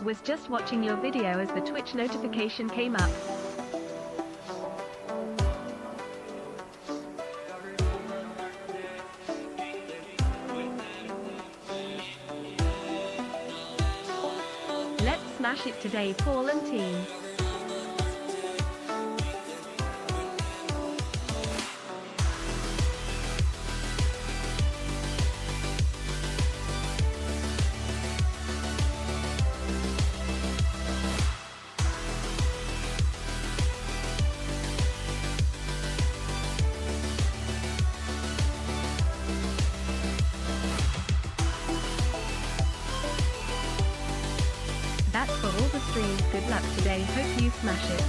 was just watching your video as the Twitch notification came up. Let's smash it today, Paul and team. That's for all the streams. Good luck today. Hope you smash it.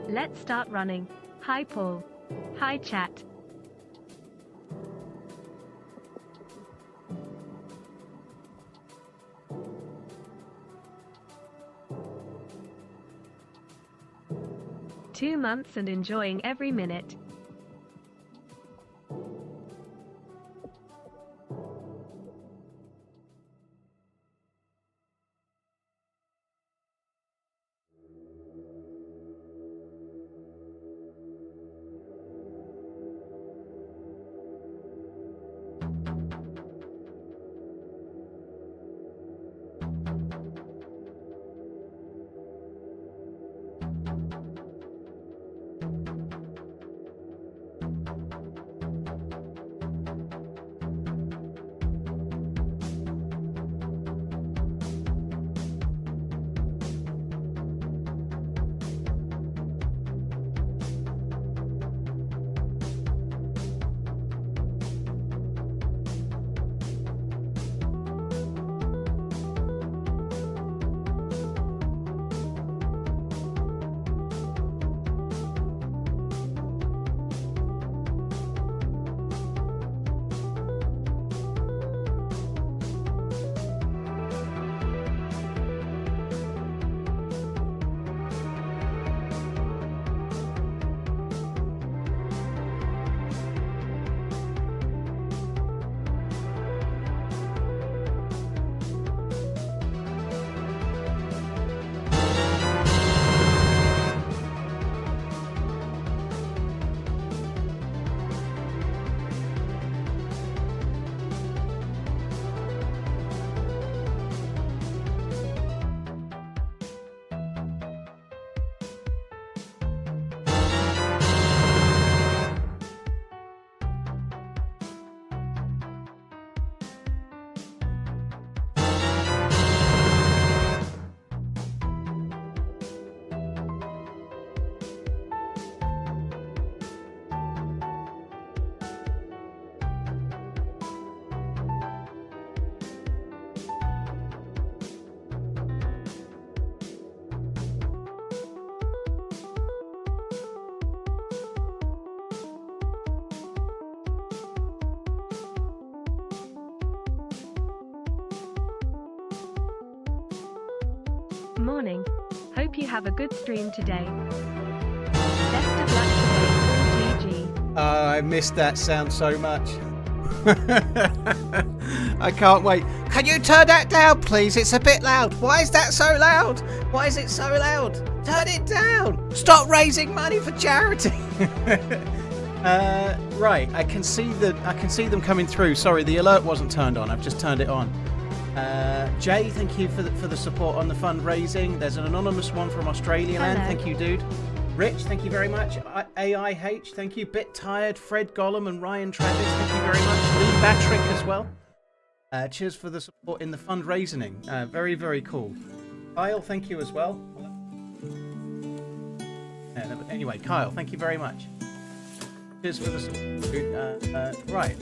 Let's start running. Hi Paul. Hi chat. Two months and enjoying every minute. Morning. Hope you have a good stream today. Best of luck today, GG. I missed that sound so much. I can't wait. Can you turn that down, please? It's a bit loud. Why is that so loud? Why is it so loud? Turn it down. Stop raising money for charity. Right, I can see them coming through. Sorry, the alert wasn't turned on. I've just turned it on. Jay, thank you for the support on the fundraising. There's an anonymous one from Australia land. Thank you, dude. Rich, thank you very much. AIH, thank you. Bit Tired, Fred Gollum and Ryan Travis, thank you very much. Lee Batrick as well. Cheers for the support in the fundraising. Very, very cool. Kyle, thank you as well. Anyway, Kyle, thank you very much. Cheers for the support. Right.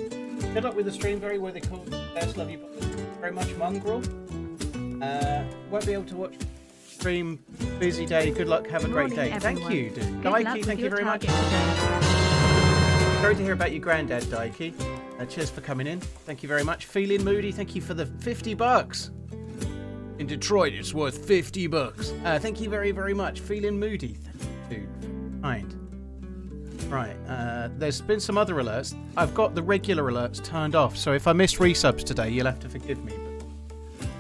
Good luck with the stream. Very worthy cause. Best love you very much, Mongrel. Won't be able to watch stream. Busy day. Good luck. Have a great day. Everyone. Thank you, dude. Good luck Daiki, with thank you your very much. target today. Sorry to hear about your granddad, Daiki. Cheers for coming in. Thank you very much. Feeling moody. Thank you for the $50. In Detroit, it's worth $50. Thank you very, very much. Feeling moody. Dude, kind. Right, there's been some other alerts. I've got the regular alerts turned off, so if I miss resubs today, you'll have to forgive me.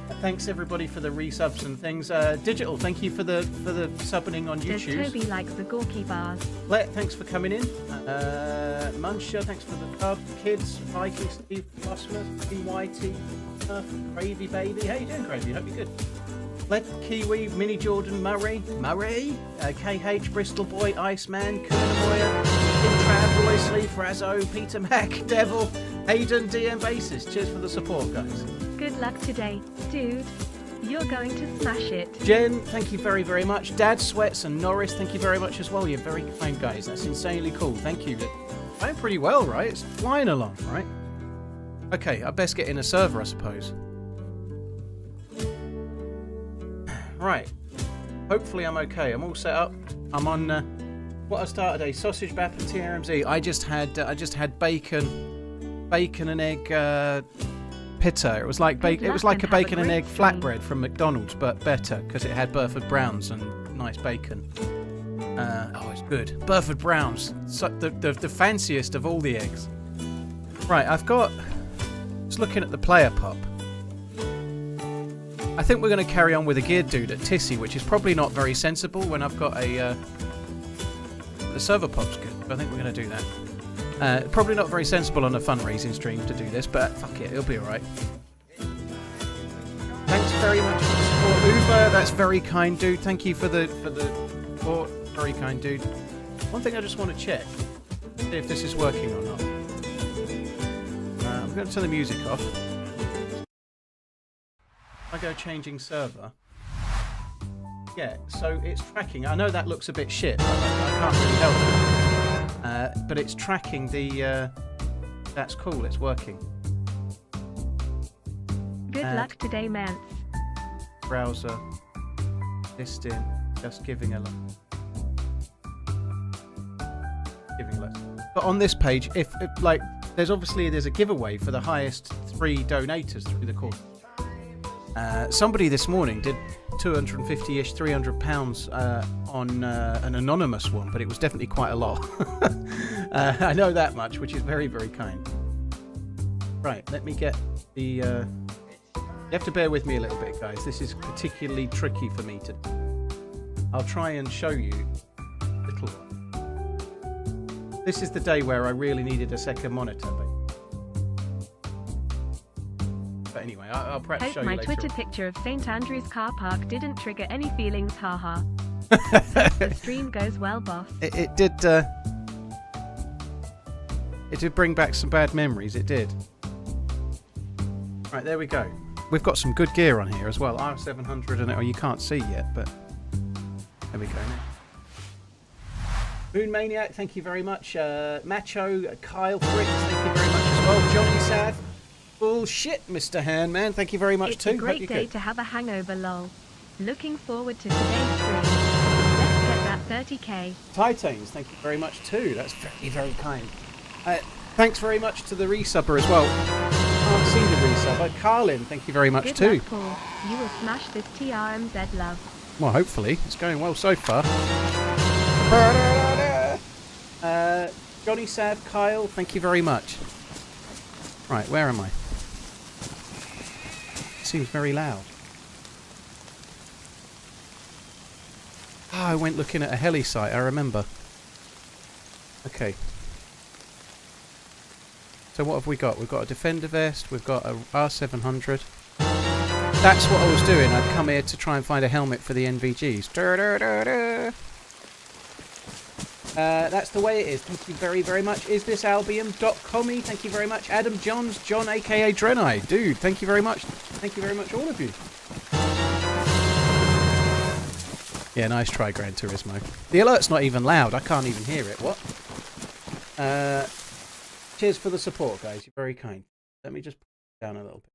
But thanks everybody for the resubs and things. Digital, thank you for the subbing on YouTube. Does Toby like the Gorky bars? Let, thanks for coming in. Muncher, thanks for the club. Kids, Viking, Steve, Cosmos, BYT, Gravy Baby. How you doing, Gravy? Hope you're good. Let, Kiwi, Mini Jordan, Murray, KH, Bristol Boy, Iceman, Kunamoya, Trav, Roy Sleeve, Razzo, Peter Mac, Devil, Hayden, DM Basis. Cheers for the support, guys. Good luck today, dude. You're going to smash it. Jen, thank you very, very much. Dad Sweats and Norris, thank you very much as well. You're very kind, guys. That's insanely cool. Thank you. Going pretty well, right? It's flying along, right? Okay, I best get in a server, I suppose. Right, hopefully I'm okay. I'm all set up. I'm on what I started a sausage bap and TRMZ. I just had bacon and egg pita. It was like it was like a bacon and egg flatbread from McDonald's, but better because it had Burford Browns and nice bacon. Oh, it's good. Burford Browns, so the fanciest of all the eggs. Right, just looking at the player pop. I think we're going to carry on with a geared dude at Tisy, which is probably not very sensible when I've got the server pop's good. I think we're going to do that. Probably not very sensible on a fundraising stream to do this, but fuck it, it'll be alright. Thanks very much for the support, Uber. That's very kind, dude. Thank you for the support. Very kind, dude. One thing I just want to check, see if this is working or not. I'm going to turn the music off. I go changing server. Yeah, so it's tracking. I know that looks a bit shit, but I can't really help it. But it's tracking the... that's cool, it's working. Good luck today, Manz. Browser. Listing. Just giving a look. Giving a look. But on this page, if like, there's a giveaway for the highest 3 donators through the course. Somebody this morning did 250-ish, £300 on an anonymous one, but it was definitely quite a lot. I know that much, which is very, very kind. Right, let me get the... you have to bear with me a little bit, guys. This is particularly tricky for me to... I'll try and show you a little one. This is the day where I really needed a second monitor, but anyway, I'll perhaps show you later. My Twitter picture of St. Andrew's car park didn't trigger any feelings, haha. The stream goes well, boss. It did bring back some bad memories, it did. Right, there we go. We've got some good gear on here as well. R700 and you can't see yet, but there we go now. Moon Maniac, thank you very much. Macho, Kyle Fritz, thank you very much as well. Johnny Sad. Bullshit, Mr. Handman. Thank you very much too. It's a great day to have a hangover, lol. Looking forward to today's stream. Let's get that 30k. Titans, thank you very much too. That's very, very kind. Thanks very much to the resubber as well. Can't see the resubber. Carlin, thank you very much Good too. Luck, Paul. You will smash this TRMZ, love. Well, hopefully. It's going well so far. Johnny Sav, Kyle, thank you very much. Right, where am I? Seems very loud. I went looking at a heli site, I remember. Okay. So what have we got? We've got a Defender vest, we've got a R700. That's what I was doing. I'd come here to try and find a helmet for the NVGs. That's the way it is. Thank you very, very much. Is this Albion.com? Thank you very much. Adam Johns, John aka Drenai. Dude, thank you very much. Thank you very much, all of you. Yeah, nice try, Gran Turismo. The alert's not even loud. I can't even hear it. What? Cheers for the support, guys. You're very kind. Let me just put it down a little bit.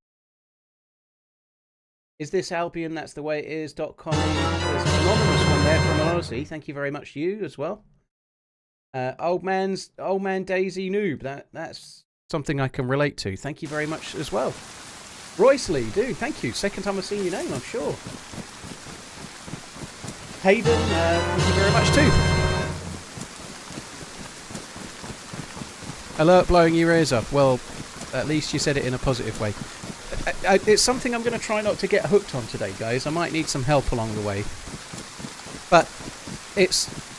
Is this Albion? That's the way it is. .com. There's an anonymous one there from Anonymity. Thank you very much to you as well. Old man DayZ noob. That's something I can relate to. Thank you very much as well. Royce Lee, dude, thank you. Second time I've seen your name, I'm sure. Hayden, thank you very much too. Alert blowing your ears up. Well, at least you said it in a positive way. It's something I'm going to try not to get hooked on today, guys. I might need some help along the way. But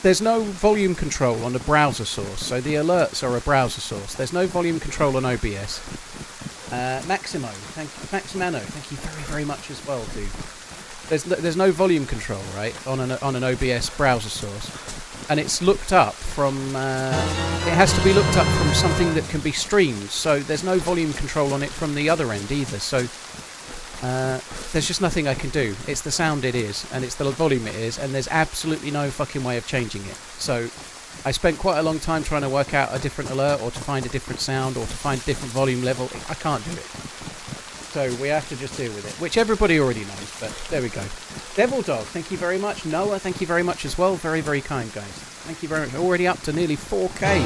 there's no volume control on the browser source, so the alerts are a browser source. There's no volume control on OBS. Maximano, thank you very, very much as well, dude. There's no volume control, right, on an OBS browser source, and it's looked up from. It has to be looked up from something that can be streamed. So there's no volume control on it from the other end either. So there's just nothing I can do. It's the sound it is, and it's the volume it is, and there's absolutely no fucking way of changing it. So I spent quite a long time trying to work out a different alert, or to find a different sound, or to find a different volume level. I can't do it. So we have to just deal with it, which everybody already knows, but there we go. Devil Dog, thank you very much. Noah, thank you very much as well. Very, very kind, guys. Thank you very much. Already up to nearly 4K.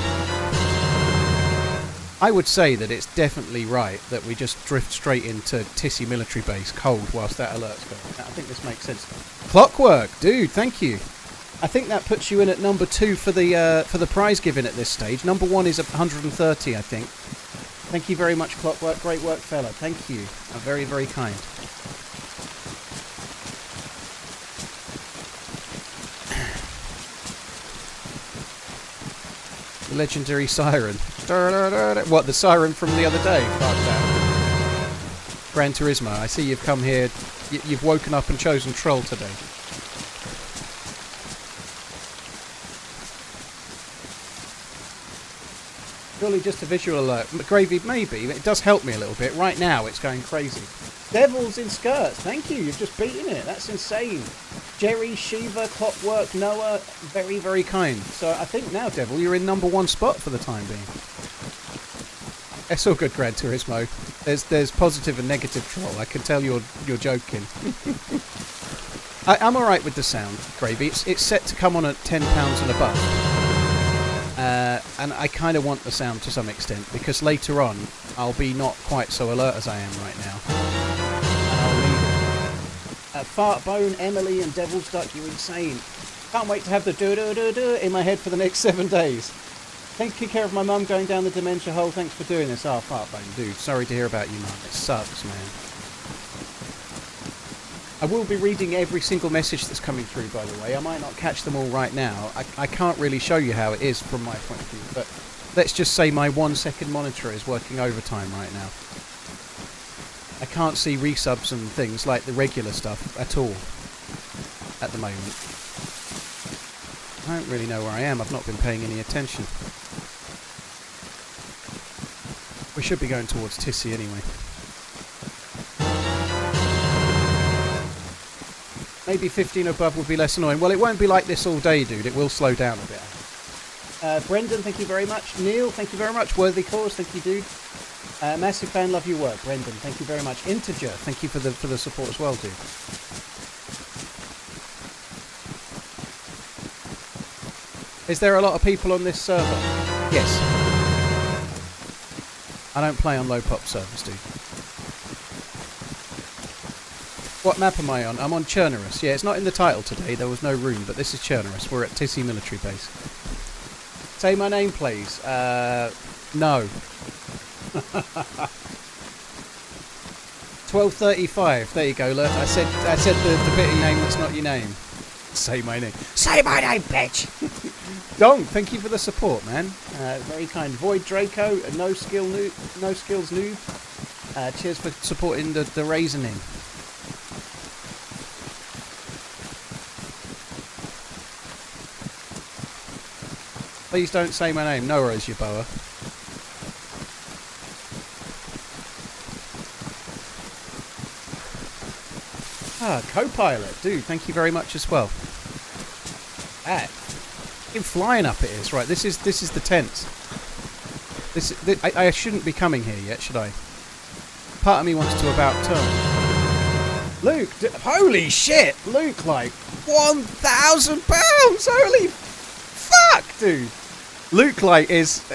I would say that it's definitely right that we just drift straight into Tisy Military Base cold whilst that alert's going. I think this makes sense. Clockwork, dude, thank you. I think that puts you in at number 2 for the prize giving at this stage. Number 1 is 130, I think. Thank you very much, Clockwork. Great work, fella. Thank you. Very, very kind. The legendary siren. What, the siren from the other day? Fuck that. Gran Turismo. I see you've come here. You've woken up and chosen Troll today. Surely just a visual alert. Gravy, maybe. It does help me a little bit. Right now, it's going crazy. Devils in skirts. Thank you. You've just beaten it. That's insane. Jerry, Shiva, Clockwork, Noah. Very, very kind. So I think now, Devil, you're in number 1 spot for the time being. It's all good, Gran Turismo. There's positive and negative troll. I can tell you're joking. I'm alright with the sound, Gravy. It's set to come on at £10 and above. And I kind of want the sound to some extent, because later on I'll be not quite so alert as I am right now. And I'll need it. Fartbone, Emily and Devil's Duck, you're insane. Can't wait to have the do-do-do-do in my head for the next 7 days. Taking care of my mum going down the dementia hole. Thanks for doing this. Oh, Fartbone, dude, sorry to hear about you, mum. It sucks, man. I will be reading every single message that's coming through, by the way. I might not catch them all right now. I can't really show you how it is from my point of view, but let's just say my 1-second monitor is working overtime right now. I can't see resubs and things like the regular stuff at all at the moment. I don't really know where I am. I've not been paying any attention. We should be going towards Tisy anyway. Maybe 15 above would be less annoying. Well, it won't be like this all day, dude. It will slow down a bit. Brendan, thank you very much. Neil, thank you very much. Worthy cause, thank you, dude. Massive fan, love your work. Brendan, thank you very much. Integer, thank you for the support as well, dude. Is there a lot of people on this server? Yes. I don't play on low pop servers, dude. What map am I on? I'm on Cherno. Yeah, it's not in the title today. There was no room, but this is Cherno. We're at Tisy Military Base. Say my name, please. No. 12:35. There you go. Look, I said the bit of your name that's not your name. Say my name. Say my name, bitch. Dong, thank you for the support, man. Very kind. Void Draco, no skills noob. Cheers for supporting the raisin. Please don't say my name. No worries, you boa. Co-pilot, dude. Thank you very much as well. Flying up it is. Right, this is the tent. I shouldn't be coming here yet, should I? Part of me wants to about turn. Luke, holy shit! Luke, like, 1,000 pounds! Holy fuck, dude! Luke, like, is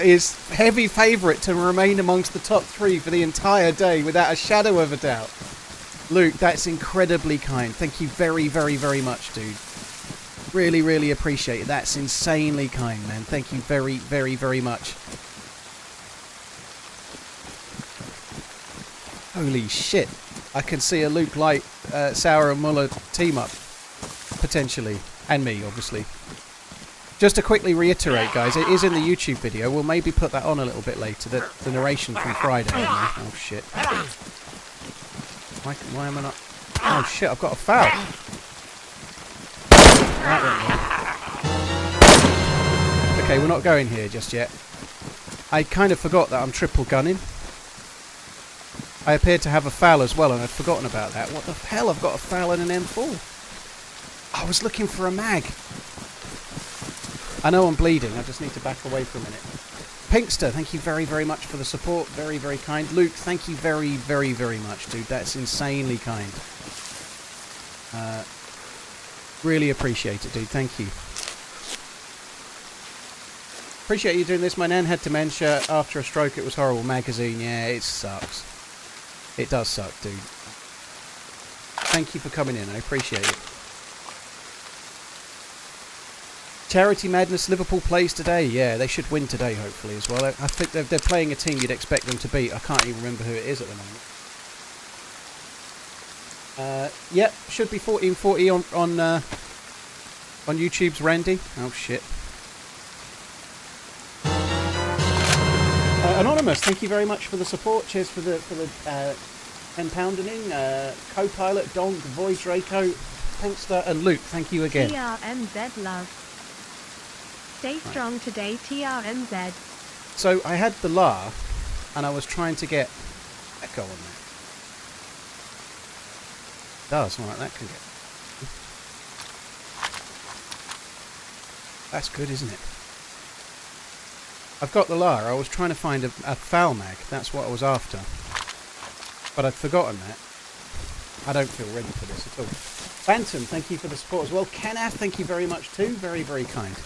heavy favourite to remain amongst the top 3 for the entire day without a shadow of a doubt. Luke, that's incredibly kind. Thank you very, very, very much, dude. Really, really appreciate it. That's insanely kind, man. Thank you very, very, very much. Holy shit. I can see a Luke Light, Sauer and Muller team up, potentially. And me, obviously. Just to quickly reiterate, guys, it is in the YouTube video. We'll maybe put that on a little bit later, the narration from Friday. Oh, shit. Why am I not... Oh, shit, I've got a foul. That went wrong. Okay, we're not going here just yet. I kind of forgot that I'm triple gunning. I appeared to have a foul as well, and I'd forgotten about that. What the hell? I've got a foul and an M4. I was looking for a mag. I know I'm bleeding. I just need to back away for a minute. Pinkster, thank you very, very much for the support. Very, very kind. Luke, thank you very, very, very much, dude. That's insanely kind. Really appreciate it, dude. Thank you. Appreciate you doing this. My nan had dementia after a stroke. It was horrible. Magazine, yeah, it sucks. It does suck, dude. Thank you for coming in. I appreciate it. Charity Madness, Liverpool plays today. Yeah, they should win today, hopefully, as well. I think they're playing a team you'd expect them to beat. I can't even remember who it is at the moment. Yep, should be 1440 on YouTube's Randy. Oh, shit. Anonymous, thank you very much for the support. Cheers for the £10-pounding. Co-pilot, Dong, Void Draco, Pinkster, and Luke, thank you again. TRMZ love. Stay strong today, TRMZ. So I had the LAR, and I was trying to get echo on there. Does, alright, that can get. That's good, isn't it? I've got the LAR. I was trying to find a foul mag. That's what I was after. But I'd forgotten that. I don't feel ready for this at all. Phantom, thank you for the support as well. Kenneth, thank you very much too. Very, very kind.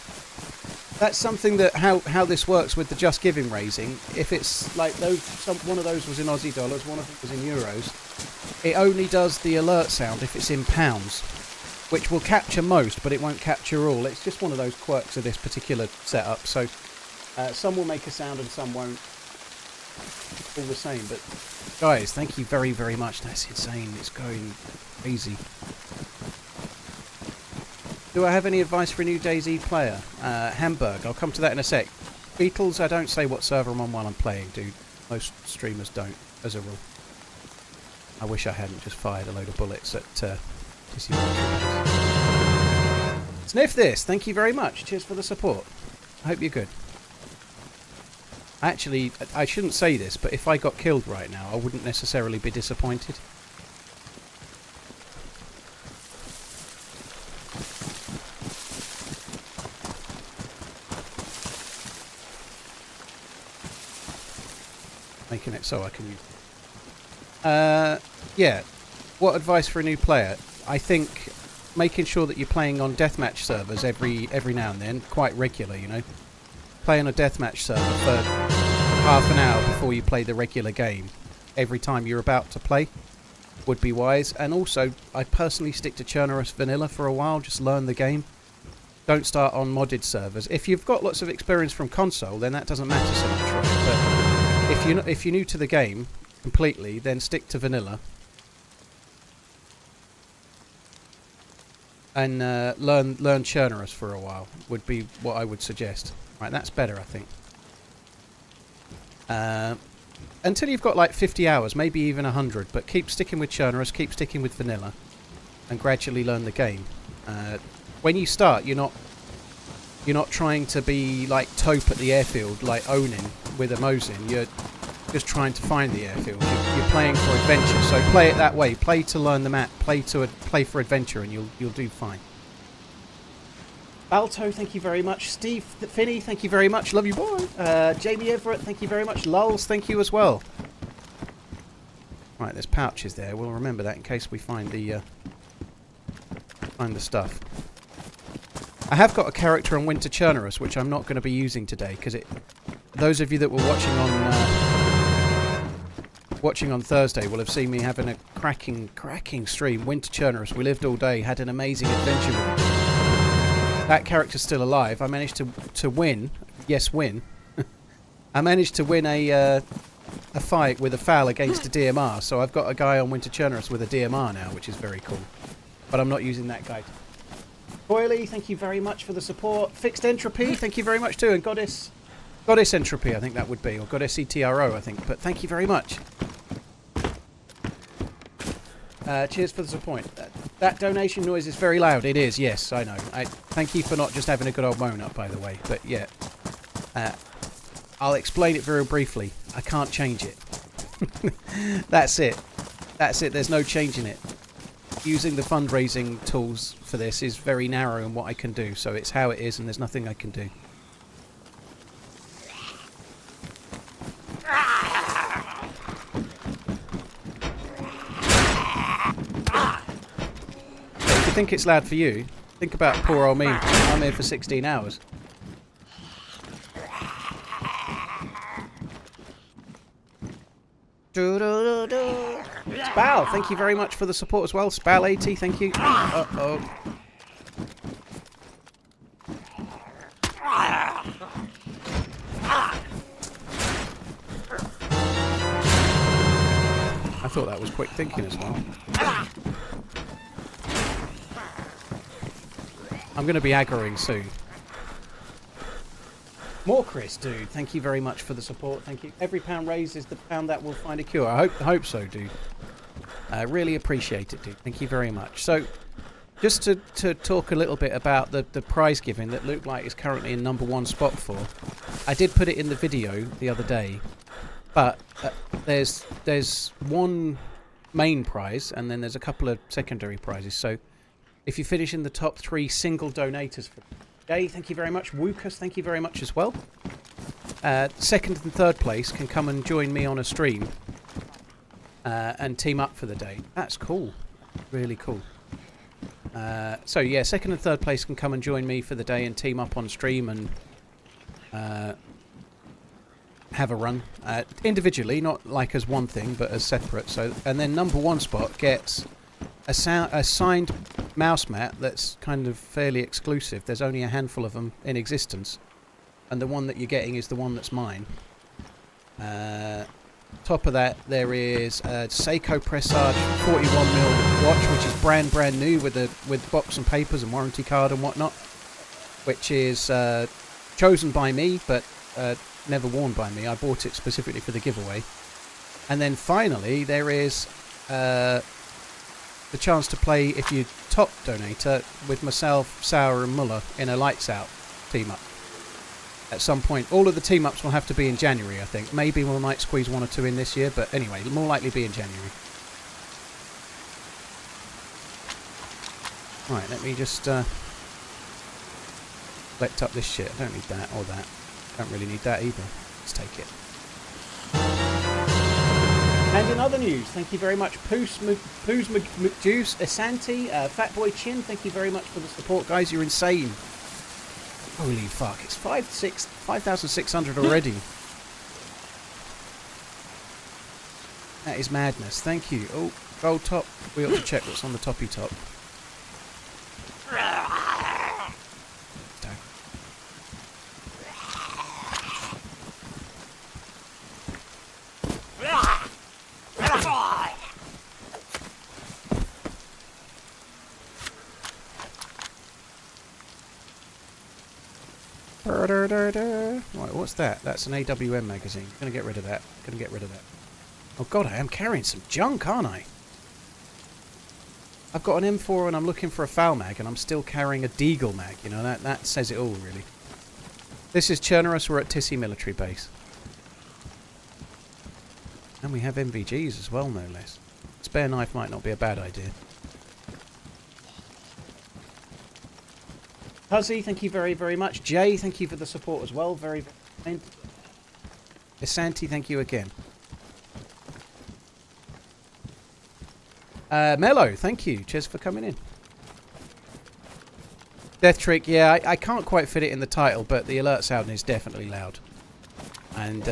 That's something that how this works with the Just Giving raising. If it's like one of those was in Aussie dollars, one of them was in euros, it only does the alert sound if it's in pounds, which will capture most, but it won't capture all. It's just one of those quirks of this particular setup. So some will make a sound and some won't. All the same, but guys, thank you very, very much. That's insane. It's going crazy. Do I have any advice for a new DayZ player? Hamburg. I'll come to that in a sec. Beatles, I don't say what server I'm on while I'm playing, dude. Most streamers don't, as a rule. I wish I hadn't just fired a load of bullets at Tisy Military Base. Sniff this. Thank you very much. Cheers for the support. I hope you're good. Actually, I shouldn't say this, but if I got killed right now, I wouldn't necessarily be disappointed. Making it so I can use it. Yeah. What advice for a new player? I think making sure that you're playing on deathmatch servers every now and then, quite regular, you know. Play on a deathmatch server for half an hour before you play the regular game every time you're about to play would be wise. And also, I personally stick to Cherno vanilla for a while, just learn the game. Don't start on modded servers. If you've got lots of experience from console, then that doesn't matter so much, right? But if you're new to the game completely, then stick to vanilla and learn Cherno for a while would be what I would suggest. Right, that's better, I think. Until you've got like 50 hours, maybe even 100, but keep sticking with Cherno, keep sticking with vanilla, and gradually learn the game. When you start, you're not trying to be like Taupe at the airfield, like owning with a Mosin. You're just trying to find the airfield. You're playing for adventure, so play it that way. Play to learn the map. Play for adventure, and you'll do fine. Balto, thank you very much. Steve Finney, thank you very much. Love you, boy. Jamie Everett, thank you very much. Lulz, thank you as well. Right, there's pouches there. We'll remember that in case we find the stuff. I have got a character on Winter Cherno, which I'm not going to be using today because those of you that were watching on Thursday will have seen me having a cracking stream. Winter Cherno. We lived all day, had an amazing adventure with him. That character's still alive. I managed to win. Yes, win. I managed to win a fight with a foul against a DMR. So I've got a guy on Winter Cherno with a DMR now, which is very cool. But I'm not using that guy. Coily, thank you very much for the support. Fixed Entropy, thank you very much too. And Goddess Entropy, I think that would be, or Goddess ETRO, I think. But thank you very much. Cheers for the support. That donation noise is very loud. It is, yes, I know. Thank you for not just having a good old moan up, by the way. But yeah, I'll explain it very briefly. I can't change it. That's it. That's it. There's no changing it. Using the fundraising tools for this is very narrow in what I can do. So it's how it is, and there's nothing I can do. If you think it's loud for you, think about poor old me. I'm here for 16 hours. Spal, thank you very much for the support as well. Spal80, thank you. Uh-oh. I thought that was quick thinking as well. I'm going to be aggroing soon. More Chris, dude. Thank you very much for the support. Thank you. Every pound raised is the pound that will find a cure. I hope so, dude. I really appreciate it, dude. Thank you very much. So, just to talk a little bit about the prize giving that Luke Light is currently in #1 spot for. I did put it in the video the other day, but there's one main prize and then there's a couple of secondary prizes. So, if you finish in the top 3 single donators for Day, thank you very much. Wukas, thank you very much as well. Second and third place can come and join me on a stream and team up for the day. That's cool. Really cool. So yeah, second and third place can come and join me for the day and team up on stream and have a run. Individually, not like as one thing, but as separate. So, and then #1 spot gets a signed mouse mat that's kind of fairly exclusive. There's only a handful of them in existence, and the one that you're getting is the one that's mine. Top of that, there is a Seiko Presage 41mm watch, which is brand new with box and papers and warranty card and whatnot, which is chosen by me but never worn by me. I bought it specifically for the giveaway. And then finally, there is the chance to play, if you top donator, with myself, Sour and Muller in a Lights Out team up at some point. All of the team ups will have to be in January, I think. Maybe we might squeeze 1 or 2 in this year, but anyway, more likely be in January. Right, let me just collect up this shit. I don't need that or that. Don't really need that either. Let's take it. And in other news, thank you very much, Poos McJuice, Asanti, Fatboy Chin, thank you very much for the support, guys. You're insane. Holy fuck, it's 5,600 already. That is madness. Thank you. Oh, gold top. We ought to check what's on the toppy top. Right, what's that? That's an AWM magazine. Gonna get rid of that. Gonna get rid of that. Oh god, I am carrying some junk, aren't I? I've got an M4 and I'm looking for a foul mag, and I'm still carrying a Deagle mag. You know, that says it all, really. This is Cherno. We're at Tisy Military Base. And we have MVGs as well, no less. Spare knife might not be a bad idea. Huzzy, thank you very, very much. Jay, thank you for the support as well. Very, very kind. Isanti, thank you again. Mello, thank you. Cheers for coming in. Death Trick, yeah, I can't quite fit it in the title, but the alert sound is definitely loud. And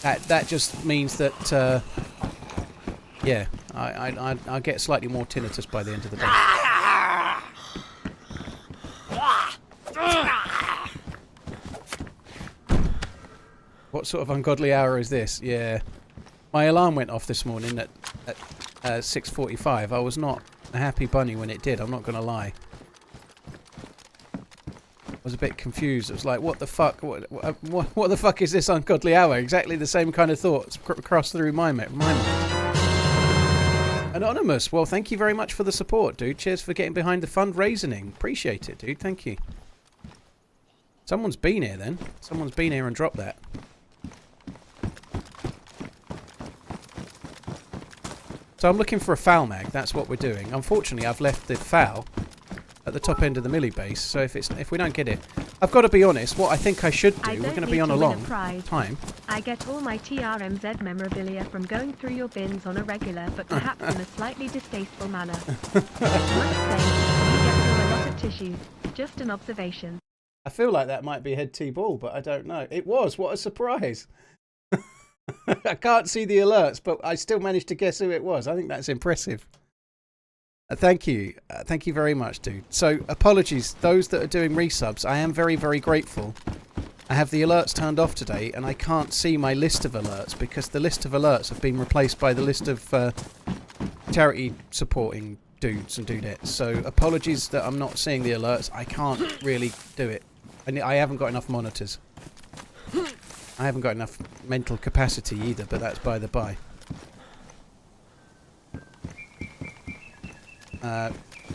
that just means that, yeah, I get slightly more tinnitus by the end of the day. What sort of ungodly hour is this? Yeah. My alarm went off this morning at 6:45. I was not a happy bunny when it did, I'm not going to lie. I was a bit confused. It was like, what the fuck? What the fuck is this ungodly hour? Exactly the same kind of thoughts crossed through my mind. Anonymous, well, thank you very much for the support, dude. Cheers for getting behind the fundraising. Appreciate it, dude. Thank you. Someone's been here, then. Someone's been here and dropped that. So I'm looking for a foul mag. That's what we're doing. Unfortunately, I've left the foul at the top end of the milli base. So if we don't get it, I've got to be honest. What I think I should do. We're going to be on a long time. I get all my TRMZ memorabilia from going through your bins on a regular, but perhaps in a slightly distasteful manner. I must say, you get through a lot of tissues. Just an observation. I feel like that might be head T-ball, but I don't know. It was. What a surprise. I can't see the alerts, but I still managed to guess who it was. I think that's impressive. Thank you. Thank you very much, dude. So, apologies. Those that are doing resubs, I am very, very grateful. I have the alerts turned off today, and I can't see my list of alerts because the list of alerts have been replaced by the list of charity supporting dudes and dudettes. So, apologies that I'm not seeing the alerts. I can't really do it. And I haven't got enough monitors. I haven't got enough mental capacity either, but that's by the by.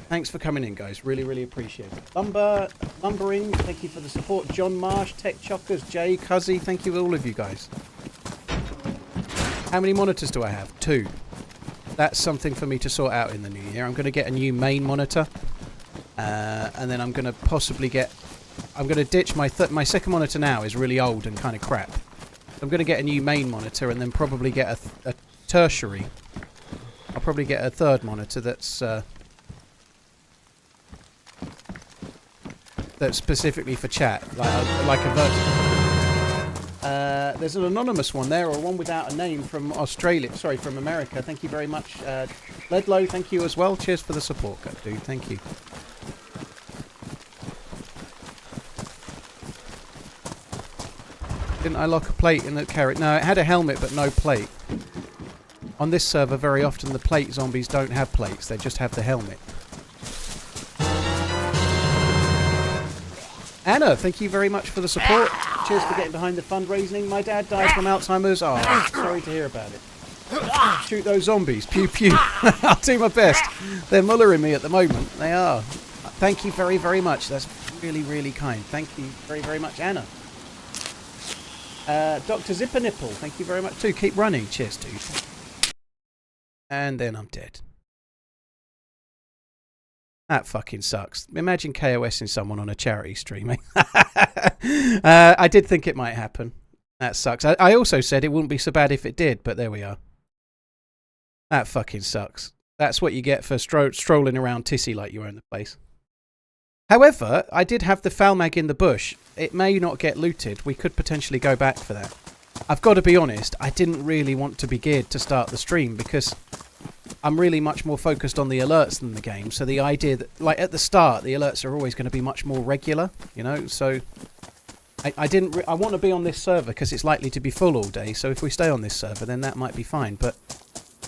Thanks for coming in, guys. Really, really appreciate it. Lumbering, thank you for the support. John Marsh, Tech Chockers, Jay, Cuzzy, thank you all of you guys. How many monitors do I have? 2. That's something for me to sort out in the new year. I'm going to get a new main monitor. And then I'm going to possibly get... I'm going to ditch my second monitor now is really old and kind of crap. I'm going to get a new main monitor and then probably get a tertiary. I'll probably get a third monitor that's specifically for chat, like a vertical. There's an anonymous one there, or one without a name from Australia. Sorry, from America. Thank you very much. Ledlow, thank you as well. Cheers for the support, dude. Thank you. Didn't I lock a plate in the carrot? No, it had a helmet but no plate. On this server, very often the plate zombies don't have plates. They just have the helmet. Anna, thank you very much for the support. Cheers for getting behind the fundraising. My dad died from Alzheimer's. Oh, sorry to hear about it. Shoot those zombies. Pew, pew. I'll do my best. They're mullering me at the moment. They are. Thank you very, very much. That's really, really kind. Thank you very, very much, Anna. Dr. Zippernipple, thank you very much too. Keep running. Cheers, dude. And then I'm dead. That fucking sucks. Imagine KOSing someone on a charity stream. I did think it might happen. That sucks. I also said it wouldn't be so bad if it did, but there we are. That fucking sucks. That's what you get for strolling around Tisy like you own the place. However, I did have the foul mag in the bush. It may not get looted. We could potentially go back for that. I've got to be honest, I didn't really want to be geared to start the stream because I'm really much more focused on the alerts than the game. So the idea that, like at the start, the alerts are always going to be much more regular, you know. So I want to be on this server because it's likely to be full all day. So if we stay on this server, then that might be fine. But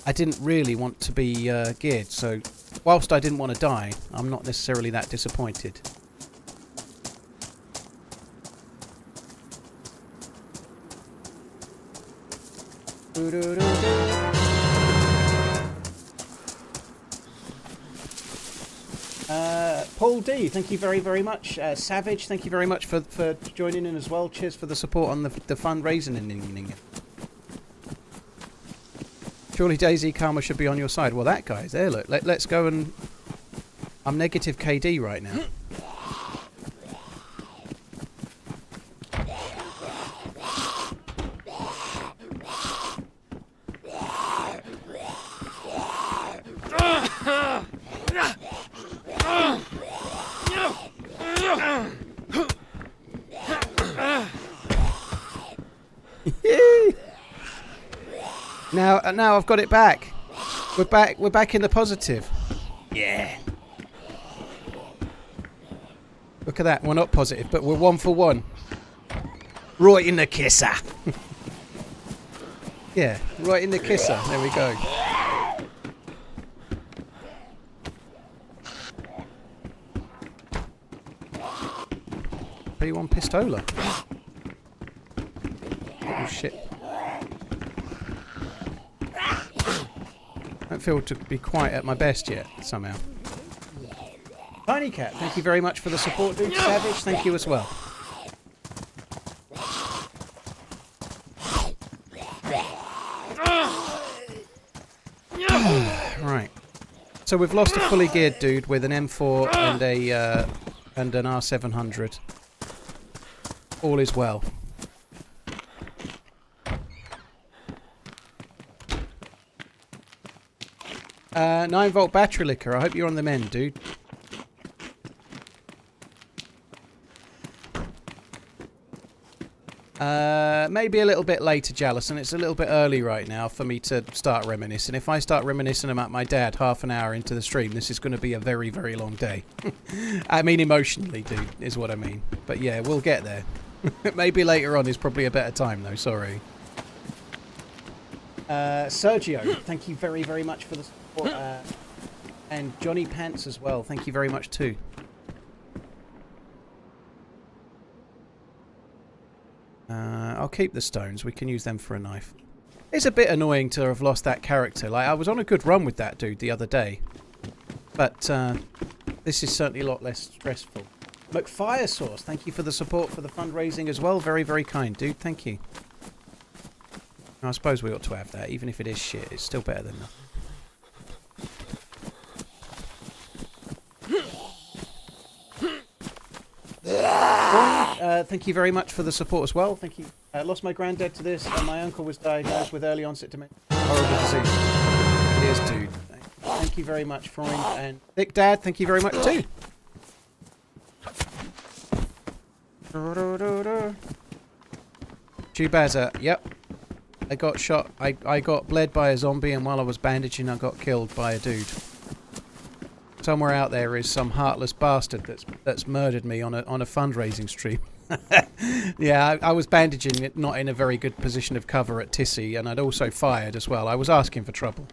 I didn't really want to be geared. So whilst I didn't want to die, I'm not necessarily that disappointed. Paul D, thank you very, very much. Savage, thank you very much for joining in as well. Cheers for the support on the fundraising. Surely DayZ Karma should be on your side. Well, that guy's there. Look, let's go and... I'm negative KD right now. Now I've got it back. We're back in the positive. Yeah. Look at that. We're not positive, but we're 1 for 1. Right in the kisser. Yeah, right in the kisser. There we go. P1 Pistola. Oh shit. Don't feel to be quite at my best yet, somehow. Tiny Cat, thank you very much for the support, dude. Savage, thank you as well. Right. So we've lost a fully geared dude with an M4 and an R700. All is well. 9-volt battery liquor. I hope you're on the mend, dude. Maybe a little bit later, Jallison. It's a little bit early right now for me to start reminiscing. If I start reminiscing about my dad half an hour into the stream, this is going to be a very, very long day. I mean emotionally, dude, is what I mean. But yeah, we'll get there. Maybe later on is probably a better time, though. Sorry. Sergio, thank you very, very much for the support. And Johnny Pants as well. Thank you very much, too. I'll keep the stones. We can use them for a knife. It's a bit annoying to have lost that character. Like, I was on a good run with that dude the other day. But this is certainly a lot less stressful. McFire Sauce, thank you for the support for the fundraising as well. Very, very kind, dude. Thank you. I suppose we ought to have that. Even if it is shit, it's still better than nothing. Thank you very much for the support as well. Thank you. I lost my granddad to this, and my uncle was diagnosed with early onset dementia. Horrible disease. It is, dude. Thank you very much, Freund. And Thick Dad, thank you very much too. Chewbazza, yep. I got shot. I got bled by a zombie, and while I was bandaging, I got killed by a dude. Somewhere out there is some heartless bastard that's murdered me on a fundraising stream. Yeah, I was bandaging it, not in a very good position of cover at Tisy, and I'd also fired as well. I was asking for trouble.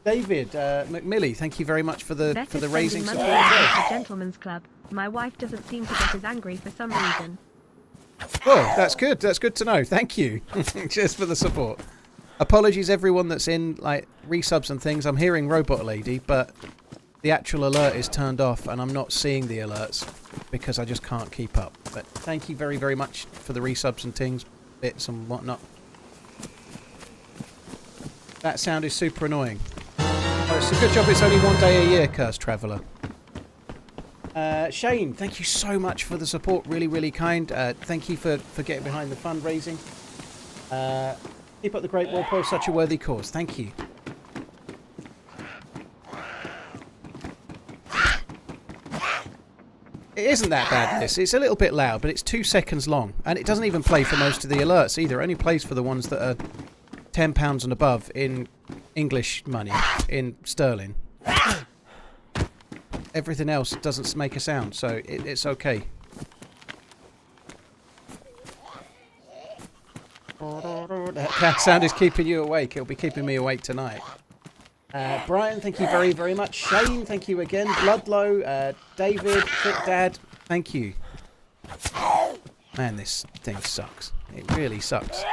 David McMillie, thank you very much for the raising support. The Gentleman's Club. My wife doesn't seem to get as angry for some reason. Oh, that's good. That's good to know. Thank you. Just for the support. Apologies everyone that's in like resubs and things. I'm hearing Robot Lady, but the actual alert is turned off and I'm not seeing the alerts because I just can't keep up. But thank you very, very much for the resubs and things, bits and whatnot. That sound is super annoying. Oh, it's a good job it's only 1 day a year, Cursed Traveller. Shane, thank you so much for the support. Really, really kind. Thank you for getting behind the fundraising. Keep up the great war, Paul. Such a worthy cause. Thank you. It isn't that bad, this. It's a little bit loud, but it's 2 seconds long. And it doesn't even play for most of the alerts either. It only plays for the ones that are £10 and above in English money, in sterling. Everything else doesn't make a sound, so it's okay. That sound is keeping you awake. It'll be keeping me awake tonight. Brian, thank you very, very much. Shane, thank you again. Bloodlow, David, Thick Dad, thank you. Man, this thing sucks. It really sucks.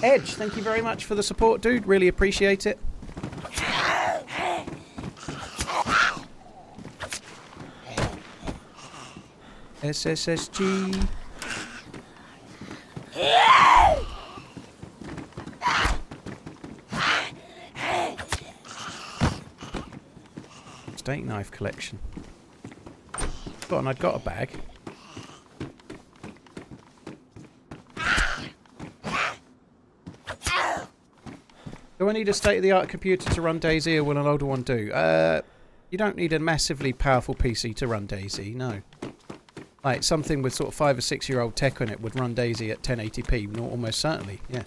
Edge, thank you very much for the support, dude. Really appreciate it. SSSG. steak knife collection. Go on, I'd got a bag. Do I need a state-of-the-art computer to run DayZ, or will an older one do? You don't need a massively powerful PC to run DayZ, no. Like, something with sort of 5 or 6 year old tech on it would run DayZ at 1080p, almost certainly, yeah.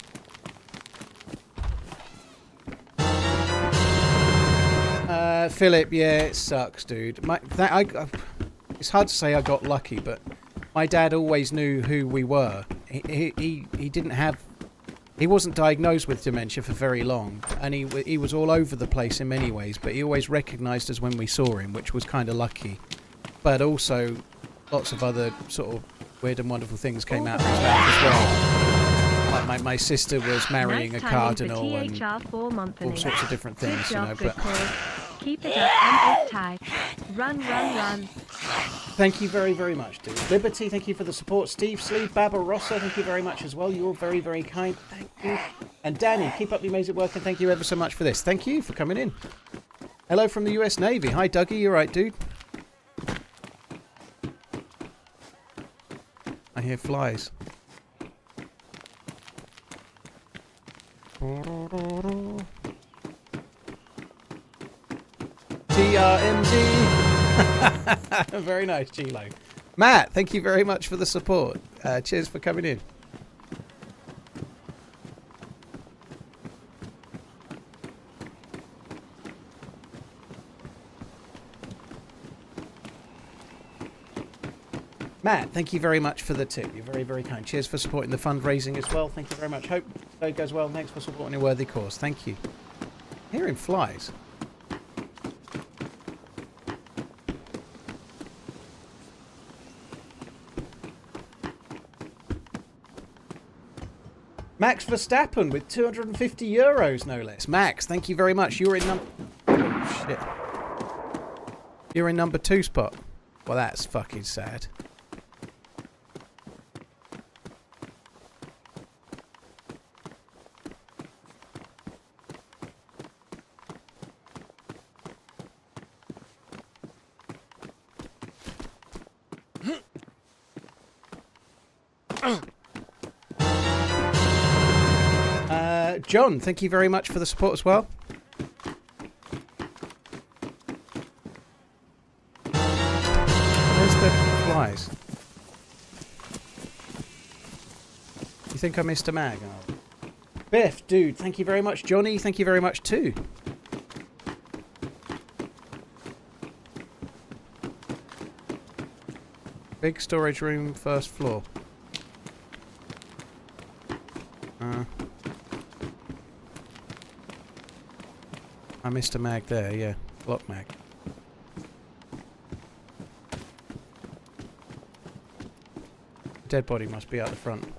Philip, yeah, it sucks, dude. It's hard to say I got lucky, but my dad always knew who we were. He didn't have... He wasn't diagnosed with dementia for very long, and he was all over the place in many ways, but he always recognised us when we saw him, which was kind of lucky. But also, lots of other sort of weird and wonderful things came out of his mouth as well. Like my sister was marrying a cardinal and all sorts of different things, you know. But keep it up and off tag. Run, run, run. Thank you very, very much, dude. Liberty, thank you for the support. Steve, Sleeve, Barbarossa, thank you very much as well. You're very, very kind. Thank you. And Danny, keep up the amazing work, and thank you ever so much for this. Thank you for coming in. Hello from the US Navy. Hi, Dougie. You alright, dude? I hear flies. TRMZ. Very nice, Chilo. Matt, thank you very much for the support. Cheers for coming in. Matt, thank you very much for the tip. You're very, very kind. Cheers for supporting the fundraising as well. Thank you very much. Hope it goes well. Thanks for supporting a worthy cause. Thank you. Hearing flies. Max Verstappen with 250 euros, no less. Max, thank you very much. You're in oh, shit. You're in number 2 spot. Well, that's fucking sad. John, thank you very much for the support as well. Where's the flies? You think I missed a mag? Oh. Biff, dude, thank you very much. Johnny, thank you very much too. Big storage room, first floor. I missed a mag there, yeah. Block mag. Dead body must be out the front.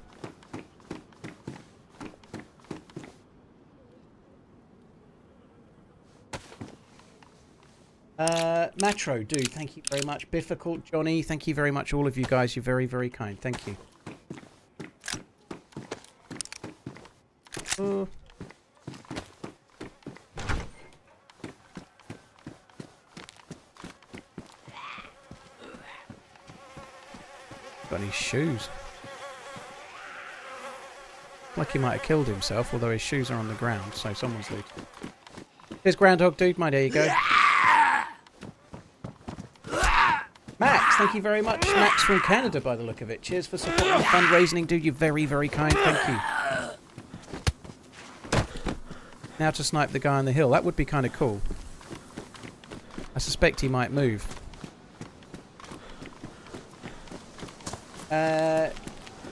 Matro, dude, thank you very much. Difficult, Johnny, thank you very much. All of you guys, you're very, very kind. Thank you. Got any shoes? Like he might have killed himself, although his shoes are on the ground, so someone's looted. Here's Groundhog Dude, there you go. Max, thank you very much. Max from Canada, by the look of it. Cheers for supporting the fundraising, dude. You're very, very kind. Thank you. Now to snipe the guy on the hill. That would be kind of cool. I suspect he might move.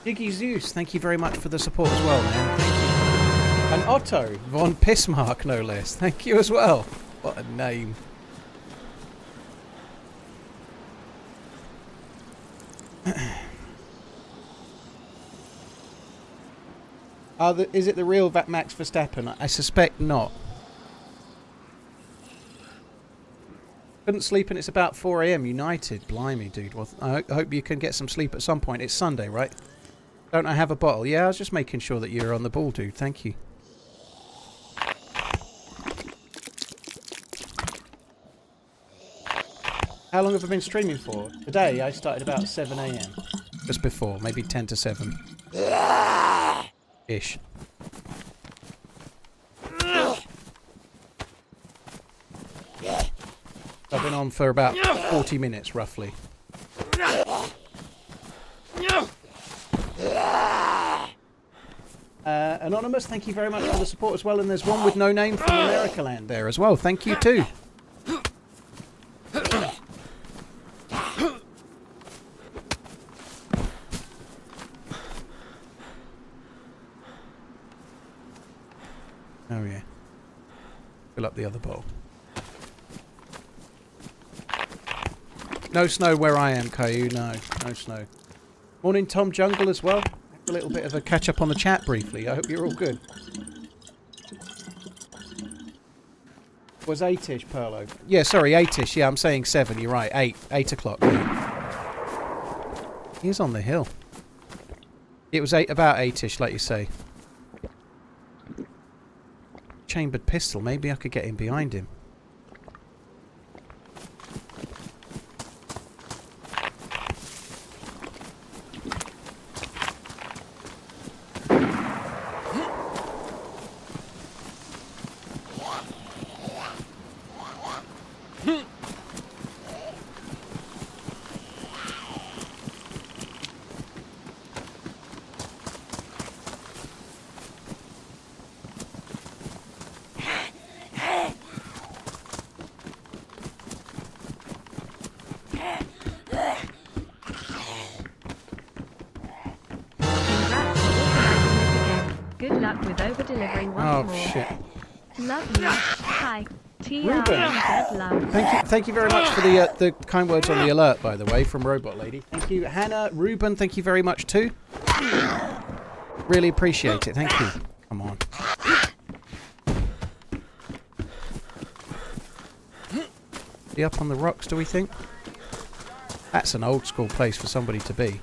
Diggy Zeus, thank you very much for the support as well, man. Thank you. And Otto von Pissmark, no less. Thank you as well. What a name. Is it the real Max Verstappen? I suspect not. Couldn't sleep and it's about 4 AM. United. Blimey, dude. Well, I hope you can get some sleep at some point. It's Sunday, right? Don't I have a bottle? Yeah, I was just making sure that you're on the ball, dude. Thank you. How long have I been streaming for? Today I started about 7 a.m. Just before, maybe 10 to 7. Ish. I've been on for about 40 minutes, roughly. Anonymous, thank you very much for the support as well. And there's one with no name from America Land there as well. Thank you too. Oh yeah. Fill up the other bowl. No snow where I am, Caillou. No, no snow. Morning, Tom Jungle as well. A little bit of a catch up on the chat briefly. I hope you're all good. Was 8ish, Perlo? Yeah, sorry, 8ish. Yeah, I'm saying 7. You're right. 8 o'clock. He's on the hill. It was about 8ish, like you say. Chambered pistol. Maybe I could get in behind him. Thank you very much for the kind words on the alert, by the way, from Robot Lady. Thank you. Hannah, Ruben, thank you very much too. Really appreciate it. Thank you. Come on. Be up on the rocks, do we think? That's an old school place for somebody to be.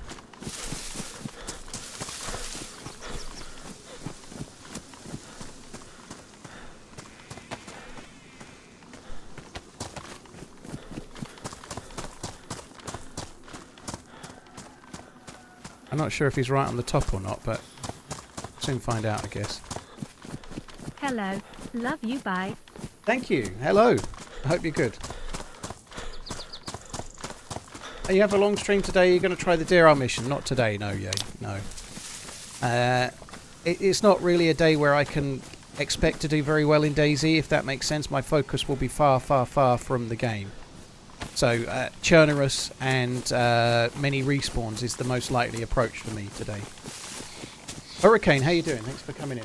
I'm not sure if he's right on the top or not, but soon find out, I guess. Hello. Love you, bye. Thank you. Hello. I hope you're good. You have a long stream today. You're going to try the Deer mission. Not today, no, Yay. No. It's not really a day where I can expect to do very well in DayZ, if that makes sense. My focus will be far, far, far from the game. So, Cherno and many respawns is the most likely approach for me today. Hurricane, how you doing? Thanks for coming in.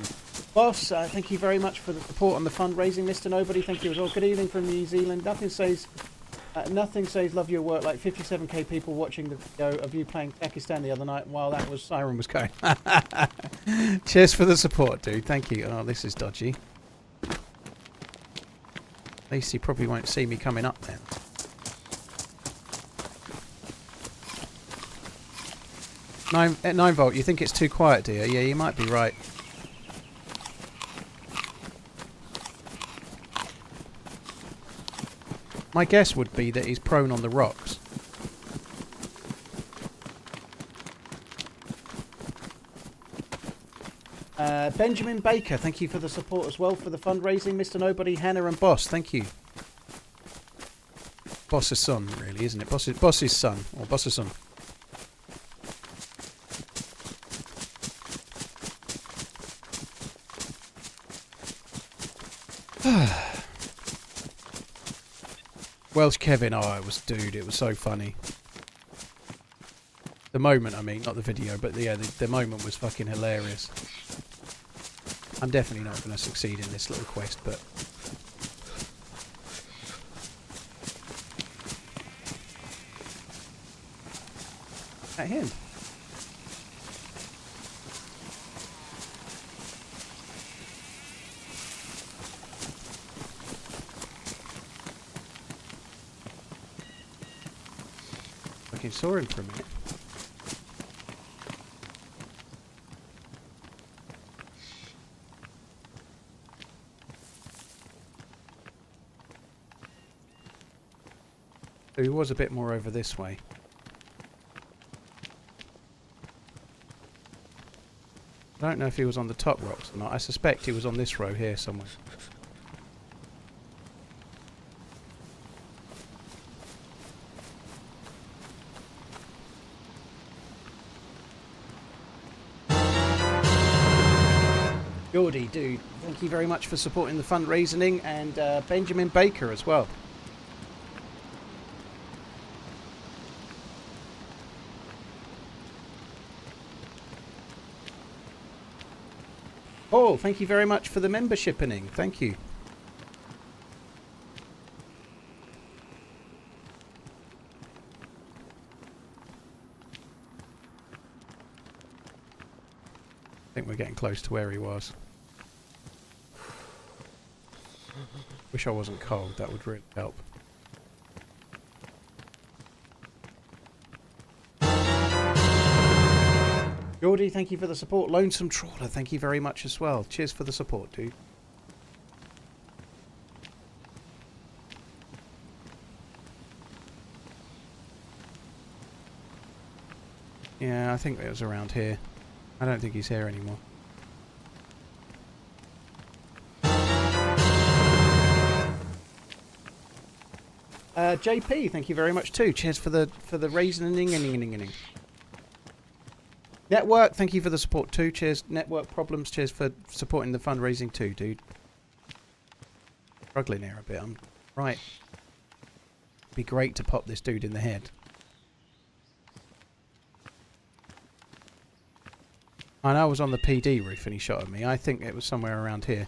Boss, thank you very much for the support on the fundraising. Mr. Nobody, thank you as well. Good evening from New Zealand. Nothing says love your work like 57k people watching the video of you playing Pakistan the other night while that siren was going. Cheers for the support, dude. Thank you. Oh, this is dodgy. At least he probably won't see me coming up then. 9 volt, you think it's too quiet, dear? Yeah, you might be right. My guess would be that he's prone on the rocks. Benjamin Baker, thank you for the support as well for the fundraising. Mr. Nobody, Hannah and Boss, thank you. Boss's son, really, isn't it? Boss's son, or Boss's son. Welsh Kevin, oh, it was so funny. The moment, I mean, not the video, but the moment was fucking hilarious. I'm definitely not going to succeed in this little quest, but... At him. I saw him for a minute. So he was a bit more over this way. I don't know if he was on the top rocks or not. I suspect he was on this row here somewhere. Geordie, dude, thank you very much for supporting the fundraising, and Benjamin Baker as well. Paul, thank you very much for the membershiping. Thank you. I think we're getting close to where he was. Wish I wasn't cold, that would really help. Geordie, thank you for the support. Lonesome Trawler, thank you very much as well. Cheers for the support, dude. Yeah, I think it was around here. I don't think he's here anymore. JP, thank you very much too. Cheers for the raisening. Network, thank you for the support too. Cheers. Network Problems, cheers for supporting the fundraising too, dude. Struggling here a bit. I'm right. Be great to pop this dude in the head. I know I was on the PD roof and he shot at me. I think it was somewhere around here.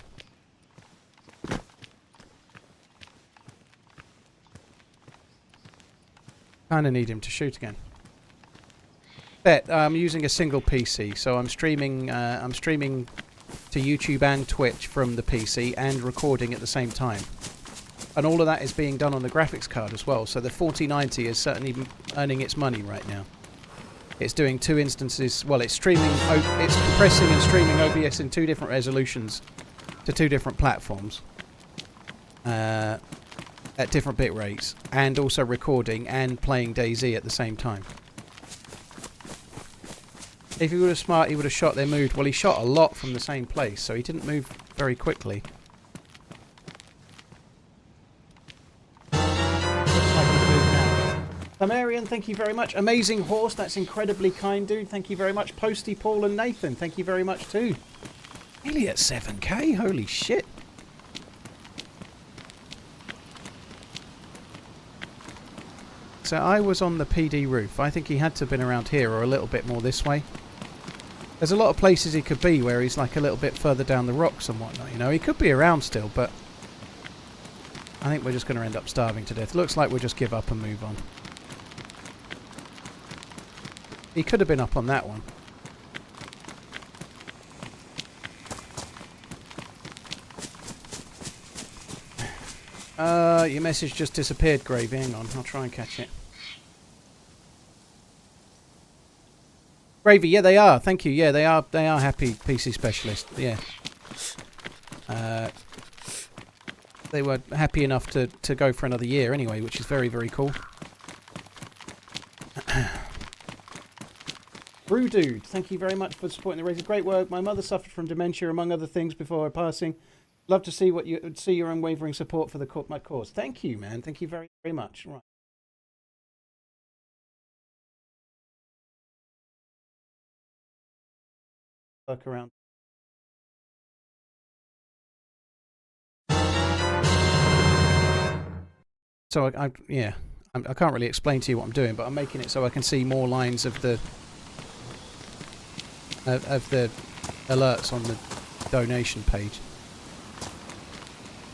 Kinda need him to shoot again. Bet I'm using a single PC, so I'm streaming to YouTube and Twitch from the PC and recording at the same time. And all of that is being done on the graphics card as well, so the 4090 is certainly earning its money right now. It's doing 2 instances, well, it's streaming, it's compressing and streaming OBS in 2 different resolutions to 2 different platforms. At different bit rates, and also recording and playing DayZ at the same time. If he was smart, he would have shot their moved. Well, he shot a lot from the same place, so he didn't move very quickly. Looks like he's moved now. Tamarian, thank you very much. Amazing Horse, that's incredibly kind, dude. Thank you very much. Posty, Paul, and Nathan, thank you very much too. Nearly at 7k, holy shit. So I was on the PD roof. I think he had to have been around here or a little bit more this way. There's a lot of places he could be where he's like a little bit further down the rocks and whatnot. You know, he could be around still, but I think we're just going to end up starving to death. Looks like we'll just give up and move on. He could have been up on that one. Your message just disappeared, Gravy. Hang on, I'll try and catch it. Gravy, yeah, they are. Thank you. Yeah, they are happy PC specialists. Yeah. They were happy enough to go for another year anyway, which is very, very cool. Brew Dude, thank you very much for supporting the race. Great work. My mother suffered from dementia, among other things, before her passing. Love to see your unwavering support for my cause. Thank you, man. Thank you very, very much. Right. Work around. So I can't really explain to you what I'm doing, but I'm making it so I can see more lines of the alerts on the donation page.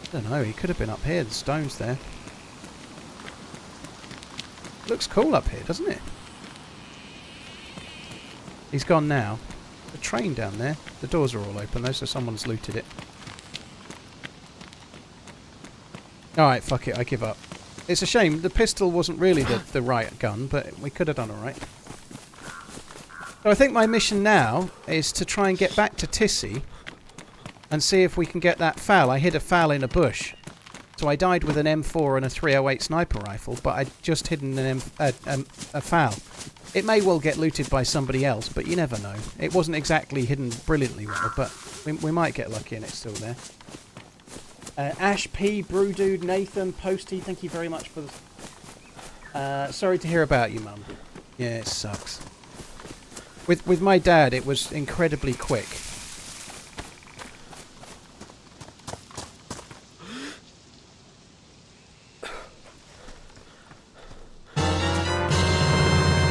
I don't know, he could have been up here, the stone's there. Looks cool up here, doesn't it? He's gone now. The train down there. The doors are all open though, so someone's looted it. Alright, fuck it, I give up. It's a shame, the pistol wasn't really the right gun, but we could have done alright. So I think my mission now is to try and get back to Tisy and see if we can get that fowl. I hid a fowl in a bush. So I died with an M4 and a 308 sniper rifle, but I'd just hidden a FAL. It may well get looted by somebody else, but you never know. It wasn't exactly hidden brilliantly well, but we might get lucky and it's still there. Ash P, Brew Dude, Nathan, Posty, thank you very much for the... sorry to hear about you, Mum. Yeah, it sucks. With my dad, it was incredibly quick.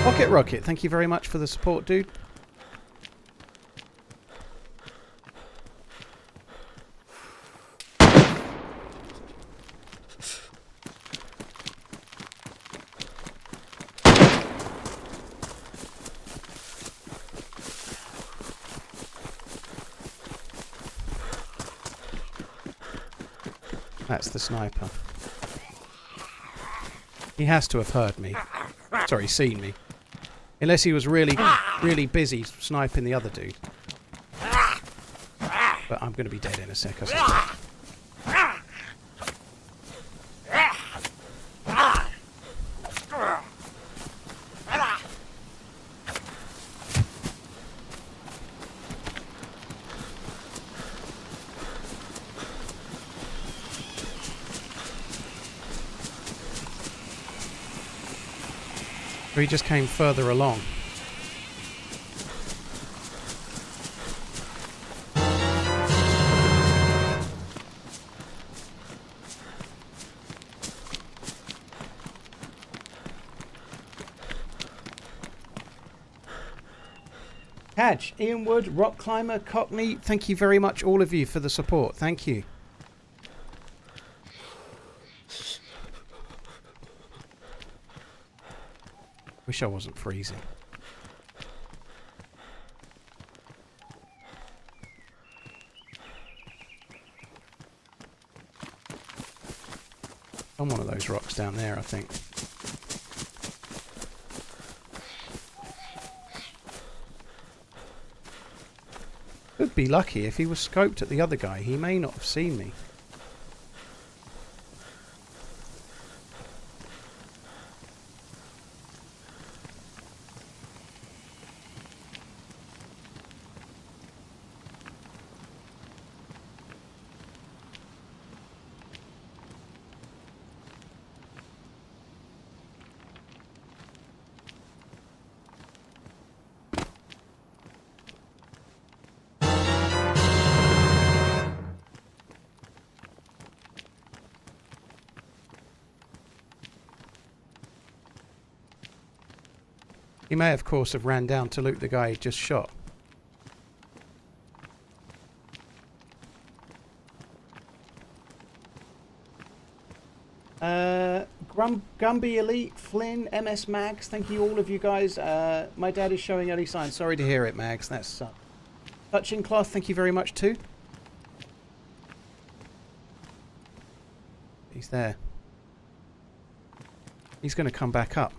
Pocket Rocket, thank you very much for the support, dude. That's the sniper. He has to have heard me. Sorry, seen me. Unless he was really, really busy sniping the other dude. But I'm going to be dead in a sec, I suspect. He just came further along. Catch, Ian Wood, Rock Climber, Cockney, thank you very much all of you for the support. Thank you. Wish I wasn't freezing. On one of those rocks down there, I think. Could be lucky. If he was scoped at the other guy, he may not have seen me. He may, of course, have ran down to loot the guy he just shot. Gumby Elite, Flynn, MS Mags, thank you all of you guys. My dad is showing early signs. Sorry to hear it, Mags. That's Touching Cloth, thank you very much too. He's there. He's going to come back up.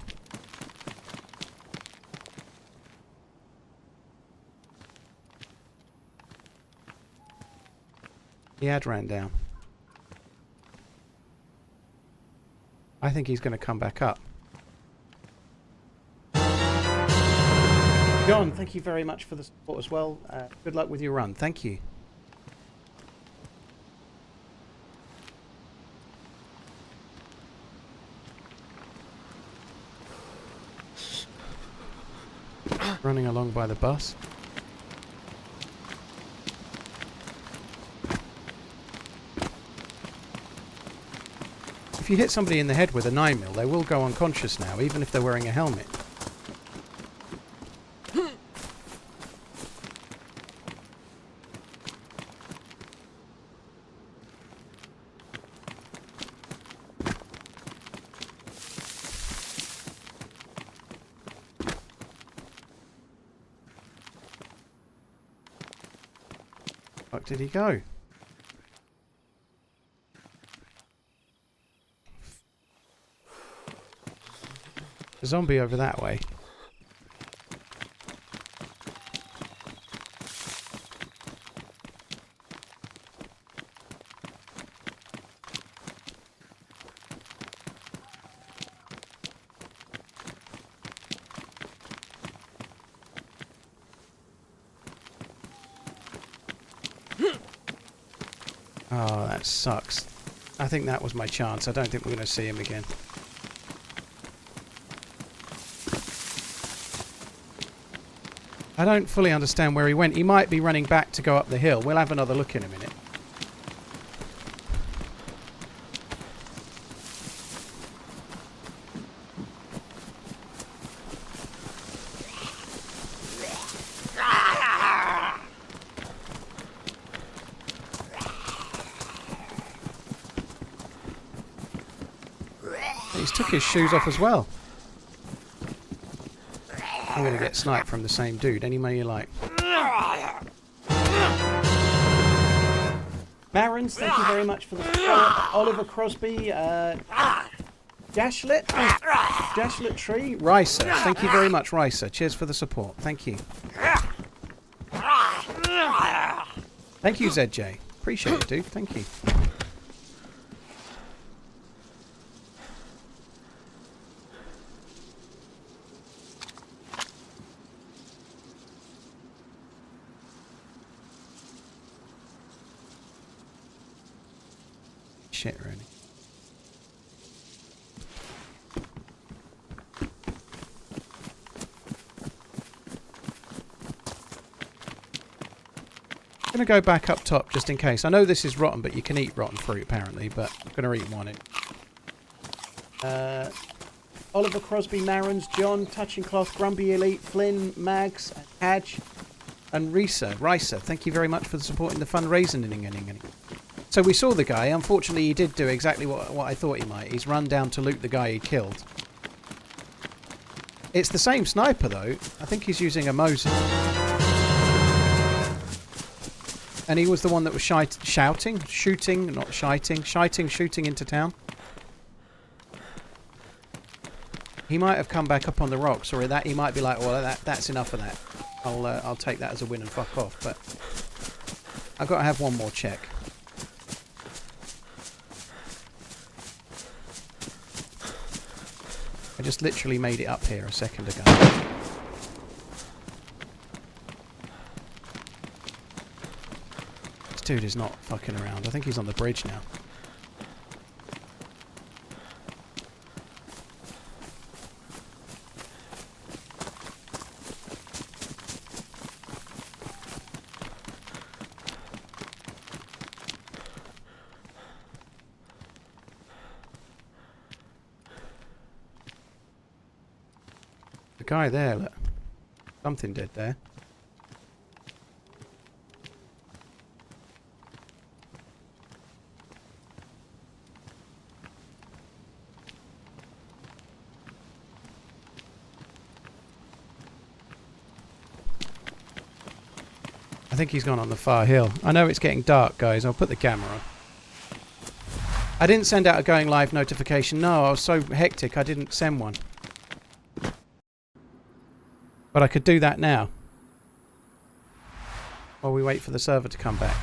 He had ran down. I think he's going to come back up. John, thank you very much for the support as well. Good luck with your run. Thank you. Running along by the bus. If you hit somebody in the head with a 9mm, they will go unconscious now, even if they're wearing a helmet. Where did he go? A zombie over that way. Oh, that sucks. I think that was my chance. I don't think we're going to see him again. I don't fully understand where he went. He might be running back to go up the hill. We'll have another look in a minute. He's took his shoes off as well. I'm going to get sniped from the same dude any way you like. Marins, thank you very much for the support. Oliver Crosby, Dashlet Tree, Ricer, thank you very much, Ricer. Cheers for the support. Thank you. Thank you, ZJ. Appreciate it, dude. Thank you. Shit, really. I'm going to go back up top just in case. I know this is rotten, but you can eat rotten fruit apparently, but I'm going to eat one. Oliver Crosby, Marins, John, Touching Cloth, Grumpy Elite, Flynn, Mags, Hadge, and Ricer. Thank you very much for the support in the fundraising. So we saw the guy. Unfortunately, he did do exactly what I thought he might. He's run down to loot the guy he killed. It's the same sniper, though. I think he's using a Mosin. And he was the one that was shouting into town. He might have come back up on the rocks, or that he might be like, well, that's enough of that. I'll take that as a win and fuck off. But I've got to have one more check. I just literally made it up here a second ago. This dude is not fucking around. I think he's on the bridge now. Guy there, look. Something did there. I think he's gone on the far hill. I know it's getting dark, guys. I'll put the camera on. I didn't send out a going live notification. No, I was so hectic I didn't send one. But I could do that now. While we wait for the server to come back.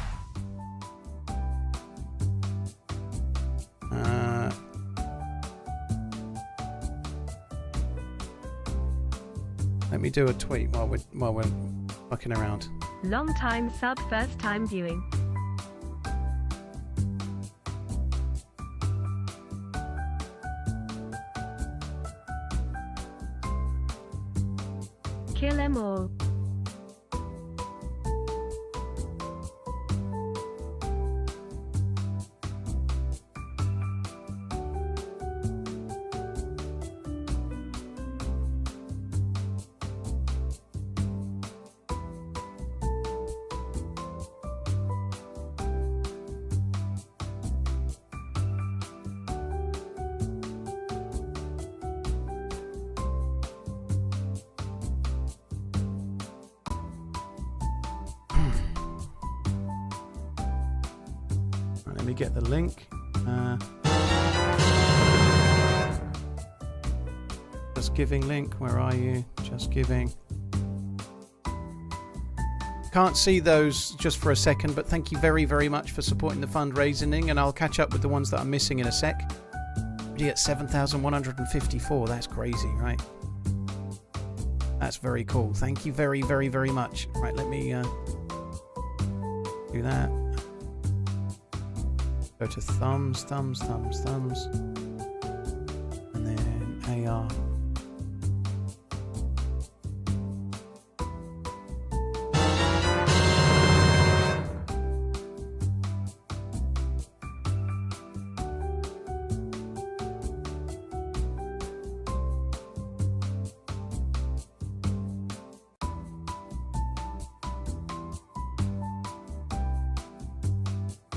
Let me do a tweet while we're fucking around. Long time sub, first time viewing. Kill them all. Let me get the link. Just Giving link. Where are you? Just Giving. Can't see those just for a second, but thank you very, very much for supporting the fundraising, and I'll catch up with the ones that I'm missing in a sec. You get 7,154. That's crazy, right? That's very cool. Thank you very, very, very much. Right, let me do that. Go to thumbs, thumbs, thumbs, thumbs. And then AR.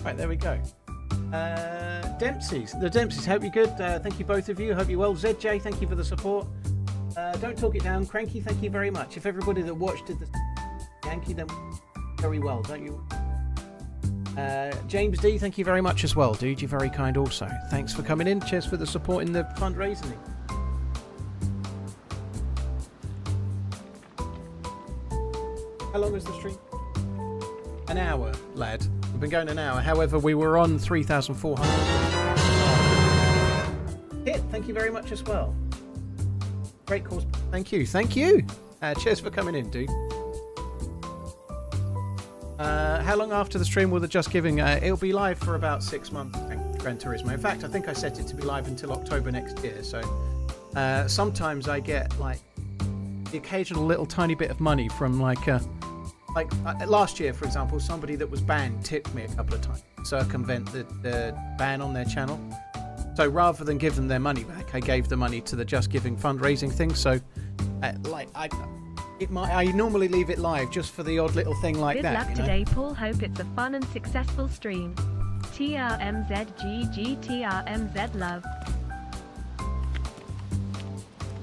Right, there we go. The Dempseys, hope you're good. Thank you both of you. Hope you're well. ZJ, thank you for the support. Don't talk it down. Cranky, thank you very much. If everybody that watched did the Yankee, then very well, don't you? James D, thank you very much as well, dude. You're very kind also. Thanks for coming in. Cheers for the support in the fundraising. How long is the stream? An hour, lad. We've been going an hour. However, we were on 3,400. Hit, thank you very much as well. Great cause. Thank you. Thank you. Cheers for coming in, dude. How long after the stream will the Just Giving? It'll be live for about 6 months, Gran Turismo. In fact, I think I set it to be live until October next year. So sometimes I get like the occasional little tiny bit of money from like last year, for example, somebody that was banned tipped me a couple of times to circumvent the ban on their channel. So rather than give them their money back, I gave the money to the Just Giving fundraising thing. So I normally leave it live just for the odd little thing like Good that. Good luck today, Paul. Hope it's a fun and successful stream. TRMZ GG TRMZ love.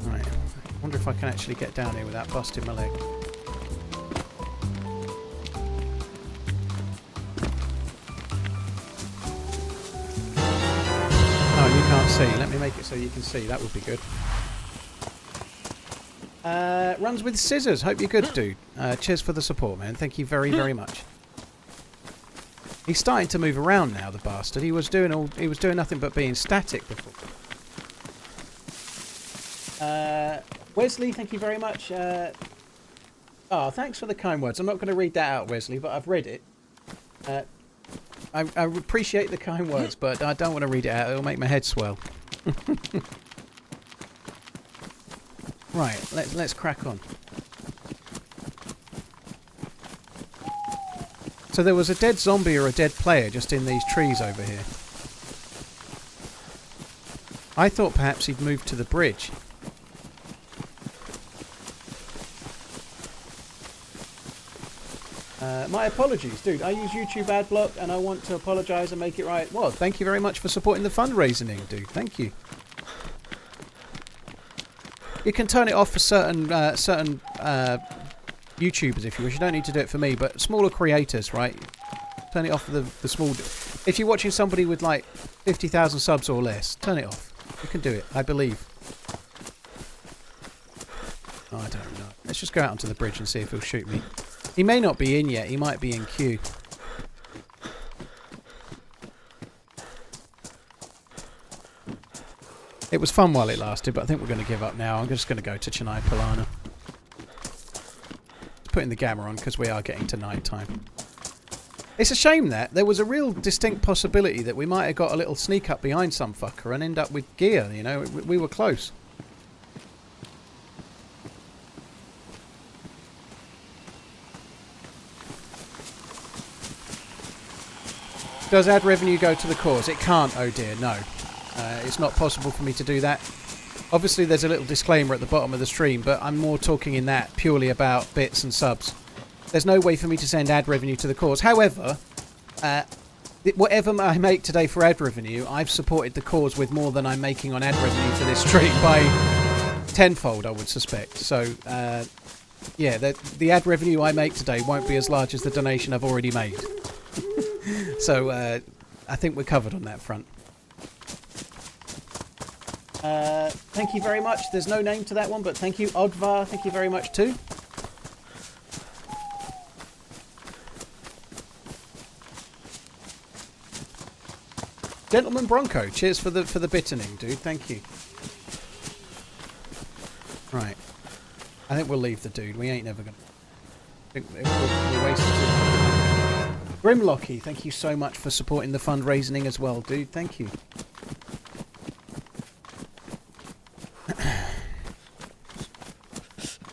Right. I wonder if I can actually get down here without busting my leg. Oh, you can't see. Let me make it so you can see. That would be good. Runs with scissors. Hope you're good, dude. Cheers for the support, man. Thank you very, very much. He's starting to move around now, the bastard. He was doing nothing but being static before. Wesley, thank you very much. Oh, thanks for the kind words. I'm not going to read that out, Wesley, but I've read it. I appreciate the kind words, but I don't want to read it out. It'll make my head swell. Right, let's crack on. So there was a dead zombie or a dead player just in these trees over here. I thought perhaps he'd moved to the bridge. My apologies, dude. I use YouTube ad block and I want to apologise and make it right. Well, thank you very much for supporting the fundraising, dude. Thank you. You can turn it off for certain YouTubers if you wish. You don't need to do it for me, but smaller creators, right? Turn it off for the small... If you're watching somebody with like 50,000 subs or less, turn it off. You can do it, I believe. Oh, I don't know. Let's just go out onto the bridge and see if he'll shoot me. He may not be in yet. He might be in queue. It was fun while it lasted, but I think we're going to give up now. I'm just going to go to Chennai Polana. Putting the gamma on because we are getting to night time. It's a shame that there was a real distinct possibility that we might have got a little sneak up behind some fucker and end up with gear, you know. We were close. Does ad revenue go to the cause? It can't, oh dear, no. It's not possible for me to do that. Obviously there's a little disclaimer at the bottom of the stream, but I'm more talking in that purely about bits and subs. There's no way for me to send ad revenue to the cause. However, whatever I make today for ad revenue, I've supported the cause with more than I'm making on ad revenue for this stream by tenfold, I would suspect. So, yeah, the ad revenue I make today won't be as large as the donation I've already made. So, I think we're covered on that front. Thank you very much. There's no name to that one, but thank you. Odvar, thank you very much too. Gentleman Bronco, cheers for the bittening, dude. Thank you. Right. I think we'll leave the dude. We ain't never gonna... We're wasting too much time. Grimlocky, thank you so much for supporting the fundraising as well, dude. Thank you.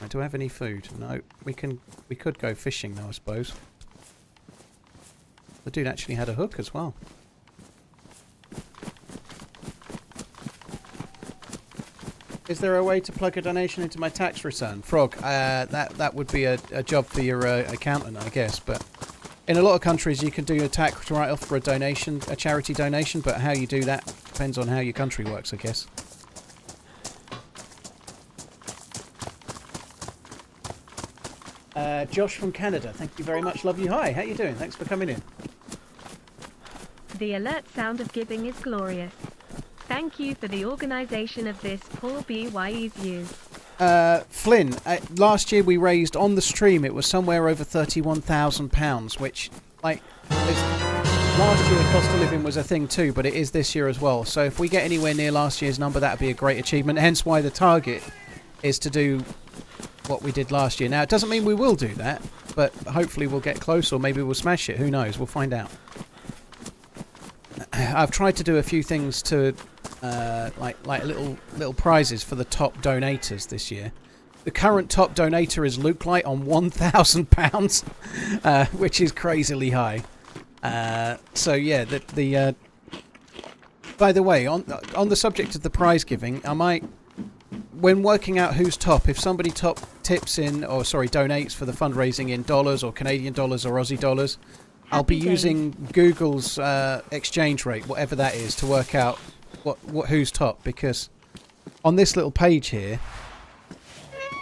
Do I have any food? No. We could go fishing though, I suppose. The dude actually had a hook as well. Is there a way to plug a donation into my tax return? Frog, that would be a job for your accountant, I guess, but in a lot of countries you can do a tax write-off for a donation, a charity donation, but how you do that depends on how your country works, I guess. Josh from Canada, thank you very much. Love you. Hi, how you doing? Thanks for coming in. The alert sound of giving is glorious. Thank you for the organisation of this, Paul BYE's you. Flynn, last year we raised on the stream, it was somewhere over £31,000, which, like, last year cost of living was a thing too, but it is this year as well. So if we get anywhere near last year's number, that would be a great achievement. Hence why the target is to do what we did last year. Now, it doesn't mean we will do that, but hopefully we'll get close, or maybe we'll smash it. Who knows? We'll find out. I've tried to do a few things to like little prizes for the top donators this year. The current top donator is Luke Light on £1,000, which is crazily high. So yeah, by the way, on the subject of the prize giving, I might, when working out who's top, if somebody top tips in, or sorry, donates for the fundraising in dollars or Canadian dollars or Aussie dollars, I'll be using Google's exchange rate, whatever that is, to work out what who's top. Because on this little page here,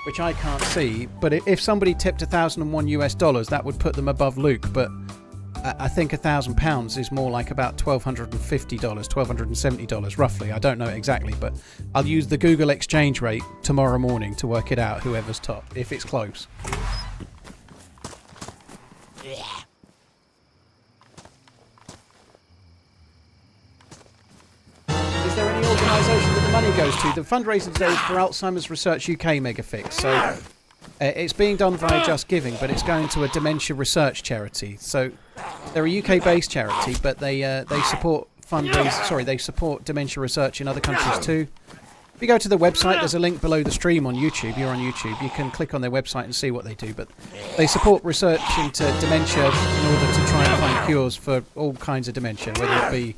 which I can't see, but if somebody tipped $1,001 US, that would put them above Luke. But I think £1,000 is more like about $1,250, $1,270 roughly. I don't know exactly, but I'll use the Google exchange rate tomorrow morning to work it out, whoever's top, if it's close. Is there any organisation that the money goes to? The fundraising today is for Alzheimer's Research UK Megafix. So it's being done via Just Giving, but it's going to a dementia research charity. So they're a UK-based charity, but they support they support dementia research in other countries too. If you go to the website, there's a link below the stream on YouTube. You're on YouTube. You can click on their website and see what they do. But they support research into dementia in order to try and find cures for all kinds of dementia, whether it be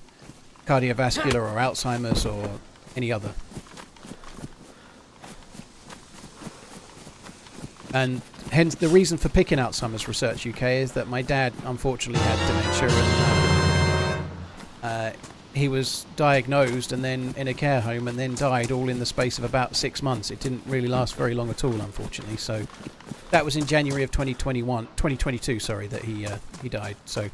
cardiovascular or Alzheimer's or any other. And hence the reason for picking Alzheimer's Research UK is that my dad unfortunately had dementia, and he was diagnosed and then in a care home and then died all in the space of about 6 months. It didn't really last very long at all, unfortunately. So that was in January of 2022, sorry, that he died. So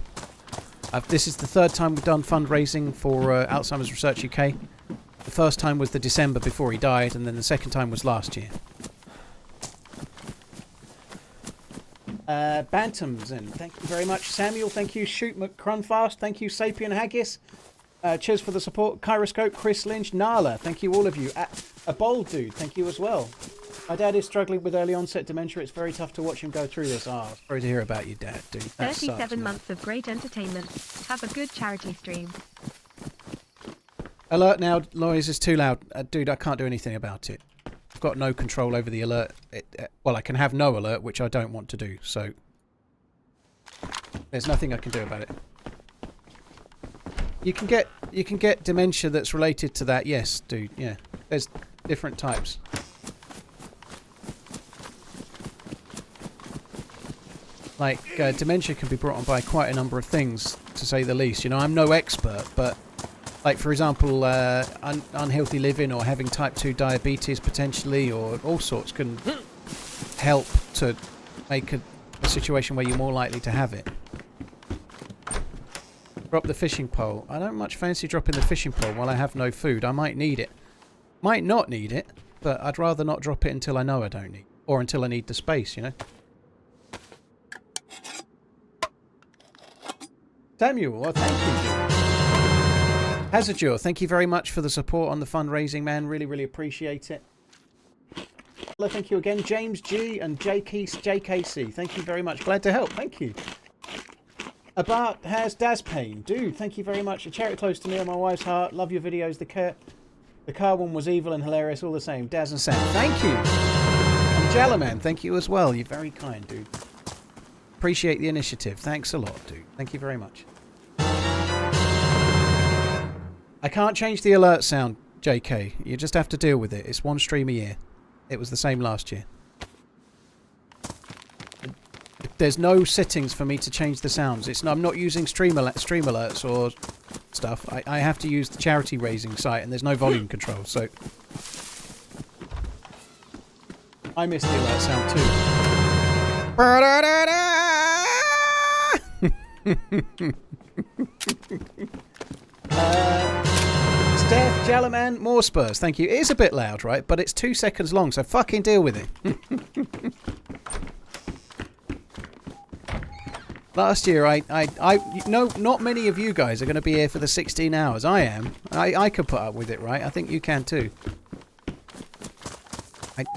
this is the third time we've done fundraising for Alzheimer's Research UK. The first time was the December before he died, and then the second time was last year. Bantamson, thank you very much. Samuel, thank you. Shoot McCrunfast, thank you. Sapien Haggis, cheers for the support. Kyroscope, Chris Lynch, Nala, thank you all of you. A bold dude, thank you as well. My dad is struggling with early onset dementia. It's very tough to watch him go through this. Sorry to hear about your dad, dude. That 37 sucks, months of great entertainment. Have a good charity stream. Alert now, noise is too loud. Dude, I can't do anything about it. I've got no control over the alert. Well, I can have no alert, which I don't want to do, so there's nothing I can do about it. You can get dementia that's related to that, yes, dude. Yeah, there's different types. Like dementia can be brought on by quite a number of things, to say the least. You know, I'm no expert, but like, for example, unhealthy living or having type 2 diabetes potentially, or all sorts, can help to make a situation where you're more likely to have it. Drop the fishing pole. I don't much fancy dropping the fishing pole while I have no food. I might need it. Might not need it, but I'd rather not drop it until I know I don't need it. Or until I need the space, you know? Samuel, well, thank you. Hazardure, thank you very much for the support on the fundraising, man. Really, really appreciate it. Well, thank you again. James G and JKC, thank you very much. Glad to help. Thank you. About has Daz Payne. Dude, thank you very much. A charity close to me and my wife's heart. Love your videos. The car one was evil and hilarious all the same. Daz and Sam. Thank you. And Jalaman, thank you as well. You're very kind, dude. Appreciate the initiative. Thanks a lot, dude. Thank you very much. I can't change the alert sound, JK. You just have to deal with it. It's one stream a year. It was the same last year. There's no settings for me to change the sounds. I'm not using stream alerts or stuff. I have to use the charity raising site, and there's no volume control. So I miss the alert sound too. Steph, Jalaman, more Spurs. Thank you. It is a bit loud, right? But it's 2 seconds long, so fucking deal with it. Last year, not many of you guys are going to be here for the 16 hours. I am. I could put up with it, right? I think you can too.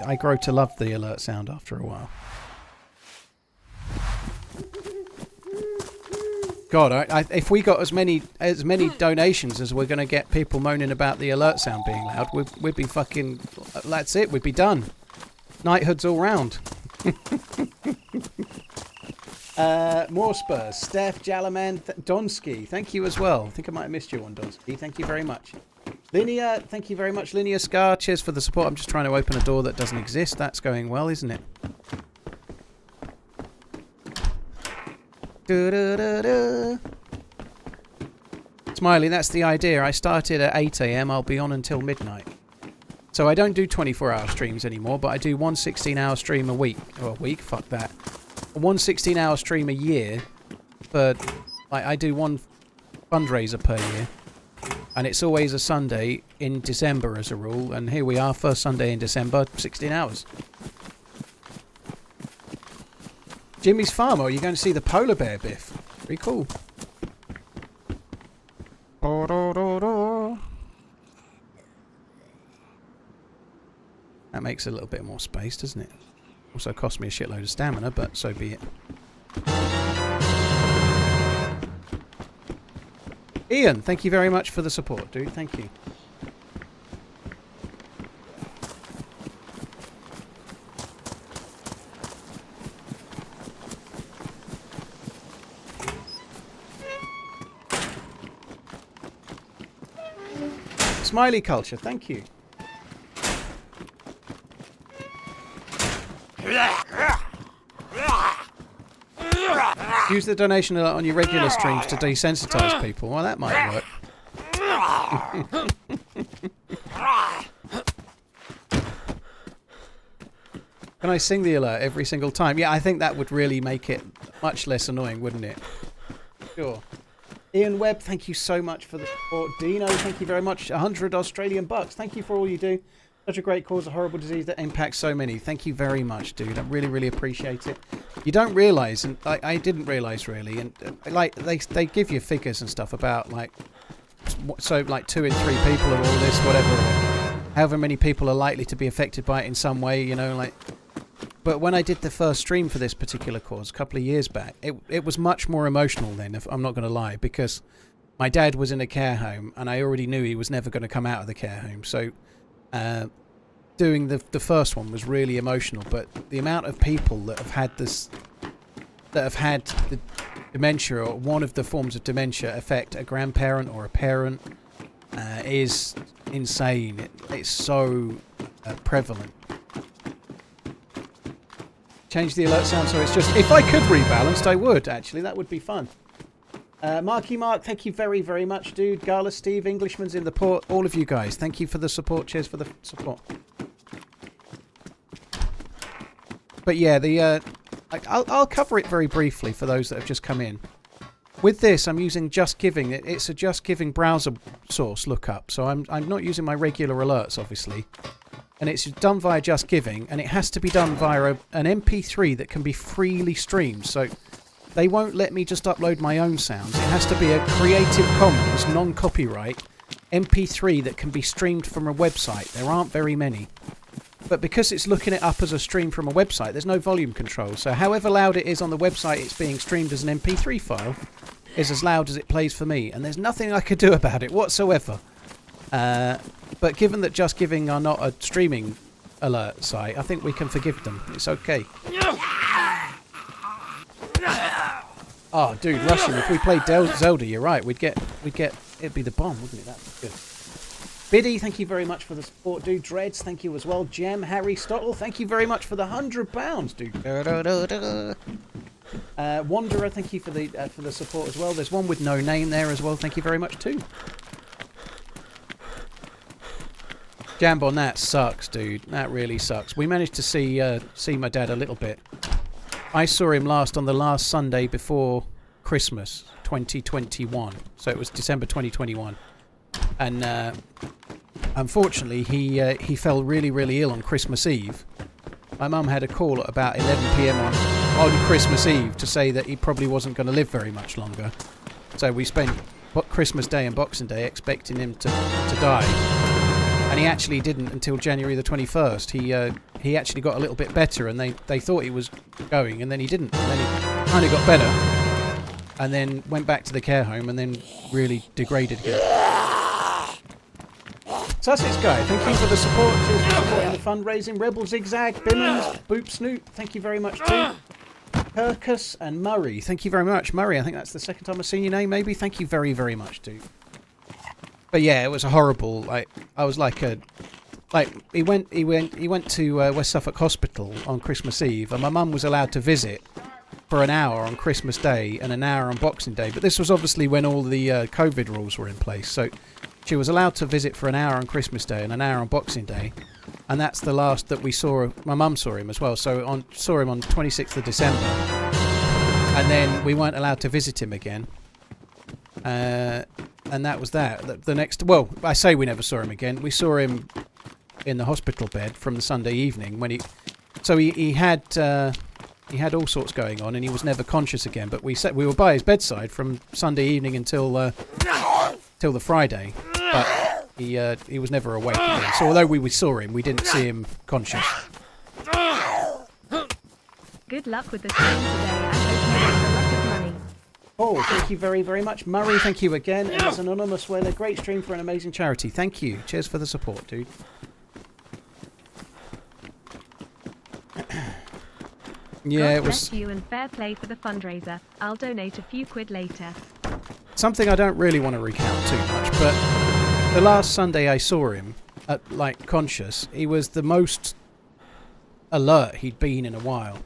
I grow to love the alert sound after a while. God, if we got as many donations as we're going to get people moaning about the alert sound being loud, we'd be fucking... That's it. We'd be done. Knighthoods all round. More Spurs. Steph, Jalaman, Donsky. Thank you as well. I think I might have missed you on Donsky. Thank you very much. Linear, thank you very much. Linear Scar, cheers for the support. I'm just trying to open a door that doesn't exist. That's going well, isn't it? Smiley, that's the idea. I started at 8 AM. I'll be on until midnight. So I don't do 24-hour streams anymore, but I do one 16-hour stream a week. Or a week? Fuck that. One 16-hour stream a year. But I do one fundraiser per year. And it's always a Sunday in December as a rule. And here we are, first Sunday in December, 16 hours. Jimmy's Farm. Are you going to see the polar bear, Biff? Very cool. That makes a little bit more space, doesn't it? Also cost me a shitload of stamina, but so be it. Ian, thank you very much for the support, dude. Thank you. Smiley culture, thank you. Use the donation alert on your regular streams to desensitize people. Well, that might work. Can I sing the alert every single time? Yeah, I think that would really make it much less annoying, wouldn't it? Sure. Ian Webb, thank you so much for the support. Dino, thank you very much. 100 Australian bucks. Thank you for all you do. Such a great cause, a horrible disease that impacts so many. Thank you very much, dude. I really, really appreciate it. You don't realise, and I didn't realise really, and like they give you figures and stuff about like 2 in 3 people and all this, whatever, however many people are likely to be affected by it in some way, you know, like. But when I did the first stream for this particular cause a couple of years back, it was much more emotional then, if I'm not going to lie, because my dad was in a care home and I already knew he was never going to come out of the care home. So doing the first one was really emotional. But the amount of people that have had this, that have had the dementia or one of the forms of dementia affect a grandparent or a parent is insane. It's so prevalent. Change the alert sound so it's just... If I could rebalance, I would, actually. That would be fun. Marky Mark, thank you very, very much, dude. Gala Steve, Englishman's in the port. All of you guys, thank you for the support. Cheers for the support. But yeah, I'll cover it very briefly for those that have just come in. With this, I'm using Just Giving. It's a Just Giving browser source lookup. So I'm not using my regular alerts, obviously. And it's done via Just Giving, and it has to be done via an MP3 that can be freely streamed. So they won't let me just upload my own sounds. It has to be a Creative Commons, non-copyright MP3 that can be streamed from a website. There aren't very many. But because it's looking it up as a stream from a website, there's no volume control. So however loud it is on the website, it's being streamed as an MP3 file. is as loud as it plays for me, and there's nothing I could do about it whatsoever. But given that Just Giving are not a streaming alert site, I think we can forgive them. It's okay. Oh, dude, Russian. If we played Zelda, you're right. It'd be the bomb, wouldn't it? That'd be good. Biddy, thank you very much for the support, dude. Dreads, thank you as well. Jem, Harry, Stottle, thank you very much for the £100, dude. Wanderer, thank you for the support as well. There's one with no name there as well. Thank you very much too. Jambon, that sucks, dude. That really sucks. We managed to see my dad a little bit. I saw him last on the last Sunday before Christmas 2021. So it was December 2021. And unfortunately, he fell really, really ill on Christmas Eve. My mum had a call at about 11 p.m. on Christmas Eve to say that he probably wasn't going to live very much longer. So we spent Christmas Day and Boxing Day expecting him to die. And he actually didn't until January the 21st. He actually got a little bit better, and they thought he was going, and then he didn't. And then he kind of got better, and then went back to the care home, and then really degraded again. Sussex Guy, thank you for the support. Cheers for supporting the fundraising. Rebel Zigzag, Bimmons, Boop Snoop, thank you very much too. Kirkus and Murray, thank you very much. Murray, I think that's the second time I've seen your name, maybe. Thank you very, very much, dude. But yeah, it was a horrible. I was he went to West Suffolk Hospital on Christmas Eve, and my mum was allowed to visit for an hour on Christmas Day and an hour on Boxing Day. But this was obviously when all the COVID rules were in place, so she was allowed to visit for an hour on Christmas Day and an hour on Boxing Day, and that's the last that we saw. My mum saw him as well, so saw him on 26th of December, and then we weren't allowed to visit him again. And that was that. The next, well, I say we never saw him again. We saw him in the hospital bed from the Sunday evening when he had all sorts going on, and he was never conscious again. But we were by his bedside from Sunday evening until the Friday, but he was never awake again. So although we saw him, we didn't see him conscious. Good luck with the stream today. I hope you make a lot of money. Oh, thank you very, very much. Murray, thank you again. And as Anonymous Whaler, great stream for an amazing charity. Thank you. Cheers for the support, dude. Yeah, God it was bless you and fair play for the fundraiser. I'll donate a few quid later. something I don't really want to recount too much, but the last Sunday I saw him, conscious, he was the most alert he'd been in a while.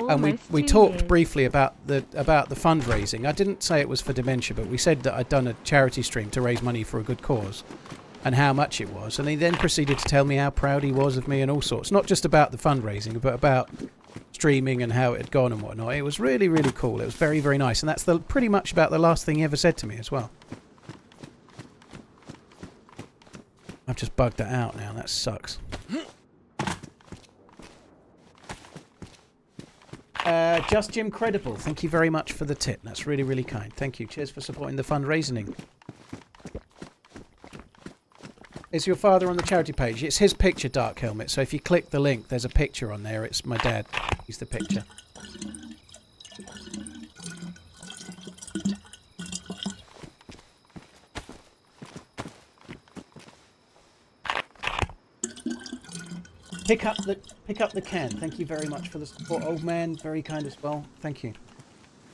And we talked briefly about the fundraising. I didn't say it was for dementia, but we said that I'd done a charity stream to raise money for a good cause and how much it was. And he then proceeded to tell me how proud he was of me and all sorts. Not just about the fundraising, but about streaming and how it had gone and whatnot. It was really, really cool. It was very, very nice. And that's pretty much about the last thing he ever said to me as well. I've just bugged that out now. That sucks. Just Jim Credible, thank you very much for the tip. That's really, really kind. Thank you. Cheers for supporting the fundraising. Is your father on the charity page? It's his picture, Dark Helmet. So if you click the link, there's a picture on there. It's my dad. He's the picture. Pick up the can. Thank you very much for the support, old man. Very kind as well. Thank you.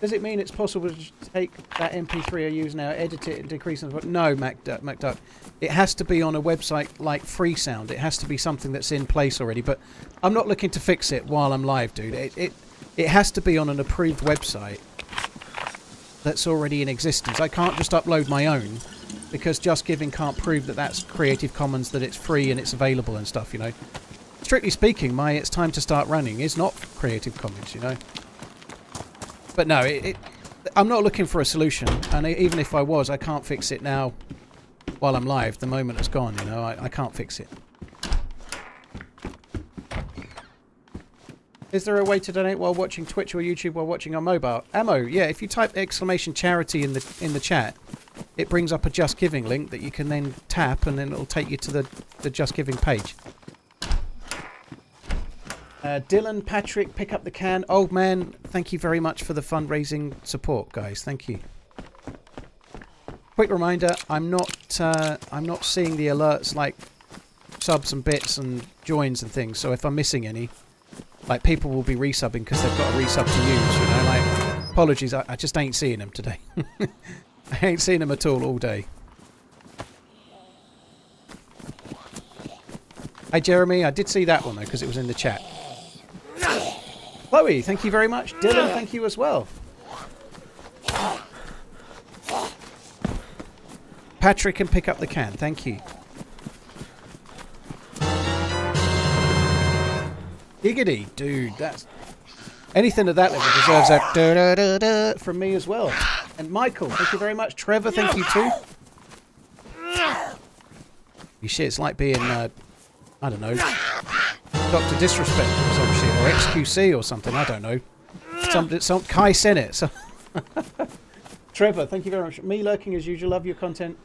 Does it mean it's possible to take that MP3 I use now, edit it, and decrease it? No, MacDuck. It has to be on a website like Freesound. It has to be something that's in place already. But I'm not looking to fix it while I'm live, dude. It has to be on an approved website that's already in existence. I can't just upload my own because Just Giving can't prove that that's Creative Commons, that it's free and it's available and stuff, you know. Strictly speaking, my It's Time to Start Running is not Creative Commons, you know. But no, I'm not looking for a solution, and even if I was, I can't fix it now while I'm live. The moment it's gone, you know, I can't fix it. Is there a way to donate while watching Twitch or YouTube while watching on mobile? Ammo, yeah, if you type !charity in the chat, it brings up a Just Giving link that you can then tap, and then it'll take you to the Just Giving page. Dylan, Patrick, pick up the can. Old man, thank you very much for the fundraising support, guys. Thank you. Quick reminder, I'm not seeing the alerts like subs and bits and joins and things, so if I'm missing any, like, people will be resubbing because they've got a resub to use, you know, like, apologies, I just ain't seeing them today. I ain't seen them at all day. Hey Jeremy, I did see that one though because it was in the chat. Chloe, thank you very much. Dylan, thank you as well. Patrick can pick up the can, thank you. Giggity, dude, that's... anything at that level deserves a da-da-da-da from me as well. And Michael, thank you very much. Trevor, thank you too. You shit, it's like being, I don't know, Dr. Disrespect or some shit, or XQC or something, I don't know. Some Kai Senate. So Trevor, thank you very much. Me lurking as usual, love your content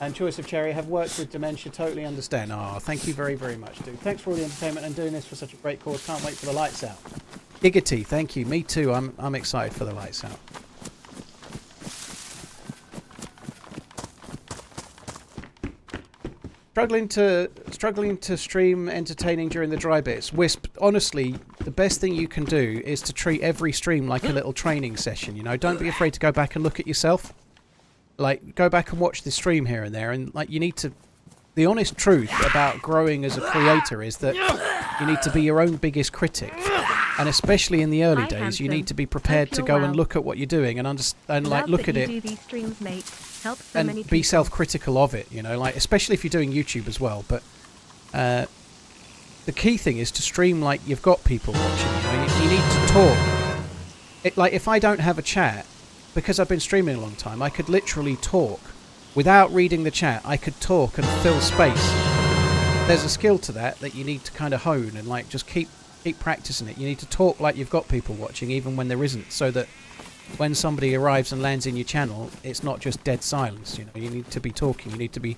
and choice of cherry. Have worked with Dementia, totally understand. Oh, thank you very, very much, dude. Thanks for all the entertainment and doing this for such a great cause. Can't wait for the lights out. Giggity, thank you. Me too. I'm excited for the lights out. Struggling to stream entertaining during the dry bits. Wisp, honestly, the best thing you can do is to treat every stream like a little training session, you know. Don't be afraid to go back and look at yourself. Like, go back and watch the stream here and there, and, like, you need to... The honest truth about growing as a creator is that you need to be your own biggest critic. And especially in the early days, you need to be prepared to go and look at what you're doing and understand, like, look at it and be self-critical of it, you know, like, especially if you're doing YouTube as well. But the key thing is to stream like you've got people watching, you know, you need to talk. Like, if I don't have a chat, because I've been streaming a long time, I could literally talk. Without reading the chat, I could talk and fill space. There's a skill to that you need to kind of hone and, like, just keep practicing it. You need to talk like you've got people watching, even when there isn't, so that when somebody arrives and lands in your channel, it's not just dead silence. You know, you need to be talking, you need to be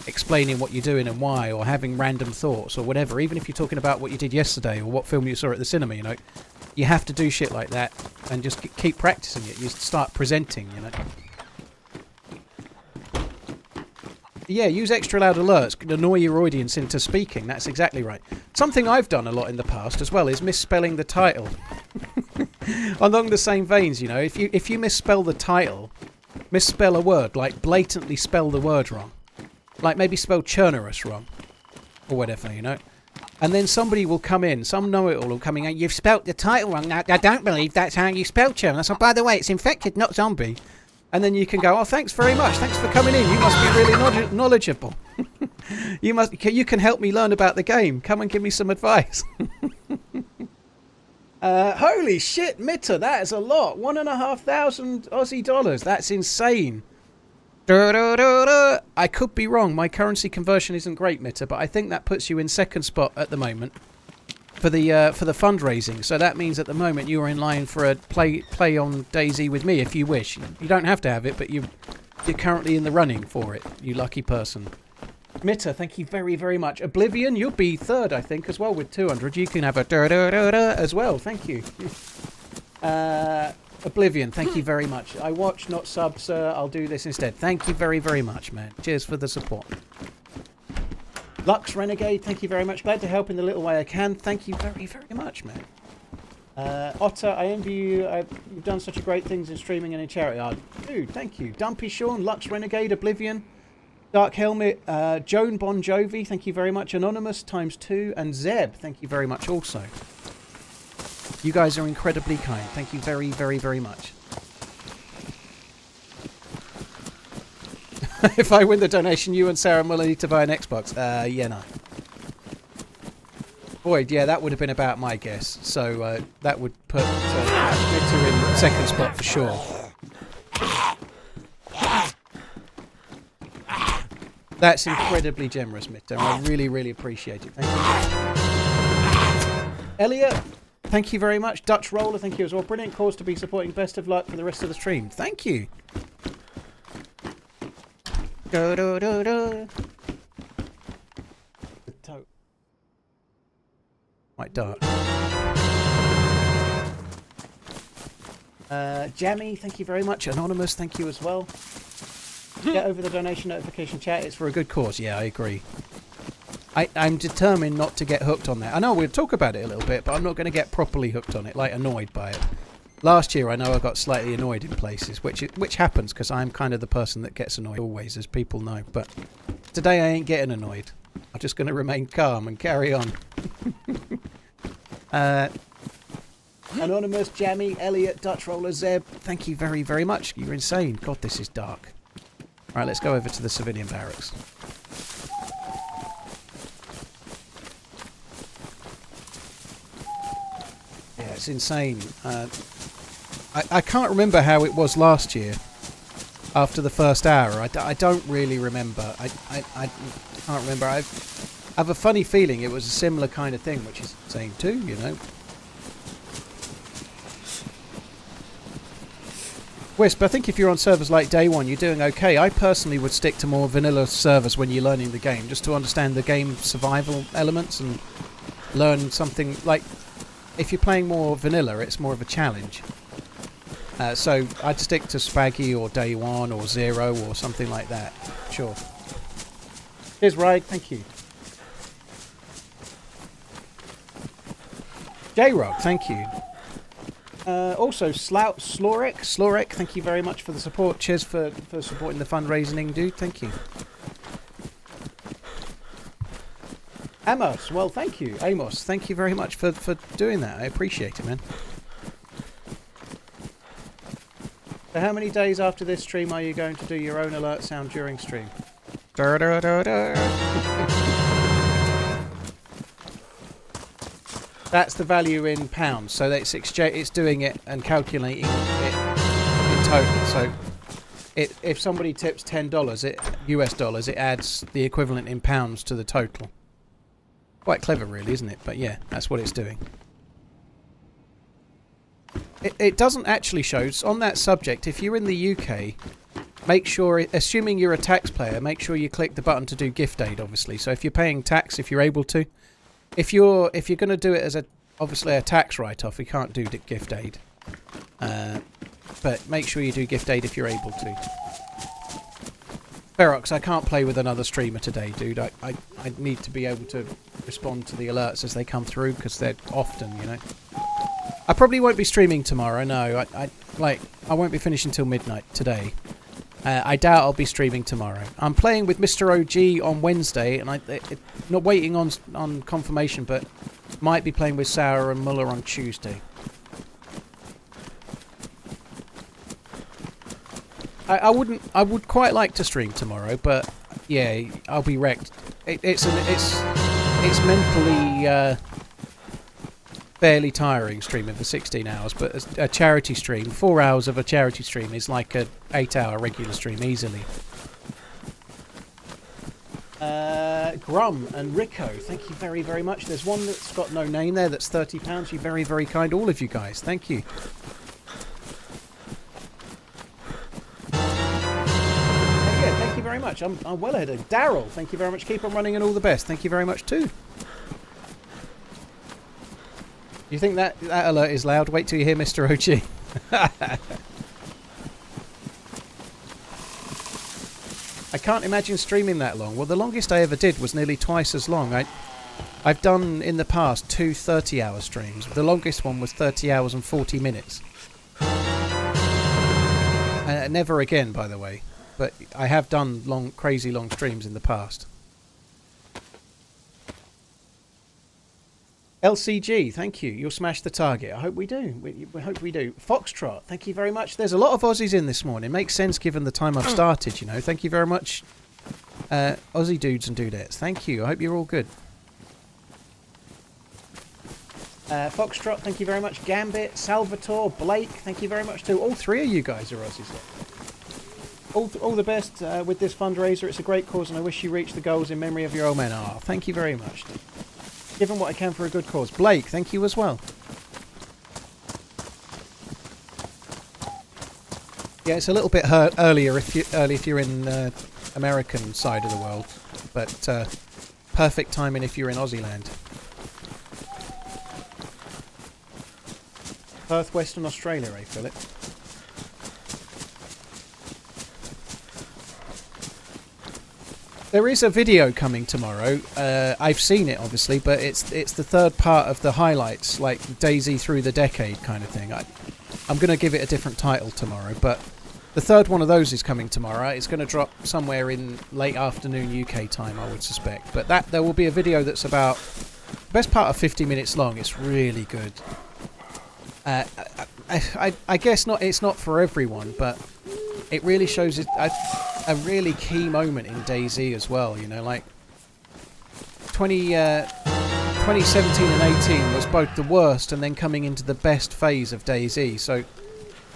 explaining what you're doing and why, or having random thoughts or whatever. Even if you're talking about what you did yesterday or what film you saw at the cinema, you know, you have to do shit like that and just keep practicing it. You start presenting, you know. Yeah, use extra loud alerts to annoy your audience into speaking. That's exactly right. Something I've done a lot in the past as well is misspelling the title. Along the same veins, you know, if you misspell the title, misspell a word, like blatantly spell the word wrong. Like maybe spell Cherno wrong. Or whatever, you know. And then somebody will come in, some know-it-all will come in, and you've spelt the title wrong. I don't believe that's how you spell Cherno. So, by the way, it's infected, not zombie. And then you can go, oh, thanks very much. Thanks for coming in. You must be really knowledgeable. You can help me learn about the game. Come and give me some advice. Holy shit, Mitter, that is a lot. 1,500 Aussie dollars. That's insane. I could be wrong. My currency conversion isn't great, Mitter, but I think that puts you in second spot at the moment for the fundraising. So that means at the moment you are in line for a play on DayZ with me if you wish. You don't have to have it, but you're currently in the running for it. You lucky person. Mitter, thank you very, very much. Oblivion, you'll be third, I think, as well with 200. You can have a as well. Thank you. Oblivion, thank you very much. I watch, not sub, sir. I'll do this instead. Thank you very, very much, man. Cheers for the support. Lux Renegade, thank you very much. Glad to help in the little way I can. Thank you very, very much, man. Otter, I envy you. You've done such a great things in streaming and in charity. Oh, dude, thank you. Dumpy Sean, Lux Renegade, Oblivion, Dark Helmet, Joan Bon Jovi, thank you very much. Anonymous ×2, and Zeb, thank you very much also. You guys are incredibly kind. Thank you very, very, very much. If I win the donation, you and Sarah will need to buy an Xbox. Yeah, no. Boy, yeah, that would have been about my guess. So that would put Victor in second spot for sure. That's incredibly generous, Mitter. I really, really appreciate it. Thank you. Elliot, thank you very much. Dutch Roller, thank you as well. Brilliant cause to be supporting. Best of luck for the rest of the stream. Thank you. Do, do, do, do. Quite dark. Jammy, thank you very much. Anonymous, thank you as well. Get over the donation notification chat. It's for a good cause. Yeah, I agree. I'm determined not to get hooked on that. I know we'll talk about it a little bit, but I'm not going to get properly hooked on it, like annoyed by it. Last year, I know I got slightly annoyed in places, which happens because I'm kind of the person that gets annoyed always, as people know. But today I ain't getting annoyed. I'm just going to remain calm and carry on. Anonymous, Jammy, Elliot, Dutch Roller, Zeb, thank you very, very much. You're insane. God, this is dark. Right, let's go over to the civilian barracks. Yeah, it's insane. I can't remember how it was last year after the first hour. I don't really remember. I can't remember. I have a funny feeling it was a similar kind of thing, which is insane too, you know. Wisp, I think if you're on servers like Day One, you're doing okay. I personally would stick to more vanilla servers when you're learning the game, just to understand the game survival elements and learn something. Like, if you're playing more vanilla, it's more of a challenge. So I'd stick to Spaggy or Day One or Zero or something like that. Sure. Here's Ride, thank you. J-Rock, thank you. Also, Sloric, thank you very much for the support. Cheers for supporting the fundraising, dude. Thank you. Amos, well, thank you. Amos, thank you very much for doing that. I appreciate it, man. So how many days after this stream are you going to do your own alert sound during stream? That's the value in pounds, so it's doing it and calculating it in total. So if somebody tips $10, US dollars, it adds the equivalent in pounds to the total. Quite clever, really, isn't it? But yeah, that's what it's doing. It doesn't actually show. On that subject, if you're in the UK, make sure, assuming you're a taxpayer, make sure you click the button to do gift aid, obviously. So if you're paying tax, if you're able to. If you're going to do it as obviously a tax write-off, we can't do gift aid. But make sure you do gift aid if you're able to. Ferox, I can't play with another streamer today, dude. I need to be able to respond to the alerts as they come through, because they're often, you know. I probably won't be streaming tomorrow, no. I won't be finishing till midnight today. I doubt I'll be streaming tomorrow. I'm playing with Mr. OG on Wednesday, and not waiting on confirmation, but might be playing with Sauer and Muller on Tuesday. I would quite like to stream tomorrow, but yeah, I'll be wrecked. It's mentally fairly tiring streaming for 16 hours, but a charity stream, 4 hours of a charity stream is like a 8-hour regular stream easily. Grum and Rico, thank you very, very much. There's one that's got no name there that's £30. You're very, very kind, all of you guys. Thank you. Yeah, thank you very much. I'm well ahead of Daryl. Thank you very much. Keep on running and all the best. Thank you very much too. You think that alert is loud? Wait till you hear Mr. OG. I can't imagine streaming that long. Well, the longest I ever did was nearly twice as long. I've done in the past 2 30-hour streams. The longest one was 30 hours and 40 minutes. Never again, by the way. But I have done crazy long streams in the past. LCG, thank you. You'll smash the target. I hope we do. We hope we do. Foxtrot, thank you very much. There's a lot of Aussies in this morning. Makes sense given the time I've started, you know. Thank you very much, Aussie dudes and dudettes. Thank you. I hope you're all good. Foxtrot, thank you very much. Gambit, Salvatore, Blake, thank you very much too. All 3 of you guys are Aussies. All the best with this fundraiser. It's a great cause and I wish you reach the goals in memory of your old men. Oh, thank you very much. Given what I can for a good cause. Blake, thank you as well. Yeah, it's a little bit early if you're in American side of the world, but perfect timing if you're in Aussie land. Perth, Western Australia, Philip? There is a video coming tomorrow. I've seen it, obviously, but it's the third part of the highlights, like DayZ through the decade kind of thing. I'm going to give it a different title tomorrow, but the third one of those is coming tomorrow. It's going to drop somewhere in late afternoon UK time, I would suspect. But there will be a video that's about the best part of 50 minutes long. It's really good. I guess not. It's not for everyone, but it really shows a really key moment in DayZ as well. You know, like 2017 and 18 was both the worst and then coming into the best phase of DayZ. So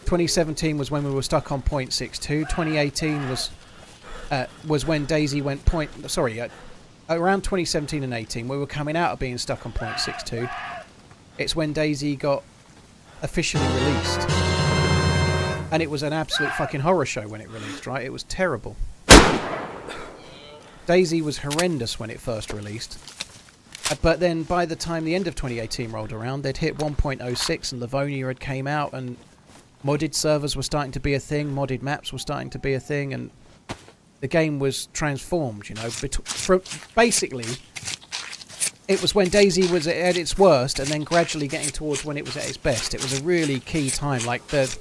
2017 was when we were stuck on 0.62. 2018 was when DayZ went around 2017 and 18 we were coming out of being stuck on 0.62. It's when DayZ got officially released, and it was an absolute fucking horror show when it released. Right, it was terrible. DayZ was horrendous when it first released, but then by the time the end of 2018 rolled around, they'd hit 1.06 and Livonia had came out, and modded servers were starting to be a thing, modded maps were starting to be a thing, and the game was transformed, you know. Basically, it was when DayZ was at its worst and then gradually getting towards when it was at its best. It was a really key time, like the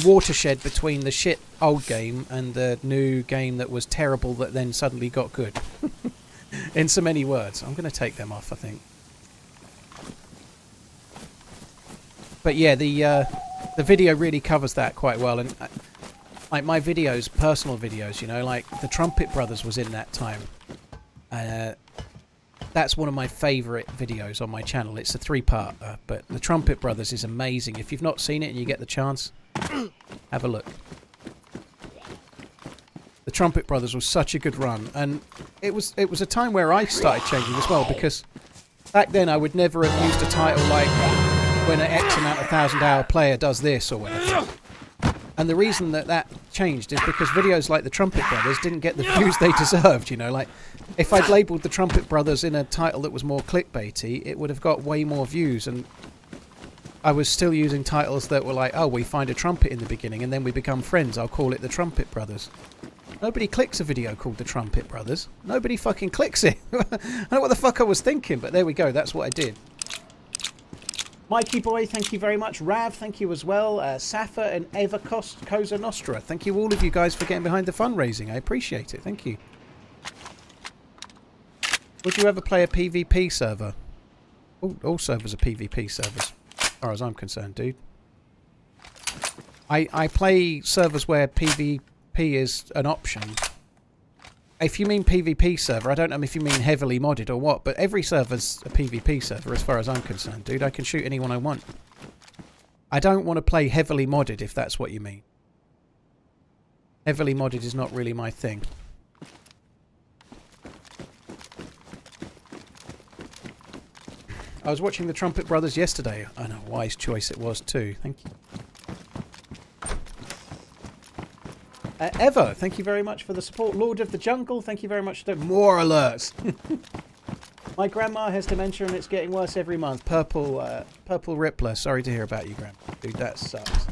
watershed between the shit old game and the new game that was terrible that then suddenly got good. In so many words. I'm going to take them off, I think. But yeah, the video really covers that quite well, and like my videos, personal videos, you know, like the Trumpet Brothers was in that time. That's one of my favourite videos on my channel. It's a 3-parter, but the Trumpet Brothers is amazing. If you've not seen it and you get the chance, have a look. The Trumpet Brothers was such a good run, and it was a time where I started changing as well, because back then I would never have used a title like when an X amount of 1,000-hour player does this or whatever. And the reason that changed is because videos like the Trumpet Brothers didn't get the views they deserved, you know. Like, if I'd labelled the Trumpet Brothers in a title that was more clickbaity, it would have got way more views, and I was still using titles that were like, oh, we find a trumpet in the beginning and then we become friends, I'll call it the Trumpet Brothers. Nobody clicks a video called the Trumpet Brothers. Nobody fucking clicks it. I don't know what the fuck I was thinking, but there we go, that's what I did. Mikey Boy, thank you very much. Rav, thank you as well. Safa and Eva Cosa Nostra, thank you all of you guys for getting behind the fundraising. I appreciate it. Thank you. Would you ever play a PvP server? All servers are PvP servers, as far as I'm concerned, dude. I play servers where PvP is an option. If you mean PvP server, I don't know if you mean heavily modded or what, but every server's a PvP server as far as I'm concerned, dude. I can shoot anyone I want. I don't want to play heavily modded, if that's what you mean. Heavily modded is not really my thing. I was watching the Trumpet Brothers yesterday. I know, wise choice it was too. Thank you. Eva, thank you very much for the support. Lord of the Jungle, thank you very much. More alerts. My grandma has dementia and it's getting worse every month. Purple Rippler, sorry to hear about you, grandma. Dude, that sucks.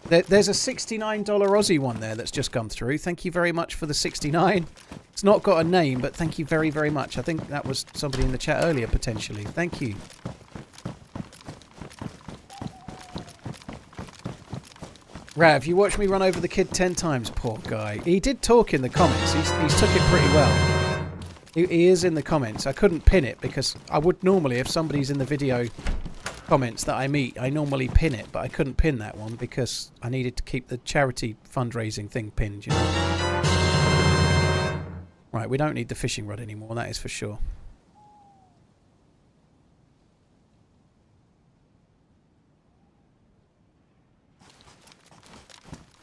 There's a $69 Aussie one there that's just come through. Thank you very much for the 69. It's not got a name, but thank you very, very much. I think that was somebody in the chat earlier, potentially. Thank you. Rav, you watched me run over the kid 10 times, poor guy. He did talk in the comments. He's took it pretty well. He is in the comments. I couldn't pin it because I would normally, if somebody's in the video comments that I meet, I normally pin it, but I couldn't pin that one because I needed to keep the charity fundraising thing pinned, you know. Right, we don't need the fishing rod anymore, that is for sure.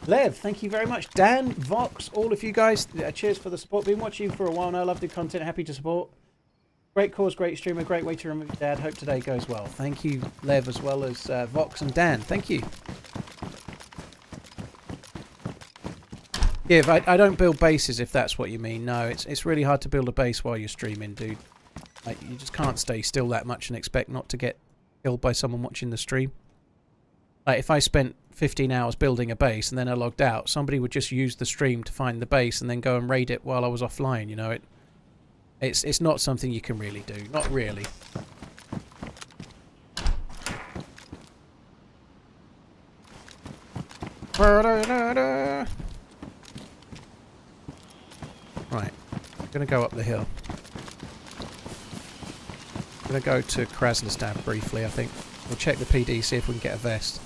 Lev, thank you very much. Dan, Vox, all of you guys, cheers for the support. Been watching you for a while now. Love the content. Happy to support. Great cause, great streamer. Great way to remember your dad. Hope today goes well. Thank you, Lev, as well as Vox and Dan. Thank you. Yeah, I don't build bases if that's what you mean. No, it's really hard to build a base while you're streaming, dude. Like, you just can't stay still that much and expect not to get killed by someone watching the stream. Like if I spent 15 hours building a base and then I logged out, somebody would just use the stream to find the base and then go and raid it while I was offline, you know. It's not something you can really do. Not really. Right. I'm going to go up the hill. I'm going to go to Krasnodar briefly, I think. We'll check the PD, see if we can get a vest.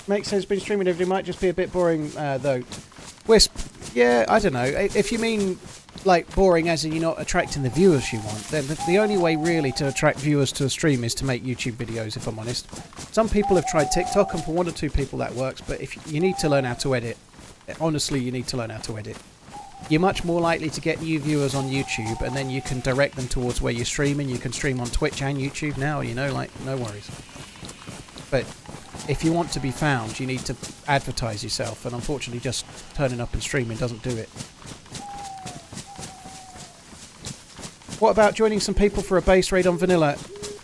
Makes sense, been streaming every day, might just be a bit boring though. Wisp, yeah, I don't know. If you mean like boring as in you're not attracting the viewers you want, then the only way really to attract viewers to a stream is to make YouTube videos, if I'm honest. Some people have tried TikTok, and for 1 or 2 people that works, but if you need to learn how to edit, honestly you need to learn how to edit. You're much more likely to get new viewers on YouTube, and then you can direct them towards where you're streaming. You can stream on Twitch and YouTube now, you know, like, no worries. But if you want to be found, you need to advertise yourself, and unfortunately just turning up and streaming doesn't do it. What about joining some people for a base raid on vanilla?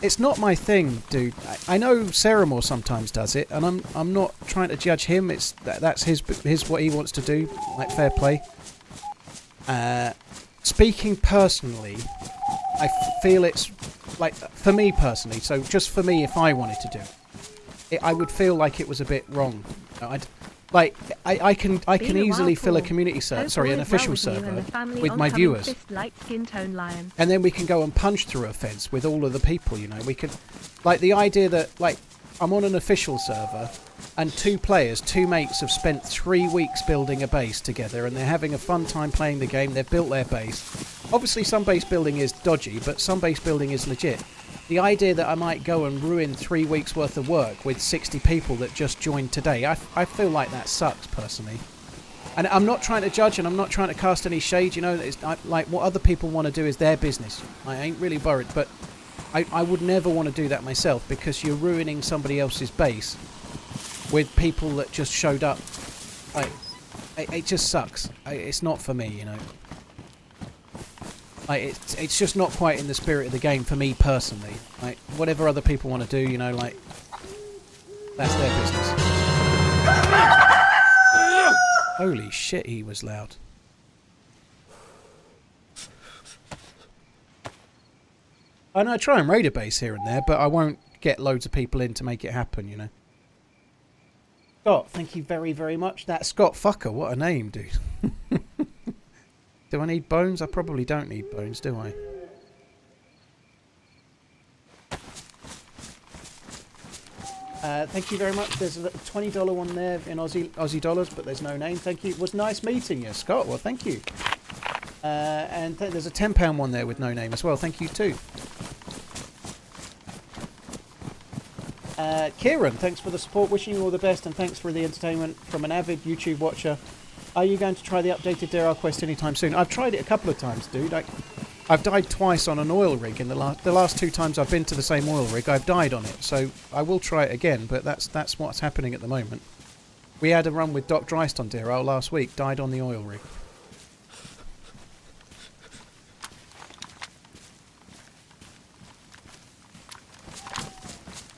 It's not my thing, dude. I know Ceramore sometimes does it, and I'm not trying to judge him. That's his what he wants to do, like fair play. Speaking personally, I feel it's like, for me personally, so just for me, if I wanted to do it, I would feel like it was a bit wrong. I can easily fill a community server, sorry, an official server with my viewers, and then we can go and punch through a fence with all of the people. You know, we could, like, the idea that, like, I'm on an official server and 2 players, 2 mates have spent 3 weeks building a base together, and they're having a fun time playing the game. They've built their base. Obviously, some base building is dodgy, but some base building is legit. The idea that I might go and ruin 3 weeks worth of work with 60 people that just joined today, I feel like that sucks, personally. And I'm not trying to judge, and I'm not trying to cast any shade, you know. Like, what other people want to do is their business. I ain't really worried, but I would never want to do that myself, because you're ruining somebody else's base with people that just showed up. Like, it just sucks. It's not for me, you know. Like, it's just not quite in the spirit of the game for me personally. Like, whatever other people want to do, you know, like, that's their business. Holy shit, he was loud. I know I try and raid a base here and there, but I won't get loads of people in to make it happen, you know. Scott, thank you very, very much. That Scott fucker, what a name, dude. Do I need bones? I probably don't need bones, do I? Thank you very much. There's a $20 one there in Aussie dollars, but there's no name. Thank you. It was nice meeting you, Scott. Well, thank you. And there's a £10 one there with no name as well. Thank you too. Kieran, thanks for the support. Wishing you all the best, and thanks for the entertainment from an avid YouTube watcher. Are you going to try the updated DRL quest anytime soon? I've tried it a couple of times, dude. I've died twice on an oil rig in the last 2 times I've been to the same oil rig. I've died on it, so I will try it again. But that's what's happening at the moment. We had a run with Doc Dreist on DRL last week. Died on the oil rig.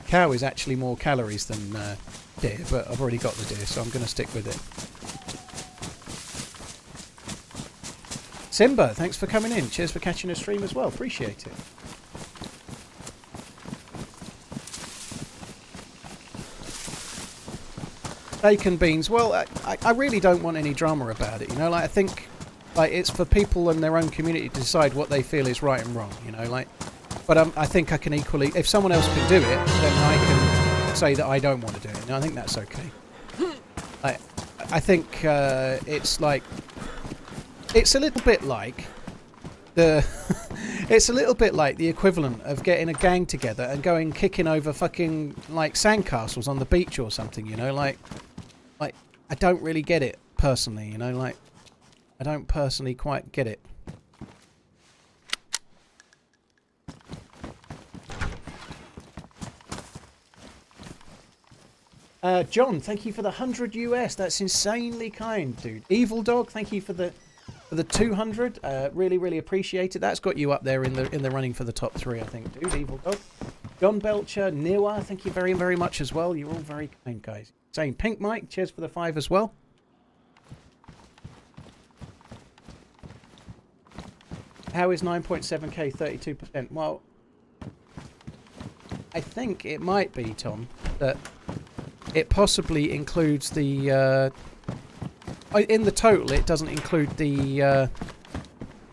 Cow is actually more calories than deer, but I've already got the deer, so I'm going to stick with it. Simba, thanks for coming in. Cheers for catching a stream as well. Appreciate it. Bacon beans. Well, I really don't want any drama about it, you know. Like, I think, like, it's for people in their own community to decide what they feel is right and wrong, you know. Like, but I think I can equally, if someone else can do it, then I can say that I don't want to do it. And I think that's okay. I think it's like, it's a little bit like the it's a little bit like the equivalent of getting a gang together and going kicking over fucking, like, sandcastles on the beach or something, you know. Like I don't really get it personally, you know. Like, I don't personally quite get it. John, thank you for the 100 US. That's insanely kind, dude. Evil Dog, thank you for the 200. Really, really appreciate it. That's got you up there in the running for the top 3, I think, dude. Evil Dog. John Belcher, Niwa, thank you very, very much as well. You're all very kind, guys. Saying Pink Mike, cheers for the 5 as well. How is 9.7k 32%? Well, I think it might be, Tom, that it possibly includes the... in the total, it doesn't include the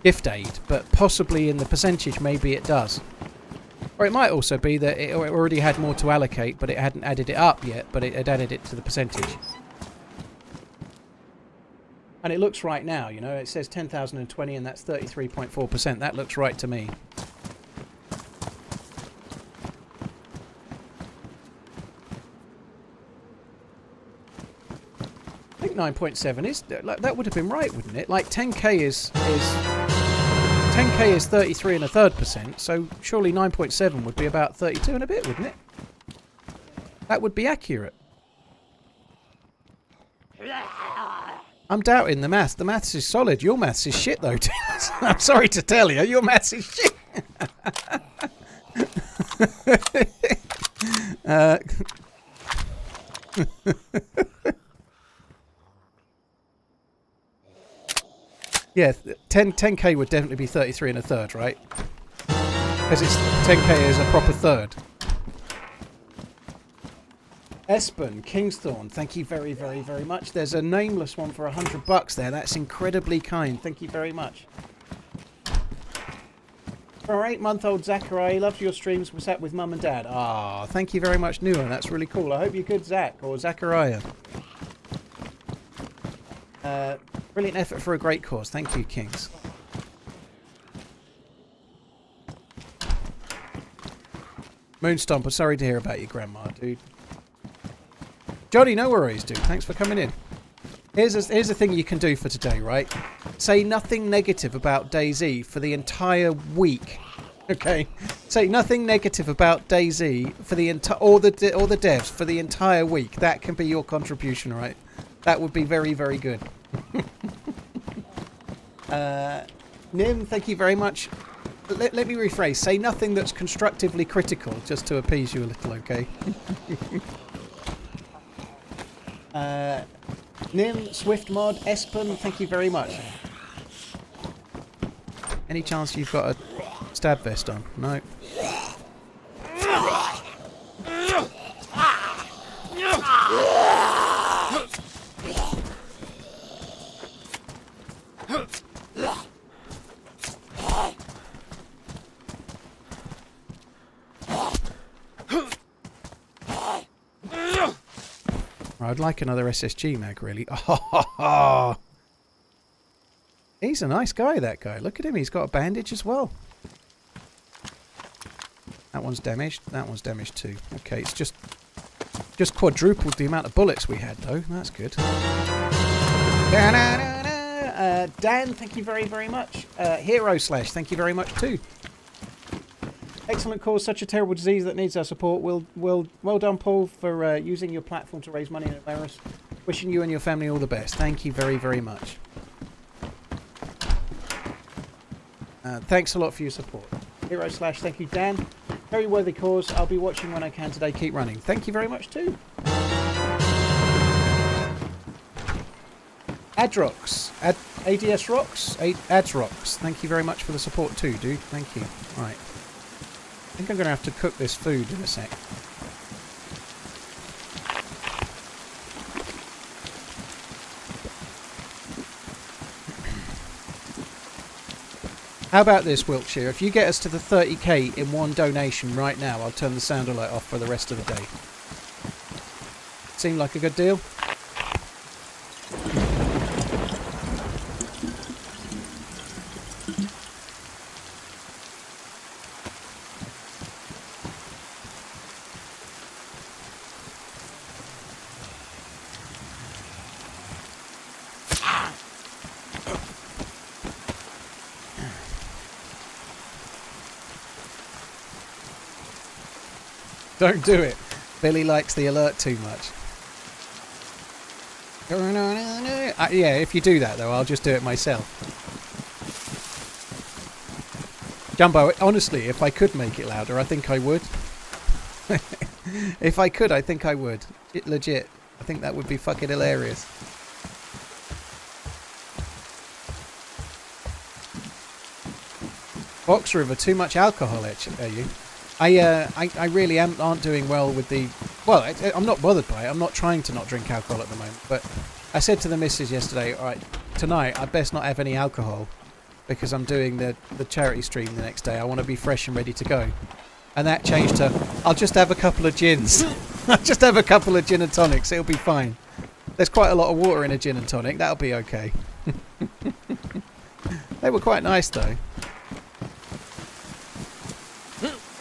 gift aid, but possibly in the percentage, maybe it does. Or it might also be that it already had more to allocate, but it hadn't added it up yet, but it had added it to the percentage. And it looks right now, you know, it says 10,020 and that's 33.4%. That looks right to me. I think 9.7 is, like, that would have been right, wouldn't it? Like 10k is 10k is 33 and a third %, so surely 9.7 would be about 32 and a bit, wouldn't it? That would be accurate. I'm doubting the maths. The maths is solid. Your maths is shit, though. I'm sorry to tell you, your maths is shit. Yeah, 10k would definitely be 33 and a third, right? Because it's 10k is a proper third. Espen, Kingsthorn, thank you very, very, very much. There's a nameless one for $100 there. That's incredibly kind. Thank you very much. For our 8-month-old Zachariah, loves your streams. Was sat with mum and dad. Ah, thank you very much, Nua. That's really cool. I hope you're good, Zach or Zachariah. Brilliant effort for a great cause. Thank you, Kings. Moonstomper, sorry to hear about your grandma, dude. Johnny, no worries, dude. Thanks for coming in. Here's a thing you can do for today, right? Say nothing negative about DayZ for the entire week. Okay? Say nothing negative about DayZ for the or the devs for the entire week. That can be your contribution, right? That would be very, very good. Nim, thank you very much. Let me rephrase. Say nothing that's constructively critical, just to appease you a little, okay? Nim, Swift Mod, Espen, thank you very much. Any chance you've got a stab vest on? No. I'd like another SSG mag, really. Oh, he's a nice guy, that guy. Look at him. He's got a bandage as well. That one's damaged. That one's damaged too. Okay, it's just quadrupled the amount of bullets we had, though. That's good. Dan, thank you very, very much. Hero Slash, thank you very much too. Excellent cause, such a terrible disease that needs our support. Well done, Paul, for using your platform to raise money in Ameris. Wishing you and your family all the best. Thank you very, very much. Thanks a lot for your support. Hero Slash, thank you, Dan. Very worthy cause. I'll be watching when I can today. Keep running. Thank you very much too. Adrox. ADS Rocks. Adsrox. Thank you very much for the support too, dude. Thank you. Right. I think I'm going to have to cook this food in a sec. How about this, Wiltshire? If you get us to the 30k in one donation right now, I'll turn the sound alert off for the rest of the day. Seem like a good deal? Don't do it. Billy likes the alert too much. Yeah, if you do that though, I'll just do it myself. Jumbo, honestly, if I could make it louder, I think I would. If I could, I think I would. Legit. I think that would be fucking hilarious. Box River, too much alcohol, are you? I really aren't doing well with the... Well, I'm not bothered by it. I'm not trying to not drink alcohol at the moment. But I said to the missus yesterday, all right, tonight I best not have any alcohol because I'm doing the charity stream the next day. I want to be fresh and ready to go. And that changed to, I'll just have a couple of gins. I'll just have a couple of gin and tonics. It'll be fine. There's quite a lot of water in a gin and tonic. That'll be okay. They were quite nice, though.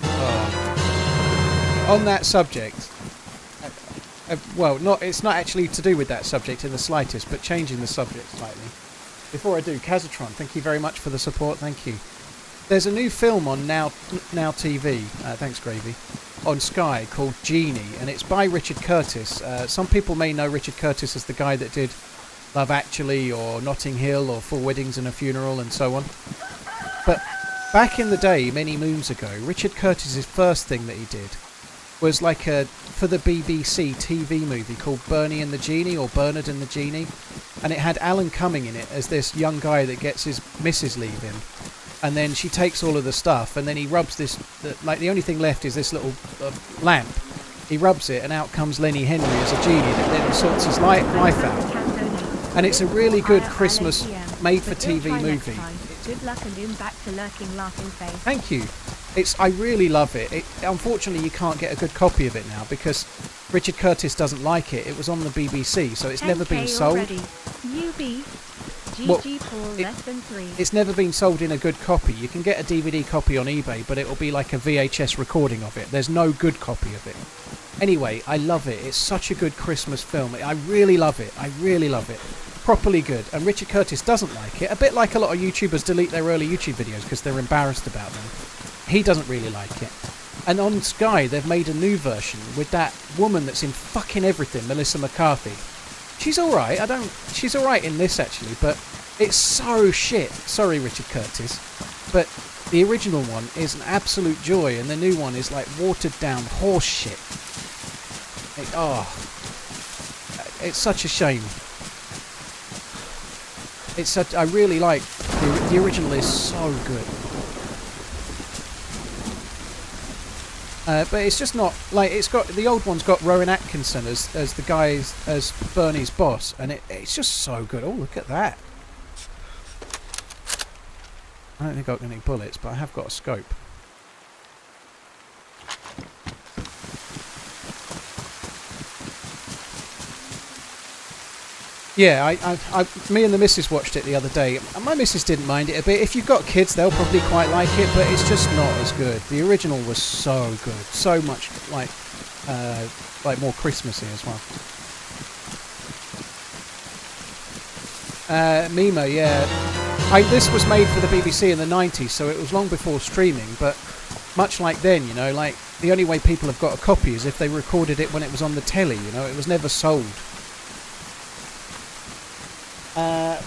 Oh. On that subject, well, it's not actually to do with that subject in the slightest, but changing the subject slightly. Before I do, Kazatron, thank you very much for the support. Thank you. There's a new film on Now TV, thanks Gravy, on Sky called Genie, and it's by Richard Curtis. Some people may know Richard Curtis as the guy that did Love Actually or Notting Hill or 4 Weddings and a Funeral and so on. But back in the day, many moons ago, Richard Curtis's first thing that he did was like for the BBC TV movie called Bernie and the Genie, or Bernard and the Genie, and it had Alan Cumming in it as this young guy that gets his missus leave him. And then she takes all of the stuff, and then he rubs this, like the only thing left is this little lamp. He rubs it, and out comes Lenny Henry as a genie that then sorts his life out. And it's a really good Christmas made-for-TV movie. Good luck and in back to lurking laughing face. Thank you. I really love it. Unfortunately, you can't get a good copy of it now because Richard Curtis doesn't like it. It was on the BBC, so it's never been sold. UB. Well, Paul, less than 3. It's never been sold in a good copy. You can get a DVD copy on eBay, but it will be like a VHS recording of it. There's no good copy of it. Anyway, I love it. It's such a good Christmas film. I really love it. I really love it. Properly good. And Richard Curtis doesn't like it. A bit like a lot of YouTubers delete their early YouTube videos because they're embarrassed about them. He doesn't really like it. And on Sky, they've made a new version with that woman that's in fucking everything, Melissa McCarthy. She's alright. She's alright in this, actually, but it's so shit. Sorry, Richard Curtis. But the original one is an absolute joy, and the new one is like watered down horse shit. It's such a shame. I really like the original is so good. But it's just not like the old one's got Rowan Atkinson as the guy as Bernie's boss, and it's just so good. Oh, look at that! I don't think I've got any bullets, but I have got a scope. Yeah, me and the missus watched it the other day. My missus didn't mind it a bit. If you've got kids, they'll probably quite like it, but it's just not as good. The original was so good, so much like more Christmassy as well. Mima, yeah. This was made for the BBC in the 90s, so it was long before streaming, but much like then, you know, like the only way people have got a copy is if they recorded it when it was on the telly, you know, it was never sold.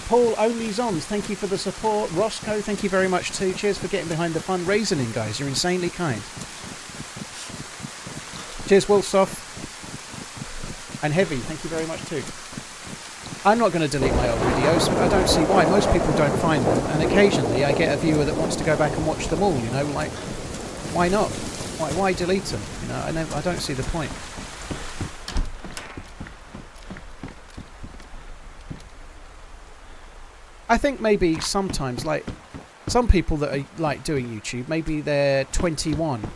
Paul Only Zons, thank you for the support. Roscoe, thank you very much too. Cheers for getting behind the fundraising, guys. You're insanely kind. Cheers, Wolfsoft. And Heavy, thank you very much too. I'm not going to delete my old videos. I don't see why. Most people don't find them, and occasionally I get a viewer that wants to go back and watch them all. You know, like, why not? Why delete them? You know, I don't see the point. I think maybe sometimes, like, some people that are, like, doing YouTube, maybe they're 21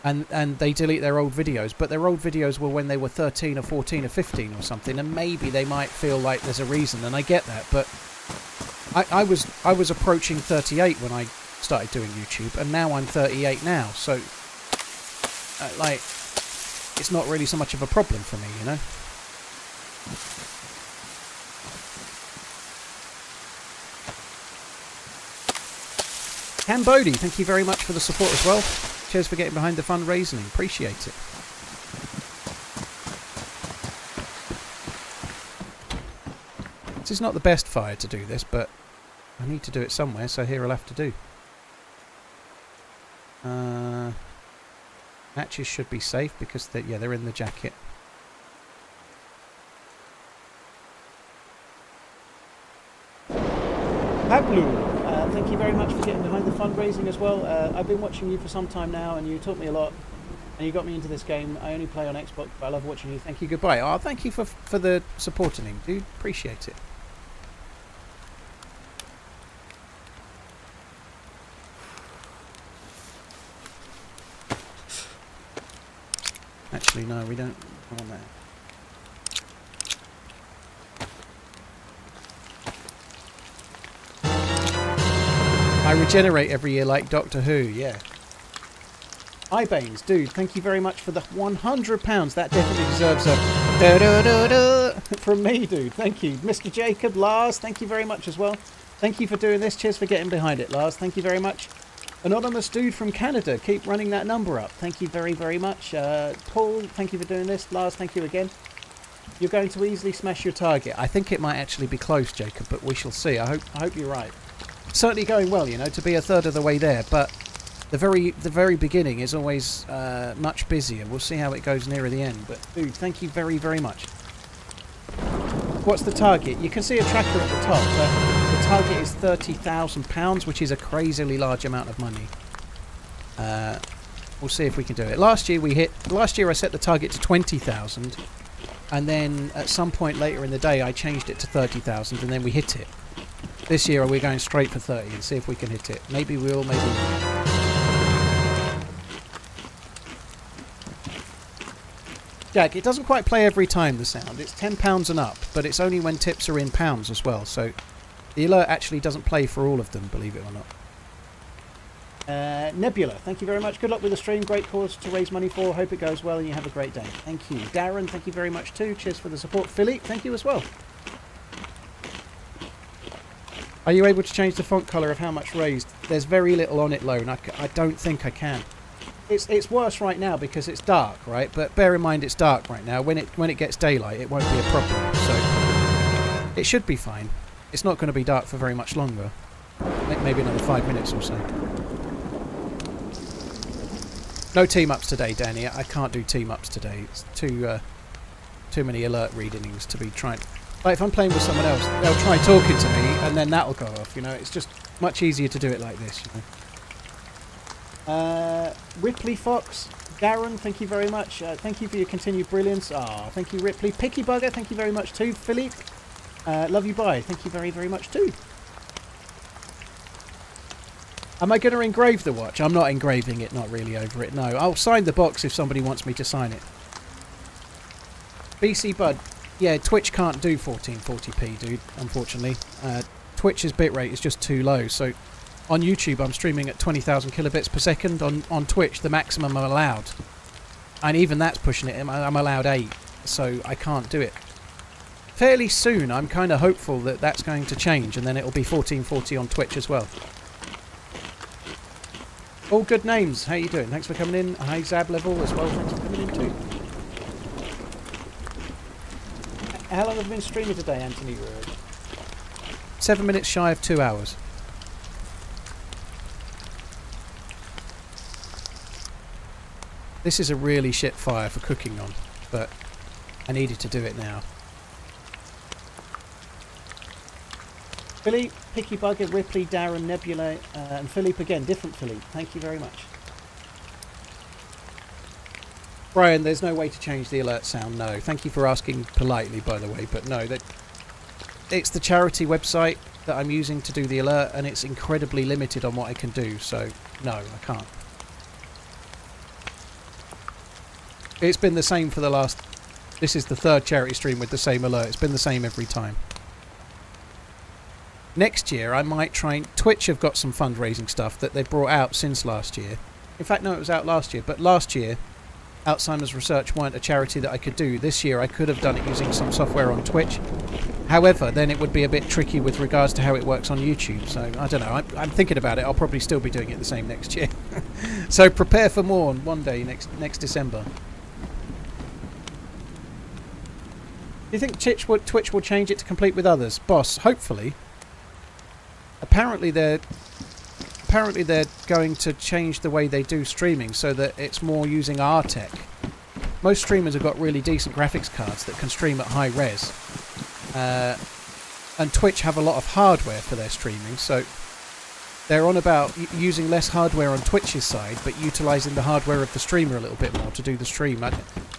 and they delete their old videos, but their old videos were when they were 13 or 14 or 15 or something, and maybe they might feel like there's a reason, and I get that, but I was approaching 38 when I started doing YouTube, and now I'm 38 now, so, like, it's not really so much of a problem for me, you know? Cambodi, thank you very much for the support as well. Cheers for getting behind the fundraising. Appreciate it. This is not the best fire to do this, but I need to do it somewhere, so here I'll have to do. Matches should be safe because they're in the jacket. Pablo, thank you very much for getting behind the fundraising as well. I've been watching you for some time now, and you taught me a lot, and you got me into this game. I only play on Xbox, but I love watching you. Thank you. Goodbye. Oh, thank you for the supporting him, dude. Appreciate it. Actually, no, we don't want that. I regenerate every year like Doctor Who, yeah. Ibanes, dude, thank you very much for the £100. That definitely deserves a da-da-da-da from me, dude. Thank you. Mr. Jacob, Lars, thank you very much as well. Thank you for doing this. Cheers for getting behind it, Lars. Thank you very much. Anonymous dude from Canada, keep running that number up. Thank you very, very much. Paul, thank you for doing this. Lars, thank you again. You're going to easily smash your target. I think it might actually be close, Jacob, but we shall see. I hope you're right. Certainly going well, you know, to be a third of the way there, but the very beginning is always much busier. We'll see how it goes nearer the end. But dude, thank you very, very much. What's the target? You can see a tracker at the top, but the target is £30,000, which is a crazily large amount of money. We'll see if we can do it. Last year I set the target to 20,000, and then at some point later in the day I changed it to 30,000, and then we hit it. This year we're going straight for 30 and see if we can hit it. Maybe we'll, maybe not. Jack, it doesn't quite play every time, the sound. It's £10 and up, but it's only when tips are in pounds as well. So the alert actually doesn't play for all of them, believe it or not. Nebula, thank you very much. Good luck with the stream. Great cause to raise money for. Hope it goes well and you have a great day. Thank you. Darren, thank you very much too. Cheers for the support. Philippe, thank you as well. Are you able to change the font colour of how much raised? There's very little on it, Lone. I don't think I can. It's worse right now because it's dark, right? But bear in mind it's dark right now. When it gets daylight, it won't be a problem. So it should be fine. It's not going to be dark for very much longer. Maybe another 5 minutes or so. No team ups today, Danny. I can't do team ups today. It's too many alert readings to be trying. Like if I'm playing with someone else, they'll try talking to me, and then that'll go off. You know, it's just much easier to do it like this. You know. Ripley Fox, Darren, thank you very much. Thank you for your continued brilliance. Thank you, Ripley. Picky Bugger, thank you very much too. Philippe, love you, bye. Thank you very, very much too. Am I going to engrave the watch? I'm not engraving it, not really over it, no. I'll sign the box if somebody wants me to sign it. BC Bud, yeah, Twitch can't do 1440p, dude, unfortunately. Twitch's bitrate is just too low, so on YouTube I'm streaming at 20,000 kilobits per second. On Twitch, the maximum I'm allowed, and even that's pushing it, I'm allowed 8, so I can't do it. Fairly soon, I'm kind of hopeful that that's going to change, and then it'll be 1440 on Twitch as well. All good names. How you doing? Thanks for coming in. Hi, Zab Level as well. Thanks for coming in too. How long have you been streaming today, Anthony? 7 minutes shy of 2 hours. This is a really shit fire for cooking on, but I needed to do it now. Philippe, Picky Bugger, Ripley, Darren, Nebula, and Philippe again. Different Philippe. Thank you very much. Brian, there's no way to change the alert sound. No. Thank you for asking politely, by the way, but no. It's the charity website that I'm using to do the alert, and it's incredibly limited on what I can do, so no, I can't. It's been the same for the last... This is the third charity stream with the same alert. It's been the same every time. Next year, I might try and... Twitch have got some fundraising stuff that they brought out since last year. In fact, no, it was out last year. But last year, Alzheimer's Research weren't a charity that I could do. This year, I could have done it using some software on Twitch. However, then it would be a bit tricky with regards to how it works on YouTube. So, I don't know. I'm thinking about it. I'll probably still be doing it the same next year. So, prepare for more on one day next December. you think Twitch will change it to compete with others? Boss, hopefully. Apparently they're going to change the way they do streaming so that it's more using our tech. Most streamers have got really decent graphics cards that can stream at high res. And Twitch have a lot of hardware for their streaming, so they're on about using less hardware on Twitch's side, but utilising the hardware of the streamer a little bit more to do the stream. I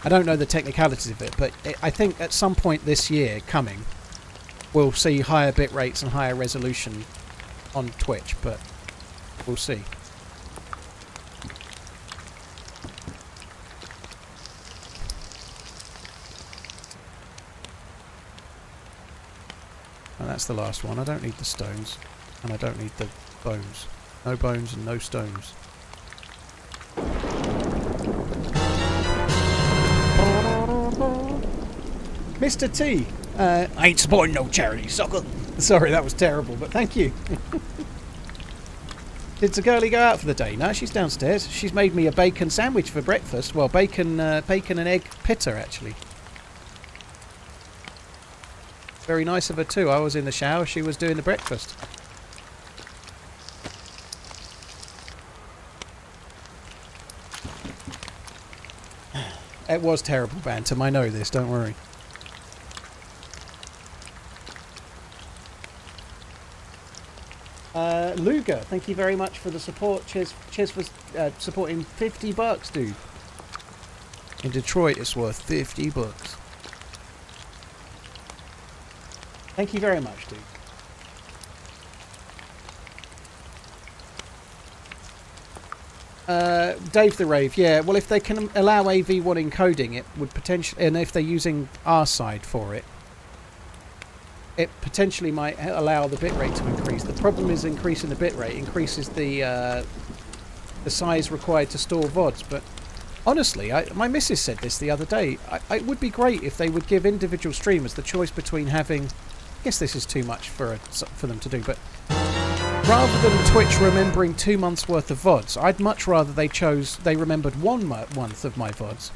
don't know the technicalities of it, but I think at some point this year coming, we'll see higher bit rates and higher resolution on Twitch, but we'll see. And that's the last one. I don't need the stones, and I don't need the bones. No bones and no stones. Mr. T, I ain't supporting no charity, sucker. Sorry, that was terrible, but thank you. Did the girlie go out for the day? No, she's downstairs. She's made me a bacon sandwich for breakfast. Well, bacon and egg pitta, actually. Very nice of her too. I was in the shower, she was doing the breakfast. It was terrible bantam, I know this, don't worry. Luger, thank you very much for the support. Cheers for supporting. $50, dude. In Detroit, it's worth $50. Thank you very much, dude. Dave the Rave, yeah. Well, if they can allow AV1 encoding, it would potentially, and if they're using our side for it, it potentially might allow the bitrate to increase. The problem is increasing the bitrate increases the size required to store VODs. But honestly, my missus said this the other day. It would be great if they would give individual streamers the choice between having. I guess this is too much for them to do, but rather than Twitch remembering 2 months worth of VODs, I'd much rather they remembered 1 month of my VODs,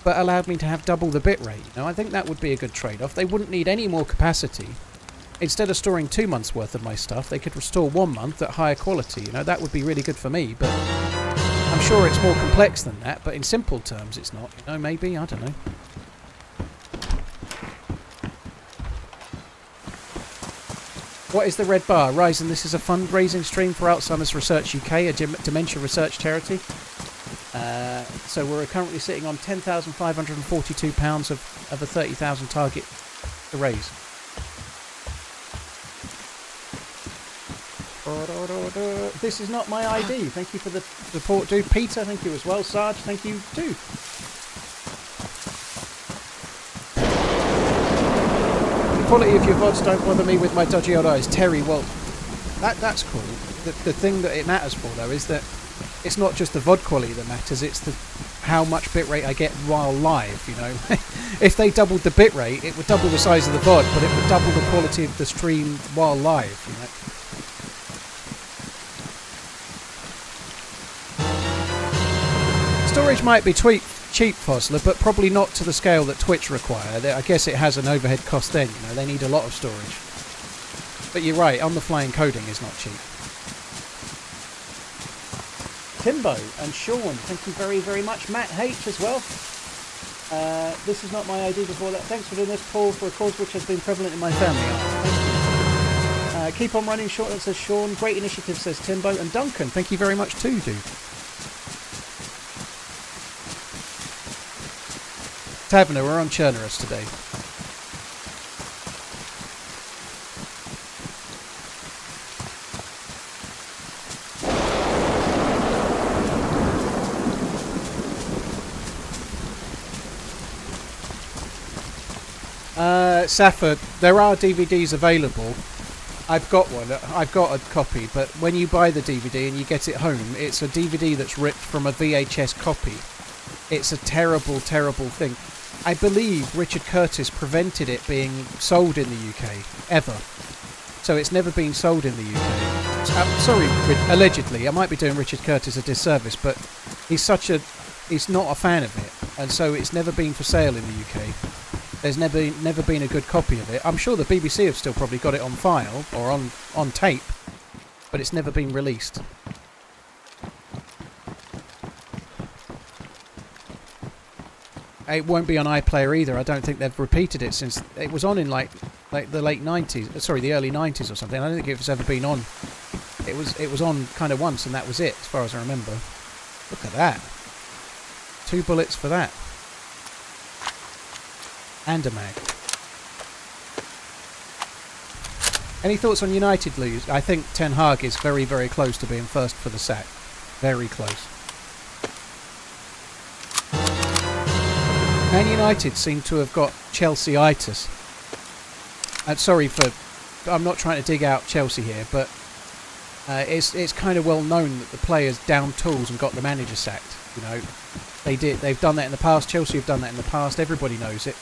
but allowed me to have double the bitrate. You know, I think that would be a good trade-off. They wouldn't need any more capacity. Instead of storing 2 months worth of my stuff, they could restore 1 month at higher quality. You know, that would be really good for me, but I'm sure it's more complex than that, but in simple terms it's not. You know, maybe, I don't know. What is the red bar? Ryzen, this is a fundraising stream for Alzheimer's Research UK, a dementia research charity. So we're currently sitting on £10,542 of a 30,000 target to raise. This is not my ID. Thank you for the support, dude. Peter, thank you as well. Sarge, thank you too. The quality of your VODs don't bother me with my dodgy old eyes. Terry, well, that's cool. The thing that it matters for, though, is that it's not just the VOD quality that matters, it's how much bitrate I get while live, you know. If they doubled the bitrate, it would double the size of the VOD, but it would double the quality of the stream while live, you know. Storage might be cheap, Fosler, but probably not to the scale that Twitch require. I guess it has an overhead cost then, you know, they need a lot of storage. But you're right, on-the-fly encoding is not cheap. Timbo and Sean, thank you very, very much. Matt H as well. This is not my ID before that. Thanks for doing this, Paul, for a cause which has been prevalent in my family. Thank you. Keep on running, short, that says Sean. Great initiative, says Timbo. And Duncan, thank you very much too, dude. Taverner, we're on Cherno today. Safford, there are DVDs available. I've got one. I've got a copy, but when you buy the DVD and you get it home, it's a DVD that's ripped from a VHS copy. It's a terrible, terrible thing. I believe Richard Curtis prevented it being sold in the UK, ever. So it's never been sold in the UK. Sorry, allegedly. I might be doing Richard Curtis a disservice, but he's not a fan of it, and so it's never been for sale in the UK. There's never been a good copy of it. I'm sure the BBC have still probably got it on file or on tape, but it's never been released. It won't be on iPlayer either. I don't think they've repeated it since it was on in like the late 90s. Sorry, the early 90s or something. I don't think it's ever been on. It was on kind of once, and that was it, as far as I remember. Look at that. 2 bullets for that. And a mag. Any thoughts on United lose? I think Ten Hag is very, very close to being first for the sack. Very close. Man United seem to have got Chelsea-itis. Sorry for... I'm not trying to dig out Chelsea here, but it's kind of well known that the players down tools and got the manager sacked. You know, they've done that in the past. Chelsea have done that in the past. Everybody knows it.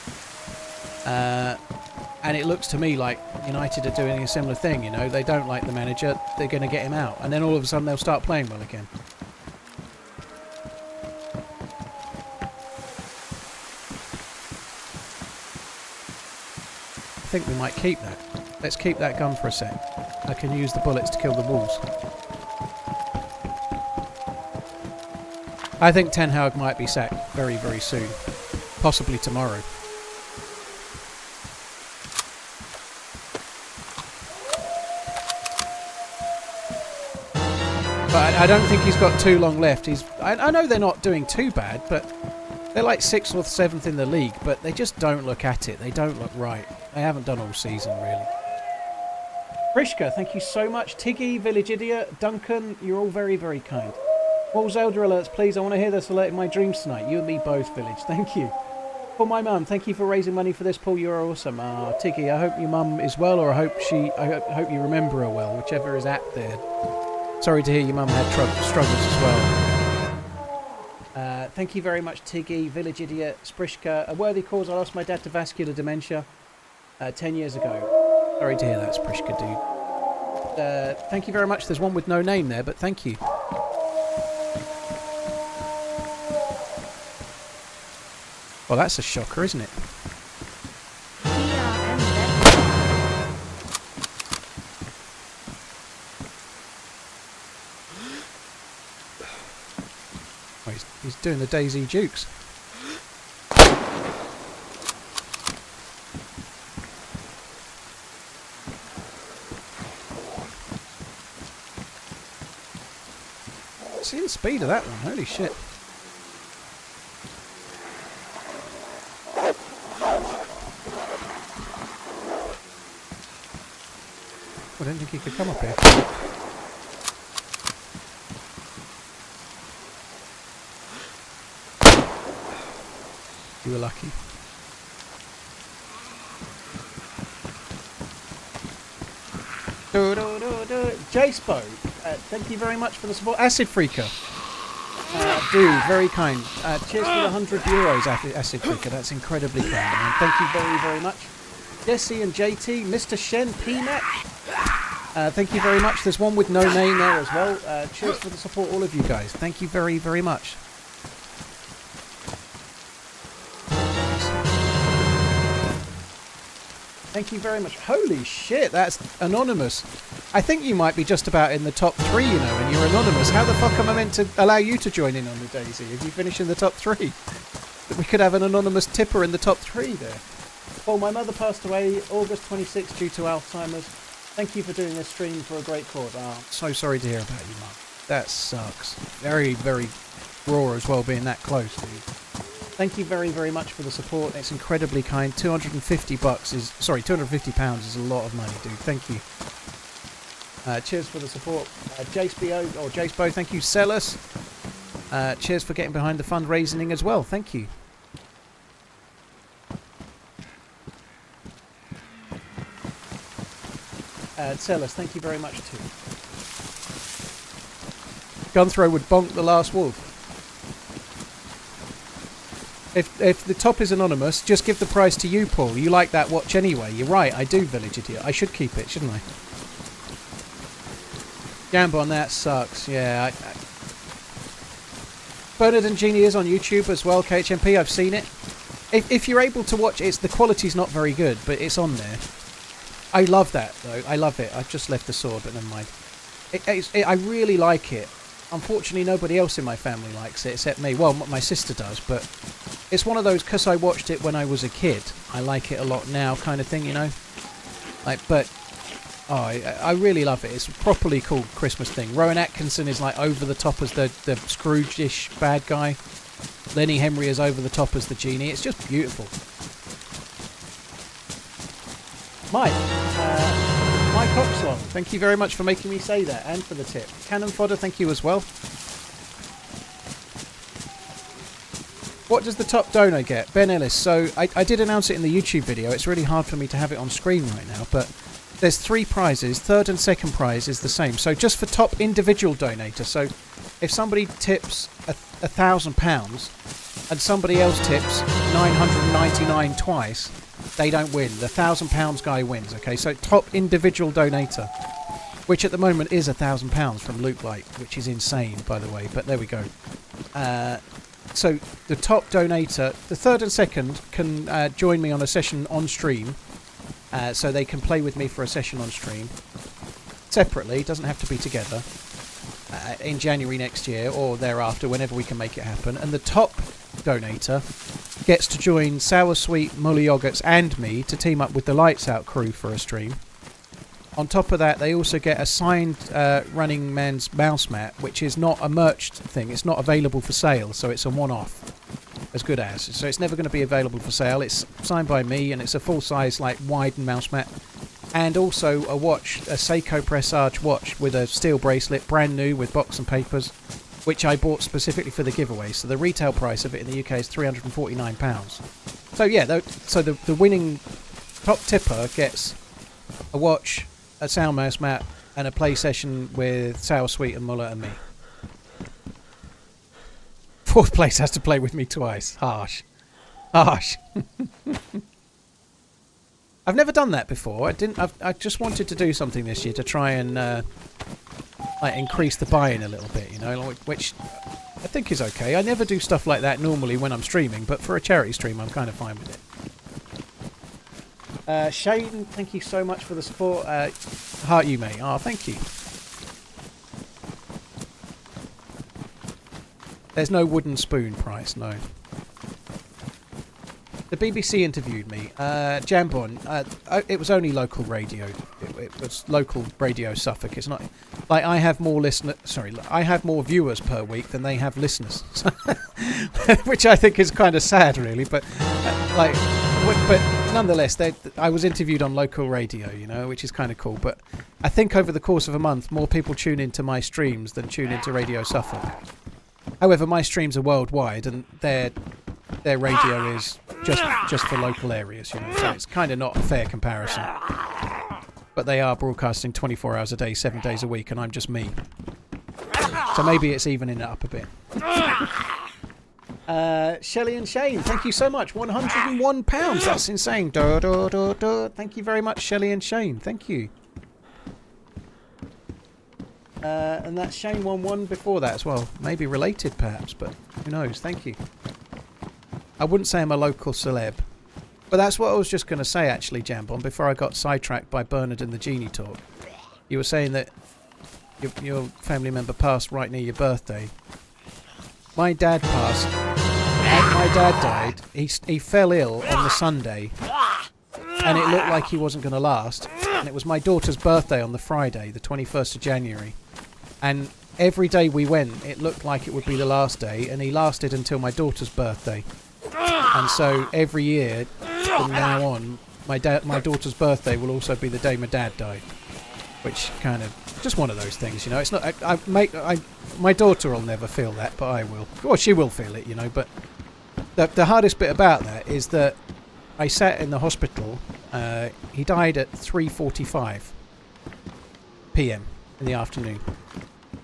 And it looks to me like United are doing a similar thing. You know, they don't like the manager. They're going to get him out. And then all of a sudden they'll start playing well again. I think we might keep that. Let's keep that gun for a sec. I can use the bullets to kill the wolves. I think Ten Hag might be sacked very, very soon. Possibly tomorrow. But I don't think he's got too long left. I know they're not doing too bad, but they're like 6th or 7th in the league, but they just don't look at it. They don't look right. They haven't done all season, really. Brishka, thank you so much. Tiggy, Village Idiot, Duncan, you're all very, very kind. More Zelda alerts, please. I want to hear this alert in my dreams tonight. You and me both, Village. Thank you. For my mum, thank you for raising money for this, Paul. You're awesome. Tiggy, I hope your mum is well, or I hope you remember her well, whichever is apt there. Sorry to hear your mum had struggles as well. Thank you very much, Tiggy, Village Idiot, Sprishka. A worthy cause. I lost my dad to vascular dementia 10 years ago. Sorry to hear that, Sprishka, dude. Thank you very much. There's one with no name there, but thank you. Well, that's a shocker, isn't it? Oh, he's doing the DayZ Jukes. See the speed of that one, holy shit. I didn't think he could come up here. You were lucky. J-Spo, thank you very much for the support. Acid Freaker. Dude, very kind. Cheers for the €100, Acid Freaker. That's incredibly kind, man. Thank you very, very much. Jesse and JT, Mr. Shen, PMAC. Thank you very much. There's one with no name there as well. Cheers for the support, all of you guys. Thank you very, very much. Thank you very much. Holy shit, that's anonymous. I think you might be just about in the top 3, you know, and you're anonymous. How the fuck am I meant to allow you to join in on the DayZ if you finish in the top 3? We could have an anonymous tipper in the top 3 there. Well, my mother passed away August 26th due to Alzheimer's. Thank you for doing this stream for a great cause. Oh, so sorry to hear about you, Mum. That sucks. Very, very raw as well, being that close, dude. Thank you very, very much for the support. It's incredibly kind. £250 is... Sorry, £250 is a lot of money, dude. Thank you. Cheers for the support. Jace-Bo, thank you. Sellers. Cheers for getting behind the fundraising as well. Thank you. Sellers, thank you very much too. Gunthrow would bonk the last wolf. If the top is anonymous, just give the prize to you, Paul. You like that watch anyway. You're right, I do, Village Idiot. I should keep it, shouldn't I? Gambon, that sucks. Yeah. Bernard and Jeannie is on YouTube as well. KHMP, I've seen it. If you're able to watch it, the quality's not very good, but it's on there. I love that, though. I love it. I've just left the sword, but never mind. I really like it. Unfortunately, nobody else in my family likes it except me. Well, my sister does, but it's one of those, because I watched it when I was a kid, I like it a lot now kind of thing, you know? But I really love it. It's a properly cool Christmas thing. Rowan Atkinson is like over the top as the Scrooge-ish bad guy. Lenny Henry is over the top as the genie. It's just beautiful. Mike Oxlong, thank you very much for making me say that and for the tip. Cannon Fodder, thank you as well. What does the top donor get? Ben Ellis. So I did announce it in the YouTube video. It's really hard for me to have it on screen right now, but there's 3 prizes. Third and second prize is the same. So just for top individual donator. So if somebody tips £1,000 and somebody else tips 999 twice, they don't win. The £1,000 guy wins. Okay, so top individual donator, which at the moment is £1,000 from Loot Light, which is insane, by the way. But there we go. So the top donator, the third and second, can join me on a session on stream. So they can play with me for a session on stream separately. Doesn't have to be together. In January next year or thereafter, whenever we can make it happen. And the top donator gets to join Sour Sweet, Mully Yogurts and me to team up with the Lights Out crew for a stream. On top of that, they also get a signed TheRunningManZ mouse mat, which is not a merch thing. It's not available for sale, so it's a one-off. As good as. So it's never going to be available for sale. It's signed by me, and it's a full-size, like, widened mouse mat. And also a watch, a Seiko Presage watch with a steel bracelet, brand new with box and papers, which I bought specifically for the giveaway. So the retail price of it in the UK is £349. So yeah, so the winning top tipper gets a watch, a sound mouse mat, and a play session with Sour Sweet and Muller and me. Fourth place has to play with me twice. Harsh. Harsh. I've never done that before. I just wanted to do something this year to try and like increase the buy-in a little bit, you know, which I think is okay. I never do stuff like that normally when I'm streaming, but for a charity stream, I'm kind of fine with it. Shane, thank you so much for the support. Heart you, mate. Oh, thank you. There's no wooden spoon price, no. The BBC interviewed me. Jambon, it was only local radio. It was local radio Suffolk. It's not like I have more I have more viewers per week than they have listeners, which I think is kind of sad, really. But but nonetheless, I was interviewed on local radio, you know, which is kind of cool. But I think over the course of a month, more people tune into my streams than tune into Radio Suffolk. However, my streams are worldwide, and their radio is just for local areas, you know, so it's kind of not a fair comparison. But they are broadcasting 24 hours a day, 7 days a week, and I'm just me. So maybe it's evening it up a bit. Shelley and Shane, thank you so much. £101, that's insane. Thank you very much, Shelley and Shane. Thank you. And that Shane won one before that as well. Maybe related, perhaps, but who knows? Thank you. I wouldn't say I'm a local celeb. But that's what I was just going to say, actually, Jambon, before I got sidetracked by Bernard and the Genie talk. You were saying that your family member passed right near your birthday. My dad passed. My dad died. He fell ill on the Sunday. And it looked like he wasn't going to last. And it was my daughter's birthday on the Friday, the 21st of January. And every day we went, it looked like it would be the last day. And he lasted until my daughter's birthday. And so every year from now on, my daughter's birthday will also be the day my dad died. Which kind of, just one of those things, you know. It's not, my daughter will never feel that, but I will. Well, she will feel it, you know. But the hardest bit about that is that I sat in the hospital. He died at 3:45 p.m. in the afternoon.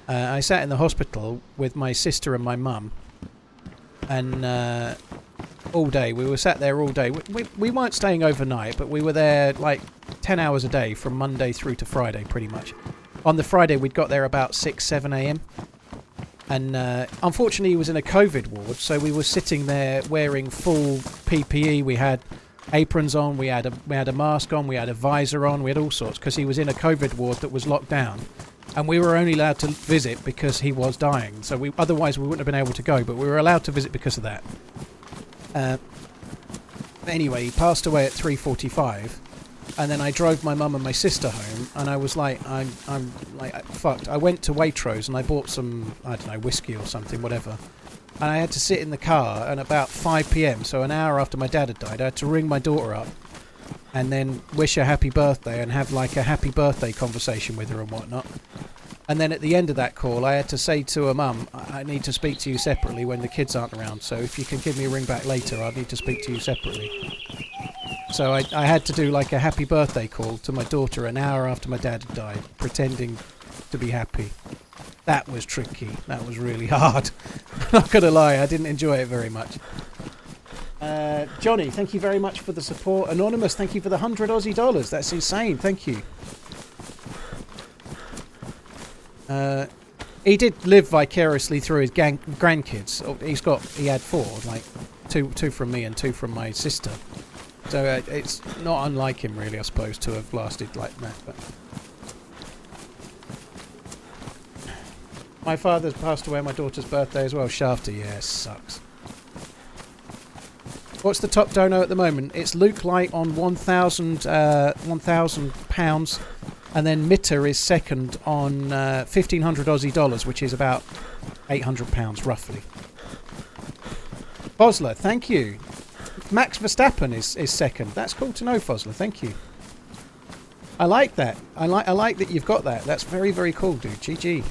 I sat in the hospital with my sister and my mum, and all day we were sat there all day. We weren't staying overnight, but we were there like 10 hours a day from Monday through to Friday, pretty much. On the Friday, we'd got there about 6-7 a.m. And unfortunately, he was in a COVID ward, so we were sitting there wearing full PPE. We had aprons on, we had a mask on, we had a visor on, we had all sorts, because he was in a COVID ward that was locked down. And we were only allowed to visit because he was dying. So otherwise we wouldn't have been able to go, but we were allowed to visit because of that. Anyway, he passed away at 3:45. And then I drove my mum and my sister home, and I was like, I'm like fucked. I went to Waitrose and I bought some, I don't know, whiskey or something, whatever. And I had to sit in the car, and about 5 p.m, so an hour after my dad had died, I had to ring my daughter up and then wish her happy birthday and have like a happy birthday conversation with her and whatnot. And then at the end of that call, I had to say to her mum, I need to speak to you separately when the kids aren't around, so if you can give me a ring back later, I need to speak to you separately. So I had to do like a happy birthday call to my daughter an hour after my dad had died, pretending to be happy. That was tricky. That was really hard. Not gonna lie, I didn't enjoy it very much. Johnny, thank you very much for the support. Anonymous, thank you for the 100 Aussie dollars. That's insane. Thank you. He did live vicariously through his grandkids. He had 4, like two from me and 2 from my sister. So it's not unlike him, really, I suppose, to have lasted like that. But my father's passed away on my daughter's birthday as well. Shafty, yeah, sucks. What's the top dono at the moment? It's Luke Light on 1,000 pounds, and then Mitter is second on 1,500 Aussie dollars, which is about 800 pounds roughly. Fosler, thank you. Max Verstappen is second. That's cool to know, Fosler. Thank you. I like that. I like that you've got that. That's very, very cool, dude. GG.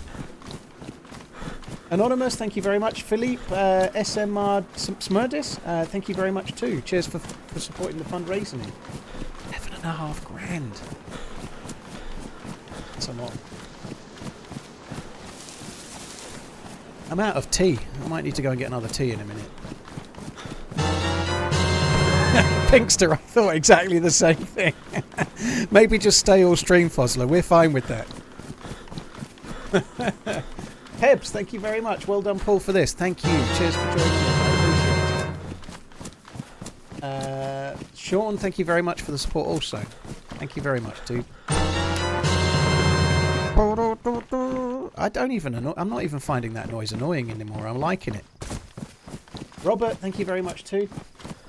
Anonymous, thank you very much. Philippe, SMR Smurdis, thank you very much too. Cheers for supporting the fundraising. 11.5 grand. That's a lot. I'm out of tea. I might need to go and get another tea in a minute. Pinkster, I thought exactly the same thing. Maybe just stay all stream, Fosler. We're fine with that. Hebs, thank you very much. Well done, Paul, for this. Thank you. Cheers for joining us. I appreciate it. Sean, thank you very much for the support also. Thank you very much, dude. I'm not even finding that noise annoying anymore. I'm liking it. Robert, thank you very much too.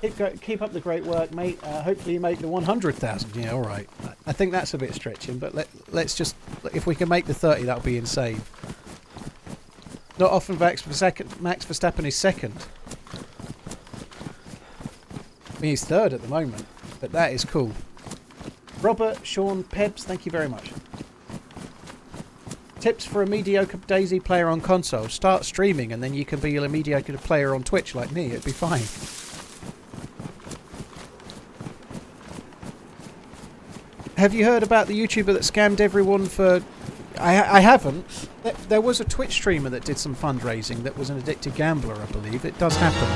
Keep up the great work, mate. Hopefully you make the 100,000. Yeah, all right. I think that's a bit stretching, but let's just, if we can make the 30, that'll be insane. Not often Max Verstappen is second. I mean, he's third at the moment, but that is cool. Robert, Sean, Pebs, thank you very much. Tips for a mediocre DayZ player on console. Start streaming and then you can be a mediocre player on Twitch like me. It'd be fine. Have you heard about the YouTuber that scammed everyone for... I haven't. There was a Twitch streamer that did some fundraising that was an addicted gambler, I believe. It does happen.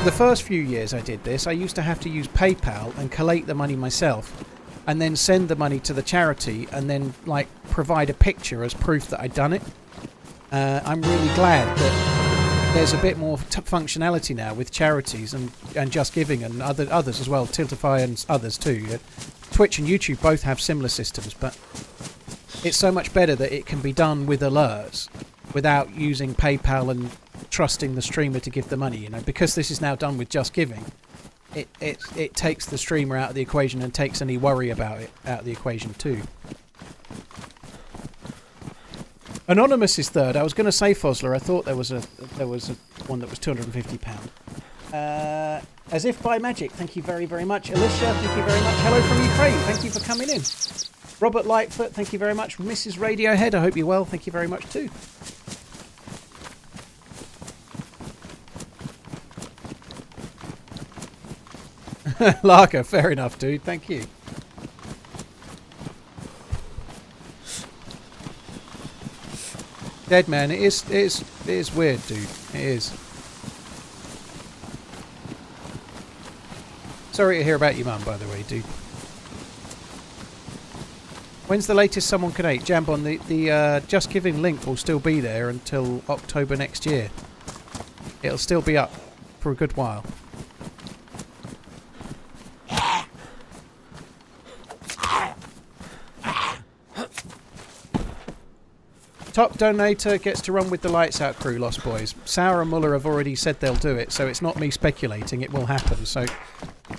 The first few years I did this, I used to have to use PayPal and collate the money myself and then send the money to the charity and then like provide a picture as proof that I'd done it. I'm really glad that there's a bit more functionality now with charities and Just Giving and others as well, Tiltify and others too. Twitch and YouTube both have similar systems, but it's so much better that it can be done with alerts without using PayPal and trusting the streamer to give the money, you know, because this is now done with Just Giving. It takes the streamer out of the equation and takes any worry about it out of the equation too. Anonymous is third. I was going to say Fosler. I thought there was a one that was £250. As if by magic. Thank you very, very much. Alicia, thank you very much. Hello from Ukraine. Thank you for coming in. Robert Lightfoot, thank you very much. Mrs. Radiohead, I hope you're well. Thank you very much too. Larker, fair enough, dude. Thank you. Dead man, it is weird, dude. It is. Sorry to hear about your mum, by the way, dude. When's the latest someone can eat? Jambon, the Just Giving link will still be there until October next year. It'll still be up for a good while. Top donator gets to run with the Lights Out crew, Lost Boys. Sauer and Muller have already said they'll do it, so it's not me speculating, it will happen. So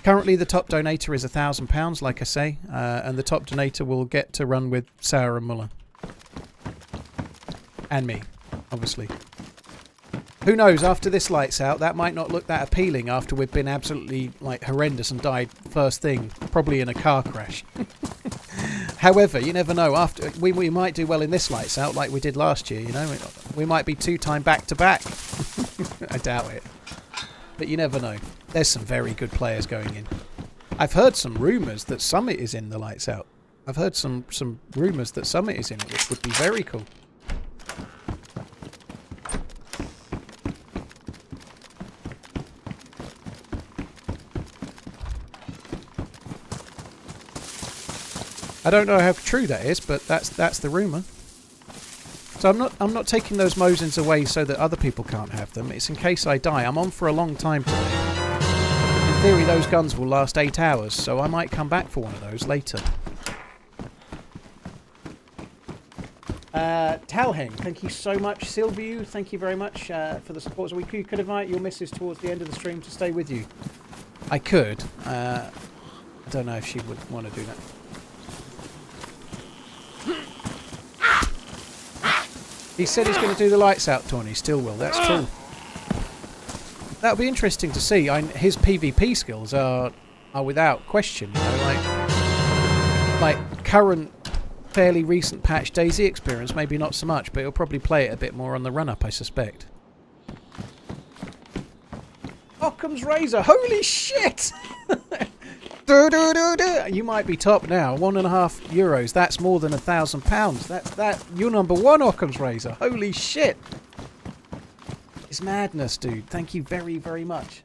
currently the top donator is £1,000, like I say, and the top donator will get to run with Sauer and Muller. And me, obviously. Who knows, after this Lights Out, that might not look that appealing after we've been absolutely like horrendous and died first thing, probably in a car crash. However, you never know. After we might do well in this Lights Out like we did last year, you know. We might be 2-time back-to-back. I doubt it. But you never know. There's some very good players going in. I've heard some rumours that Summit is in the Lights Out. I've heard some rumours that Summit is in it, which would be very cool. I don't know how true that is, but that's the rumour. So I'm not taking those Mosins away so that other people can't have them. It's in case I die. I'm on for a long time today. In theory, those guns will last 8 hours, so I might come back for one of those later. Talheng, thank you so much. Silvio, thank you very much for the support. So you could invite your missus towards the end of the stream to stay with you. I could. I don't know if she would want to do that. He said he's going to do the Lights Out tour and he still will. That's cool. That'll be interesting to see. His PvP skills are without question. You know, like current, fairly recent patch DayZ experience, maybe not so much, but he'll probably play it a bit more on the run-up, I suspect. Occam's Razor. Holy shit! You might be top now. €1.5. That's more than £1,000. You're number one, Occam's Razor. Holy shit! It's madness, dude. Thank you very, very much.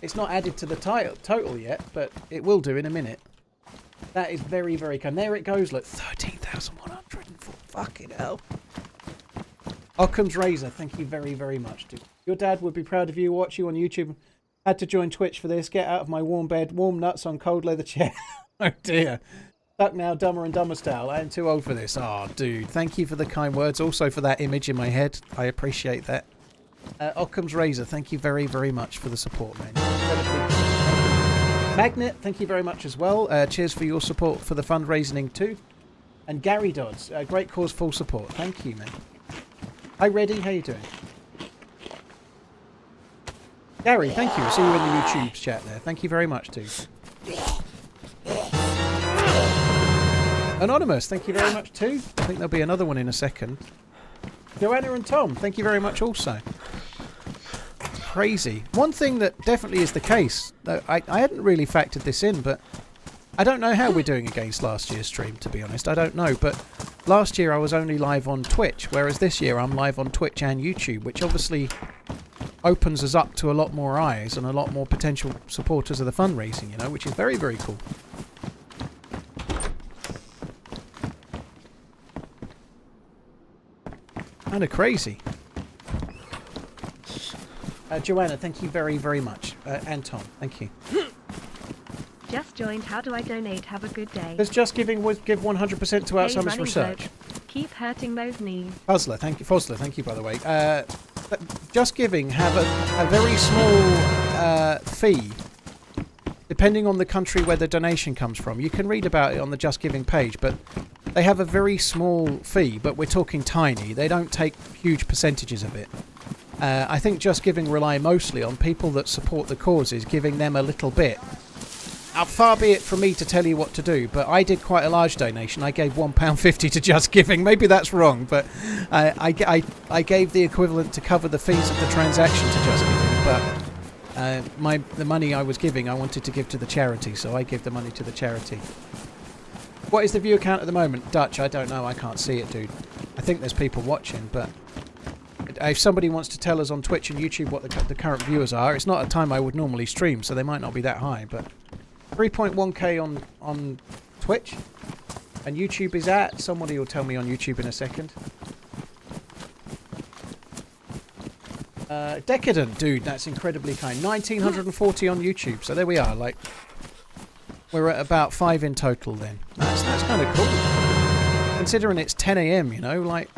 It's not added to the total yet, but it will do in a minute. That is very, very kind. There it goes. Look, 13,104. Fucking hell. Occam's Razor. Thank you very, very much, dude. Your dad would be proud of you. Watch you on YouTube. Had to join Twitch for this. Get out of my warm bed. Warm nuts on cold leather chair. Oh dear. Stuck now, Dumber and Dumber style. I am too old for this. Oh, dude. Thank you for the kind words. Also for that image in my head. I appreciate that. Occam's Razor. Thank you very, very much for the support, man. Magnet. Thank you very much as well. Cheers for your support for the fundraising too. And Gary Dodds. Great cause, full support. Thank you, man. Hi, Reddy. How you doing? Gary, thank you. I'll see you in the YouTube chat there. Thank you very much, too. Anonymous, thank you very much, too. I think there'll be another one in a second. Joanna and Tom, thank you very much also. Crazy. One thing that definitely is the case, though I hadn't really factored this in, but I don't know how we're doing against last year's stream, to be honest. I don't know, but last year I was only live on Twitch, whereas this year I'm live on Twitch and YouTube, which obviously opens us up to a lot more eyes and a lot more potential supporters of the fundraising, you know, which is very, very cool. Kind of crazy. Joanna, thank you very, very much. And Tom, thank you. Just joined. How do I donate? Have a good day. Does Just Giving give 100% to Alzheimer's research? Keep hurting those knees. Fosler, thank you, by the way. Just Giving have a very small fee, depending on the country where the donation comes from. You can read about it on the Just Giving page, but they have a very small fee, but we're talking tiny. They don't take huge percentages of it. I think Just Giving rely mostly on people that support the causes, giving them a little bit. Far be it from me to tell you what to do, but I did quite a large donation. I gave £1.50 to Just Giving. Maybe that's wrong, but I gave the equivalent to cover the fees of the transaction to Just Giving. But the money I was giving, I wanted to give to the charity, so I gave the money to the charity. What is the viewer count at the moment? Dutch, I don't know. I can't see it, dude. I think there's people watching, but if somebody wants to tell us on Twitch and YouTube what the current viewers are, it's not a time I would normally stream, so they might not be that high, but 3.1k on Twitch. And YouTube is at, somebody will tell me on YouTube in a second. Decadent, dude, that's incredibly kind. 1940 on YouTube, so there we are. Like, we're at about 5 in total then. That's kind of cool. Considering it's 10 AM, you know, like,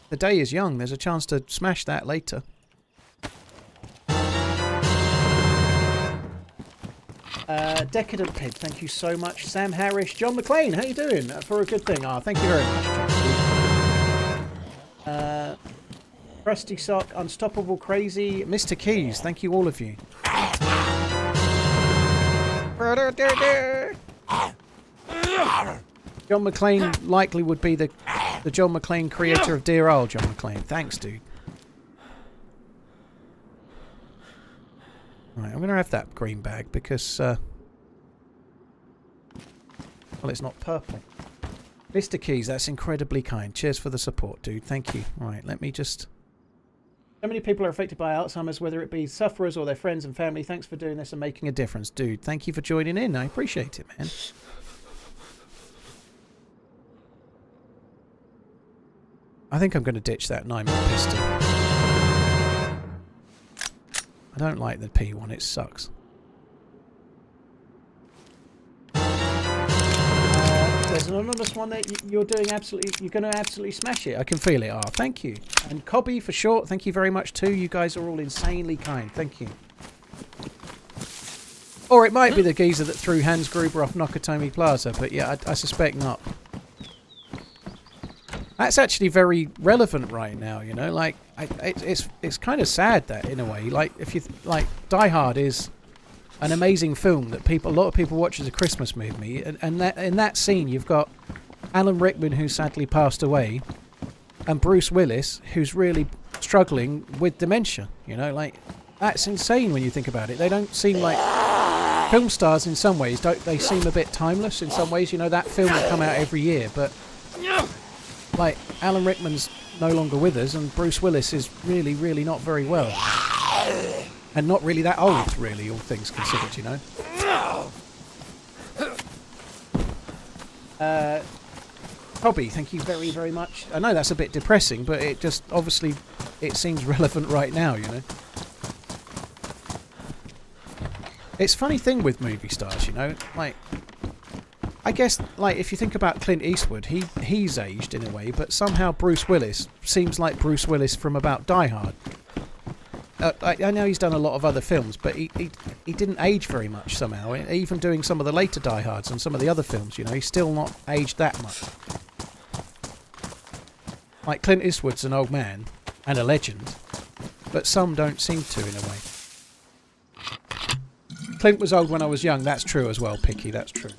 the day is young. There's a chance to smash that later. Decadent Pig, thank you so much. Sam Harris, John McLean, how you doing? For a good thing. Thank you very much. Rusty Sock, Unstoppable Crazy, Mr. Keys, thank you all of you. John McLean likely would be the John McLean creator of Dear Old John McLean. Thanks, dude. Right, I'm going to have that green bag because, well, it's not purple. Mr. Keys, that's incredibly kind. Cheers for the support, dude. Thank you. Right, let me just... So many people are affected by Alzheimer's, whether it be sufferers or their friends and family. Thanks for doing this and making a difference, dude. Thank you for joining in. I appreciate it, man. I think I'm going to ditch that 9mm pistol. I don't like the P1, it sucks. There's an anonymous one that you're going to absolutely smash it. I can feel it. Thank you. And Cobby for short, thank you very much too. You guys are all insanely kind. Thank you. Or it might be the geezer that threw Hans Gruber off Nakatomi Plaza, but yeah, I suspect not. That's actually very relevant right now, you know. Like, it's kind of sad that in a way. Like, if you like, Die Hard is an amazing film that a lot of people watch as a Christmas movie, and that in that scene you've got Alan Rickman, who sadly passed away, and Bruce Willis, who's really struggling with dementia. You know, like, that's insane when you think about it. They don't seem like film stars in some ways. Don't they seem a bit timeless in some ways? You know, that film will come out every year, but like, Alan Rickman's no longer with us, and Bruce Willis is really, really not very well. And not really that old, really, all things considered, you know. Hobby, thank you very, very much. I know that's a bit depressing, but it just, obviously, it seems relevant right now, you know. It's a funny thing with movie stars, you know. Like, I guess, like, if you think about Clint Eastwood, he's aged in a way, but somehow Bruce Willis seems like Bruce Willis from about Die Hard. I know he's done a lot of other films, but he didn't age very much somehow. Even doing some of the later Die Hards and some of the other films, you know, he's still not aged that much. Like, Clint Eastwood's an old man and a legend, but some don't seem to in a way. Clint was old when I was young, that's true as well, Picky, that's true.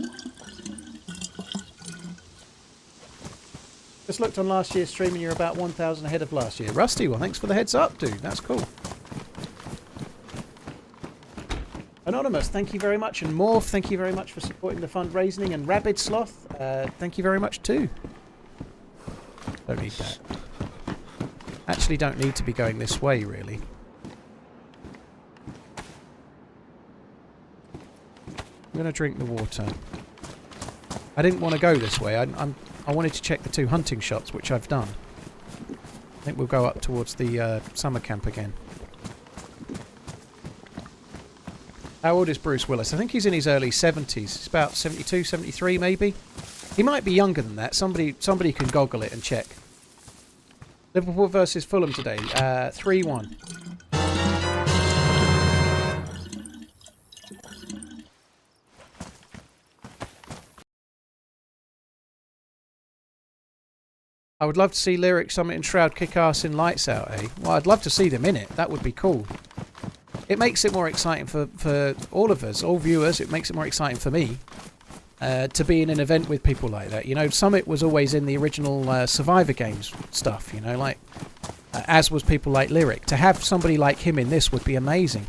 Just looked on last year's stream and you're about 1,000 ahead of last year. Rusty, well, thanks for the heads up, dude. That's cool. Anonymous, thank you very much. And Morph, thank you very much for supporting the fundraising. And Rabid Sloth, thank you very much too. Don't need that. Actually don't need to be going this way, really. I'm going to drink the water. I didn't want to go this way. I wanted to check the 2 hunting shots, which I've done. I think we'll go up towards the summer camp again. How old is Bruce Willis? I think he's in his early 70s. He's about 72, 73 maybe. He might be younger than that. Somebody can goggle it and check. Liverpool versus Fulham today. 3-1. I would love to see Lyric, Summit and Shroud kick ass in Lights Out, eh? Well, I'd love to see them in it. That would be cool. It makes it more exciting for all of us, all viewers. It makes it more exciting for me to be in an event with people like that. You know, Summit was always in the original Survivor Games stuff, you know, like, as was people like Lyric. To have somebody like him in this would be amazing.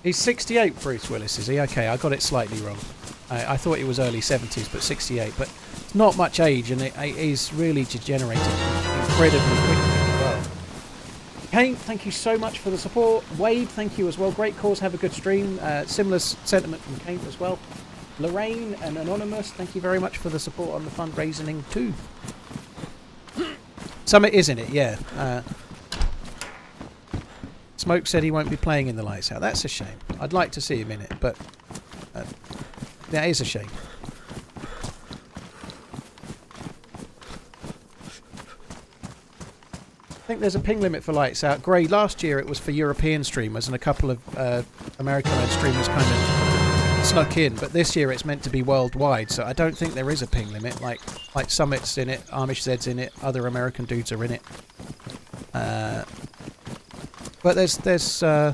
He's 68, Bruce Willis, is he? Okay, I got it slightly wrong. I thought he was early 70s, but 68. But it's not much age, and it is really degenerated incredibly quickly as well. Kane, thank you so much for the support. Wade, thank you as well. Great cause, have a good stream. Similar sentiment from Kane as well. Lorraine and Anonymous, thank you very much for the support on the fundraising too. Summit is in it, yeah. Smoke said he won't be playing in the Lights Out. That's a shame. I'd like to see him in it, but that is a shame. I think there's a ping limit for Lights Out. Gray, last year it was for European streamers and a couple of American-owned streamers kind of snuck in, but this year it's meant to be worldwide, so I don't think there is a ping limit. Like Summit's in it, Amish Zed's in it, other American dudes are in it. But there's I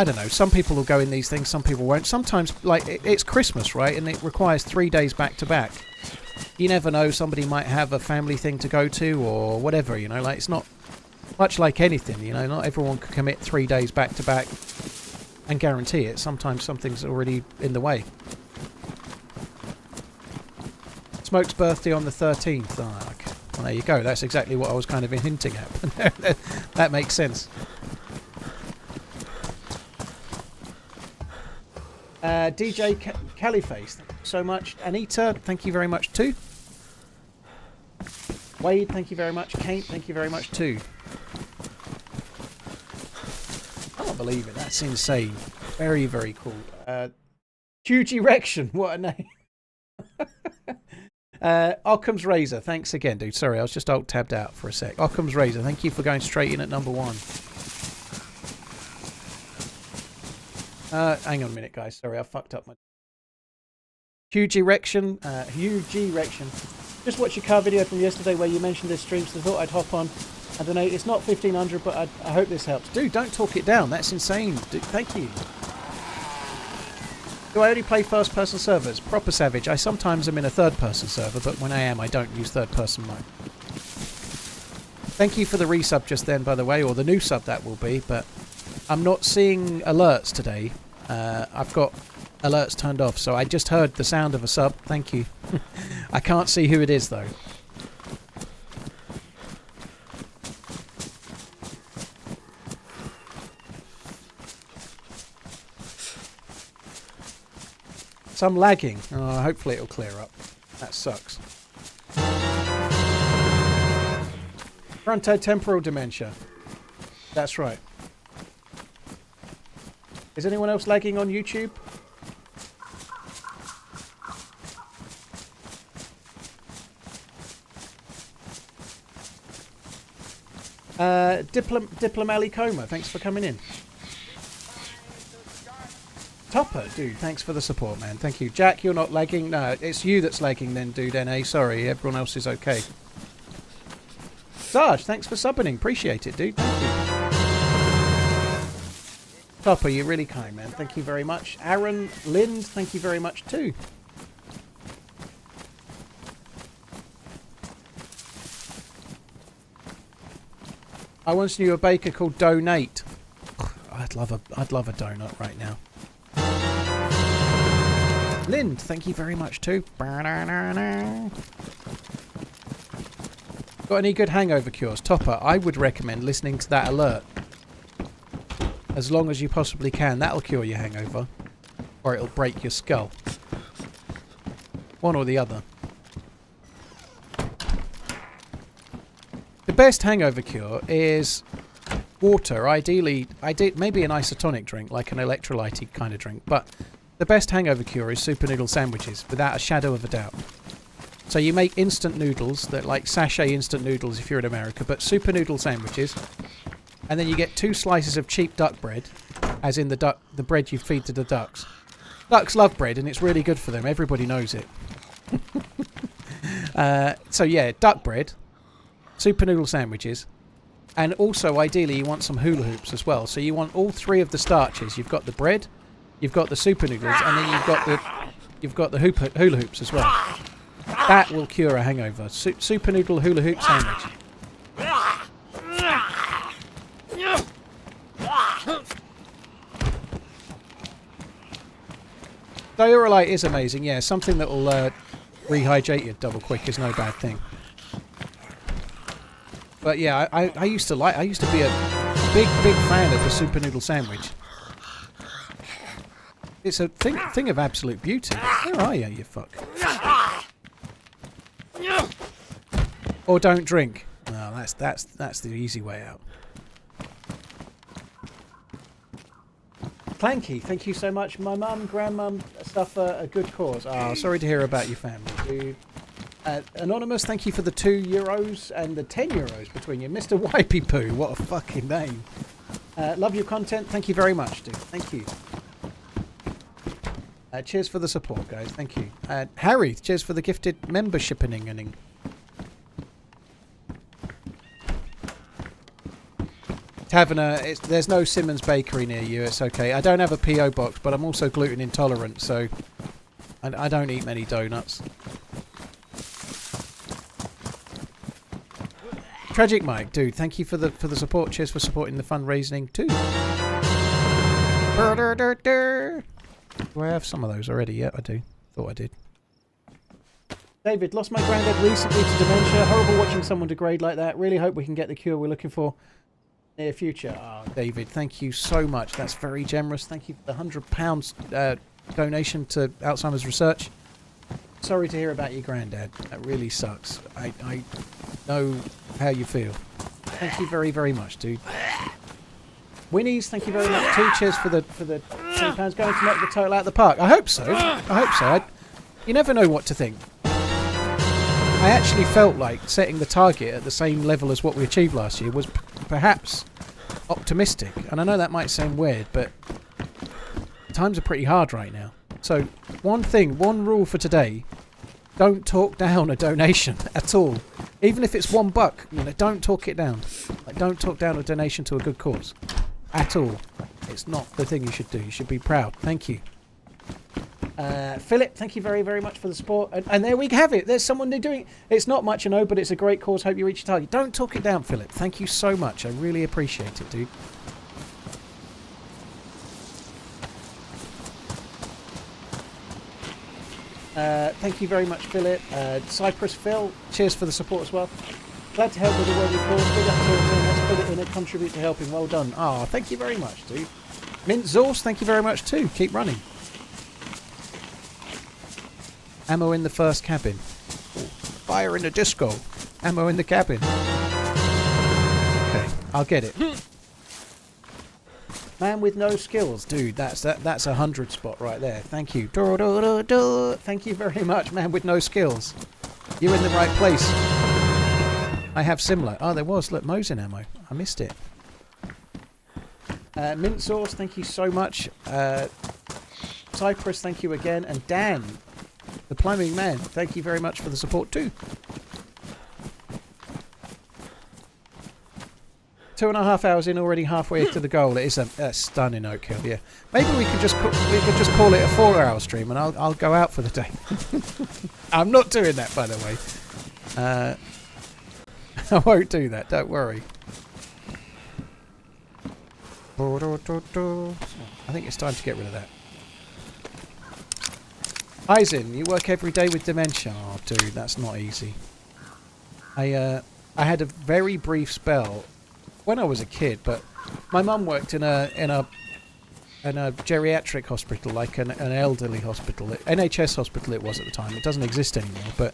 don't know, some people will go in these things, some people won't. Sometimes, like, it's Christmas, right, and it requires 3 days back to back. You never know, somebody might have a family thing to go to or whatever, you know, like, it's not much like anything, you know, not everyone can commit 3 days back to back and guarantee it. Sometimes something's already in the way. Smoke's birthday on the 13th. Oh, okay. Well, there you go. That's exactly what I was kind of hinting at. That makes sense. DJ Califace, thank you so much. Anita, thank you very much too. Wade, thank you very much. Kate, thank you very much too. I can't believe it. That's insane. Very, very cool. Huge erection. What a name. Occam's Razor, thanks again, dude. Sorry, I was just alt-tabbed out for a sec. Occam's Razor, thank you for going straight in at number 1. Hang on a minute, guys. Sorry, I fucked up my... Huge erection. Huge erection. Just watched your car video from yesterday where you mentioned this stream, so I thought I'd hop on. I don't know, it's not 1500, but I hope this helps. Dude, don't talk it down. That's insane. Dude, thank you. Do I only play first-person servers? Proper savage. I sometimes am in a third-person server, but when I am, I don't use third-person mode. Thank you for the resub just then, by the way, or the new sub that will be, but I'm not seeing alerts today. I've got alerts turned off, so I just heard the sound of a sub. Thank you. I can't see who it is, though. Some lagging. Oh, hopefully it'll clear up. That sucks. Frontotemporal dementia. That's right. Is anyone else lagging on YouTube? Diplomalicoma, thanks for coming in. Topper, dude, thanks for the support, man. Thank you. Jack, you're not lagging. No, it's you that's lagging then, dude. NA, sorry. Everyone else is okay. Sarge, thanks for subbing. Appreciate it, dude. Thank you. Topper, you're really kind, man. Thank you very much. Aaron Lind, thank you very much too. I once knew a baker called Donate. I'd love a donut right now. Lind, thank you very much too. Got any good hangover cures? Topper, I would recommend listening to that alert. As long as you possibly can. That'll cure your hangover. Or it'll break your skull. One or the other. The best hangover cure is water. Ideally, maybe an isotonic drink, like an electrolyte kind of drink. But the best hangover cure is super noodle sandwiches, without a shadow of a doubt. So you make instant noodles, that like sachet instant noodles if you're in America, but super noodle sandwiches. And then you get 2 slices of cheap duck bread, as in the bread you feed to the ducks. Ducks love bread, and it's really good for them. Everybody knows it. So yeah, duck bread, super noodle sandwiches, and also ideally you want some hula hoops as well. So you want all 3 of the starches. You've got the bread, you've got the super noodles, and then you've got the hula hoops as well. That will cure a hangover. Super noodle hula hoop sandwich. Diurolite is amazing, yeah. Something that will rehydrate you double quick is no bad thing. But yeah, I used to be a big fan of the super noodle sandwich. It's a thing of absolute beauty. Where are you, you fuck? Or don't drink. No, that's the easy way out. Clanky, thank you so much. My mum, grandmum suffer a good cause. Oh, sorry to hear about your family, dude. Anonymous, thank you for the €2 and the €10 between you. Mr. Wipey Poo, what a fucking name. Love your content. Thank you very much, dude. Thank you. Cheers for the support, guys. Thank you. Harry, cheers for the gifted membershiping. Taverner, there's no Simmons Bakery near you. It's okay. I don't have a P.O. box, but I'm also gluten intolerant, so I don't eat many donuts. Tragic Mike, dude, thank you for the support. Cheers for supporting the fundraising too. Do I have some of those already? Yeah, I do. Thought I did. David, lost my granddad recently to dementia. Horrible watching someone degrade like that. Really hope we can get the cure we're looking for near future. Oh, David, thank you so much. That's very generous. Thank you for the £100 donation to Alzheimer's research. Sorry to hear about your granddad. That really sucks. I know how you feel. Thank you very, very much, dude. Winnie's, thank you very much too. Cheers for the £10 going to knock the total out of the park. I hope so. I hope so. You never know what to think. I actually felt like setting the target at the same level as what we achieved last year was perhaps optimistic. And I know that might sound weird, but times are pretty hard right now. So one rule for today: don't talk down a donation at all. Even if it's $1, you know, don't talk it down. Like, don't talk down a donation to a good cause at all. It's not the thing you should do. You should be proud. Thank you. Philip, thank you very, very much for the support. And there we have it. There's someone doing it. It's not much, I know, but it's a great cause. Hope you reach your target. Don't talk it down, Philip. Thank you so much. I really appreciate it, dude. Thank you very much, Philip. Cypress Phil, cheers for the support as well. Glad to help with the worthy cause. Big up TRMZ. Let's put it in and contribute to helping. Well done. Oh, thank you very much, dude. Mint Zorse, thank you very much too. Keep running. Ammo in the first cabin. Ooh, fire in the disco. Ammo in the cabin. Okay, I'll get it. Man with no skills, dude. That's a 100 spot right there. Thank you. Thank you very much, man with no skills. You're in the right place. I have similar. Oh, there was. Look, Mosin ammo. I missed it. Mint Sauce, thank you so much. Cypress, thank you again. And Dan, the Plumbing Man, thank you very much for the support too. 2.5 hours in, already halfway to the goal. It is a stunning Oak Hill, yeah. Maybe we could just call it a 4-hour stream, and I'll go out for the day. I'm not doing that, by the way. I won't do that. Don't worry. I think it's time to get rid of that. Eisen, you work every day with dementia. Oh, dude, that's not easy. I had a very brief spell when I was a kid, but my mum worked in a geriatric hospital, like an elderly hospital, NHS hospital it was at the time. It doesn't exist anymore, but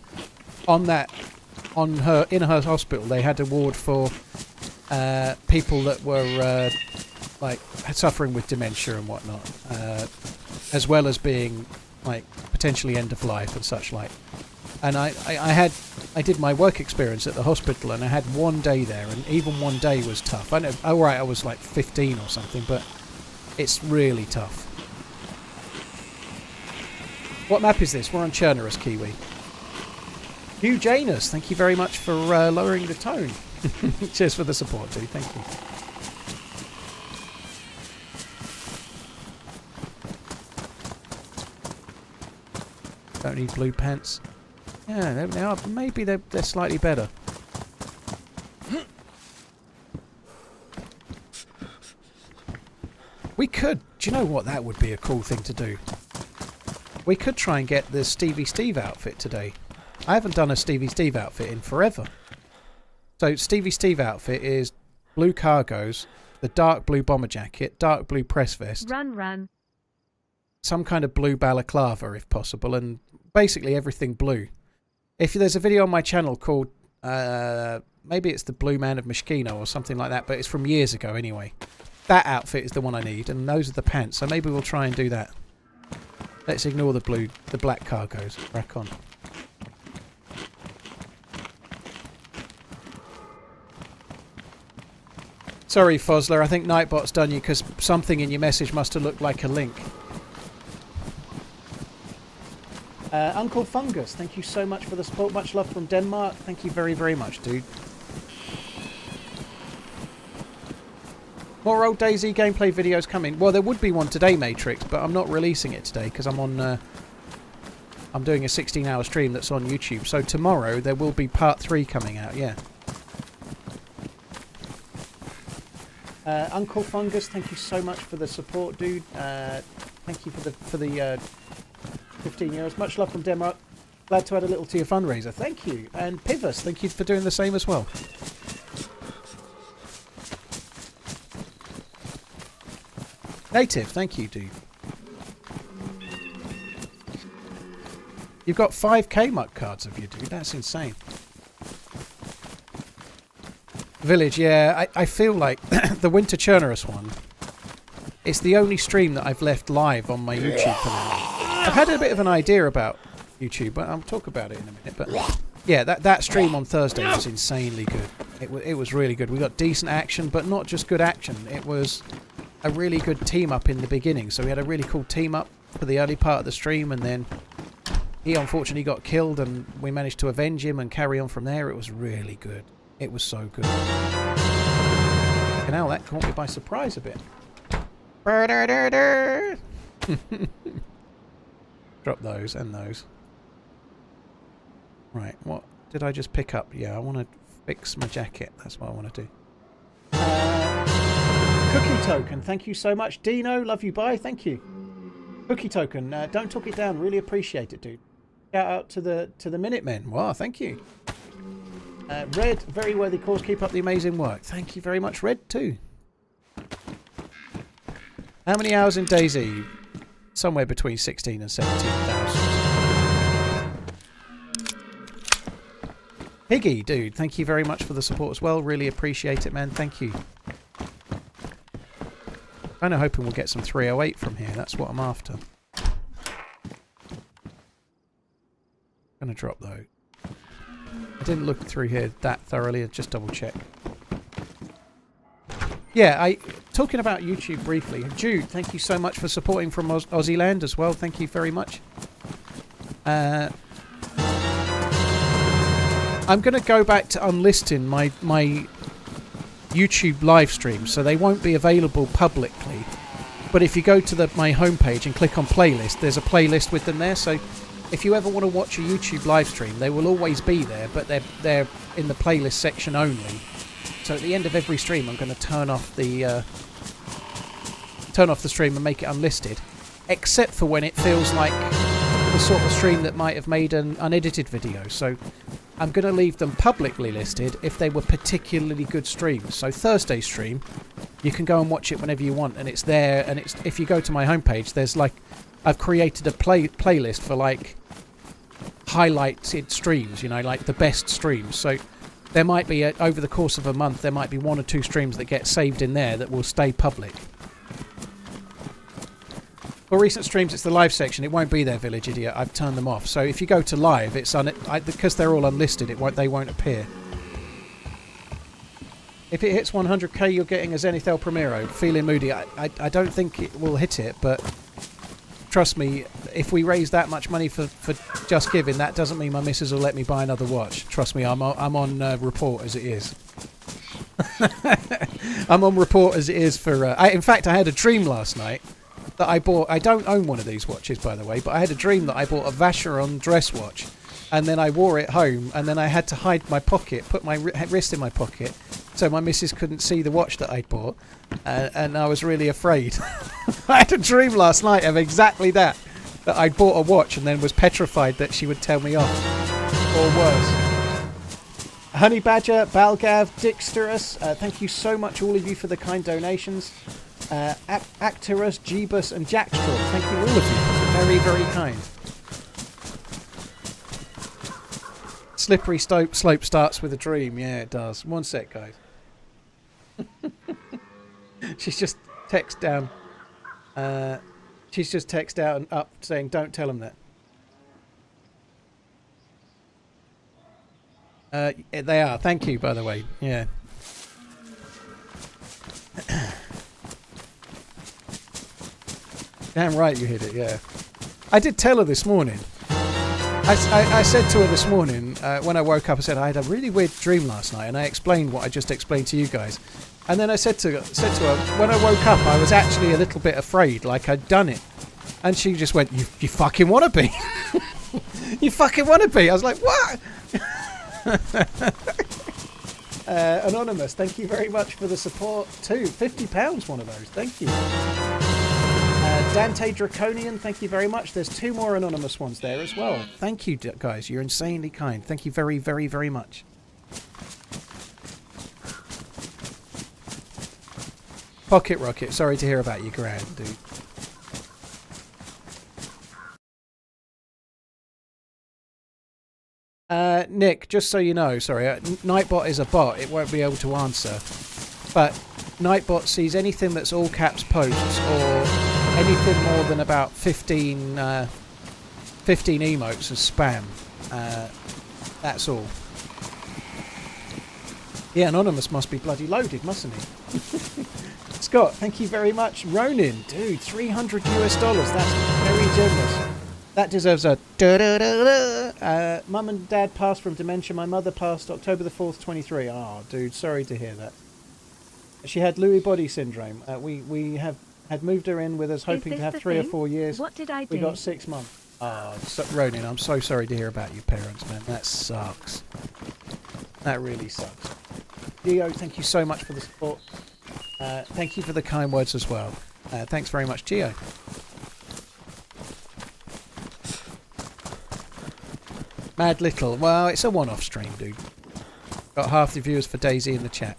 in her hospital they had a ward for people that were like suffering with dementia and whatnot, as well as being like potentially end of life and such like. And I did my work experience at the hospital, and I had one day there, and even one day was tough. I know, alright, I was like 15 or something, but it's really tough. What map is this? We're on Cherno as Kiwi. Hugh Janus, thank you very much for lowering the tone. Cheers for the support, dude. Thank you. Don't need blue pants. Yeah, there they are. Maybe they're slightly better. We could. Do you know what? That would be a cool thing to do. We could try and get the Stevie Steve outfit today. I haven't done a Stevie Steve outfit in forever. So Stevie Steve outfit is blue cargos, the dark blue bomber jacket, dark blue press vest. Run. some kind of blue balaclava if possible, and basically everything blue. If there's a video on my channel called maybe it's the Blue Man of Mishkino or something like that, but it's from years ago anyway. That outfit is the one I need, and those are the pants, so maybe we'll try and do that. Let's ignore the black cargos. Crack on. Sorry, Fosler, I think Nightbot's done you because something in your message must have looked like a link. Uncle Fungus, thank you so much for the support. Much love from Denmark. Thank you very, very much, dude. More old DayZ gameplay videos coming. Well, there would be one today, Matrix, but I'm not releasing it today because I'm on. I'm doing a 16-hour stream that's on YouTube. So tomorrow there will be part 3 coming out. Yeah. Uncle Fungus, thank you so much for the support, dude. Thank you for the 15 euros. Much love from Denmark. Glad to add a little to your fundraiser. Thank you. And Pivus, thank you for doing the same as well. Native, thank you, dude. You've got 5k muck cards of you, dude. That's insane. Village, yeah. I feel like the Winter Cherno one, it's the only stream that I've left live on my YouTube channel. I've had a bit of an idea about YouTube, but I'll talk about it in a minute. But yeah, that stream on Thursday was insanely good. It was really good. We got decent action, but not just good action. It was a really good team up in the beginning. So we had a really cool team up for the early part of the stream, and then he unfortunately got killed, and we managed to avenge him and carry on from there. It was really good. It was so good. And now that caught me by surprise a bit. Drop those and those. Right, what did I just pick up? Yeah, I want to fix my jacket. That's what I want to do. Cookie token, thank you so much. Dino, love you, bye, thank you. Cookie token, don't talk it down, really appreciate it, dude. Shout out to the Minutemen. Wow, thank you. Red, very worthy cause, keep up the amazing work. Thank you very much, Red, too. How many hours in DayZ? Somewhere between 16 and 17,000. Piggy, dude, thank you very much for the support as well. Really appreciate it, man. Thank you. Kind of hoping we'll get some 308 from here. That's what I'm after. Gonna drop though. I didn't look through here that thoroughly. Just double check. Yeah, talking about YouTube briefly. Jude, thank you so much for supporting from Aussie Land as well. Thank you very much. I'm going to go back to unlisting my YouTube live streams, so they won't be available publicly. But if you go to my homepage and click on playlist, there's a playlist with them there. So if you ever want to watch a YouTube live stream, they will always be there, but they're in the playlist section only. So at the end of every stream, I'm going to turn off the stream and make it unlisted, except for when it feels like the sort of stream that might have made an unedited video. So I'm going to leave them publicly listed if they were particularly good streams. So Thursday's stream, you can go and watch it whenever you want, and it's there. And it's if you go to my homepage, there's like I've created a playlist for like highlighted streams, you know, like the best streams. So there might be, over the course of a month, there might be 1 or 2 streams that get saved in there that will stay public. For recent streams, it's the live section. It won't be there, Village Idiot. I've turned them off. So if you go to live, it's because they're all unlisted, they won't appear. If it hits 100k, you're getting a Zenith El Primero. Feeling moody. I don't think it will hit it, but trust me, if we raise that much money for Just Giving, that doesn't mean my missus will let me buy another watch. Trust me, I'm on report as it is. I'm on report as it is for... in fact, I had a dream last night that I bought... I don't own one of these watches, by the way, but I had a dream that I bought a Vacheron dress watch, and then I wore it home, and then I had to hide my pocket, put my wrist in my pocket, so my missus couldn't see the watch that I'd bought, and I was really afraid. I had a dream last night of exactly that I'd bought a watch and then was petrified that she would tell me off, or worse. Honey Badger, Balgav, Dixterus, thank you so much all of you for the kind donations. Actorus, Jeebus, and Jackstraw. Thank you all of you. Very, very kind. Slippery slope starts with a dream. Yeah, it does. One sec, guys. She's just text down. She's just text out and up saying, "Don't tell him that." They are. Thank you, by the way. Yeah. Damn right you hit it. Yeah. I did tell her this morning. I said to her this morning when I woke up, I said I had a really weird dream last night, and I explained what I just explained to you guys. And then I said to her, when I woke up, I was actually a little bit afraid, like I'd done it. And she just went, you fucking want to be. You fucking want to be. I was like, what? Anonymous, thank you very much for the support too. £50, one of those. Thank you. Dante Draconian, thank you very much. There's 2 more anonymous ones there as well. Thank you, guys. You're insanely kind. Thank you very, very, very much. Pocket Rocket, sorry to hear about your grand, dude. Nick, just so you know, sorry, Nightbot is a bot. It won't be able to answer. But Nightbot sees anything that's all caps posts or anything more than about 15 emotes as spam. That's all. Yeah, Anonymous must be bloody loaded, mustn't he? Scott, thank you very much. Ronin, dude, $300 US. That's very generous. That deserves a da-da-da-da. Mum and Dad passed from dementia. My mother passed October the 4th, 23. Oh, dude, sorry to hear that. She had Lewy body syndrome. We had moved her in with us hoping to have 3 or 4 years. What did I do? We got 6 months. Oh, Ronin, I'm so sorry to hear about your parents, man. That sucks. That really sucks. Gio, thank you so much for the support. Thank you for the kind words as well. Thanks very much, Gio. Mad Little. Well, it's a one-off stream, dude. Got half the viewers for DayZ in the chat.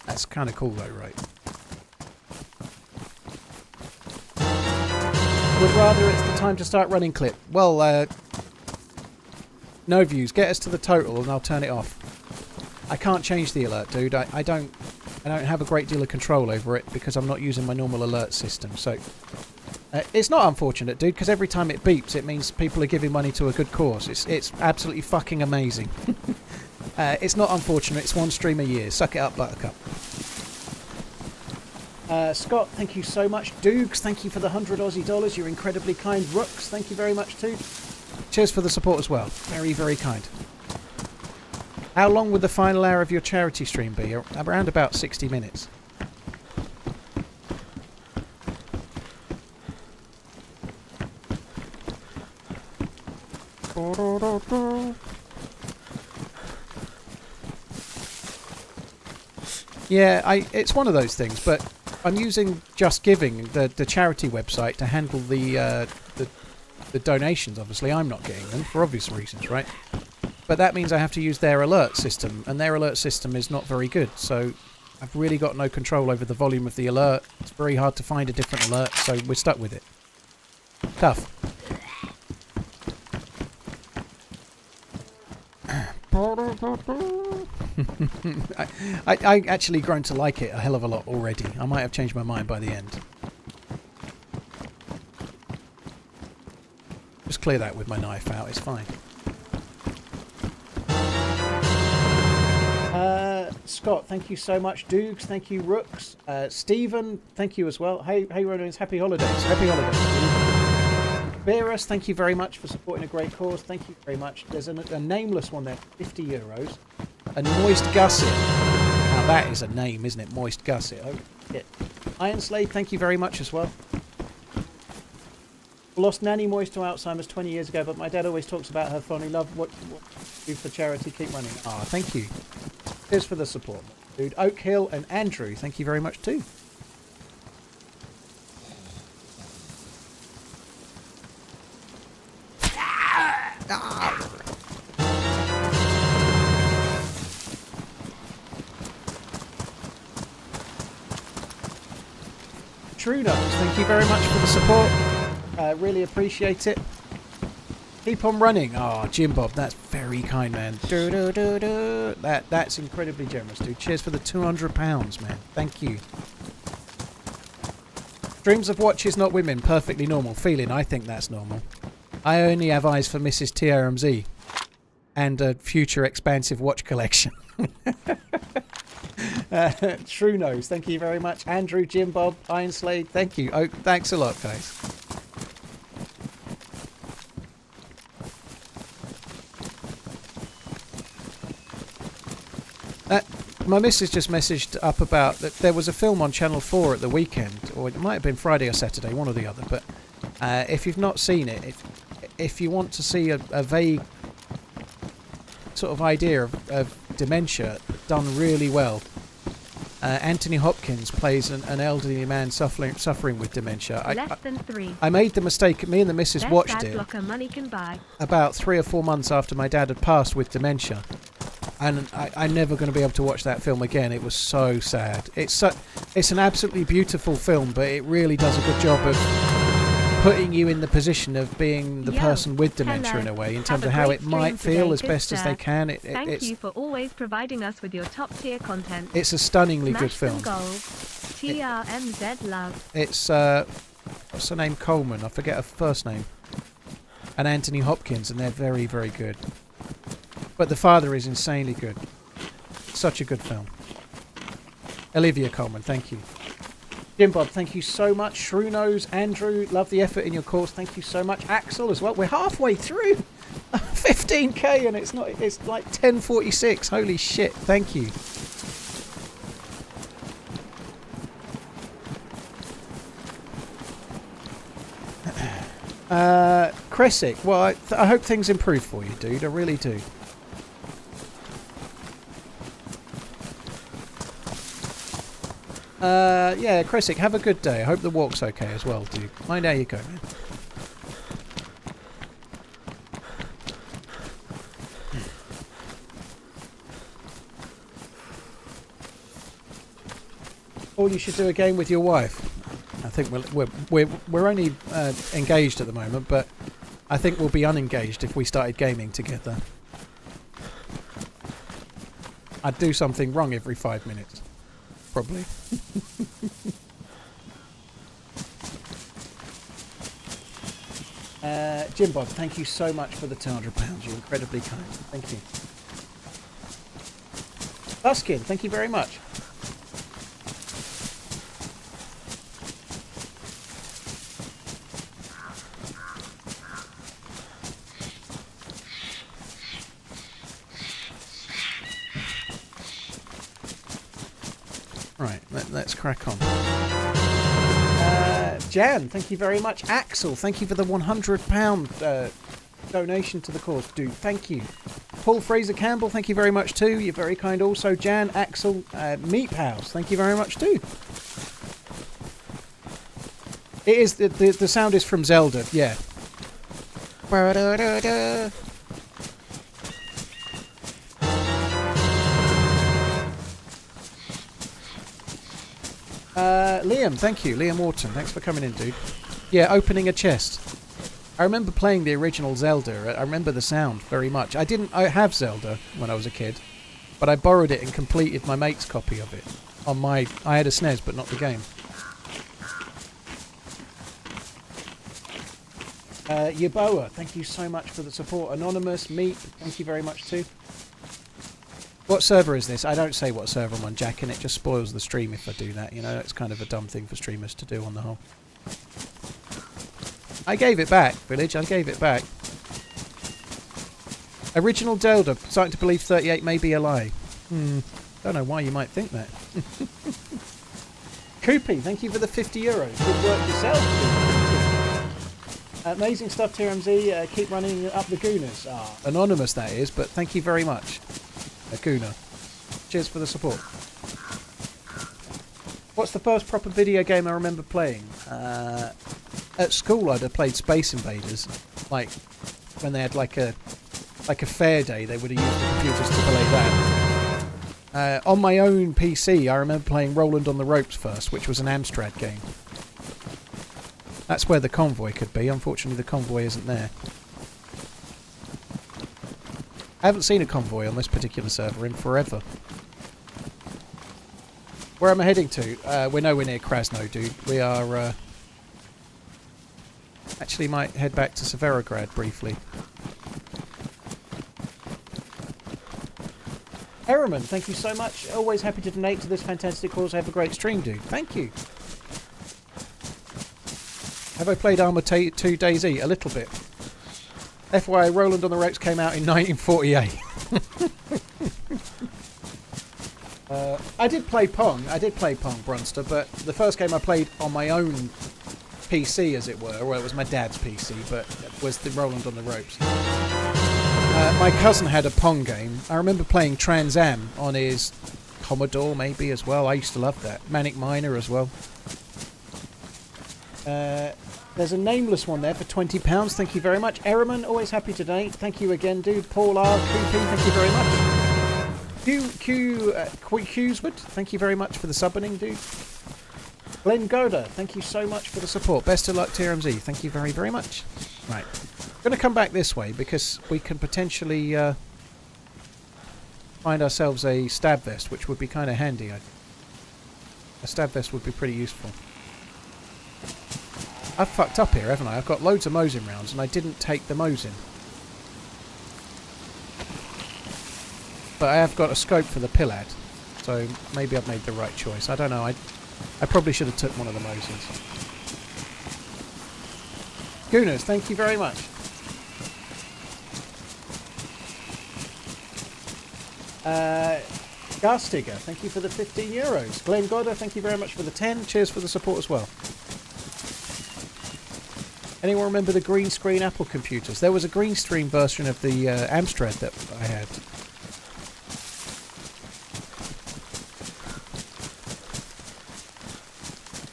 That's kind of cool, though, right? Would rather it's the time to start running clip. Well, no views. Get us to the total and I'll turn it off. I can't change the alert, dude. I don't have a great deal of control over it because I'm not using my normal alert system. So it's not unfortunate, dude, because every time it beeps, it means people are giving money to a good cause. It's absolutely fucking amazing. It's not unfortunate. It's 1 stream a year. Suck it up, Buttercup. Scott, thank you so much. Dukes, thank you for the $100 Aussie. You're incredibly kind. Rooks, thank you very much too. Cheers for the support as well. Very, very kind. How long would the final hour of your charity stream be? Around about 60 minutes. Yeah, it's one of those things, but I'm using Just Giving, the charity website, to handle the donations. Obviously, I'm not getting them for obvious reasons, right? But that means I have to use their alert system, and their alert system is not very good. So I've really got no control over the volume of the alert. It's very hard to find a different alert, so we're stuck with it. Tough. I actually grown to like it a hell of a lot already. I might have changed my mind by the end. Just clear that with my knife out, it's fine. Scott, thank you so much. Dukes, thank you. Rooks. Stephen, thank you as well. Hey Ronans, happy holidays. Happy holidays. Beerus, thank you very much for supporting a great cause. Thank you very much. There's a nameless one there, €50. And Moist Gusset. Now that is a name, isn't it? Moist Gusset. Oh, shit. Iron Slade, thank you very much as well. Lost Nanny Moist to Alzheimer's 20 years ago, but my dad always talks about her fondly. Love what you do for charity. Keep running. Ah, thank you. Cheers for the support, dude. Oak Hill and Andrew, thank you very much too. Shruno, thank you very much for the support. Really appreciate it. Keep on running. Oh, Jim Bob, that's very kind, man. That's incredibly generous, dude. Cheers for the £200, man. Thank you. Dreams of watches, not women. Perfectly normal. Feeling, I think that's normal. I only have eyes for Mrs. TRMZ and a future expansive watch collection. True Nose, thank you very much. Andrew, Jim Bob, Iron Slade, thank you. Oh, thanks a lot, guys. My missus just messaged up about that there was a film on Channel 4 at the weekend, or it might have been Friday or Saturday, one or the other, but if you've not seen it, if you want to see a vague sort of idea of dementia done really well, Anthony Hopkins plays an elderly man suffering with dementia. Less than 3. I made the mistake, me and the missus Best watched ad it blocker money can buy. about 3 or 4 months after my dad had passed with dementia. And I'm never going to be able to watch that film again. It was so sad. It's an absolutely beautiful film, but it really does a good job of putting you in the position of being the person with dementia in a way, in terms of how it might feel as best as they can. Thank you for always providing us with your top tier content. It's a stunningly good film. TRMZ love. It's what's her name? Coleman. I forget her first name. And Anthony Hopkins, and they're very, very good. But the father is insanely good. Such a good film. Olivia Coleman, thank you. Jim Bob, thank you so much. Shrew Nose, Andrew, love the effort in your course. Thank you so much. Axel as well. We're halfway through 15k and it's like 10:46. Holy shit. Thank you. Kresic, well, I hope things improve for you, dude. I really do. Yeah, Kresic, have a good day. I hope the walk's okay as well, dude. Mind how you go, man. Or you should do a game with your wife. I think we're only engaged at the moment, but I think we'll be unengaged if we started gaming together. I'd do something wrong every 5 minutes. Probably. Jim Bob, thank you so much for the £200. You're incredibly kind. Thank you. Buskin, thank you very much. Right, let's crack on. Jan, thank you very much. Axel, thank you for the £100 donation to the cause. Dude, thank you. Paul Fraser Campbell, thank you very much too. You're very kind also. Jan, Axel, Meat House, thank you very much too. It is, the sound is from Zelda, yeah. Liam, thank you. Liam Wharton, thanks for coming in, dude. Yeah, opening a chest. I remember playing the original Zelda. I remember the sound very much. I have Zelda when I was a kid, but I borrowed it and completed my mate's copy of it. I had a SNES, but not the game. Yaboa, thank you so much for the support. Anonymous, Meat, thank you very much too. What server is this? I don't say what server I'm on, Jack, and it just spoils the stream if I do that. You know, it's kind of a dumb thing for streamers to do on the whole. I gave it back, Village. I gave it back. Original Delta, starting to believe 38 may be a lie. Don't know why you might think that. Koopy, thank you for the €50. Good work yourself. Amazing stuff, TRMZ. Keep running up the Gooners. Anonymous, that is, but thank you very much. Aguna. Cheers for the support. What's the first proper video game I remember playing? At school I'd have played Space Invaders. Like when they had like a fair day, they would have used the computers to play that. On my own PC I remember playing Roland on the Ropes first, which was an Amstrad game. That's where the convoy could be. Unfortunately, the convoy isn't there. I haven't seen a convoy on this particular server in forever. Where am I heading to? We're nowhere near Krasno, dude. We are... actually might head back to Severograd briefly. Harriman, thank you so much. Always happy to donate to this fantastic cause. Have a great stream, dude. Thank you. Have I played Arma 2 DayZ? A little bit. FYI, Roland on the Ropes came out in 1948. I did play Pong. Brunster, but the first game I played on my own PC, as it were, well, it was my dad's PC, but it was the Roland on the Ropes. My cousin had a Pong game. I remember playing Trans Am on his Commodore, maybe, as well. I used to love that. Manic Miner as well. There's a nameless one there for £20. Thank you very much. Erriman, always happy to donate. Thank you again, dude. Paul R. QP, thank you very much. Qswood, thank you very much for the subbing, dude. Glenn Goda, thank you so much for the support. Best of luck, TRMZ. Thank you very, very much. Right. I'm going to come back this way because we can potentially find ourselves a stab vest, which would be kind of handy. A stab vest would be pretty useful. I've fucked up here, haven't I? I've got loads of Mosin rounds and I didn't take the Mosin. But I have got a scope for the Pillad, so maybe I've made the right choice. I don't know. I probably should have took one of the Mosins. Gooners, thank you very much. Garstiger, thank you for the €15. Glenn Godder, thank you very much for the 10. Cheers for the support as well. Anyone remember the green screen Apple computers? There was a green screen version of the Amstrad that I had.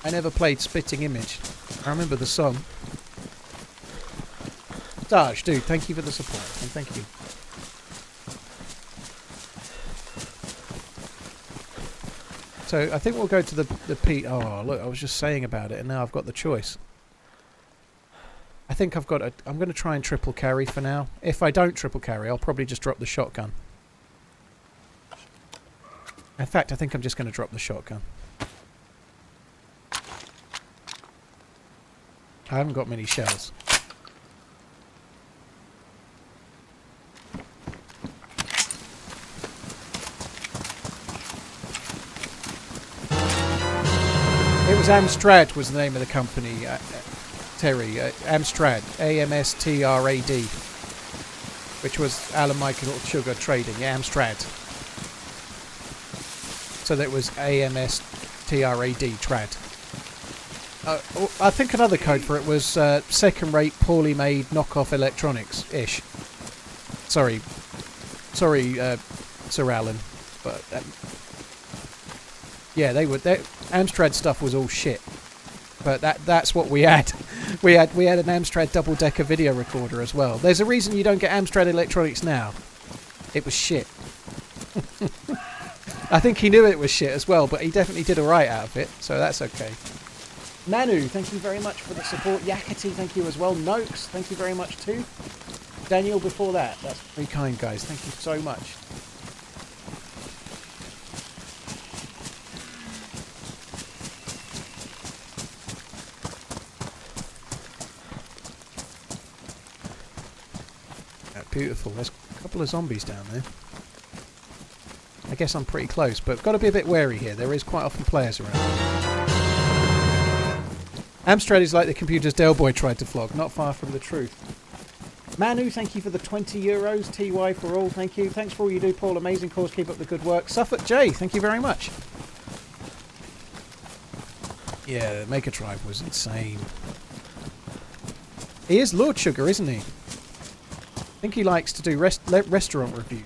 I never played Spitting Image. I remember the song. Daj, dude, thank you for the support. And thank you. So, I think we'll go to the P... Oh, look, I was just saying about it, and now I've got the choice. I think I've got a... I'm going to try and triple carry for now. If I don't triple carry, I'll probably just drop the shotgun. In fact, I think I'm just going to drop the shotgun. I haven't got many shells. It was Amstrad was the name of the company, Terry. Amstrad, A-M-S-T-R-A-D, which was Alan Michael Sugar Trading, yeah, Amstrad. So that was A-M-S-T-R-A-D, trad. I think another code for it was second-rate, poorly made knockoff electronics-ish. Sorry, Sir Alan, but yeah, Amstrad stuff was all shit. But that's what we had. We had an Amstrad double-decker video recorder as well. There's a reason you don't get Amstrad electronics now. It was shit. I think he knew it was shit as well, but he definitely did alright out of it, so that's okay. Nanu, thank you very much for the support. Yakety, thank you as well. Noakes, thank you very much too. Daniel, before that. That's very kind, guys. Thank you so much. Beautiful. There's a couple of zombies down there. I guess I'm pretty close, but got to be a bit wary here. There is quite often players around. Amstrad is like the computers Del Boy tried to flog. Not far from the truth. Manu, thank you for the €20. TY for all, thank you. Thanks for all you do, Paul. Amazing cause. Keep up the good work. Suffolk J, thank you very much. Yeah, Mega Drive was insane. He is Lord Sugar, isn't he? I think he likes to do restaurant review.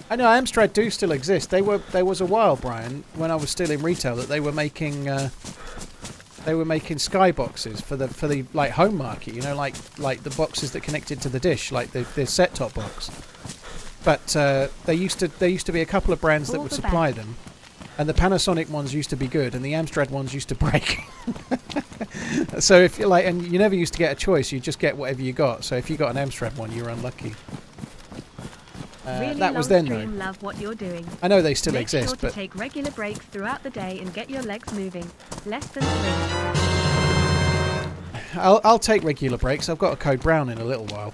I know Amstrad do still exist. There was a while, Brian, when I was still in retail, that they were making skyboxes for the like home market. You know, like the boxes that connected to the dish, like the set-top box. But there used to be a couple of brands that would supply them, and the Panasonic ones used to be good, and the Amstrad ones used to break. So if you like, and you never used to get a choice, you just get whatever you got. So if you got an Amstrad one, you're unlucky. Really that was then, though. Love what you're doing. I know they still Make exist, sure to but take regular breaks throughout the day and get your legs moving. Less than 3. I'll take regular breaks. I've got a code brown in a little while.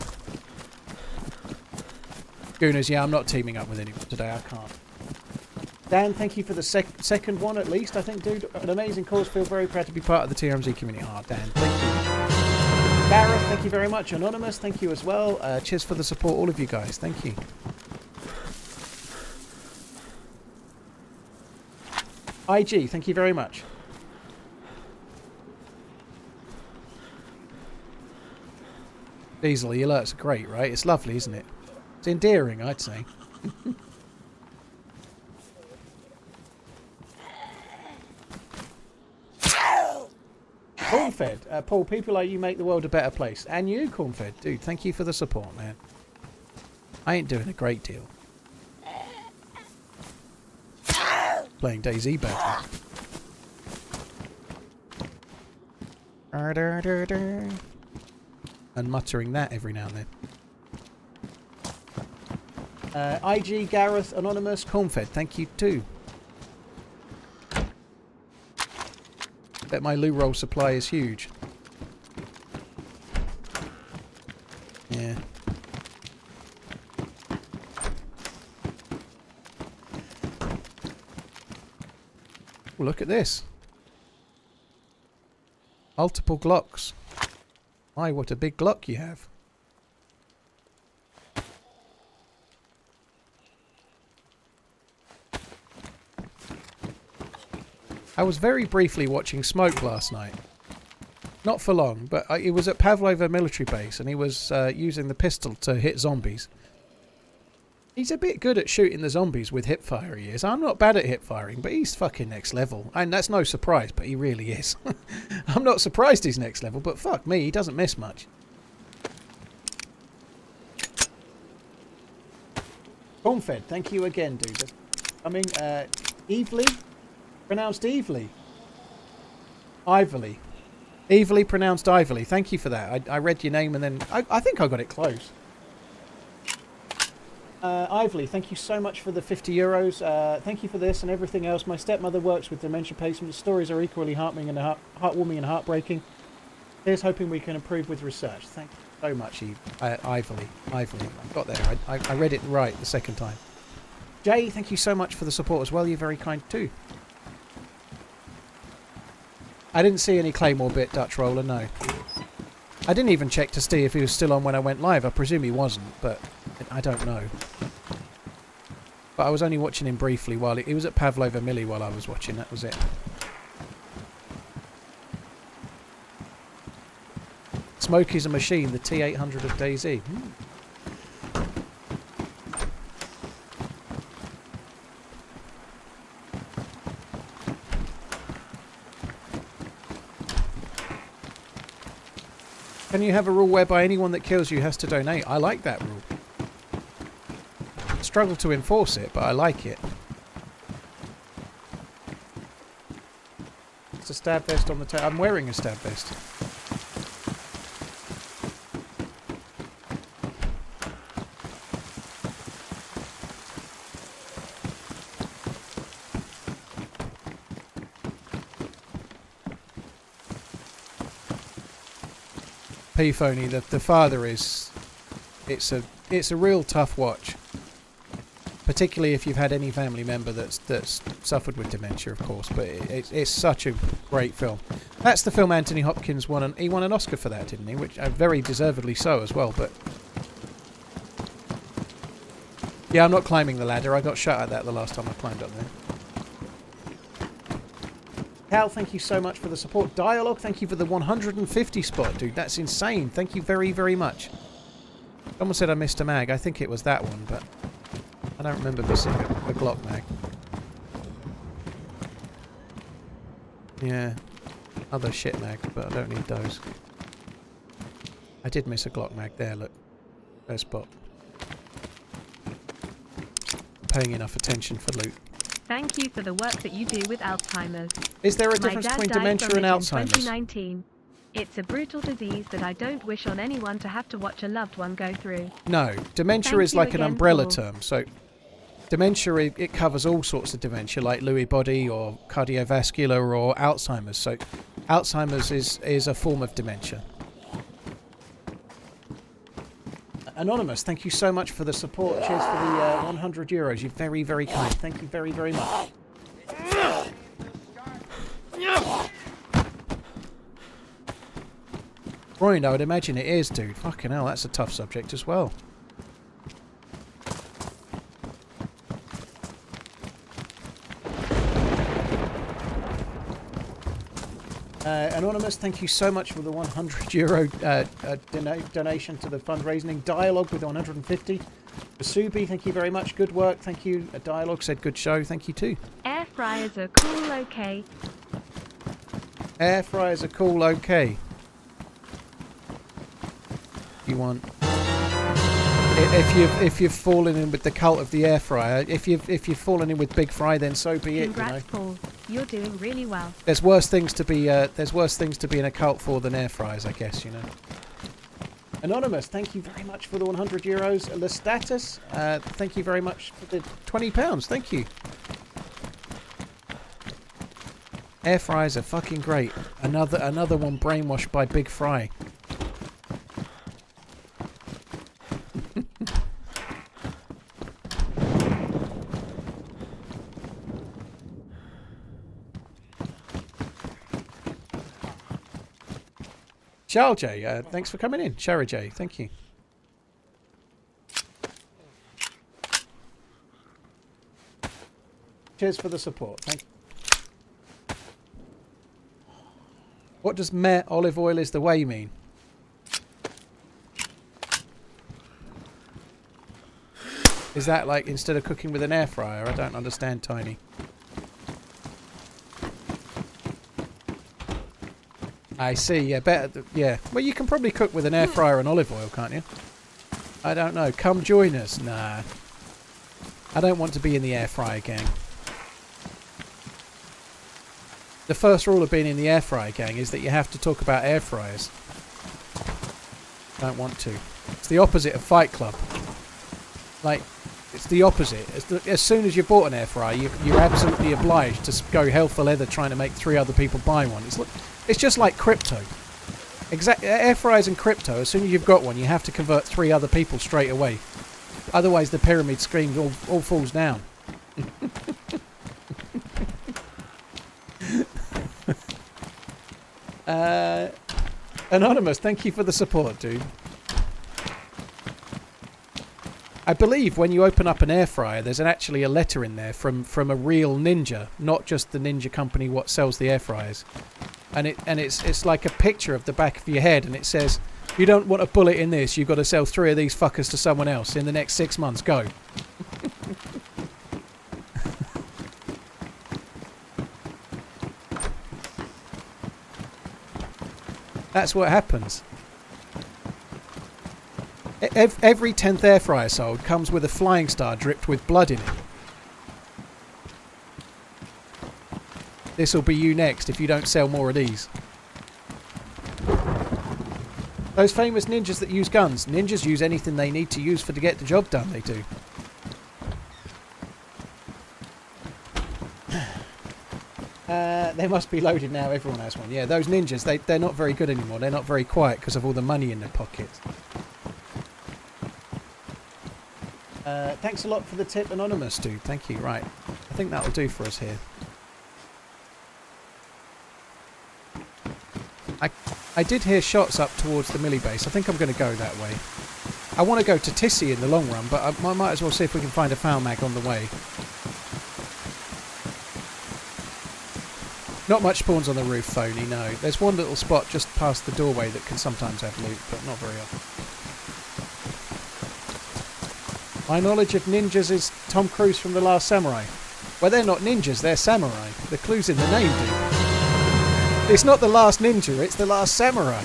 Gooners, yeah, I'm not teaming up with anyone today. I can't. Dan, thank you for the second one at least. I think, dude, an amazing cause. Feel very proud to be part of the TRMZ community. Ah, Dan, thank you. Gareth, thank you very much. Anonymous, thank you as well. Cheers for the support, all of you guys. Thank you. IG, thank you very much. Diesel, the alerts are great, right? It's lovely, isn't it? It's endearing, I'd say. Cornfed, Paul, people like you make the world a better place. And you, Cornfed, dude, thank you for the support, man. I ain't doing a great deal. Playing DayZ badly. And muttering that every now and then. IG, Gareth, Anonymous, Cornfed, thank you too. Bet my loo roll supply is huge. Yeah. Well, look at this. Multiple Glocks. My, what a big Glock you have. I was very briefly watching Smoke last night. Not for long, but he was at Pavlova Military Base and he was using the pistol to hit zombies. He's a bit good at shooting the zombies with hipfire, he is. I'm not bad at hipfiring, but he's fucking next level. And that's no surprise, but he really is. I'm not surprised he's next level, but fuck me, he doesn't miss much. Cornfed, thank you again, dude. I mean, Evely? Pronounced Evilly. Ivorly. Evilly pronounced Ivorly. Thank you for that. I read your name and then... I think I got it close. Ivorly, thank you so much for the €50. Thank you for this and everything else. My stepmother works with dementia patients. Stories are equally heartwarming and heartbreaking. Here's hoping we can improve with research. Thank you so much, Ivorly. Ivorly. I got there. I read it right the second time. Jay, thank you so much for the support as well. You're very kind too. I didn't see any Claymore bit, Dutch Roller, no. I didn't even check to see if he was still on when I went live. I presume he wasn't, but I don't know. But I was only watching him briefly while he was at Pavlova Millie while I was watching. That was it. Smoke is a machine, the T800 of DayZ. Can you have a rule whereby anyone that kills you has to donate? I like that rule. Struggle to enforce it, but I like it. It's a stab vest on the tail. I'm wearing a stab vest. P-Phony, the father is... It's a real tough watch. Particularly if you've had any family member that's suffered with dementia, of course. But it's such a great film. That's the film Anthony Hopkins won. He won an Oscar for that, didn't he? Which very deservedly so as well. But yeah, I'm not climbing the ladder. I got shot at that the last time I climbed up there. Cal, thank you so much for the support. Dialogue, thank you for the 150 spot, dude. That's insane. Thank you very, very much. Someone said I missed a mag. I think it was that one, but I don't remember missing a Glock mag. Yeah. Other shit mag, but I don't need those. I did miss a Glock mag there, look. First spot. paying enough attention for loot. Thank you for the work that you do with Alzheimer's. Is there a My difference dad between died dementia from and it in Alzheimer's? 2019. It's a brutal disease that I don't wish on anyone to have to watch a loved one go through. No, dementia Thank is you like an again, umbrella Paul. term. So dementia, it covers all sorts of dementia, like Lewy body or cardiovascular or Alzheimer's. So Alzheimer's is a form of dementia. Anonymous, thank you so much for the support. Cheers for the 100 euros. You're very, very kind. Thank you very, very much. Brian, I would imagine it is, dude. Fucking hell, that's a tough subject as well. Anonymous, thank you so much for the 100 euro donation to the fundraising. Dialogue with 150. Subi, thank you very much. Good work. Thank you. Dialogue said good show. Thank you too. Air fryers are cool, okay. Air fryers are cool, okay. You want... If you've fallen in with the cult of the air fryer, if you've fallen in with Big Fry, then so be it. Congrats, Paul. You're doing really well. There's worse things to be in a cult for than air fryers, I guess, you know. Anonymous, thank you very much for the 100 euros. Lestatus, thank you very much for the £20. Thank you. Air fryers are fucking great. Another one brainwashed by Big Fry. Charles J, thanks for coming in. Shara J, thank you. Cheers for the support. Thank you. What does meh olive oil is the way mean? Is that like instead of cooking with an air fryer? I don't understand, Tiny. I see, yeah, better, yeah. Well, you can probably cook with an air fryer and olive oil, can't you? I don't know. Come join us. Nah. I don't want to be in the air fryer gang. The first rule of being in the air fryer gang is that you have to talk about air fryers. Don't want to. It's the opposite of Fight Club. Like, it's the opposite. As soon as you bought an air fryer, you're absolutely obliged to go hell for leather trying to make 3 other people buy one. It's just like crypto. Air fryers and crypto, as soon as you've got one, you have to convert 3 other people straight away. Otherwise, the pyramid scheme all falls down. Anonymous, thank you for the support, dude. I believe when you open up an air fryer, there's actually a letter in there from a real ninja, not just the ninja company what sells the air fryers. And it's like a picture of the back of your head, and it says, "You don't want a bullet in this. You've got to sell 3 of these fuckers to someone else in the next 6 months. Go." That's what happens. Every 10th air fryer sold comes with a flying star dripped with blood in it. This'll be you next if you don't sell more of these. Those famous ninjas that use guns. Ninjas use anything they need to use to get the job done, they do. They must be loaded now, everyone has one. Yeah, those ninjas, they're not very good anymore. They're not very quiet because of all the money in their pockets. Thanks a lot for the tip, Anonymous, dude. Thank you. Right. I think that'll do for us here. I did hear shots up towards the Millie base. I think I'm going to go that way. I want to go to Tisy in the long run, but I might as well see if we can find a foul mag on the way. Not much spawns on the roof, Phony, no. There's one little spot just past the doorway that can sometimes have loot, but not very often. My knowledge of ninjas is Tom Cruise from The Last Samurai. Well, they're not ninjas, they're samurai. The clue's in the name, dude. It's not The Last Ninja, it's The Last Samurai.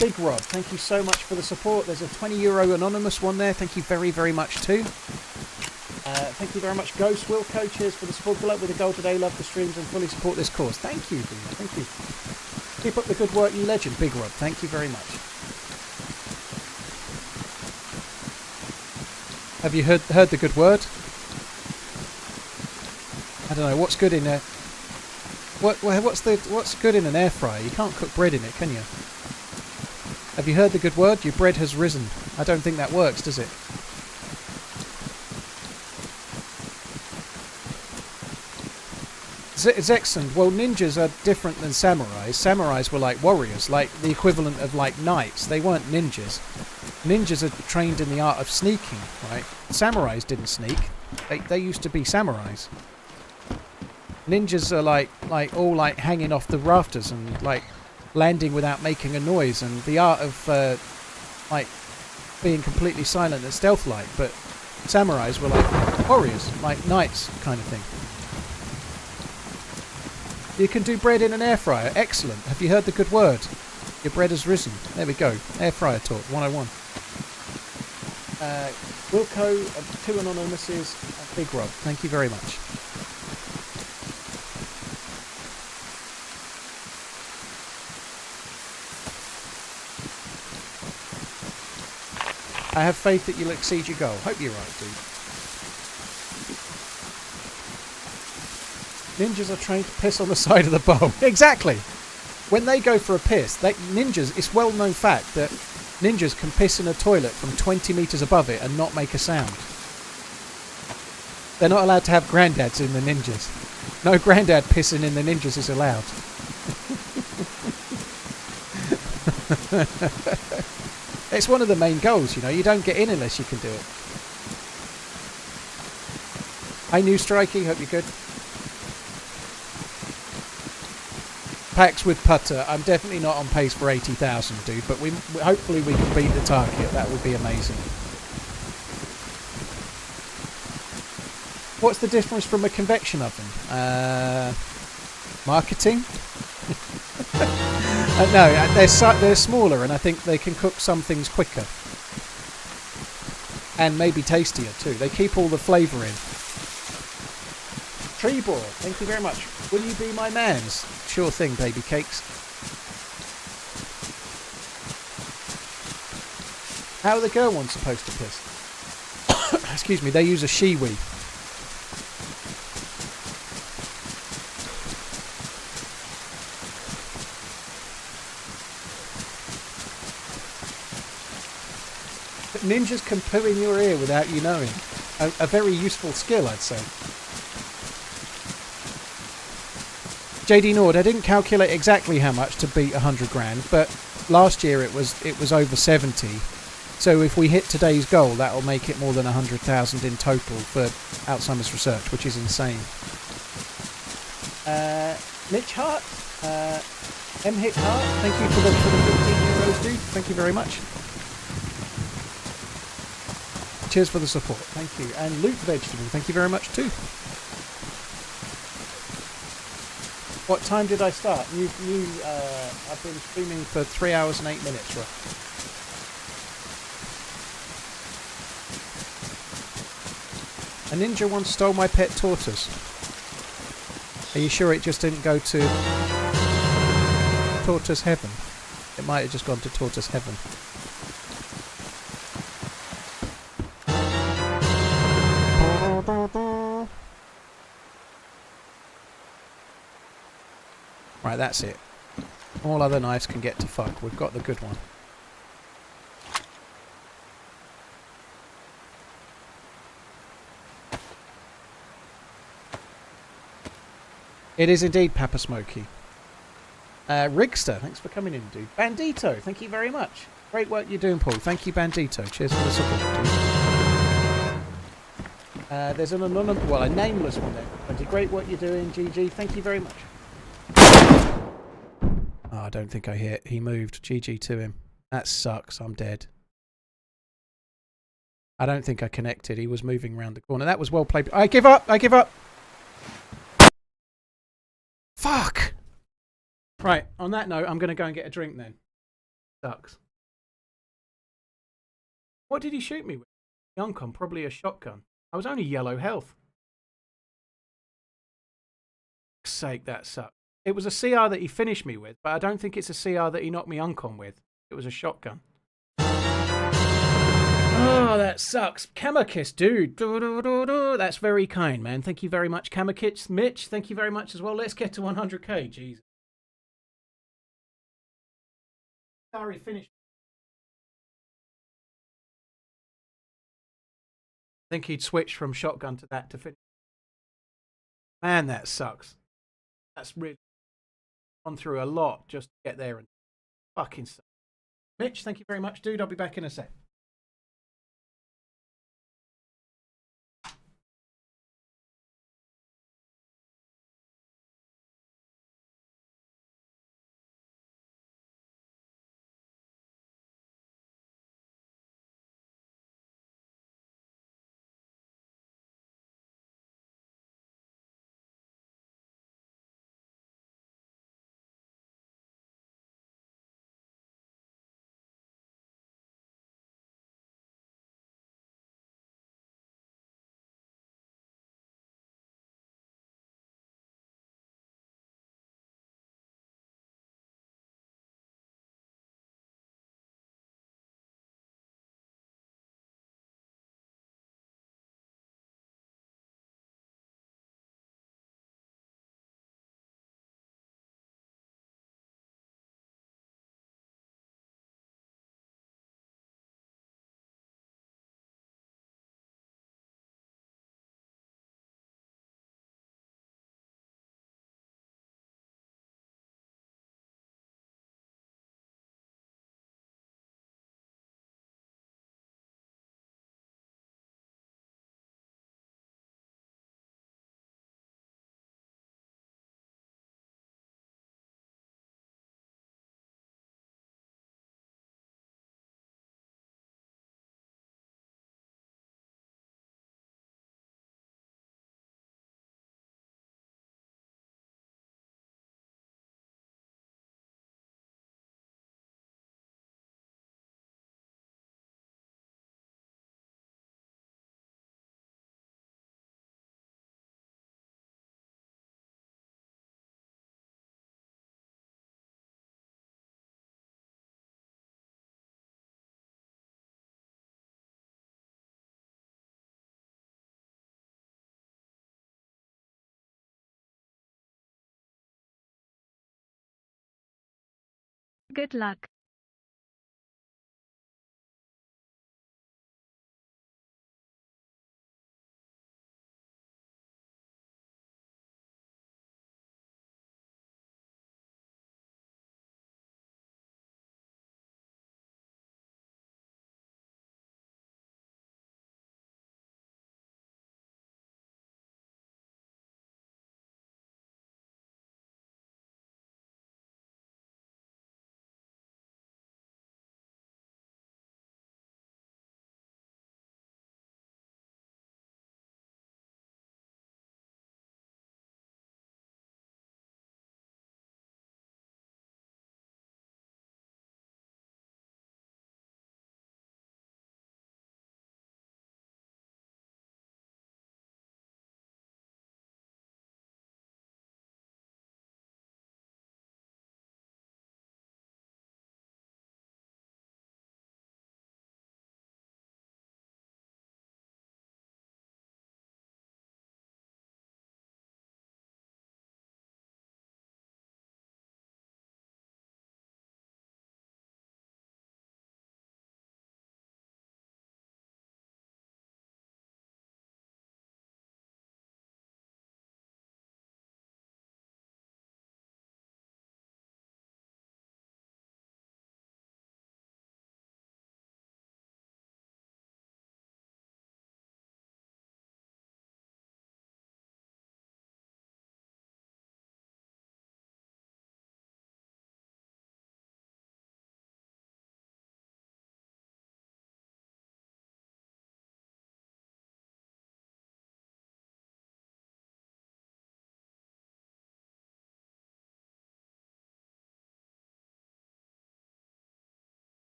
Big Rob, thank you so much for the support. There's a €20 anonymous one there. Thank you very, very much too. Thank you very much, Ghost Wilco. Cheers for the support. Good luck with the goal today. Love the streams and fully support this cause. Thank you, Dina. Thank you. Keep up the good work, you legend, Big Rob. Thank you very much. Have you heard the good word? I don't know what's good in a what's good in an air fryer. You can't cook bread in it, can you? Have you heard the good word? Your bread has risen. I don't think that works, does it? Zexand, well, ninjas are different than samurais. Samurais were like warriors, like the equivalent of like knights. They weren't ninjas. Ninjas are trained in the art of sneaking, right? Samurais didn't sneak. They used to be samurais. Ninjas are like all like hanging off the rafters and like landing without making a noise, and the art of like being completely silent and stealth-like. But samurais were like warriors, like knights kind of thing. You can do bread in an air fryer. Excellent. Have you heard the good word? Your bread has risen. There we go. Air fryer talk 101. Wilco, 2 anonymouses, Big Rob. Thank you very much. I have faith that you'll exceed your goal. Hope you're right, dude. Ninjas are trained to piss on the side of the bowl. Exactly. When they go for a piss, ninjas, it's well-known fact that ninjas can piss in a toilet from 20 metres above it and not make a sound. They're not allowed to have granddads in the ninjas. No granddad pissing in the ninjas is allowed. It's one of the main goals, you know. You don't get in unless you can do it. Hey, New Strikey, hope you're good. Packs with putter. I'm definitely not on pace for 80,000, dude, but hopefully we can beat the target. That would be amazing. What's the difference from a convection oven? Marketing? No, they're smaller, and I think they can cook some things quicker. And maybe tastier too. They keep all the flavour in. Treebor, thank you very much. Will you be my man's? Sure thing, baby cakes. How are the girl ones supposed to piss? Excuse me, they use a shiwi. But ninjas can poo in your ear without you knowing. A very useful skill, I'd say. JD Nord, I didn't calculate exactly how much to beat 100 grand, but last year it was over 70. So if we hit today's goal, that'll make it more than 100,000 in total for Alzheimer's research, which is insane. Mitch Hart, M. Hick Hart, thank you for the €15, dude. Thank you very much. Cheers for the support. Thank you. And Luke Vegetable, thank you very much too. What time did I start? I've been streaming for 3 hours and 8 minutes, right? A ninja once stole my pet tortoise. Are you sure it just didn't go to Tortoise Heaven? It might have just gone to Tortoise Heaven. Right, that's it. All other knives can get to fuck. We've got the good one. It is indeed Papa Smokey. Rigster, thanks for coming in, dude. Bandito, thank you very much. Great work you're doing, Paul. Thank you, Bandito. Cheers for the support, dude. There's a nameless one there. But great work you're doing, GG. Thank you very much. Oh, I don't think I hit. He moved. GG to him. That sucks. I'm dead. I don't think I connected. He was moving around the corner. That was well played. I give up. I give up. Fuck. Right. On that note, I'm going to go and get a drink then. sucks. What did he shoot me with? Yoncon, probably a shotgun. I was only yellow health. For sake, that sucks. It was a CR that he finished me with, but I don't think it's a CR that he knocked me uncon with. It was a shotgun. Oh, that sucks. Kamakis, dude. That's very kind, man. Thank you very much, Kamakis. Mitch, thank you very much as well. Let's get to 100k. Jesus. Sorry, finished. I think he'd switched from shotgun to that to finish. Man, that sucks. That's really gone through a lot just to get there and fucking suck. Mitch, thank you very much, dude. I'll be back in a sec. Good luck.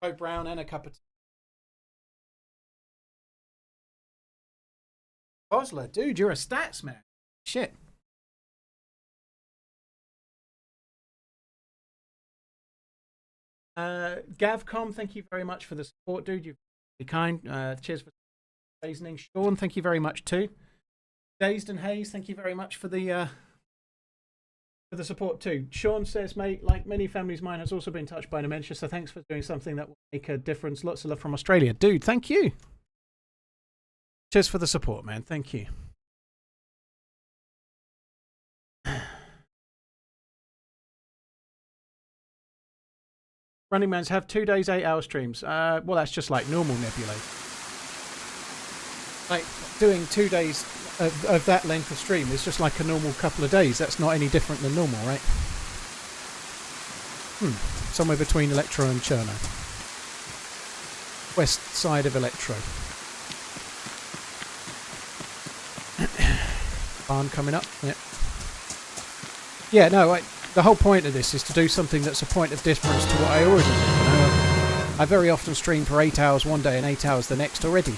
Coke brown and a cup of tea. Osler, dude, you're a stats man. Shit. Gavcom, thank you very much for the support, dude. You've been kind. Cheers for listening. Sean, thank you very much too. Dazed and Hayes, thank you very much for the support too. Sean says, mate, like many families, mine has also been touched by dementia, so thanks for doing something that will make a difference. Lots of love from Australia. Dude, thank you. Cheers for the support, man. Thank you. Running Man's have 2 days, 8-hour streams. Well, that's just like normal Nebulae. Like, doing 2 days of that length of stream is just like a normal couple of days. That's not any different than normal, right? Somewhere between Electro and Cherno. West side of Electro. Barn coming up. Yeah, no, the whole point of this is to do something that's a point of difference to what I already do. You know? I very often stream for 8 hours one day and 8 hours the next already.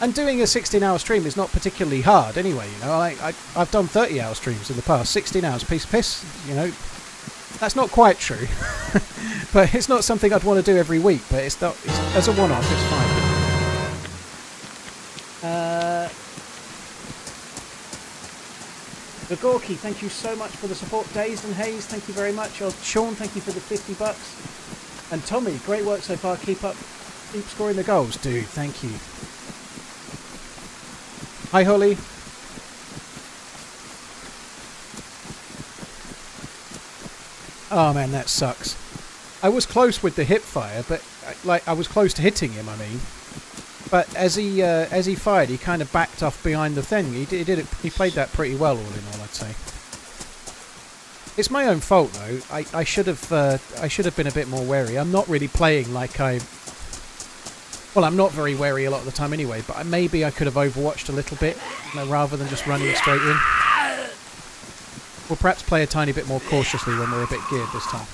And doing a 16-hour stream is not particularly hard anyway, you know. I've done 30-hour streams in the past. 16 hours, piss, you know. That's not quite true. But it's not something I'd want to do every week, but it's as a one-off, it's fine. The Gorky, thank you so much for the support. Dazed and Hayes, thank you very much. Sean, thank you for the $50. And Tommy, great work so far. Keep scoring the goals. Dude, thank you. Hi, Holly. Oh man, that sucks. I was close with the hip fire, but I was close to hitting him, I mean. But as he fired, he kind of backed off behind the thing. He did it. He played that pretty well, all in all, I'd say. It's my own fault, though. I should have been a bit more wary. I'm not really playing like well, I'm not very wary a lot of the time anyway. But maybe I could have overwatched a little bit, you know, rather than just running straight in. We'll perhaps play a tiny bit more cautiously when we're a bit geared this time.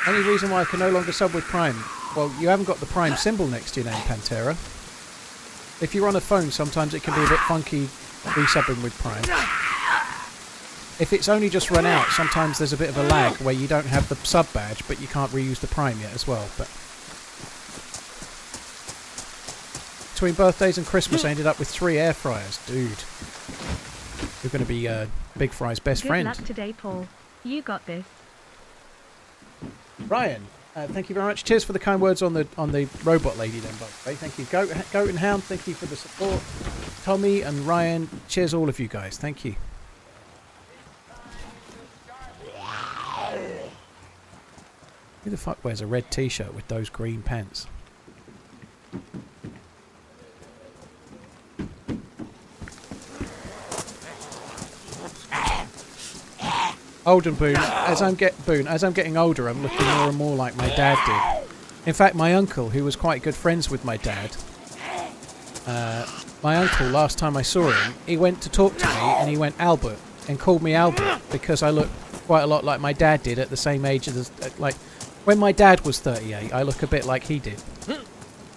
Any reason why I can no longer sub with Prime? Well, you haven't got the Prime symbol next to your name, Pantera. If you're on a phone, sometimes it can be a bit funky resubbing with Prime. If it's only just run out, sometimes there's a bit of a lag where you don't have the sub badge, but you can't reuse the Prime yet as well. But between birthdays and Christmas, I ended up with 3 air fryers. Dude, you're going to be Big Fry's best friend. Good luck today, Paul. You got this. Ryan, thank you very much. Cheers for the kind words on the robot lady then, by the way. Thank you. Goat and Hound, thank you for the support. Tommy and Ryan, cheers all of you guys. Thank you. Who the fuck wears a red t-shirt with those green pants? Olden Boone, as I'm getting older, I'm looking more and more like my dad did. In fact, my uncle, who was quite good friends with my dad, my uncle, last time I saw him, he went to talk to me and he went Albert and called me Albert because I look quite a lot like my dad did at the same age as, like, when my dad was 38, I look a bit like he did, to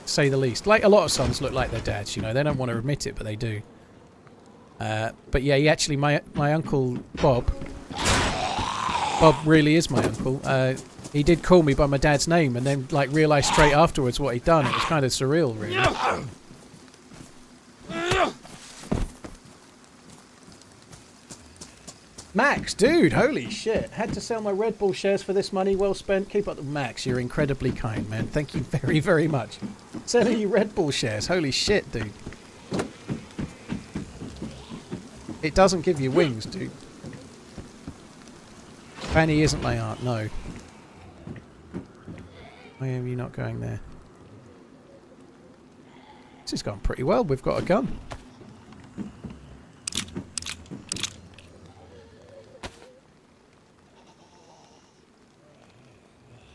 say the least. Like, a lot of sons look like their dads, you know, they don't want to admit it, but they do. But yeah, he actually, my uncle Bob really is my uncle. He did call me by my dad's name and then like realised straight afterwards what he'd done. It was kind of surreal, really. Max, dude, holy shit. Had to sell my Red Bull shares for this money. Well spent. Keep up the Max, you're incredibly kind, man. Thank you very, very much. Selling you Red Bull shares. Holy shit, dude. It doesn't give you wings, dude. Fanny isn't my aunt, no. Why are you not going there? This has gone pretty well. We've got a gun.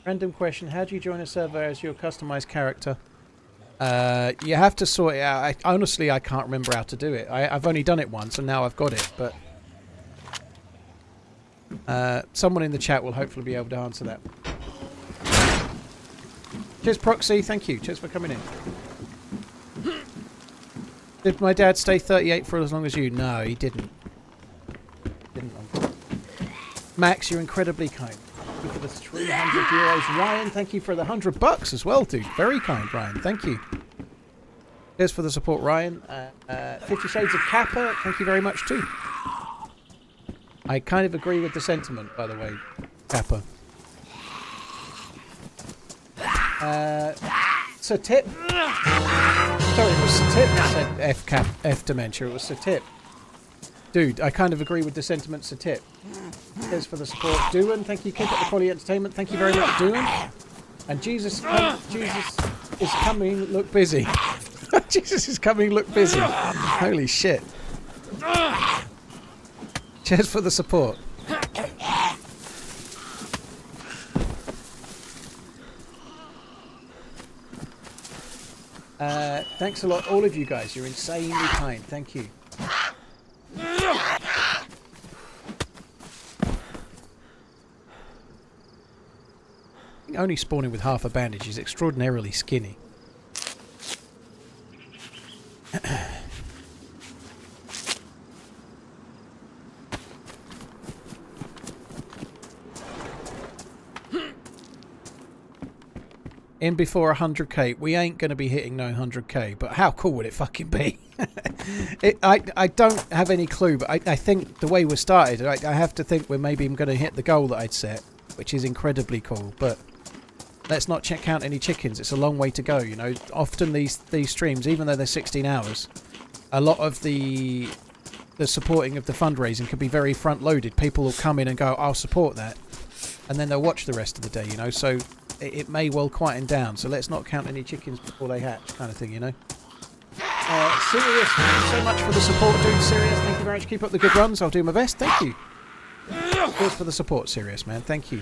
Random question. How do you join a server as your customized character? You have to sort it out. Honestly, I can't remember how to do it. I've only done it once and now I've got it, but someone in the chat will hopefully be able to answer that. Cheers, Proxy. Thank you. Cheers for coming in. Did my dad stay 38 for as long as you? No, he didn't. Max, you're incredibly kind. Thank you for the 300 euros. Ryan, thank you for the $100 as well, dude. Very kind, Ryan. Thank you. Cheers for the support, Ryan. 50 Shades of Kappa, thank you very much too. I kind of agree with the sentiment, by the way, Kappa. Sir Tip. Sorry, it was Sir Tip that said F Dementia. It was Sir Tip. Dude, I kind of agree with the sentiment, Sir Tip. Cheers for the support. Doohan, thank you. Keep up the quality entertainment. Thank you very much, Doohan. And Jesus is coming, look busy. Jesus is coming, look busy. Holy shit. Cheers for the support. Thanks a lot, all of you guys. You're insanely kind. Thank you. Only spawning with half a bandage is extraordinarily skinny. In before 100k, we ain't going to be hitting no 100k, but how cool would it fucking be? I don't have any clue, but I think the way we're started, I have to think we're maybe going to hit the goal that I'd set, which is incredibly cool, but let's not count any chickens. It's a long way to go, you know. Often these streams, even though they're 16 hours, a lot of the supporting of the fundraising can be very front-loaded. People will come in and go, I'll support that, and then they'll watch the rest of the day, you know, so it may well quieten down, so let's not count any chickens before they hatch, kind of thing, you know. Sirius, thank you so much for the support, dude. Sirius, thank you very much. Keep up the good runs. I'll do my best. Thank you. Cheers for the support, Sirius, man. Thank you.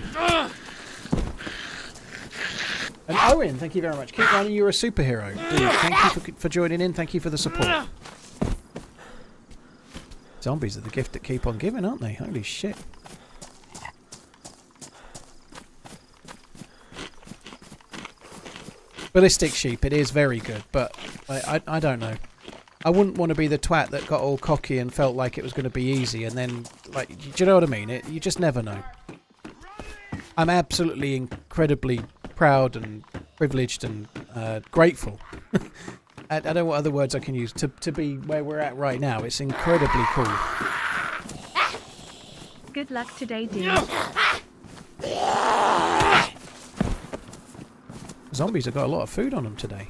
And Owen, thank you very much. Keep running. You're a superhero, dude. Thank you for joining in. Thank you for the support. Zombies are the gift that keep on giving, aren't they? Holy shit. Ballistic sheep, it is very good, but I don't know. I wouldn't want to be the twat that got all cocky and felt like it was going to be easy, and then, like, do you know what I mean? You just never know. I'm absolutely incredibly proud and privileged and grateful. I don't know what other words I can use to be where we're at right now. It's incredibly cool. Good luck today, dude. Zombies have got a lot of food on them today.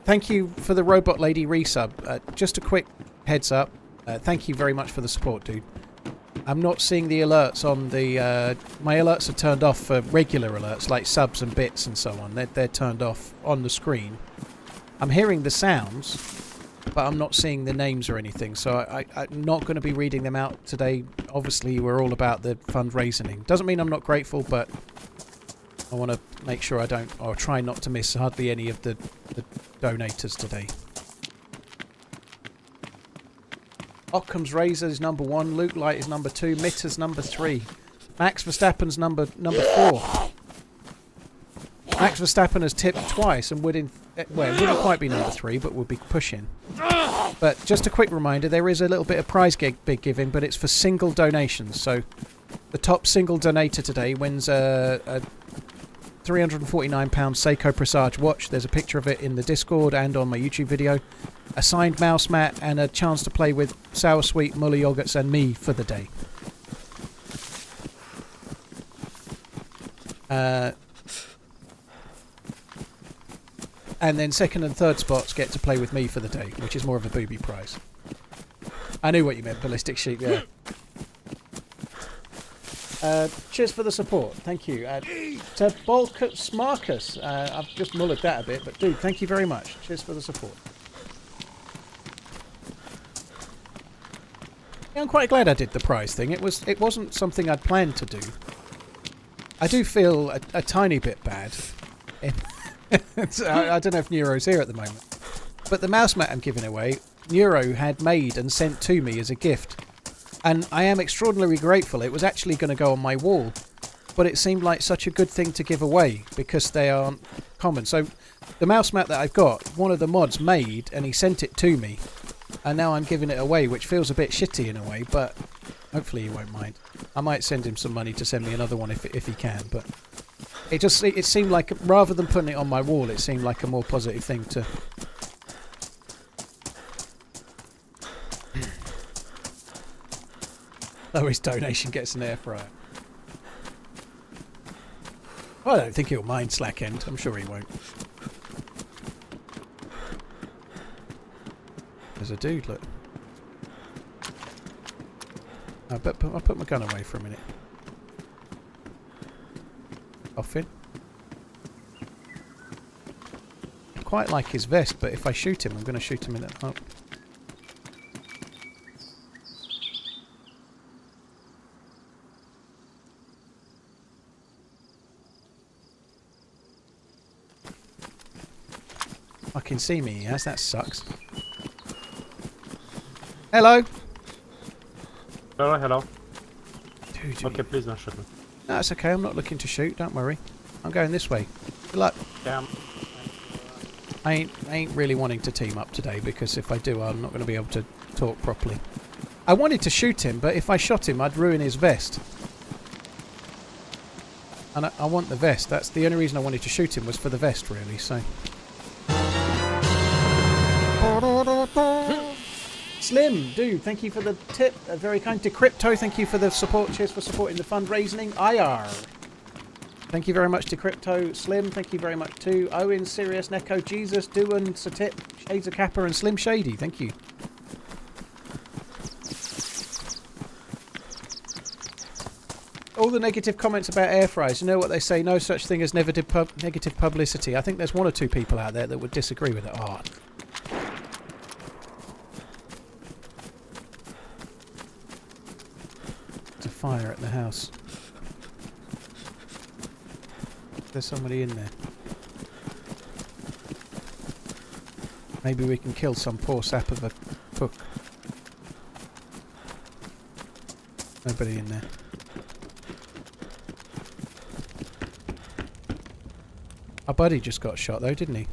Thank you for the Robot Lady resub. Just a quick heads up. Thank you very much for the support, dude. I'm not seeing the alerts on the... my alerts are turned off for regular alerts, like subs and bits and so on. They're turned off on the screen. I'm hearing the sounds, but I'm not seeing the names or anything, so I'm not going to be reading them out today. Obviously, we're all about the fundraising. Doesn't mean I'm not grateful, but I want to make sure I don't, or try not to miss hardly any of the donators today. Occam's Razor is number 1, Luke Light is number 2, Mitter's number 3, Max Verstappen's number 4. Max Verstappen has tipped twice and would, it wouldn't quite be number 3, but would be pushing. But just a quick reminder, there is a little bit of prize big giving, but it's for single donations. So the top single donator today wins a £349 Seiko Presage watch. There's a picture of it in the Discord and on my YouTube video. A signed mouse mat and a chance to play with Sour Sweet, Muller Yogurts and me for the day. And then second and third spots get to play with me for the day, which is more of a booby prize. I knew what you meant, Ballistic Sheep, yeah. Cheers for the support, thank you. To Bolkus Marcus, I've just mullered that a bit, but dude, thank you very much. Cheers for the support. Yeah, I'm quite glad I did the prize thing. It wasn't something I'd planned to do. I do feel a tiny bit bad. I don't know if Neuro's here at the moment. But the mouse mat I'm giving away, Neuro had made and sent to me as a gift. And I am extraordinarily grateful. It was actually going to go on my wall. But it seemed like such a good thing to give away because they aren't common. So the mouse mat that I've got, one of the mods made and he sent it to me. And now I'm giving it away, which feels a bit shitty in a way, but hopefully he won't mind. I might send him some money to send me another one if he can, but it seemed like, rather than putting it on my wall, it seemed like a more positive thing to... Lowest donation gets an air fryer. Well, I don't think he'll mind Slack End. I'm sure he won't. There's a dude, look. I'll put my gun away for a minute. Off in. I quite like his vest, but if I shoot him, I'm going to shoot him in the... Oh. Fucking see me, yes, that sucks. Hello. Hello. Dude, Okay, please don't shoot me. no, it's okay. I'm not looking to shoot. Don't worry. I'm going this way. Good luck. Damn. I ain't really wanting to team up today because if I do, I'm not going to be able to talk properly. I wanted to shoot him, but if I shot him, I'd ruin his vest. And I want the vest. That's the only reason I wanted to shoot him was for the vest, really. So. Slim, dude, thank you for the tip. Very kind. Decrypto, thank you for the support. Cheers for supporting the fundraising. IR. Thank you very much, Decrypto. Slim, thank you very much too. Owen, Sirius, Neko, Jesus, Duan, Satip, Shades of Kappa, and Slim Shady. Thank you. All the negative comments about air fryers, you know what they say? No such thing as negative publicity. I think there's one or two people out there that would disagree with it. Oh. There's a fire at the house. There's somebody in there. Maybe we can kill some poor sap of a cook. Nobody in there. Our buddy just got shot though, didn't he?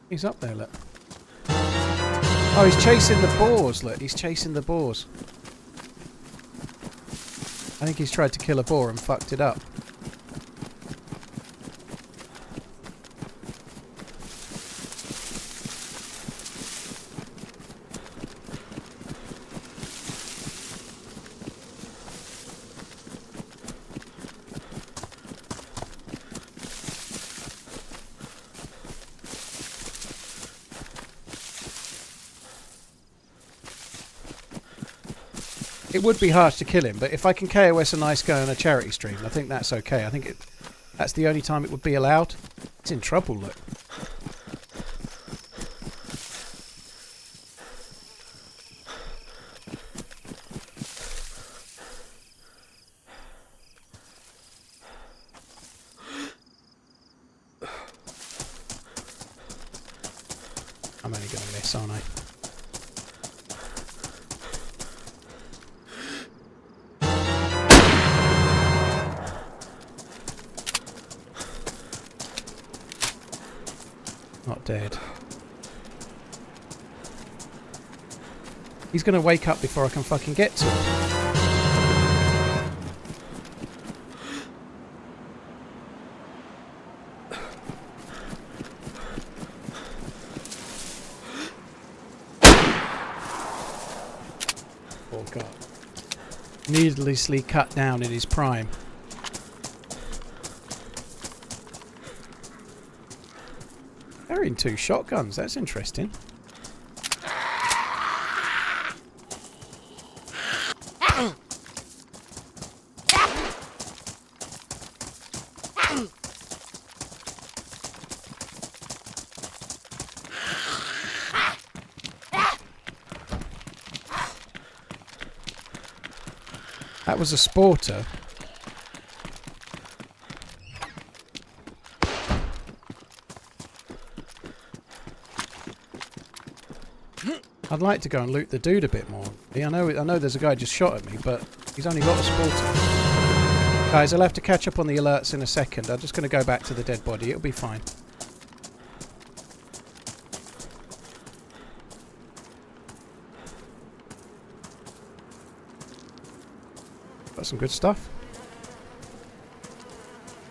He's up there, look. Oh, he's chasing the boars, look. He's chasing the boars. I think he's tried to kill a boar and fucked it up. It would be harsh to kill him, but if I can KOS a nice guy on a charity stream, I think that's okay. I think that's the only time it would be allowed. It's in trouble, look. I'm only going to miss, aren't I? Not dead. He's going to wake up before I can fucking get to him. Oh God. Needlessly cut down in his prime. They're in two shotguns, that's interesting. That was a sporter. I'd like to go and loot the dude a bit more. I know there's a guy just shot at me, but he's only got a sporter. Guys, I'll have to catch up on the alerts in a second. I'm just going to go back to the dead body. It'll be fine. Got some good stuff.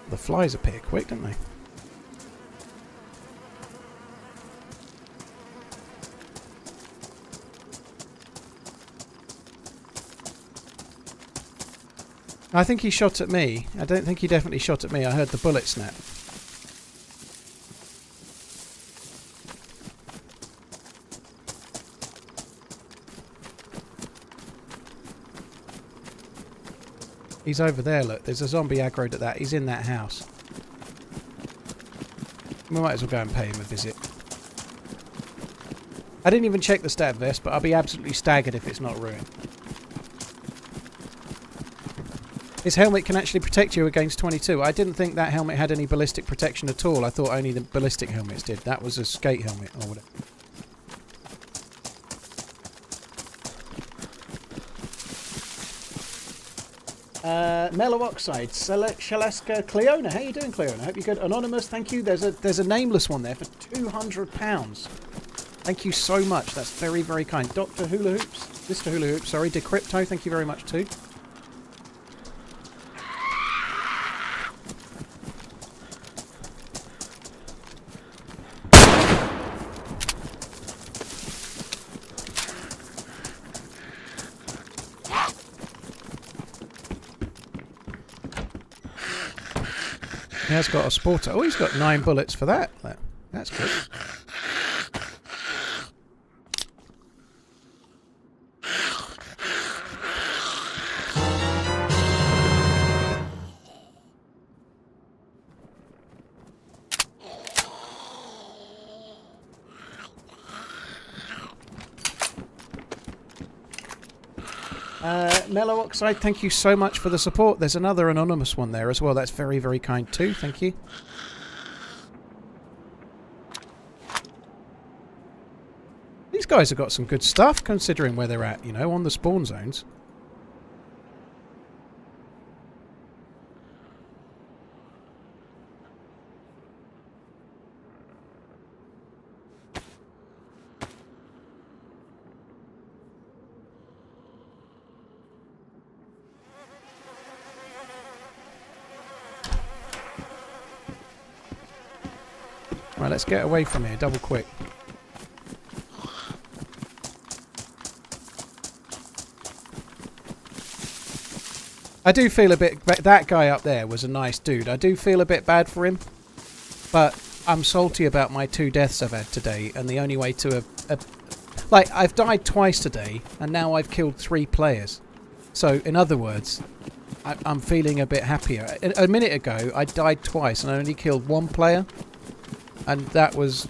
The flies appear quick, don't they? I think he shot at me. I don't think he definitely shot at me. I heard the bullet snap. He's over there, look. There's a zombie aggroed at that. He's in that house. We might as well go and pay him a visit. I didn't even check the stat vest, but I'll be absolutely staggered if it's not ruined. His helmet can actually protect you against 22. I didn't think that helmet had any ballistic protection at all. I thought only the ballistic helmets did. That was a skate helmet or whatever. Mellow Oxide, Shalaska, Cleona. How you doing, Cleona? Hope you're good. Anonymous, thank you. There's a nameless one there for £200. Thank you so much. That's very, very kind. Dr. Hula Hoops, Mr. Hula Hoops, sorry. Decrypto, thank you very much too. He has got a sporter. Oh, he's got 9 bullets for that. That's good. Mellow Oxide, thank you so much for the support. There's another anonymous one there as well. That's very, very kind too. Thank you. These guys have got some good stuff considering where they're at, you know, on the spawn zones. Right, let's get away from here, double quick. I do feel a bit... That guy up there was a nice dude. I do feel a bit bad for him. But I'm salty about my 2 deaths I've had today. And the only way to... like, I've died twice today. And now I've killed 3 players. So, in other words, I'm feeling a bit happier. A minute ago, I died twice and I only killed 1 player. And that was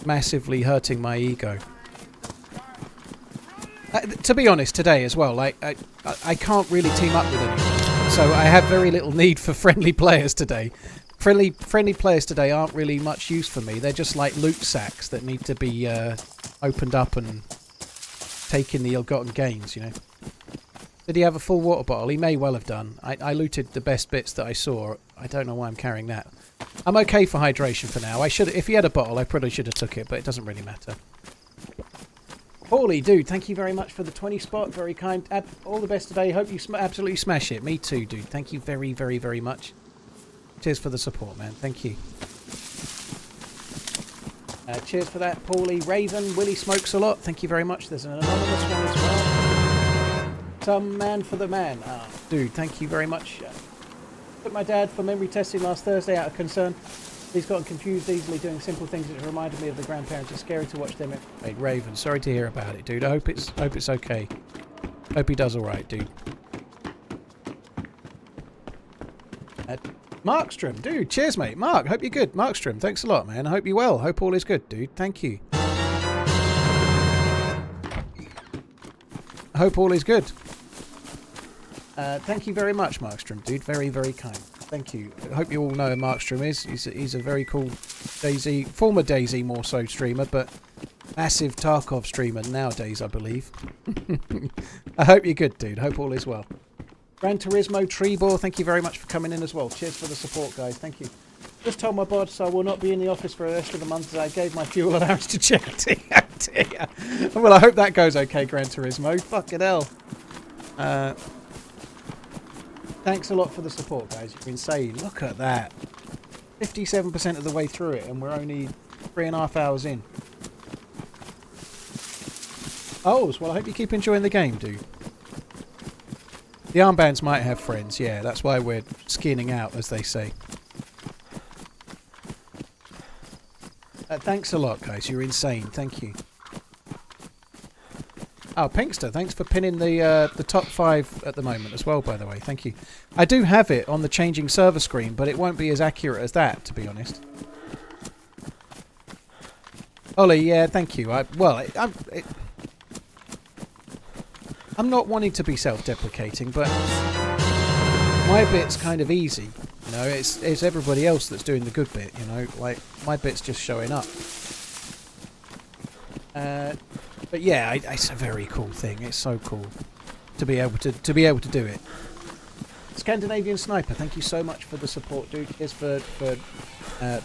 massively hurting my ego. To be honest, today as well, like I can't really team up with anyone, so I have very little need for friendly players today. Friendly players today aren't really much use for me. They're just like loot sacks that need to be opened up and taken the ill-gotten gains, you know. Did he have a full water bottle? He may well have done. I looted the best bits that I saw. I don't know why I'm carrying that. I'm okay for hydration for now. I should, if he had a bottle, I probably should have took it, but it doesn't really matter. Paulie, dude, thank you very much for the 20 spot. Very kind. All the best today. Hope you absolutely smash it. Me too, dude. Thank you very, very, very much. Cheers for the support, man. Thank you. Cheers for that, Paulie. Raven, Willie smokes a lot. Thank you very much. There's an anonymous one as well. Some man for the man. Ah, dude, thank you very much. Took my dad for memory testing last Thursday out of concern. He's gotten confused easily doing simple things that reminded me of the grandparents. It's scary to watch them. Hey, Raven, sorry to hear about it, dude. I hope it's okay. Hope he does all right, dude. Markstrom, dude, cheers, mate. Mark, hope you're good. Markstrom, thanks a lot, man. I hope you're well. Hope all is good, dude. Thank you. I hope all is good. Thank you very much, Markstrom, dude. Very, very kind. Thank you. I hope you all know who Markstrom is. He's a very cool DayZ, former DayZ more so streamer, but massive Tarkov streamer nowadays, I believe. I hope you're good, dude. Hope all is well. Gran Turismo Treebor, thank you very much for coming in as well. Cheers for the support, guys. Thank you. Just told my boss I will not be in the office for the rest of the month as I gave my fuel allowance to charity. Well, I hope that goes okay, Gran Turismo. Fucking hell. Thanks a lot for the support, guys. You're insane. Look at that. 57% of the way through it, and we're only 3.5 hours in. Oh, well, I hope you keep enjoying the game, dude. The armbands might have friends, yeah. That's why we're skinning out, as they say. Thanks a lot, guys. You're insane. Thank you. Oh, Pinkster, thanks for pinning the top 5 at the moment as well, by the way. Thank you. I do have it on the changing server screen, but it won't be as accurate as that, to be honest. Ollie, yeah, thank you. I'm not wanting to be self-deprecating, but my bit's kind of easy. You know, it's everybody else that's doing the good bit, you know. Like, my bit's just showing up. But yeah, it's a very cool thing. It's so cool to be able to do it. Scandinavian Sniper, thank you so much for the support, dude. Here's for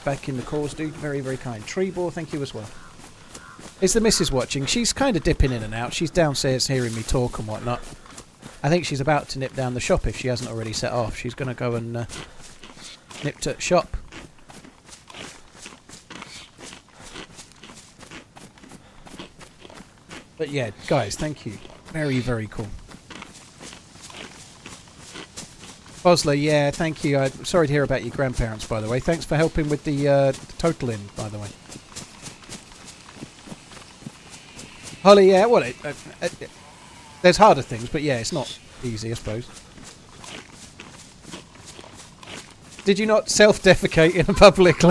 back in the cause, dude. Very, very kind. Treebor, thank you as well. Is the missus watching? She's kind of dipping in and out. She's downstairs hearing me talk and whatnot. I think she's about to nip down the shop if she hasn't already set off. She's going to go and nip to shop. But yeah, guys, thank you. Very, very cool. Bosler, yeah, thank you. I'm sorry to hear about your grandparents, by the way. Thanks for helping with the total-in, by the way. Holly, yeah, well, there's harder things, but yeah, it's not easy, I suppose. Did you not self-defecate in a public...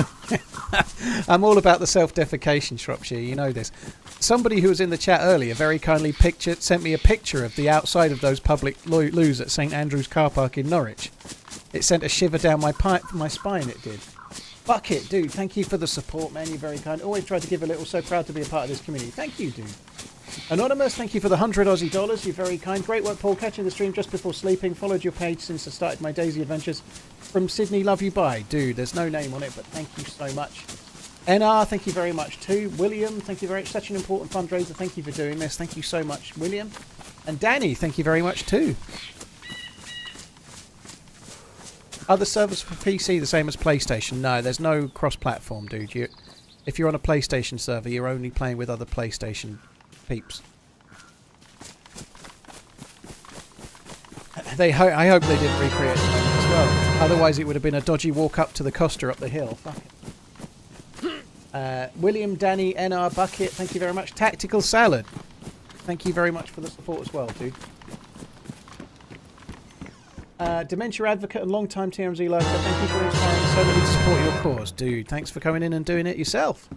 I'm all about the self-defecation, Shropshire, you know this. Somebody who was in the chat earlier very kindly sent me a picture of the outside of those public loos at St Andrew's car park in Norwich. It sent a shiver down my spine, it did. Fuck it, dude. Thank you for the support, man. You're very kind. Always try to give a little. So proud to be a part of this community. Thank you, dude. Anonymous, thank you for the 100 Aussie dollars. You're very kind. Great work, Paul. Catching the stream just before sleeping. Followed your page since I started my DayZ adventures. From Sydney, love you, bye. Dude, there's no name on it, but thank you so much. NR, thank you very much too. William, thank you very much. Such an important fundraiser. Thank you for doing this. Thank you so much, William. And Danny, thank you very much too. Are the servers for PC the same as PlayStation? No, there's no cross-platform, dude. If you're on a PlayStation server, you're only playing with other PlayStation peeps. I hope they didn't recreate the moment as well. Otherwise, it would have been a dodgy walk up to the Costa up the hill. Fuck it. William, Danny, NR, Bucket, thank you very much. Tactical Salad, thank you very much for the support as well, dude. Dementia Advocate and long-time TRMZ lurker, thank you for inspiring so many to support your cause. Dude, thanks for coming in and doing it yourself.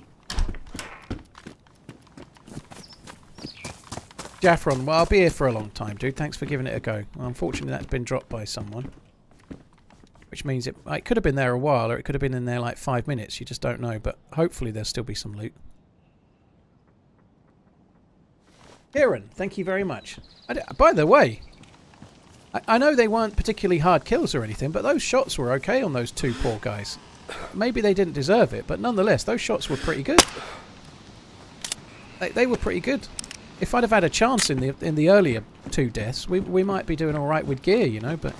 Jaffron, well, I'll be here for a long time, dude. Thanks for giving it a go. Well, unfortunately, that's been dropped by someone. Which means it could have been there a while, or it could have been in there like 5 minutes. You just don't know, but hopefully there'll still be some loot. Kieran, thank you very much. By the way, I know they weren't particularly hard kills or anything, but those shots were okay on those two poor guys. Maybe they didn't deserve it, but nonetheless, those shots were pretty good. They were pretty good. If I'd have had a chance in the earlier 2 deaths, we might be doing all right with gear, you know, but...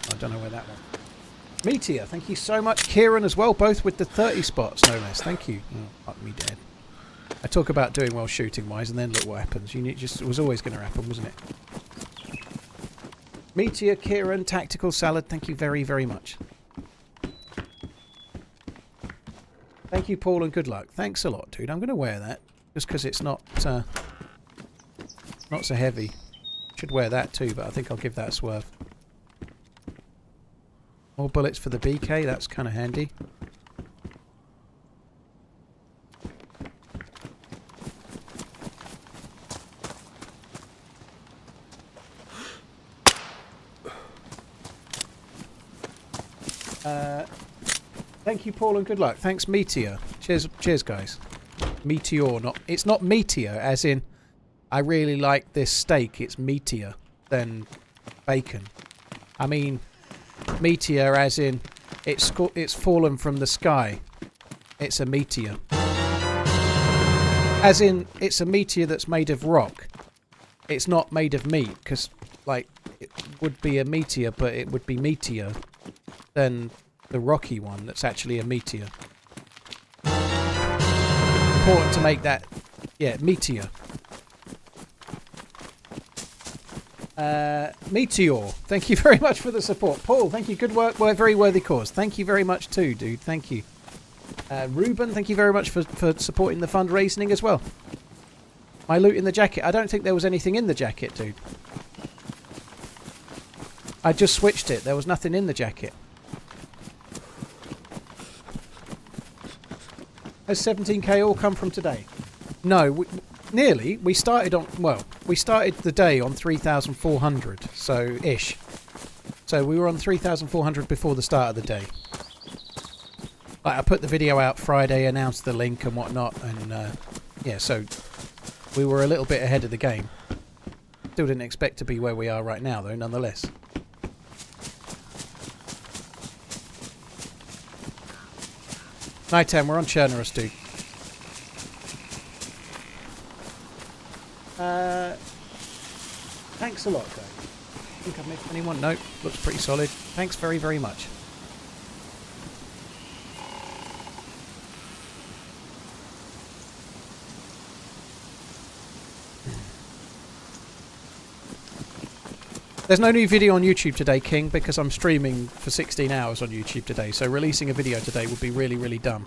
I don't know where that went. Meteor, thank you so much. Kieran as well, both with the 30 spots, no less. Thank you. Oh, fuck me dead. I talk about doing well shooting-wise, and then look what happens. It was always going to happen, wasn't it? Meteor, Kieran, Tactical Salad, thank you very, very much. Thank you, Paul, and good luck. Thanks a lot, dude. I'm going to wear that, just because it's not so heavy. Should wear that too, but I think I'll give that a swerve. More bullets for the BK, that's kind of handy. Thank you, Paul, and good luck. Thanks, Meteor. Cheers, guys. Meteor, it's not Meteor, as in I really like this steak. It's meatier than bacon. I mean, meteor, as in it's fallen from the sky. It's a meteor. As in, it's a meteor that's made of rock. It's not made of meat, because, like, it would be a meteor, but it would be meatier than the rocky one that's actually a meteor. Important to make that, yeah, meteor. Meteor, thank you very much for the support. Paul, thank you. Good work. Very worthy cause. Thank you very much too, dude. Thank you. Ruben, thank you very much for supporting the fundraising as well. My loot in the jacket. I don't think there was anything in the jacket, dude. I just switched it. There was nothing in the jacket. Has 17k all come from today? No, nearly. We started the day on 3,400, so ish. So we were on 3,400 before the start of the day. Like, I put the video out Friday, announced the link and whatnot, and yeah, so we were a little bit ahead of the game. Still didn't expect to be where we are right now, though, nonetheless. Night 10, we're on Cherno, dude. Thanks a lot, guys. I think I've missed anyone. Nope, looks pretty solid. Thanks very, very much. There's no new video on YouTube today, King, because I'm streaming for 16 hours on YouTube today, so releasing a video today would be really, really dumb.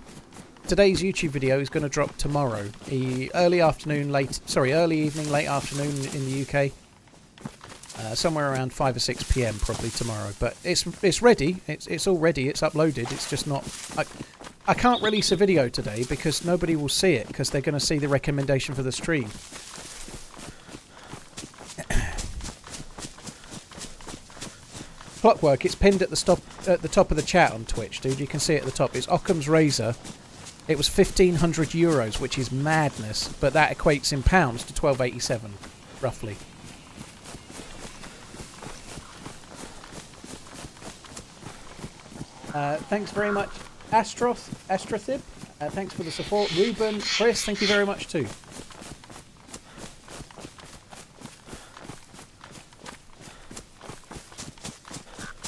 Today's YouTube video is going to drop tomorrow, early evening, late afternoon in the UK. Somewhere around 5 or 6 PM probably tomorrow, but it's ready. It's all ready. It's uploaded. It's just not. I can't release a video today because nobody will see it because they're going to see the recommendation for the stream. Clockwork. It's pinned at the top of the chat on Twitch, dude. You can see it at the top. It's Occam's Razor. It was €1,500, which is madness, but that equates in pounds to 12.87, roughly. Thanks very much, Astrothib. Thanks for the support. Ruben, Chris, thank you very much too.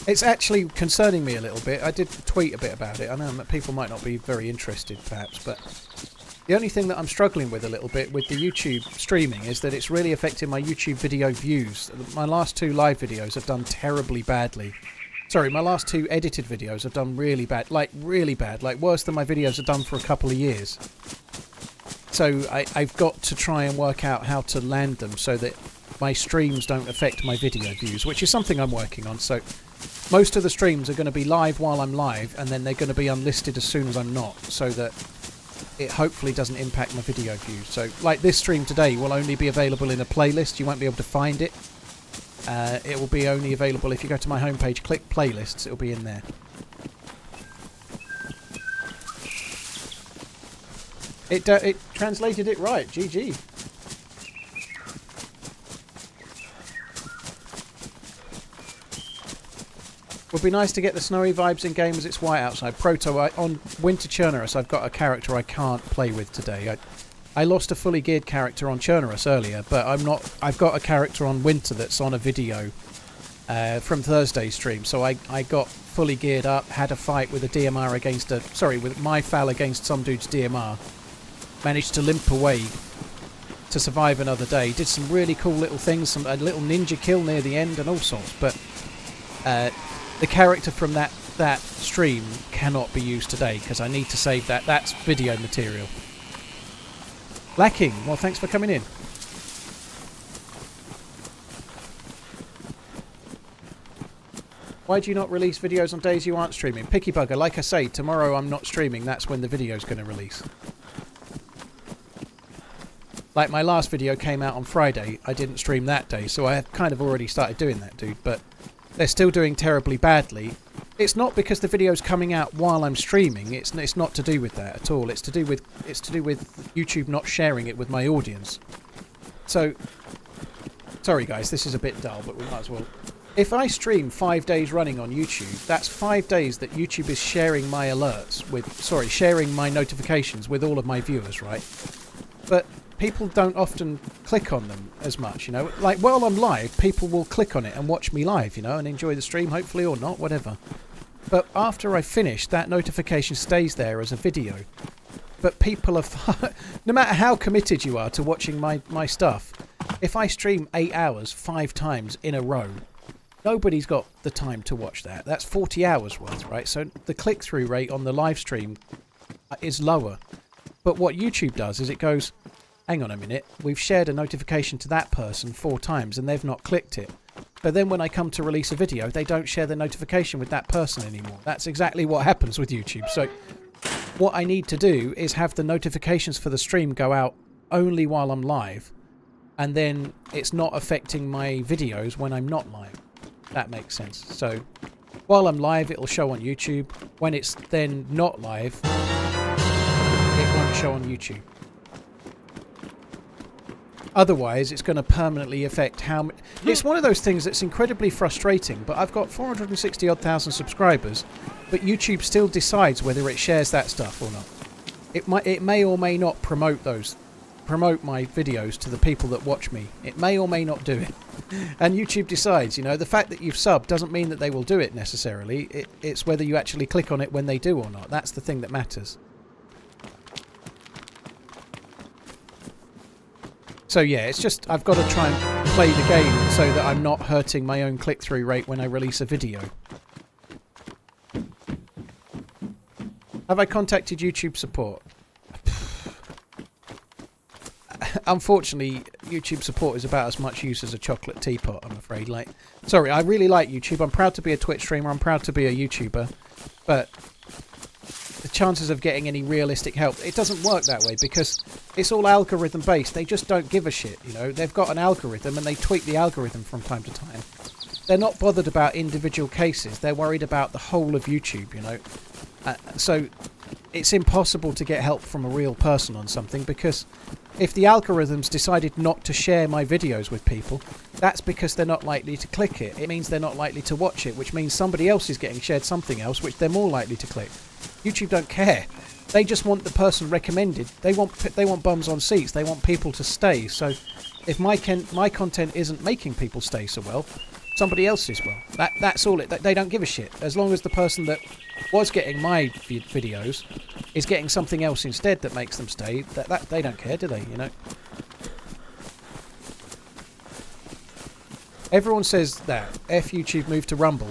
It's actually concerning me a little bit. I did tweet a bit about it. I know that people might not be very interested, perhaps, but the only thing that I'm struggling with a little bit with the YouTube streaming is that it's really affecting my YouTube video views. My last 2 live videos have done terribly badly. Sorry, my last 2 edited videos have done really bad, like worse than my videos have done for a couple of years. So I've got to try and work out how to land them so that my streams don't affect my video views, which is something I'm working on. So most of the streams are going to be live while I'm live, and then they're going to be unlisted as soon as I'm not, so that it hopefully doesn't impact my video views. So, like this stream today will only be available in a playlist. You won't be able to find it. It will be only available if you go to my homepage, click playlists, it'll be in there. It translated it right. GG. Would be nice to get the snowy vibes in game as it's white outside. Proto, on Winter Chernerus, I've got a character I can't play with today. I lost a fully geared character on Chernerus earlier, but I've got a character on Winter that's on a video from Thursday's stream. So I got fully geared up, had a fight with a DMR against with my Fal against some dude's DMR. Managed to limp away to survive another day. Did some really cool little things, a little ninja kill near the end and all sorts, but the character from that stream cannot be used today because I need to save that. That's video material. Lacking. Well, thanks for coming in. Why do you not release videos on days you aren't streaming? Picky Bugger, like I say, tomorrow I'm not streaming. That's when the video's going to release. Like my last video came out on Friday. I didn't stream that day, so I have kind of already started doing that, dude. But they're still doing terribly badly, It's not because the video's coming out while I'm streaming. It's not to do with that at all. It's to do with YouTube not sharing it with my audience. So, sorry guys, this is a bit dull, but we might as well. If I stream 5 days running on YouTube, that's 5 days that YouTube is sharing my alerts with, sharing my notifications with all of my viewers, right? But people don't often click on them as much, you know. Like, while I'm live, people will click on it and watch me live, you know, and enjoy the stream, hopefully, or not, whatever. But after I finish, that notification stays there as a video. But people are... no matter how committed you are to watching my stuff, if I stream 8 hours 5 times in a row, nobody's got the time to watch that. That's 40 hours worth, right? So the click-through rate on the live stream is lower. But what YouTube does is it goes, hang on a minute, we've shared a notification to that person 4 times and they've not clicked it. But then when I come to release a video, they don't share the notification with that person anymore. That's exactly what happens with YouTube. So what I need to do is have the notifications for the stream go out only while I'm live. And then it's not affecting my videos when I'm not live. That makes sense. So while I'm live, it'll show on YouTube. When it's then not live, it won't show on YouTube. Otherwise, it's going to permanently affect how... It's one of those things that's incredibly frustrating, but I've got 460,000 subscribers, but YouTube still decides whether it shares that stuff or not. It may or may not promote my videos to the people that watch me. It may or may not do it. And YouTube decides, you know, the fact that you've subbed doesn't mean that they will do it necessarily. It's whether you actually click on it when they do or not. That's the thing that matters. So yeah, it's just I've got to try and play the game so that I'm not hurting my own click-through rate when I release a video. Have I contacted YouTube support? Unfortunately, YouTube support is about as much use as a chocolate teapot, I'm afraid. Like, sorry, I really like YouTube. I'm proud to be a Twitch streamer. I'm proud to be a YouTuber. But the chances of getting any realistic help, it doesn't work that way because it's all algorithm based. They just don't give a shit, you know. They've got an algorithm and they tweak the algorithm from time to time. They're not bothered about individual cases. They're worried about the whole of YouTube, you know. So it's impossible to get help from a real person on something because if the algorithms decided not to share my videos with people, that's because they're not likely to click it. It means they're not likely to watch it, which means somebody else is getting shared something else, which they're more likely to click. YouTube don't care. They just want the person recommended. They want bums on seats. They want people to stay. So if my content isn't making people stay so well, somebody else's will. That's all it. They don't give a shit. As long as the person that was getting my videos is getting something else instead that makes them stay, that they don't care, do they? You know. Everyone says that F YouTube moved to Rumble.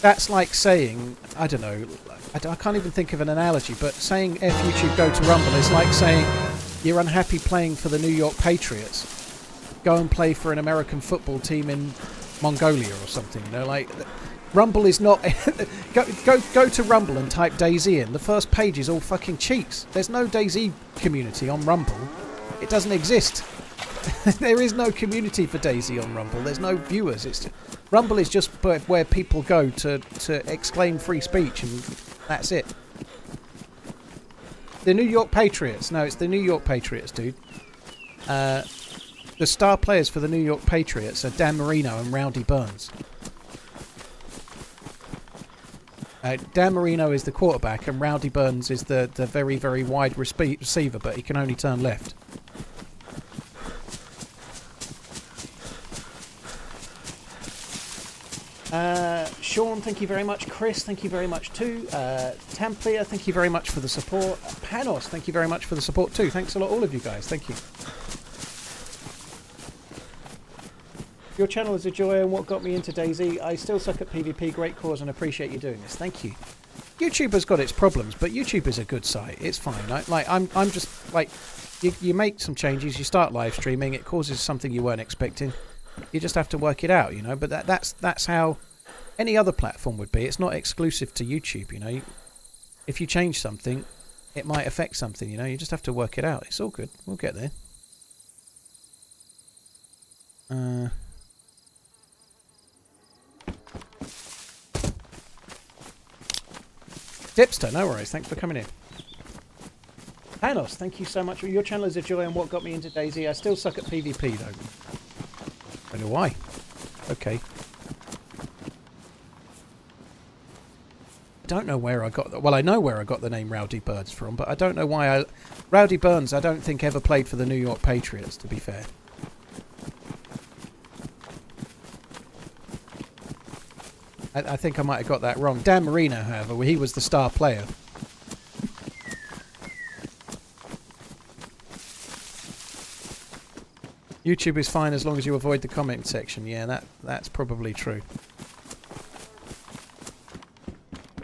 That's like saying, I don't know, I can't even think of an analogy, but saying F YouTube go to Rumble is like saying you're unhappy playing for the New York Patriots. Go and play for an American football team in Mongolia or something, you know, like Rumble is not go to Rumble and type DayZ in. The first page is all fucking cheats. There's no DayZ community on Rumble. It doesn't exist. There is no community for DayZ on Rumble. There's no viewers. Rumble is just where people go to exclaim free speech, and that's it. The New York Patriots. No, it's the New York Patriots, dude. The star players for the New York Patriots are Dan Marino and Rowdy Burns. Dan Marino is the quarterback and Rowdy Burns is the very, very wide receiver, but he can only turn left. Sean, thank you very much. Chris, thank you very much too. Tamplia, thank you very much for the support. Panos, thank you very much for the support too. Thanks a lot, all of you guys. Thank you. Your channel is a joy and what got me into DayZ. I still suck at PvP. Great cause and appreciate you doing this. Thank you. YouTube has got its problems, but YouTube is a good site. It's fine. I'm just like, you make some changes, you start live streaming, it causes something you weren't expecting. You just have to work it out, you know. But that's how any other platform would be. It's not exclusive to YouTube, you know. If you change something, it might affect something, you know. You just have to work it out. It's all good. We'll get there. Dipster, no worries. Thanks for coming in. Panos, thank you so much. Your channel is a joy and what got me into DayZ. I still suck at PvP though. Don't know why. Okay. I don't know where I got well, I know where I got the name Rowdy Birds from, but I don't know why Rowdy Burns I don't think ever played for the New York Patriots, to be fair. I think I might have got that wrong. Dan Marino, however, he was the star player. YouTube is fine as long as you avoid the comment section. Yeah, that's probably true.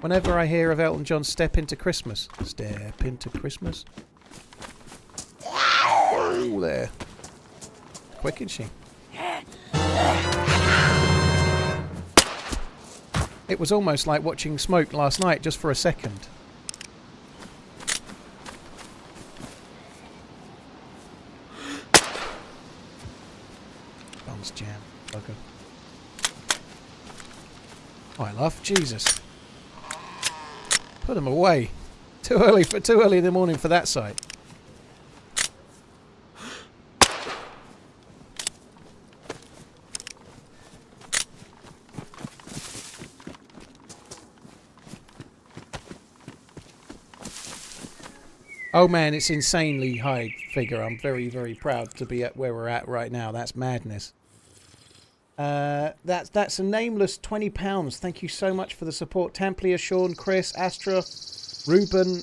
Whenever I hear of Elton John's Step Into Christmas. Step Into Christmas. Oh, there. Quick, isn't she? It was almost like watching smoke last night, just for a second. Guns jam. Bugger. Oh, I love Jesus. Put them away. Too early in the morning for that sight. Oh man, it's insanely high figure. I'm very, very proud to be at where we're at right now. That's madness. That's a nameless £20. Thank you so much for the support. Tamplier, Sean, Chris, Astra, Ruben,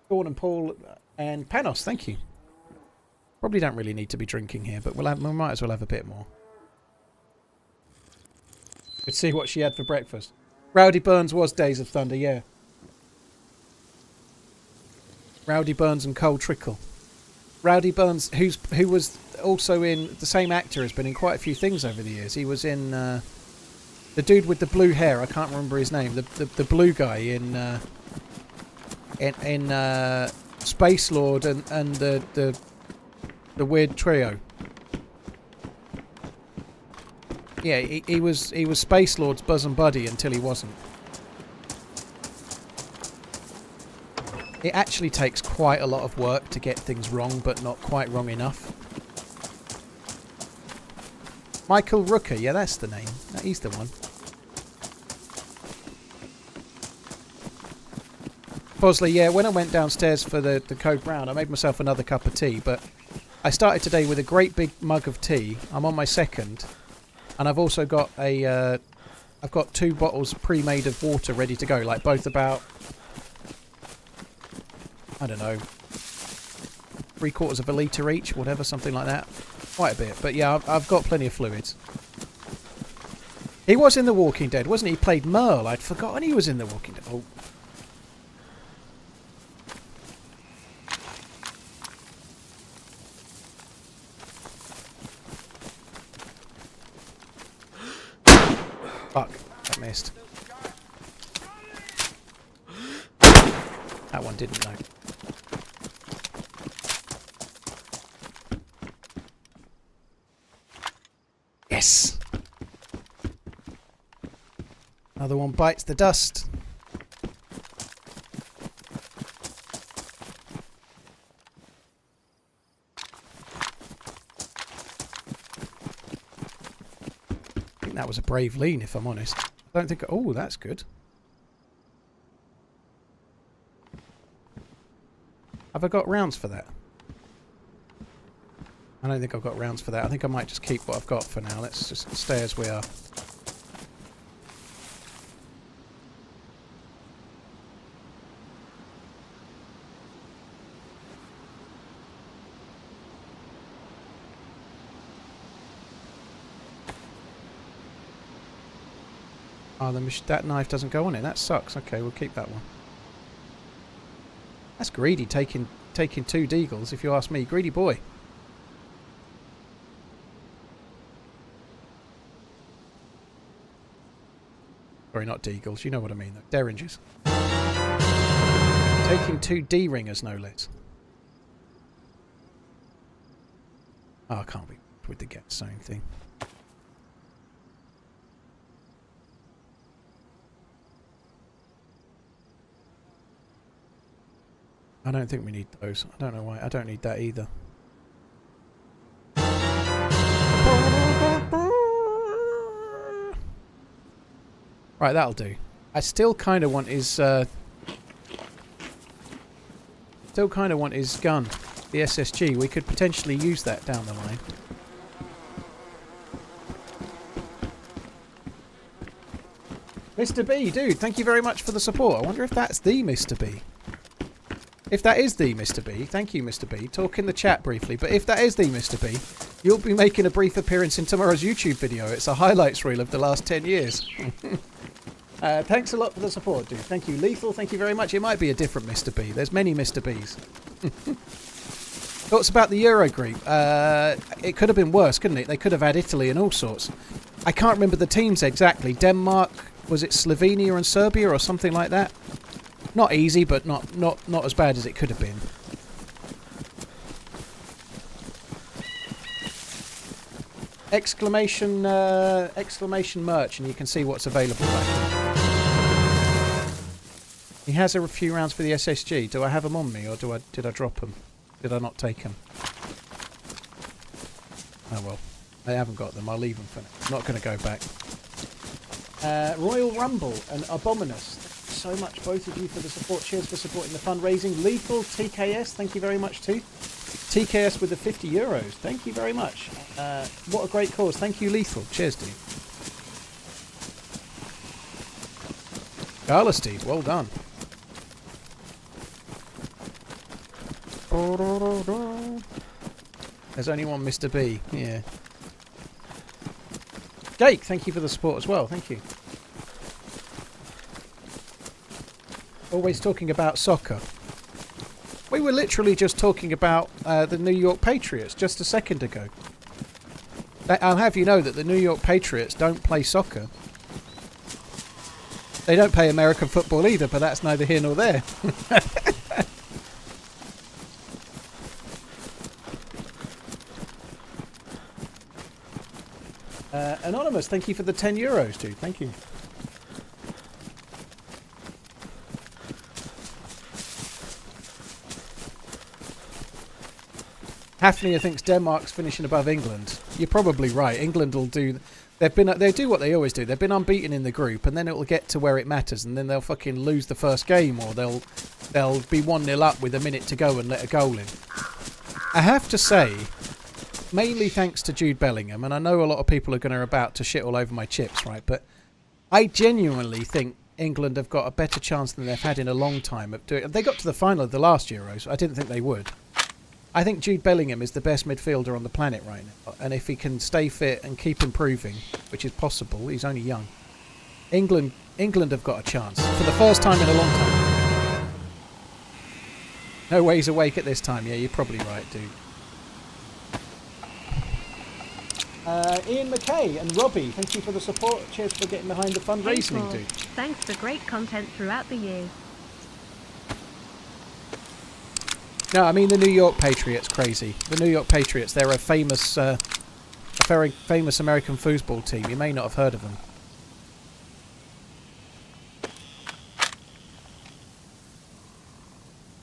Sean and Paul, and Panos. Thank you. Probably don't really need to be drinking here, but we might as well have a bit more. Let's see what she had for breakfast. Rowdy Burns was Days of Thunder, yeah. Rowdy Burns and Cole Trickle. Rowdy Burns, who was also in the same actor, has been in quite a few things over the years. He was in the dude with the blue hair. I can't remember his name. The blue guy in Space Lord and the weird trio. Yeah, he was Space Lord's bosom buddy until he wasn't. It actually takes quite a lot of work to get things wrong, but not quite wrong enough. Michael Rooker, yeah, that's the name. He's the one. Bosley, yeah, when I went downstairs for the Code Brown, I made myself another cup of tea, but I started today with a great big mug of tea. I'm on my second, and I've also got I've got 2 bottles pre-made of water ready to go, like both about, I don't know, 3/4 of a litre each, whatever, something like that. Quite a bit, but yeah, I've got plenty of fluids. He was in The Walking Dead, wasn't he? He played Merle. I'd forgotten he was in The Walking Dead. Oh. Fuck, that missed. That one didn't, though. Yes! Another one bites the dust. I think that was a brave lean, if I'm honest. I don't think... Oh, that's good. Have I got rounds for that? I don't think I've got rounds for that. I think I might just keep what I've got for now. Let's just stay as we are. Oh, that knife doesn't go on it. That sucks. Okay, we'll keep that one. That's greedy, taking 2 deagles, if you ask me. Greedy boy. Sorry, not deagles. You know what I mean, though. Derringers. Taking 2 D-ringers, no less. Oh, I can't be with the get sewing thing. I don't think we need those. I don't know why. I don't need that either. Right, that'll do. I still kind of want his... still kind of want his gun. The SSG. We could potentially use that down the line. Mr. B, dude, thank you very much for the support. I wonder if that's the Mr. B. If that is the Mr. B, thank you, Mr. B. Talk in the chat briefly, but if that is the Mr. B, you'll be making a brief appearance in tomorrow's YouTube video. It's a highlights reel of the last 10 years. Thanks a lot for the support, dude. Thank you. Lethal, thank you very much. It might be a different Mr. B. There's many Mr. Bs. Thoughts about the Euro group? It could have been worse, couldn't it? They could have had Italy and all sorts. I can't remember the teams exactly. Denmark, was it Slovenia and Serbia or something like that? Not easy, but not as bad as it could have been. Exclamation merch, and you can see what's available back here. He has a few rounds for the SSG. Do I have them on me, or did I drop them? Did I not take them? Oh well, I haven't got them. I'll leave them for now. I'm not going to go back. Royal Rumble and Abominous. Thank you so much, both of you, for the support. Cheers for supporting the fundraising. Lethal, TKS, thank you very much too. TKS with the €50. Thank you very much. What a great cause. Thank you, Lethal. Cheers, dude. Gala Steve, well done. There's only one Mr. B. Yeah. Jake, thank you for the support as well. Thank you. Always talking about soccer. We were literally just talking about the New York Patriots just a second ago. I'll have you know that the New York Patriots don't play soccer. They don't play American football either, but that's neither here nor there. Anonymous, thank you for the €10, dude. Thank you. Hafnia thinks Denmark's finishing above England. You're probably right. England will do... They do what they always do. They've been unbeaten in the group, and then it will get to where it matters, and then they'll fucking lose the first game, or they'll be 1-0 up with a minute to go and let a goal in. I have to say, mainly thanks to Jude Bellingham, and I know a lot of people are going to about to shit all over my chips, right? But I genuinely think England have got a better chance than they've had in a long time of doing it. They got to the final of the last Euros. I didn't think they would. I think Jude Bellingham is the best midfielder on the planet right now, and if he can stay fit and keep improving, which is possible, he's only young, England have got a chance for the first time in a long time. No way he's awake at this time. Yeah, you're probably right, dude. Ian McKay and Robbie, thank you for the support. Cheers for getting behind the fundraising, dude. Thanks for great content throughout the years. No, I mean the New York Patriots, crazy. The New York Patriots, they're a very famous American football team. You may not have heard of them.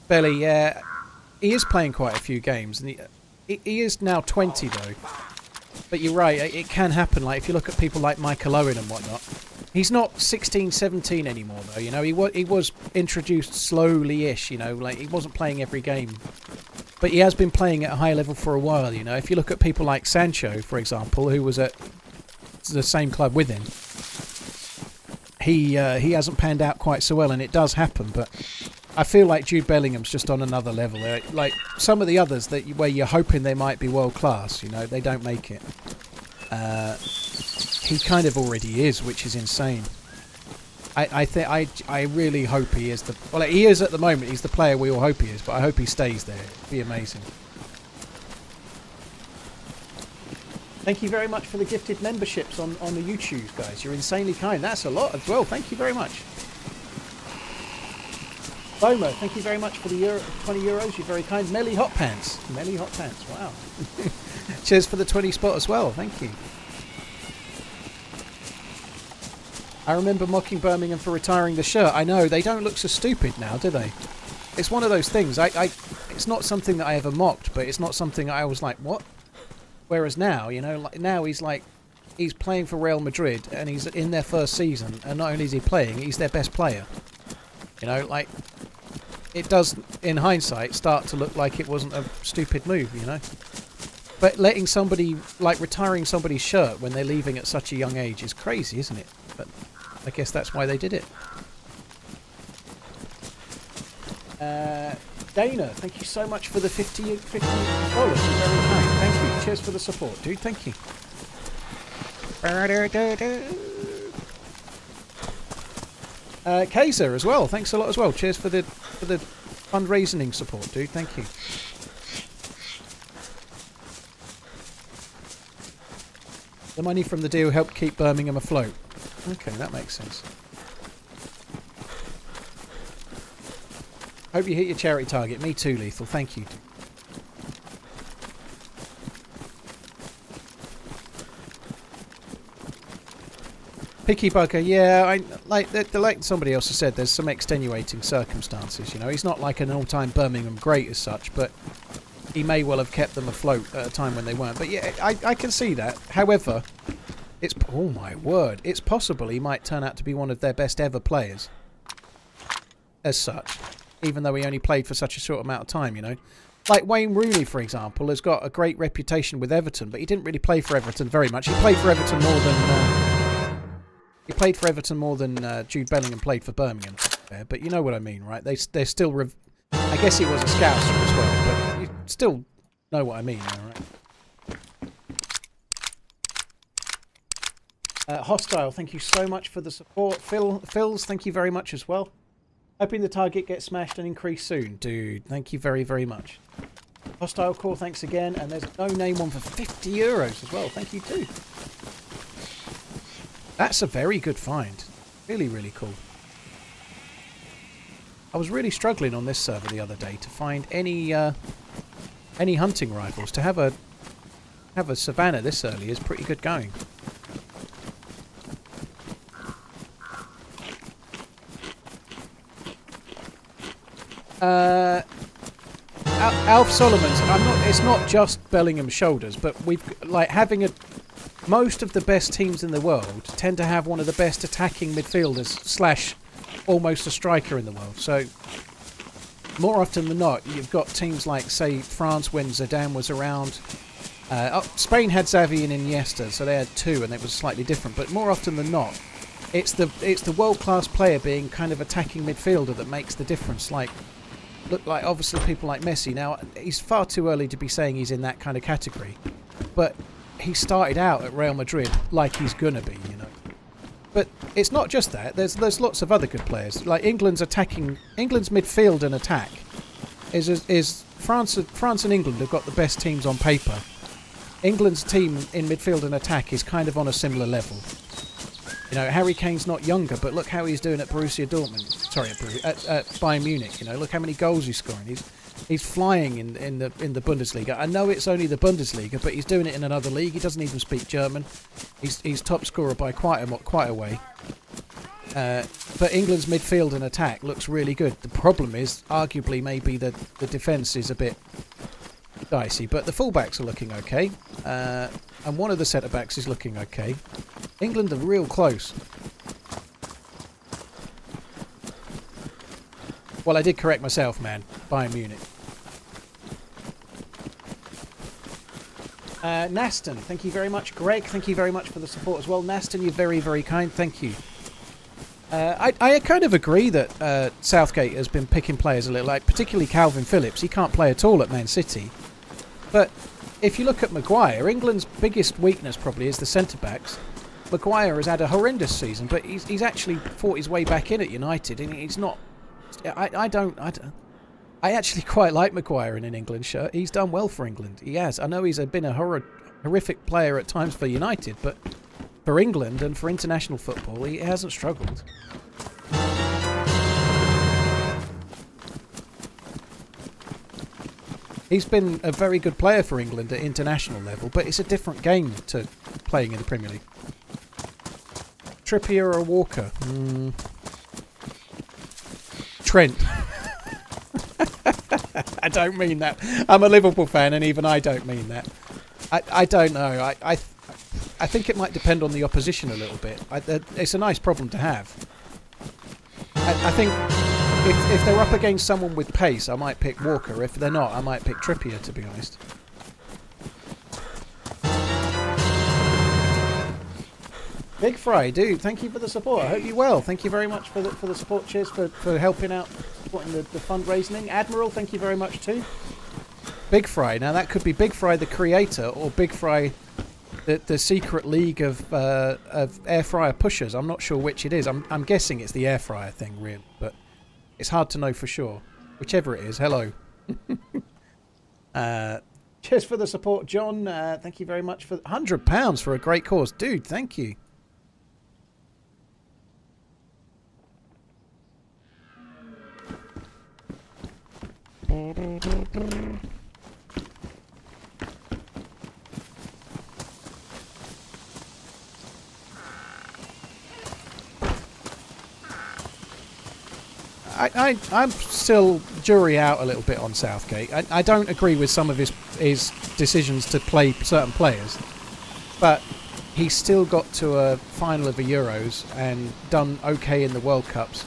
Belly, yeah, he is playing quite a few games, and he is now 20 though. But you're right, it can happen. Like if you look at people like Michael Owen and whatnot, he's not 16, 17 anymore though. You know, he was introduced slowly-ish. You know, like he wasn't playing every game, but he has been playing at a high level for a while. You know, if you look at people like Sancho, for example, who was at the same club with him, he hasn't panned out quite so well, and it does happen. But I feel like Jude Bellingham's just on another level. Like some of the others where you're hoping they might be world class, you know, they don't make it. He kind of already is, which is insane. I really hope he is he is at the moment. He's the player we all hope he is, but I hope he stays there. It'd be amazing. Thank you very much for the gifted memberships on the YouTube, guys. You're insanely kind. That's a lot as well. Thank you very much. Boma, thank you very much for the 20 euros. You're very kind. Melly Hot Pants. Melly Hot Pants. Wow. Cheers for the 20 spot as well. Thank you. I remember mocking Birmingham for retiring the shirt. I know, they don't look so stupid now, do they? it's one of those things. It's not something that I ever mocked, but it's not something I was like, what? Whereas now, you know, like now he's playing for Real Madrid and he's in their first season, and not only is he playing, he's their best player. You know, like it does in hindsight start to look like it wasn't a stupid move, you know. But letting somebody, like retiring somebody's shirt when they're leaving at such a young age is crazy, isn't it? But I guess that's why they did it. Dana, thank you so much for the $50. You're very kind. Thank you. Cheers for the support, dude. Thank you. Kaiser as well. Thanks a lot as well. Cheers for the fundraising support, dude. Thank you. The money from the deal helped keep Birmingham afloat. Okay, that makes sense. Hope you hit your charity target. Me too, Lethal. Thank you. Picky bugger, yeah. Like somebody else has said, there's some extenuating circumstances. You know, he's not like an all-time Birmingham great as such, but he may well have kept them afloat at a time when they weren't. But yeah, I can see that. However, it's oh my word, it's possible he might turn out to be one of their best ever players. As such. Even though he only played for such a short amount of time, you know. Like Wayne Rooney, for example, has got a great reputation with Everton, but he didn't really play for Everton very much. He played for Everton more than Jude Bellingham played for Birmingham. But you know what I mean, right? They're still... I guess he was a scouser as well, but you still know what I mean, right? Hostile, thank you so much for the support. Phils, thank you very much as well. Hoping the target gets smashed and increased soon. Dude, thank you very, very much. Hostile Core, thanks again. And there's a no-name one for €50 as well. Thank you too. That's a very good find. Really, really cool. I was really struggling on this server the other day to find any hunting rifles. To have a Savannah this early is pretty good going. Alf Solomon's. It's not just Bellingham's shoulders, but we've like having most of the best teams in the world tend to have one of the best attacking midfielders / almost a striker in the world. So more often than not, you've got teams like, say, France when Zidane was around. Spain had Xavi and Iniesta, so they had two, and it was slightly different. But more often than not, it's the world-class player being kind of attacking midfielder that makes the difference. Look like obviously people like Messi. Now, he's far too early to be saying he's in that kind of category, but he started out at Real Madrid like he's gonna be, you know. But it's not just that. There's lots of other good players. Like England's midfield and attack is France and England have got the best teams on paper. England's team in midfield and attack is kind of on a similar level. You know, Harry Kane's not younger, but look how he's doing at Borussia Dortmund. Sorry, at Bayern Munich. You know, look how many goals he's scoring. He's flying in the Bundesliga. I know it's only the Bundesliga, but he's doing it in another league. He doesn't even speak German. He's top scorer by quite a way. But England's midfield and attack looks really good. The problem is, arguably, maybe the defence is a bit dicey, but the fullbacks are looking okay, and one of the centre backs is looking okay. England are real close. Well, I did correct myself, man. Bayern Munich. Naston, thank you very much. Greg, thank you very much for the support as well. Naston, you're very, very kind. Thank you. I kind of agree that Southgate has been picking players a little, like particularly Calvin Phillips. He can't play at all at Man City. But if you look at Maguire, England's biggest weakness probably is the centre-backs. Maguire has had a horrendous season, but he's actually fought his way back in at United, and he's not... I actually quite like Maguire in an England shirt. He's done well for England. He has. I know he's been a horrific player at times for United, but for England and for international football, he hasn't struggled. He's been a very good player for England at international level, but it's a different game to playing in the Premier League. Trippier or Walker? Trent. I don't mean that. I'm a Liverpool fan, and even I don't mean that. I don't know. I think it might depend on the opposition a little bit. It's a nice problem to have. I think if they're up against someone with pace, I might pick Walker. If they're not, I might pick Trippier, to be honest. Big Fry, dude, thank you for the support. I hope you're well. Thank you very much for the support. Cheers for helping out, supporting the fundraising. Admiral, thank you very much too. Big Fry. Now that could be Big Fry the creator or Big Fry the secret league of air fryer pushers. I'm not sure which it is. I'm guessing it's the air fryer thing, really, but it's hard to know for sure. Whichever it is, hello. Cheers for the support, John. Thank you very much for £100 for a great cause, dude. Thank you. I'm still jury out a little bit on Southgate. I don't agree with some of his decisions to play certain players, but he's still got to a final of the Euros and done okay in the World Cups.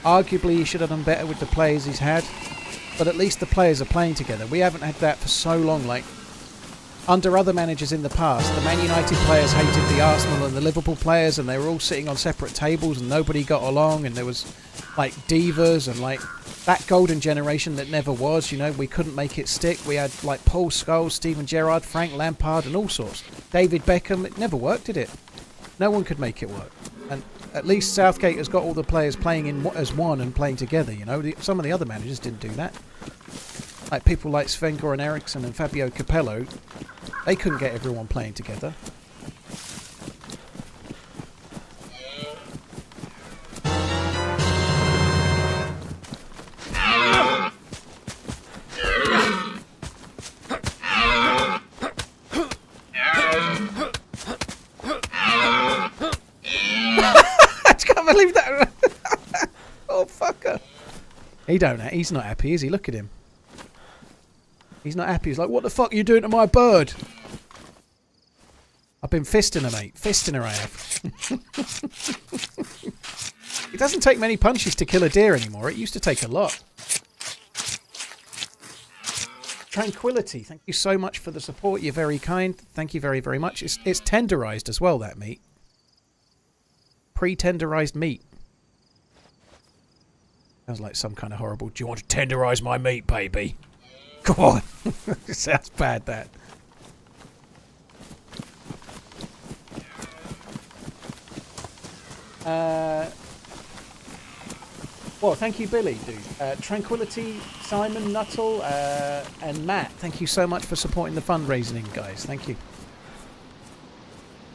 Arguably, he should have done better with the players he's had, but at least the players are playing together. We haven't had that for so long. Like, under other managers in the past, the Man United players hated the Arsenal and the Liverpool players, and they were all sitting on separate tables and nobody got along, and there was like divas and like that golden generation that never was, you know, we couldn't make it stick. We had like Paul Scholes, Steven Gerrard, Frank Lampard and all sorts. David Beckham, it never worked, did it? No one could make it work. And at least Southgate has got all the players playing in as one and playing together, you know. Some of the other managers didn't do that. Like people like Sven-Goran Eriksson and Fabio Capello, they couldn't get everyone playing together. Believe that. Oh fucker. He's not happy, is he? Look at him. He's not happy. He's like, what the fuck are you doing to my bird? I've been fisting her, mate. Fisting her, I have. It doesn't take many punches to kill a deer anymore. It used to take a lot. Tranquility, thank you so much for the support. You're very kind. Thank you very, very much. It's tenderized as well, that meat. Pre-tenderized meat. Sounds like some kind of horrible, do you want to tenderize my meat, baby? Come on. It sounds bad, that. Well, thank you, Billy, dude. Tranquility, Simon, Nuttall, and Matt, thank you so much for supporting the fundraising, guys. Thank you.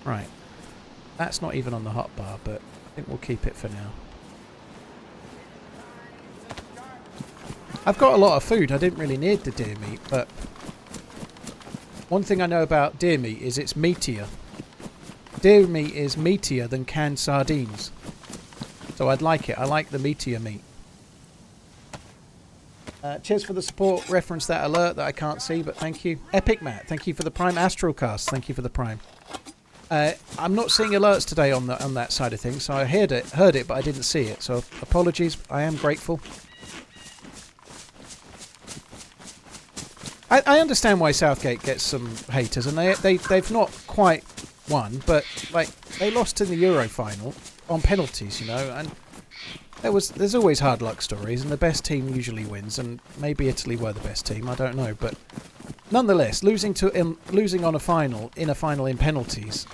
Right. That's not even on the hotbar, but I think we'll keep it for now. I've got a lot of food. I didn't really need the deer meat, but one thing I know about deer meat is it's meatier. Deer meat is meatier than canned sardines. So I'd like it. I like the meatier meat. Cheers for the support. Reference that alert that I can't see, but thank you. Epic Matt, thank you for the Prime. Astralcast, thank you for the Prime. I'm not seeing alerts today on that side of things, so I heard it, but I didn't see it. So apologies. I am grateful. I understand why Southgate gets some haters, and they've not quite won, but like they lost in the Euro final on penalties, you know, and there's always hard luck stories, and the best team usually wins, and maybe Italy were the best team. I don't know, but. Nonetheless, losing on a final in penalties,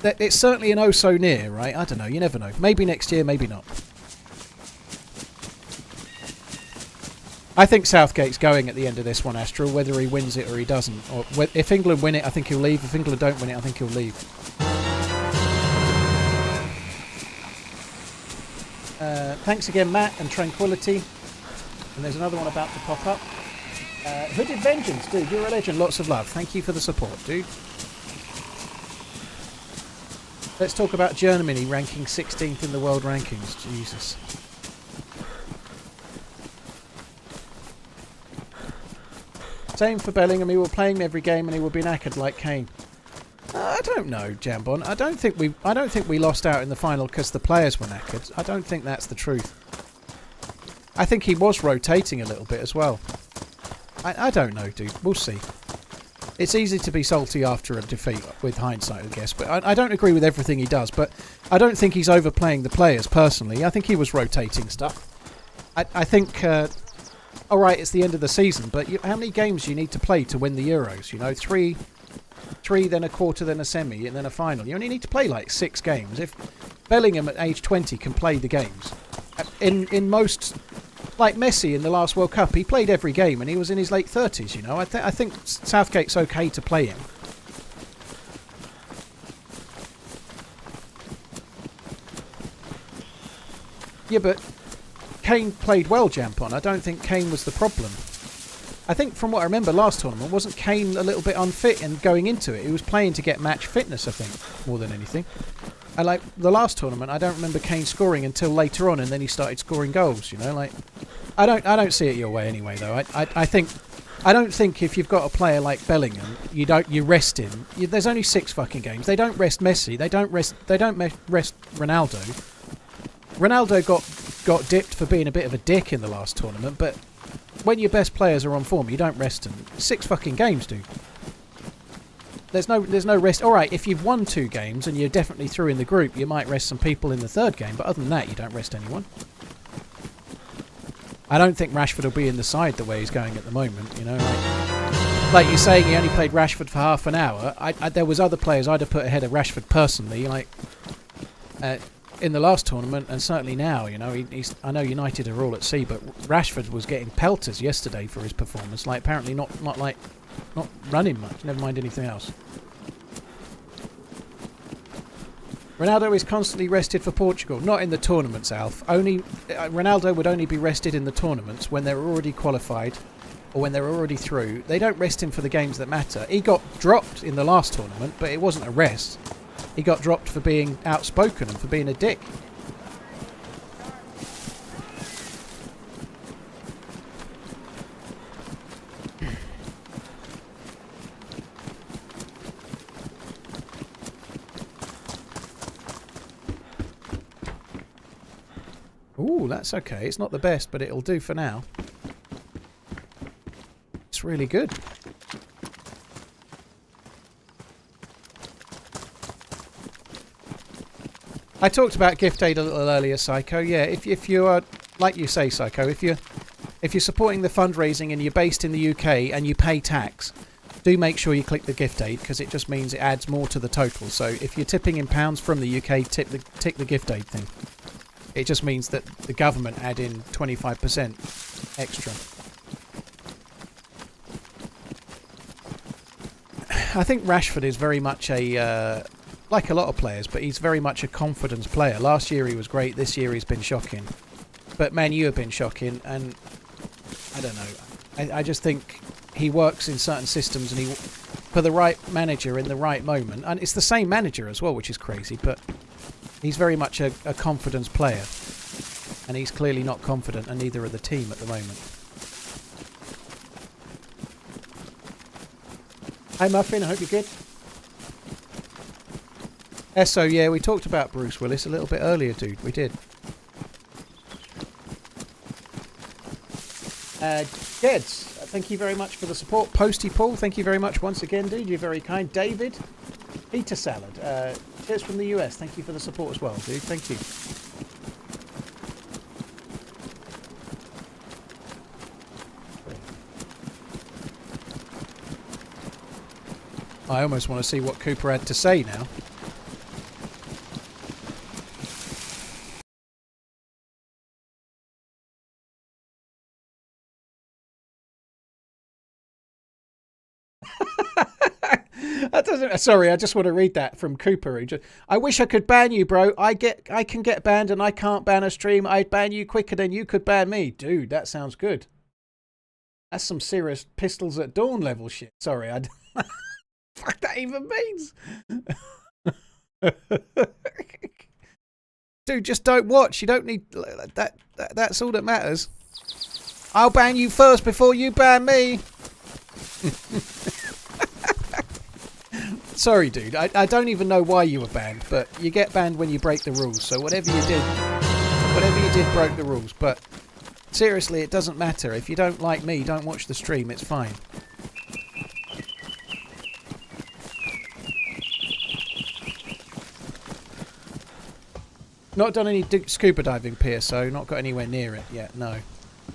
it's certainly an oh so near, right? I don't know. You never know. Maybe next year, maybe not. I think Southgate's going at the end of this one, Astral, whether he wins it or he doesn't. Or if England win it, I think he'll leave. If England don't win it, I think he'll leave. Thanks again, Matt, and Tranquility. And there's another one about to pop up. Hooded Vengeance, dude, you're a legend. Lots of love. Thank you for the support, dude. Let's talk about Germany ranking 16th in the world rankings. Jesus. Same for Bellingham. He will play him every game and he will be knackered like Kane. I don't know, Jambon. I don't think we lost out in the final because the players were knackered. I don't think that's the truth. I think he was rotating a little bit as well. I don't know, dude. We'll see. It's easy to be salty after a defeat with hindsight, I guess. But I don't agree with everything he does. But I don't think he's overplaying the players personally. I think he was rotating stuff. I think, all right, it's the end of the season. But how many games do you need to play to win the Euros? You know, three, then a quarter, then a semi, and then a final. You only need to play like 6 games. If Bellingham at age 20 can play the games, in most, like Messi in the last World Cup, he played every game and he was in his late 30s. You know, I think Southgate's okay to play him. Yeah, but Kane played well, Jampon. I don't think Kane was the problem. I think from what I remember last tournament, wasn't Kane a little bit unfit and going into it? He was playing to get match fitness, I think, more than anything. And like the last tournament, I don't remember Kane scoring until later on, and then he started scoring goals. You know, like I don't see it your way anyway, though. I don't think if you've got a player like Bellingham, you rest him. There's only 6 fucking games. They don't rest Messi. They don't rest Ronaldo. Ronaldo got dipped for being a bit of a dick in the last tournament, but when your best players are on form, you don't rest them. 6 fucking games, dude. There's no rest. All right, if you've won 2 games and you're definitely through in the group, you might rest some people in the 3rd game. But other than that, you don't rest anyone. I don't think Rashford will be in the side the way he's going at the moment. You know, like you're saying, he only played Rashford for half an hour. There was other players I'd have put ahead of Rashford personally, like in the last tournament and certainly now. You know, I know United are all at sea, but Rashford was getting pelters yesterday for his performance. Like apparently not running much, never mind anything else. Ronaldo is constantly rested for Portugal. Not in the tournaments, Alf. Ronaldo would only be rested in the tournaments when they're already qualified or when they're already through. They don't rest him for the games that matter. He got dropped in the last tournament, but it wasn't a rest. He got dropped for being outspoken and for being a dick. Ooh, that's okay. It's not the best, but it'll do for now. It's really good. I talked about gift aid a little earlier, Psycho. Yeah, if you are, like you say, Psycho, if you're supporting the fundraising and you're based in the UK and you pay tax, do make sure you click the gift aid because it just means it adds more to the total. So if you're tipping in pounds from the UK, tick the gift aid thing. It just means that the government add in 25% extra. I think Rashford is very much a, like a lot of players, but he's very much a confidence player. Last year he was great, this year he's been shocking. But Man U have been shocking, and I don't know. I just think he works in certain systems and for the right manager in the right moment. And it's the same manager as well, which is crazy, but he's very much a confidence player, and he's clearly not confident, and neither are the team at the moment. Hi Muffin, I hope you're good. Esso, yeah, we talked about Bruce Willis a little bit earlier, dude. We did. Jeds, thank you very much for the support. Posty Paul, thank you very much once again, dude. You're very kind. David, Peter Salad. Cheers from the US. Thank you for the support as well, dude. Thank you. I almost want to see what Cooper had to say now. That doesn't. Sorry, I just want to read that from Cooper. I wish I could ban you, bro. I can get banned, and I can't ban a stream. I'd ban you quicker than you could ban me, dude. That sounds good. That's some serious Pistols at Dawn level shit. Sorry, I. Fuck that even means. Dude, just don't watch. You don't need that. That's all that matters. I'll ban you first before you ban me. Sorry, dude. I don't even know why you were banned, but you get banned when you break the rules. So whatever you did broke the rules. But seriously, it doesn't matter. If you don't like me, don't watch the stream. It's fine. Not done any scuba diving, PSO. Not got anywhere near it yet. No.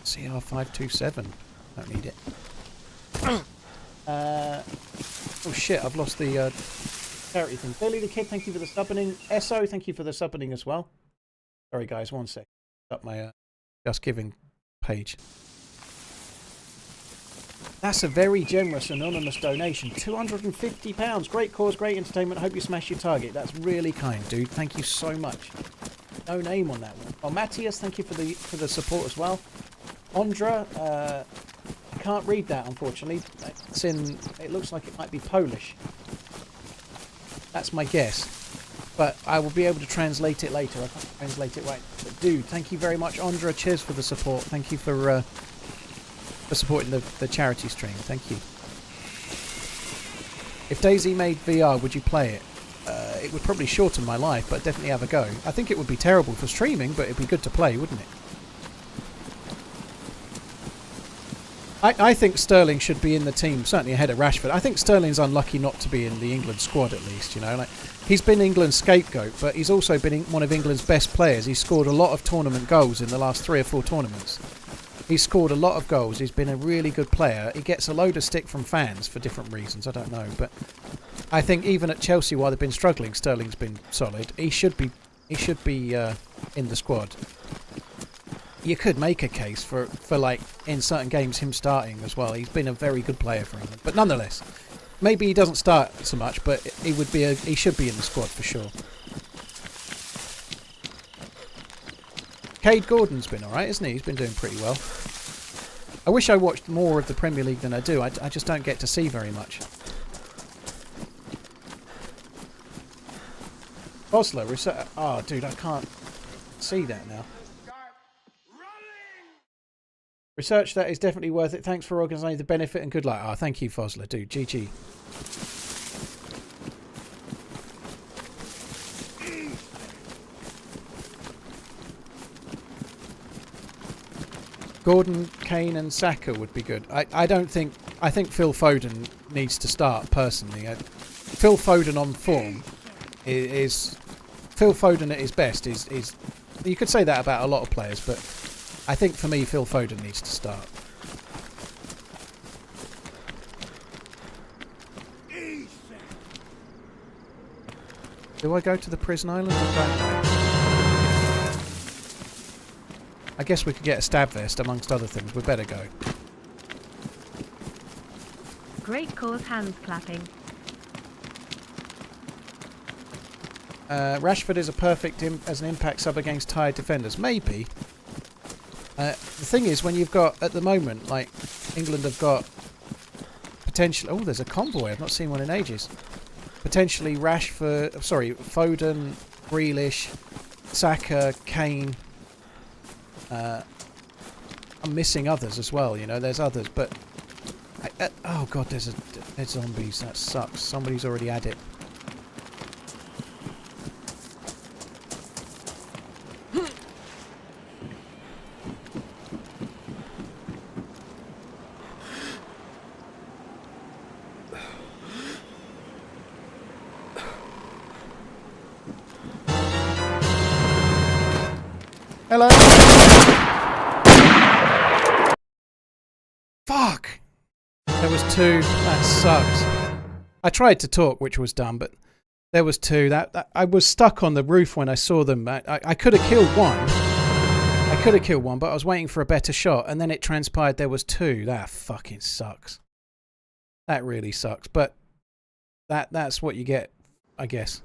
CR527. Don't need it. Oh shit, I've lost the charity thing. Billy the Kid, thank you for the subbing. SO, thank you for the subbing as well. Sorry guys, 1 sec. Up my Just Giving page. That's a very generous anonymous donation. £250. Great cause, great entertainment. Hope you smash your target. That's really kind, dude. Thank you so much. No name on that one. Oh, Matthias, thank you for the support as well. Ondra, I can't read that unfortunately. It looks like it might be Polish. That's my guess. But I will be able to translate it later. I can't translate it right. But dude, thank you very much, Ondra. Cheers for the support. Thank you for supporting the charity stream. Thank you. If DayZ made VR, would you play it? It would probably shorten my life, but definitely have a go. I think it would be terrible for streaming, but it'd be good to play, wouldn't it? I think Sterling should be in the team, certainly ahead of Rashford. I think Sterling's unlucky not to be in the England squad at least, you know. Like, he's been England's scapegoat, but he's also been one of England's best players. He's scored a lot of tournament goals in the last 3 or 4 tournaments. He's scored a lot of goals. He's been a really good player. He gets a load of stick from fans for different reasons. I don't know, but I think even at Chelsea, while they've been struggling, Sterling's been solid. He should be in the squad. You could make a case for like in certain games him starting as well. He's been a very good player for England, but nonetheless, maybe he doesn't start so much, but he should be in the squad for sure. Cade Gordon's been alright, isn't he? He's been doing pretty well. I wish I watched more of the Premier League than I do. I just don't get to see very much. Osler, oh dude, I can't see that now. Research that is definitely worth it. Thanks for organising the benefit and good luck. Ah, thank you, Fosler. Dude, GG. Gordon, Kane and Saka would be good. I think Phil Foden needs to start, personally. Phil Foden on form is Phil Foden at his best is you could say that about a lot of players, but I think for me Phil Foden needs to start. Do I go to the prison island or don't I? I guess we could get a stab vest amongst other things. We better go. Great cause, hands clapping. Rashford is a perfect as an impact sub against tired defenders. Maybe. The thing is, when you've got, at the moment, like, England have got potentially... Oh, there's a convoy. I've not seen one in ages. Potentially Rashford... Sorry, Foden, Grealish, Saka, Kane. I'm missing others as well, you know. There's others, but... oh, God, there's zombies. That sucks. Somebody's already had it. Hello. Fuck. There was 2. That sucks. I tried to talk, which was dumb, but there was 2. That I was stuck on the roof when I saw them. I could have killed one. I could have killed one, but I was waiting for a better shot, and then it transpired there was 2. That fucking sucks. That really sucks. But that's what you get, I guess.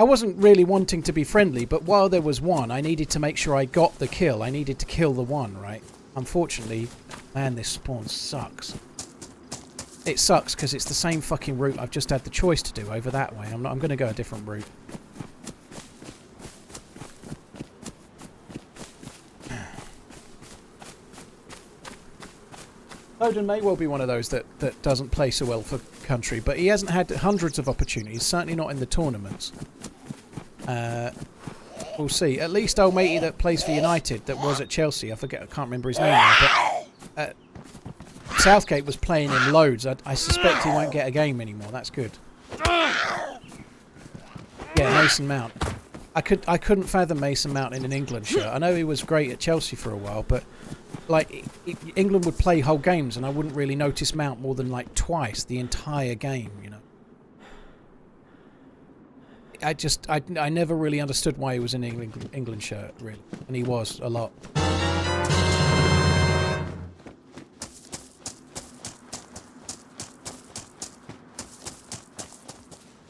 I wasn't really wanting to be friendly, but while there was one, I needed to make sure I got the kill. I needed to kill the one, right? Unfortunately, man, this spawn sucks. It sucks because it's the same fucking route I've just had the choice to do over that way. I'm going to go a different route. Foden may well be one of those that doesn't play so well for country, but he hasn't had hundreds of opportunities, certainly not in the tournaments. We'll see. At least old matey that plays for United, that was at Chelsea, I can't remember his name now, but Southgate was playing him loads. I suspect he won't get a game anymore. That's good. Yeah, Mason Mount. I couldn't fathom Mason Mount in an England shirt. I know he was great at Chelsea for a while, but like England would play whole games and I wouldn't really notice Mount more than like twice the entire game, you know. I never really understood why he was in an England shirt, really, and he was a lot.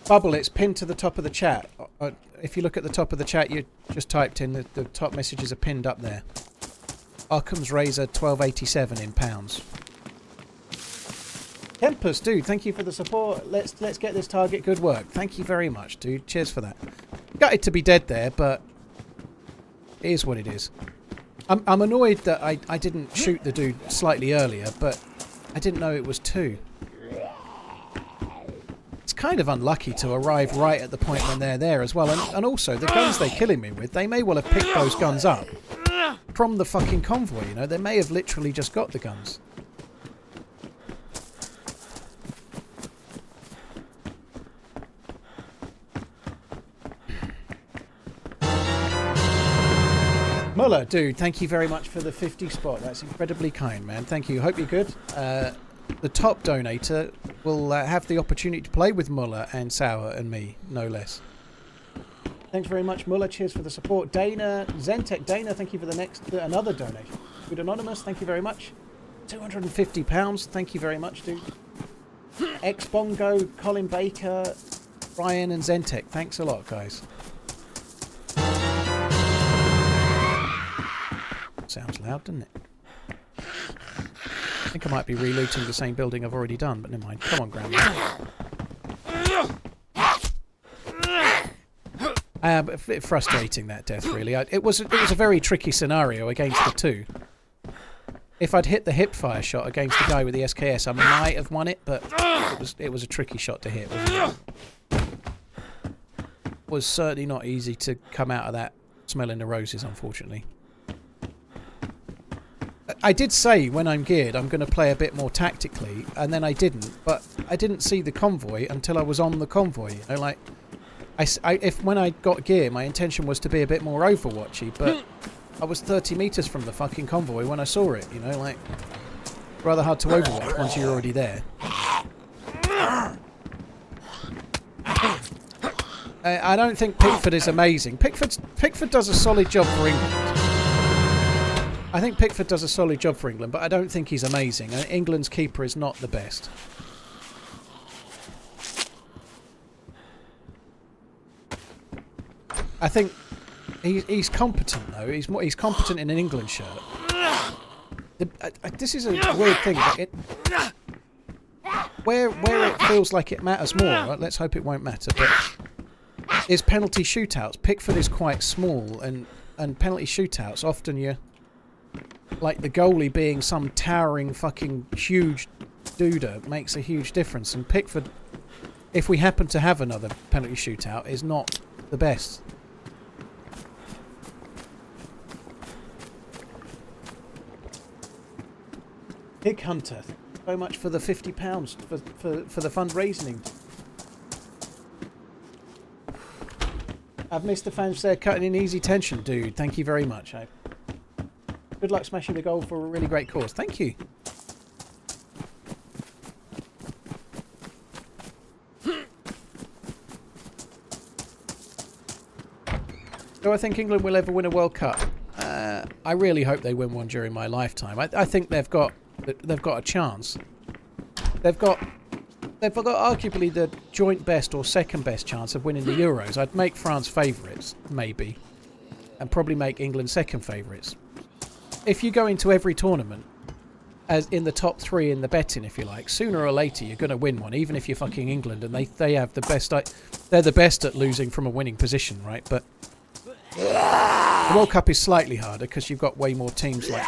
Bubble, it's pinned to the top of the chat. If you look at the top of the chat, you just typed in the top messages are pinned up there. Occam's Razor 1287 in pounds. Tempest, dude, thank you for the support. Let's get this target. Good work. Thank you very much, dude. Cheers for that. Gutted to be dead there, but it is what it is. I'm annoyed that I didn't shoot the dude slightly earlier, but I didn't know it was 2. It's kind of unlucky to arrive right at the point when they're there as well. And also, the guns they're killing me with, they may well have picked those guns up from the fucking convoy, you know. They may have literally just got the guns. Muller, dude, thank you very much for the 50 spot. That's incredibly kind, man. Thank you. Hope you're good. The top donator will have the opportunity to play with Muller and Sauer and me, no less. Thanks very much, Muller. Cheers for the support. Dana, Zentech, Dana, thank you for the another donation. Good Anonymous, thank you very much. £250, thank you very much, dude. Ex-Bongo, Colin Baker, Ryan and Zentech, thanks a lot, guys. Sounds loud, doesn't it? I think I might be relooting the same building I've already done, but never mind. Come on, Grandma. A bit frustrating, that death, really. It was a very tricky scenario against the 2. If I'd hit the hip fire shot against the guy with the SKS, I might have won it, but it was a tricky shot to hit, wasn't it? It was certainly not easy to come out of that smelling the roses, unfortunately. I did say when I'm geared I'm going to play a bit more tactically, and then I didn't. But I didn't see the convoy until I was on the convoy. You know, like when I got gear, my intention was to be a bit more Overwatchy, but I was 30 meters from the fucking convoy when I saw it. You know, like rather hard to Overwatch once you're already there. I don't think Pickford is amazing. Pickford does a solid job for England. I think Pickford does a solid job for England, but I don't think he's amazing. England's keeper is not the best. I think he's competent, though. He's competent in an England shirt. This is a weird thing. But where it feels like it matters more, right? Let's hope it won't matter, but is penalty shootouts. Pickford is quite small, and penalty shootouts, often you're... like the goalie being some towering fucking huge duder makes a huge difference. And Pickford, if we happen to have another penalty shootout, is not the best. Pig Hunter, thank you so much for the £50 for the fundraising. I've missed the fans there cutting in easy tension, dude. Thank you very much. Good luck smashing the goal for a really great cause. Thank you. Do I think England will ever win a World Cup? I really hope they win one during my lifetime. I think they've got a chance. They've got arguably the joint best or second best chance of winning the Euros. I'd make France favourites, maybe, and probably make England second favourites. If you go into every tournament as in the top 3 in the betting, if you like, sooner or later you're going to win one, even if you're fucking England and they have the best. They're the best at losing from a winning position, right? But the World Cup is slightly harder because you've got way more teams like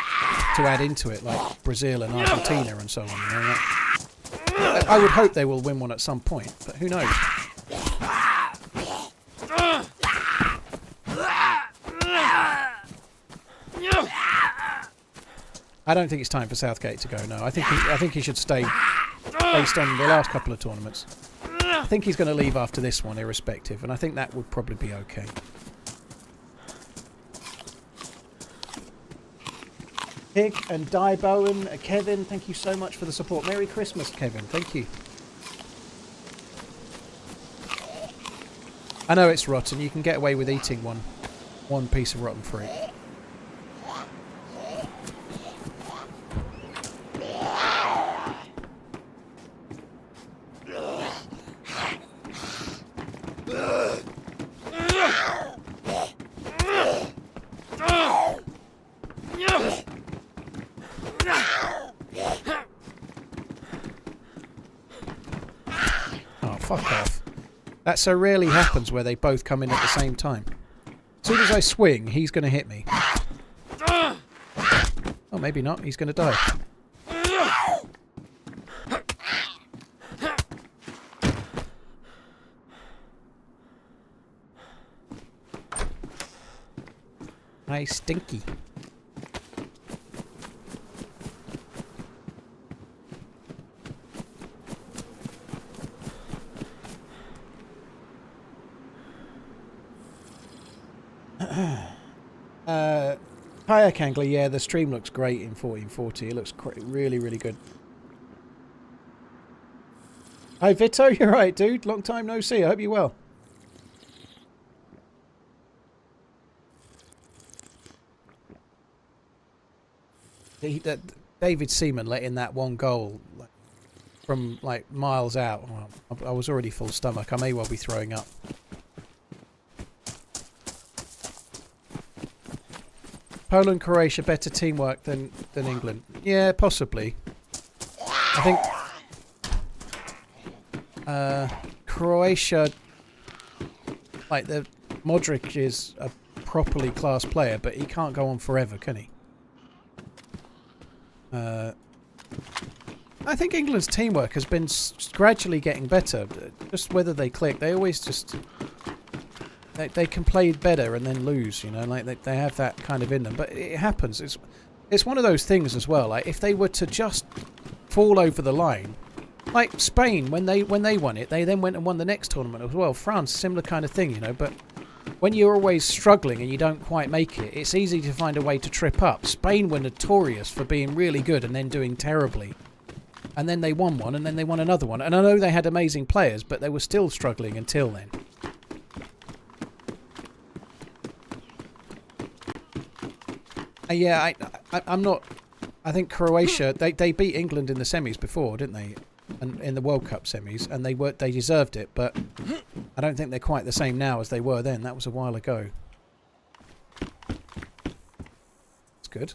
to add into it, like Brazil and Argentina and so on. You know, like, I would hope they will win one at some point, but who knows? I don't think it's time for Southgate to go. No, I think he should stay based on the last couple of tournaments. I think he's going to leave after this one, irrespective, and I think that would probably be okay. Pig and Di Bowen, Kevin, thank you so much for the support. Merry Christmas, Kevin. Thank you. I know it's rotten. You can get away with eating one piece of rotten fruit. That so rarely happens where they both come in at the same time. As soon as I swing, he's going to hit me. Oh, maybe not. He's going to die. Hi, Stinky. Kayak Angler, yeah, the stream looks great in 1440. It looks really, really good. Hi, Vito. You're right, dude. Long time no see. I hope you're well. David Seaman letting that one goal from like miles out. Oh, I was already full stomach. I may well be throwing up. Poland, Croatia, better teamwork than England. Yeah, possibly. I think Croatia, like the Modric is a properly class player, but he can't go on forever, can he? I think England's teamwork has been gradually getting better. Just whether they click, they always just... They can play better and then lose, you know, like they have that kind of in them. But it happens. It's one of those things as well. Like if they were to just fall over the line, like Spain when they won it, they then went and won the next tournament as well. France, similar kind of thing, you know. But when you're always struggling and you don't quite make it, it's easy to find a way to trip up. Spain were notorious for being really good and then doing terribly. And then they won one and then they won another one. And I know they had amazing players, but they were still struggling until then. Yeah, I'm not... I think Croatia, they beat England in the semis before, didn't they? And in the World Cup semis, and they deserved it, but I don't think they're quite the same now as they were then. That was a while ago. It's good.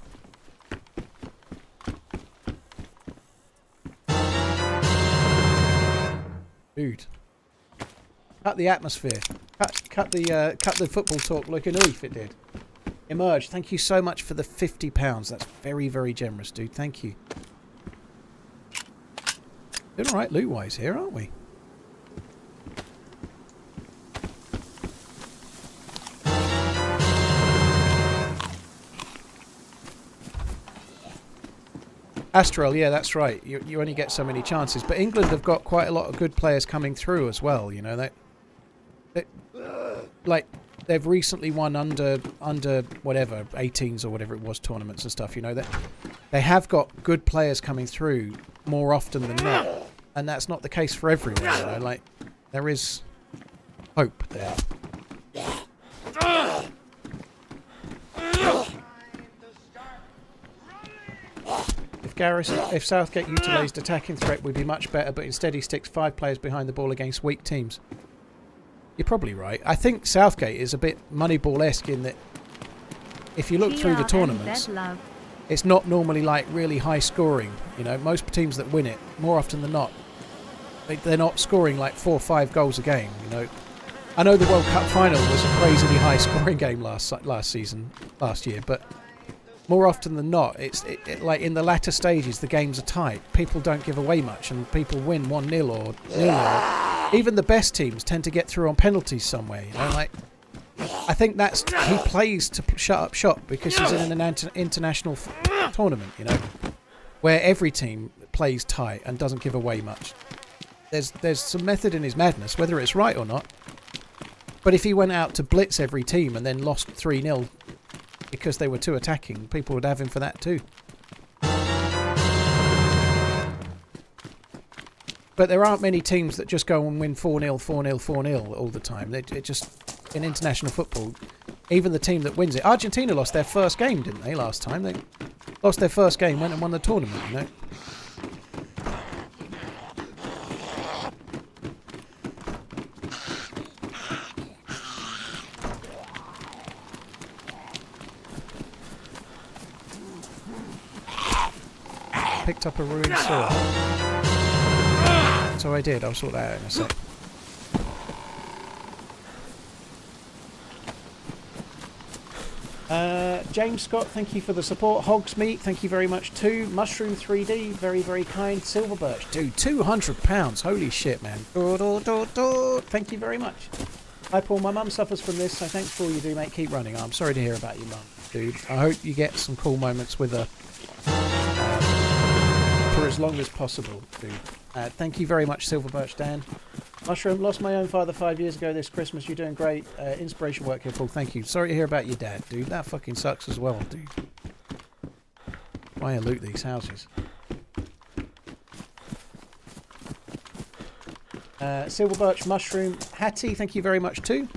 Dude. Cut the atmosphere. Cut the football talk like an oof, it did. Emerge, thank you so much for the £50. That's very, very generous, dude. Thank you. Doing alright loot-wise here, aren't we? Astral, yeah, that's right. You only get so many chances. But England have got quite a lot of good players coming through as well, you know. Like... They've recently won under whatever 18s or whatever it was tournaments and stuff. You know that they have got good players coming through more often than not, and that's not the case for everyone. You know, like there is hope there. If Southgate utilised attacking threat, would be much better, but instead he sticks 5 players behind the ball against weak teams. You're probably right. I think Southgate is a bit Moneyball-esque in that if you look through the tournaments, it's not normally like really high scoring. You know, most teams that win it, more often than not, they're not scoring like 4 or 5 goals a game. You know, I know the World Cup final was a crazily high scoring game last year, but more often than not, like in the latter stages, the games are tight. People don't give away much, and people win 1-0 or 0-0. Even the best teams tend to get through on penalties somewhere. You know, like I think he plays to shut up shop because he's in an international tournament. You know, where every team plays tight and doesn't give away much. There's some method in his madness, whether it's right or not. But if he went out to blitz every team and then lost 3-0 because they were too attacking, people would have him for that too. But there aren't many teams that just go and win 4-0, 4-0, 4-0 all the time. It just, in international football, even the team that wins it. Argentina lost their first game, didn't they, last time? They lost their first game, went and won the tournament, you know. Picked up a ruined sword. So I did. I'll sort that out in a sec. James Scott, thank you for the support. Hogs Meat, thank you very much too. Mushroom 3D, very, very kind. Silver Birch, dude, £200. Holy shit, man. Thank you very much. Hi, Paul. My mum suffers from this, so thanks for all you do, mate. Keep running. I'm sorry to hear about your mum, dude. I hope you get some cool moments with her for as long as possible, dude. Thank you very much, Silver Birch Dan. Mushroom, lost my own father 5 years ago this Christmas. You're doing great. Inspiration work here, Paul. Thank you. Sorry to hear about your dad, dude. That fucking sucks as well, dude. Why I loot these houses? Silver Birch, Mushroom, Hattie, thank you very much too.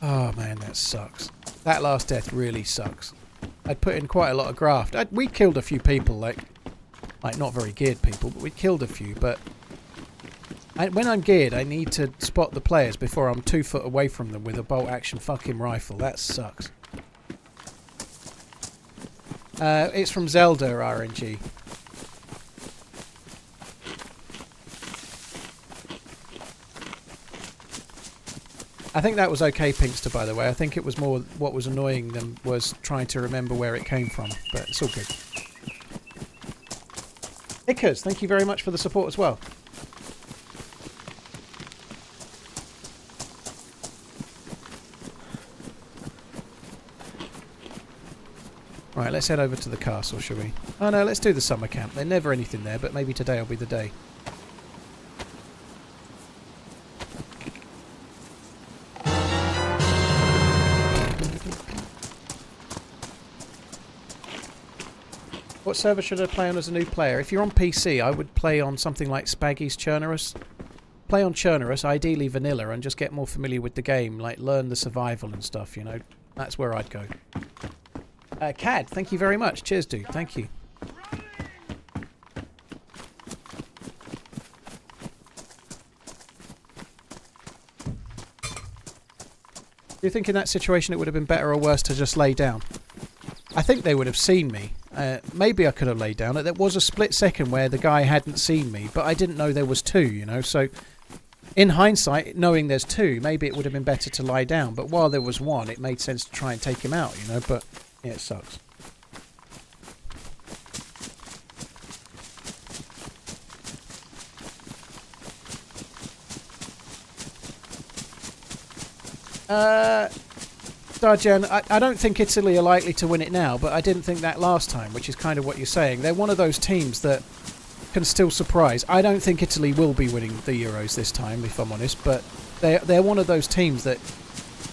Oh man, that sucks. That last death really sucks. I'd put in quite a lot of graft. We killed a few people, like not very geared people, but we killed a few. But when I'm geared, I need to spot the players before I'm 2 foot away from them with a bolt action fucking rifle. That sucks. It's from Zelda RNG. I think that was okay, Pinkster, by the way. I think it was more what was annoying them was trying to remember where it came from, but it's all good. Ickers, thank you very much for the support as well. Right, let's head over to the castle, shall we? Oh no, let's do the summer camp. There's never anything there, but maybe today will be the day. What server should I play on as a new player? If you're on PC, I would play on something like Spaggy's Cherno. Play on Cherno, ideally vanilla, and just get more familiar with the game, like learn the survival and stuff, you know. That's where I'd go. Cad, thank you very much. Cheers, dude. Thank you. Do you think in that situation it would have been better or worse to just lay down? I think they would have seen me. Maybe I could have laid down. There was a split second where the guy hadn't seen me, but I didn't know there was two, you know. So, in hindsight, knowing there's two, maybe it would have been better to lie down. But while there was one, it made sense to try and take him out, you know. But, yeah, it sucks. Darjan, I don't think Italy are likely to win it now, but I didn't think that last time, which is kind of what you're saying. They're one of those teams that can still surprise. I don't think Italy will be winning the Euros this time, if I'm honest, but they're one of those teams that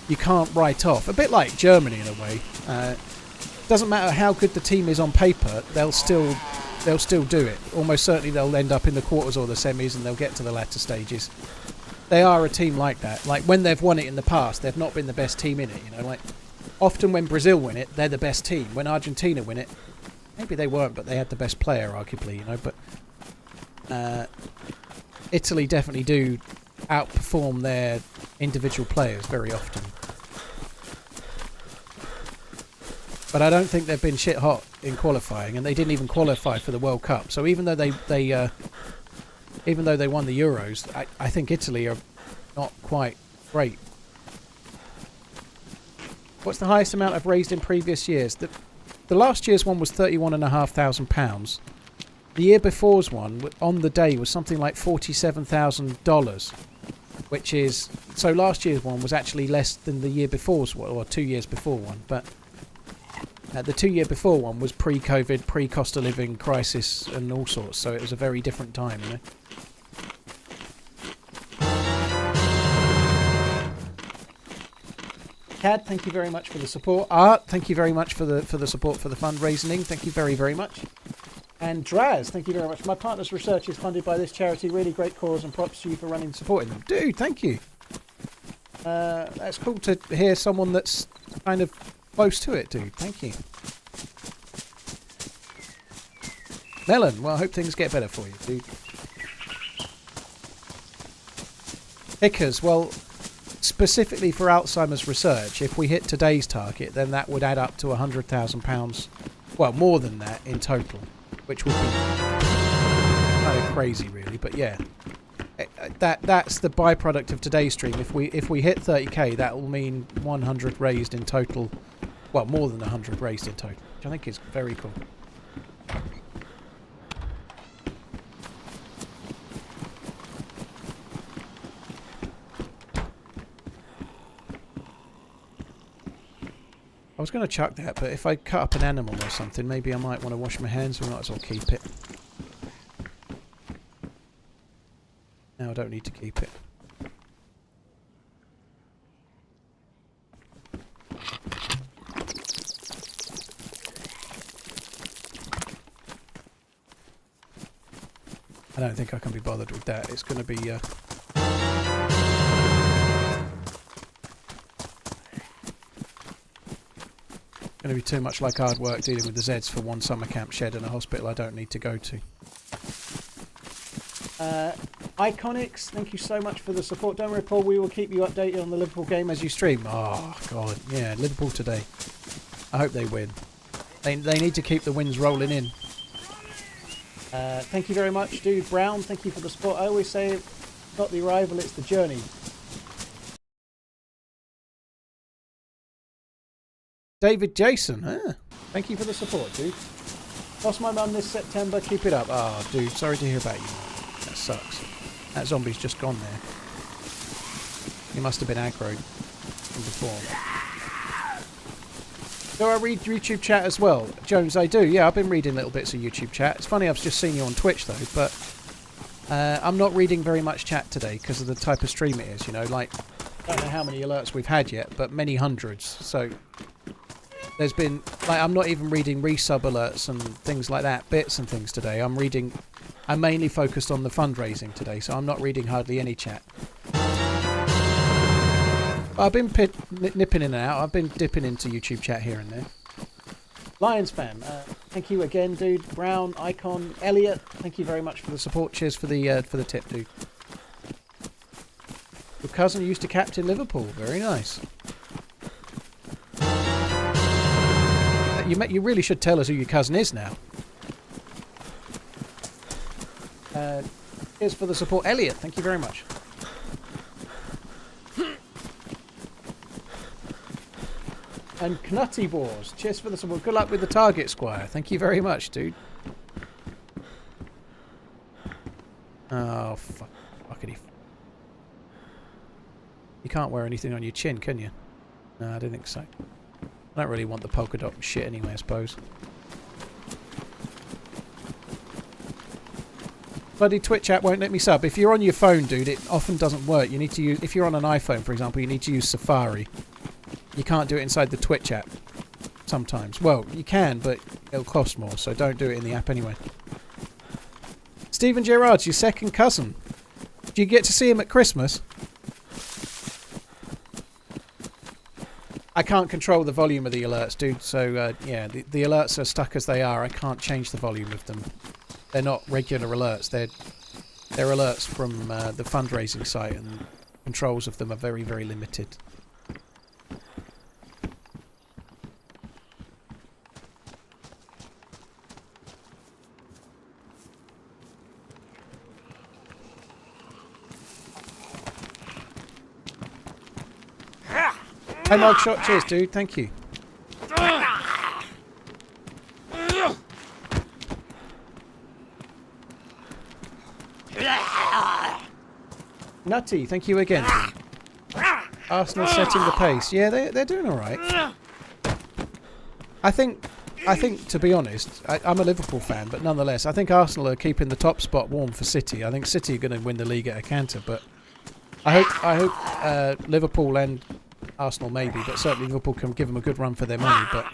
you can't write off. A bit like Germany in a way. Doesn't matter how good the team is on paper, they'll still do it. Almost certainly they'll end up in the quarters or the semis and they'll get to the latter stages. They are a team like that. Like when they've won it in the past, they've not been the best team in it, you know. Like often when Brazil win it, they're the best team. When Argentina win it, maybe they weren't, but they had the best player, arguably, you know. But Italy definitely do outperform their individual players very often. But I don't think they've been shit hot in qualifying, and they didn't even qualify for the World Cup. So even though they won the Euros, I think Italy are not quite great. What's the highest amount I've raised in previous years? The last year's one was £31,500. The year before's one, on the day, was something like $47,000, which is... So last year's one was actually less than the year before's one, or 2 years before one. But the 2 year before one was pre-COVID, pre-cost of living crisis and all sorts. So it was a very different time, you know. Cad, thank you very much for the support. Art, thank you very much for the support for the fundraising. Thank you very, very much. And Draz, thank you very much. My partner's research is funded by this charity. Really great cause, and props to you for running and supporting them. Dude, thank you. That's cool to hear someone that's kind of close to it, dude. Thank you. Melon, well, I hope things get better for you, dude. Hickers, well, specifically for Alzheimer's research, if we hit today's target, then that would add up to £100,000. Well, more than that in total, which would be kind of crazy, really. But yeah, that's the byproduct of today's stream. If we hit 30k, that will mean 100 raised in total. Well, more than 100 raised in total, which I think is very cool. I was going to chuck that, but if I cut up an animal or something, maybe I might want to wash my hands. We might as well keep it. No, I don't need to keep it. I don't think I can be bothered with that. It's going to be... going to be too much like hard work dealing with the Zeds for one summer camp shed and a hospital I don't need to go to. Iconics, thank you so much for the support. Don't worry, Paul, we will keep you updated on the Liverpool game as you stream. Oh, God. Yeah, Liverpool today. I hope they win. They need to keep the wins rolling in. Thank you very much, dude. Brown, thank you for the support. I always say, it's not the arrival, it's the journey. David Jason, thank you for the support, dude. Lost my mum this September, keep it up. Oh, dude, sorry to hear about you. That sucks. That zombie's just gone there. He must have been aggroed from before. Do I read YouTube chat as well? Jones, I do. Yeah, I've been reading little bits of YouTube chat. It's funny, I've just seen you on Twitch, though, but I'm not reading very much chat today because of the type of stream it is, you know, like, I don't know how many alerts we've had yet, but many hundreds, so... There's been, like, I'm not even reading resub alerts and things like that, bits and things today. I'm mainly focused on the fundraising today, so I'm not reading hardly any chat. I've been nipping in and out. I've been dipping into YouTube chat here and there. Lions fan, thank you again, dude. Brown, Icon, Elliot, thank you very much for the support. Cheers for the tip, dude. Your cousin used to captain Liverpool. Very nice. You really should tell us who your cousin is now. Cheers for the support. Elliot, thank you very much. And Knutty Wars, cheers for the support. Good luck with the target, Squire. Thank you very much, dude. Oh, fuckity. You can't wear anything on your chin, can you? No, I don't think so. I don't really want the polka dot shit anyway, I suppose. Bloody Twitch app won't let me sub. If you're on your phone, dude, it often doesn't work. You need to use, if you're on an iPhone, for example, you need to use Safari. You can't do it inside the Twitch app sometimes. Well, you can, but it'll cost more, so don't do it in the app anyway. Stephen Gerrard's your second cousin. Do you get to see him at Christmas? I can't control the volume of the alerts, dude, so yeah, the alerts are stuck as they are. I can't change the volume of them. They're not regular alerts. They're alerts from the fundraising site, and controls of them are very, very limited. Hey, Mugshot. Cheers, dude. Thank you. Nutty, thank you again. Arsenal setting the pace. Yeah, they're doing all right. I think, to be honest, I'm a Liverpool fan, but nonetheless, I think Arsenal are keeping the top spot warm for City. I think City are going to win the league at a canter, but I hope Liverpool and Arsenal maybe, but certainly Liverpool can give them a good run for their money. But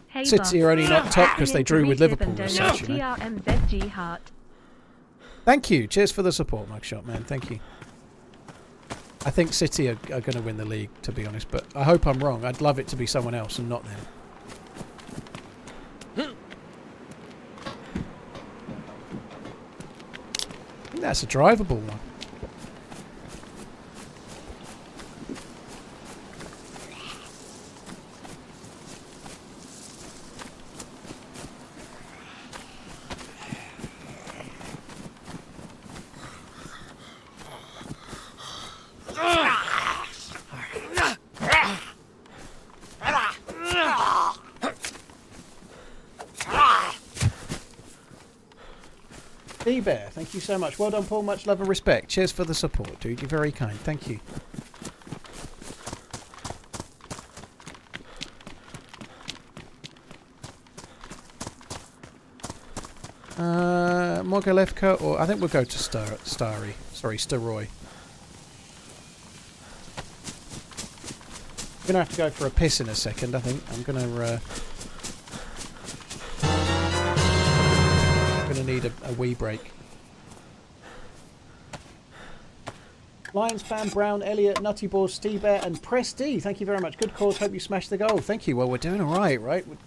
Hey City are only not top because they drew with Liverpool as such. You know? TRMZ heart. Thank you. Cheers for the support, Mugshot, man. Thank you. I think City are going to win the league, to be honest, but I hope I'm wrong. I'd love it to be someone else and not them. I think that's a drivable one. Bear, thank you so much. Well done, Paul. Much love and respect. Cheers for the support, dude. You're very kind. Thank you. Mogalevka, or I think we'll go to Starry. Sorry, Staroy. I'm gonna have to go for a piss in a second. I think I'm gonna need a wee break. Lions fan, Brown, Elliot, Nutty Balls, Steve Bear, and Press D. Thank you very much. Good cause. Hope you smashed the goal. Thank you. Well, we're doing all right, right? We're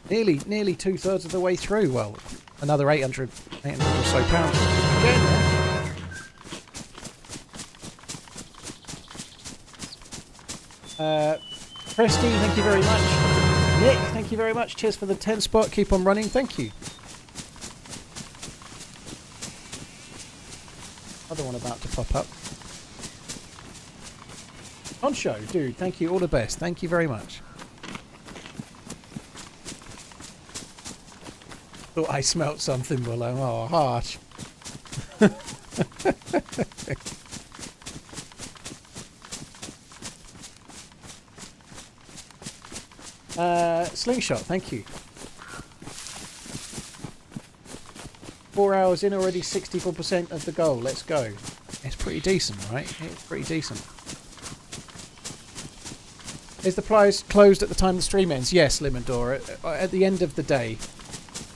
nearly 2/3 of the way through. Well, another 800 or so pounds. Press D, thank you very much. Nick, thank you very much. Cheers for the 10 spot. Keep on running. Thank you. Other one about to pop up. Poncho, dude, thank you. All the best. Thank you very much. Thought I smelt something below. Oh, harsh. Slingshot, thank you. 4 hours in, already 64% of the goal. Let's go. It's pretty decent, right? It's pretty decent. Is the prize closed at the time the stream ends? Yes, Limador. At the end of the day,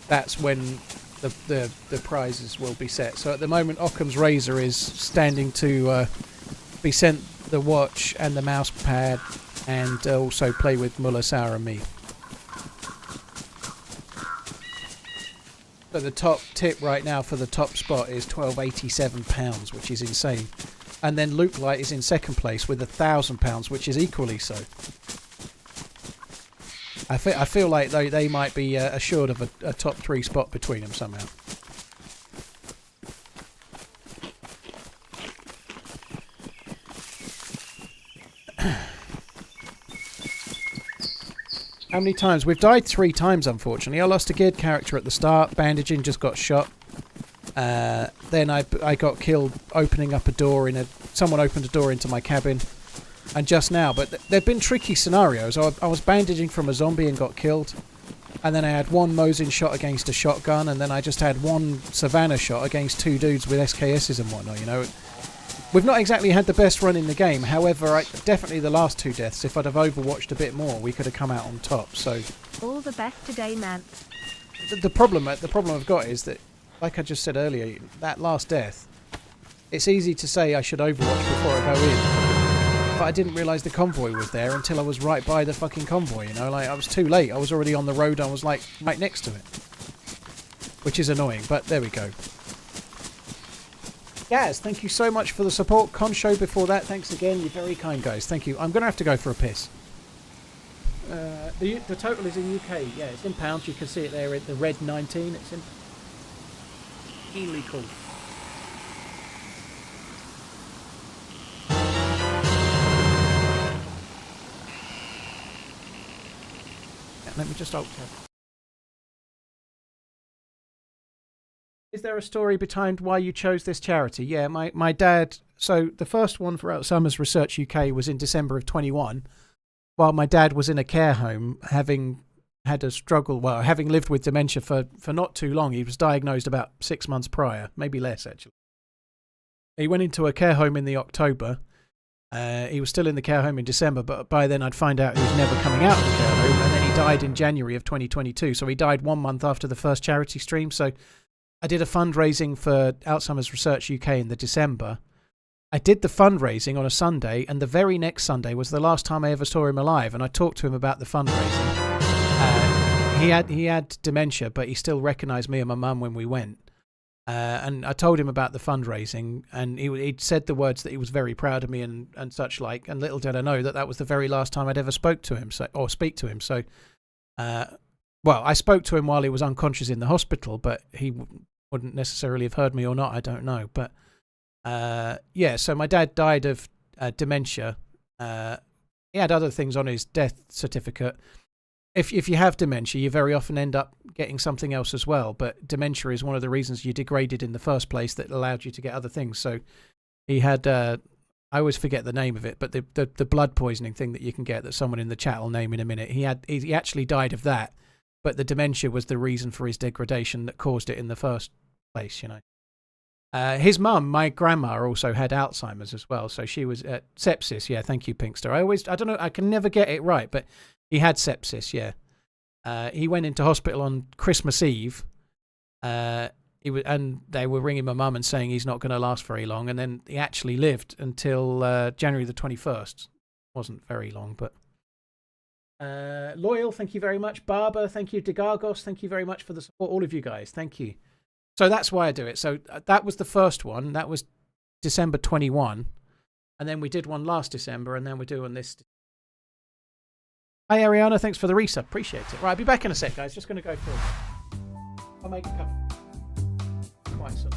that's when the prizes will be set. So at the moment, Occam's Razor is standing to be sent the watch and the mouse pad, and also play with Mullah, Sour and me. So the top tip right now for the top spot is £12.87, which is insane. And then Luke Light is in second place with £1,000, which is equally so. I feel like they might be assured of a top 3 spot between them somehow. How many times? We've died 3 times, unfortunately. I lost a geared character at the start. Bandaging, just got shot. Then I got killed opening up a door someone opened a door into my cabin. And just now, but they've been tricky scenarios. I was bandaging from a zombie and got killed. And then I had 1 Mosin shot against a shotgun, and then I just had 1 Savannah shot against 2 dudes with SKSs and whatnot, you know. We've not exactly had the best run in the game. However, definitely the last 2 deaths, if I'd have overwatched a bit more, we could have come out on top. So all the best today, man. The problem I've got is that, like I just said earlier, that last death, it's easy to say I should overwatch before I go in. But I didn't realise the convoy was there until I was right by the fucking convoy, you know? Like, I was too late. I was already on the road. I was, like, right next to it. Which is annoying, but there we go. Gaz, thank you so much for the support. Concho before that, thanks again. You're very kind, guys. Thank you. I'm going to have to go for a piss. The total is in UK. Yeah, it's in pounds. You can see it there at the red 19. It's in... Keenly cool. Let me just alt tab. Is there a story behind why you chose this charity? Yeah, my dad... So the first one for Alzheimer's Research UK was in December of 21, while my dad was in a care home having had a struggle, well, having lived with dementia for not too long. He was diagnosed about 6 months prior, maybe less, actually. He went into a care home in the October. He was still in the care home in December, but by then I'd find out he was never coming out of the care home, and then he died in January of 2022. So he died 1 month after the first charity stream. So I did a fundraising for Alzheimer's Research UK in the December. I did the fundraising on a Sunday, and the very next Sunday was the last time I ever saw him alive, and I talked to him about the fundraising. He had dementia, but he still recognised me and my mum when we went. And I told him about the fundraising, and he'd said the words that he was very proud of me and such like. And little did I know that was the very last time I'd ever speak to him. So, well, I spoke to him while he was unconscious in the hospital, but he wouldn't necessarily have heard me or not. I don't know. But yeah, so my dad died of dementia. He had other things on his death certificate. If you have dementia, you very often end up getting something else as well. But dementia is one of the reasons you degraded in the first place that allowed you to get other things. So he had, I always forget the name of it, but the blood poisoning thing that you can get that someone in the chat will name in a minute. He actually died of that, but the dementia was the reason for his degradation that caused it in the first place, you know. His mum, my grandma, also had Alzheimer's as well. So she was sepsis. Yeah, thank you, Pinkster. I don't know, I can never get it right, but he had sepsis, yeah. He went into hospital on Christmas Eve. And they were ringing my mum and saying he's not going to last very long. And then he actually lived until January the 21st. Wasn't very long, but... Loyal, thank you very much. Barber, thank you. Degargos, thank you very much for the support. All of you guys, thank you. So that's why I do it. So that was the first one. That was December 21. And then we did one last December, and then we're doing this... Hi, Ariana. Thanks for the resub. Appreciate it. Right, I'll be back in a sec, guys. Just going to go through. I'll make a cup. Quite some.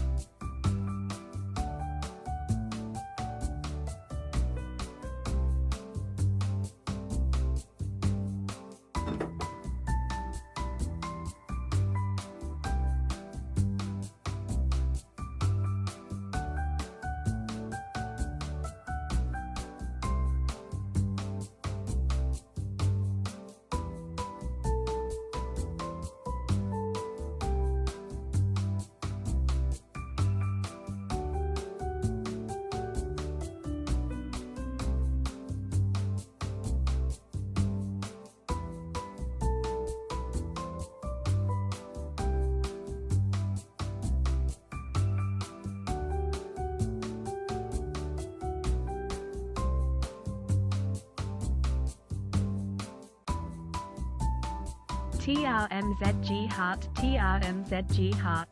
TRMZG Heart, TRMZG Heart.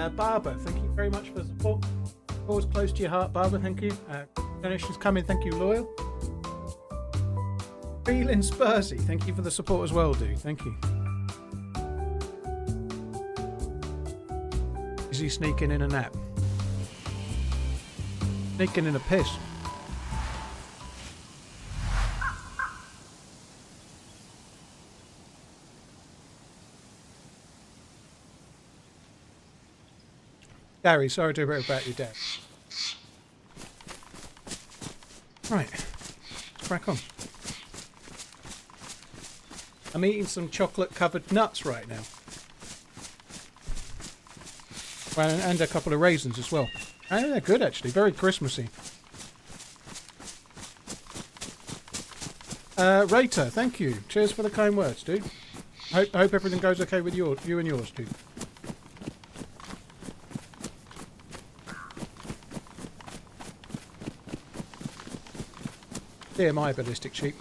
Barbara, thank you very much for the support. Cause close to your heart, Barbara, thank you. Donations coming, thank you, Loyal. Feeling Spursy, thank you for the support as well, dude. Thank you. Is he sneaking in a nap? Sneaking in a piss. Gary, sorry to hear about your dad. Right, let's crack on. I'm eating some chocolate-covered nuts right now. Well, and a couple of raisins as well. And they're good, actually. Very Christmassy. Rata, thank you. Cheers for the kind words, dude. I hope everything goes okay with you and yours, dude. Dear my ballistic sheep.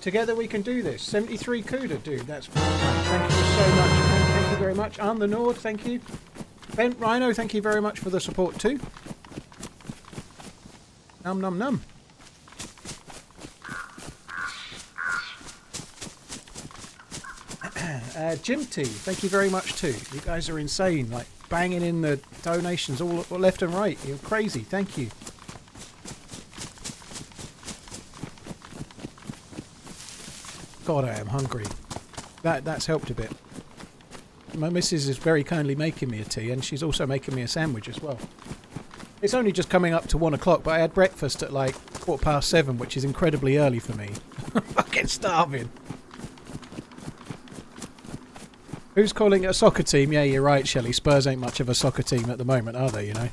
Together we can do this. 73 Cuda, dude. That's thank you so much. Thank you very much. I'm the Nord, thank you. Ben Rhino, thank you very much for the support too. Num num num. Jim T, thank you very much too. You guys are insane, like banging in the donations all left and right. You're crazy. Thank you. God, I am hungry. That's helped a bit. My missus is very kindly making me a tea, and she's also making me a sandwich as well. It's only just coming up to 1 o'clock, but I had breakfast at like 7:15, which is incredibly early for me. I'm fucking starving. Who's calling it a soccer team? Yeah, you're right, Shelley. Spurs ain't much of a soccer team at the moment, are they? You know.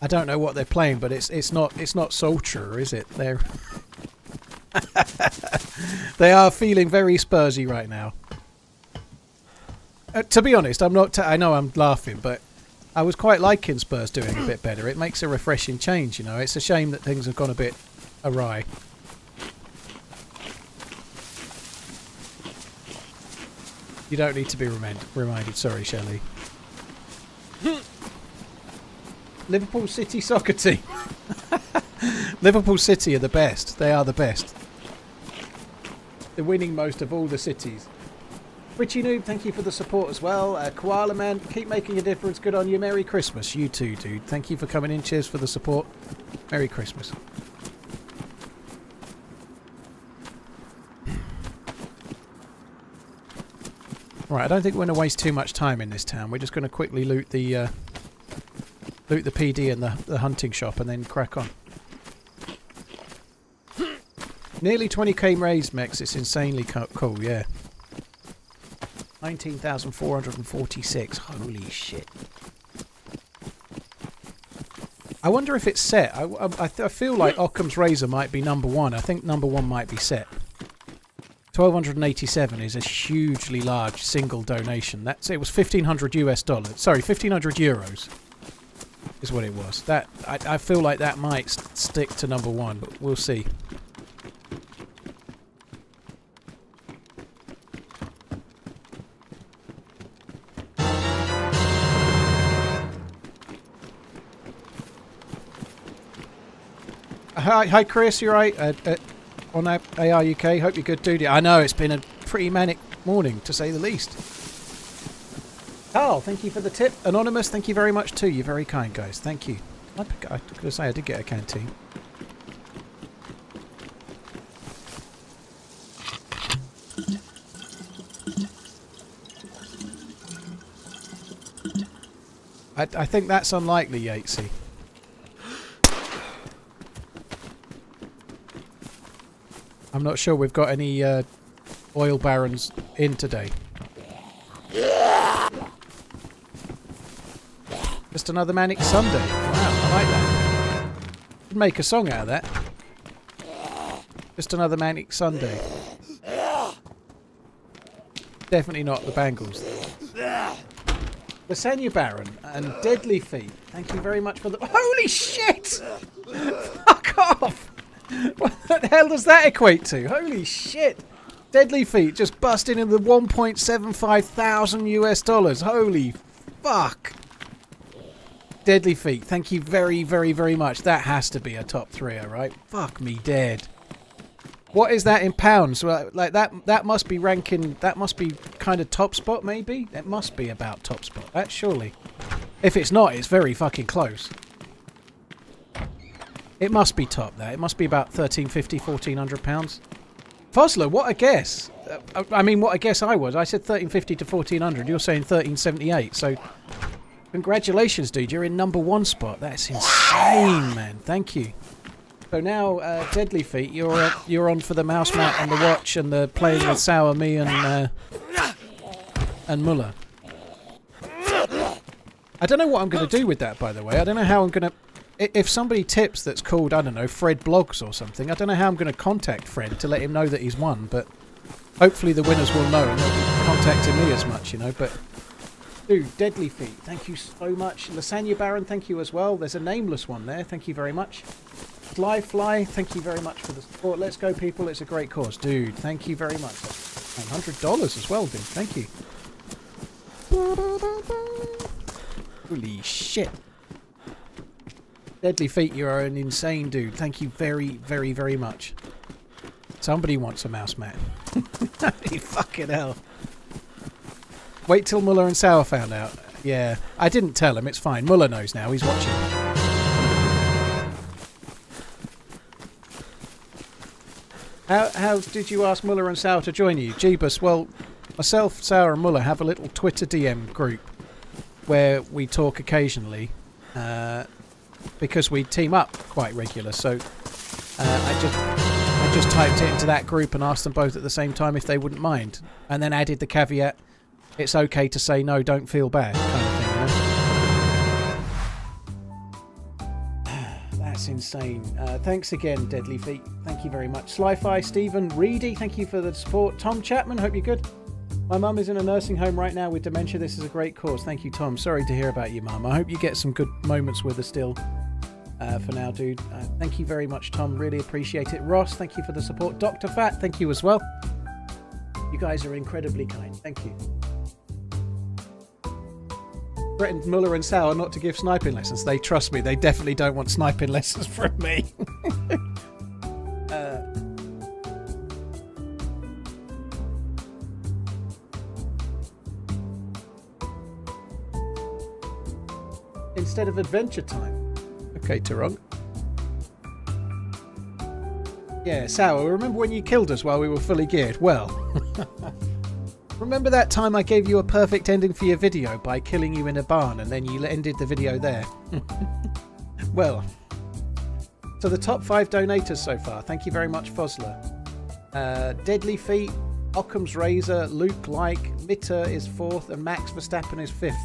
I don't know what they're playing, but it's not Solskjaer, is it? They're they are feeling very Spursy right now. To be honest, I'm not. I know I'm laughing, but I was quite liking Spurs doing a bit better. It makes a refreshing change, you know. It's a shame that things have gone a bit awry. You don't need to be reminded. Sorry, Shelley. Liverpool City soccer team. Liverpool City are the best. They are the best. They're winning most of all the cities. Richie Noob, thank you for the support as well. Koala Man, keep making a difference. Good on you. Merry Christmas. You too, dude. Thank you for coming in. Cheers for the support. Merry Christmas. Right, I don't think we're going to waste too much time in this town. We're just going to quickly loot the PD and the hunting shop and then crack on. Nearly 20k raised, Mex. It's insanely cool, yeah. 19,446. Holy shit. I wonder if it's set. I feel like Occam's Razor might be number one. I think number one might be set. 1,287 is a hugely large single donation. It was $1,500 US. Sorry, 1,500 euros is what it was. That I feel like that might stick to number one, but we'll see. Hi Chris, you right? On AR UK, hope you're good, dude. I know it's been a pretty manic morning, to say the least. Carl, thank you for the tip. Anonymous, thank you very much too. You're very kind, guys. Thank you. I was going to say I did get a canteen. I think that's unlikely, Yatesy. I'm not sure we've got any oil barons in today. Just another manic Sunday. Wow, I like that. Could make a song out of that. Just another manic Sunday. Definitely not the Bangles. Lasagna Baron and Deadly Feet. Thank you very much for the... Holy shit! Fuck off! What the hell does that equate to? Holy shit. Deadly Feet just busting in the 1.75 thousand US dollars. Holy fuck. Deadly Feet, thank you very, very, very much. That has to be a top 3, right? Fuck me dead. What is that in pounds? Well, like that must be ranking, that must be kind of top spot maybe? It must be about top spot. That surely. If it's not, it's very fucking close. It must be top there. It must be about 1350, 1400 pounds. Fosler, what a guess. I mean, what a guess I was. I said 1350 to 1400. You're saying 1378. So, congratulations, dude. You're in #1 spot. That's insane, man. Thank you. So now, Deadly Feet, you're on for the mouse mat and the watch and the playing with Sour, me and Muller. I don't know what I'm going to do with that, by the way. I don't know how I'm going to... If somebody tips that's called, I don't know, Fred Blogs or something, I don't know how I'm going to contact Fred to let him know that he's won, but hopefully the winners will know and they'll be contacting me as much, you know, but... Dude, Deadly Feet, thank you so much. Lasagna Baron, thank you as well. There's a nameless one there, thank you very much. Fly, thank you very much for the support. Let's go, people, it's a great cause. Dude, thank you very much. $100 as well, dude, thank you. Holy shit. Deadly Feet, you are an insane dude. Thank you very, very, very much. Somebody wants a mouse mat. Holy fucking hell. Wait till Muller and Sauer found out. Yeah, I didn't tell him. It's fine. Muller knows now. He's watching. How did you ask Muller and Sauer to join you? Jeebus, well, myself, Sauer and Muller have a little Twitter DM group where we talk occasionally. Because we team up quite regular, so I just typed it into that group and asked them both at the same time if they wouldn't mind, and then added the caveat, it's okay to say no, don't feel bad, kind of thing, you know? That's insane. Thanks again, Deadly Feet. Thank you very much. Sly-Fi, Stephen, Reedy, thank you for the support. Tom Chapman, hope you're good. My mum is in a nursing home right now with dementia. This is a great cause. Thank you, Tom. Sorry to hear about you, Mum. I hope you get some good moments with her still. For now, dude. Thank you very much, Tom. Really appreciate it. Ross, thank you for the support. Dr. Fat, thank you as well. You guys are incredibly kind. Thank you. Threatened Muller and Sauer not to give sniping lessons. They trust me. They definitely don't want sniping lessons from me. Instead of Adventure Time. Okay, Tarong. Yeah, Sauer, remember when you killed us while we were fully geared? Well, remember that time I gave you a perfect ending for your video by killing you in a barn and then you ended the video there? Well, so the top 5 donators so far. Thank you very much, Fosler. Deadly Feet, Occam's Razor, Luke Like, Mitter is 4th and Max Verstappen is 5th.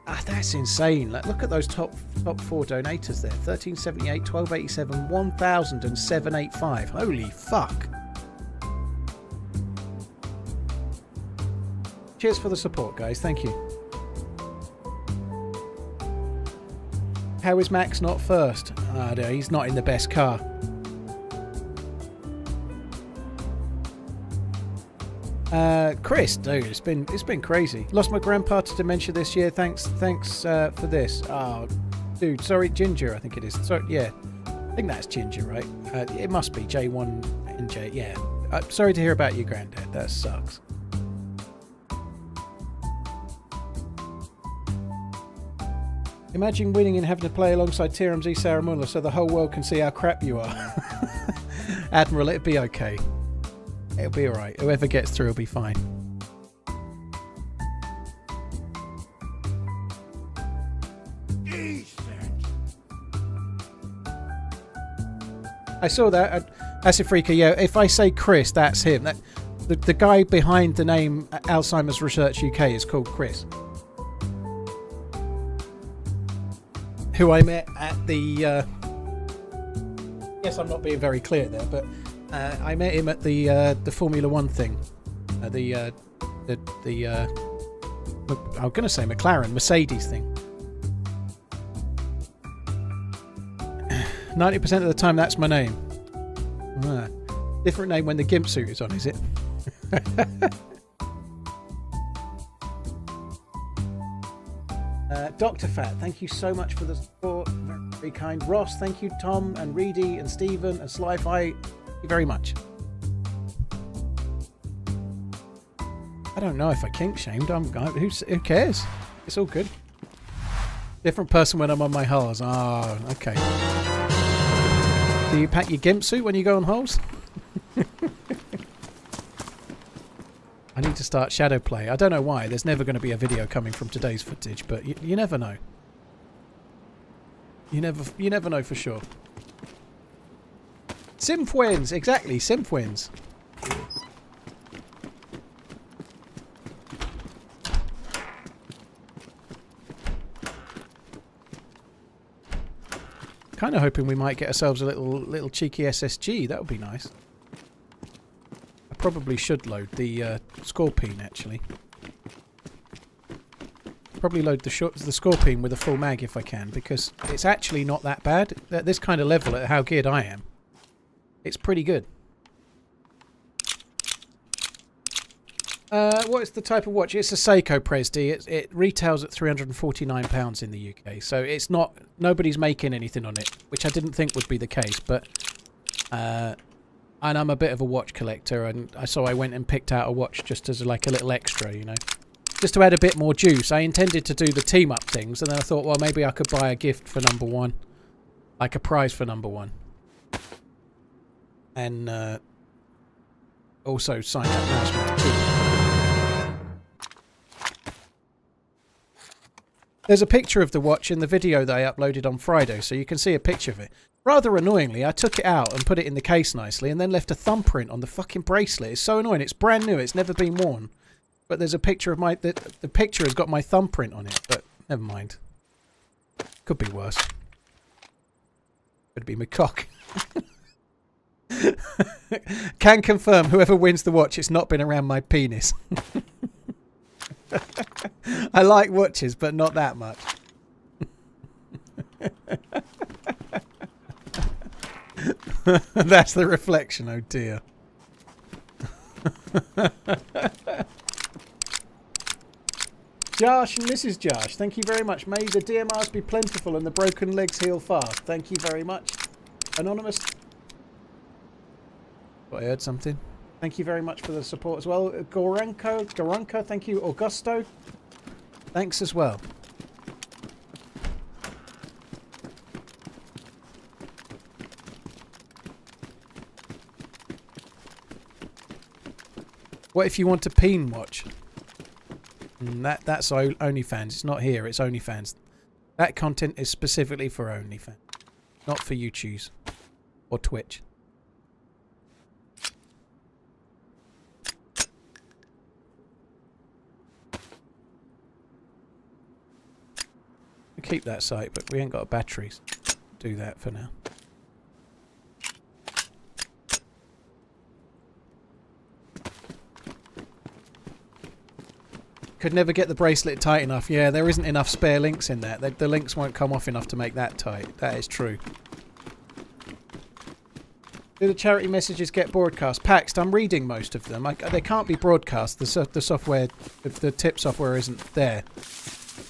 Ah, that's insane. Look at those top 4 donators there. 1378, 1287, 1000 and 785. Holy fuck. Cheers for the support, guys. Thank you. How is Max not first? Ah, no, he's not in the best car. Chris, dude, it's been crazy. Lost my grandpa to dementia this year. Thanks for this. Oh, dude, sorry, Ginger, I think it is. So yeah, I think that's Ginger, right? It must be J1 and J. Yeah. Sorry to hear about your granddad. That sucks. Imagine winning and having to play alongside TRMZ Sarah Muller so the whole world can see how crap you are. Admiral, it'll be okay. It'll be alright. Whoever gets through will be fine. I saw that. That's a freaker. Yeah, if I say Chris, that's him. The guy behind the name Alzheimer's Research UK is called Chris. Who I met at the... Yes, I'm not being very clear there, but... I met him at the Formula One thing, I'm going to say McLaren, Mercedes thing. 90% of the time, that's my name. Ah, different name when the gimp suit is on, is it? Dr. Fat, thank you so much for the support. Very, very kind. Ross, thank you. Tom and Reedy and Stephen and Slyfi, thank you very much. I don't know if I kink shamed. Who cares? It's all good. Different person when I'm on my holes. Oh, okay. Do you pack your gimp suit when you go on holes? I need to start shadow play. I don't know why. There's never going to be a video coming from today's footage, but you never know. You never know for sure. Simf wins, exactly. Simf wins. Kind of hoping we might get ourselves a little cheeky SSG. That would be nice. I probably should load the Scorpion actually. Probably load the Scorpion with a full mag if I can, because it's actually not that bad at this kind of level. At how geared I am, it's pretty good. What is the type of watch? It's a Seiko Presdy. It retails at £349 in the UK, so it's not. Nobody's making anything on it, which I didn't think would be the case. But and I'm a bit of a watch collector, and so I went and picked out a watch just as like a little extra, you know, just to add a bit more juice. I intended to do the team up things, and then I thought, well, maybe I could buy a gift for number one, like a prize for number one, and also sign up mouse too. There's a picture of the watch in the video that I uploaded on Friday, so you can see a picture of it. Rather annoyingly, I took it out and put it in the case nicely and then left a thumbprint on the fucking bracelet. It's so annoying. It's brand new. It's never been worn. But there's a picture of my... The picture has got my thumbprint on it, but never mind. Could be worse. Could be my cock. Can confirm, whoever wins the watch, it's not been around my penis. I like watches, but not that much. That's the reflection, oh dear. Josh and Mrs. Josh, thank you very much. May the DMRs be plentiful and the broken legs heal fast. Thank you very much. Anonymous. I heard something. Thank you very much for the support as well. Goranka, thank you. Augusto, thanks as well. What if you want a peen watch? That's OnlyFans. It's not here. It's OnlyFans. That content is specifically for OnlyFans, not for YouTube or Twitch. Keep that site, but we ain't got batteries. Do that for now. Could never get the bracelet tight enough. Yeah, there isn't enough spare links in there. The links won't come off enough to make that tight. That is true. Do the charity messages get broadcast? Paxed, I'm reading most of them. They can't be broadcast. The software, the tip software isn't there.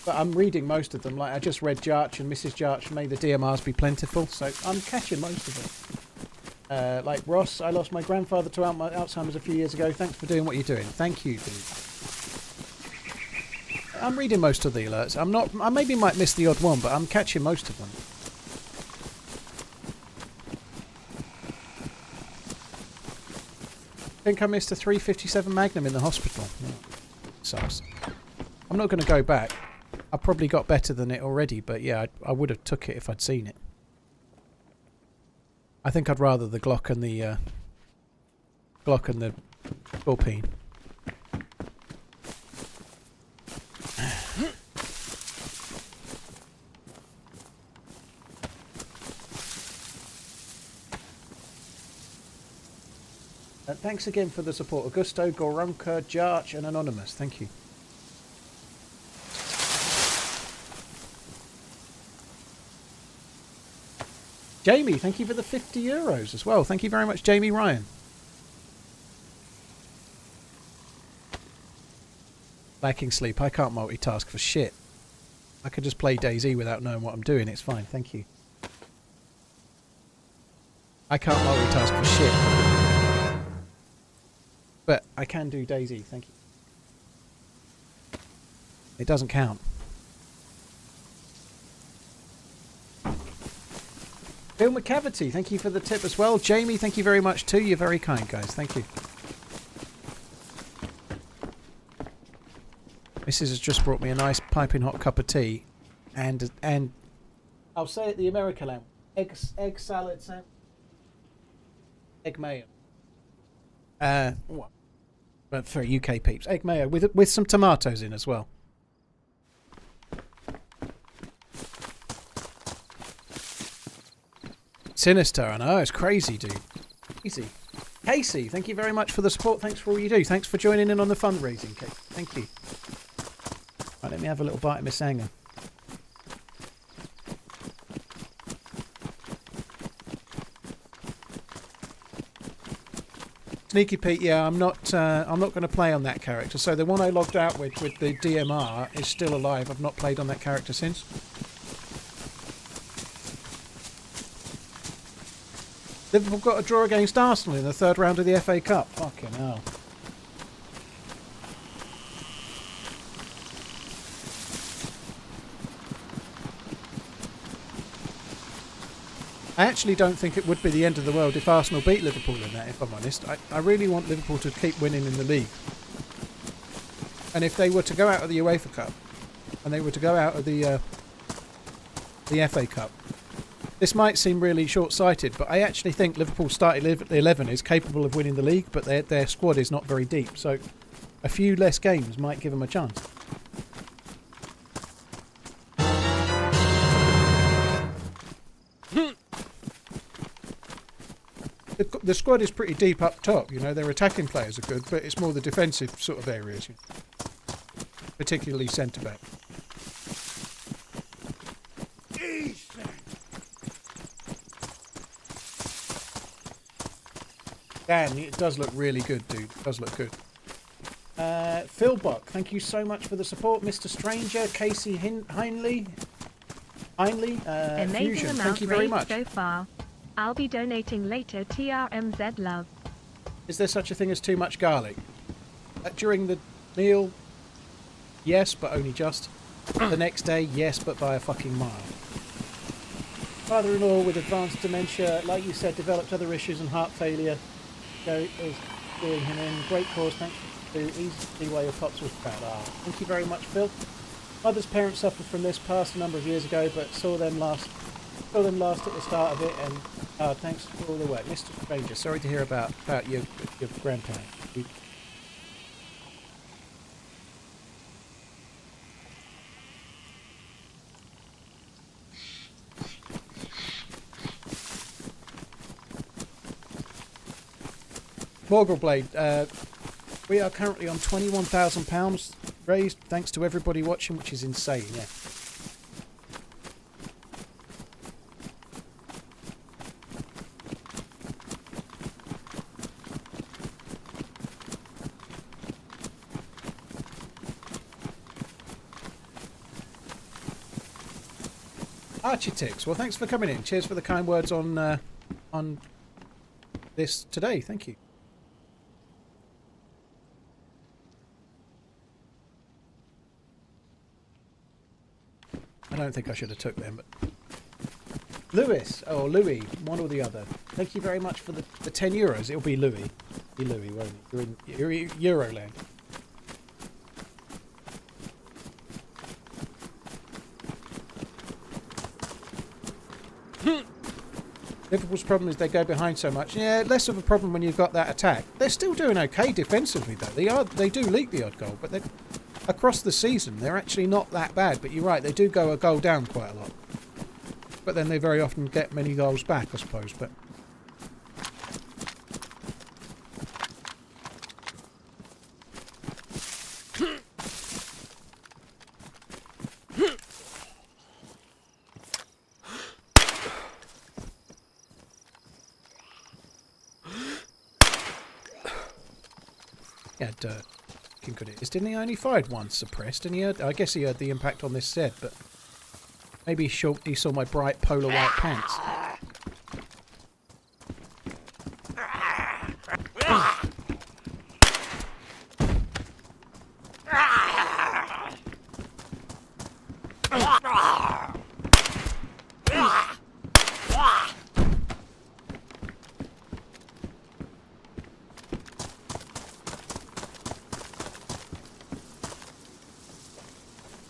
But I'm reading most of them. Like I just read Jarch and Mrs. Jarch, may the DMRs be plentiful. So I'm catching most of them. Like Ross, I lost my grandfather to Alzheimer's a few years ago. Thanks for doing what you're doing. Thank you, dude. I'm reading most of the alerts. I maybe might miss the odd one, but I'm catching most of them. I think I missed a 357 Magnum in the hospital. Sucks. I'm not going to go back. I probably got better than it already, but yeah, I would have took it if I'd seen it. I think I'd rather the Glock and the Scorpion. Thanks again for the support, Augusto, Goronka, Jarch, and Anonymous. Thank you. Jamie, thank you for the €50 as well. Thank you very much, Jamie Ryan. Lacking sleep. I can't multitask for shit. I could just play DayZ without knowing what I'm doing. It's fine. Thank you. I can't multitask for shit. But I can do DayZ. Thank you. It doesn't count. Bill McCavity, thank you for the tip as well. Jamie, thank you very much too. You're very kind, guys. Thank you. Mrs. has just brought me a nice piping hot cup of tea, and I'll say it the American way: egg salad, egg mayo. What? But for UK peeps, egg mayo with some tomatoes in as well. Sinister, I know, it's crazy, dude. Easy. Casey, thank you very much for the support. Thanks for all you do. Thanks for joining in on the fundraising, Casey. Thank you. Right, let me have a little bite of Miss Anger. Sneaky Pete, yeah, I'm not going to play on that character. So the one I logged out with the DMR is still alive. I've not played on that character since. Liverpool got a draw against Arsenal in the third round of the FA Cup. Fucking hell. I actually don't think it would be the end of the world if Arsenal beat Liverpool in that, if I'm honest. I really want Liverpool to keep winning in the league. And if they were to go out of the UEFA Cup, and they were to go out of the FA Cup, this might seem really short-sighted, but I actually think Liverpool starting 11 is capable of winning the league, but their squad is not very deep. So a few less games might give them a chance. The squad is pretty deep up top, you know, their attacking players are good, but it's more the defensive sort of areas, you know, particularly centre-back. Dan, it does look really good, dude. It does look good. Phil Buck, thank you so much for the support. Mr. Stranger, Casey Heinley, Fusion, thank you very much. So far. I'll be donating later. TRMZ love. Is there such a thing as too much garlic? During the meal, yes, but only just. The next day, yes, but by a fucking mile. Father-in-law with advanced dementia, like you said, developed other issues and heart failure. So is doing him in. Great cause, thanks to easy why your pops was proud. Thank you very much, Phil. Mother's parents suffered from this passed a number of years ago, but saw them last at the start of it, and thanks for all the work. Mr. Stranger, sorry to hear about your grandparents. Morgleblade, we are currently on £21,000 raised, thanks to everybody watching, which is insane, yeah. Architects, well, thanks for coming in. Cheers for the kind words on this today. Thank you. I don't think I should have took them, but Lewis or Louis, one or the other. Thank you very much for the €10. It'll be Louis. Be Louis, won't it? You're in Euroland. Liverpool's problem is they go behind so much. Yeah, less of a problem when you've got that attack. They're still doing okay defensively though. They do leak the odd goal, but across the season they're actually not that bad. But you're right, they do go a goal down quite a lot. But then they very often get many goals back, I suppose. But He had fucking good ears, didn't he? I only fired one suppressed, and he heard, I guess he heard the impact on this set, but maybe he saw my bright polar white pants.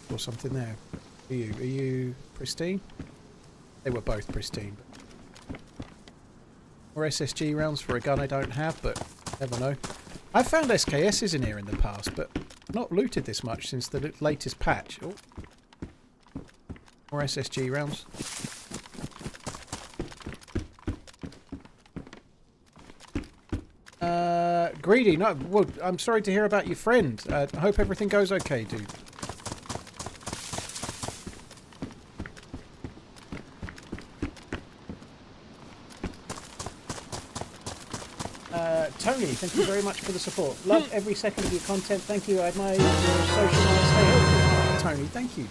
Or something there. Are you pristine? They were both pristine. More SSG rounds for a gun I don't have, but never know. I've found SKSs in here in the past, but not looted this much since the latest patch. Oh. More SSG rounds. Greedy, no, well, I'm sorry to hear about your friend. I hope everything goes okay, dude. Tony, thank you very much for the support. Love every second of your content. Thank you. I admire your social life. Stay healthy. Oh, Tony, thank you.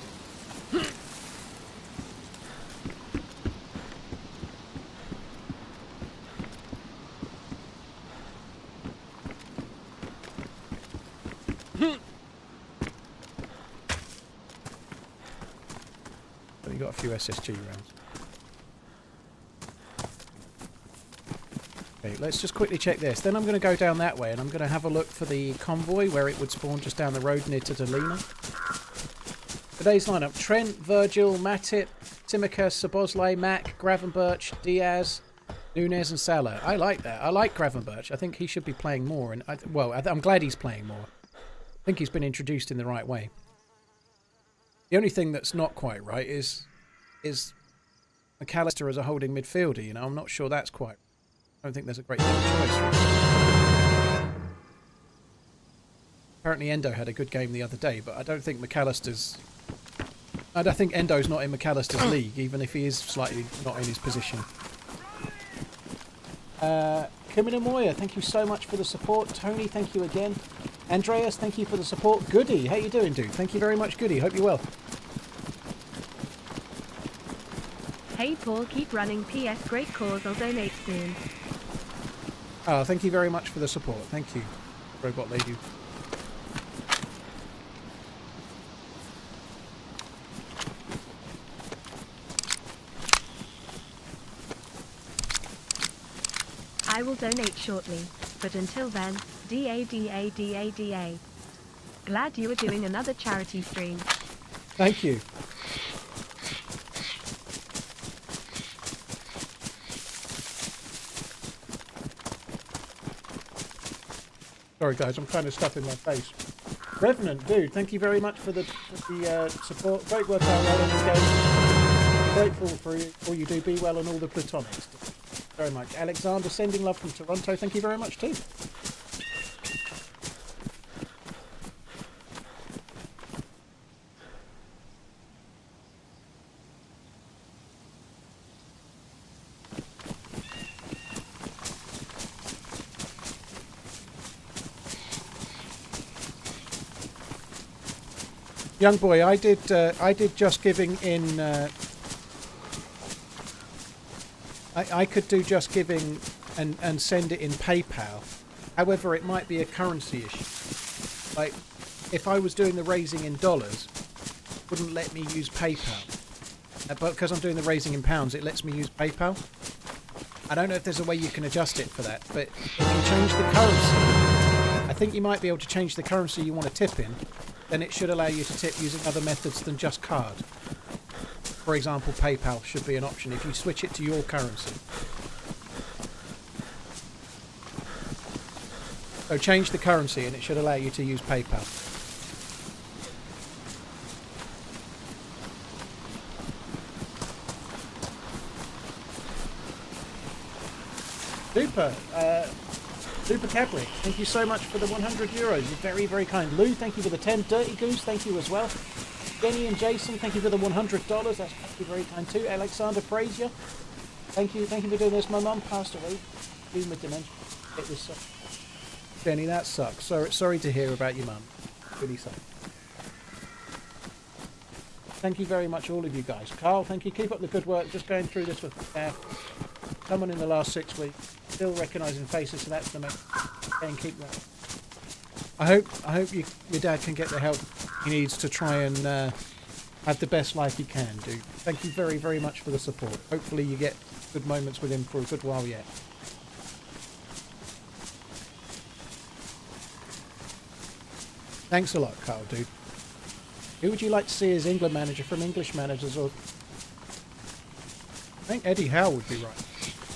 But you got a few SSG rounds. Okay, let's just quickly check this. Then I'm going to go down that way and I'm going to have a look for the convoy where it would spawn just down the road near to Delina. Today's lineup: Trent, Virgil, Matip, Timicus, Sabozlay, Mac, Gravenberch, Diaz, Nunez and Salah. I like that. I like Gravenberch. I think he should be playing more. And I'm glad he's playing more. I think he's been introduced in the right way. The only thing that's not quite right is McAllister as a holding midfielder. You know, I'm not sure that's quite. I don't think there's a great deal of choice. Really. Apparently Endo had a good game the other day, but I don't think McAllister's... I don't think Endo's not in McAllister's league, even if he is slightly not in his position. Kimina Moya, thank you so much for the support. Tony, thank you again. Andreas, thank you for the support. Goody, how you doing, dude? Thank you very much, Goody. Hope you're well. Hey Paul, keep running. PS, great cause, I'll donate soon. Oh, thank you very much for the support. Thank you, Robot Lady. I will donate shortly, but until then, DA. Glad you are doing another charity stream. Thank you. Sorry guys, I'm kind of stuff in my face. Revenant, dude, thank you very much for the support. Great work out well in the game. Grateful for all you do. Be well on all the platonics. Very much. Alexander, sending love from Toronto. Thank you very much too. Young boy, I did just giving in. I could do just giving and send it in PayPal. However, it might be a currency issue. Like, if I was doing the raising in dollars, it wouldn't let me use PayPal. But because I'm doing the raising in pounds, it lets me use PayPal. I don't know if there's a way you can adjust it for that, but if you change the currency, I think you might be able to change the currency you want to tip in. Then it should allow you to tip using other methods than just card. For example, PayPal should be an option if you switch it to your currency. So change the currency and it should allow you to use PayPal. Super Capric, thank you so much for the 100 euros. You're very, very kind. Lou, thank you for the 10. Dirty Goose, thank you as well. Jenny and Jason, thank you for the $100. That's actually very kind too. Alexander Frazier, thank you for doing this. My mum passed away with dementia. It was Jenny, that sucks. Sorry to hear about your mum. Really sorry. Thank you very much, all of you guys. Carl, thank you. Keep up the good work. Just going through this with someone in the last 6 weeks. Still recognising faces, so that's the main. And keep that. I hope your dad can get the help he needs to try and have the best life he can, dude. Thank you very, very much for the support. Hopefully you get good moments with him for a good while yet. Thanks a lot, Carl, dude. Who would you like to see as England manager from English managers? Or I think Eddie Howe would be right.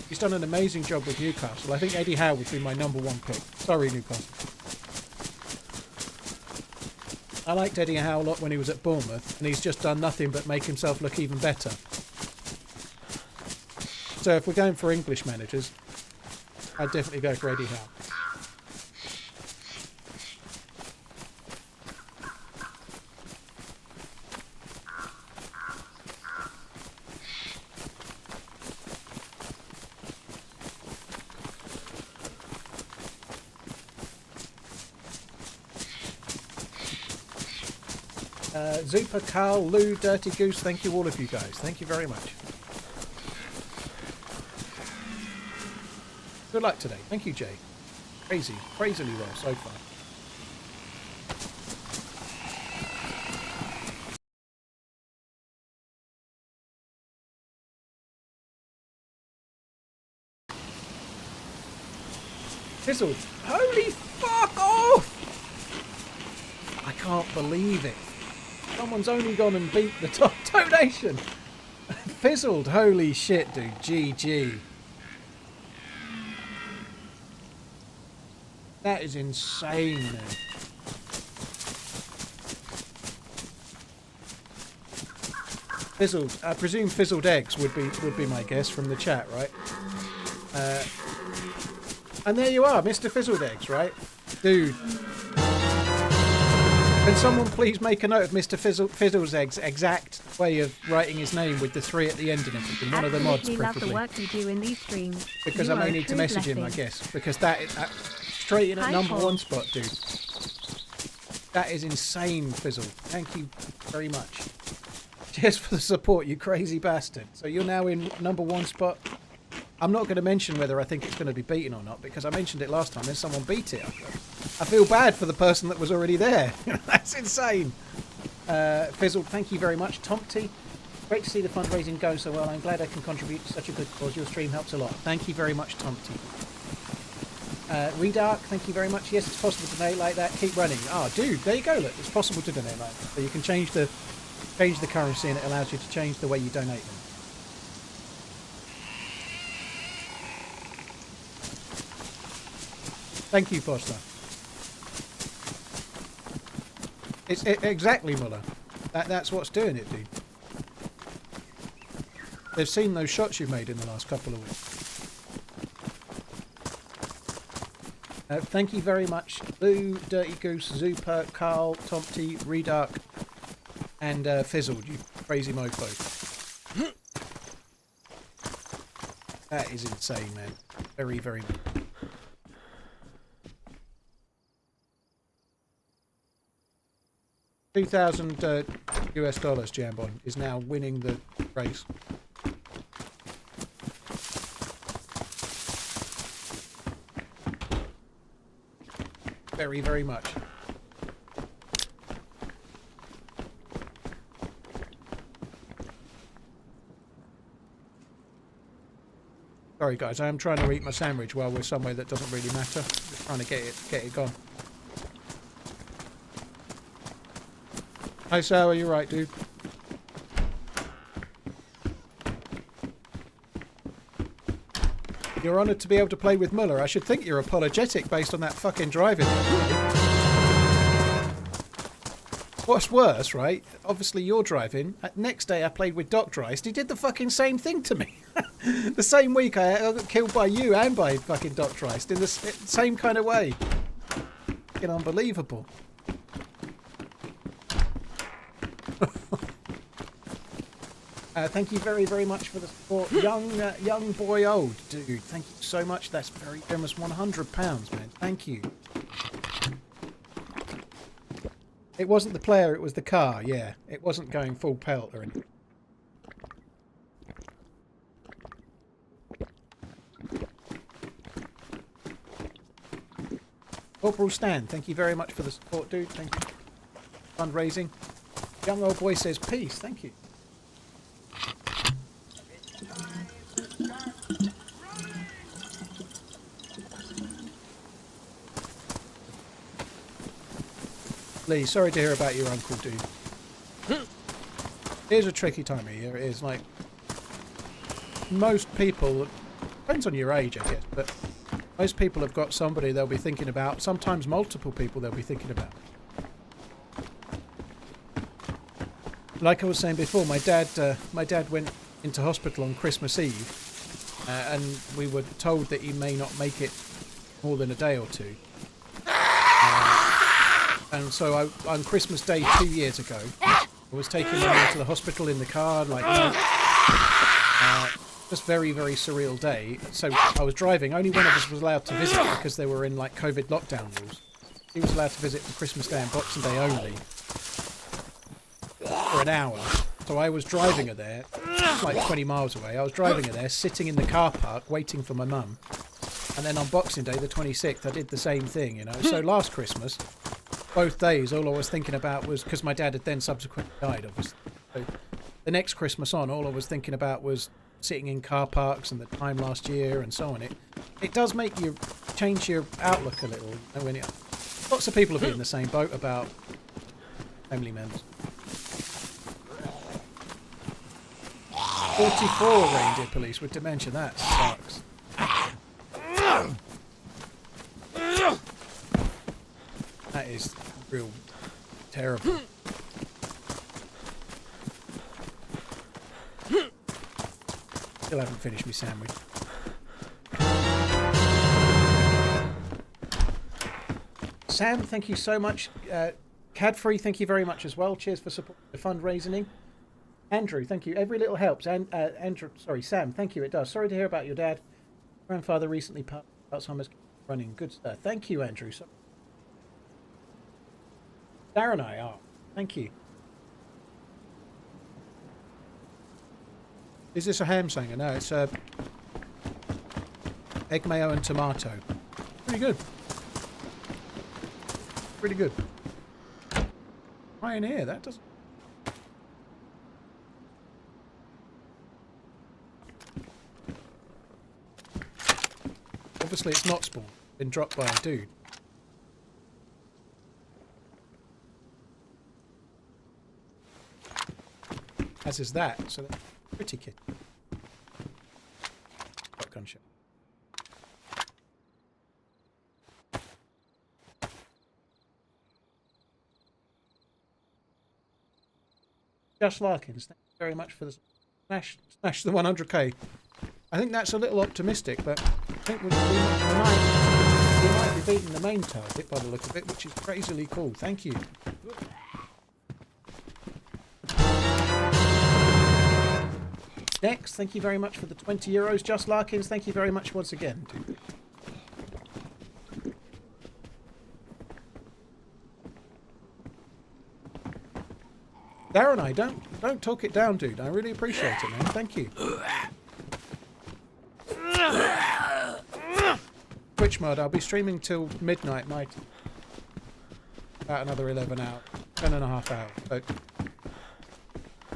He's done an amazing job with Newcastle. I think Eddie Howe would be my #1 pick. Sorry, Newcastle. I liked Eddie Howe a lot when he was at Bournemouth, and he's just done nothing but make himself look even better. So if we're going for English managers, I'd definitely go for Eddie Howe. Zupa, Carl, Lou, Dirty Goose, thank you all of you guys. Thank you very much. Good luck today. Thank you, Jay. Crazily well so far. Fizzled. Holy fuck off! I can't believe it. Someone's only gone and beat the top donation. Fizzled. Holy shit, dude. GG. That is insane, man. Fizzled. I presume fizzled eggs would be my guess from the chat, right? And there you are, Mr. Fizzled Eggs, right? Dude. Can someone please make a note of Mr. Fizzle's Eggs' exact way of writing his name with the 3 at the end and everything? One of the mods, preferably. Love the work you do in these streams. Because I may need to message him, I guess. Because that is straight in at #1 spot, dude. That is insane, Fizzle. Thank you very much. Cheers for the support, you crazy bastard. So you're now in #1 spot. I'm not going to mention whether I think it's going to be beaten or not, because I mentioned it last time, then someone beat it. I feel bad for the person that was already there. That's insane. Fizzled, thank you very much. Tomty, great to see the fundraising go so well. I'm glad I can contribute to such a good cause. Your stream helps a lot. Thank you very much, Tomty. Redark, thank you very much. Yes, it's possible to donate like that. Keep running. Oh, dude, there you go. Look, it's possible to donate like that. So you can change the currency, and it allows you to change the way you donate them. Thank you, Foster. It's exactly, Muller. That's what's doing it, dude. They've seen those shots you've made in the last couple of weeks. Thank you very much, Lou, Dirty Goose, Zupa, Carl, Tomty, Redark, and Fizzled, you crazy mofo. That is insane, man. Very, very much. $2,000 US Jambon is now winning the race. Very, very much. Sorry guys, I am trying to eat my sandwich while we're somewhere that doesn't really matter. Just trying to get it gone. Hi Sour, you're right, dude. You're honoured to be able to play with Muller. I should think you're apologetic based on that fucking driving. What's worse, right? Obviously you're driving. Next day I played with Doc Dreist. He did the fucking same thing to me. The same week I got killed by you and by fucking Doc Dreist in the same kind of way. Fucking unbelievable. Thank you very, very much for the support. Young boy old. Dude, thank you so much. That's very generous. £100, man. Thank you. It wasn't the player, it was the car, yeah. It wasn't going full pelt or anything. Corporal Stan, thank you very much for the support, dude. Thank you. Fundraising. Young old boy says peace. Thank you. Lee, sorry to hear about your uncle, dude. Here's a tricky time of year. It is like most people, depends on your age, I guess, but most people have got somebody they'll be thinking about. Sometimes multiple people they'll be thinking about. Like I was saying before, my dad went into hospital on Christmas Eve, and we were told that he may not make it more than a day or two. And so on Christmas Day 2 years ago, I was taking him into the hospital in the car, like, just very, very surreal day. So I was driving. Only one of us was allowed to visit because they were in like COVID lockdown rules. He was allowed to visit for Christmas Day and Boxing Day only for an hour. So I was driving her there, like 20 miles away. I was driving her there, sitting in the car park, waiting for my mum. And then on Boxing Day, the 26th, I did the same thing, you know. So last Christmas, both days, all I was thinking about was, because my dad had then subsequently died, obviously. So the next Christmas on, all I was thinking about was sitting in car parks and the time last year and so on. It does make you change your outlook a little. You know, when lots of people have been in the same boat about family members. 44 reindeer police with dementia. That sucks. That is real terrible. Still haven't finished my sandwich. Sam, thank you so much. Cadfrey, thank you very much as well. Cheers for support the fundraising. Andrew, thank you. Every little helps. And Andrew, sorry, Sam, thank you. It does. Sorry to hear about your dad. Grandfather recently passed. Alzheimer's running. Good stuff. Thank you, Andrew. Darren, I are. Thank you. Is this a ham sanger? No, it's egg mayo and tomato. Pretty good. Pretty good. Pioneer, that doesn't. Obviously, it's not spawned. Been dropped by a dude. As is that. So that's pretty kid. Shotgun shot. Josh Larkins, thank you very much for the smash the 100k. I think that's a little optimistic, but I think we might be beating the main target by the look of it, which is crazily cool. Thank you. Next, thank you very much for the 20 euros. Just Larkins, thank you very much once again. Darren, I don't talk it down, dude. I really appreciate it, man. Thank you. Twitch mod, I'll be streaming till midnight, mate. About another 11 hours, 10.5 hours. So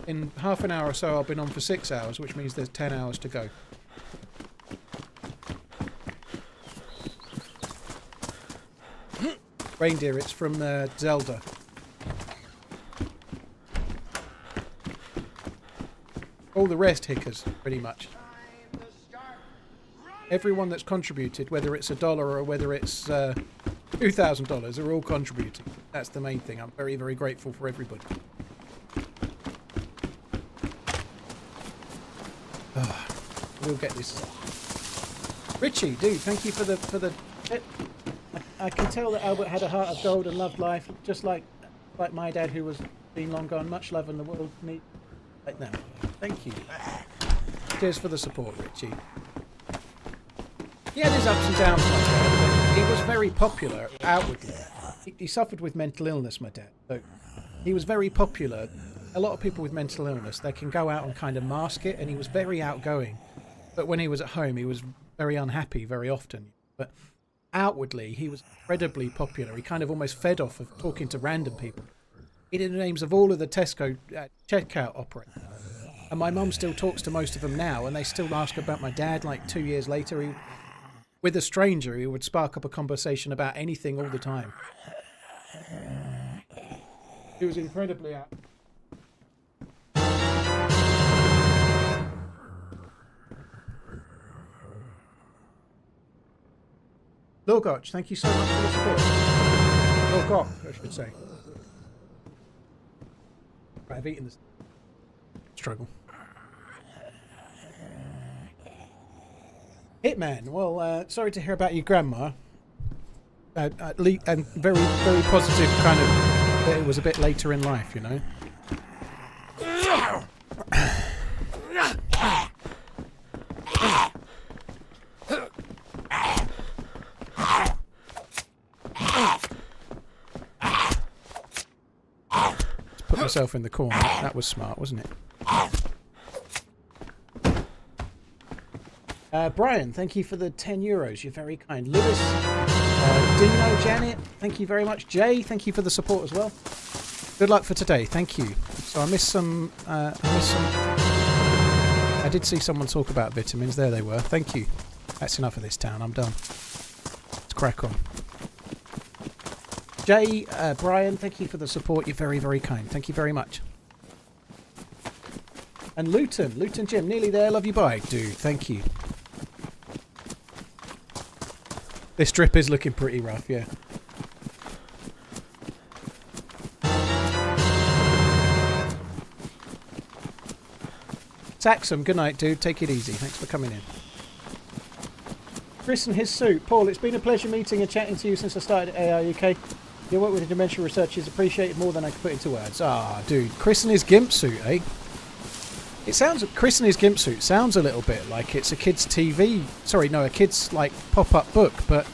in half an hour or so, I've been on for 6 hours, which means there's 10 hours to go. Reindeer, it's from Zelda. All the rest hickers, pretty much. Everyone that's contributed, whether it's $1 or whether it's $2,000, are all contributing. That's the main thing. I'm very, very grateful for everybody. We'll get this. Richie, dude, thank you for the tip. I can tell that Albert had a heart of gold and loved life, just like my dad, who was been long gone. Much love in the world. Need right now. Thank you. Cheers for the support, Richie. He had his ups and downs like that, but he was very popular outwardly. he suffered with mental illness, my dad. So he was very popular. A lot of people with mental illness, they can go out and kind of mask it, and he was very outgoing. But when he was at home, he was very unhappy very often. But outwardly, he was incredibly popular. He kind of almost fed off of talking to random people. He did the names of all of the Tesco checkout operators. And my mum still talks to most of them now, and they still ask about my dad like 2 years later. With a stranger, he would spark up a conversation about anything all the time. He was incredibly out. Lorgoch, thank you so much for the support. Lorgoch, I should say. Right, I've eaten this. Struggle. Hitman, well, sorry to hear about your grandma. And very, very positive kind of that it was a bit later in life, you know. Put myself in the corner. That was smart, wasn't it? Brian, thank you for the €10. You're very kind. Lewis, Dino, Janet, thank you very much. Jay, thank you for the support as well. Good luck for today. Thank you. So I missed some. I did see someone talk about vitamins. There they were. Thank you. That's enough of this town. I'm done. Let's crack on. Jay, Brian, thank you for the support. You're very, very kind. Thank you very much. And Luton Jim, nearly there. Love you, bye. Dude, thank you. This drip is looking pretty rough, yeah. Saxum, good night, dude. Take it easy. Thanks for coming in. Chris and his suit. Paul, it's been a pleasure meeting and chatting to you since I started at AI UK. Your work with the dementia research is appreciated more than I can put into words. Ah, dude. Chris and his gimp suit, eh? It sounds, Chris and his gimp suit sounds a little bit like it's a kid's TV. Sorry, no, a kid's like pop-up book, but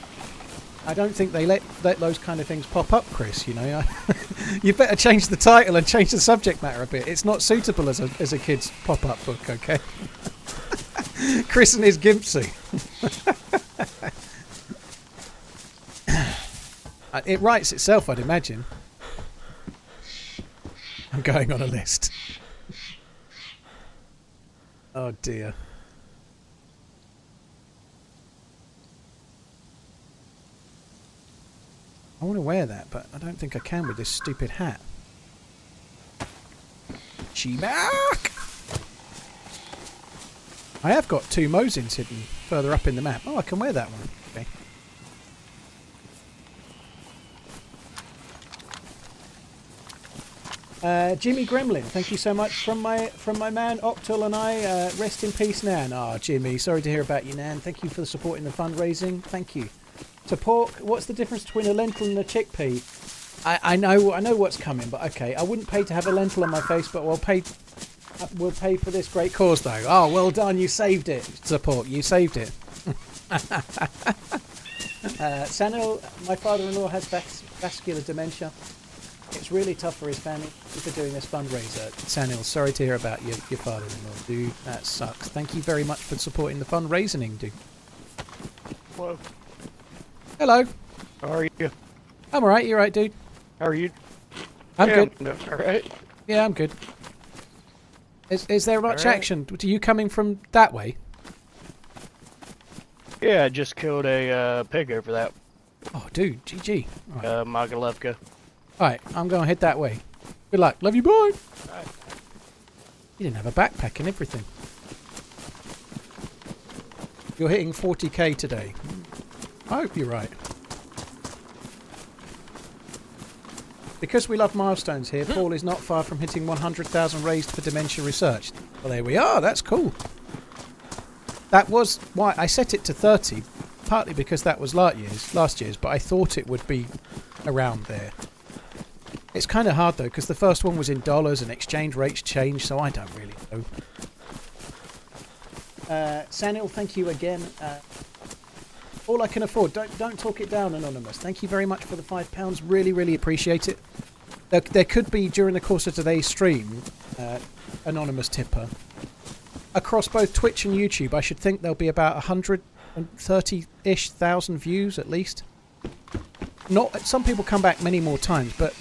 I don't think they let those kind of things pop up, Chris. You know, you better change the title and change the subject matter a bit. It's not suitable as a kid's pop-up book, okay? Chris and his gimp suit. It writes itself, I'd imagine. I'm going on a list. Oh dear. I want to wear that, but I don't think I can with this stupid hat. She-Mac! I have got 2 Mosins hidden further up in the map. Oh, I can wear that one. Okay. Jimmy Gremlin, thank you so much from my man Octal and I. Rest in peace, Nan. Ah, Jimmy, sorry to hear about you, Nan. Thank you for supporting the fundraising. Thank you. To pork, what's the difference between a lentil and a chickpea? I know what's coming, but okay. I wouldn't pay to have a lentil on my face, but we'll pay for this great cause, though. Oh, well done, you saved it. To pork, you saved it. Sanil, my father-in-law has vascular dementia. It's really tough for his family for doing this fundraiser. Sanil, sorry to hear about your father-in-law, dude. That sucks. Thank you very much for supporting the fundraising, dude. Hello. Hello. How are you? I'm alright. You alright, dude? How are you? I'm good. Alright. Yeah, I'm good. Is there much All right. action? Are you coming from that way? Yeah, I just killed a pig over that. Oh, dude. GG. Alright, Magalevka. I'm going to head that way. Good luck. Love you, boy. Alright. You didn't have a backpack and everything. You're hitting 40k today. I hope you're right. Because we love milestones here, Paul is not far from hitting 100,000 raised for dementia research. Well, there we are. That's cool. That was why I set it to 30, partly because that was last year's, but I thought it would be around there. It's kind of hard, though, because the first one was in dollars and exchange rates change, so I don't really know. Sanil, thank you again. All I can afford. Don't talk it down, Anonymous. Thank you very much for the £5. Really, really appreciate it. There could be, during the course of today's stream, Anonymous Tipper. Across both Twitch and YouTube, I should think there'll be about 130-ish thousand views at least. Not some people come back many more times, but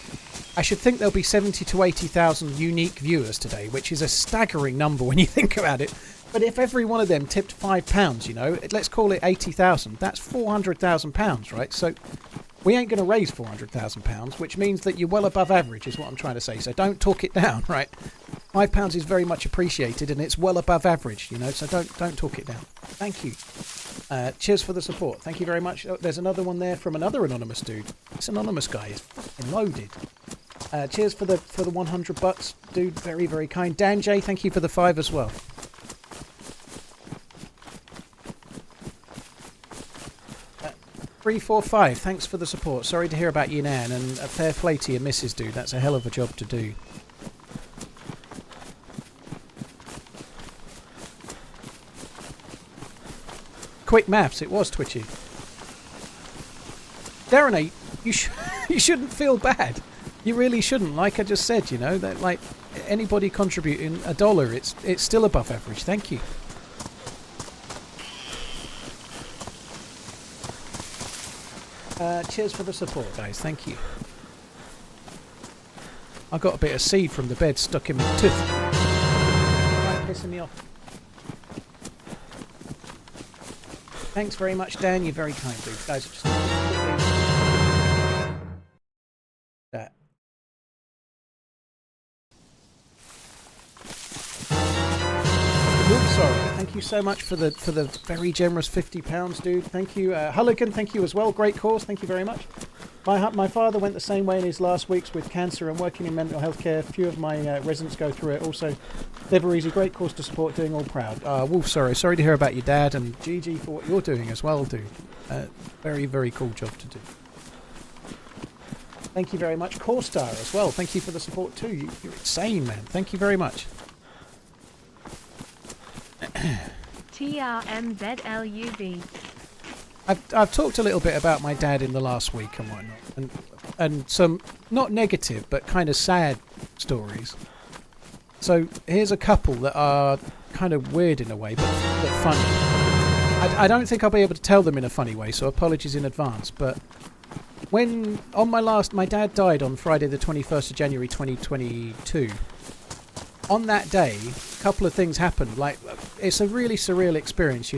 I should think there'll be 70 to 80,000 unique viewers today, which is a staggering number when you think about it. But if every one of them tipped £5, you know, let's call it 80,000. That's £400,000, right? So we ain't going to raise £400,000, which means that you're well above average, is what I'm trying to say. So don't talk it down, right? £5 is very much appreciated, and it's well above average, you know. So don't talk it down. Thank you. Cheers for the support. Thank you very much. Oh, there's another one there from another anonymous dude. This anonymous guy is fucking loaded. Cheers for the $100, dude. Very, very kind. Dan J, thank you for the 5 as well. Uh, 345, thanks for the support. Sorry to hear about you, Nan, and a fair play to your missus, dude. That's a hell of a job to do. Quick maths, it was twitchy. Darren, you shouldn't feel bad. You really shouldn't. Like I just said, you know, that like anybody contributing $1, it's still above average. Thank you. Cheers for the support, guys. Thank you. I got a bit of seed from the bed stuck in my tooth. Right, pissing me off. Thanks very much, Dan. You're very kind, dude. Guys, just that. Oops, sorry. Thank you so much for the very generous £50, dude. Thank you, Hulligan. Thank you as well. Great cause. Thank you very much. My father went the same way in his last weeks with cancer and working in mental health care. A few of my residents go through it. Also, never easy. Great cause to support. Doing all proud. Wolf, sorry to hear about your dad, and GG for what you're doing as well, dude. Very, very cool job to do. Thank you very much. CoreStar as well. Thank you for the support too. You're insane, man. Thank you very much. TRMZLUV. I've talked a little bit about my dad in the last week and whatnot, and some not negative but kind of sad stories. So here's a couple that are kind of weird in a way, but funny. I don't think I'll be able to tell them in a funny way, so apologies in advance. But when my dad died on Friday the 21st of January 2022. On that day, a couple of things happened. Like, it's a really surreal experience. I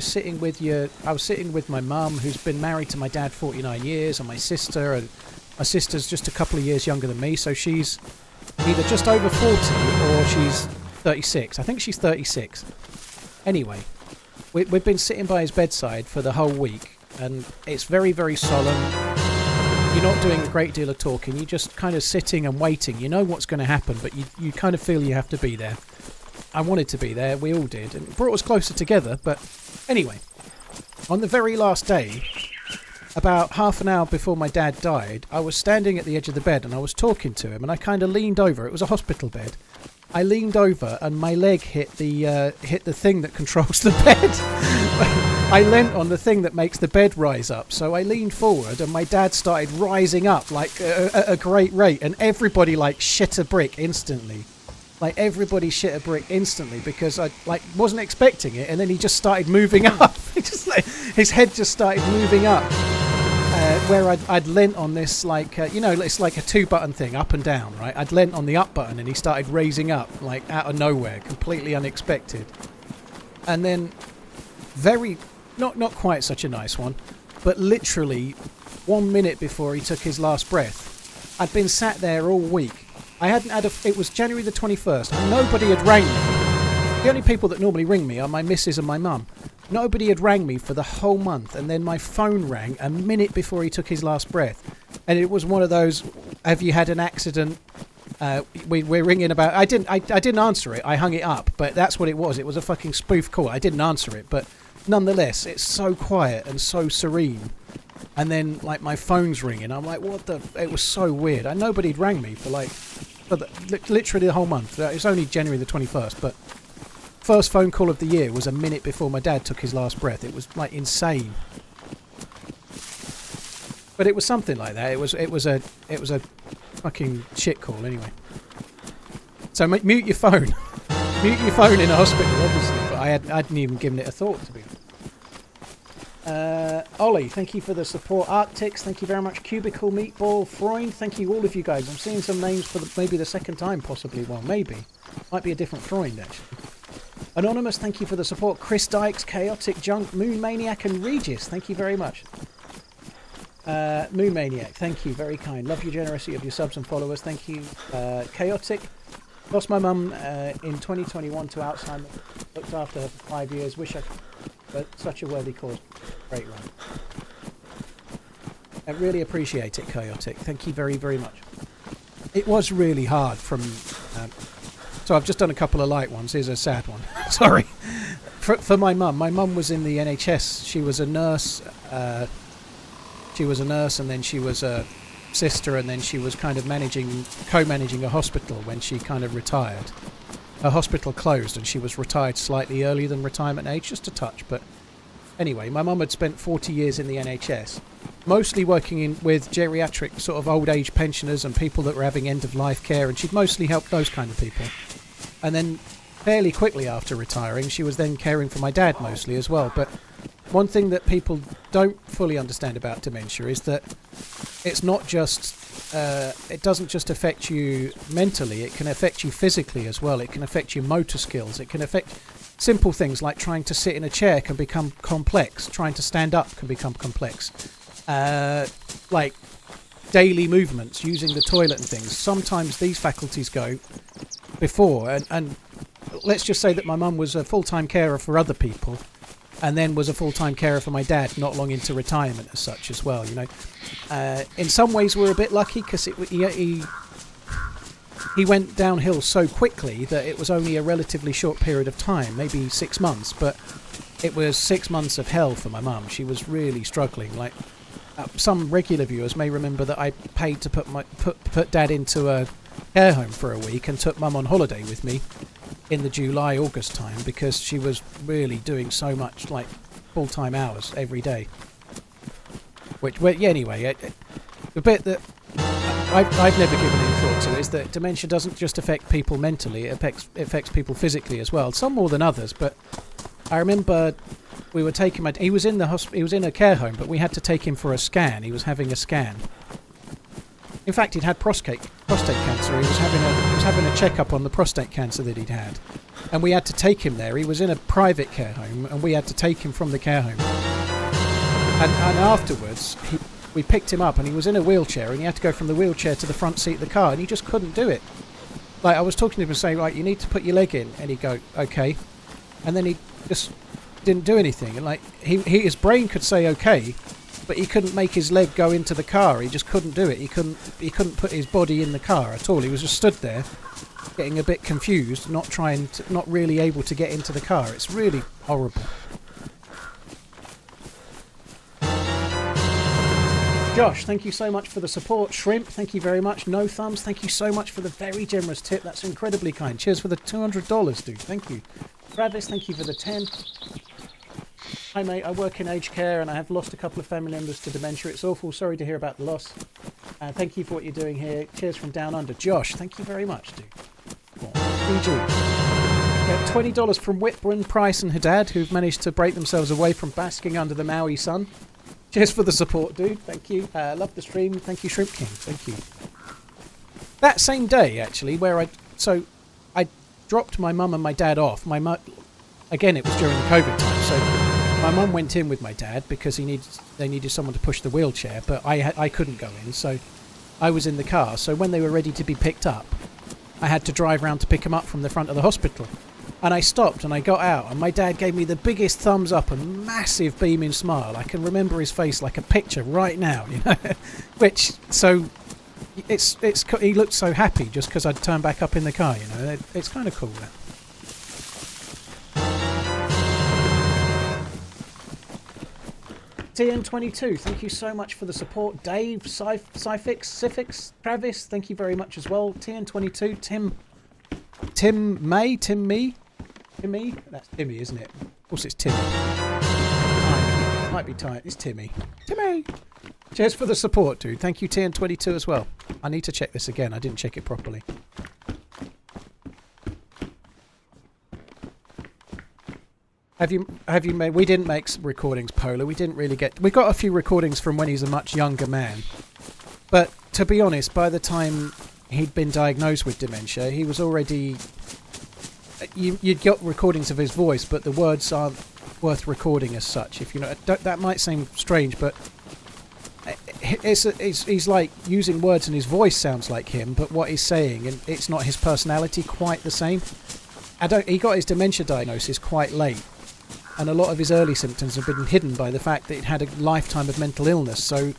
was sitting with my mum, who's been married to my dad 49 years, and my sister's just a couple of years younger than me, so she's either just over 40 or she's 36. I think she's 36. Anyway, we've been sitting by his bedside for the whole week, and it's very, very solemn. You're not doing a great deal of talking. You're just kind of sitting and waiting. You know what's going to happen, but you kind of feel you have to be there. I wanted to be there. We all did. And it brought us closer together. But anyway, on the very last day, about half an hour before my dad died, I was standing at the edge of the bed and I was talking to him, and I kind of leaned over. It was a hospital bed. I leaned over and my leg hit the thing that controls the bed. I leant on the thing that makes the bed rise up. So I leaned forward and my dad started rising up like at a great rate, and everybody like shit a brick instantly. Like everybody shit a brick instantly because I like wasn't expecting it, and then he just started moving up. His head just started moving up. Where I'd lent on this, like, it's like a 2-button thing, up and down, right? I'd lent on the up button and he started raising up, like, out of nowhere, completely unexpected. And then, not quite such a nice one, but literally 1 minute before he took his last breath, I'd been sat there all week. It was January the 21st, and nobody had rang me. The only people that normally ring me are my missus and my mum. Nobody had rang me for the whole month, and then my phone rang a minute before he took his last breath. And it was one of those, have you had an accident? We're ringing about... I didn't answer it. I hung it up, but that's what it was. It was a fucking spoof call. I didn't answer it, but nonetheless, it's so quiet and so serene. And then, like, my phone's ringing. I'm like, what the... It was so weird. And nobody'd rang me for literally the whole month. It was only January the 21st, but... First phone call of the year was a minute before my dad took his last breath. It was like insane. But it was something like that. It was a fucking shit call anyway. So mute your phone. Mute your phone in a hospital, obviously. But I hadn't even given it a thought, to be honest. Ollie, thank you for the support. Arctics, thank you very much. Cubicle Meatball, Freund, thank you all of you guys. I'm seeing some names for maybe the second time, possibly. Well, maybe. Might be a different Freund, actually. Anonymous, thank you for the support. Chris Dykes, Chaotic Junk, Moon Maniac, and Regis, thank you very much. Moon Maniac, thank you, very kind. Love your generosity of your subs and followers, thank you. Chaotic, lost my mum in 2021 to Alzheimer's. Looked after her for 5 years. Wish I could, but such a worthy cause. Great run. I really appreciate it, Chaotic. Thank you very, very much. It was really hard from... so I've just done a couple of light ones. Here's a sad one. Sorry. For my mum. My mum was in the NHS. She was a nurse. She was a nurse, and then she was a sister, and then she was kind of co-managing a hospital when she kind of retired. Her hospital closed, and she was retired slightly earlier than retirement age, just a touch. But anyway, my mum had spent 40 years in the NHS, mostly working with geriatric sort of old age pensioners and people that were having end-of-life care, and she'd mostly helped those kind of people. And then fairly quickly after retiring, she was then caring for my dad mostly as well. But one thing that people don't fully understand about dementia is that it's not just, it doesn't just affect you mentally, it can affect you physically as well. It can affect your motor skills. It can affect simple things like trying to sit in a chair can become complex. Trying to stand up can become complex. Like daily movements, using the toilet and things. Sometimes these faculties go before, and let's just say that my mum was a full-time carer for other people, and then was a full-time carer for my dad not long into retirement as such as well, you know. In some ways we're a bit lucky because he went downhill so quickly that it was only a relatively short period of time, maybe 6 months, but it was 6 months of hell for my mum. She was really struggling. Like some regular viewers may remember that I paid to put dad into a care home for a week and took mum on holiday with me in the July-August time because she was really doing so much, like full-time hours every day. Anyway, the bit that I've never given any thought to is that dementia doesn't just affect people mentally, it affects people physically as well. Some more than others, but I remember we were taking he was in a care home, but we had to take him for a scan. He was having a scan. In fact, he'd had prostate cancer. He was having a checkup on the prostate cancer that he'd had, and we had to take him there. He was in a private care home, and we had to take him from the care home. And afterwards, we picked him up, and he was in a wheelchair, and he had to go from the wheelchair to the front seat of the car, and he just couldn't do it. Like, I was talking to him and saying, right, you need to put your leg in, and he'd go, okay, and then he just didn't do anything. And like his brain could say okay, but he couldn't make his leg go into the car. He just couldn't do it. He couldn't put his body in the car at all. He was just stood there, getting a bit confused, not really able to get into the car. It's really horrible. Josh, thank you so much for the support. Shrimp, thank you very much. No Thumbs, thank you so much for the very generous tip. That's incredibly kind. Cheers for the $200, dude. Thank you. Travis, thank you for the 10. Hi mate, I work in aged care and I have lost a couple of family members to dementia. It's awful, sorry to hear about the loss. Thank you for what you're doing here. Cheers from down under. Josh, thank you very much, dude. DG. Get $20 from Whitburn, Price and Haddad, who've managed to break themselves away from basking under the Maui sun. Cheers for the support, dude. Thank you. Love the stream. Thank you, Shrimp King. Thank you. That same day, actually, where I dropped my mum and my dad off. Again, it was during the COVID time, so my mum went in with my dad because they needed someone to push the wheelchair, but I couldn't go in, so I was in the car. So when they were ready to be picked up, I had to drive round to pick them up from the front of the hospital. And I stopped and I got out, and my dad gave me the biggest thumbs up, a massive beaming smile. I can remember his face like a picture right now, you know. He looked so happy just because I'd turned back up in the car, you know. It's kind of cool, that. TN22, thank you so much for the support. Dave, Sifix, Travis, thank you very much as well. TN22, Timmy? That's Timmy, isn't it? Of course it's Timmy. Might might be tight. It's Timmy. Timmy! Cheers for the support, dude. Thank you, TN22 as well. I need to check this again. I didn't check it properly. Have you made... We didn't make recordings, Polar. We didn't really get... We got a few recordings from when he's a much younger man. But, to be honest, by the time he'd been diagnosed with dementia, he was already... You'd got recordings of his voice, but the words aren't worth recording as such. If you know, that might seem strange, but he's like using words and his voice sounds like him, but what he's saying, and it's not his personality quite the same. He got his dementia diagnosis quite late, and a lot of his early symptoms have been hidden by the fact that he'd had a lifetime of mental illness. So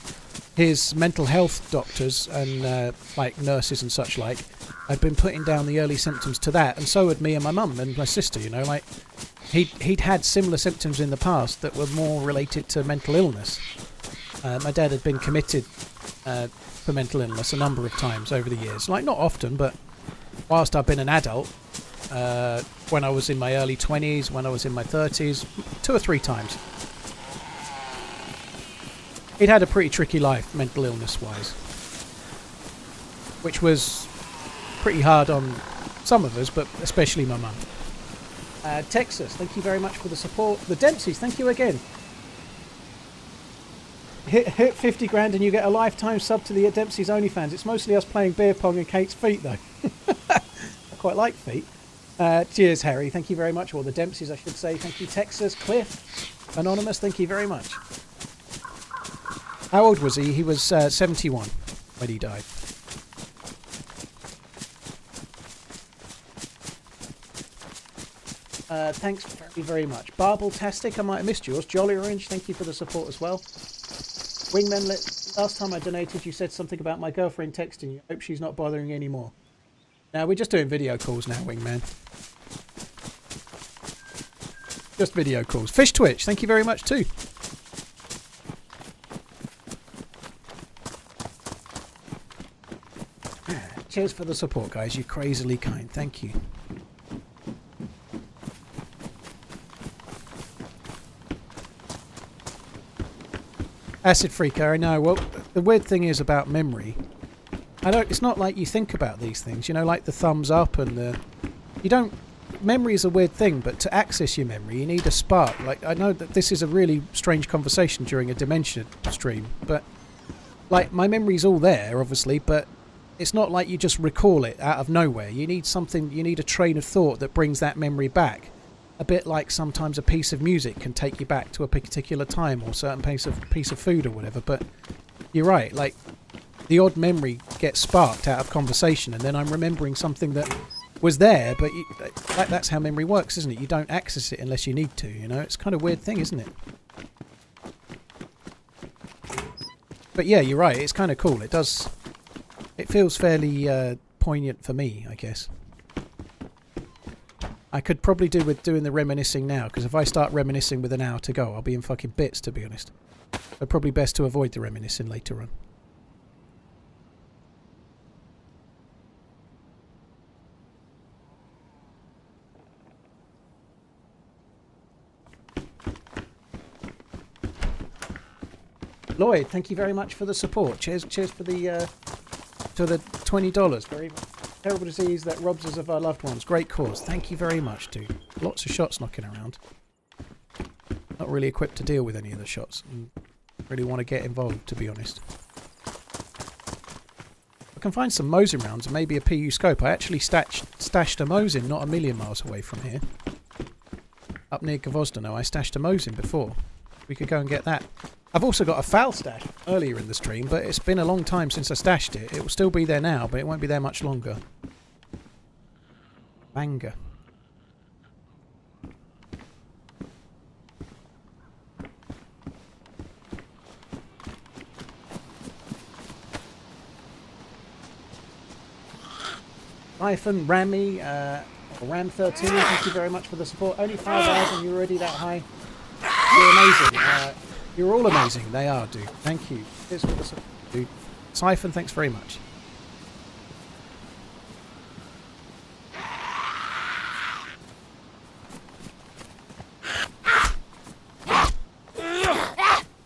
his mental health doctors and like nurses and such like had been putting down the early symptoms to that, and so had me and my mum and my sister. You know, like he'd had similar symptoms in the past that were more related to mental illness. My dad had been committed for mental illness a number of times over the years. Like, not often, but whilst I've been an adult, when I was in my early 20s, when I was in my 30s, 2 or 3 times. He'd had a pretty tricky life, mental illness-wise, which was pretty hard on some of us, but especially my mum. Texas, thank you very much for the support. The Dempseys, thank you again. Hit 50 grand and you get a lifetime sub to the Dempsey's OnlyFans. It's mostly us playing beer pong and Kate's feet, though. I quite like feet. Cheers, Harry. Thank you very much. Or the Dempseys, I should say. Thank you, Texas. Cliff, Anonymous, thank you very much. How old was he? He was 71 when he died. Thanks very, very much. Barbletastic, I might have missed yours. Jolly Orange, thank you for the support as well. Wingman, last time I donated, you said something about my girlfriend texting you. I hope she's not bothering you anymore. Now, we're just doing video calls now, Wingman. Just video calls. Fish Twitch, thank you very much too. Cheers for the support, guys. You're crazily kind. Thank you. Acid Freaker, I know. Well, the weird thing is about memory. It's not like you think about these things, you know, like the thumbs up and the... You don't... Memory is a weird thing, but to access your memory, you need a spark. Like, I know that this is a really strange conversation during a Dementia stream, but... Like, my memory's all there, obviously, but it's not like you just recall it out of nowhere. You need something, you need a train of thought that brings that memory back. A bit like sometimes a piece of music can take you back to a particular time or a certain piece of food or whatever. But you're right, like the odd memory gets sparked out of conversation, and then I'm remembering something that was there. But that's how memory works, isn't it? You don't access it unless you need to. You know, it's kind of a weird thing, isn't it? But yeah, you're right. It's kind of cool. It does. It feels fairly poignant for me, I guess. I could probably do with doing the reminiscing now, because if I start reminiscing with an hour to go, I'll be in fucking bits, to be honest. So probably best to avoid the reminiscing later on. Lloyd, thank you very much for the support. Cheers for the $20. Very terrible disease that robs us of our loved ones. Great cause. Thank you very much, dude. Lots of shots knocking around. Not really equipped to deal with any of the shots. And really want to get involved, to be honest. I can find some Mosin rounds and maybe a PU scope. I actually stashed a Mosin not a million miles away from here. Up near Gvozdeno, I stashed a Mosin before. We could go and get that. I've also got a foul stash earlier in the stream, but it's been a long time since I stashed it. It will still be there now, but it won't be there much longer. Manga. Iphone, Rami, Ram 13, thank you very much for the support. Only 5 hours and you're already that high. You're amazing. You're all amazing. They are, dude. Thank you. Here's for the support, dude. Siphon, thanks very much.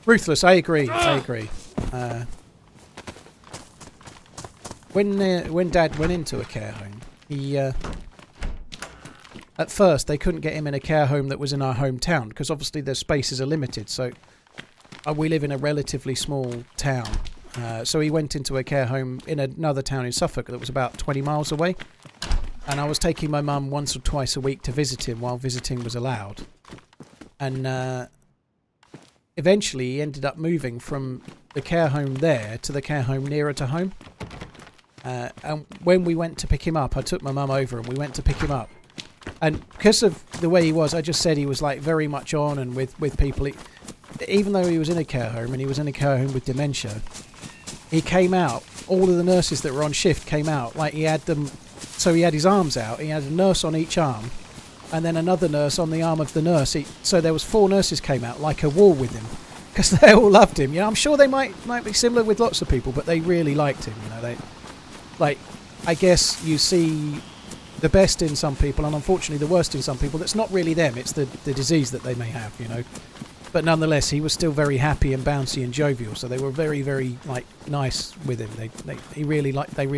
Ruthless, I agree. I agree. When Dad went into a care home, he at first they couldn't get him in a care home that was in our hometown because obviously their spaces are limited. So we live in a relatively small town. So he went into a care home in another town in Suffolk that was about 20 miles away. And I was taking my mum once or twice a week to visit him while visiting was allowed. And eventually he ended up moving from the care home there to the care home nearer to home. And when we went to pick him up, I took my mum over and we went to pick him up. And because of the way he was, I just said he was like very much on and with people. Even though he was in a care home and he was in a care home with dementia, he came out, all of the nurses that were on shift came out, like he had them, so he had his arms out, he had a nurse on each arm, and then another nurse on the arm of the nurse. So there was 4 nurses came out, like a wall with him, because they all loved him. You know, I'm sure they might be similar with lots of people, but they really liked him, you know. They, like, I guess you see the best in some people, and unfortunately the worst in some people. That's not really them, it's the disease that they may have, you know. But nonetheless, he was still very happy and bouncy and jovial. So they were very, very like nice with him. They really liked him.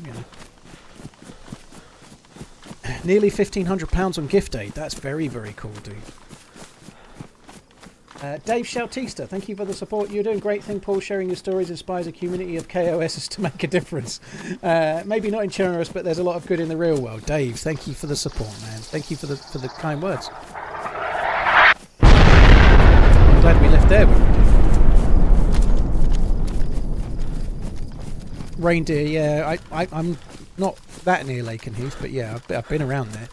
You know. Nearly £1,500 on gift aid. That's very, very cool, dude. Dave Shoutista, thank you for the support. You're doing a great thing, Paul. Sharing your stories inspires a community of KOSs to make a difference. Maybe not in Cherno, but there's a lot of good in the real world. Dave, thank you for the support, man. Thank you for the kind words. Glad we left there when we did. Reindeer, yeah. I'm not that near Lakenheath, but yeah, I've been around there.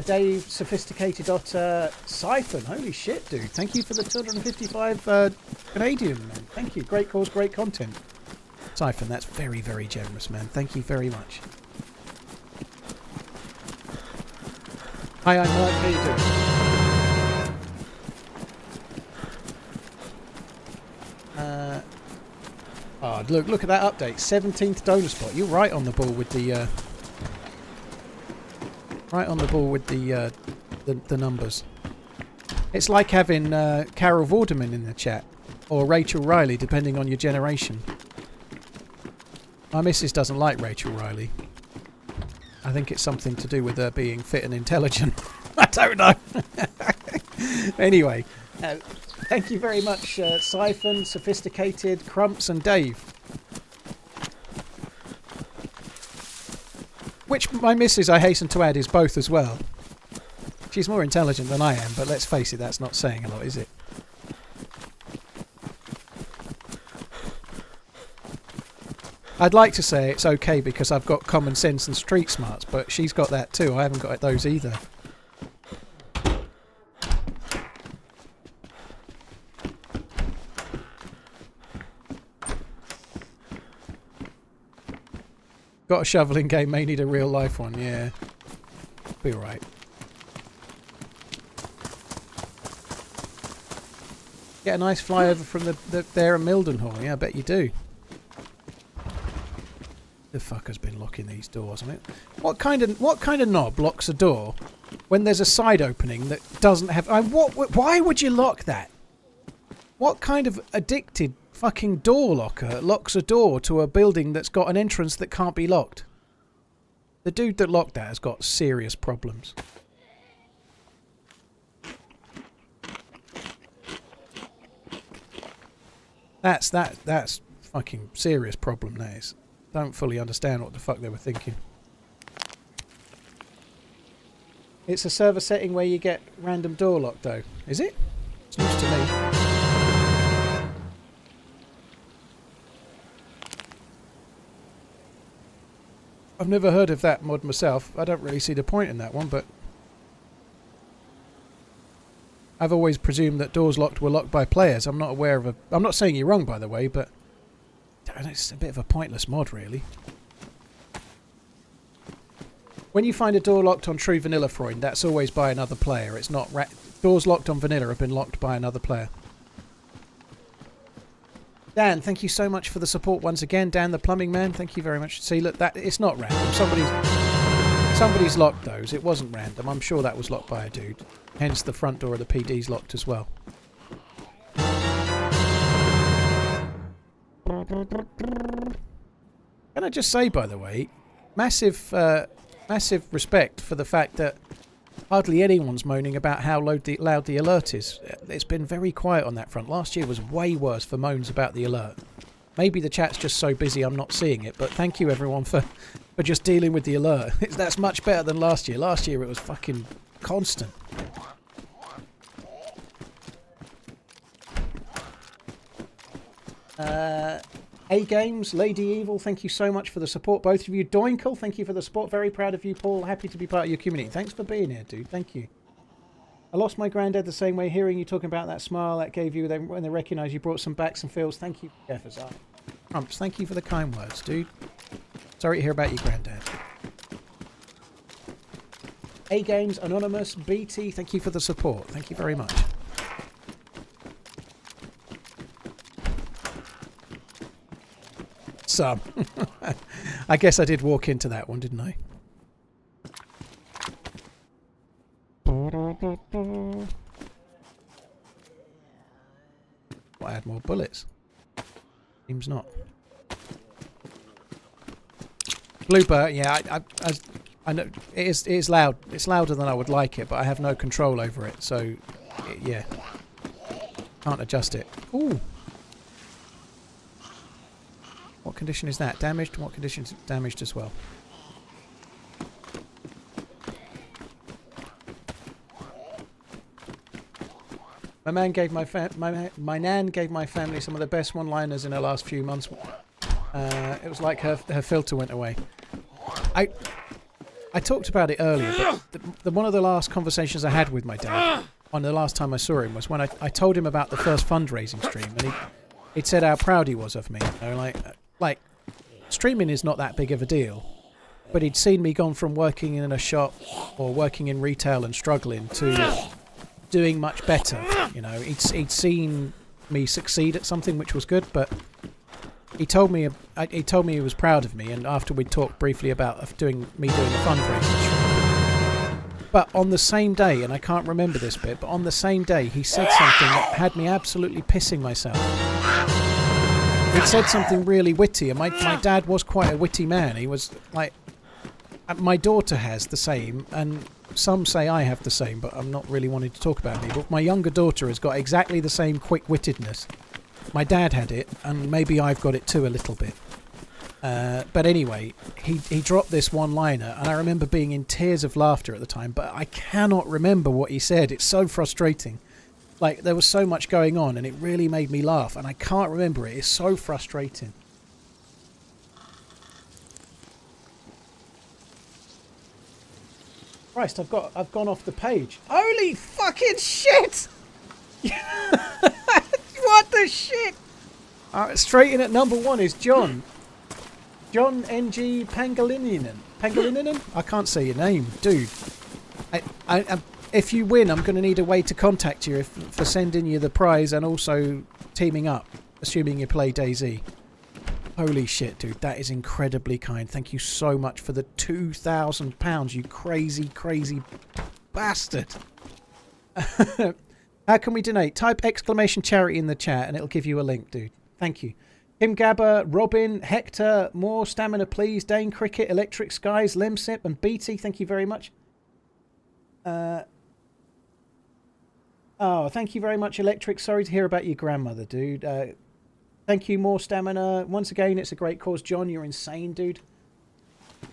Dave, Sophisticated Otter, Siphon, holy shit, dude. Thank you for the 255 Canadian, man. Thank you. Great cause, great content. Siphon, that's very, very generous, man. Thank you very much. Hi, I'm Mark. How you doing? Look at that update. 17th donor spot. You're right on the ball with the the numbers. It's like having Carol Vorderman in the chat or Rachel Riley, depending on your generation. My missus doesn't like Rachel Riley. I think it's something to do with her being fit and intelligent. I don't know. Anyway, thank you very much, Siphon, Sophisticated, Crumps, and Dave. Which my missus, I hasten to add, is both as well. She's more intelligent than I am, but let's face it, that's not saying a lot, is it? I'd like to say it's okay because I've got common sense and street smarts, but she's got that too. I haven't got those either. Got a shoveling game, may need a real life one, yeah. Be alright. Get a nice flyover from there in Mildenhall, yeah, I bet you do. The fucker's been locking these doors. I mean, what kind of knob locks a door when there's a side opening that doesn't have? Why would you lock that? What kind of addicted fucking door locker locks a door to a building that's got an entrance that can't be locked? The dude that locked that has got serious problems. That's fucking serious problem, that is. Don't fully understand what the fuck they were thinking. It's a server setting where you get random door lock though. Is it? It's news to me. I've never heard of that mod myself. I don't really see the point in that one, but I've always presumed that doors locked were locked by players. I'm not aware of a... I'm not saying you're wrong, by the way, but it's a bit of a pointless mod, really. When you find a door locked on True Vanilla Freud, that's always by another player. It's not... Doors locked on Vanilla have been locked by another player. Dan, thank you so much for the support once again. Dan, the plumbing man, thank you very much. See, look, that it's not random. Somebody's locked those. It wasn't random. I'm sure that was locked by a dude. Hence the front door of the PD's locked as well. Can I just say, by the way, massive respect for the fact that hardly anyone's moaning about how loud the alert is. It's been very quiet on that front. Last year was way worse for moans about the alert. Maybe the chat's just so busy I'm not seeing it, but thank you everyone for just dealing with the alert. That's much better than last year. Last year it was fucking constant. A-Games, Lady Evil, thank you so much for the support. Both of you. Doinkle, thank you for the support. Very proud of you, Paul. Happy to be part of your community. Thanks for being here, dude. Thank you. I lost my granddad the same way. Hearing you talking about that smile that gave you when they recognised you brought some backs and feels. Thank you, Jeffers. Trumps, thank you for the kind words, dude. Sorry to hear about your granddad. A-Games, Anonymous, BT, thank you for the support. Thank you very much. Some. I guess I did walk into that one, didn't I? Well, I had more bullets. Seems not. Blooper, yeah, I know it is loud. It's louder than I would like it, but I have no control over it, so yeah, can't adjust it. Ooh. What condition is that? Damaged? What condition is damaged as well? My nan gave my family some of the best one-liners in the last few months. It was like her filter went away. I talked about it earlier, but one of the last conversations I had with my dad, one of the last time I saw him, was when I told him about the first fundraising stream, and he'd said how proud he was of me. You know, like streaming is not that big of a deal, but he'd seen me gone from working in a shop or working in retail and struggling to doing much better. You know, he'd seen me succeed at something, which was good, but he told me he was proud of me. And after we talked briefly about doing a fundraising stream, but on the same day, and I can't remember this bit, but on the same day he said something that had me absolutely pissing myself. He'd said something really witty, and my dad was quite a witty man. He was like, my daughter has the same, and some say I have the same, but I'm not really wanting to talk about me. But my younger daughter has got exactly the same quick-wittedness. My dad had it, and maybe I've got it too a little bit. But anyway, he dropped this one-liner, and I remember being in tears of laughter at the time, but I cannot remember what he said. It's so frustrating. Like, there was so much going on, and it really made me laugh, and I can't remember it. It's so frustrating. Christ, I've gone off the page. Holy fucking shit! What the shit? Straight in at number 1 is John. John NG Pangalininen. Pangalininen? I can't say your name, dude. If you win, I'm going to need a way to contact you for sending you the prize and also teaming up, assuming you play DayZ. Holy shit, dude. That is incredibly kind. Thank you so much for the £2,000, you crazy, crazy bastard. How can we donate? Type !charity in the chat and it'll give you a link, dude. Thank you. Kim Gabber, Robin, Hector, more stamina please, Dane Cricket, Electric Skies, Lemsip and BT, thank you very much. Oh, thank you very much, Electric. Sorry to hear about your grandmother, dude. Thank you, more stamina. Once again, it's a great cause. John, you're insane, dude.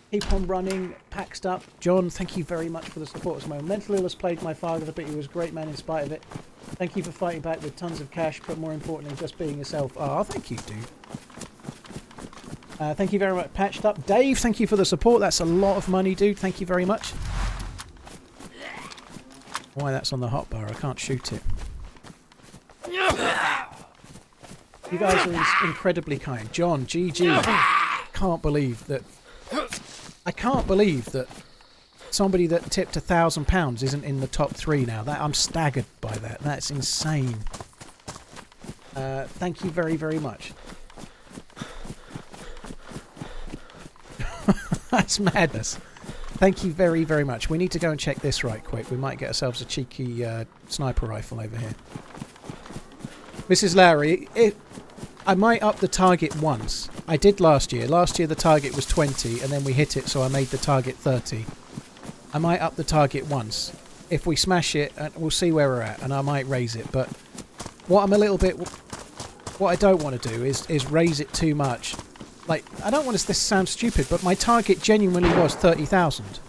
Keep on running. Paxed up. John, thank you very much for the support as well. Mental illness plagued my father, but he was a great man in spite of it. Thank you for fighting back with tons of cash, but more importantly, just being yourself. Oh, thank you, dude. Thank you very much. Patched up. Dave, thank you for the support. That's a lot of money, dude. Thank you very much. Why that's on the hotbar? I can't shoot it. You guys are incredibly kind. John, GG. Can't believe that. I can't believe that somebody that tipped £1,000 isn't in the top 3 now. I'm staggered by that. That's insane. Thank you very, very much. That's madness. Thank you very, very much. We need to go and check this right quick. We might get ourselves a cheeky sniper rifle over here. Mrs. Lowry, I might up the target once. I did last year. Last year the target was 20 and then we hit it, so I made the target 30. I might up the target once. If we smash it, we'll see where we're at, and I might raise it. But what I don't want to do is raise it too much. Like, I don't want this to sound stupid, but my target genuinely was 30,000.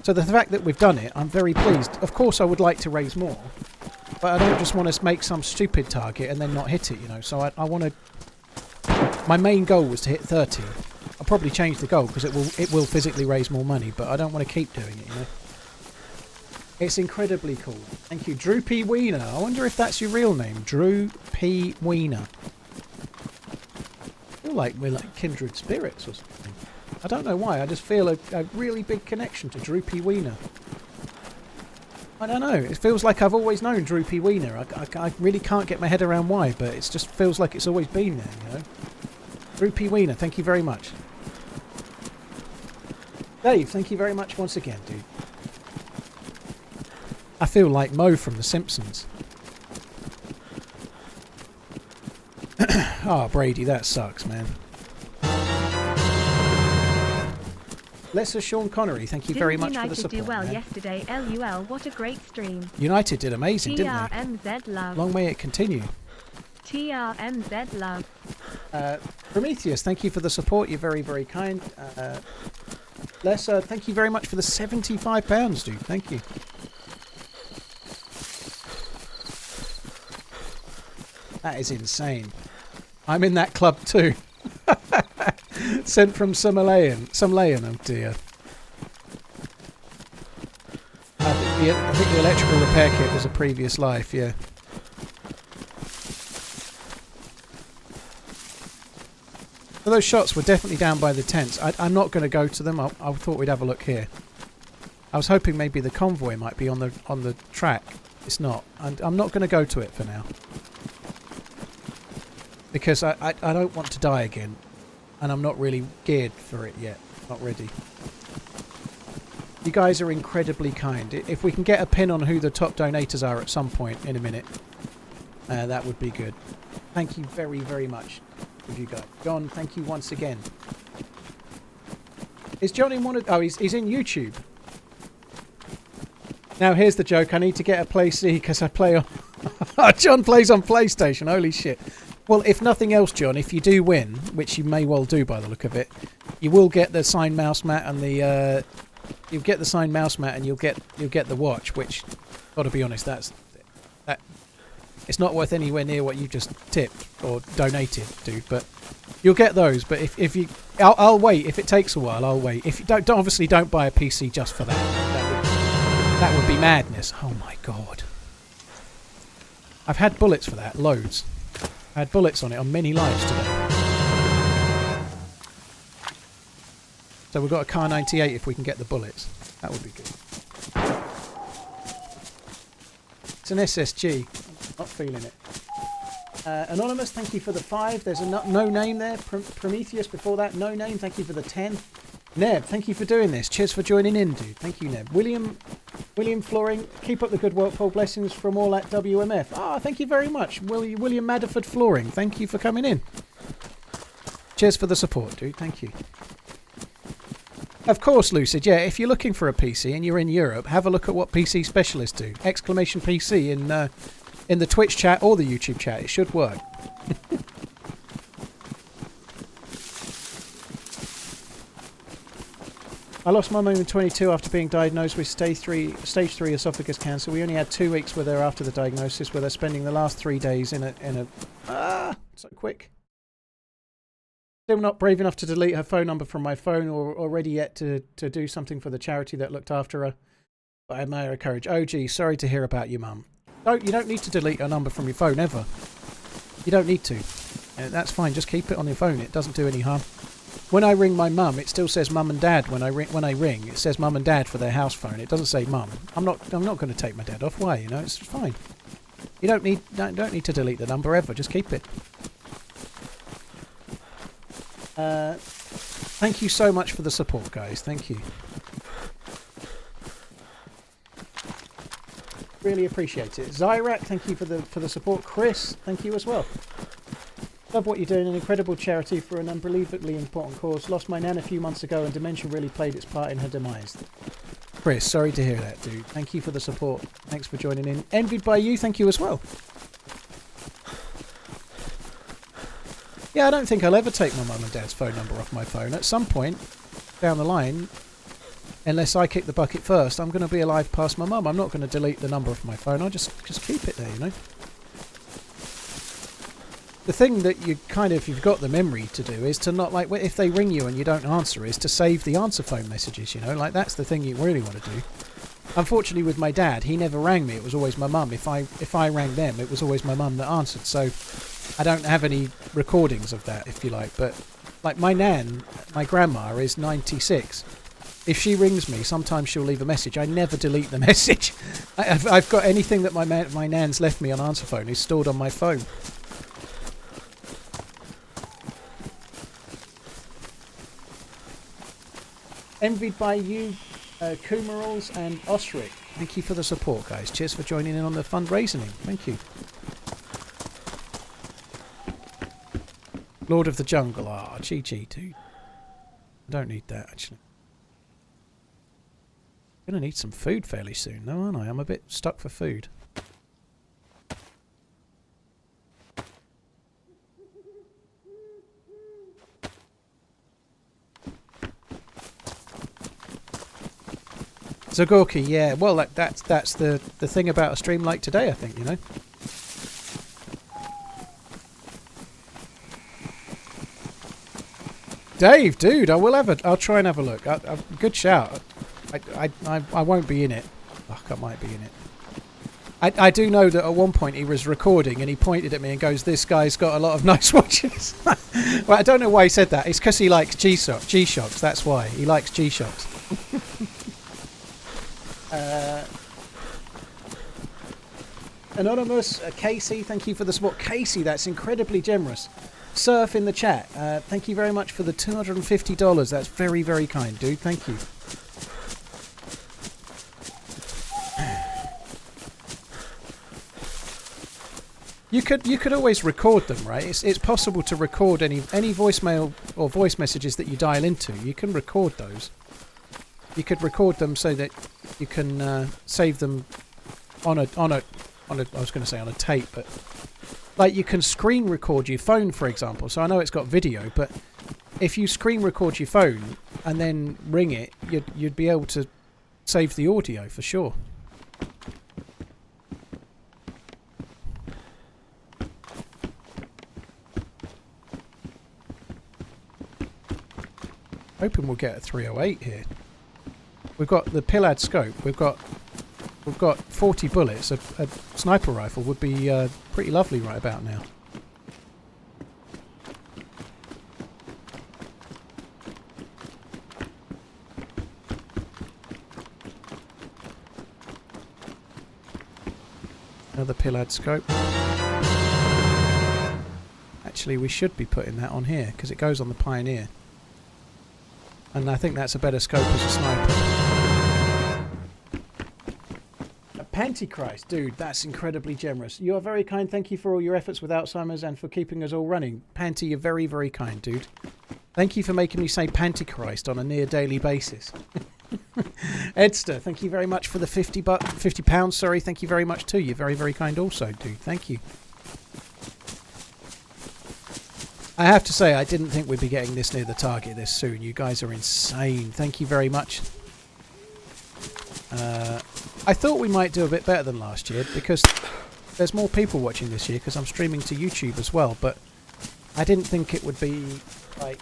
So the fact that we've done it, I'm very pleased. Of course I would like to raise more, but I don't just want to make some stupid target and then not hit it, you know. So I want to... My main goal was to hit 30. I'll probably change the goal because it will physically raise more money, but I don't want to keep doing it, you know. It's incredibly cool. Thank you. Drew P. Wiener. I wonder if that's your real name. Drew P. Wiener. I feel like we're like kindred spirits or something. I don't know why. I just feel a really big connection to Drew P. Wiener. I don't know. It feels like I've always known Drew P. Wiener. I really can't get my head around why, but it just feels like it's always been there, you know. Drew P. Wiener, thank you very much. Dave, thank you very much once again, dude. I feel like Mo from The Simpsons. Oh, Brady, that sucks, man. Lesser Sean Connery, thank you very much for the support. United do well man. yesterday, LUL, what a great stream. United did amazing, didn't they? TRMZ love. Long may it continue. TRMZ love. Prometheus, thank you for the support. You're very, very kind. Lesser, thank you very much for the £75, dude. Thank you. That is insane. I'm in that club too. Sent from some Layan, oh dear. I think the electrical repair kit was a previous life, yeah. So those shots were definitely down by the tents. I'm not going to go to them. I thought we'd have a look here. I was hoping maybe the convoy might be on the track. It's not. I'm not going to go to it for now. Because I don't want to die again. And I'm not really geared for it yet. Not ready. You guys are incredibly kind. If we can get a pin on who the top donators are at some point in a minute, that would be good. Thank you very, very much, you guys. John, thank you once again. Is John in one of... Oh, he's in YouTube. Now, here's the joke. I need to get a PC because I play on... John plays on PlayStation. Holy shit. Well, if nothing else, John, if you do win, which you may well do by the look of it, you will get the signed mouse mat and the you'll get the signed mouse mat and you'll get the watch, which, gotta be honest, that it's not worth anywhere near what you just tipped or donated, dude. But you'll get those. But if you, I'll wait. If it takes a while, I'll wait. If you don't obviously don't buy a PC just for that. That would be madness. Oh my god. I've had bullets for that, loads. I had bullets on it on many lives today. So we've got a Car 98 if we can get the bullets. That would be good. It's an SSG. Not feeling it. Anonymous, thank you for the 5. There's a no name there. Prometheus before that, no name. Thank you for the 10. Neb, thank you for doing this. Cheers for joining in, dude. Thank you, Neb. William Flooring, keep up the good work, Paul. Blessings from all at WMF. Ah, thank you very much. William Madderford Flooring, thank you for coming in. Cheers for the support, dude. Thank you. Of course, Lucid. Yeah, if you're looking for a PC and you're in Europe, have a look at what PC specialists do. Exclamation PC in the Twitch chat or the YouTube chat. It should work. I lost my mum in 22 after being diagnosed with stage 3 esophagus cancer. We only had 2 weeks with her after the diagnosis, with her spending the last 3 days in a so quick. Still not brave enough to delete her phone number from my phone, or ready yet to do something for the charity that looked after her. But I admire her courage. Oh gee, sorry to hear about your mum. You don't need to delete her number from your phone ever. You don't need to. That's fine. Just keep it on your phone. It doesn't do any harm. When I ring my mum, it still says mum and dad. When I ring, it says mum and dad for their house phone. It doesn't say mum. I'm not going to take my dad off. Why? You know, it's fine. You don't need to delete the number ever. Just keep it. Thank you so much for the support, guys. Thank you. Really appreciate it. Zyrat, thank you for the support. Chris, thank you as well. Love what you're doing. An incredible charity for an unbelievably important cause. Lost my nan a few months ago and dementia really played its part in her demise. Chris, sorry to hear that, dude. Thank you for the support. Thanks for joining in. Envied by you, thank you as well. Yeah, I don't think I'll ever take my mum and dad's phone number off my phone. At some point down the line, unless I kick the bucket first, I'm going to be alive past my mum. I'm not going to delete the number off my phone. I'll just keep it there, you know. The thing that you kind of, you've got the memory to do is to not, like, if they ring you and you don't answer, is to save the answer phone messages, you know. Like, that's the thing you really want to do. Unfortunately, with my dad, he never rang me. It was always my mum. If I rang them, it was always my mum that answered. So I don't have any recordings of that, if you like. But, like, my nan, my grandma, is 96. If she rings me, sometimes she'll leave a message. I never delete the message. I've got anything that my nan's left me on answer phone is stored on my phone. Envied by you, Kumarals and Osric. Thank you for the support, guys. Cheers for joining in on the fundraising. Thank you. Lord of the Jungle. Ah, GG, dude. I don't need that, actually. I'm going to need some food fairly soon, though, aren't I? I'm a bit stuck for food. Zagorki, yeah. Well, that's the thing about a stream like today, I think, you know. Dave, dude, I'll try and have a look. Good shout. I won't be in it. Fuck, I might be in it. I do know that at one point he was recording and he pointed at me and goes, "This guy's got a lot of nice watches." Well, I don't know why he said that. It's because he likes G-Shocks. That's why. He likes G-Shocks. Anonymous, Casey, thank you for the support. Casey, that's incredibly generous. Surf in the chat, thank you very much for the $250. That's very, very kind, dude. Thank you. You could always record them, right? It's possible to record any voicemail or voice messages that you dial into. You can record those. You could record them so that you can save them on a I was going to say on a tape, but like you can screen record your phone, for example. So I know it's got video, but if you screen record your phone and then ring it, you'd be able to save the audio for sure. Hoping we'll get a 308 here. We've got the Pillad scope. We've got 40 bullets. A sniper rifle would be pretty lovely right about now. Another Pillad scope. Actually, we should be putting that on here because it goes on the Pioneer. And I think that's a better scope as a sniper. Pantychrist, dude, that's incredibly generous. You are very kind. Thank you for all your efforts with Alzheimer's and for keeping us all running. Panty, you're very, very kind, dude. Thank you for making me say Pantychrist on a near daily basis. Edster, thank you very much for the £50. Sorry, thank you very much too. You're very, very kind also, dude. Thank you. I have to say, I didn't think we'd be getting this near the target this soon. You guys are insane. Thank you very much. I thought we might do a bit better than last year because there's more people watching this year because I'm streaming to YouTube as well, but I didn't think it would be like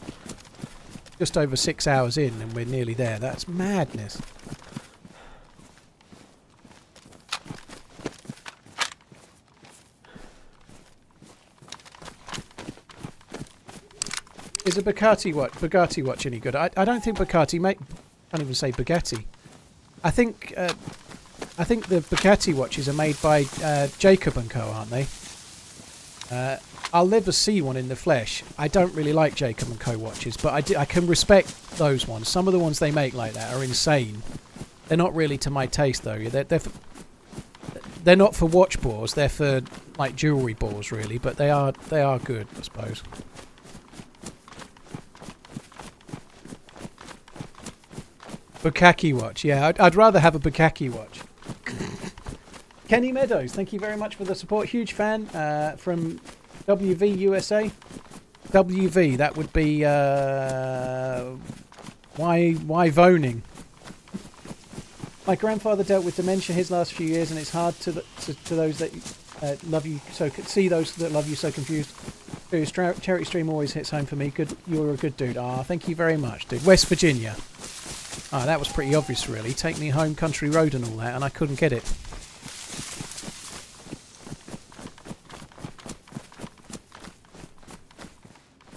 just over 6 hours in and we're nearly there. That's madness. Is a Bugatti watch any good? I don't think Bugatti I can't even say Bugatti. I think the Bugatti watches are made by Jacob & Co, aren't they? I'll never see one in the flesh. I don't really like Jacob & Co watches, but I can respect those ones. Some of the ones they make like that are insane. They're not really to my taste though. They're not for watch boars. They're for like jewellery boars, really. But they are good, I suppose. Bukkake watch. Yeah, I'd rather have a Bukkake watch. Kenny Meadows, thank you very much for the support. Huge fan from WV USA. WV, that would be why voning. My grandfather dealt with dementia his last few years, and it's hard to those that love you so see those that love you so confused. Charity stream always hits home for me. Good, you're a good dude. Ah, thank you very much, dude. West Virginia. Ah, that was pretty obvious, really. Take me home, country road, and all that, and I couldn't get it.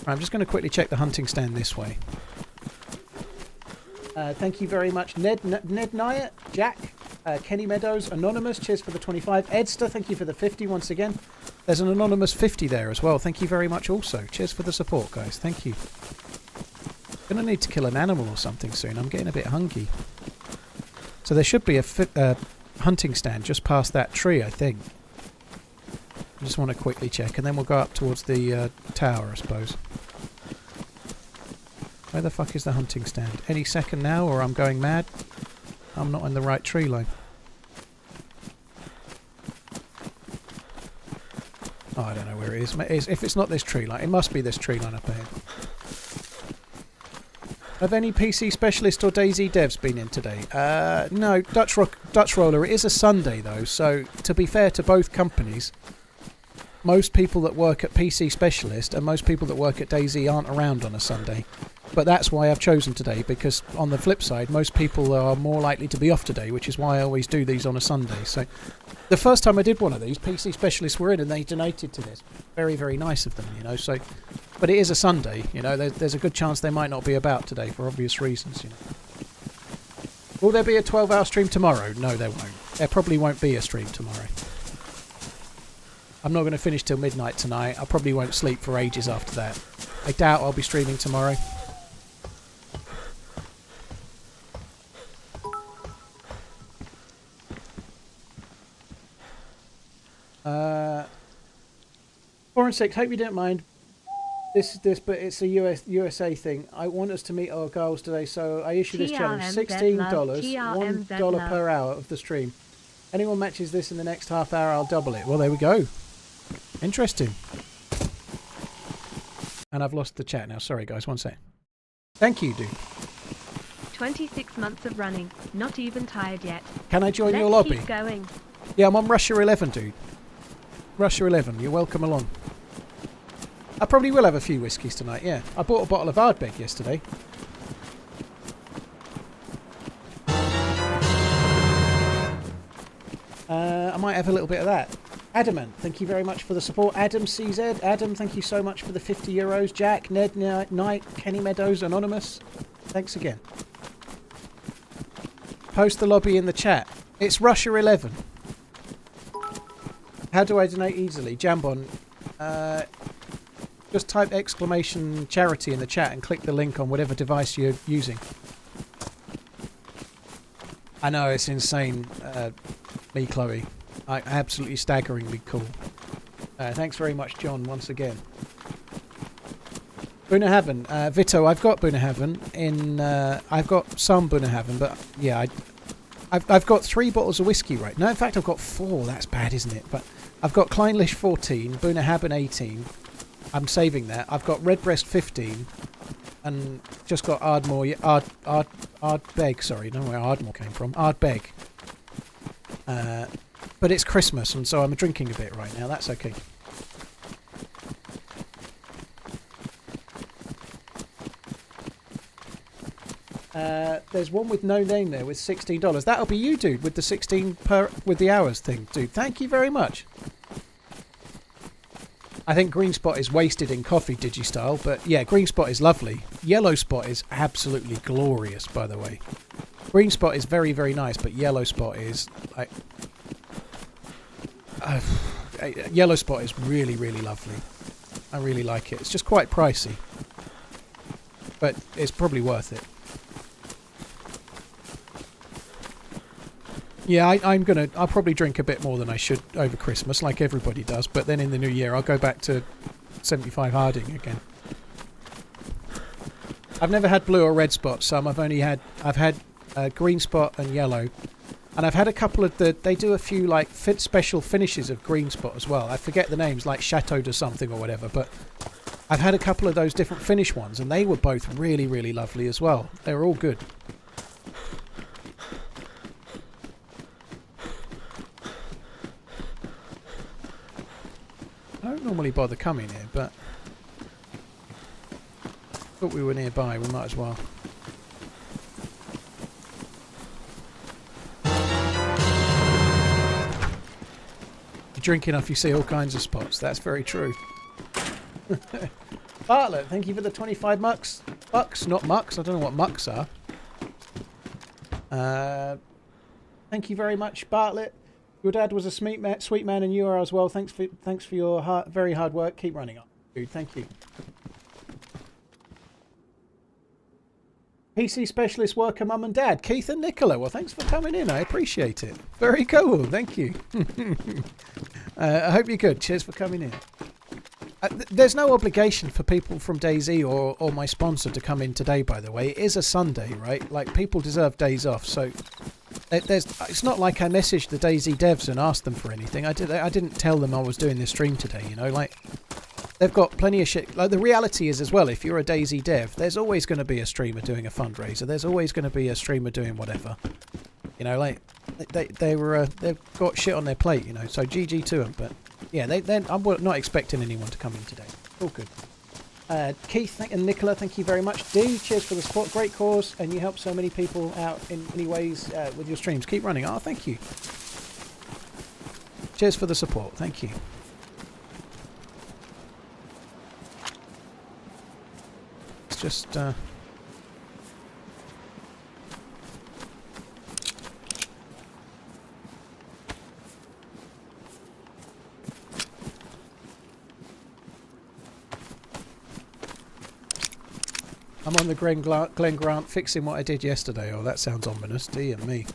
I'm just going to quickly check the hunting stand this way. Thank you very much, Ned Nyatt, Jack, Kenny Meadows, Anonymous, cheers for the 25. Edster, thank you for the 50 once again. There's an Anonymous 50 there as well. Thank you very much also. Cheers for the support, guys. Thank you. Going to need to kill an animal or something soon. I'm getting a bit hungry. So there should be a hunting stand just past that tree, I think. I just want to quickly check, and then we'll go up towards the tower, I suppose. Where the fuck is the hunting stand? Any second now, or I'm going mad? I'm not in the right tree line. Oh, I don't know where it is. If it's not this tree line, it must be this tree line up ahead. Have any PC specialists or DayZ devs been in today? No, Dutch Roller. It is a Sunday though, so to be fair to both companies, most people that work at PC Specialist and most people that work at DayZ aren't around on a Sunday. But that's why I've chosen today, because on the flip side, most people are more likely to be off today, which is why I always do these on a Sunday. So the first time I did one of these, PC Specialists were in and they donated to this. Very, very nice of them, you know. So, but it is a Sunday, you know. There's a good chance they might not be about today for obvious reasons, you know. Will there be a 12-hour stream tomorrow? No, there won't. There probably won't be a stream tomorrow. I'm not going to finish till midnight tonight. I probably won't sleep for ages after that. I doubt I'll be streaming tomorrow. Uh, 4 and 6, hope you don't mind. This, but it's a USA thing. I want us to meet our goals today, so I issue this challenge. $16, $1 per hour of the stream. Anyone matches this in the next half hour, I'll double it. Well, there we go. Interesting. And I've lost the chat now. Sorry, guys. One sec. Thank you, dude. 26 months of running. Not even tired yet. Can I join your Let's lobby? keep going. Yeah, I'm on Russia 11, dude. Russia 11. You're welcome along. I probably will have a few whiskies tonight, yeah. I bought a bottle of Ardbeg yesterday. I might have a little bit of that. Adamant, thank you very much for the support. Adam CZ, Adam, thank you so much for the €50. Jack, Ned Knight, Kenny Meadows, Anonymous. Thanks again. Post the lobby in the chat. It's Russia 11. How do I donate easily? Jambon, just type exclamation charity in the chat and click the link on whatever device you're using. I know, it's insane, me, Chloe. Absolutely staggeringly cool. Thanks very much, John, once again. Bunnahabhain. Vito, I've got Bunnahabhain in... I've got some Bunnahabhain, but yeah, I've got 3 bottles of whiskey right now. In fact, I've got 4. That's bad, isn't it? But I've got Kleinlich 14, Bunnahabhain 18. I'm saving that. I've got Redbreast 15, and just got Ardmore... Ardbeg, sorry, I don't know where Ardmore came from. Ardbeg. But it's Christmas, and so I'm drinking a bit right now. That's okay. There's one with no name there with $16. That'll be you, dude, with the 16 per with the hours thing, dude. Thank you very much. I think green spot is wasted in coffee digistyle, but yeah, green spot is lovely. Yellow spot is absolutely glorious, by the way. Green spot is very, very nice, but yellow spot is like... yellow spot is really, really lovely. I really like it. It's just quite pricey, but it's probably worth it. Yeah, I'll probably drink a bit more than I should over Christmas, like everybody does. But then in the new year, I'll go back to 75 Harding again. I've never had blue or red spots. I've had green spot and yellow, and I've had a couple of they do a few like special finishes of green spot as well. I forget the names, like Chateau de something or whatever, but I've had a couple of those different finish ones, and they were both really, really lovely as well. They were all good. I don't normally bother coming here, but thought we were nearby, we might as well. You drink enough, you see all kinds of spots. That's very true. Bartlett, thank you for the 25 bucks, not mucks. I don't know what mucks are. Thank you very much, Bartlett. Your dad was a sweet man, and you are as well. Thanks for your very hard work. Keep running up, dude. Thank you. PC specialist worker, mum and dad, Keith and Nicola. Well, thanks for coming in. I appreciate it. Very cool. Thank you. I hope you're good. Cheers for coming in. There's no obligation for people from DayZ or my sponsor to come in today, by the way. It is a Sunday, right? Like, people deserve days off, so it's not like I messaged the DayZ devs and asked them for anything. I didn't tell them I was doing this stream today, you know, like, they've got plenty of shit. Like, the reality is as well, if you're a DayZ dev, there's always going to be a streamer doing a fundraiser. There's always going to be a streamer doing whatever. You know, like, they've got shit on their plate, you know, so GG to them. But yeah, I'm not expecting anyone to come in today. All good. Keith and Nicola, thank you very much. D, cheers for the support. Great cause, and you help so many people out in many ways with your streams. Keep running. Oh, thank you. Cheers for the support. Thank you. It's just... I'm on the Glen Grant fixing what I did yesterday. Oh, that sounds ominous. Dear me.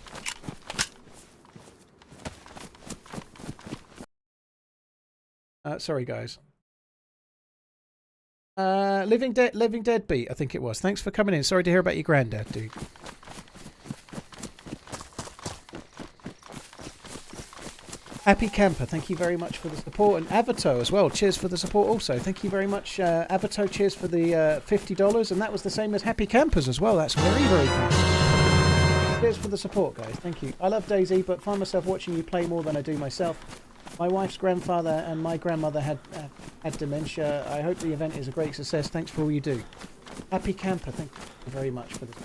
Sorry, guys. Living Dead Beat, I think it was. Thanks for coming in. Sorry to hear about your granddad, dude. Happy Camper, thank you very much for the support. And Avato as well, cheers for the support also. Thank you very much, Avato, cheers for the $50. And that was the same as Happy Campers as well. That's very, very kind. Cheers for the support, guys. Thank you. I love DayZ, but find myself watching you play more than I do myself. My wife's grandfather and my grandmother had dementia. I hope the event is a great success. Thanks for all you do. Happy Camper, thank you very much for this.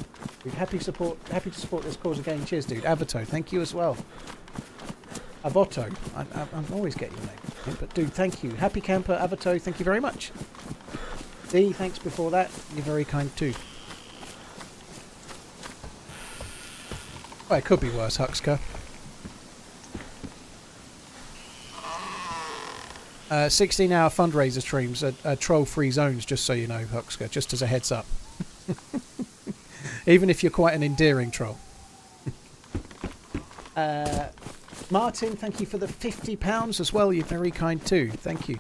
Happy to support this cause again. Cheers, dude. Avato, thank you as well. Avoto. I'm always getting your name. But dude, thank you. Happy Camper, Avato, thank you very much. D, thanks before that. You're very kind too. Well, it could be worse, Huxka. 16-hour fundraiser streams are troll-free zones, just so you know, Huxka, just as a heads up. Even if you're quite an endearing troll. Martin, thank you for the £50 as well. You're very kind too. Thank you.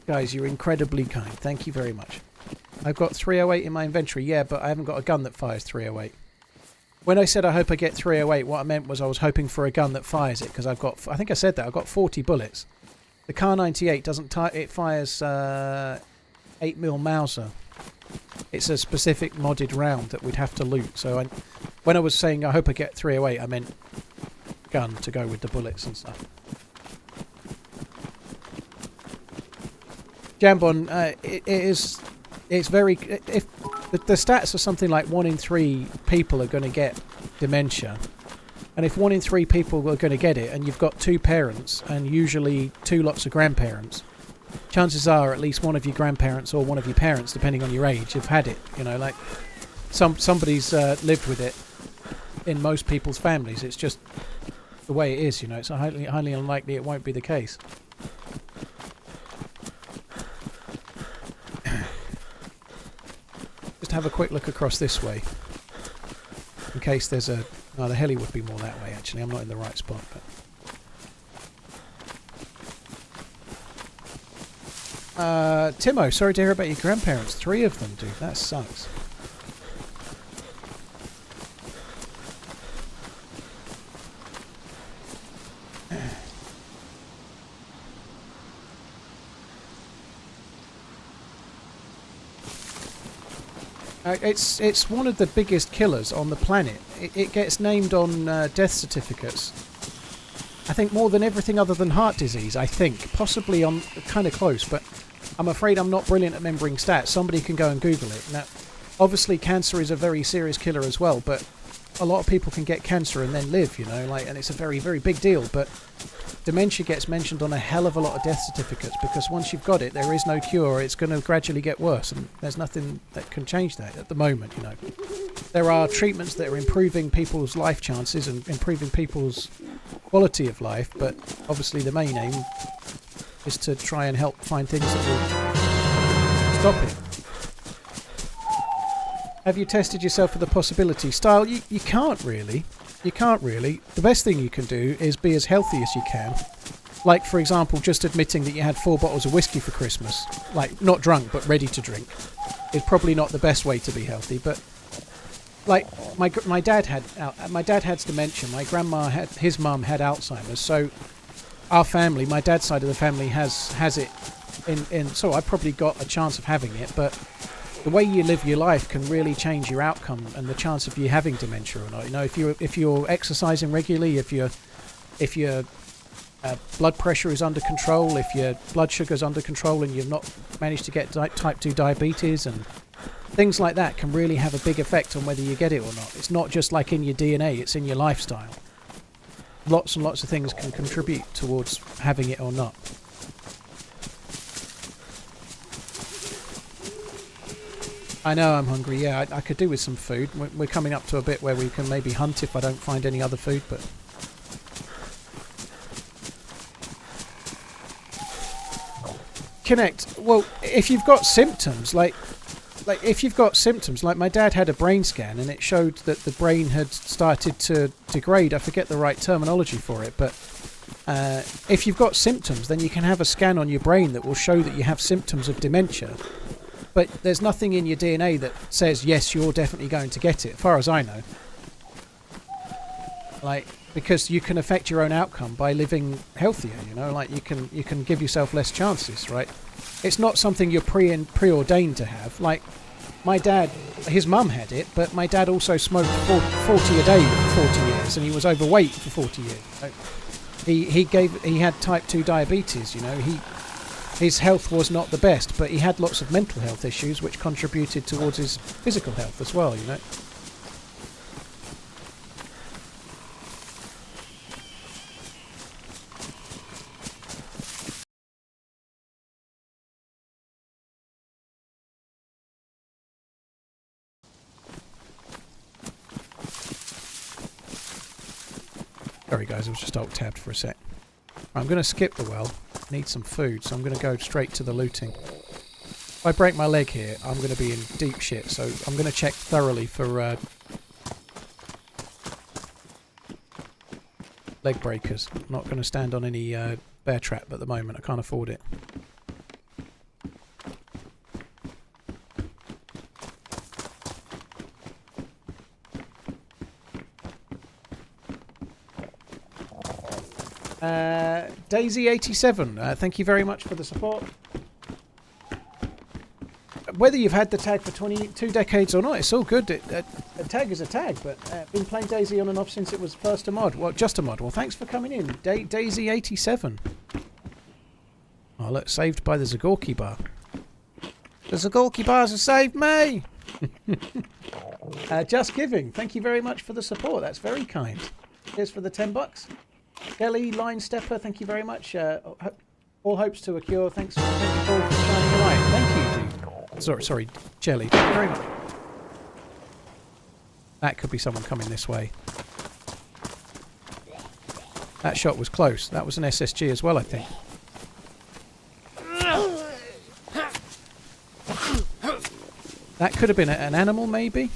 Guys, you're incredibly kind. Thank you very much. I've got 308 in my inventory. Yeah, but I haven't got a gun that fires 308. When I said I hope I get 308, what I meant was I was hoping for a gun that fires it, because I think I said that, I've got 40 bullets. The Kar 98 doesn't, it fires 8mm Mauser. It's a specific modded round that we'd have to loot. So when I was saying I hope I get 308, I meant gun to go with the bullets and stuff. Jambon, it's very... If the stats are something like 1 in 3 people are going to get dementia. And if 1 in 3 people are going to get it, and you've got 2 parents and usually 2 lots of grandparents, chances are at least one of your grandparents or one of your parents, depending on your age, have had it. You know, like somebody's lived with it in most people's families. It's just the way it is. You know, it's highly unlikely it won't be the case. Just have a quick look across this way. In case there's a... No, the heli would be more that way, actually. I'm not in the right spot, but... Timo, sorry to hear about your grandparents. 3 of them, dude. That sucks. It's one of the biggest killers on the planet. It gets named on death certificates. I think more than everything other than heart disease, I think. Possibly on kind of close, but I'm afraid I'm not brilliant at remembering stats. Somebody can go and Google it. Now, obviously cancer is a very serious killer as well, but a lot of people can get cancer and then live, you know, like, and it's a very, very big deal. But dementia gets mentioned on a hell of a lot of death certificates because once you've got it, there is no cure. It's going to gradually get worse, and there's nothing that can change that at the moment, you know. There are treatments that are improving people's life chances and improving people's quality of life, but obviously the main aim is to try and help find things that will stop it. Have you tested yourself for the possibility? Style, you can't really. You can't really. The best thing you can do is be as healthy as you can. Like, for example, just admitting that you had 4 bottles of whiskey for Christmas. Like, not drunk, but ready to drink. Is probably not the best way to be healthy, but... Like, my dad had dementia. My grandma had... His mum had Alzheimer's, so... Our family, my dad's side of the family has it in... So I probably got a chance of having it, but... The way you live your life can really change your outcome and the chance of you having dementia or not. You know, if you're exercising regularly, if your blood pressure is under control, if your blood sugar is under control, and you've not managed to get type 2 diabetes and things like that, can really have a big effect on whether you get it or not. It's not just like in your DNA; it's in your lifestyle. Lots and lots of things can contribute towards having it or not. I know I'm hungry, yeah, I could do with some food. We're coming up to a bit where we can maybe hunt if I don't find any other food, but... Connect. Well, if you've got symptoms, like my dad had a brain scan and it showed that the brain had started to degrade. I forget the right terminology for it, but if you've got symptoms, then you can have a scan on your brain that will show that you have symptoms of dementia. But there's nothing in your DNA that says, yes, you're definitely going to get it, as far as I know. Like, because you can affect your own outcome by living healthier, you know, like you can give yourself less chances, right? It's not something you're preordained to have. Like, my dad, his mum had it, but my dad also smoked 40 a day for 40 years, and he was overweight for 40 years. So he had type 2 diabetes, you know, his health was not the best, but he had lots of mental health issues which contributed towards his physical health as well, you know. Sorry guys, I was just alt-tabbed for a sec. I'm going to skip the well. Need some food, so I'm going to go straight to the looting. If I break my leg here, I'm going to be in deep shit, so I'm going to check thoroughly for leg breakers. I'm not going to stand on any bear trap at the moment. I can't afford it. DayZ87, thank you very much for the support. Whether you've had the tag for 22 decades or not, it's all good. A tag is a tag, but been playing DayZ on and off since it was first a mod. Well, just a mod. Well, thanks for coming in. DayZ87. Oh, look, saved by the Zagorki bar. The Zagorki bars have saved me! Just Giving, thank you very much for the support. That's very kind. Here's for the $10. Kelly, Line Stepper, thank you very much. All hopes to a cure. Thank you Paul for shining a light. Thank you, dude. Sorry, Jelly. Thank you very much. That could be someone coming this way. That shot was close. That was an SSG as well, I think. That could have been an animal, maybe?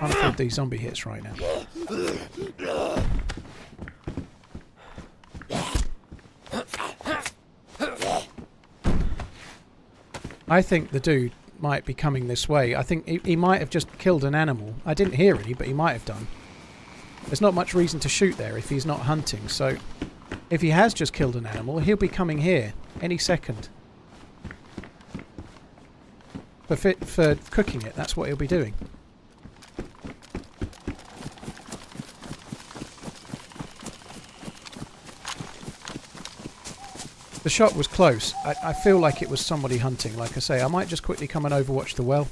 Can't afford these zombie hits right now. I think the dude might be coming this way. I think he might have just killed an animal. I didn't hear any, but he might have done. There's not much reason to shoot there if he's not hunting, so if he has just killed an animal, he'll be coming here any second. For cooking it, that's what he'll be doing. The shot was close. I feel like it was somebody hunting. Like I say, I might just quickly come and overwatch the well.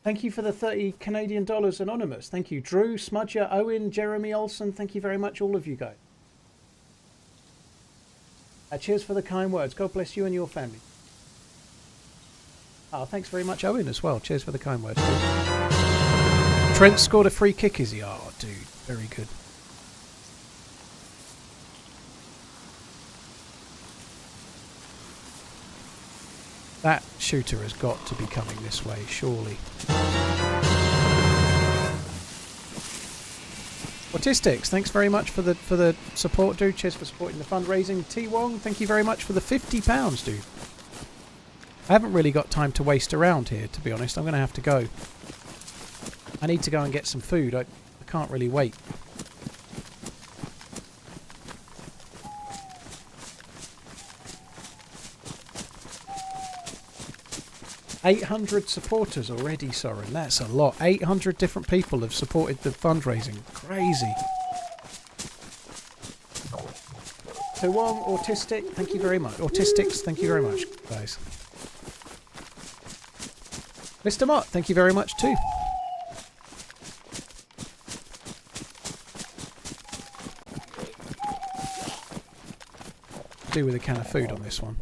Thank you for the 30 Canadian dollars, Anonymous. Thank you. Drew, Smudger, Owen, Jeremy Olsen. Thank you very much, all of you guys. Cheers for the kind words. God bless you and your family. Oh, thanks very much, Owen, as well. Cheers for the kind words. Trent scored a free kick, is he? Oh, dude. Very good. That shooter has got to be coming this way, surely. Autistics, thanks very much for the support, dude. Cheers for supporting the fundraising. T Wong, thank you very much for the £50, dude. I haven't really got time to waste around here, to be honest. I'm going to have to go. I need to go and get some food. I can't really wait. $800 supporters already, Soren. That's a lot. 800 different people have supported the fundraising. Crazy. So one autistic, thank you very much. Autistics, thank you very much, guys. Mr. Mott, thank you very much too. Do with a can of food on this one.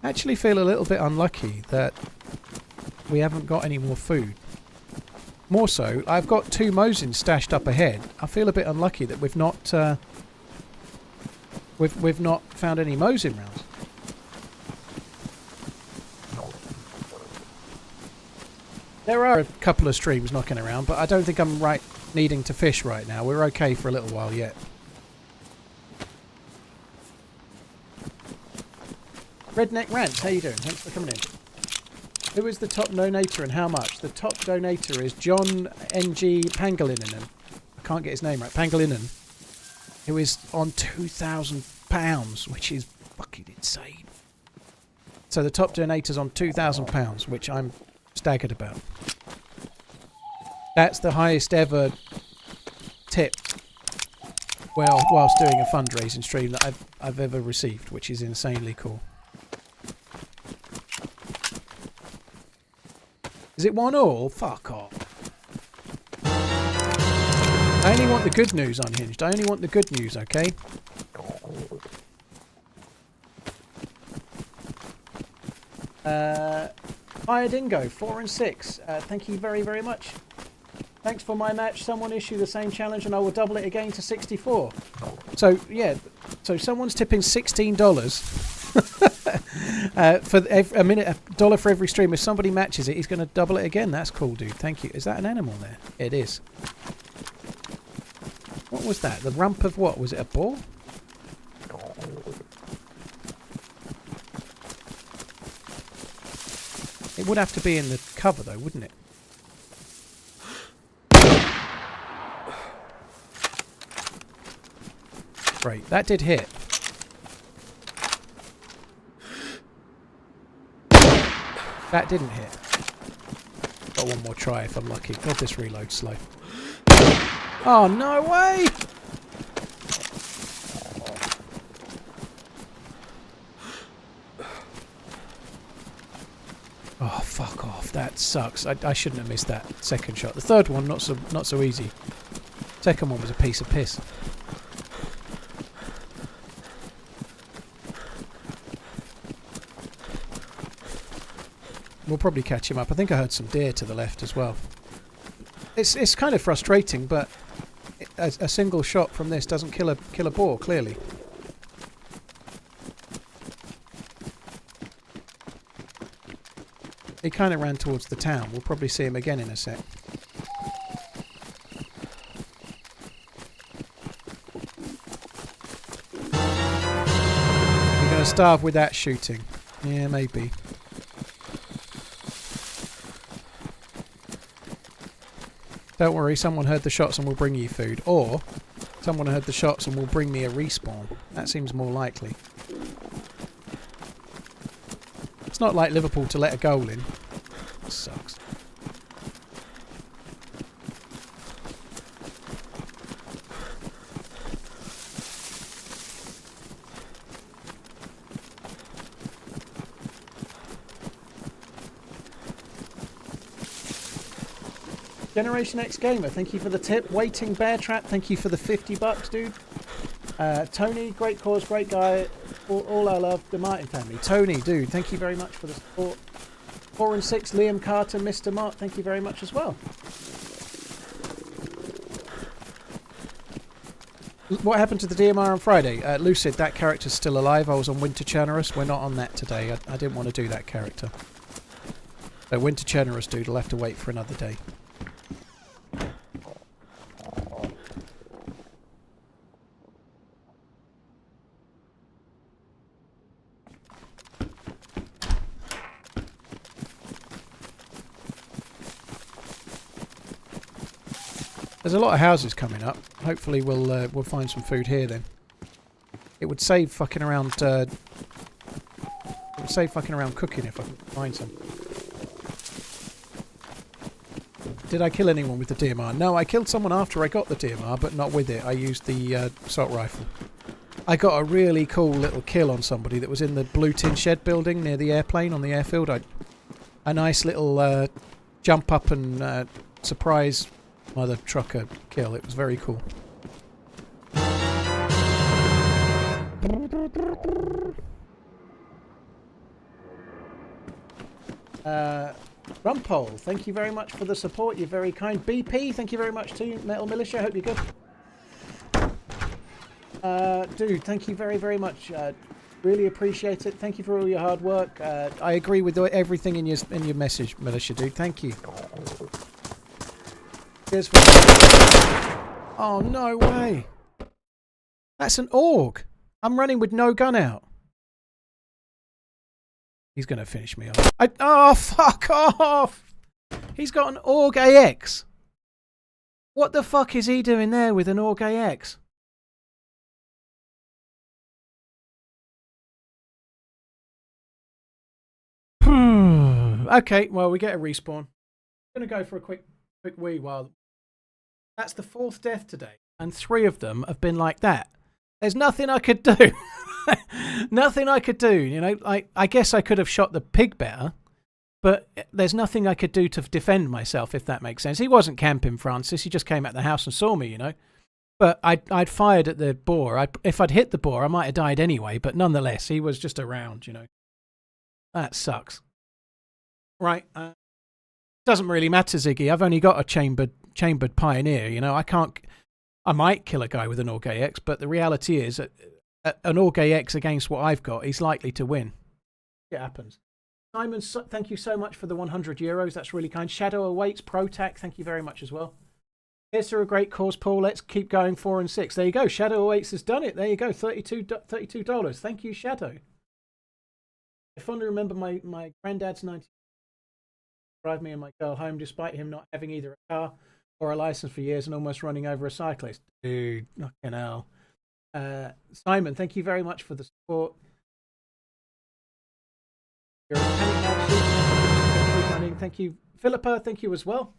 I actually feel a little bit unlucky that we haven't got any more food. More so, I've got 2 Mosins stashed up ahead. I feel a bit unlucky that we've not we've not found any Mosin rounds. There are a couple of streams knocking around, but I don't think I'm needing to fish right now. We're okay for a little while yet. Redneck Rants, how you doing? Thanks for coming in. Who is the top donator and how much? The top donator is John N.G. Pangolinen. I can't get his name right. Pangolinen. Who is on £2,000, which is fucking insane. So the top donator's on £2,000, which I'm staggered about. That's the highest ever tip whilst doing a fundraising stream that I've ever received, which is insanely cool. Is it 1-1? Fuck off. I only want the good news, Unhinged. I only want the good news, okay? Fire Dingo, 4 and 6. Thank you very, very much. Thanks for my match. Someone issue the same challenge and I will double it again to 64. So, yeah. So someone's tipping $16. For a minute, $1 for every stream. If somebody matches it, he's going to double it again. That's cool, dude. Thank you. Is that an animal there? It is. What was that? The rump of what? Was it a ball? It would have to be in the cover though, wouldn't it? Great, that did hit. That didn't hit. Got one more try if I'm lucky. God, this reload's slow. Oh, no way! Oh, fuck off. That sucks. I shouldn't have missed that second shot. The third one, not so easy. Second one was a piece of piss. We'll probably catch him up. I think I heard some deer to the left as well. It's kind of frustrating, but a single shot from this doesn't kill a boar, clearly. He kind of ran towards the town. We'll probably see him again in a sec. You're going to starve with that shooting. Yeah, maybe. Don't worry, someone heard the shots and will bring you food. Or, someone heard the shots and will bring me a respawn. That seems more likely. It's not like Liverpool to let a goal in. That sucks. Generation X Gamer, thank you for the tip. Waiting Bear Trap, thank you for the $50, dude. Tony, great cause, great guy. All I love, the Martin family. Tony, dude, thank you very much for the support. 4 and 6, Liam Carter, Mr. Mark, thank you very much as well. What happened to the DMR on Friday? Lucid, that character's still alive. I was on Winter Cherno. We're not on that today. I didn't want to do that character. So Winter Cherno, dude, will have to wait for another day. There's a lot of houses coming up. Hopefully we'll find some food here then. It would save fucking around. It would save fucking around cooking if I can find some. Did I kill anyone with the DMR? No, I killed someone after I got the DMR, but not with it. I used the assault rifle. I got a really cool little kill on somebody that was in the blue tin shed building near the airplane on the airfield. A nice little jump up and surprise mother trucker kill. It was very cool. Rumpole, thank you very much for the support. You're very kind. BP, thank you very much too. Metal Militia, hope you're good. Dude, thank you very, very much. Really appreciate it. Thank you for all your hard work. I agree with everything in your message, Militia, dude. Thank you. Cheers for oh, no way. That's an AUG. I'm running with no gun out. He's going to finish me off. Oh, fuck off. He's got an AUG AX. What the fuck is he doing there with an AUG AX? Okay, well, we get a respawn. I'm going to go for a quick wee while. That's the 4th death today, and 3 of them have been like that. There's nothing I could do. Nothing I could do, you know. I guess I could have shot the pig better, but there's nothing I could do to defend myself, if that makes sense. He wasn't camping, Francis. He just came out the house and saw me, you know. But I'd fired at the boar. If I'd hit the boar, I might have died anyway, but nonetheless, he was just around, you know. That sucks. Right. Doesn't really matter, Ziggy. I've only got a chambered Pioneer, you know. I might kill a guy with an AUG AX, but the reality is that an AUG AX against what I've got, he's likely to win. It happens. Simon, thank you so much for the €100. That's really kind. Shadow Awaits, Protac, thank you very much as well. Here's to a great cause, Paul. Let's keep going 4 and 6. There you go. Shadow Awaits has done it. There you go. $32. Thank you, Shadow. I fondly remember my granddad's 90. drive me and my girl home despite him not having either a car or a license for years and almost running over a cyclist. Dude, fucking hell. Simon, thank you very much for the support. You're a panic match. Running. Thank you. Philippa, thank you as well.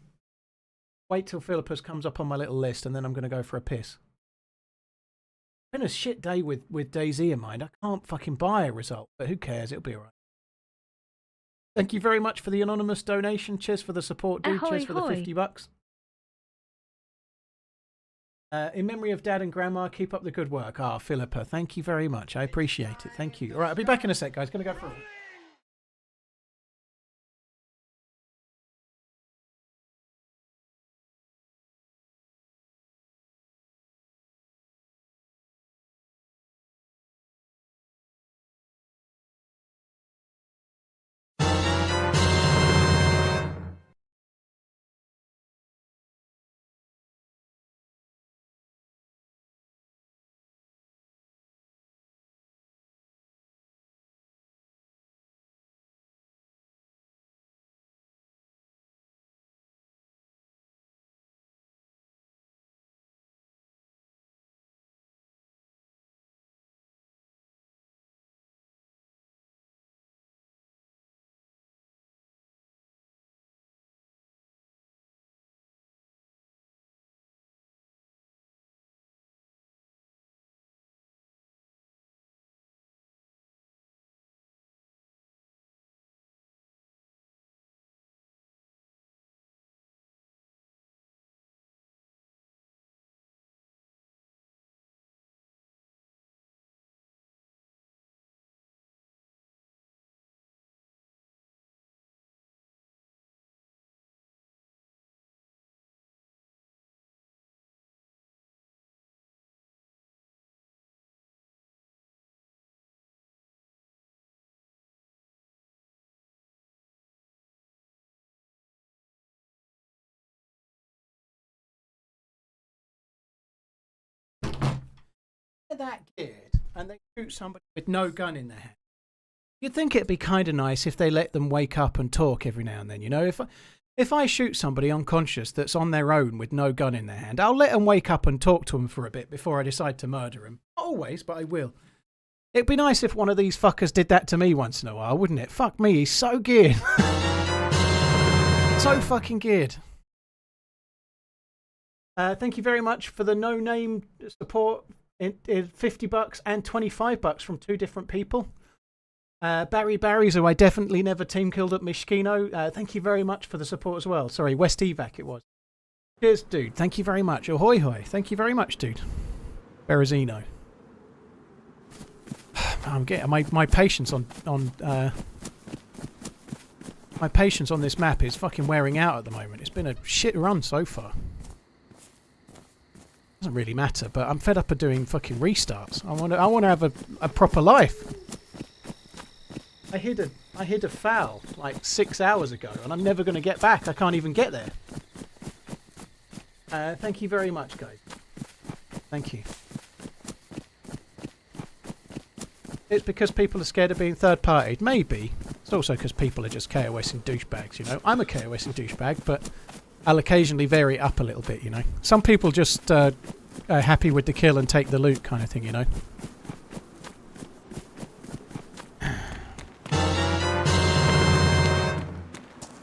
Wait till Philippa's comes up on my little list and then I'm going to go for a piss. It's been a shit day with DayZ in mind. I can't fucking buy a result, but who cares? It'll be alright. Thank you very much for the anonymous donation. Cheers for the support, dude. Ahoy, Cheers for the hoy. $50. In memory of Dad and Grandma, keep up the good work. Ah, Philippa, thank you very much. I appreciate it. Thank you. All right, I'll be back in a sec, guys. Going to go for a... that geared and they shoot somebody with no gun in their hand. You'd think it'd be kind of nice if they let them wake up and talk every now and then. You know, if I shoot somebody unconscious that's on their own with no gun in their hand, I'll let them wake up and talk to them for a bit before I decide to murder them. Not always, but I will. It'd be nice if one of these fuckers did that to me once in a while, wouldn't it? Fuck me, he's so geared. So fucking geared. Thank you very much for the no-name support. In $50 and $25 from two different people. Barry's, who I definitely never team killed at Mishkino. Thank you very much for the support as well. Sorry, West Evac it was. Cheers, dude. Thank you very much. Ahoy hoy. Thank you very much, dude. Berezino. I'm getting my patience on my patience on this map is fucking wearing out at the moment. It's been a shit run so far. Doesn't really matter, but I'm fed up of doing fucking restarts. I want to have a proper life. I hit a foul like 6 hours ago, and I'm never going to get back. I can't even get there. Thank you very much, guys. Thank you. It's because people are scared of being third-partied. Maybe. It's also because people are just KOSing douchebags, you know. I'm a KOSing douchebag, but I'll occasionally vary it up a little bit, you know. Some people just are happy with the kill and take the loot kind of thing, you know.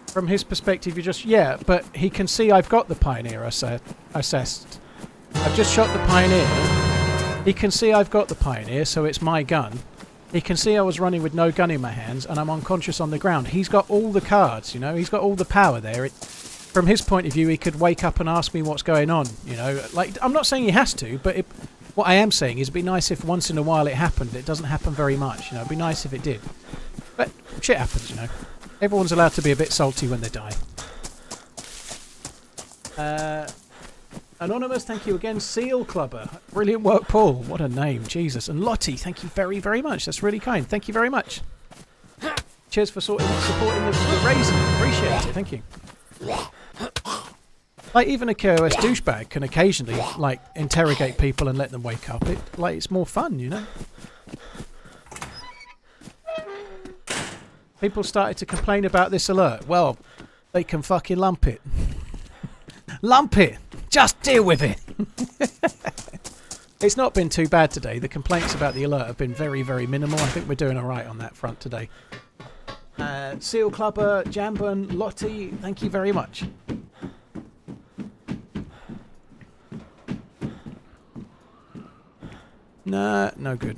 From his perspective, you just... Yeah, but he can see I've got the Pioneer assessed. I've just shot the Pioneer. He can see I've got the Pioneer, so it's my gun. He can see I was running with no gun in my hands, and I'm unconscious on the ground. He's got all the cards, you know. He's got all the power there. From his point of view, he could wake up and ask me what's going on, you know. Like, I'm not saying he has to, but what I am saying is it'd be nice if once in a while it happened. It doesn't happen very much, you know. It'd be nice if it did. But shit happens, you know. Everyone's allowed to be a bit salty when they die. Anonymous, thank you again. Seal Clubber. Brilliant work, Paul. What a name. Jesus. And Lottie, thank you very, very much. That's really kind. Thank you very much. Cheers for supporting the raisin. Appreciate it. Thank you. Like, even a KOS douchebag can occasionally, like, interrogate people and let them wake up. It's more fun, you know? People started to complain about this alert. Well, they can fucking lump it. Lump it! Just deal with it! It's not been too bad today. The complaints about the alert have been very, very minimal. I think we're doing alright on that front today. Seal Clubber, Jambon, Lottie, thank you very much. Nah, no good.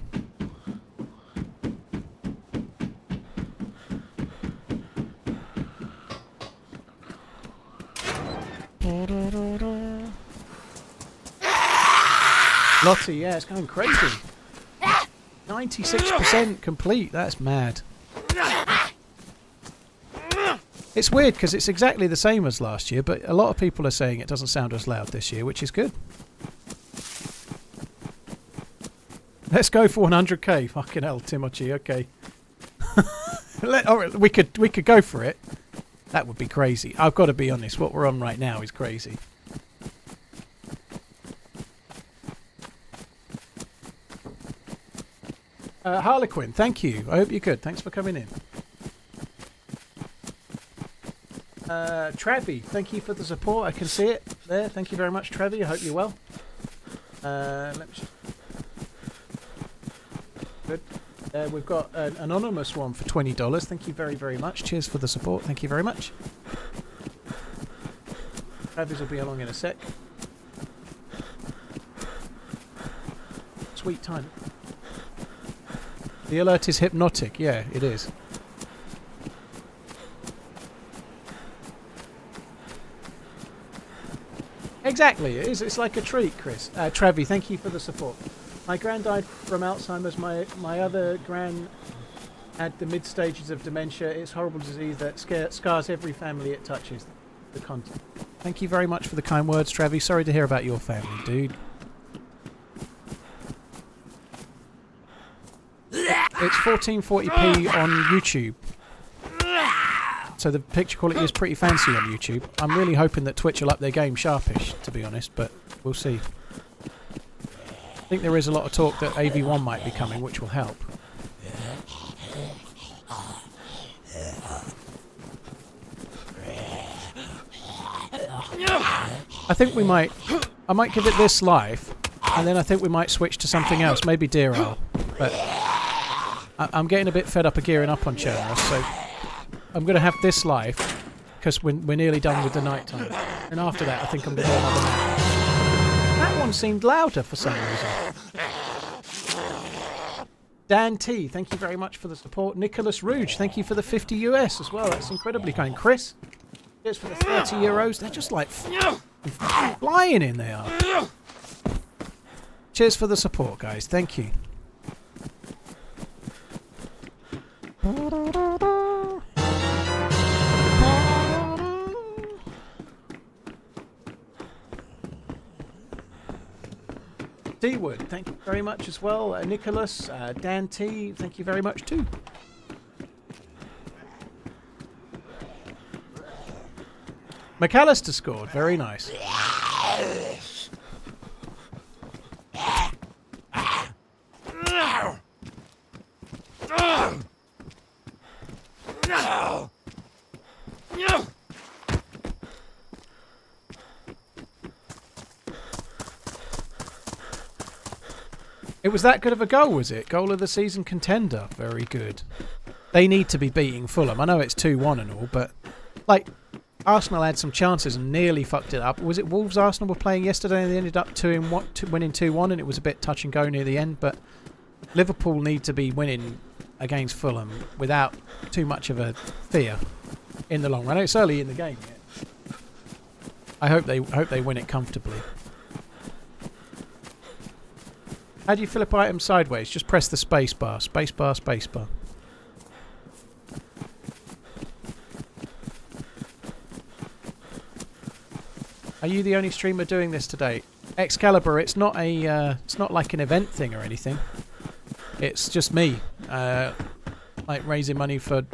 Lottie, yeah, it's going crazy. 96% complete, that's mad. It's weird because it's exactly the same as last year, but a lot of people are saying it doesn't sound as loud this year, which is good. Let's go for 100k. Fucking hell, Timothy. Okay. we could go for it. That would be crazy. I've got to be honest. What we're on right now is crazy. Harlequin, thank you. I hope you're good. Thanks for coming in. Travi, thank you for the support. I can see it there. Thank you very much, Travi. I hope you're well. Let me good. We've got an anonymous one for $20. Thank you very, very much. Cheers for the support. Thank you very much. Travis will be along in a sec. Sweet time. The alert is hypnotic. Yeah, it is. Exactly. It is. It's like a treat, Chris. Travi, thank you for the support. My gran died from Alzheimer's. My other gran had the mid stages of dementia. It's a horrible disease that scars every family it touches. The content. Thank you very much for the kind words, Travi. Sorry to hear about your family, dude. It's 1440p on YouTube. So the picture quality is pretty fancy on YouTube. I'm really hoping that Twitch will up their game sharpish, to be honest, but we'll see. I think there is a lot of talk that AV1 might be coming, which will help. I think I might give it this live, and then I think we might switch to something else, maybe Deer Owl. But I'm getting a bit fed up of gearing up on Cherno, so I'm going to have this live, because we're nearly done with the night time. And after that, I think I'm going to do another map. That one seemed louder for some reason. Dan T, thank you very much for the support. Nicholas Rouge, thank you for the 50 US as well. That's incredibly kind. Chris, cheers for the 30 euros. They're just like flying in, they are. Cheers for the support, guys. Thank you. D-Wood, thank you very much as well. Nicholas, Dan T, thank you very much too. McAllister scored, very nice. It was that good of a goal, was it? Goal of the season contender. Very good. They need to be beating Fulham. I know it's 2-1 and all, but like Arsenal had some chances and nearly fucked it up. Was it Wolves Arsenal were playing yesterday and they ended up winning 2-1 and it was a bit touch and go near the end, but Liverpool need to be winning against Fulham without too much of a fear in the long run. It's early in the game yet. I hope they win it comfortably. How do you flip items sideways? Just press the space bar. Space bar, space bar. Are you the only streamer doing this today? Excalibur, it's not like an event thing or anything. It's just me, like raising money for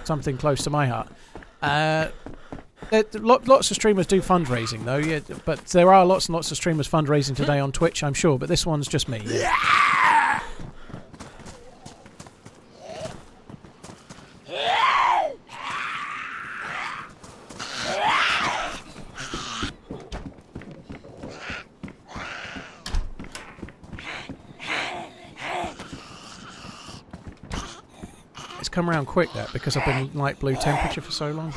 something close to my heart. Lots of streamers do fundraising though, yeah, but there are lots and lots of streamers fundraising today on Twitch, I'm sure, but this one's just me. Yeah. come around quick, that, because I've been light blue temperature for so long.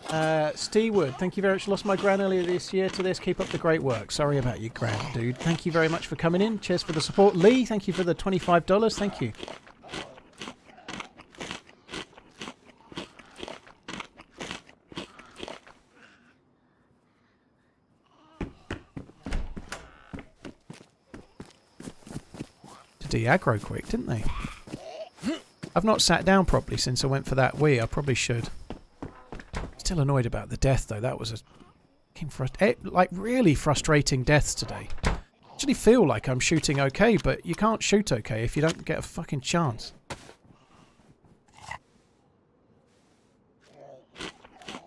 But Steewood, thank you very much. Lost my gran earlier this year to this. Keep up the great work. Sorry about your gran, dude. Thank you very much for coming in. Cheers for the support. Lee, thank you for the $25. Thank you. To de-aggro quick, didn't they? I've not sat down properly since I went for that wee. I probably should. Still annoyed about the death though. That was like really frustrating deaths today. I actually feel like I'm shooting okay, but you can't shoot okay if you don't get a fucking chance.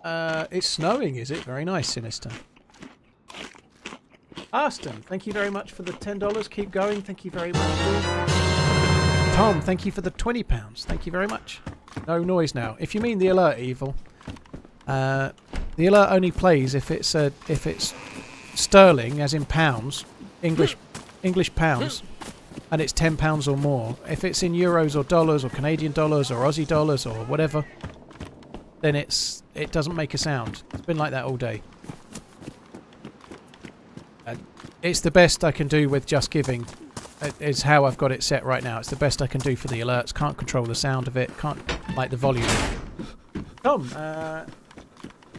It's snowing, is it? Very nice, Sinister. Aston, thank you very much for the $10. Keep going. Thank you very much, dude. Tom, thank you for the £20. Thank you very much. No noise now. If you mean the alert, Evil. The alert only plays if it's sterling, as in pounds, English pounds, and it's £10 or more. If it's in euros or dollars or Canadian dollars or Aussie dollars or whatever, then it doesn't make a sound. It's been like that all day. It's the best I can do with Just Giving. Is how I've got it set right now. It's the best I can do for the alerts. Can't control the sound of it. Can't like the volume. Tom,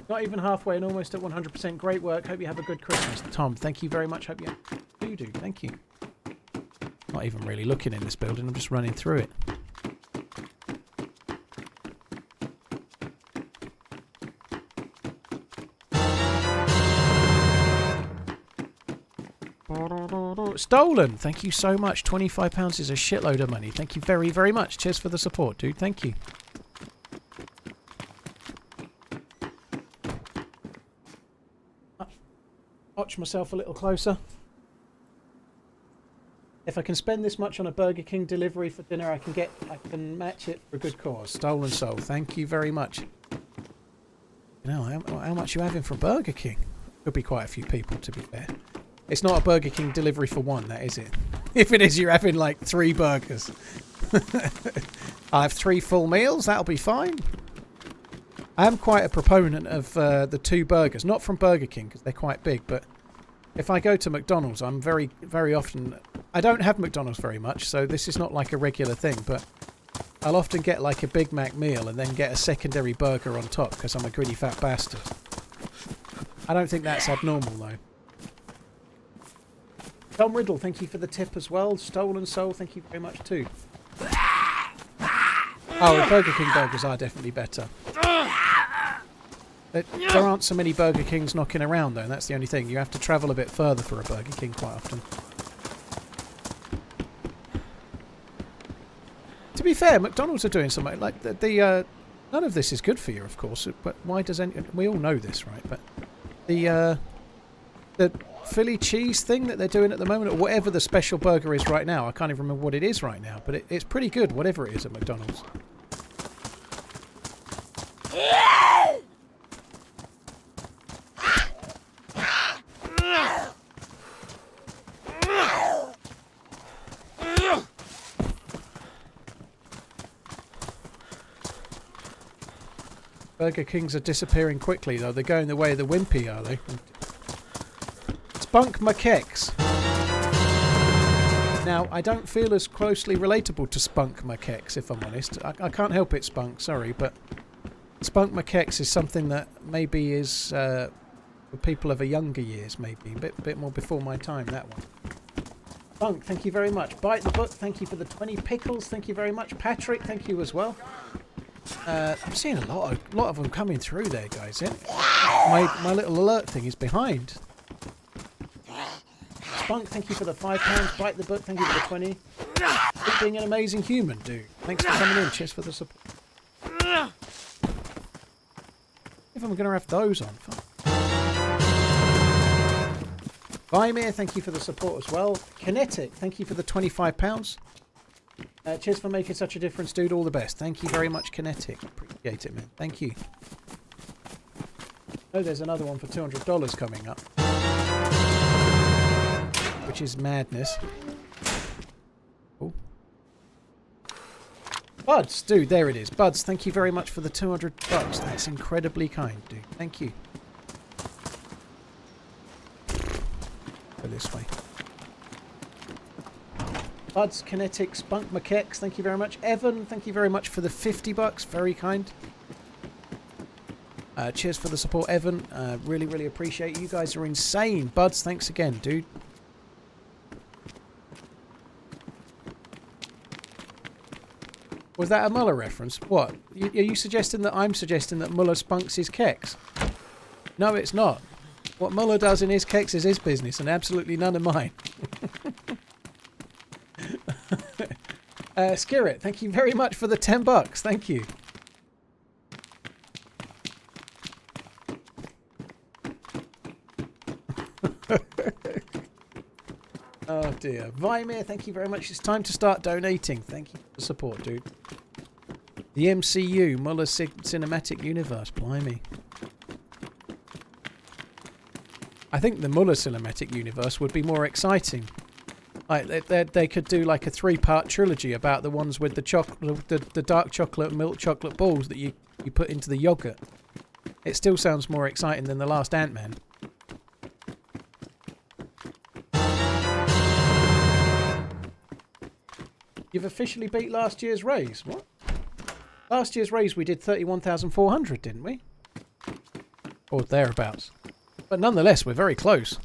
not even halfway and almost at 100%. Great work. Hope you have a good Christmas. Tom, thank you very much. Hope you do. Thank you. Not even really looking in this building. I'm just running through it. Stolen. Thank you so much. £25 is a shitload of money. Thank you very, very much. Cheers for the support, dude. Thank you. Watch myself a little closer. If I can spend this much on a Burger King delivery for dinner, I can match it for a good cause. Stolen Soul. Thank you very much. You know, how much you having for Burger King? Could be quite a few people, to be fair. It's not a Burger King delivery for one, that is it? If it is, you're having like 3 burgers. I have 3 full meals, that'll be fine. I am quite a proponent of the 2 burgers. Not from Burger King, because they're quite big, but if I go to McDonald's, I'm very, very often... I don't have McDonald's very much, so this is not like a regular thing, but I'll often get like a Big Mac meal and then get a secondary burger on top, because I'm a greedy fat bastard. I don't think that's abnormal, though. Tom Riddle, thank you for the tip as well. Stolen Soul, thank you very much too. Oh, the Burger King burgers are definitely better. There aren't so many Burger Kings knocking around though, and that's the only thing. You have to travel a bit further for a Burger King quite often. To be fair, McDonald's are doing something like the none of this is good for you, of course, but why does we all know this, right? But the Philly cheese thing that they're doing at the moment, or whatever the special burger is right now. I can't even remember what it is right now, but it's pretty good, whatever it is at McDonald's. Burger Kings are disappearing quickly, though. They're going the way of the wimpy, are they? Spunk Macaques. Now, I don't feel as closely relatable to Spunk Macaques, if I'm honest. I can't help it, Spunk, sorry, but Spunk Macaques is something that maybe is for people of a younger years, maybe. A bit more before my time, that one. Spunk, thank you very much. Bite the Book, thank you for the 20 pickles. Thank you very much. Patrick, thank you as well. I'm seeing a lot of them coming through there, guys. My little alert thing is behind. Spunk, thank you for the £5. Bite the Book, thank you for the 20. Keep being an amazing human, dude. Thanks for coming in. Cheers for the support. If I'm going to have those on. Vimir, thank you for the support as well. Kinetic, thank you for the £25. Cheers for making such a difference, dude. All the best. Thank you very much, Kinetic. Appreciate it, man. Thank you. Oh, there's another one for $200 coming up. which is madness. Oh. Buds, dude, there it is. Buds, thank you very much for the 200 bucks. That's incredibly kind, dude. Thank you. Go this way. Buds, Kinetics, Bunk Makex, thank you very much. Evan, thank you very much for the 50 bucks. Very kind. Cheers for the support, Evan. Really, really appreciate it. You guys are insane. Buds, thanks again, dude. Was that a Muller reference? What? Are you suggesting that I'm suggesting that Muller spunks his keks? No, it's not. What Muller does in his keks is his business and absolutely none of mine. Skirret, thank you very much for the 10 bucks. Thank you. Oh dear. Vimir, thank you very much. It's time to start donating. Thank you for the support, dude. The MCU, Muller Cinematic Universe. Blimey. I think the Muller Cinematic Universe would be more exciting. Like they could do like a 3-part trilogy about the ones with the dark chocolate, milk chocolate balls that you put into the yogurt. It still sounds more exciting than the last Ant-Man. You've officially beat last year's raise. What? Last year's raise we did 31,400, didn't we? Or thereabouts. But nonetheless, we're very close.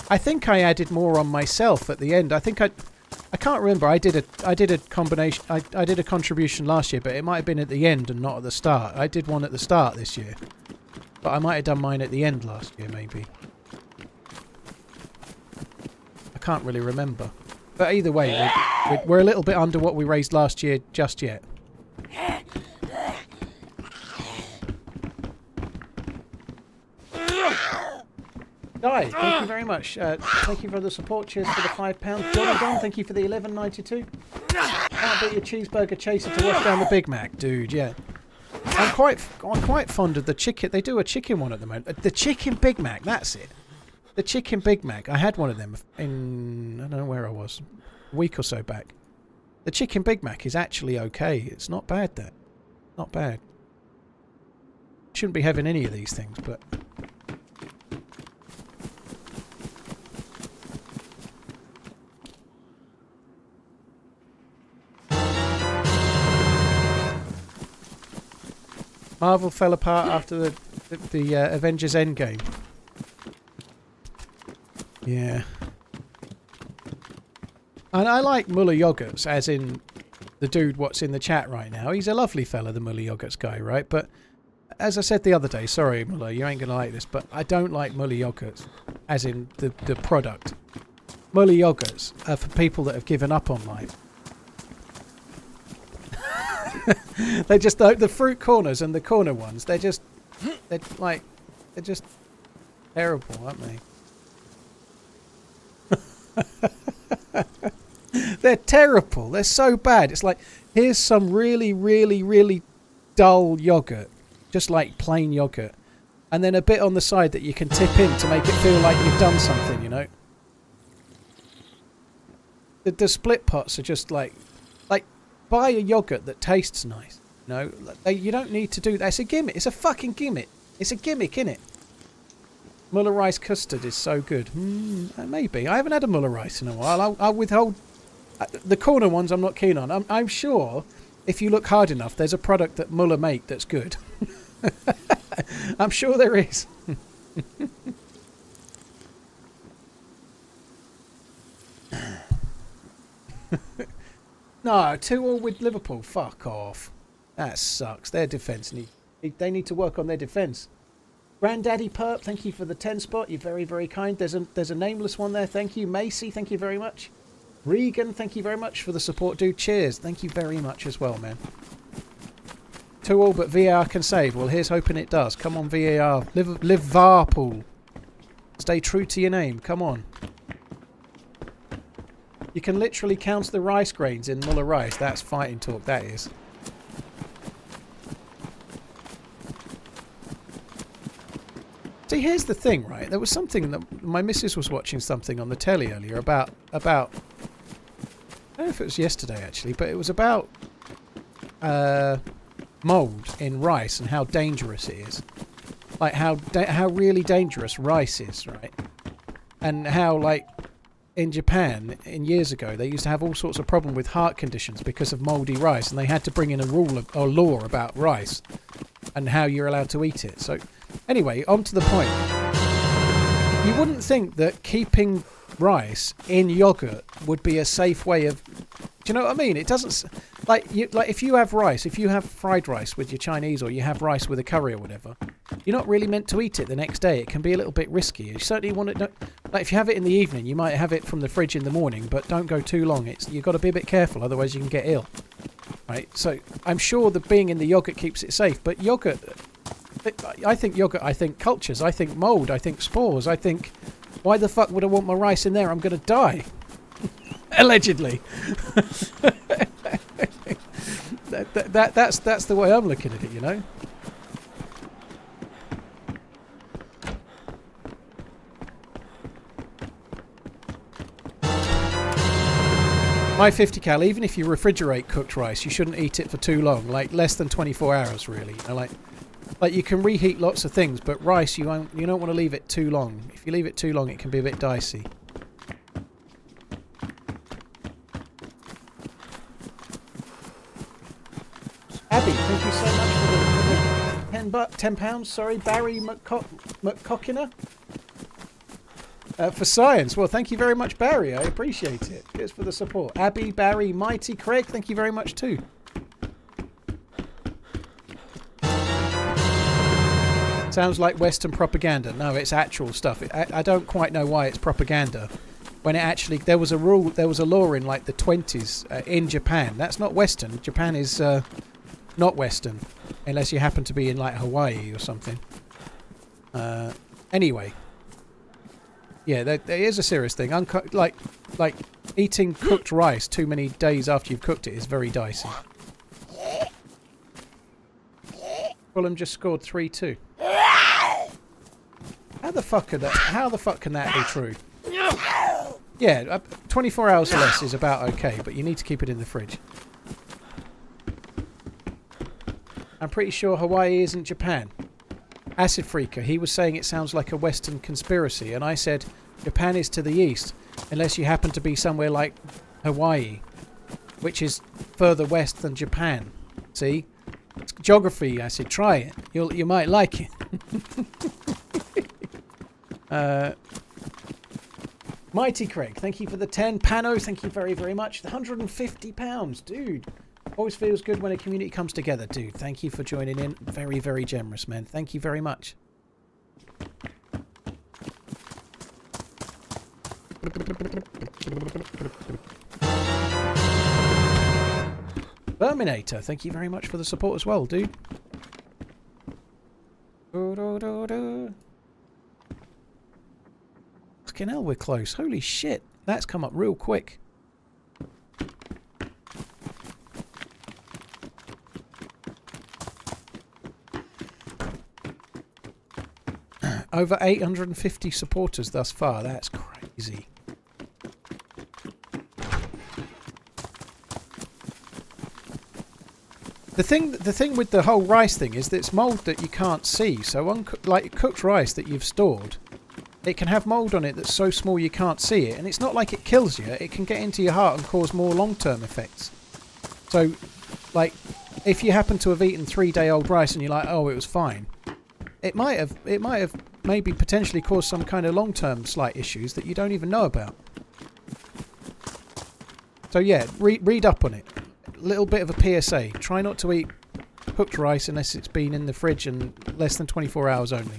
I think I added more on myself at the end. I think I can't remember. I did a combination. I did a contribution last year, but it might have been at the end and not at the start. I did one at the start this year, but I might have done mine at the end last year, maybe. I can't really remember. But either way, we're a little bit under what we raised last year just yet. Guy, thank you very much. Thank you for the support. Cheers for the £5. Johnny Don, thank you for the 11.92. Can't beat your cheeseburger chaser to wash down the Big Mac, dude. Yeah, I'm quite fond of the chicken. They do a chicken one at the moment. The chicken Big Mac. That's it. The chicken Big Mac. I had one of them in I don't know where I was, a week or so back. The chicken Big Mac is actually okay. It's not bad. That, not bad. Shouldn't be having any of these things, but. Marvel fell apart after the Avengers Endgame. Yeah. And I like Muller Yogurts, as in the dude what's in the chat right now. He's a lovely fella, the Muller Yogurts guy, right? But as I said the other day, sorry Muller, you ain't going to like this, but I don't like Muller Yogurts, as in the product. Muller Yogurts are for people that have given up on life. They just the fruit corners and the corner ones. They're just terrible, aren't they? They're terrible. They're so bad. It's like, here's some really, really, really dull yogurt, just like plain yogurt, and then a bit on the side that you can tip in to make it feel like you've done something. You know. The split pots are just like. Buy a yogurt that tastes nice. No, you don't need to do that. It's a gimmick. It's a fucking gimmick. It's a gimmick, innit? Muller rice custard is so good. Maybe. I haven't had a Muller rice in a while. I'll withhold. The corner ones I'm not keen on. I'm sure if you look hard enough, there's a product that Muller make that's good. I'm sure there is. No, 2-2 with Liverpool. Fuck off. That sucks. Their defence they need to work on their defence. Granddaddy Perp, thank you for the 10 spot. You're very, very kind. There's a nameless one there. Thank you. Macy, thank you very much. Regan, thank you very much for the support, dude. Cheers. Thank you very much as well, man. 2-2, but VAR can save. Well, here's hoping it does. Come on, VAR. Liverpool. Stay true to your name. Come on. You can literally count the rice grains in Muller rice. That's fighting talk, that is. See, here's the thing, right? There was something that my missus was watching something on the telly earlier about I don't know if it was yesterday actually, but it was about mold in rice and how dangerous it is. Like how really dangerous rice is, right? And how, like, in Japan, in years ago, they used to have all sorts of problem with heart conditions because of mouldy rice, and they had to bring in a rule or law about rice and how you're allowed to eat it. So, anyway, on to the point. You wouldn't think that keeping rice in yogurt would be a safe way of... Do you know what I mean? It doesn't... Like if you have rice, if you have fried rice with your Chinese, or you have rice with a curry or whatever, you're not really meant to eat it the next day. It can be a little bit risky. You certainly want to... Like if you have it in the evening, you might have it from the fridge in the morning, but don't go too long. You've got to be a bit careful, otherwise you can get ill. Right? So I'm sure that being in the yogurt keeps it safe, but yogurt... I think yogurt, I think cultures, I think mould, I think spores, I think... Why the fuck would I want my rice in there? I'm going to die. Allegedly. That's the way I'm looking at it, you know. My 50 cal, even if you refrigerate cooked rice, you shouldn't eat it for too long, like less than 24 hours really. You know, like you can reheat lots of things, but rice you don't want to leave it too long. If you leave it too long, it can be a bit dicey. Abby, thank you so much for the £10. Sorry, Barry McCockiner. For science. Well, thank you very much, Barry. I appreciate it. Cheers for the support. Abby, Barry, Mighty, Craig, thank you very much too. Sounds like Western propaganda. No, it's actual stuff. I don't quite know why it's propaganda. When it actually, there was a law in like the 20s in Japan. That's not Western. Japan is not Western, unless you happen to be in like Hawaii or something. Anyway. Yeah, there is a serious thing. Like eating cooked rice too many days after you've cooked it is very dicey. Fulham just scored 3-2. How the fuck can that be true? Yeah, 24 hours or less is about okay, but you need to keep it in the fridge. I'm pretty sure Hawaii isn't Japan. Acid Freaker, he was saying it sounds like a Western conspiracy, and I said Japan is to the east, unless you happen to be somewhere like Hawaii, which is further west than Japan. See? It's geography, Acid. Try it. You might like it. Mighty Craig, thank you for the 10. Pano, thank you very, very much. £150, dude. Always feels good when a community comes together, dude. Thank you for joining in. Very, very generous, man. Thank you very much. Terminator, thank you very much for the support as well, dude. Fucking hell, we're close. Holy shit. That's come up real quick. Over 850 supporters thus far. That's crazy. The thing with the whole rice thing is that it's mould that you can't see. So like cooked rice that you've stored, it can have mould on it that's so small you can't see it. And it's not like it kills you. It can get into your heart and cause more long-term effects. So, like, if you happen to have eaten 3-day-old rice and you're like, oh, it was fine, it might have maybe potentially caused some kind of long-term slight issues that you don't even know about. So yeah, read up on it. A little bit of a PSA. Try not to eat cooked rice unless it's been in the fridge and less than 24 hours only.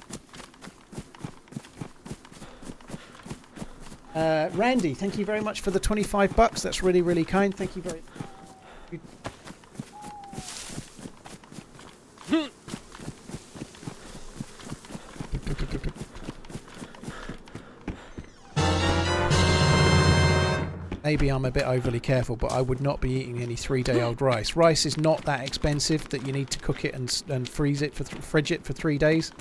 Randy, thank you very much for the $25. That's really, really kind. Thank you very much. Maybe I'm a bit overly careful, but I would not be eating any 3-day-old rice. Rice is not that expensive that you need to cook it and freeze it fridge it for 3 days.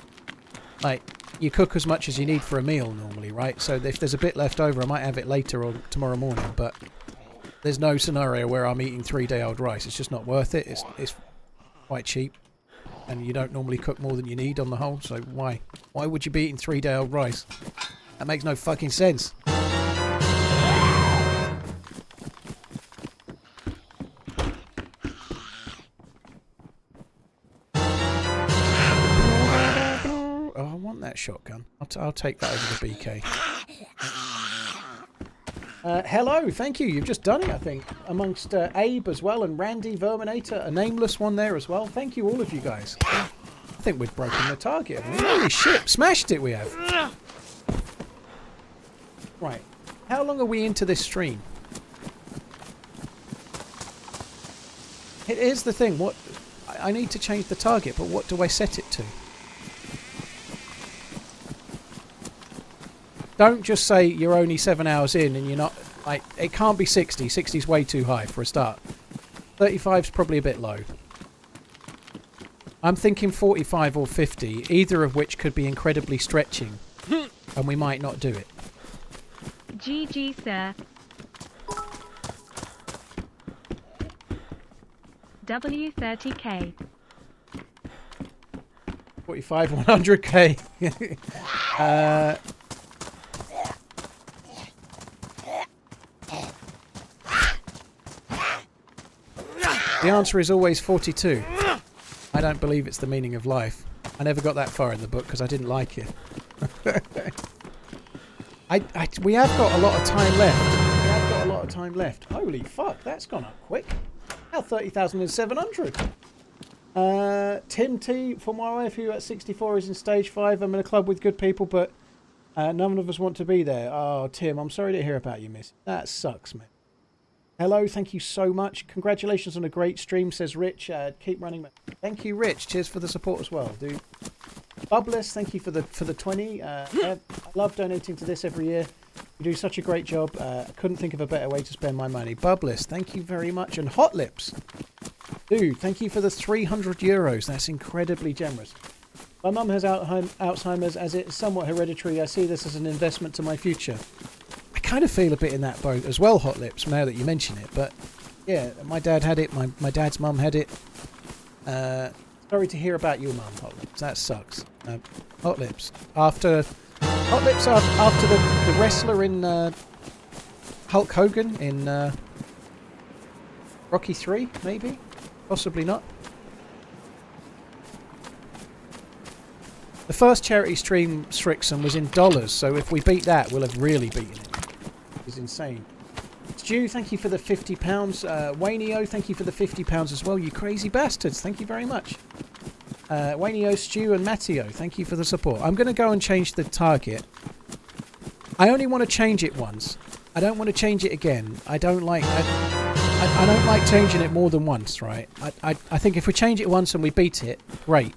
Like, you cook as much as you need for a meal normally, right? So if there's a bit left over, I might have it later or tomorrow morning, but there's no scenario where I'm eating 3-day-old rice. It's just not worth it. It's quite cheap, and you don't normally cook more than you need on the whole, so why would you be eating 3-day-old rice? That makes no fucking sense. Oh, I want that shotgun. I'll take that over the BK. Hello, thank you. You've just done it, I think, amongst Abe as well, and Randy, Verminator, a nameless one there as well. Thank you, all of you guys. I think we've broken the target. Holy shit, smashed it we have. Right, how long are we into this stream? Here's the thing, I need to change the target, but what do I set it to? Don't just say you're only 7 hours in and you're not, like, it can't be 60. 60 is way too high for a start. 35 is probably a bit low. I'm thinking 45 or 50, either of which could be incredibly stretching, and we might not do it. GG, sir. W30K. 45, 100k. The answer is always 42. I don't believe it's the meaning of life. I never got that far in the book because I didn't like it. We have got a lot of time left. Holy fuck, that's gone up quick. Now 30,700. Tim T, for my wife who at 64 is in stage 5. I'm in a club with good people, but none of us want to be there. Oh, Tim, I'm sorry to hear about you, miss. That sucks, man. Hello, thank you so much. Congratulations on a great stream, says Rich. Keep running. Thank you, Rich. Cheers for the support as well, dude. Bubbless, thank you for the 20. I love donating to this every year. You do such a great job. I couldn't think of a better way to spend my money. Bubbless, thank you very much. And Hot Lips, dude, thank you for the 300 euros. That's incredibly generous. My mum has Alzheimer's, as it's somewhat hereditary. I see this as an investment to my future. I kind of feel a bit in that boat as well, Hot Lips, now that you mention it. But yeah, my dad had it. My dad's mum had it. Sorry to hear about your mum, Hot Lips. That sucks. Hot Lips. After the wrestler in Hulk Hogan in Rocky 3, maybe? Possibly not. The first charity stream, Strixon, was in dollars, so if we beat that, we'll have really beaten it. It's insane. Stu, thank you for the £50. Wayneo, thank you for the £50 as well, you crazy bastards. Thank you very much. Wayneo, Stu, and Matteo, thank you for the support. I'm going to go and change the target. I only want to change it once. I don't want to change it again. I don't like changing it more than once, right? I think if we change it once and we beat it, great.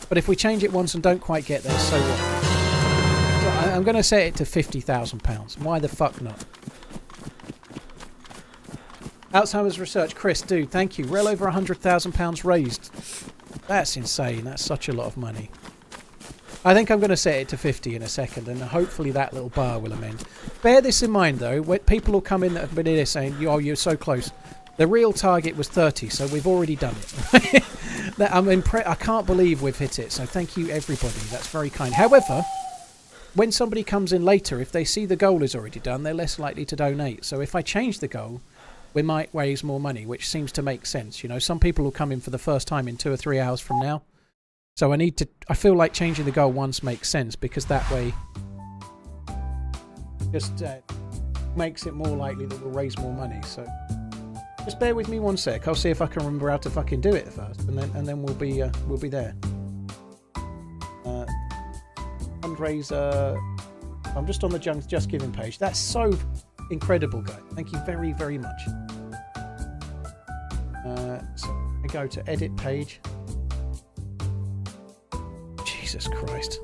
But if we change it once and don't quite get there, so what? So I'm going to set it to £50,000. Why the fuck not? Alzheimer's research, Chris, dude, thank you. Well over £100,000 raised. That's insane. That's such a lot of money. I think I'm going to set it to 50 in a second, and hopefully that little bar will amend. Bear this in mind, though. When people will come in that have been here saying, "Oh, you're so close." The real target was 30, so we've already done it. I can't believe we've hit it, so thank you, everybody. That's very kind. However, when somebody comes in later, if they see the goal is already done, they're less likely to donate. So if I change the goal, we might raise more money, which seems to make sense. You know, some people will come in for the first time in 2 or 3 hours from now. So I feel like changing the goal once makes sense, because that way just makes it more likely that we'll raise more money. So just bear with me one sec. I'll see if I can remember how to fucking do it first, and then we'll be there. Fundraiser. I'm just on the Just Giving page. That's so incredible, guys. Thank you very, very much. So I go to edit page. Jesus Christ.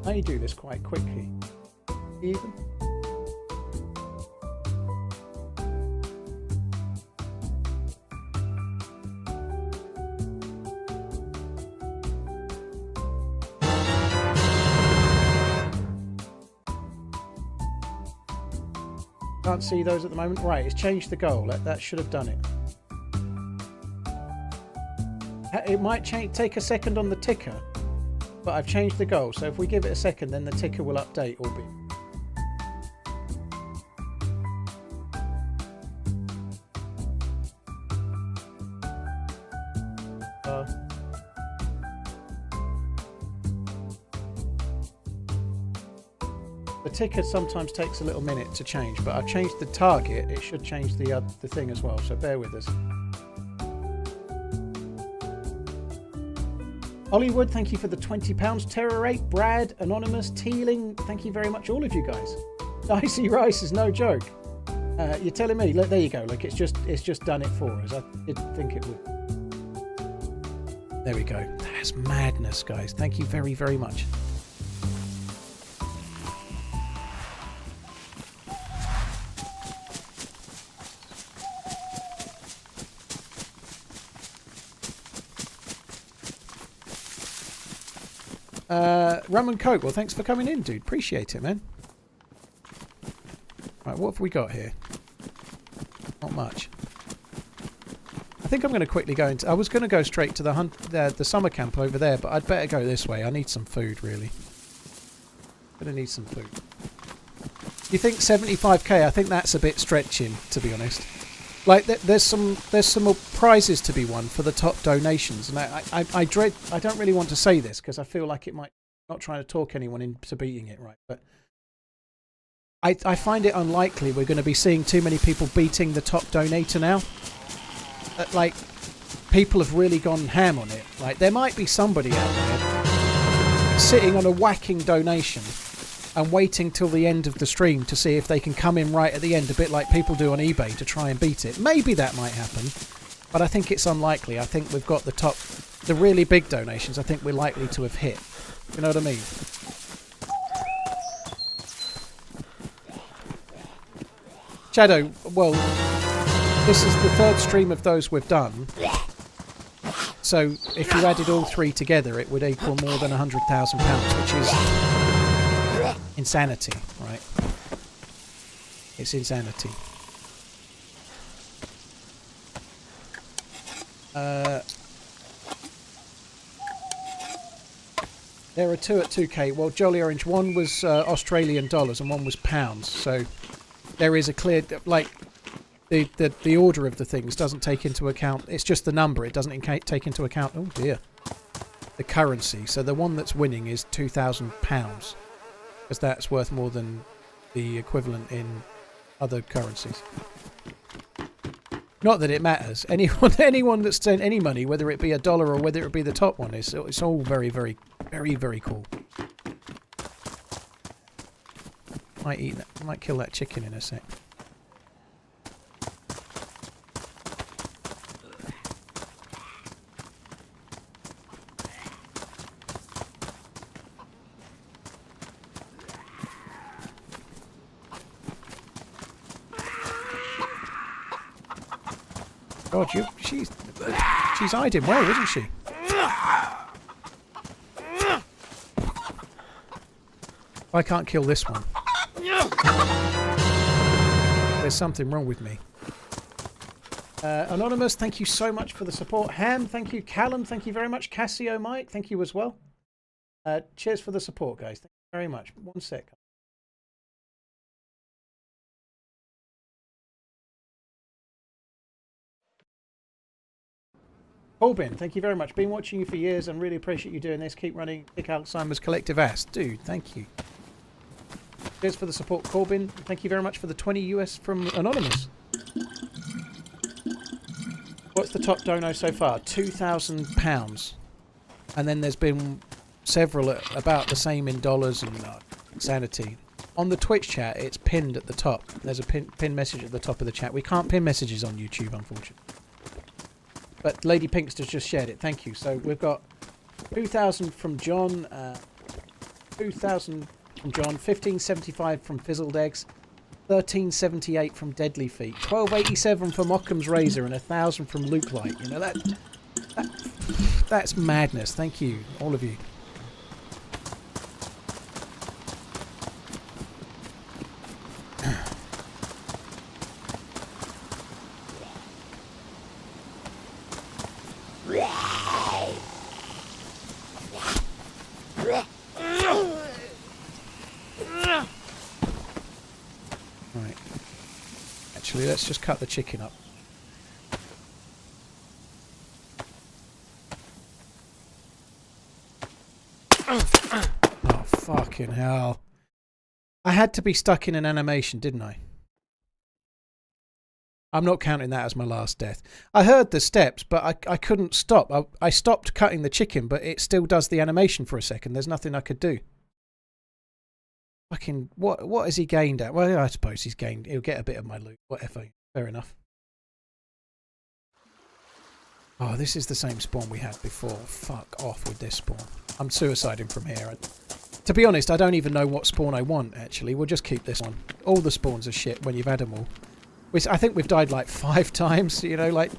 I do this quite quickly. Even. Can't see those at the moment. Right, it's changed the goal. That should have done it. It might take a second on the ticker, but I've changed the goal. So if we give it a second, then the ticker will update, albeit. The ticker sometimes takes a little minute to change, but I've changed the target. It should change the thing as well, so bear with us. Hollywood, thank you for the £20. Terror 8, Brad, Anonymous, Teeling, thank you very much, all of you guys. Dicey Rice is no joke. You're telling me, look, there you go, look, it's just done it for us. I did think it would. There we go. That's madness, guys. Thank you very, very much. Rum and Coke, well, thanks for coming in, dude. Appreciate it, man. Right, what have we got here? Not much. I think I'm going to quickly go into... I was going to go straight to the summer camp over there, but I'd better go this way. I need some food, really. Going to need some food. You think 75k? I think that's a bit stretching, to be honest. Like, there's some more prizes to be won for the top donations, and I don't really want to say this because I feel like it might... Not trying to talk anyone into beating it, right? But I find it unlikely we're going to be seeing too many people beating the top donator now. Like, people have really gone ham on it. Like, there might be somebody out there sitting on a whacking donation and waiting till the end of the stream to see if they can come in right at the end, a bit like people do on eBay to try and beat it. Maybe that might happen, but I think it's unlikely. I think we've got the really big donations, I think we're likely to have hit. You know what I mean? Shadow, well, this is the third stream of those we've done. So if you added all three together, it would equal more than £100,000, which is insanity, right? It's insanity. There are two at 2k. Well, Jolly Orange, one was Australian dollars and one was pounds. So there is a clear, like, the order of the things doesn't take into account. It's just the number. It doesn't take into account. Oh dear, the currency. So the one that's winning is £2,000, because that's worth more than the equivalent in other currencies. Not that it matters. Anyone that's sent any money, whether it be $1 or whether it be the top one, it's all very, very, very, very cool. Might eat that. Might kill that chicken in a sec. God, she's eyed him well, isn't she? I can't kill this one. There's something wrong with me. Anonymous, thank you so much for the support. Ham, thank you. Callum, thank you very much. Cassio Mike, thank you as well. Cheers for the support, guys. Thank you very much. One sec. Corbin, thank you very much. Been watching you for years and really appreciate you doing this. Keep running. Kick Alzheimer's Collective ass. Dude, thank you. Cheers for the support, Corbin. Thank you very much for the 20 US from Anonymous. What's the top dono so far? £2,000. And then there's been several at about the same in dollars and insanity. On the Twitch chat, it's pinned at the top. There's a pin message at the top of the chat. We can't pin messages on YouTube, unfortunately. But Lady Pinkster's just shared it. Thank you. So we've got 2,000 from John, 2,000 from John, 1575 from Fizzled Eggs, 1378 from Deadly Feet, 1287 from Occam's Razor, and 1,000 from Luke Light. You know that's madness. Thank you, all of you. actually. Let's just cut the chicken up. Oh, fucking hell. I had to be stuck in an animation, didn't I? I'm not counting that as my last death. I heard the steps, but I couldn't stop. I stopped cutting the chicken, but it still does the animation for a second. There's nothing I could do. Fucking, what has he gained at? Well, I suppose he'll get a bit of my loot. Whatever. Fair enough. Oh, this is the same spawn we had before. Fuck off with this spawn. I'm suiciding from here. To be honest, I don't even know what spawn I want, actually. We'll just keep this one. All the spawns are shit when you've had them all. I think we've died like 5 times, you know, like,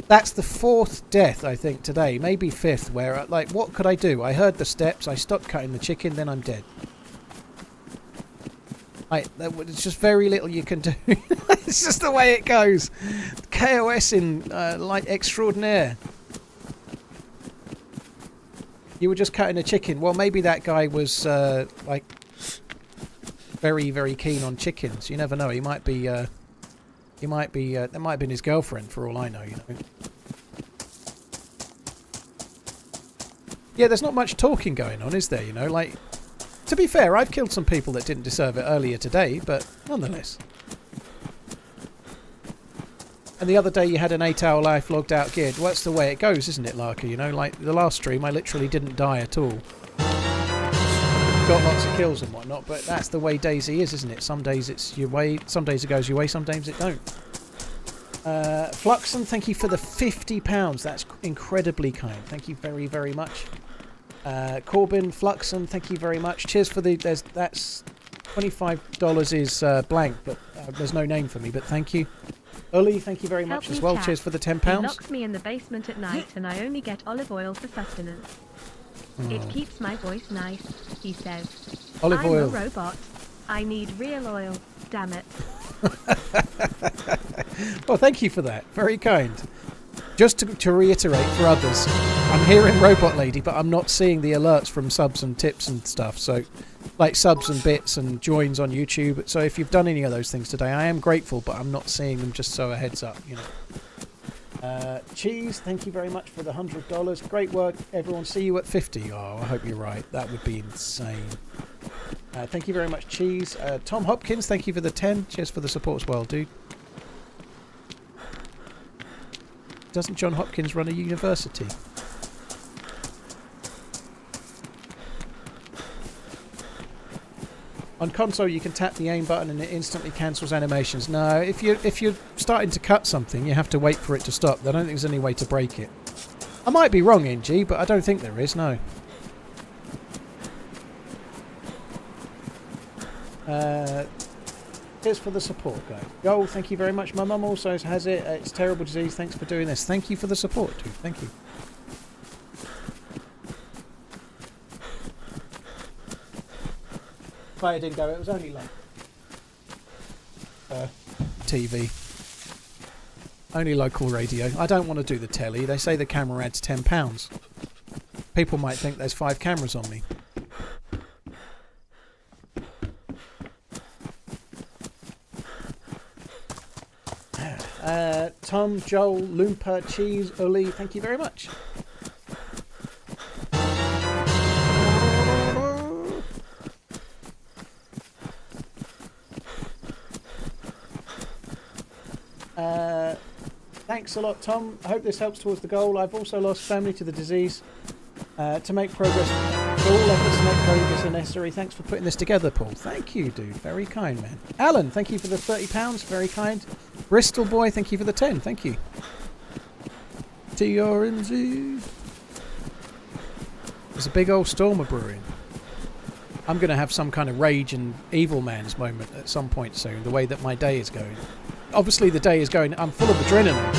that's the 4th death, I think, today. Maybe 5th, where, like, what could I do? I heard the steps, I stopped cutting the chicken, then I'm dead. It's just very little you can do. It's just the way it goes. KOS in, like, extraordinaire. You were just cutting a chicken. Well, maybe that guy was, like, very, very keen on chickens. You never know. He might be, that might have been his girlfriend, for all I know, you know. Yeah, there's not much talking going on, is there, you know? Like, to be fair, I've killed some people that didn't deserve it earlier today, but nonetheless. And the other day you had an 8-hour life logged out geared. Well, that's the way it goes, isn't it, Larker? You know, like the last stream, I literally didn't die at all. Got lots of kills and whatnot, but that's the way DayZ is, isn't it? Some days it's your way, some days it goes your way, some days it don't. Fluxon, thank you for the £50. That's incredibly kind. Thank you very, very much. Corbin, Fluxon, thank you very much. Cheers for the... that's $25 is blank, but there's no name for me, but thank you. Uli, thank you very much as well. Chat. Cheers for the £10. He locks me in the basement at night and I only get olive oil for sustenance. It keeps my voice nice, he says. Olive oil. I'm a robot. I need real oil. Damn it. Well, thank you for that. Very kind. Just to reiterate for others, I'm hearing Robot Lady, but I'm not seeing the alerts from subs and tips and stuff. So, like subs and bits and joins on YouTube. So if you've done any of those things today, I am grateful, but I'm not seeing them, just so a heads up, you know. Cheese, thank you very much for the $100. Great work, everyone. See you at 50. Oh, I hope you're right. That would be insane. Thank you very much, Cheese. Tom Hopkins, thank you for the 10. Cheers for the support as well, dude. Doesn't John Hopkins run a university? On console, you can tap the aim button and it instantly cancels animations. No, if you're starting to cut something, you have to wait for it to stop. I don't think there's any way to break it. I might be wrong, NG, but I don't think there is. No. Cheers for the support, guys. Joel, thank you very much. My mum also has it. It's a terrible disease. Thanks for doing this. Thank you for the support, dude. Thank you. Fire didn't go. It was only like TV. Only local radio. I don't want to do the telly. They say the camera adds £10. People might think there's 5 cameras on me. Tom, Joel, Loompa, Cheese, Uli, thank you very much. Thanks a lot, Tom. I hope this helps towards the goal. I've also lost family to the disease. To make progress, all efforts to make progress are necessary. Thanks for putting this together, Paul. Thank you, dude. Very kind, man. Alan, thank you for the £30. Very kind. Bristol Boy, thank you for the 10. Thank you. TRMZ. There's a big old storm brewing. I'm going to have some kind of rage and evil man's moment at some point soon, the way that my day is going. Obviously, the day is going... I'm full of adrenaline.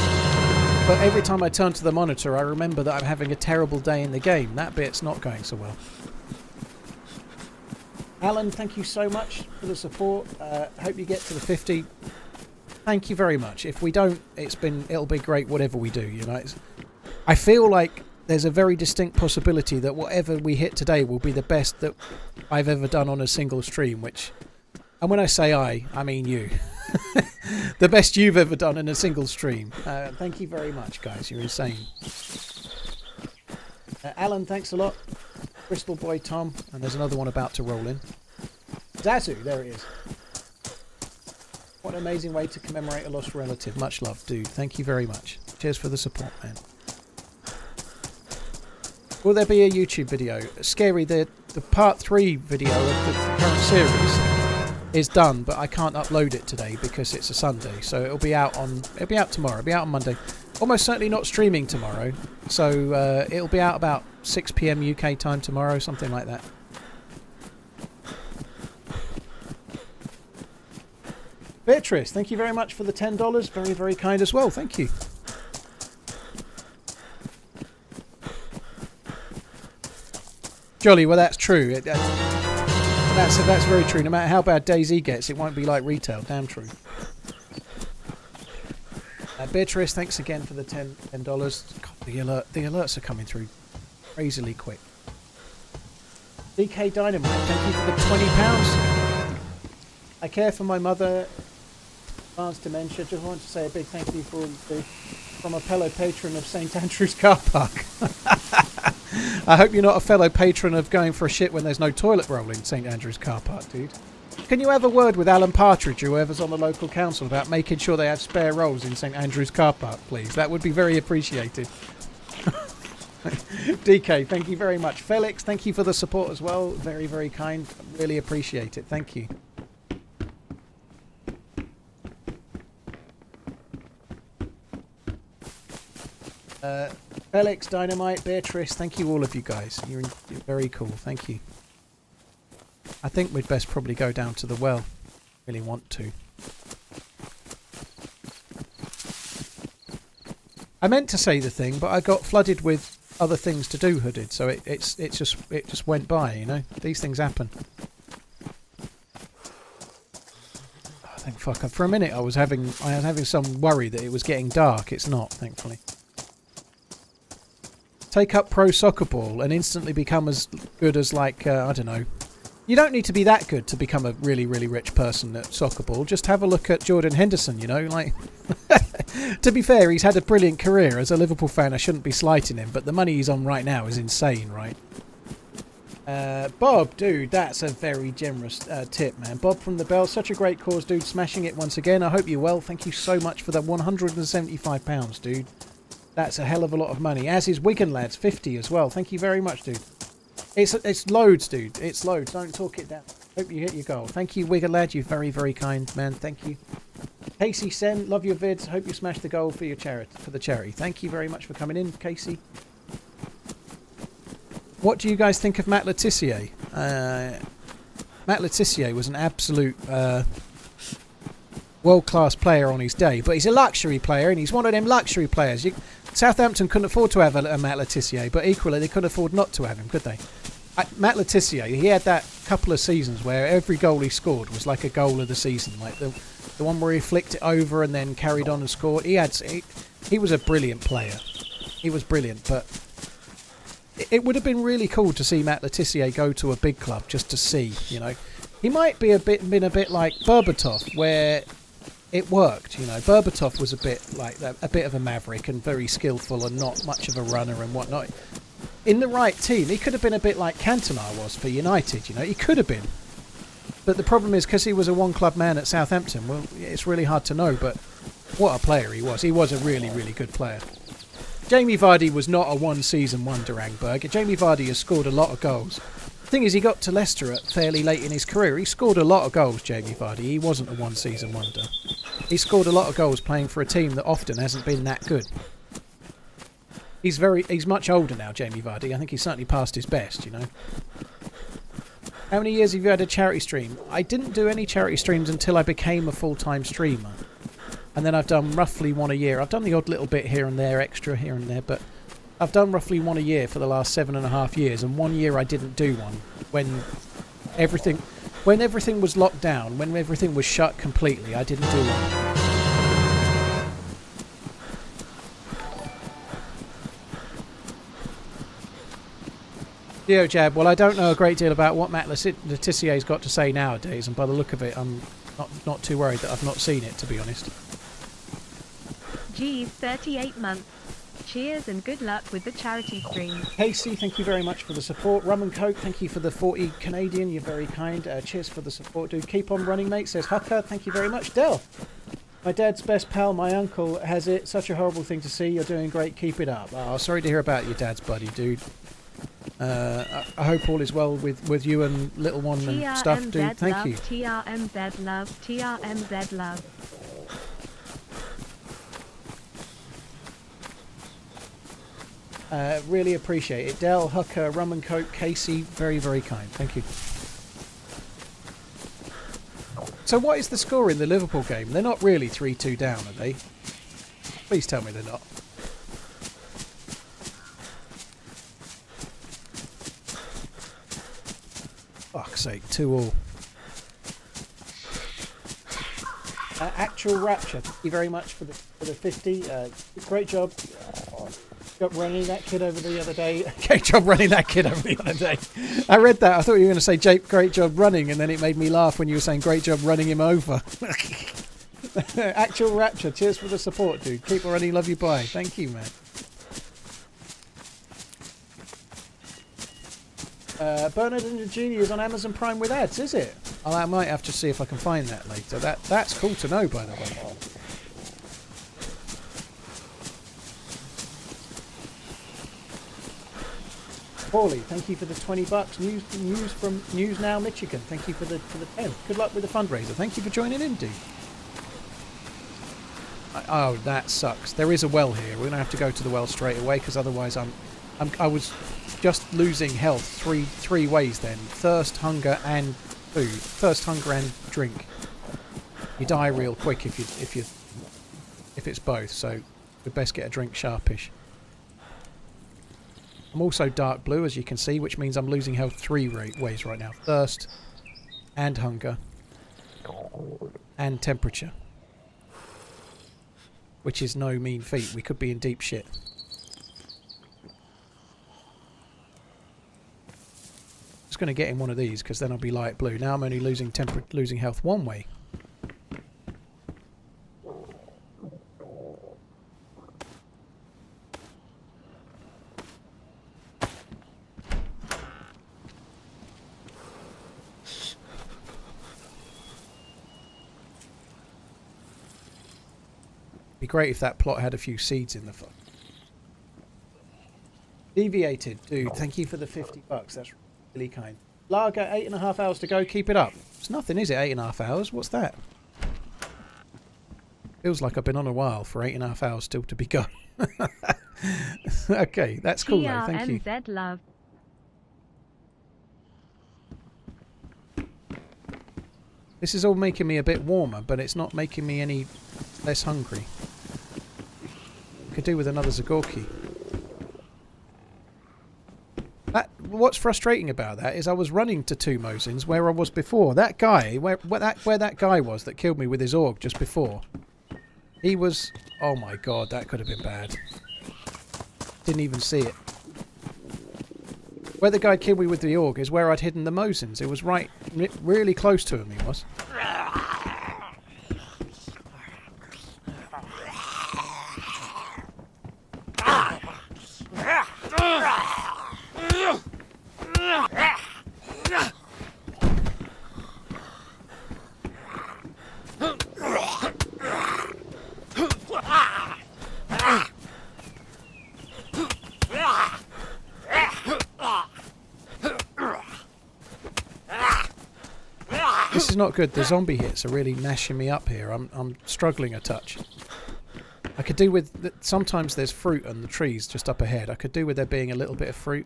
But every time I turn to the monitor, I remember that I'm having a terrible day in the game. That bit's not going so well. Alan, thank you so much for the support. Hope you get to the 50. Thank you very much. If we don't, it'll be great whatever we do, you know. I feel like there's a very distinct possibility that whatever we hit today will be the best that I've ever done on a single stream, which And when I say I mean you. The best you've ever done in a single stream. Thank you very much, guys. You're insane. Alan, thanks a lot. Bristol Boy Tom. And there's another one about to roll in. Zazu, there it is. What an amazing way to commemorate a lost relative. Much love, dude. Thank you very much. Cheers for the support, man. Will there be a YouTube video? Scary, the part 3 video of the current series is done, but I can't upload it today because it's a Sunday. So it'll be out tomorrow. It'll be out on Monday. Almost certainly not streaming tomorrow. So it'll be out about 6 PM UK time tomorrow, something like that. Beatrice, thank you very much for the $10. Very, very kind as well. Thank you. Jolly, well that's true. That's very true. No matter how bad DayZ gets, it won't be like retail. Damn true. Beatrice, thanks again for the $10. God, the alerts are coming through crazily quick. DK Dynamite, thank you for the £20. I care for my mother, advanced dementia. Just want to say a big thank you for all the from a fellow patron of St Andrew's car park. I hope you're not a fellow patron of going for a shit when there's no toilet roll in St Andrew's car park, dude. Can you have a word with Alan Partridge, or whoever's on the local council, about making sure they have spare rolls in St Andrew's car park, please? That would be very appreciated. DK, thank you very much. Felix, thank you for the support as well. Very, very kind. Really appreciate it. Thank you. Felix, Dynamite, Beatrice, thank you all of you guys. You're very cool. Thank you. I think we'd best probably go down to the well. Really want to. I meant to say the thing, but I got flooded with other things to do, Hooded. So it just went by. You know, these things happen. Oh, thank fuck. For a minute, I was having some worry that it was getting dark. It's not, thankfully. Take up pro soccer ball and instantly become as good as, like, I don't know. You don't need to be that good to become a really, really rich person at soccer ball. Just have a look at Jordan Henderson, you know, like... To be fair, he's had a brilliant career. As a Liverpool fan, I shouldn't be slighting him, but the money he's on right now is insane, right? Bob, dude, that's a very generous tip, man. Bob from the Bell, such a great cause, dude. Smashing it once again. I hope you're well. Thank you so much for that £175, dude. That's a hell of a lot of money. As is Wigan Lads, 50 as well. Thank you very much, dude. It's loads, dude. It's loads. Don't talk it down. Hope you hit your goal. Thank you, Wigan Lad. You're very, very kind, man. Thank you. Casey Sen, love your vids. Hope you smash the goal for your charity. Thank you very much for coming in, Casey. What do you guys think of Matt Le Tissier? Matt Le Tissier was an absolute world-class player on his day, but he's a luxury player, and he's one of them luxury players. Southampton couldn't afford to have a Matt Le Tissier, but equally they couldn't afford not to have him, could they? Matt Le Tissier, he had that couple of seasons where every goal he scored was like a goal of the season, like the one where he flicked it over and then carried on and scored. He was a brilliant player. He was brilliant, but it would have been really cool to see Matt Le Tissier go to a big club just to see, you know. He might be been a bit like Berbatov, where it worked, you know. Berbatov was a bit of a maverick and very skillful and not much of a runner and whatnot. In the right team, he could have been a bit like Cantona was for United, you know. He could have been. But the problem is, because he was a one-club man at Southampton, well, it's really hard to know, but what a player he was. He was a really, really good player. Jamie Vardy was not a one-season wonder, Angberg. Jamie Vardy has scored a lot of goals. The thing is, he got to Leicester at fairly late in his career. He scored a lot of goals, Jamie Vardy. He wasn't a one-season wonder. He scored a lot of goals playing for a team that often hasn't been that good. He's much older now, Jamie Vardy. I think he's certainly past his best, you know. How many years have you had a charity stream? I didn't do any charity streams until I became a full-time streamer. And then I've done roughly one a year. I've done the odd little bit here and there, extra here and there, but I've done roughly one a year for the last 7.5 years. And 1 year I didn't do one when everything was locked down, when everything was shut completely. I didn't do one. Jab, well, I don't know a great deal about what Matt Letizier's got to say nowadays, and by the look of it, I'm not too worried that I've not seen it, to be honest. Geez, 38 months. Cheers and good luck with the charity stream. Casey, thank you very much for the support. Rum and Coke, thank you for the 40 Canadian. You're very kind. Cheers for the support, dude. Keep on running, mate, says Hucker. Thank you very much. Del, my dad's best pal, my uncle, has it. Such a horrible thing to see. You're doing great. Keep it up. Oh, sorry to hear about your dad's buddy, dude. I hope all is well with you and little one and stuff, dude. Thank you. TRMZ love. TRMZ love. Really appreciate it. Del, Hucker, Rum and Coke, Casey, very, very kind. Thank you. So what is the score in the Liverpool game? They're not really 3-2 down, are they? Please tell me they're not. Fuck's sake, 2-2. Actual Rapture, thank you very much for the 50. Great job. Running that kid over the other day. Great job running that kid over the other day. I read that. I thought you were going to say, Jake, great job running, and then it made me laugh when you were saying, great job running him over. Actual Rapture, cheers for the support, dude. Keep on running, love you, bye. Thank you, man. Bernard and the Genie is on Amazon Prime with ads, is it? I might have to see if I can find that later. That's cool to know, by the way. Paulie, thank you for the $20. News from News Now, Michigan. Thank you for the 10. Good luck with the fundraiser. Thank you for joining in, dude. Oh, that sucks. There is a well here. We're gonna have to go to the well straight away because otherwise I was just losing health three ways then. Thirst, hunger, and food. Thirst, hunger, and drink. You die real quick if it's both. So we'd best get a drink sharpish. I'm also dark blue, as you can see, which means I'm losing health 3 ways right now. Thirst, and hunger, and temperature. Which is no mean feat. We could be in deep shit. Just going to get in one of these, because then I'll be light blue. Now I'm only losing health 1 way. Be great if that plot had a few seeds in the fun. Deviated, dude. Thank you for the $50. That's really kind. Lager, 8.5 hours to go. Keep it up. It's nothing, is it? 8.5 hours. What's that? Feels like I've been on a while for 8.5 hours still to be gone. Okay, that's cool though. Thank you. TRMZ love. This is all making me a bit warmer, but it's not making me any less hungry. Could do with another Zagorki. What's frustrating about that is I was running to 2 Mosins where I was before. That guy, where that guy was that killed me with his AUG just before. He was... Oh my god, that could have been bad. Didn't even see it. Where the guy killed me with the AUG is where I'd hidden the Mosins. It was right, really close to him, he was. This is not good. The zombie hits are really mashing me up here. I'm struggling a touch. I could do with... Sometimes there's fruit on the trees just up ahead. I could do with there being a little bit of fruit.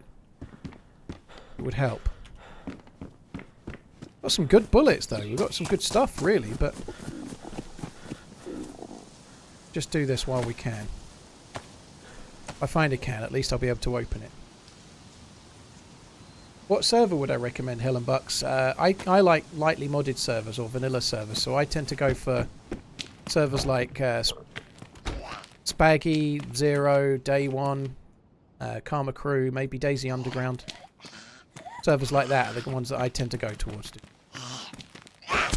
It would help. Got some good bullets though. We've got some good stuff really, but... Just do this while we can. If I find a can, at least I'll be able to open it. What server would I recommend, Helen Bucks? I like lightly modded servers or vanilla servers, so I tend to go for servers like Spaggy, Zero, Day One, Karma Crew, maybe DayZ Underground. Servers like that are the ones that I tend to go towards. I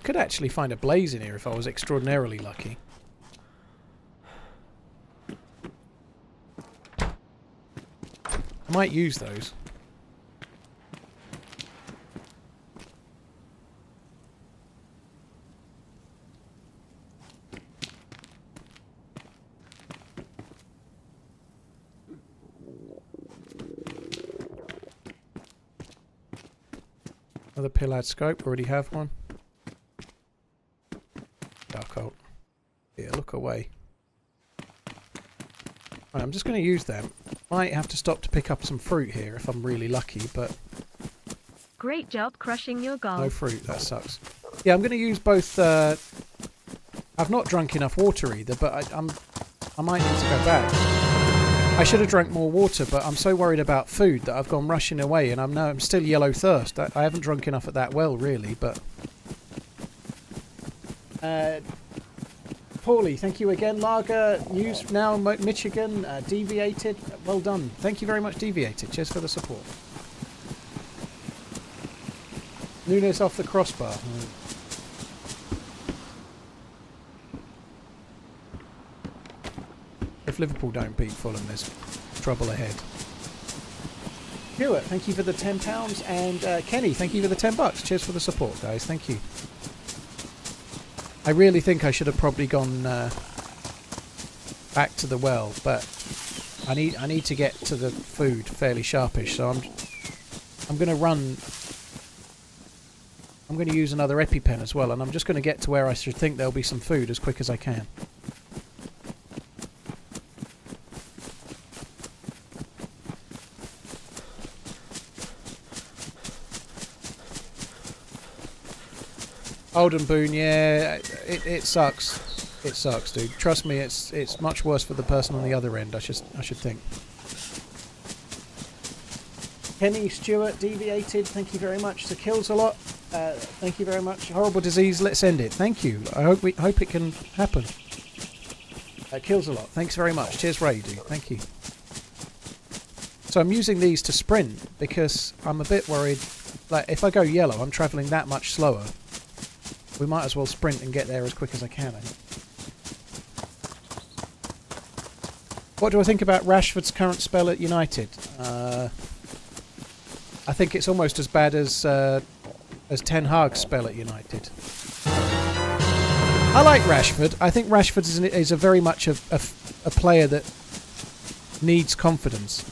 could actually find a blaze in here if I was extraordinarily lucky. I might use those. Another pillared scope, already have one. Dark ult. Yeah, look away. Right, I'm just going to use them. Might have to stop to pick up some fruit here if I'm really lucky, but... Great job crushing your goal. No fruit, that sucks. Yeah, I'm going to use both... I've not drunk enough water either, but I might need to go back. I should have drank more water, but I'm so worried about food that I've gone rushing away, and I'm still yellow thirst. I haven't drunk enough at that well, really, but... Paulie, thank you again. Lager, News Now, Michigan, Deviated. Well done. Thank you very much, Deviated. Cheers for the support. Nunes off the crossbar. If Liverpool don't beat Fulham, there's trouble ahead. Hewitt, thank you for the £10. And Kenny, thank you for the $10. Cheers for the support, guys. Thank you. I really think I should have probably gone back to the well, but I need to get to the food fairly sharpish. So I'm going to run. I'm going to use another EpiPen as well, and I'm just going to get to where I should think there'll be some food as quick as I can. Old and Boone, yeah, it sucks. It sucks, dude. Trust me, it's much worse for the person on the other end. I should think. Kenny Stewart, Deviated, thank you very much. So Kills a Lot, thank you very much. Horrible Disease, let's end it. Thank you. I hope it can happen. Kills a Lot, thanks very much. Cheers, Ray, dude. Thank you. So I'm using these to sprint because I'm a bit worried. Like if I go yellow, I'm travelling that much slower. We might as well sprint and get there as quick as I can. What do I think about Rashford's current spell at United? I think it's almost as bad as Ten Hag's spell at United. I like Rashford. I think Rashford is a very much a player that needs confidence,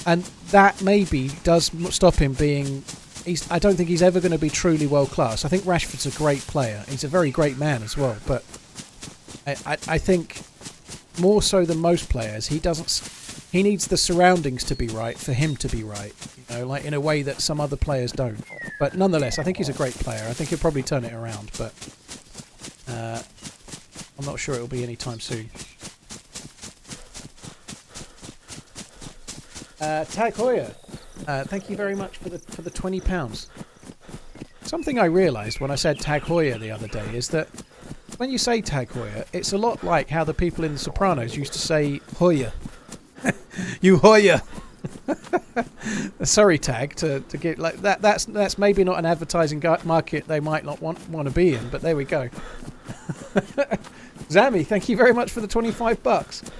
and that maybe does stop him being. I don't think he's ever going to be truly world class. I think Rashford's a great player. He's a very great man as well. But I think more so than most players, he needs the surroundings to be right for him to be right. You know, like in a way that some other players don't. But nonetheless, I think he's a great player. I think he'll probably turn it around. But I'm not sure it'll be anytime soon. Tag Hoyer. Thank you very much for the £20. Something I realised when I said Tag Hoyer the other day is that when you say Tag Hoyer, it's a lot like how the people in The Sopranos used to say Hoyer. You Hoyer. Sorry, Tag, to get like that. That's maybe not an advertising market they might not want to be in, but there we go. Zammy, thank you very much for the $25.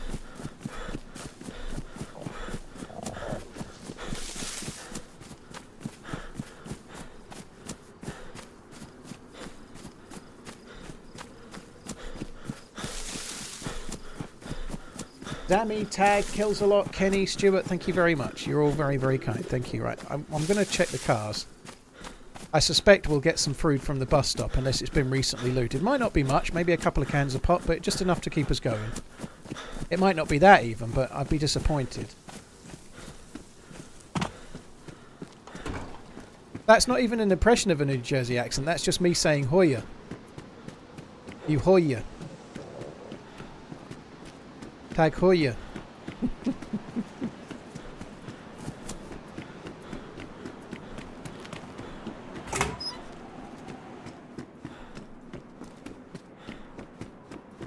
Dammy, Tag, Kills a Lot, Kenny, Stewart, thank you very much. You're all very, very kind. Thank you. Right, I'm going to check the cars. I suspect we'll get some food from the bus stop unless it's been recently looted. Might not be much, maybe a couple of cans of pop, but just enough to keep us going. It might not be that even, but I'd be disappointed. That's not even an impression of a New Jersey accent. That's just me saying Hoyer. You Hoyer. Tag Hoyer.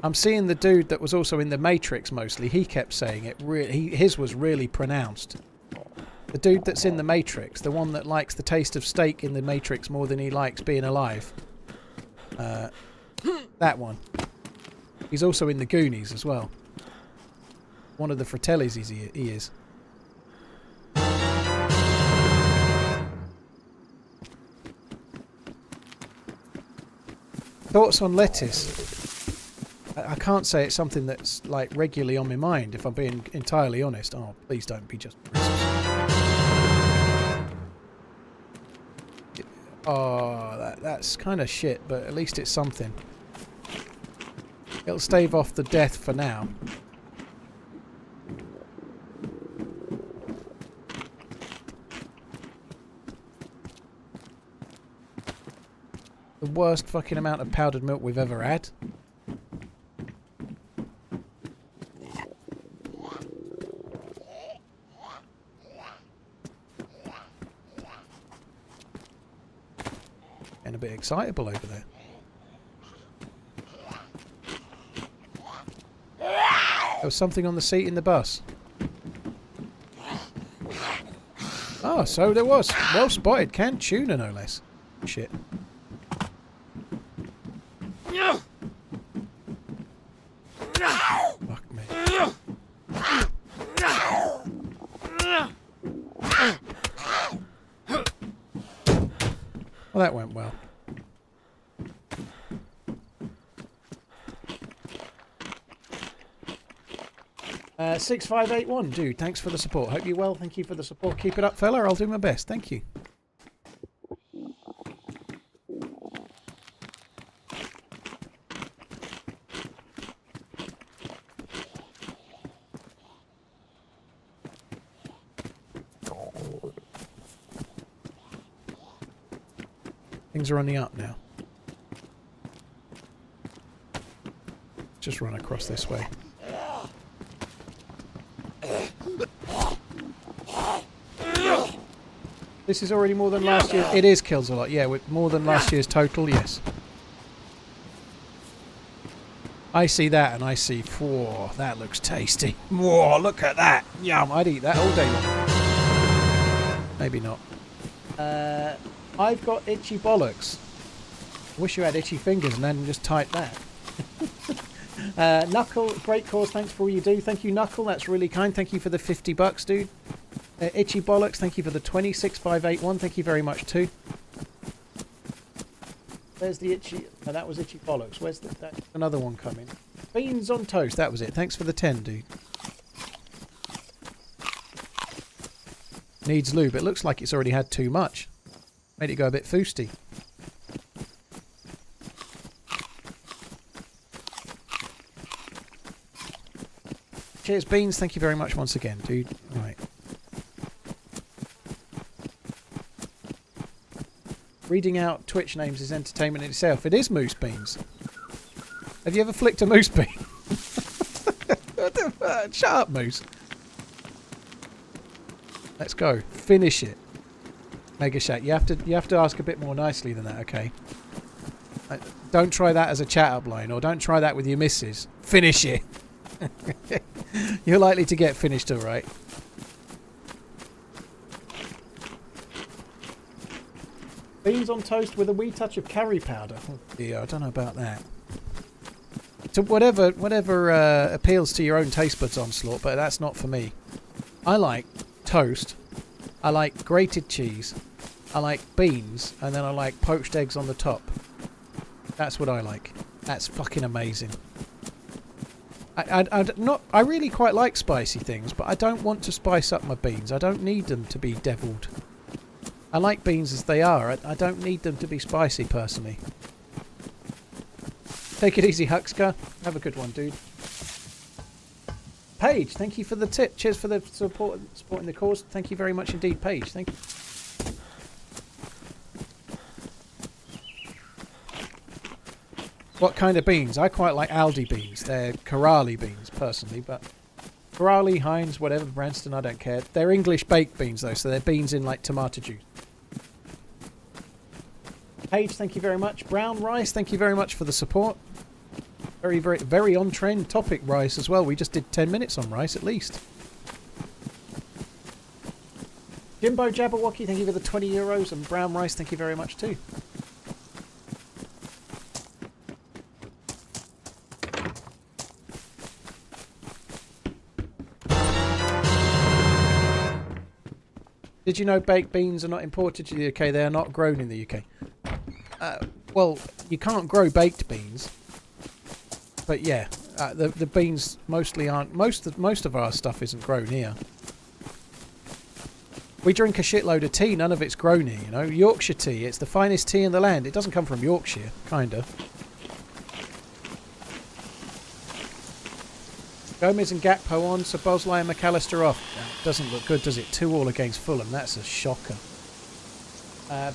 I'm seeing the dude that was also in the Matrix mostly. He kept saying it. His was really pronounced. The dude that's in the Matrix, the one that likes the taste of steak in the Matrix more than he likes being alive. That one. He's also in the Goonies as well. One of the Fratellis he is. Thoughts on lettuce? I can't say it's something that's like regularly on my mind, if I'm being entirely honest. Oh, please don't be just... Oh, that's kind of shit, but at least it's something. It'll stave off the death for now. The worst fucking amount of powdered milk we've ever had. And a bit excitable over there. There was something on the seat in the bus. Oh, so there was. Well spotted. Canned tuna, no less. Shit. Fuck me. Well, that went well. Uh, 6581, dude, thanks for the support. Hope you're well. Thank you for the support. Keep it up, fella. I'll do my best. Thank you. Things are on the up now. Just run across this way. This is already more than last year. It is kills a lot. Yeah, with more than last year's total, yes. I see that and I see, whoa, that looks tasty. Whoa, look at that. Yum, I'd eat that all day long. Maybe not. I've got itchy bollocks. Wish you had itchy fingers and then just type that. Knuckle, great cause. Thanks for all you do. Thank you, Knuckle. That's really kind. Thank you for the $50, dude. Itchy bollocks. Thank you for the 26581. Thank you very much too. There's the itchy. Oh, that was itchy bollocks. Where's that? Another one coming. Beans on toast. That was it. Thanks for the 10, dude. Needs lube. It looks like it's already had too much. Made it go a bit foosty. Cheers, Beans. Thank you very much once again, dude. Right. Reading out Twitch names is entertainment in itself. It is Moose Beans. Have you ever flicked a moose bean? What the fuck? Shut up, Moose. Let's go. Finish it. Mega Shack. You have to ask a bit more nicely than that, okay? Don't try that as a chat up line, or don't try that with your missus. Finish it. You're likely to get finished, alright. Beans on toast with a wee touch of curry powder. Oh dear, I don't know about that. So whatever appeals to your own taste buds, Onslaught, but that's not for me. I like toast. I like grated cheese. I like beans, and then I like poached eggs on the top. That's what I like. That's fucking amazing. I really quite like spicy things, but I don't want to spice up my beans. I don't need them to be devilled. I like beans as they are. I don't need them to be spicy, personally. Take it easy, Huxka. Have a good one, dude. Paige, thank you for the tip. Cheers for the supporting the cause. Thank you very much indeed, Paige. Thank you. What kind of beans? I quite like Aldi beans. They're Corrali beans, personally, but Corrali, Heinz, whatever, Branston, I don't care. They're English baked beans, though, so they're beans in, like, tomato juice. Paige, thank you very much. Brown Rice, thank you very much for the support. Very, very, very on-trend topic, rice, as well. We just did 10 minutes on rice, at least. Jimbo Jabberwocky, thank you for the 20 euros. And Brown Rice, thank you very much, too. Did you know baked beans are not imported to the UK? They are not grown in the UK. Well, you can't grow baked beans. But yeah, the beans mostly aren't. Most of our stuff isn't grown here. We drink a shitload of tea. None of it's grown here. You know, Yorkshire tea. It's the finest tea in the land. It doesn't come from Yorkshire, kinda. Gomez and Gakpo on. Sir Bosley and McAllister off. Doesn't look good, does it? 2-2 against Fulham. That's a shocker.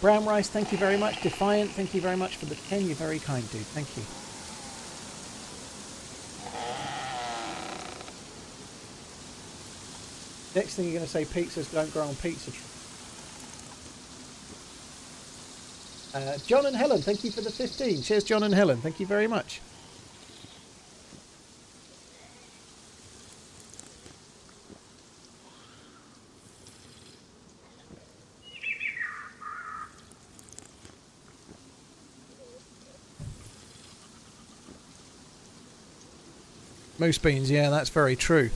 Brown Rice, thank you very much. Defiant, thank you very much for the 10. You're very kind, dude. Thank you. Next thing you're going to say, pizzas don't grow on pizza trees. John and Helen, thank you for the 15. Cheers, John and Helen. Thank you very much. Moose beans, yeah, that's very true.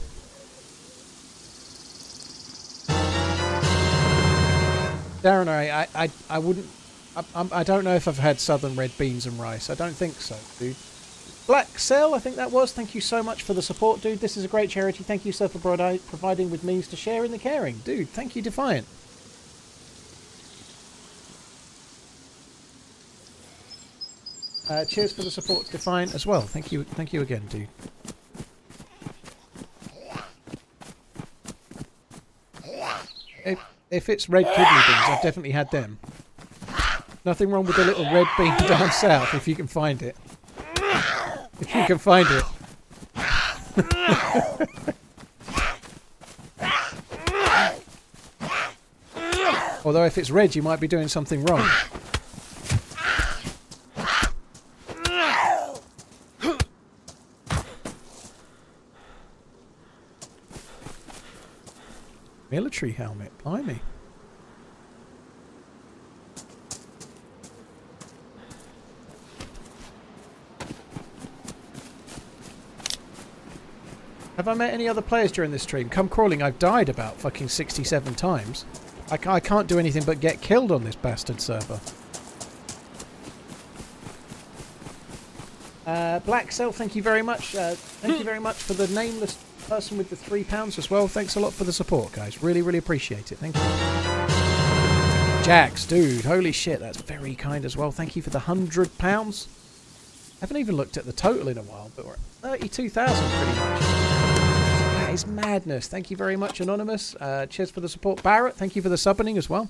Darren, I wouldn't. I don't know if I've had southern red beans and rice. I don't think so, dude. Black Cell, I think that was. Thank you so much for the support, dude. This is a great charity. Thank you, sir, for providing with means to share in the caring. Dude, thank you, Defiant. Cheers for the support, Defiant, as well. Thank you again, dude. If it's red kidney beans, I've definitely had them. Nothing wrong with the little red bean down south, if you can find it. If you can find it. Although if it's red, you might be doing something wrong. Military helmet, blimey. Have I met any other players during this stream? Come crawling, I've died about fucking 67 times. I can't do anything but get killed on this bastard server. Black Cell, thank you very much. Thank you very much for the nameless person with the £3 as well. Thanks a lot for the support, guys. Really, really appreciate it. Thank you. Jax, dude, holy shit, that's very kind as well. Thank you for the £100. Haven't even looked at the total in a while, but we're at 32,000 pretty much. That is madness. Thank you very much, Anonymous. Cheers for the support. Barrett, thank you for the subbing as well.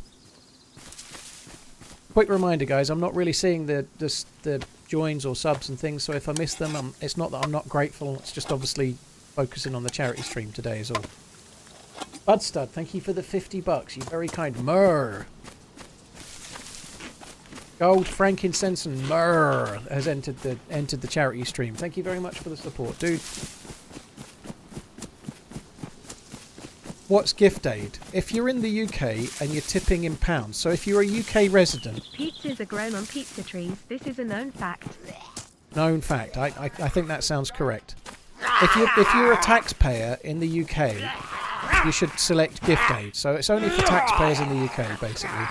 Quick reminder, guys, I'm not really seeing the joins or subs and things, so if I miss them, it's not that I'm not grateful. It's just obviously focusing on the charity stream today is all. Budstud, thank you for the $50. You're very kind. Myrrh. Gold, frankincense, and myrrh has entered the charity stream. Thank you very much for the support, dude. What's gift aid? If you're in the UK and you're tipping in pounds, so if you're a UK resident... Pizzas are grown on pizza trees. This is a known fact. Known fact. I think that sounds correct. If you're a taxpayer in the UK, you should select gift aid. So it's only for taxpayers in the UK, basically.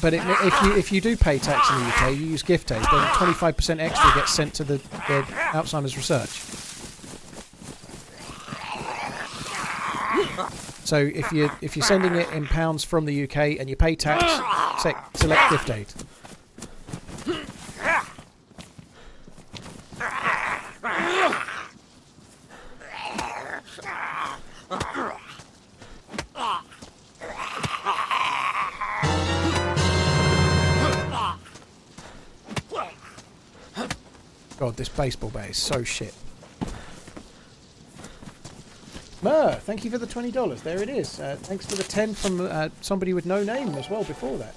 But if you do pay tax in the UK, you use gift aid, then 25% extra gets sent to the Alzheimer's research. So if you're sending it in pounds from the UK and you pay tax, select gift aid. God, this baseball bat is so shit. Mer, thank you for the $20. There it is. Thanks for the 10 from somebody with no name as well before that.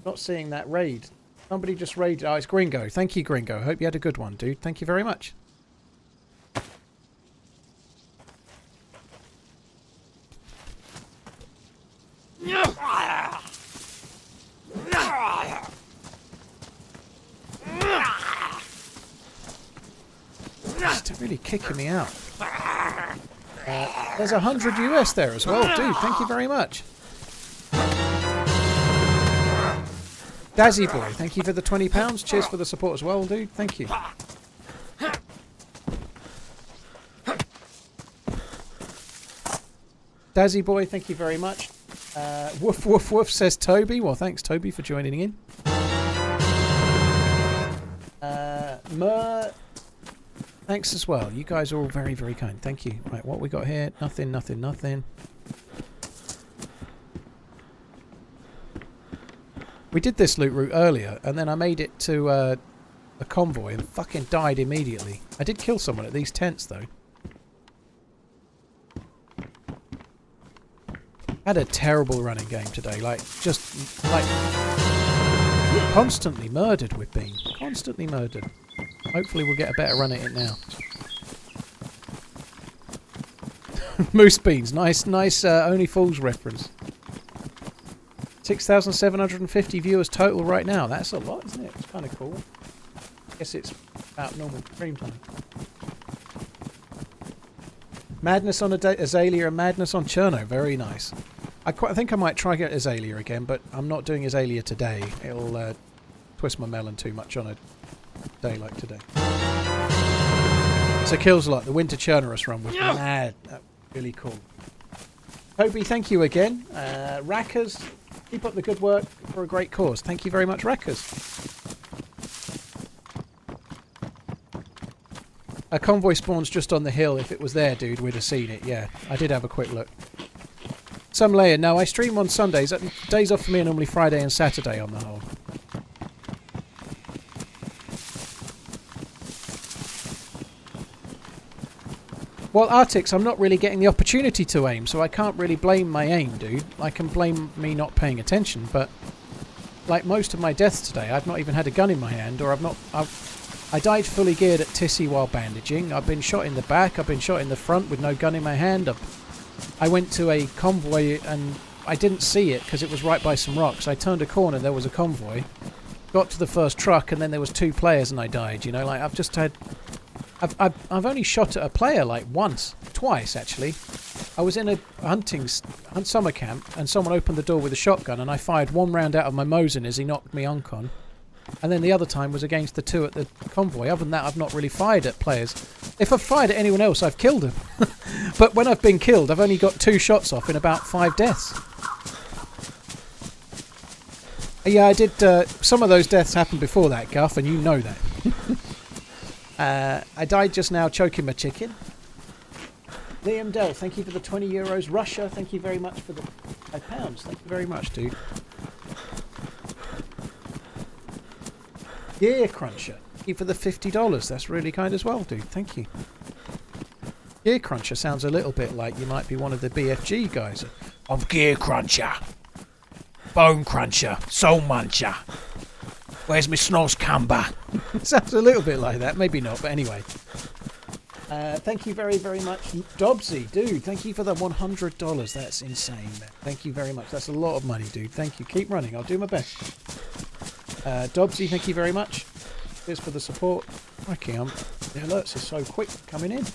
Not seeing that raid. Somebody just raided. Oh, it's Gringo. Thank you, Gringo. Hope you had a good one, dude. Thank you very much. Just really kicking me out. There's 100 US there as well, dude. Thank you very much. Dazzy Boy, thank you for the £20. Cheers for the support as well, dude. Thank you. Dazzy Boy, thank you very much. Woof woof woof says Toby. Well, thanks Toby for joining in. Mer, thanks as well. You guys are all very, very kind. Thank you. Right, what we got here? Nothing, nothing, nothing. We did this loot route earlier, and then I made it to a convoy and fucking died immediately. I did kill someone at these tents, though. Had a terrible running game today. Just constantly murdered we've been. Constantly murdered. Hopefully we'll get a better run at it now. Moose beans. Nice Only Fools reference. 6,750 viewers total right now. That's a lot, isn't it? It's kind of cool. I guess it's about normal stream time. Madness on Azalea and Madness on Cherno. Very nice. I think I might try get Azalea again, but I'm not doing Azalea today. It'll twist my melon too much on a day like today. So kills a lot. The Winter Chernerus run was mad. That was really cool. Toby, thank you again. Rackers, keep up the good work for a great cause. Thank you very much, Rackers. A convoy spawns just on the hill. If it was there, dude, we'd have seen it. Yeah, I did have a quick look. Some layer. No, I stream on Sundays. Days off for me are normally Friday and Saturday on the whole. Well, Artix, I'm not really getting the opportunity to aim, so I can't really blame my aim, dude. I can blame me not paying attention, but like most of my deaths today, I've not even had a gun in my hand, or I died fully geared at Tisy while bandaging. I've been shot in the back. I've been shot in the front with no gun in my hand. I went to a convoy and I didn't see it because it was right by some rocks. I turned a corner, there was a convoy. Got to the first truck and then there was 2 players and I died. You know, like I've just had... I've only shot at a player like twice actually. I was in a summer camp and someone opened the door with a shotgun and I fired 1 round out of my Mosin as he knocked me uncon. And then the other time was against the 2 at the convoy. Other than that, I've not really fired at players. If I've fired at anyone else, I've killed them. But when I've been killed, I've only got 2 shots off in about 5 deaths. Yeah, I did... some of those deaths happened before that, Guff, and you know that. I died just now choking my chicken. Liam Dell, thank you for the €20. Russia, thank you very much for the £5. Thank you very much, dude. Gear Cruncher, thank you for the $50. That's really kind as well, dude. Thank you. Gear Cruncher sounds a little bit like you might be one of the BFG guys. I'm Gear Cruncher. Bone Cruncher. Soul Muncher. Where's my Snoz Cumber? Sounds a little bit like that. Maybe not, but anyway. Thank you very, very much. Dobsy, dude, thank you for the $100. That's insane, man. Thank you very much. That's a lot of money, dude. Thank you. Keep running. I'll do my best. Dobsy, thank you very much. Cheers for the support. Okay, the alerts are so quick coming in.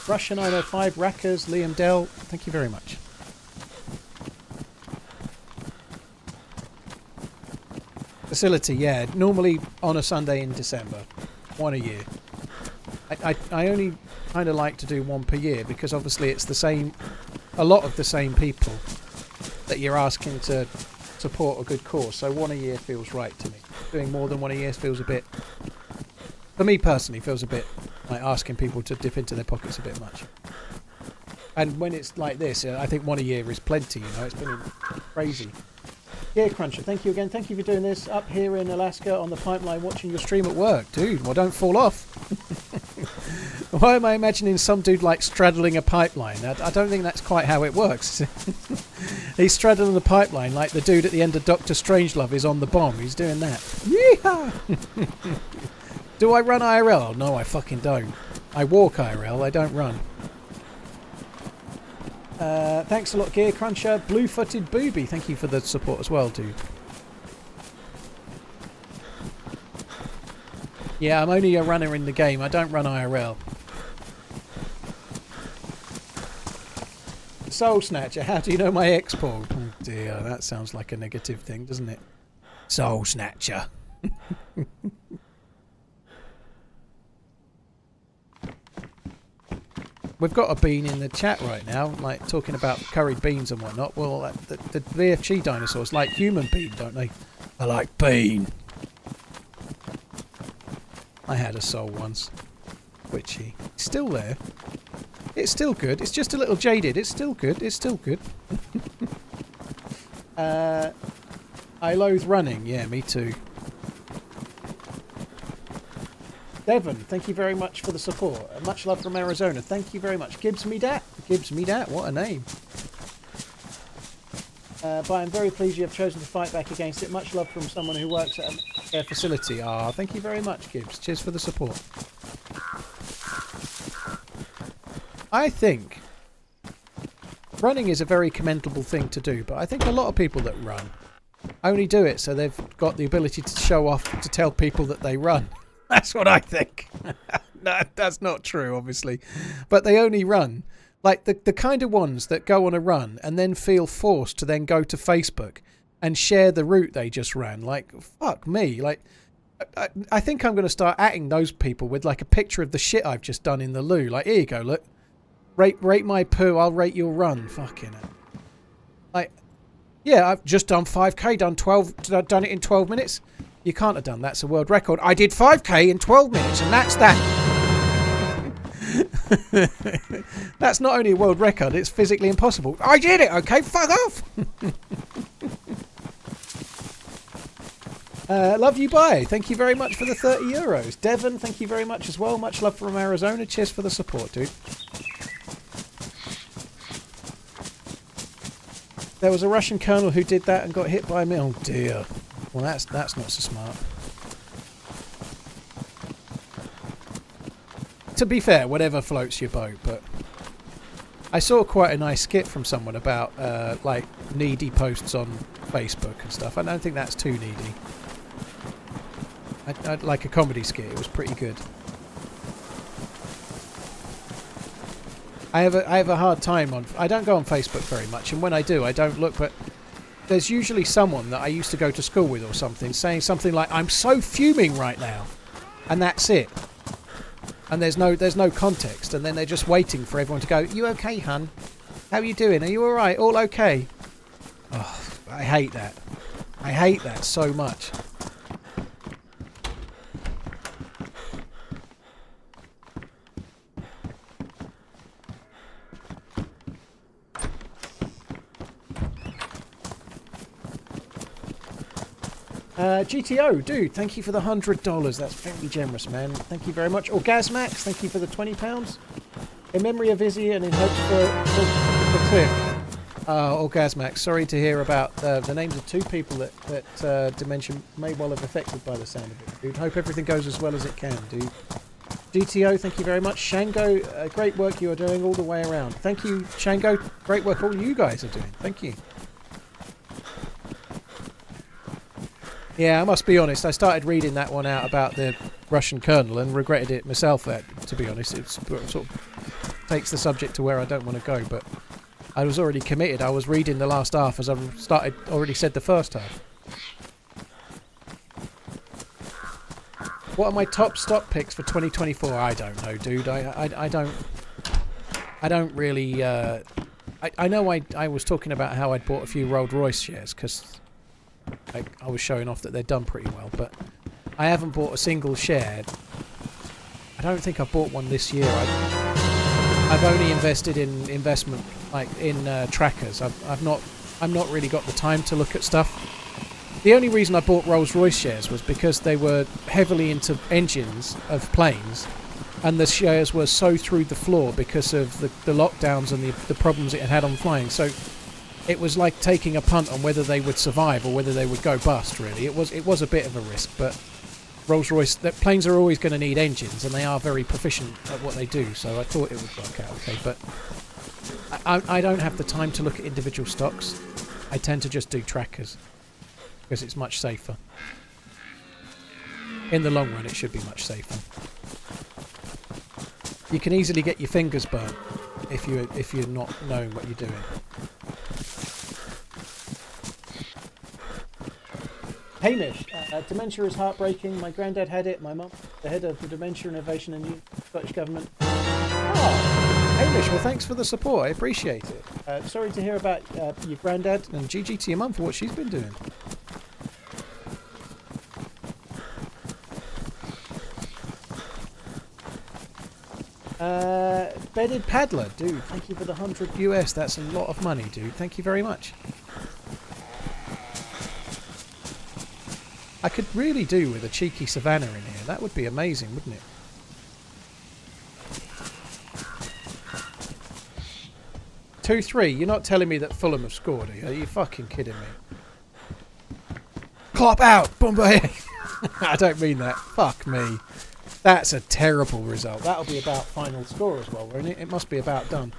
Russia 905, Rackers, Liam Dell, thank you very much. Facility, yeah, normally on a Sunday in December, 1 a year. I only kind of like to do 1 per year because obviously it's the same, a lot of the same people that you're asking to support a good cause, so 1 a year feels right to me. Doing more than 1 a year feels a bit, for me personally, feels a bit like asking people to dip into their pockets a bit much. And when it's like this, I think 1 a year is plenty, you know, it's been crazy. Yeah, Cruncher, thank you again. Thank you for doing this up here in Alaska on the pipeline, watching your stream at work. Dude, well, don't fall off. Why am I imagining some dude like straddling a pipeline? I don't think that's quite how it works. He's straddling the pipeline like the dude at the end of Doctor Strangelove is on the bomb. He's doing that. Yeehaw! Do I run IRL? No, I fucking don't. I walk IRL, I don't run. Thanks a lot, Gear Cruncher. Blue-footed Booby, thank you for the support as well, dude. Yeah, I'm only a runner in the game. I don't run IRL. Soul Snatcher, how do you know my export? Oh dear, that sounds like a negative thing, doesn't it? Soul Snatcher. We've got a bean in the chat right now, like talking about curried beans and whatnot. Well, the VFG dinosaurs like human bean, don't they? I like bean. I had a soul once. Witchy. Still there. It's still good. It's just a little jaded. It's still good. It's still good. I loathe running. Yeah, me too. Devon, thank you very much for the support. Much love from Arizona. Thank you very much. Gibbs me dat. Gibbs me dat. What a name. But I'm very pleased you have chosen to fight back against it. Much love from someone who works at a facility. Ah, thank you very much, Gibbs. Cheers for the support. I think running is a very commendable thing to do, but I think a lot of people that run only do it so they've got the ability to show off, to tell people that they run. That's what I think. No, that's not true, obviously. But they only run. Like the kind of ones that go on a run and then feel forced to then go to Facebook and share the route they just ran. Like, fuck me. Like, I think I'm going to start atting those people with like a picture of the shit I've just done in the loo. Like, here you go, look. Rate my poo, I'll rate your run. Fucking hell. Like, yeah, I've just done 5k, done it in 12 minutes. You can't have done that. It's a world record. I did 5k in 12 minutes and that's that. That's not only a world record, it's physically impossible. I did it, okay? Fuck off. Love you, bye. Thank you very much for the €30. Devon, thank you very much as well. Much love from Arizona. Cheers for the support, dude. There was a Russian colonel who did that and got hit by me. Oh dear. Well, that's not so smart. To be fair, whatever floats your boat, but I saw quite a nice skit from someone about like needy posts on Facebook and stuff. I don't think that's too needy. I'd like a comedy skit. It was pretty good. I have a hard time on. I don't go on Facebook very much, and when I do, I don't look. But there's usually someone that I used to go to school with or something saying something like, "I'm so fuming right now," and that's it. And there's no context, and then they're just waiting for everyone to go, "You okay, hun? How are you doing? Are you all right? All okay?" Oh, I hate that. I hate that so much. GTO, dude, thank you for the $100. That's very generous, man. Thank you very much. Orgasmax, thank you for the £20. In memory of Izzy and in hopes for Cliff. Orgasmax, sorry to hear about the names of two people that Dementia may well have affected by the sound of it, dude. Hope everything goes as well as it can, dude. GTO, thank you very much. Shango, great work you are doing all the way around. Thank you, Shango. Great work all you guys are doing. Thank you. Yeah, I must be honest, I started reading that one out about the Russian colonel and regretted it myself, to be honest. It sort of takes the subject to where I don't want to go, but I was already committed. I was reading the last half as I already said the first half. What are my top stock picks for 2024? I don't know, dude. I don't really... I know I was talking about how I'd bought a few Rolls Royce shares, because... I was showing off that they're done pretty well, but I haven't bought a single share. I don't think I've bought one this year. I've only invested in investment, like in trackers. I'm not really got the time to look at stuff. The only reason I bought Rolls Royce shares was because they were heavily into engines of planes, and the shares were so through the floor because of the lockdowns and the problems it had on flying. So it was like taking a punt on whether they would survive or whether they would go bust. Really, it was a bit of a risk, but Rolls-Royce, that planes are always going to need engines, and they are very proficient at what they do. So I thought it would work out okay, but I don't have the time to look at individual stocks. I tend to just do trackers because it's much safer. In the long run, it should be much safer. You can easily get your fingers burnt if you're not knowing what you're doing. Hamish, dementia is heartbreaking. My granddad had it. My mum, the head of the Dementia Innovation in the Scottish Government. Oh, Hamish, well, thanks for the support. I appreciate it. Sorry to hear about your granddad, and GG to your mum for what she's been doing. Bedded Paddler, dude, thank you for the 100 US. That's a lot of money, dude. Thank you very much. I could really do with a cheeky savannah in here. That would be amazing, wouldn't it? Two, 3. You're not telling me that Fulham have scored, are you? Are you fucking kidding me? Clop out! Bombay! I don't mean that. Fuck me. That's a terrible result. That'll be about final score as well, won't it? It must be about done.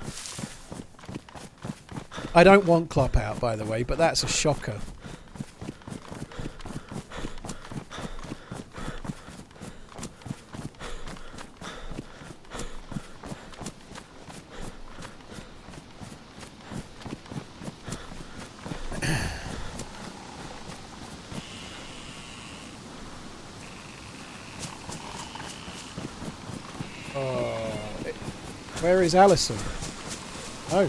I don't want Klopp out, by the way, but that's a shocker. Where is Alison? Oh.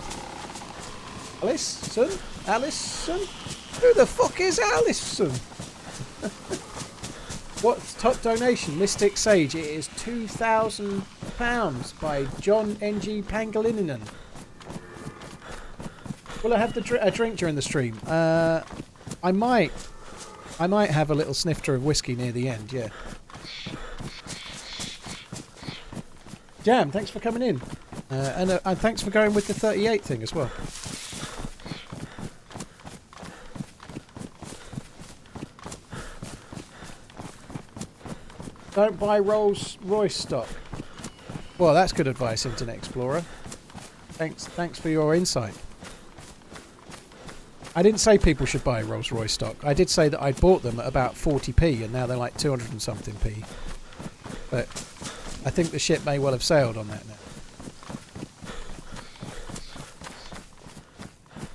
Alison? Alison? Who the fuck is Alison? What's top donation? Mystic Sage. It is £2,000 by John N.G. Pangalininen. Will I have a drink during the stream? I might have a little snifter of whiskey near the end, yeah. Jam, thanks for coming in. And thanks for going with the 38 thing as well. Don't buy Rolls-Royce stock. Well, that's good advice, Internet Explorer. Thanks for your insight. I didn't say people should buy Rolls-Royce stock. I did say that I bought them at about 40p, and now they're like 200 and something p. But I think the ship may well have sailed on that now.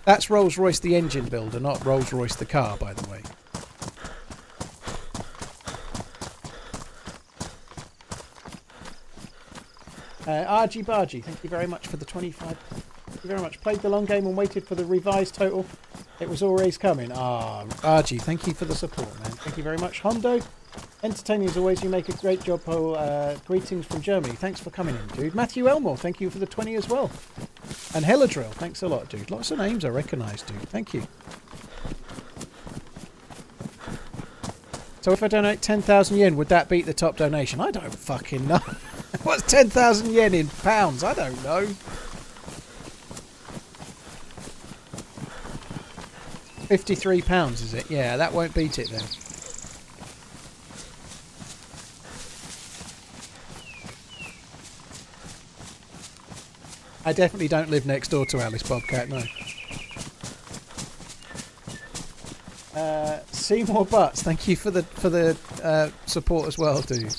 That's Rolls-Royce the engine builder, not Rolls-Royce the car, by the way. RG Bargy, thank you very much for the 25. Thank you very much. Played the long game and waited for the revised total. It was always coming. Ah, RG, thank you for the support, man. Thank you very much. Hondo, entertaining as always. You make a great job, Paul. Greetings from Germany. Thanks for coming in, dude. Matthew Elmore, thank you for the 20 as well. And Helladrill, thanks a lot, dude. Lots of names I recognise, dude. Thank you. So if I donate 10,000 yen, would that beat the top donation? I don't fucking know. What's 10,000 yen in pounds? I don't know. 53 pounds, is it? Yeah, that won't beat it then. I definitely don't live next door to Alice Bobcat, no. Seymour Butts, thank you for the support as well, dude.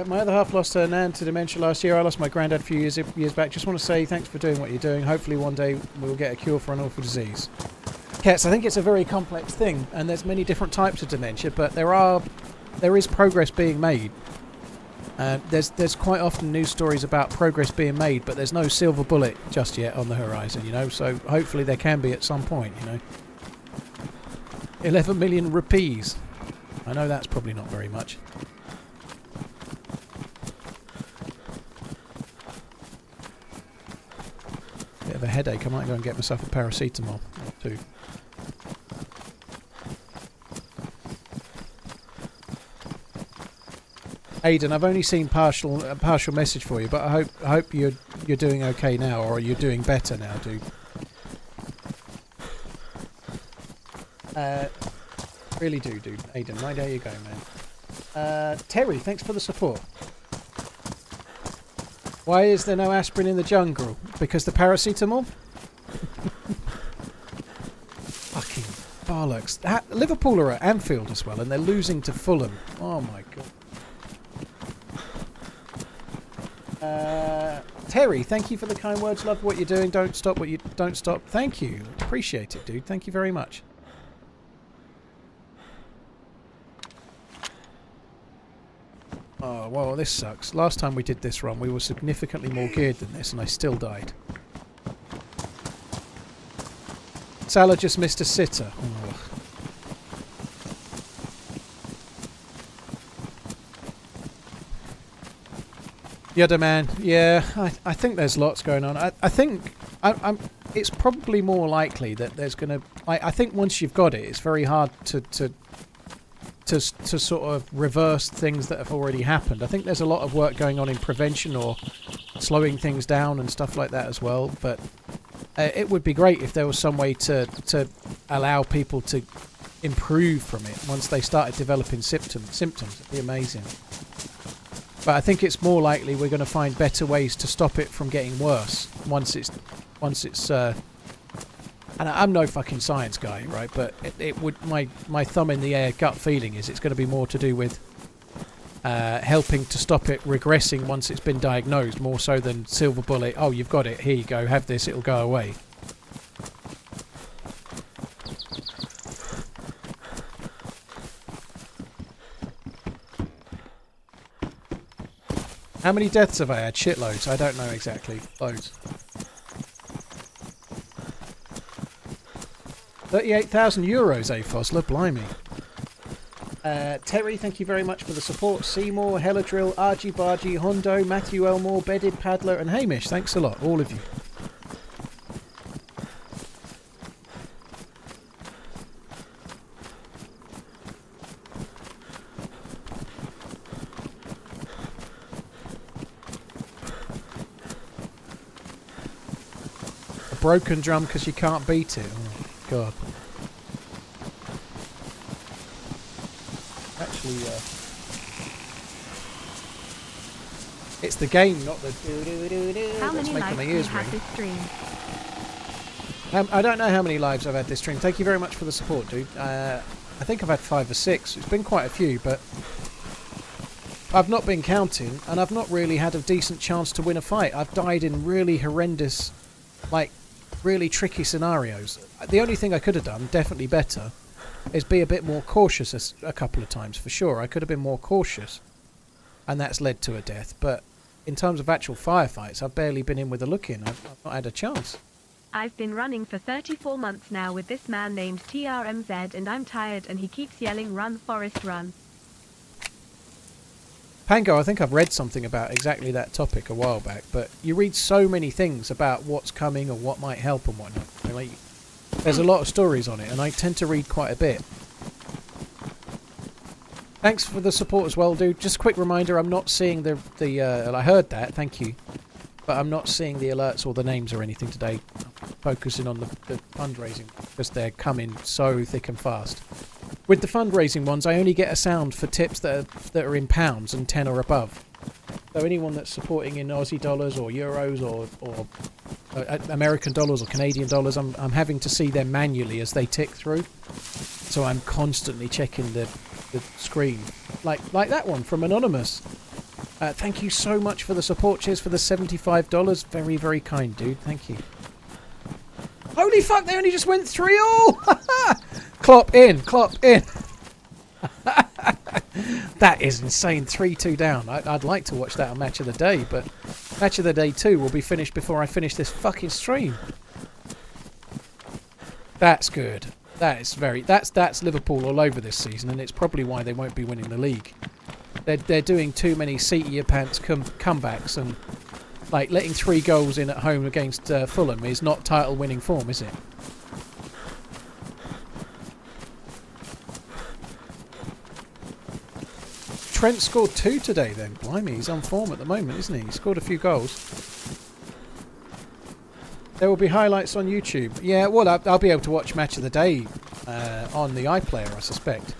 My other half lost her nan to dementia last year. I lost my granddad a few years back. Just want to say thanks for doing what you're doing. Hopefully one day we'll get a cure for an awful disease. Yes, I think it's a very complex thing, and there's many different types of dementia, but there is progress being made. There's quite often news stories about progress being made, but there's no silver bullet just yet on the horizon, you know, so hopefully there can be at some point, you know. 11 million rupees. I know that's probably not very much. headache. I might go and get myself a paracetamol or two. Aidan, I've only seen a partial message for you, but I hope you're doing okay now, or you're doing better now, dude. Really do, dude. Aidan, right, there you go, man. Terry, thanks for the support. Why is there no aspirin in the jungle? Because the paracetamol? Fucking bollocks. Liverpool are at Anfield as well, and they're losing to Fulham. Oh my god. Terry, thank you for the kind words. Love what you're doing. Don't stop what you don't stop. Thank you. Appreciate it, dude. Thank you very much. Oh, well, this sucks. Last time we did this run, we were significantly more geared than this, and I still died. Salah just missed a sitter. Oh. Yoda man, yeah, I think there's lots going on. I think it's probably more likely that there's going to... I think once you've got it, it's very hard to sort of reverse things that have already happened. I think there's a lot of work going on in prevention or slowing things down and stuff like that as well. But it would be great if there was some way to allow people to improve from it once they started developing symptoms. It'd be amazing. But I think it's more likely we're going to find better ways to stop it from getting worse once it's and I'm no fucking science guy, right? But it would my thumb in the air gut feeling is it's going to be more to do with helping to stop it regressing once it's been diagnosed, more so than silver bullet. Oh, you've got it. Here you go. Have this. It'll go away. How many deaths have I had? Shitloads. I don't know exactly. Loads. 38,000 euros, Fosler. Blimey. Terry, thank you very much for the support. Seymour, Helladrill, Argy Bargy, Hondo, Matthew Elmore, Bedded Paddler, and Hamish. Thanks a lot, all of you. A broken drum because you can't beat it. Oh, God. Actually, it's the game, not the do-do-do-do How that's many making lives my have you ears had ring. this stream? I don't know how many lives I've had this stream. Thank you very much for the support, dude. I think I've had 5 or 6. It's been quite a few, but I've not been counting, and I've not really had a decent chance to win a fight. I've died in really horrendous, like, really tricky scenarios. The only thing I could have done, definitely better, is be a bit more cautious a couple of times, for sure. I could have been more cautious, and that's led to a death. But in terms of actual firefights, I've barely been in with a look in. I've not had a chance. I've been running for 34 months now with this man named TRMZ, and I'm tired and he keeps yelling, "Run, Forrest, run." Pango, I think I've read something about exactly that topic a while back, but you read so many things about what's coming or what might help and whatnot. I mean, like, there's a lot of stories on it, and I tend to read quite a bit. Thanks for the support as well, dude. Just a quick reminder, I'm not seeing the I heard that, thank you, but I'm not seeing the alerts or the names or anything today. I'm focusing on the fundraising, because they're coming so thick and fast. With the fundraising ones, I only get a sound for tips that are in pounds and 10 or above. So anyone that's supporting in Aussie dollars or euros or American dollars or Canadian dollars, I'm having to see them manually as they tick through. So I'm constantly checking the screen. Like that one from Anonymous. Thank you so much for the support. Cheers for the $75. Very, very kind, dude. Thank you. Holy fuck, they only just went 3-all! Clop in. That is insane. 3-2 down. I'd like to watch that on Match of the Day, but Match of the Day 2 will be finished before I finish this fucking stream. That's good. That's Liverpool all over this season, and it's probably why they won't be winning the league. They're doing too many seat your pants comebacks, and Like, letting 3 goals in at home against Fulham is not title-winning form, is it? Trent scored 2 today then. Blimey, he's on form at the moment, isn't he? He scored a few goals. There will be highlights on YouTube. Yeah, well, I'll be able to watch Match of the Day on the iPlayer, I suspect.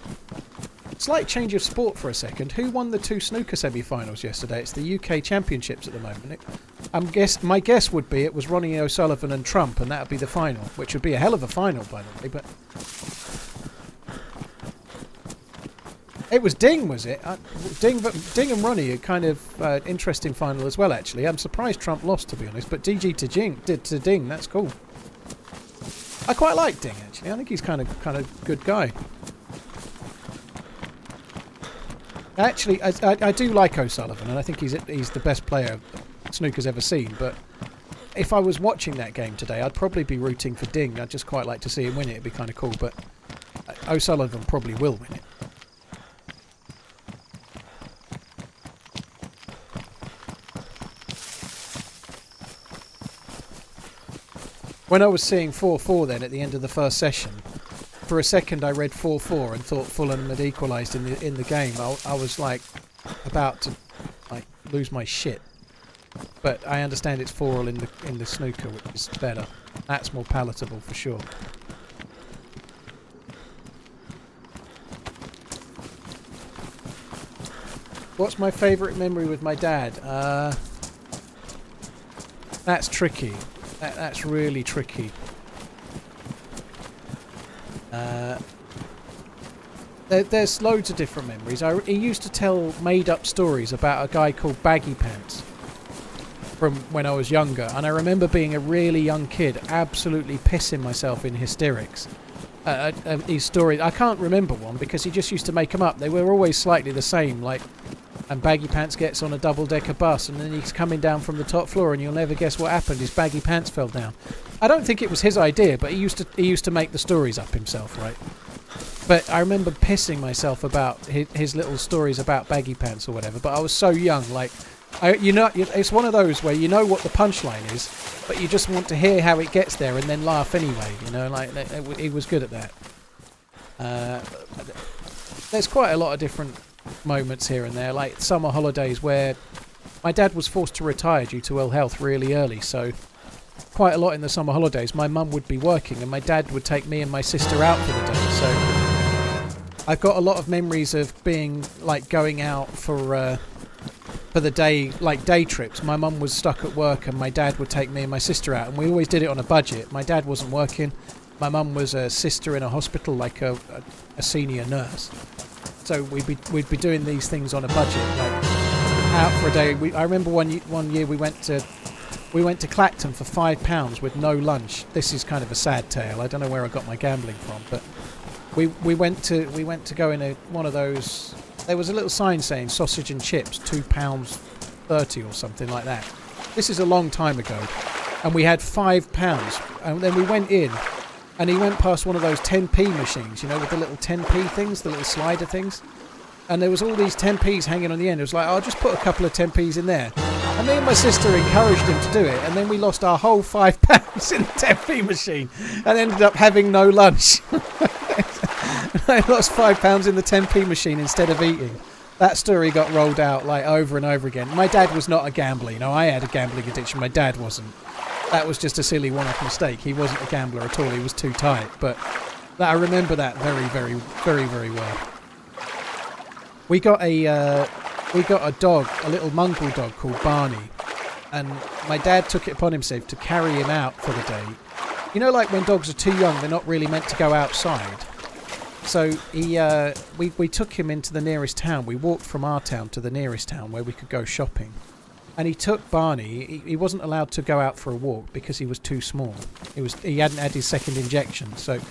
Slight change of sport for a second. Who won the 2 snooker semi-finals yesterday? It's the UK Championships at the moment. My guess would be it was Ronnie O'Sullivan and Trump, and that would be the final, which would be a hell of a final, by the way. But it was Ding, was it? Ding and Ronnie, a kind of interesting final as well, actually. I'm surprised Trump lost, to be honest, but DG to Ding, that's cool. I quite like Ding, actually. I think he's kind of good guy. Actually, I do like O'Sullivan, and I think he's the best player snooker's ever seen. But if I was watching that game today, I'd probably be rooting for Ding. I'd just quite like to see him win it. It'd be kind of cool. But O'Sullivan probably will win it. When I was seeing 4-4 then at the end of the first session, for a second I read 4-4 and thought Fulham had equalised in the game. I was like about to like lose my shit. But I understand it's 4-all in the snooker, which is better. That's more palatable for sure. What's my favourite memory with my dad? That's tricky. That's really tricky. There's loads of different memories. He used to tell made-up stories about a guy called Baggy Pants from when I was younger, and I remember being a really young kid, absolutely pissing myself in hysterics. His story, I can't remember one because he just used to make them up. They were always slightly the same, like, and Baggy Pants gets on a double-decker bus, and then he's coming down from the top floor, and you'll never guess what happened. His baggy pants fell down. I don't think it was his idea, but he used to make the stories up himself, right? But I remember pissing myself about his little stories about baggy pants or whatever. But I was so young, like, it's one of those where you know what the punchline is, but you just want to hear how it gets there and then laugh anyway. You know, like he was good at that. There's quite a lot of different moments here and there, like summer holidays where my dad was forced to retire due to ill health really early, so quite a lot in the summer holidays my mum would be working and my dad would take me and my sister out for the day. So I've got a lot of memories of being like going out for the day, like day trips. My mum was stuck at work and my dad would take me and my sister out, and we always did it on a budget. My dad wasn't working. My mum was a sister in a hospital, like a senior nurse. So we'd be doing these things on a budget, like out for a day. I remember one year we went to Clacton for £5 with no lunch. This is kind of a sad tale. I don't know where I got my gambling from, but we went to go in one of those. There was a little sign saying sausage and chips, £2.30 or something like that. This is a long time ago, and we had £5, and then we went in. And he went past one of those 10p machines, you know, with the little 10p things, the little slider things. And there was all these 10p's hanging on the end. It was like, I'll just put a couple of 10p's in there. And me and my sister encouraged him to do it. And then we lost our whole £5 in the 10p machine and ended up having no lunch. I lost £5 in the 10p machine instead of eating. That story got rolled out like over and over again. My dad was not a gambler. You know, I had a gambling addiction. My dad wasn't. That was just a silly one-off mistake. He wasn't a gambler at all. He was too tight. But I remember that very, very, very, very well. We got a dog, a little mongrel dog called Barney, and my dad took it upon himself to carry him out for the day. You know, like when dogs are too young, they're not really meant to go outside. So we took him into the nearest town. We walked from our town to the nearest town where we could go shopping. And he took Barney. He wasn't allowed to go out for a walk because he was too small. He hadn't had his second injection. So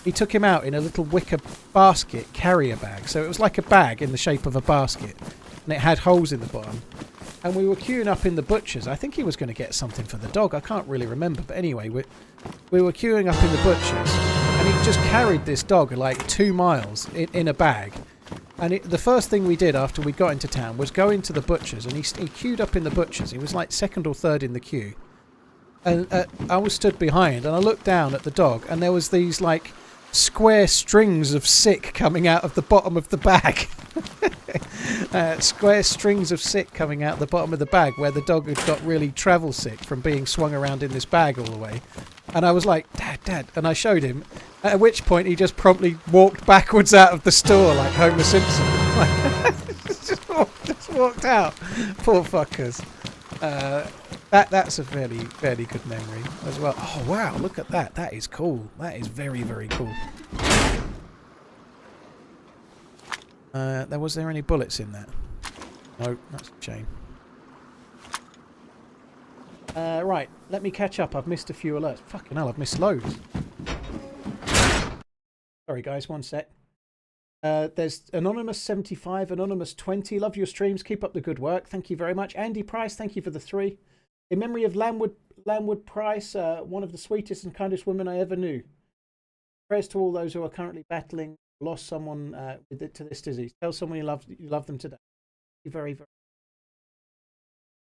he took him out in a little wicker basket carrier bag. So it was like a bag in the shape of a basket. And it had holes in the bottom. And we were queuing up in the butcher's. I think he was going to get something for the dog. I can't really remember. But anyway, we were queuing up in the butcher's. And he just carried this dog like 2 miles in a bag. And the first thing we did after we got into town was go into the butcher's, and he queued up in the butcher's. He was like second or third in the queue. And I was stood behind, and I looked down at the dog, and there was these like square strings of sick coming out of the bottom of the bag. Square strings of sick coming out the bottom of the bag where the dog had got really travel sick from being swung around in this bag all the way. And I was like, Dad, and I showed him, at which point he just promptly walked backwards out of the store like Homer Simpson. just walked out. Poor fuckers. That's a fairly good memory as well. Oh wow, look at that. That is cool. That is very, very cool. Was there any bullets in that? No, that's a shame. Right, let me catch up. I've missed a few alerts. Fucking hell, I've missed loads. Sorry guys, one sec. There's Anonymous75, Anonymous20. Love your streams. Keep up the good work. Thank you very much. Andy Price, thank you for the 3. In memory of Lamwood Price, one of the sweetest and kindest women I ever knew. Prayers to all those who are currently battling, lost someone to this disease. Tell someone you love them today. Thank you very, very much.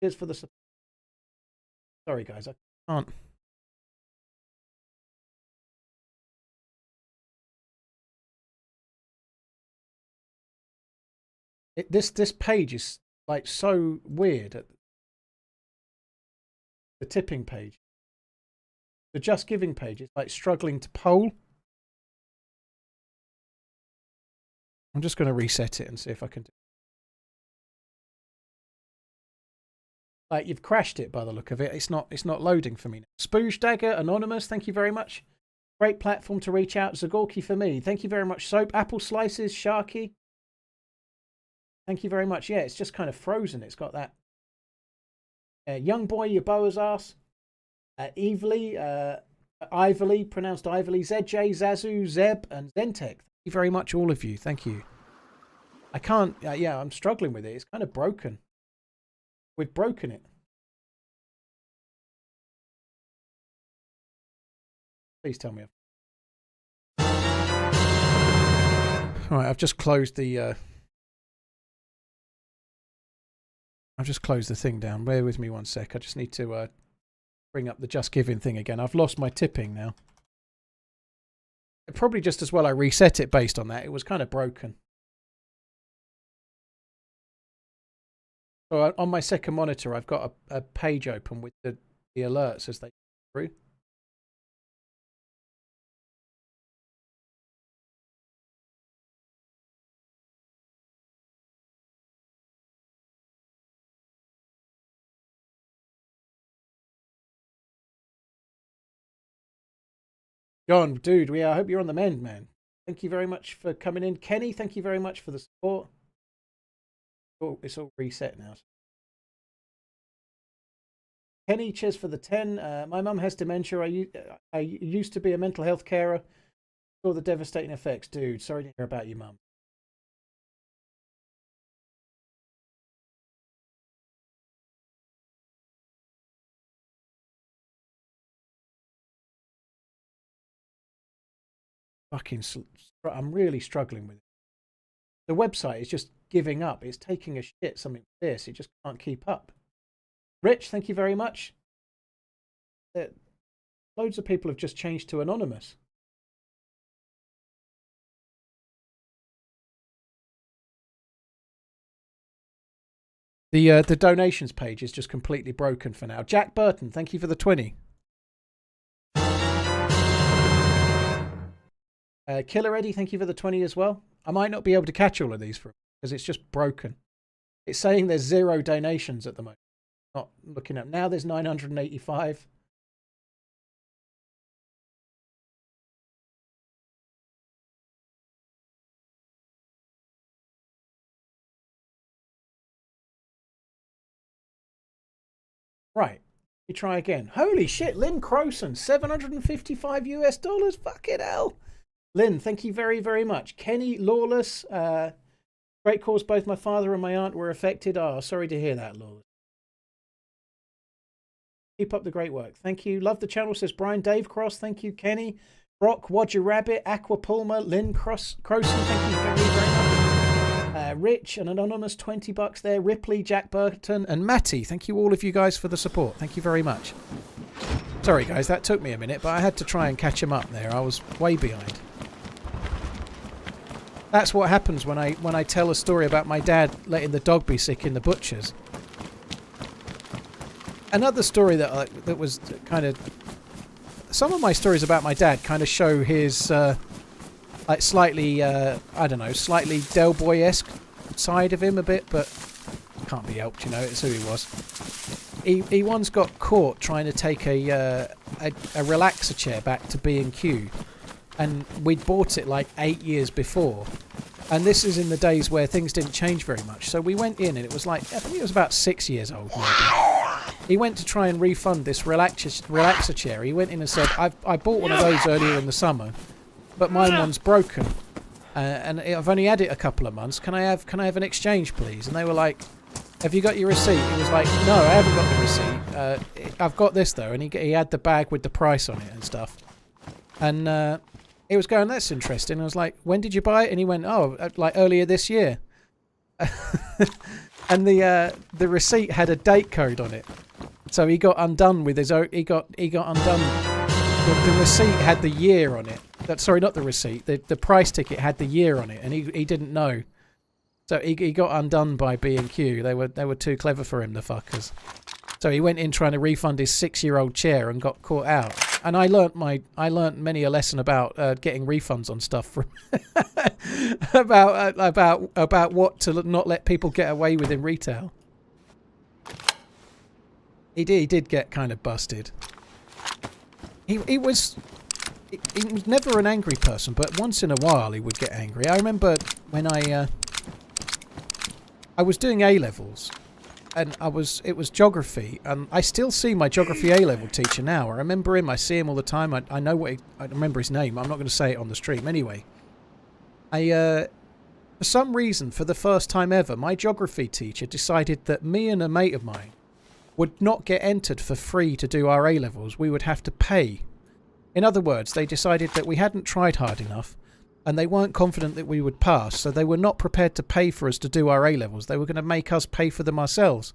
Cheers for the support. Sorry guys, I can't. This page is like so weird. The tipping page. The Just Giving page is like struggling to poll. I'm just going to reset it and see if I can do. Like you've crashed it by the look of it. It's not loading for me now. Spooge Dagger, Anonymous, thank you very much. Great platform to reach out. Zagorki for me. Thank you very much. Soap, Apple Slices, Sharky. Thank you very much. Yeah, it's just kind of frozen. It's got that. Young Boy, your boa's ass. Evilly, Ivorly, pronounced Ivorly. ZJ, Zazu, Zeb, and Zentech. Thank you very much, all of you. Thank you. I can't. Yeah, I'm struggling with it. It's kind of broken. We've broken it. Please tell me. All right, I've just closed the. I've just closed the thing down. Bear with me one sec. I just need to bring up the Just Giving thing again. I've lost my tipping now. Probably just as well I reset it based on that. It was kind of broken. So on my second monitor, I've got a page open with the alerts as they come through. John, dude, I hope you're on the mend, man. Thank you very much for coming in. Kenny, thank you very much for the support. Oh, it's all reset now. Kenny, cheers for the 10. My mum has dementia. I used to be a mental health carer. Saw the devastating effects. Dude, sorry to hear about your mum. I'm really struggling with it. The website is just giving up. It's taking a shit, something like this. It just can't keep up. Rich, thank you very much. Loads of people have just changed to anonymous. The donations page is just completely broken for now. Jack Burton, thank you for the 20. Killer Eddie, thank you for the 20 as well. I might not be able to catch all of these because it's just broken. It's saying there's 0 donations at the moment. Not looking up. Now there's 985. Right. You try again. Holy shit, Lynn Croson, $755 US. Fucking hell. Lynn, thank you very, very much. Kenny Lawless, great cause. Both my father and my aunt were affected. Oh, sorry to hear that, Lawless. Keep up the great work. Thank you. Love the channel, says Brian. Dave Cross, thank you. Kenny. Brock, Wodger Rabbit, Aqua Pulma, Lynn Croson, thank you very, very much. Rich, an anonymous $20 there. Ripley, Jack Burton, and Matty. Thank you all of you guys for the support. Thank you very much. Sorry guys, that took me a minute, but I had to try and catch him up there. I was way behind. That's what happens when I tell a story about my dad letting the dog be sick in the butcher's. Another story that was kind of... Some of my stories about my dad kind of show his like slightly, I don't know, slightly Del Boy-esque side of him a bit, but can't be helped, you know, it's who he was. He once got caught trying to take a relaxer chair back to B&Q, and we'd bought it like 8 years before. And this is in the days where things didn't change very much. So we went in and it was like, I think it was about 6 years old maybe. He went to try and refund this relaxer chair. He went in and said, I bought one of those earlier in the summer, but my one's broken. And I've only had it a couple of months. Can I have an exchange, please? And they were like, have you got your receipt? He was like, no, I haven't got the receipt. I've got this though. And he had the bag with the price on it and stuff. And he was going, that's interesting. I was like, when did you buy it? And he went, oh, like earlier this year. And the receipt had a date code on it. So he got undone with his own. He got undone. The receipt had the year on it. Sorry, not the receipt. The price ticket had the year on it, and he didn't know. So he got undone by B&Q. They were too clever for him, the fuckers. So he went in trying to refund his 6-year-old chair and got caught out. And I learnt many a lesson about getting refunds on stuff from about what to not let people get away with in retail. He did get kind of busted. He was never an angry person, but once in a while he would get angry. I remember when I was doing A-levels, and it was geography, and I still see my geography A-level teacher now. I remember him. I see him all the time. I know I remember his name. I'm not going to say it on the stream anyway. For some reason, for the first time ever, my geography teacher decided that me and a mate of mine would not get entered for free to do our A-levels. We would have to pay. In other words, they decided that we hadn't tried hard enough, and they weren't confident that we would pass, so they were not prepared to pay for us to do our A-levels. They were going to make us pay for them ourselves.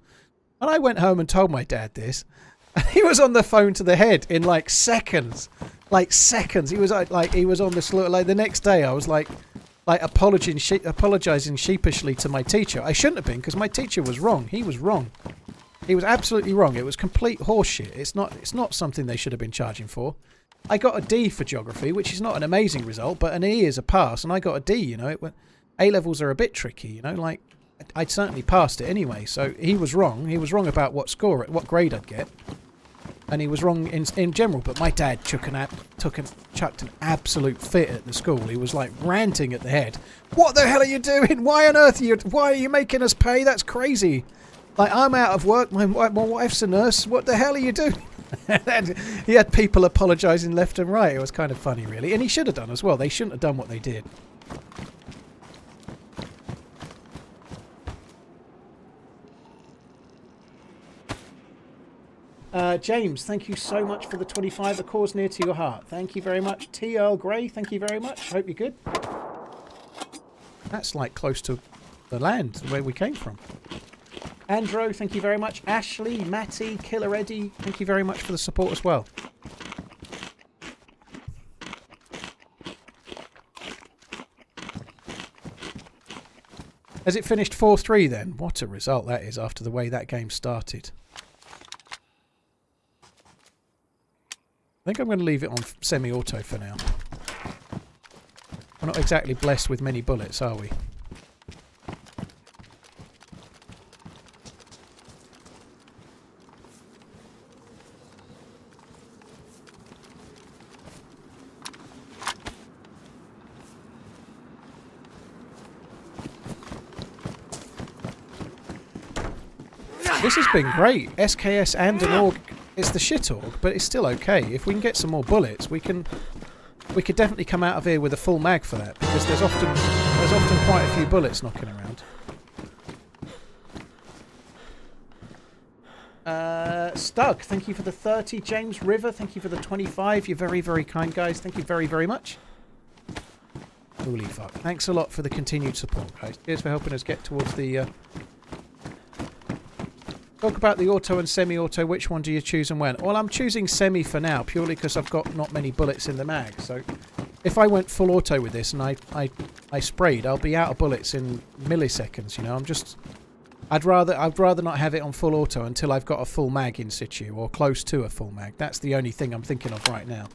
And I went home and told my dad this, and he was on the phone to the head in like seconds. Like seconds. He was he was on the floor. Like the next day I was like apologizing sheepishly to my teacher. I shouldn't have been, because my teacher was wrong. He was wrong. He was absolutely wrong. It was complete horseshit. It's not something they should have been charging for. I got a D for geography, which is not an amazing result, but an E is a pass, and I got a D, you know. A-levels are a bit tricky, you know, like, I'd certainly passed it anyway, so he was wrong. He was wrong about what grade I'd get, and he was wrong in general, but my dad chucked an absolute fit at the school. He was, like, ranting at the head. What the hell are you doing? Why on earth why are you making us pay? That's crazy. Like, I'm out of work, my wife's a nurse, what the hell are you doing? He had people apologising left and right. It was kind of funny, really. And he should have done as well. They shouldn't have done what they did. James, thank you so much for the 25. A cause near to your heart. Thank you very much. T. Earl Grey, thank you very much. Hope you're good. That's like close to the land, where we came from. Andrew, thank you very much. Ashley, Matty, Killer Eddie, thank you very much for the support as well. Has it finished 4-3 then? What a result that is after the way that game started. I think I'm going to leave it on semi-auto for now. We're not exactly blessed with many bullets, are we? This has been great. SKS and an AUG. It's the shit AUG, but it's still okay. If we can get some more bullets, we could definitely come out of here with a full mag for that, because there's often quite a few bullets knocking around. Stug, thank you for the 30. James River, thank you for the 25. You're very, very kind, guys. Thank you very, very much. Holy fuck. Thanks a lot for the continued support, guys. Cheers for helping us get towards the... Talk about the auto and semi-auto. Which one do you choose and when? Well, I'm choosing semi for now, purely because I've got not many bullets in the mag. So if I went full auto with this and I sprayed, I'll be out of bullets in milliseconds, you know. I'd rather not have it on full auto until I've got a full mag in situ, or close to a full mag. That's the only thing I'm thinking of right now.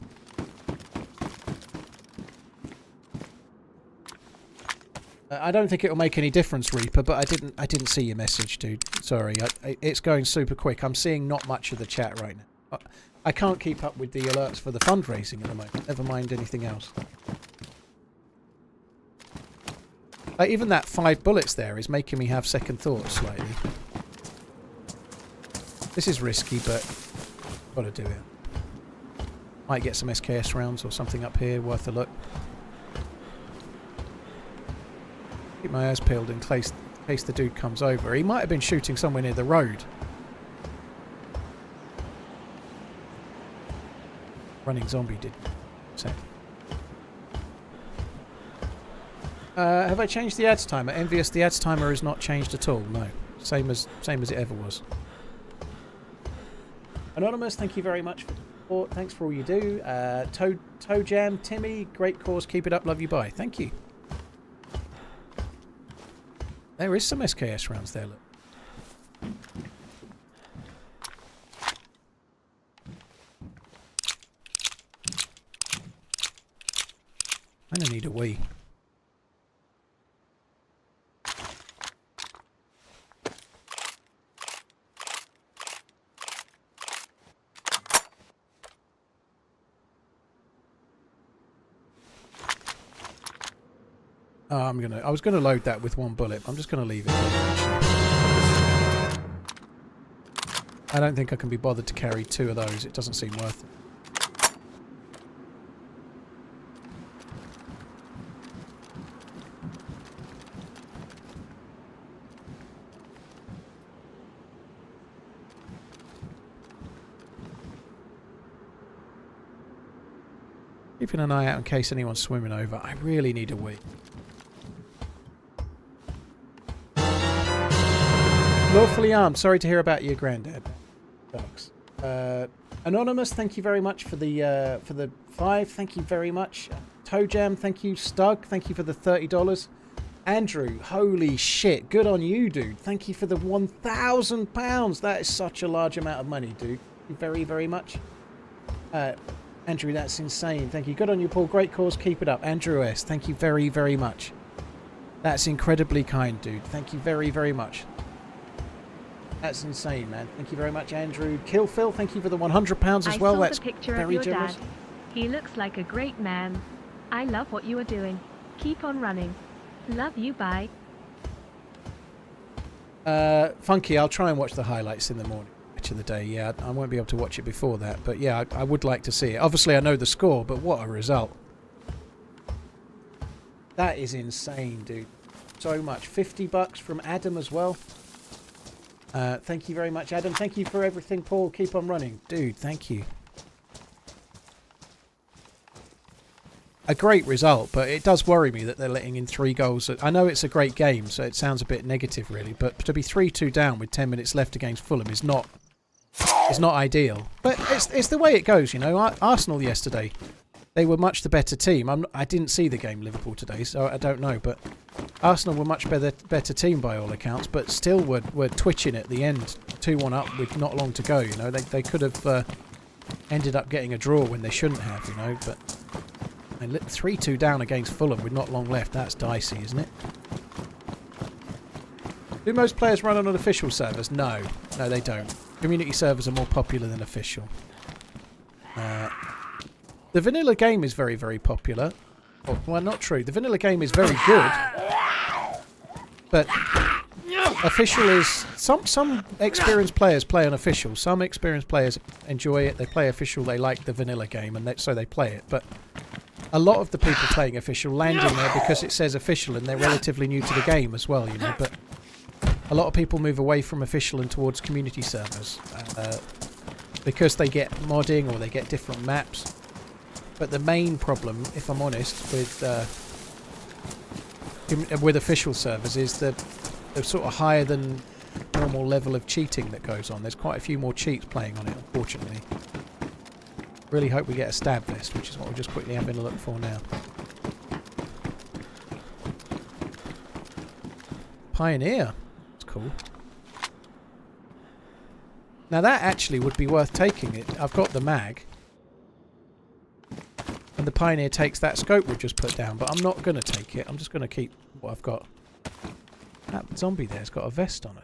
I don't think it'll make any difference, Reaper, but I didn't see your message, dude. Sorry, it's going super quick. I'm seeing not much of the chat right now. I can't keep up with the alerts for the fundraising at the moment. Never mind anything else. Even that 5 bullets there is making me have second thoughts slightly. This is risky, but gotta do it. Might get some SKS rounds or something up here, worth a look. Keep my eyes peeled in case the dude comes over. He might have been shooting somewhere near the road. Running zombie did. So. Have I changed the ads timer? Envious, the ads timer is not changed at all. No, same as it ever was. Anonymous, thank you very much for the support. Thanks for all you do. Toe Jam, Timmy, great cause. Keep it up. Love you. Bye. Thank you. There is some SKS rounds there, look. I'm gonna need a wee. Oh, I was gonna load that with 1 bullet. I'm just gonna leave it. I don't think I can be bothered to carry 2 of those. It doesn't seem worth it. Keeping an eye out in case anyone's swimming over. I really need a wee. Lawfully armed. Sorry to hear about your granddad. Dogs. Anonymous, thank you very much for the 5. Thank you very much. Toe Jam, thank you. Stug, thank you for the $30. Andrew, holy shit, good on you, dude. Thank you for the £1,000. That is such a large amount of money, dude. Thank you very, very much. Andrew, that's insane. Thank you. Good on you, Paul. Great cause. Keep it up. Andrew S, thank you very, very much. That's incredibly kind, dude. Thank you very, very much. That's insane, man. Thank you very much, Andrew. Kill Phil, thank you for the £100 as well. That's the picture very of your generous. dad. He looks like a great man. I love what you are doing. Keep on running. Love you, bye. Funky, I'll try and watch the highlights in the morning. Match of the day, yeah. I won't be able to watch it before that, but yeah, I would like to see it. Obviously, I know the score, but what a result. That is insane, dude. So much. $50 from Adam as well. Thank you very much, Adam. Thank you for everything, Paul. Keep on running. Dude, thank you. A great result, but it does worry me that they're letting in 3 goals. I know it's a great game, so it sounds a bit negative, really, but to be 3-2 down with 10 minutes left against Fulham is not ideal. But it's the way it goes, you know. Arsenal yesterday, they were much the better team. I didn't see the game Liverpool today, so I don't know, but Arsenal were much better team by all accounts, but still were twitching at the end, 2-1 up with not long to go. You know, they could have ended up getting a draw when they shouldn't have. You know, but 3-2 down against Fulham with not long left. That's dicey, isn't it? Do most players run on official servers? No, they don't. Community servers are more popular than official. The vanilla game is very, very popular. Oh, well, not true. The vanilla game is very good, but official is some experienced players play on official. Some experienced players enjoy it. They play official. They like the vanilla game, and so they play it. But a lot of the people playing official land in there because it says official, and they're relatively new to the game as well. You know, but a lot of people move away from official and towards community servers because they get modding or they get different maps. But the main problem, if I'm honest, with with official servers is the sort of higher than normal level of cheating that goes on. There's quite a few more cheats playing on it, unfortunately. Really hope we get a stab vest, which is what we're just quickly having a look for now. Pioneer. That's cool. Now that actually would be worth taking. It. I've got the mag. And the Pioneer takes that scope we've just put down, but I'm not going to take it. I'm just going to keep what I've got. That zombie there's got a vest on it.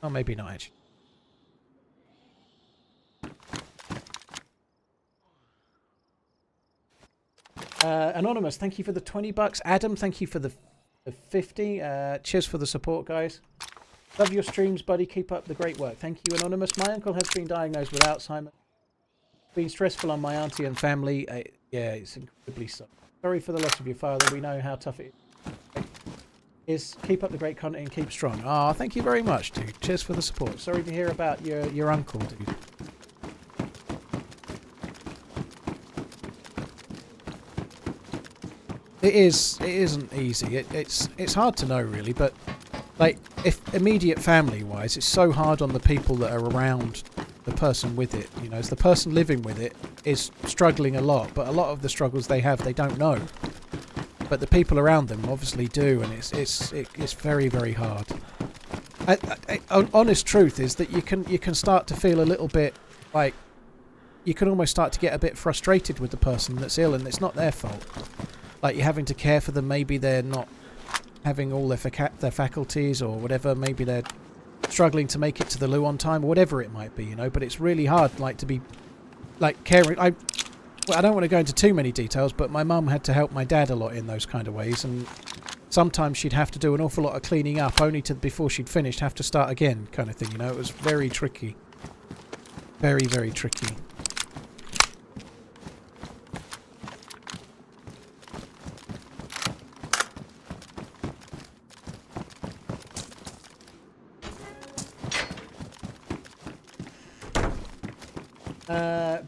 Oh, maybe not actually. Anonymous, thank you for the $20. Adam, thank you for the 50. Cheers for the support, guys. Love your streams, buddy. Keep up the great work. Thank you, Anonymous. My uncle has been diagnosed with Alzheimer's. It's been stressful on my auntie and family. Yeah, it's incredibly sorry for the loss of your father. We know how tough it is. Keep up the great content and keep strong. Ah, thank you very much, dude. Cheers for the support. Sorry to hear about your uncle, dude. It isn't easy. It's hard to know really, but like if immediate family wise, it's so hard on the people that are around the person with it. You know, as the person living with it is struggling a lot, but a lot of the struggles they have they don't know. But the people around them obviously do, and it's very, very hard. Honest truth is that you can start to feel a little bit like you can almost start to get a bit frustrated with the person that's ill, and it's not their fault. Like you're having to care for them. Maybe they're not having all their faculties or whatever. Maybe they're struggling to make it to the loo on time or whatever it might be, you know. But it's really hard, like to be like caring. I don't want to go into too many details, but my mum had to help my dad a lot in those kind of ways, and sometimes she'd have to do an awful lot of cleaning up, only to before she'd finished have to start again, kind of thing. You know, it was very tricky, very, very tricky.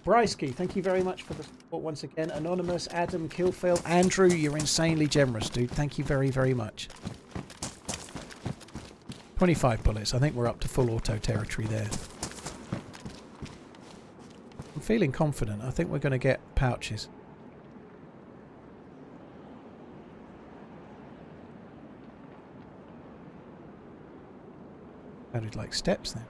Brysky, thank you very much for the support once again. Anonymous, Adam, Killfield, Andrew, you're insanely generous, dude. Thank you very, very much. 25 bullets. I think we're up to full auto territory there. I'm feeling confident. I think we're going to get pouches. Sounded like steps then.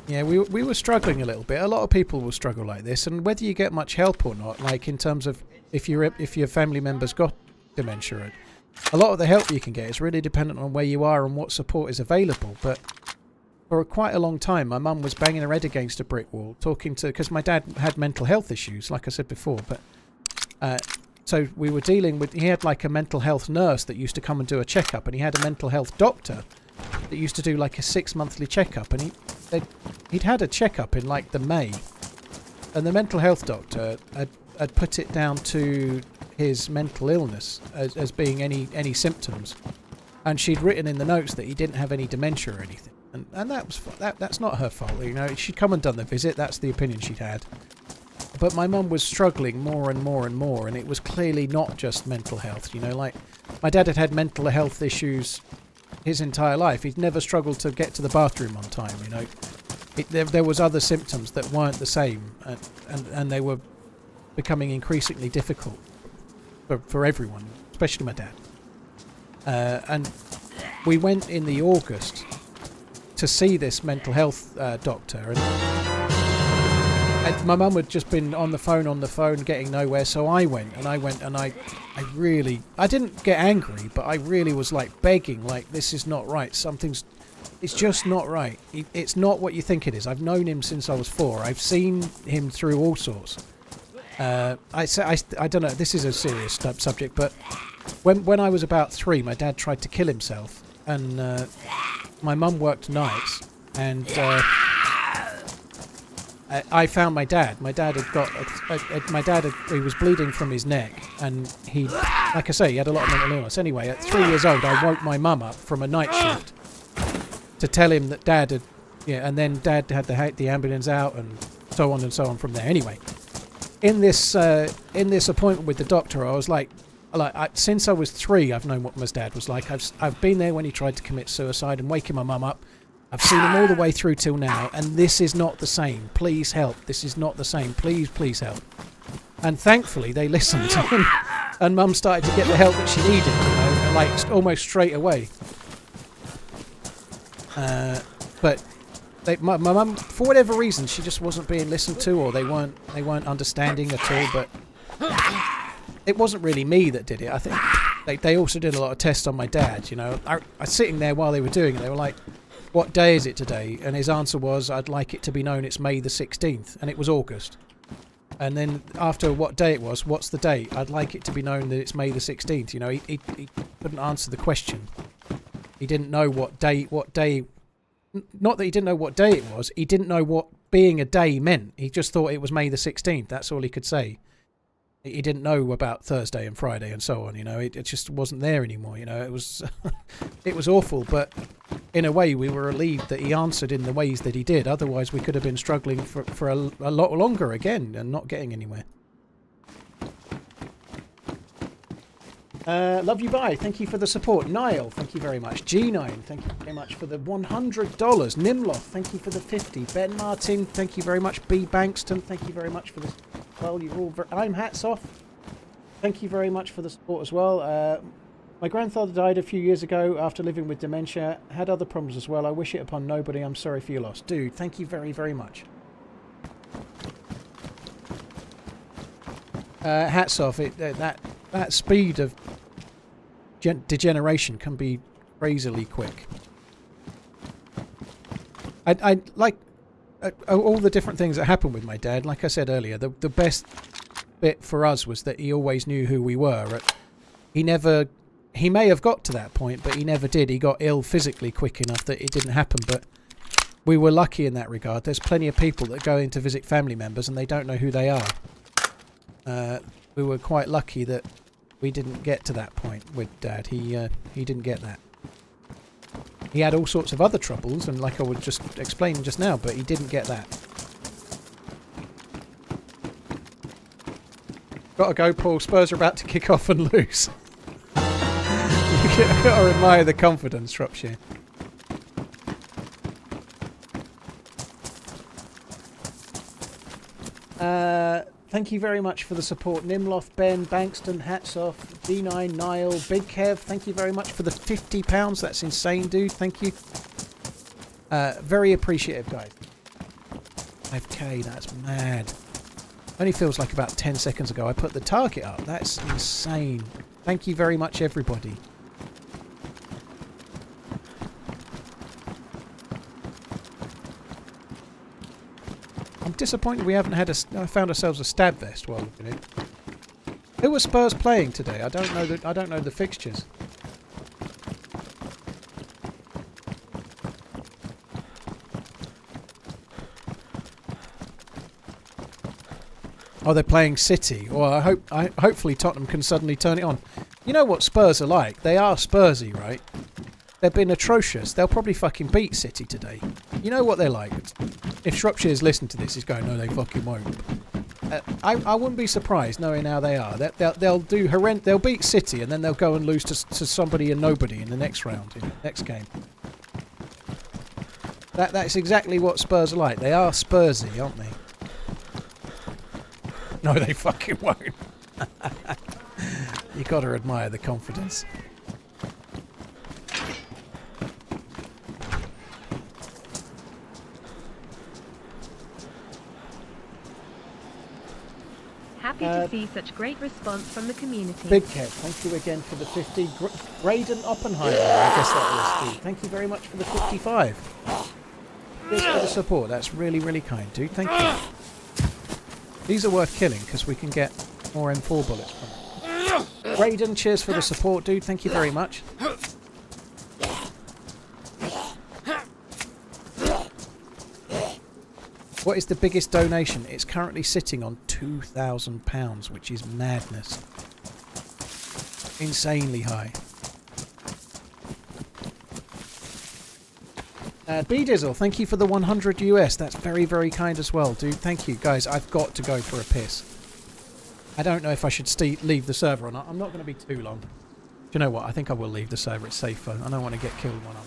Yeah, we were struggling a little bit. A lot of people will struggle like this, and whether you get much help or not, like in terms of if your family members got dementia, a lot of the help you can get is really dependent on where you are and what support is available. But for quite a long time, my mum was banging her head against a brick wall, talking to, because my dad had mental health issues, like I said before. But so we were dealing with. He had like a mental health nurse that used to come and do a checkup, and he had a mental health doctor that used to do like a 6 monthly checkup, and he'd had a checkup in like the May, and the mental health doctor had put it down to his mental illness as being any symptoms, and she'd written in the notes that he didn't have any dementia or anything, and that's not her fault, you know. She'd come and done the visit, that's the opinion she'd had, but my mum was struggling more and more and more, and it was clearly not just mental health, you know. Like my dad had mental health issues his entire life. He'd never struggled to get to the bathroom on time, you know. There was other symptoms that weren't the same, and they were becoming increasingly difficult for everyone, especially my dad. And we went in the August to see this mental health doctor, and my mum had just been on the phone getting nowhere, so I went and I didn't get angry, but I really was like begging, like, this is not right, it's just not right. It's not what you think it is. I've known him since I was 4. I've seen him through all sorts. I don't know, this is a serious subject, but when I was about 3, my dad tried to kill himself, and my mum worked nights, and I found my dad. My dad he was bleeding from his neck, and he, like I say, he had a lot of mental illness. Anyway, at 3 years old, I woke my mum up from a night shift to tell him that Dad had, yeah, and then Dad had the ambulance out and so on from there. Anyway, in this appointment with the doctor, I was like since I was 3, I've known what my dad was like. I've been there when he tried to commit suicide and waking my mum up. I've seen him all the way through till now, and this is not the same. Please help. This is not the same. Please help. And thankfully, they listened, and Mum started to get the help that she needed, you know, like almost straight away. But my mum, for whatever reason, she just wasn't being listened to, or they weren't understanding at all. But it wasn't really me that did it. I think they also did a lot of tests on my dad. You know, I was sitting there while they were doing it. They were like, "What day is it today?" And his answer was, "I'd like it to be known it's May the 16th," and it was August. And then after what day it was, "What's the date?" "I'd like it to be known that it's May the 16th." You know, he couldn't answer the question. He didn't know what day. Not that he didn't know what day it was. He didn't know what being a day meant. He just thought it was May the 16th. That's all he could say. He didn't know about Thursday and Friday and so on. You know, it just wasn't there anymore. You know, it was it was awful. But in a way, we were relieved that he answered in the ways that he did. Otherwise, we could have been struggling for a lot longer again and not getting anywhere. Love you, bye. Thank you for the support. Niall, thank you very much. G9, thank you very much for the $100. Nimloth, thank you for the 50. Ben Martin, thank you very much. B Bankston, thank you very much for this. Well, you're all I'm hats off. Thank you very much for the support as well. My grandfather died a few years ago after living with dementia. Had other problems as well. I wish it upon nobody. I'm sorry for your loss. Dude, thank you very, very much. Hats off. That speed of degeneration can be crazily quick. I like all the different things that happened with my dad. Like I said earlier, the best bit for us was that he always knew who we were. He may have got to that point, but he never did. He got ill physically quick enough that it didn't happen, but we were lucky in that regard. There's plenty of people that go in to visit family members and they don't know who they are. We were quite lucky that we didn't get to that point with Dad. He didn't get that. He had all sorts of other troubles, and like I was just explaining just now, but he didn't get that. Gotta go, Paul. Spurs are about to kick off and lose. You gotta admire the confidence, Shropshire. Thank you very much for the support. Nimloth, Ben, Bankston, hats off. D9, Niall, Big Kev, thank you very much for the £50. That's insane, dude. Thank you. Very appreciative, guys. 5k, that's mad. Only feels like about 10 seconds ago I put the target up. That's insane. Thank you very much, everybody. I'm disappointed we haven't had found ourselves a stab vest while looking at it. Who are Spurs playing today? I don't know the fixtures. Oh, they're playing City. Well, hopefully Tottenham can suddenly turn it on. You know what Spurs are like? They are Spursy, right? They've been atrocious. They'll probably fucking beat City today. You know what they're like? If Shropshire's listening to this, he's going, no, they fucking won't. I wouldn't be surprised knowing how they are. They'll do horrendous. They'll beat City and then they'll go and lose to somebody and nobody in the next round, in the next game. That's exactly what Spurs are like. They are Spursy, aren't they? No, they fucking won't. You got to admire the confidence. Happy to see such great response from the community. Big Kev, thank you again for the 50. Graydon Oppenheimer, I guess that was Steve. Thank you very much for the 55. Cheers for the support. That's really, really kind, dude. Thank you. These are worth killing because we can get more M4 bullets from them. Graydon, cheers for the support, dude. Thank you very much. What is the biggest donation? It's currently sitting on £2,000, which is madness. Insanely high. B-Dizzle, thank you for the 100 US. That's very, very kind as well, dude. Thank you. Guys, I've got to go for a piss. I don't know if I should leave the server or not. I'm not going to be too long. Do you know what? I think I will leave the server. It's safer. I don't want to get killed when I'm...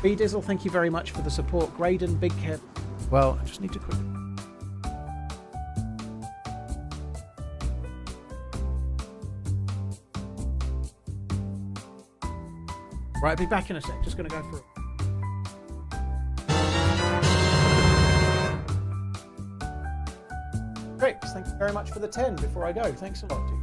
B-Dizzle, thank you very much for the support. Graydon, Big Kev. Well, I just need to quick... Right, I'll be back in a sec. Just going to go for it. Tricks, thank you very much for the 10 before I go. Thanks a lot, dude.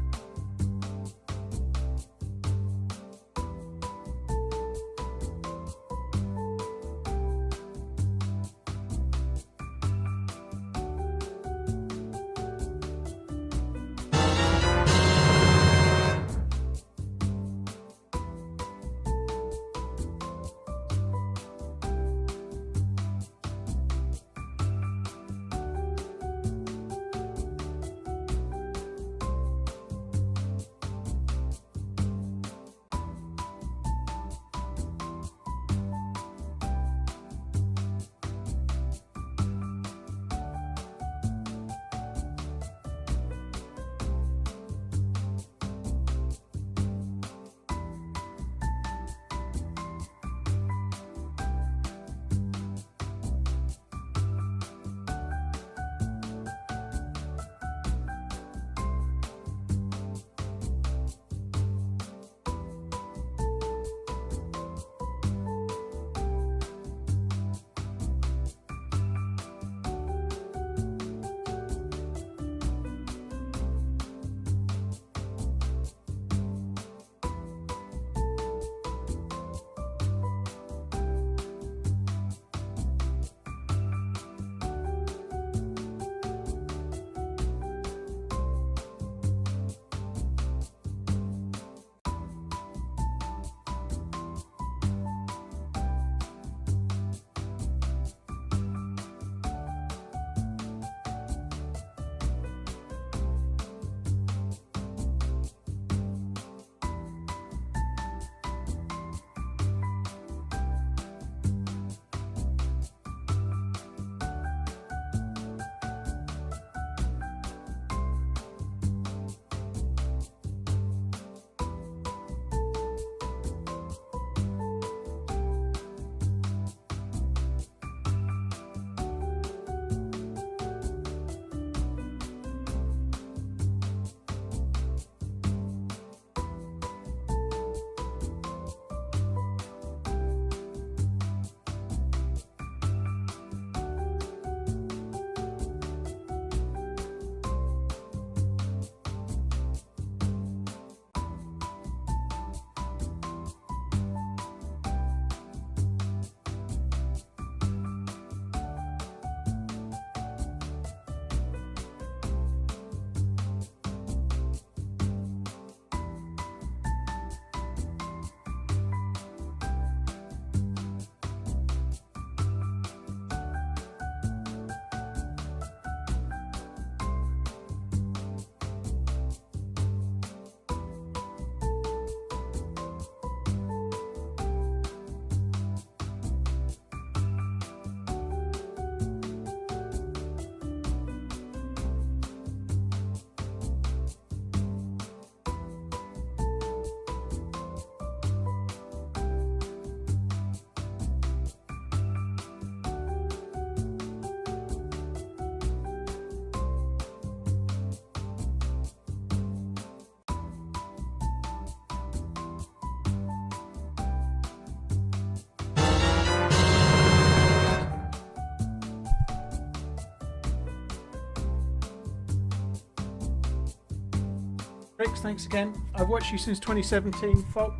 Rix, thanks again. I've watched you since 2017. Thought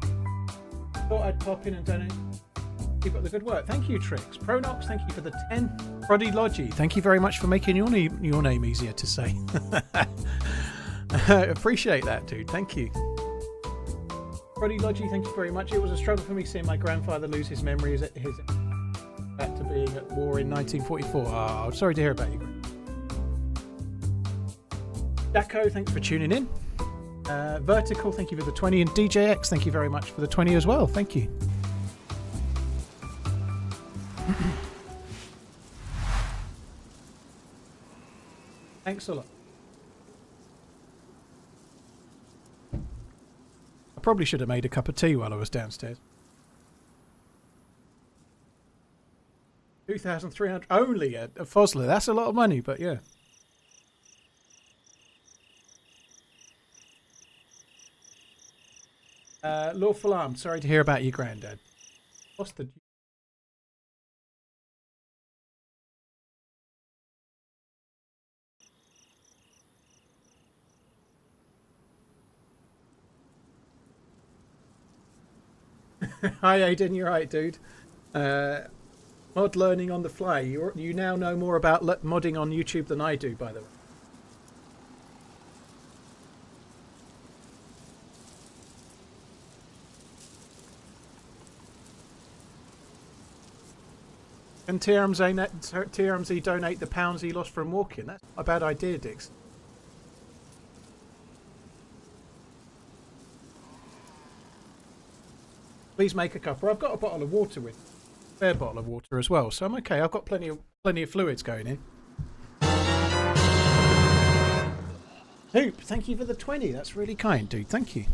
I'd pop in and donate. Keep up the good work. Thank you, Trix. Pronox, thank you for the 10. Proddy Logi, thank you very much for making your name easier to say. Appreciate that, dude. Thank you. Proddy Logi, thank you very much. It was a struggle for me seeing my grandfather lose his memory back to being at war in 1944. Oh, I'm sorry to hear about you. Jacko, thanks for tuning in. Vertical, thank you for the 20. And DJX, thank you very much for the 20 as well. Thank you. Thanks a lot. I probably should have made a cup of tea while I was downstairs. 2,300 only a Fosler. That's a lot of money, but yeah. Lawful Arm, sorry to hear about your granddad. What's the... Hi Aiden, you're right, dude. Mod learning on the fly. You now know more about modding on YouTube than I do, by the way. Can TRMZ donate the pounds he lost from walking? That's not a bad idea, Dix. Please make a cup. Well, I've got a bottle of water with me. A spare bottle of water as well, so I'm okay. I've got plenty of fluids going in. Hoop, thank you for the 20. That's really kind, dude. Thank you.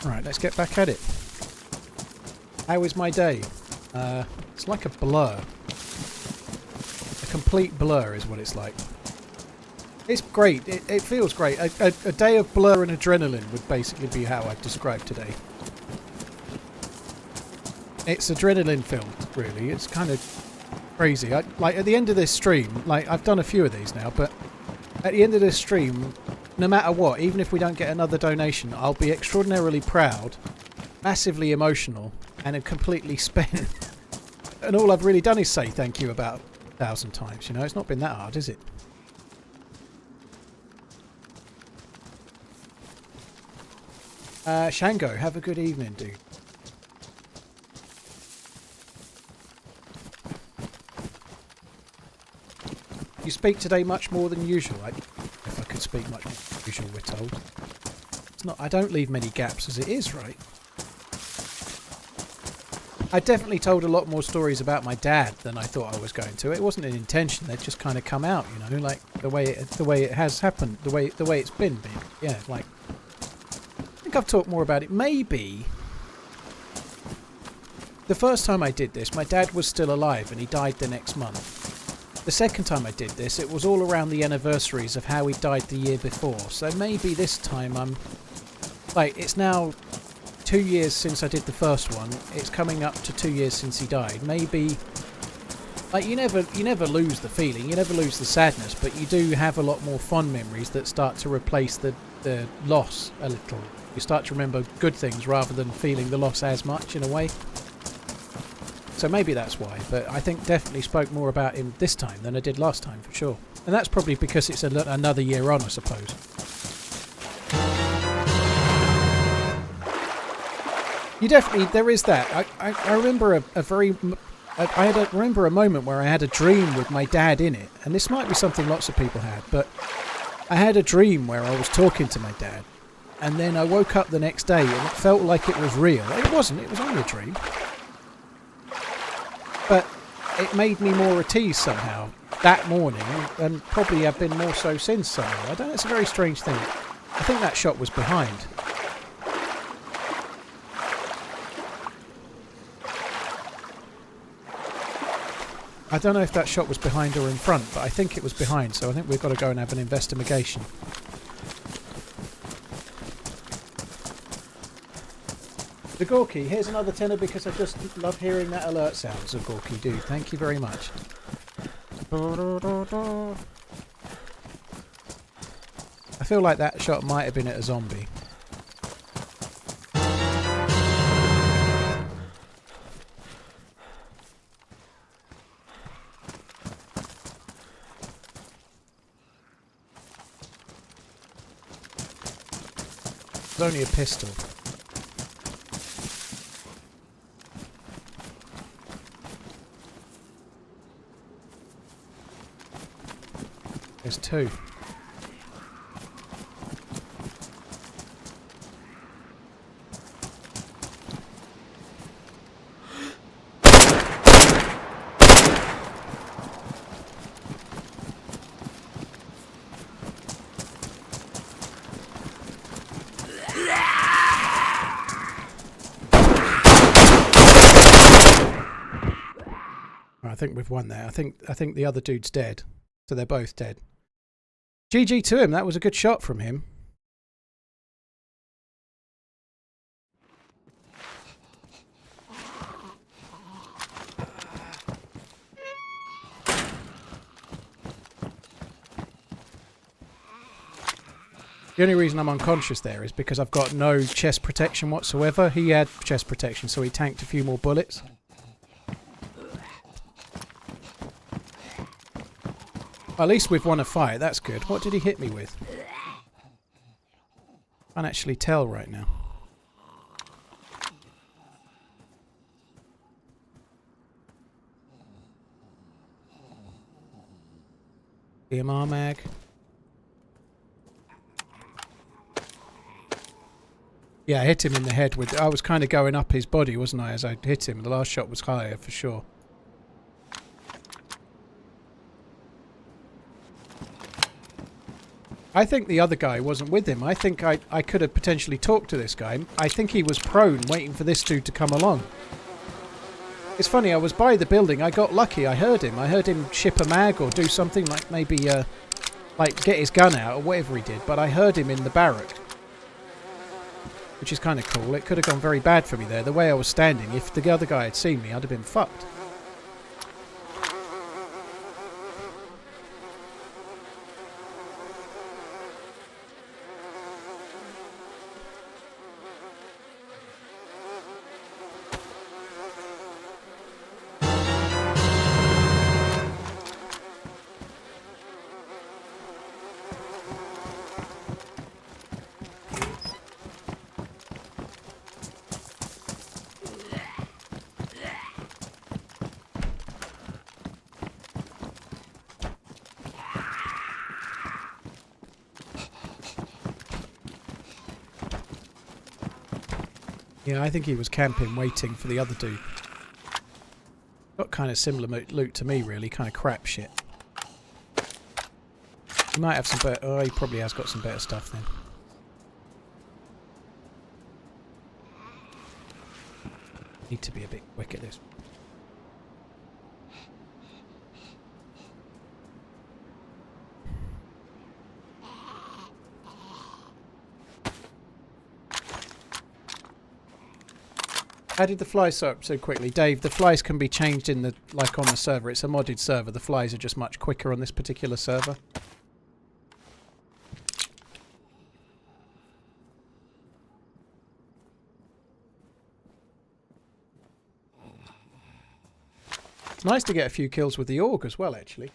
Alright, let's get back at it. How was my day? It's like a blur. A complete blur is what it's like. It's great. It feels great. A day of blur and adrenaline would basically be how I'd describe today. It's adrenaline filled, really. It's kind of crazy. Like at the end of this stream, like I've done a few of these now, but at the end of this stream, no matter what, even if we don't get another donation, I'll be extraordinarily proud, massively emotional, and completely spent. And all I've really done is say thank you about 1,000 times. You know, it's not been that hard, is it? Shango, have a good evening, dude. You speak today much more than usual. If I could speak much more than usual, we're told. It's not. I don't leave many gaps as it is, right? I definitely told a lot more stories about my dad than I thought I was going to. It wasn't an intention; they'd just kind of come out, you know, like the way it has happened, the way it's been. Yeah, like I think I've talked more about it. Maybe the first time I did this, my dad was still alive and he died the next month. The second time I did this, it was all around the anniversaries of how he died the year before. So maybe this time I'm like, it's now 2 years since I did the first one. It's coming up to 2 years since he died. Maybe, like, you never lose the feeling, you never lose the sadness, but you do have a lot more fond memories that start to replace the loss a little. You start to remember good things rather than feeling the loss as much in a way. So maybe that's why, but I think definitely spoke more about him this time than I did last time, for sure. And that's probably because it's another year on, I suppose. You definitely, there is that. I remember I remember a moment where I had a dream with my dad in it, and this might be something lots of people had, but I had a dream where I was talking to my dad, and then I woke up the next day and it felt like it was real. It wasn't, it was only a dream. But it made me more at ease somehow that morning, and probably have been more so since somehow. I don't know, it's a very strange thing. I think that shot was behind. I don't know if that shot was behind or in front, but I think it was behind, so I think we've got to go and have an investigation. Zagorki, here's another tenner because I just love hearing that alert sound, Zagorki, dude. Thank you very much. I feel like that shot might have been at a zombie. It's only a pistol. There's two. I think we've won there. I think the other dude's dead. So they're both dead. GG to him. That was a good shot from him. The only reason I'm unconscious there is because I've got no chest protection whatsoever. He had chest protection, so he tanked a few more bullets. At least we've won a fight. That's good. What did he hit me with? Can't actually tell right now. EMR mag. Yeah, I hit him in the head with... I was kind of going up his body, wasn't I, as I hit him. The last shot was higher, for sure. I think the other guy wasn't with him. I think I could have potentially talked to this guy. I think he was prone, waiting for this dude to come along. It's funny, I was by the building. I got lucky. I heard him. I heard him ship a mag or do something, like maybe like get his gun out or whatever he did. But I heard him in the barrack, which is kind of cool. It could have gone very bad for me there. The way I was standing, if the other guy had seen me, I'd have been fucked. Yeah, I think he was camping, waiting for the other dude. Got kind of similar loot to me, really. Kind of crap shit. He might have some better... Oh, he probably has got some better stuff then. Need to be a bit quick at this. How did the flies set up so quickly? Dave, the flies can be changed in the, like on the server. It's a modded server. The flies are just much quicker on this particular server. It's nice to get a few kills with the AUG as well, actually.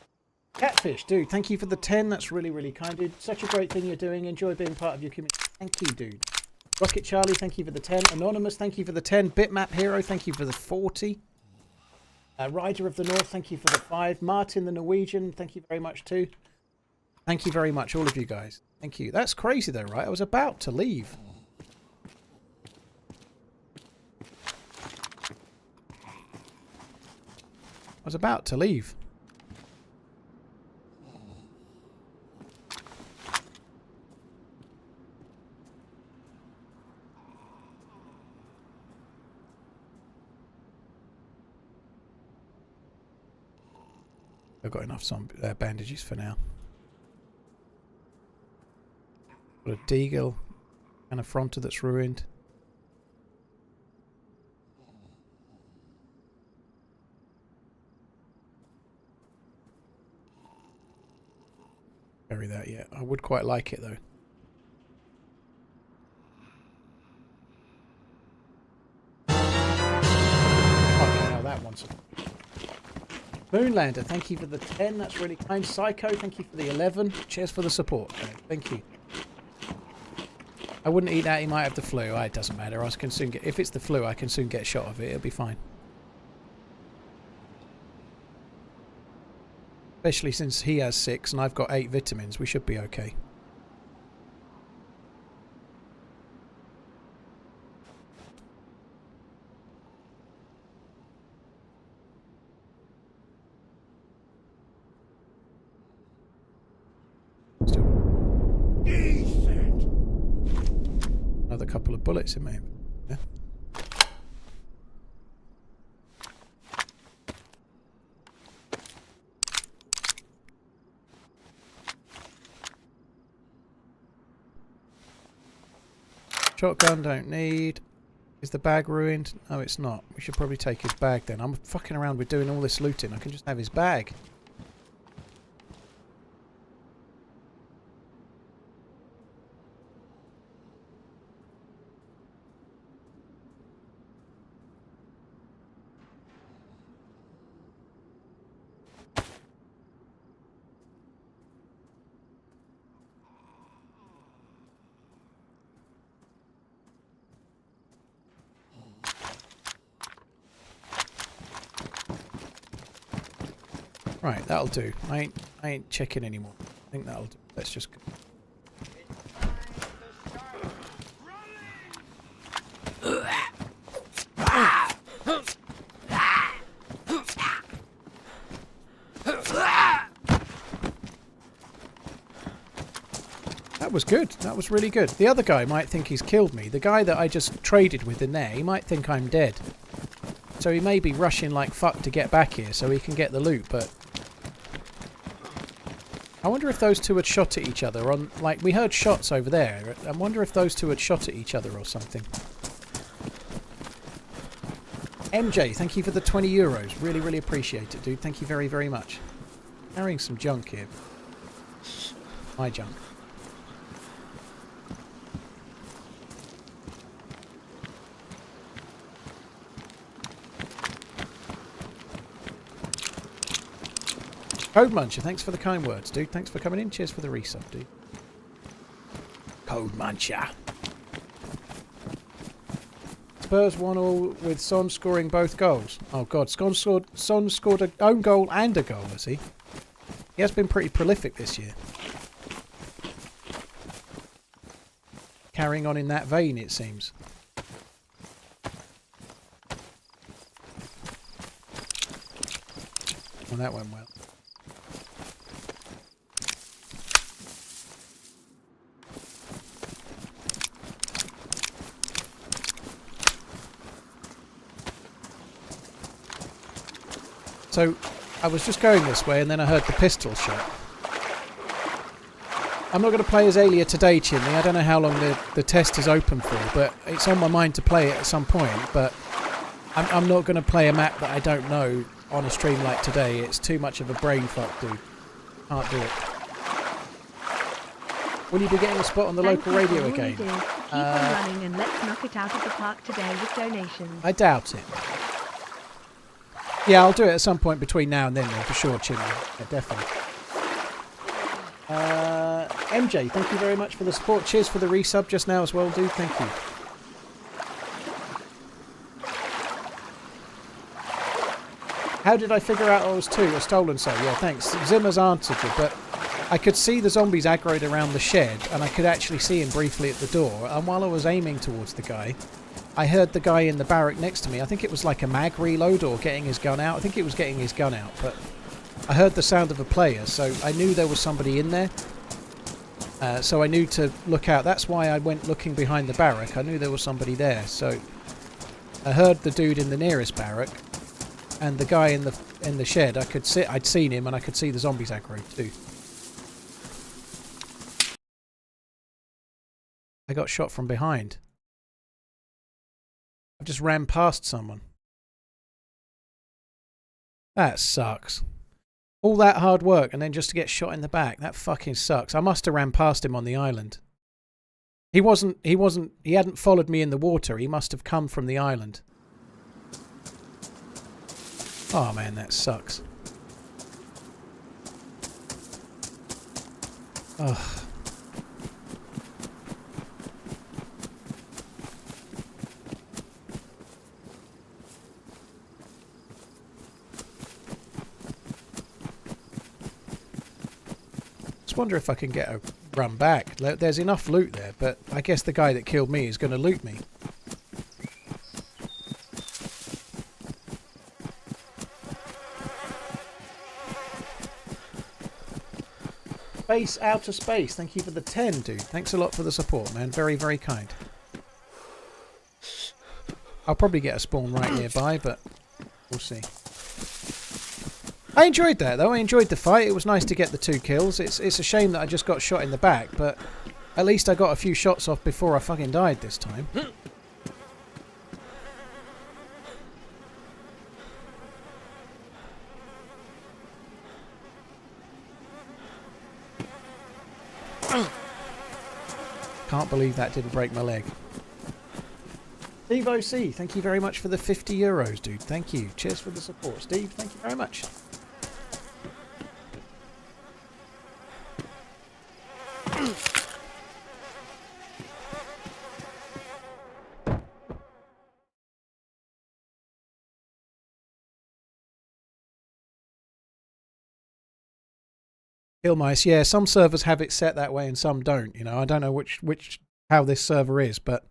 Catfish, dude, thank you for the 10. That's really, really kind, dude. Such a great thing you're doing. Enjoy being part of your community. Thank you, dude. Rocket Charlie, thank you for the 10. Anonymous, thank you for the 10. Bitmap Hero, thank you for the 40. Rider of the North, thank you for the 5. Martin the Norwegian, thank you very much too. Thank you very much, all of you guys. Thank you. That's crazy though, right? I was about to leave. I was about to leave. I've got enough bandages for now. Got a deagle and a fronter that's ruined. Bury that yet. I would quite like it though. Fucking hell, that one's... Moonlander, thank you for the 10. That's really kind. Psycho, thank you for the 11. Cheers for the support. Thank you. I wouldn't eat that. He might have the flu. It doesn't matter. I can soon get... If it's the flu, I can soon get a shot of it. It'll be fine. Especially since he has 6 and I've got 8 vitamins. We should be okay. Another couple of bullets in me. Yeah. Shotgun, don't need. Is the bag ruined? No, it's not. We should probably take his bag then. I'm fucking around with doing all this looting. I can just have his bag. Right, that'll do. I ain't checking anymore. I think that'll do. Let's just go. That was good. That was really good. The other guy might think he's killed me. The guy that I just traded with in there, he might think I'm dead. So he may be rushing like fuck to get back here so he can get the loot, but... I wonder if those two had shot at each other on... Like, we heard shots over there. I wonder if those two had shot at each other or something. MJ, thank you for the 20 euros. Really, really appreciate it, dude. Thank you very, very much. Carrying some junk here. My junk. Code Muncher, thanks for the kind words, dude. Thanks for coming in. Cheers for the resub, dude. Code Muncher. Spurs 1-1 with Son scoring both goals. Oh god, Son scored an own goal and a goal, has he? He has been pretty prolific this year. Carrying on in that vein, it seems. Well, that went well. So, I was just going this way and then I heard the pistol shot. I'm not going to play as Alia today, Chimney. I don't know how long the test is open for, but it's on my mind to play it at some point. But I'm not going to play a map that I don't know on a stream like today. It's too much of a brain fuck, dude. Can't do it. Will you be getting a spot on the local radio again? Keep on running and let's knock it out of the park today with donations. I doubt it. Yeah, I'll do it at some point between now and then, for sure, Chimney. Yeah, definitely. MJ, thank you very much for the support. Cheers for the resub just now as well, dude. Thank you. How did I figure out I was two? A stolen soul. Yeah, thanks. Zimmer's answered you, but I could see the zombies aggroed around the shed, and I could actually see him briefly at the door. And while I was aiming towards the guy, I heard the guy in the barrack next to me. I think it was like a mag reload or getting his gun out. I think it was getting his gun out, but I heard the sound of a player, so I knew there was somebody in there. So I knew to look out. That's why I went looking behind the barrack. I knew there was somebody there, so I heard the dude in the nearest barrack, and the guy in the shed. I'd seen him, and I could see the zombies aggro too. I got shot from behind. I just ran past someone. That sucks. All that hard work and then just to get shot in the back. That fucking sucks. I must have ran past him on the island. He hadn't followed me in the water. He must have come from the island. Oh man, that sucks. Ugh. Wonder if I can get a run back. There's enough loot there, but I guess the guy that killed me is going to loot me. Space Outer Space, thank you for the 10, dude. Thanks a lot for the support, man. Very, very kind. I'll probably get a spawn right nearby, but we'll see. I enjoyed that though. I enjoyed the fight. It was nice to get the 2 kills. It's a shame that I just got shot in the back, but At least I got a few shots off before I fucking died this time. Can't believe that didn't break my leg. Steve OC, thank you very much for the €50, dude. Thank you. Cheers for the support. Steve, thank you very much. Kill mice, yeah, some servers have it set that way and some don't, you know. I don't know which how this server is, but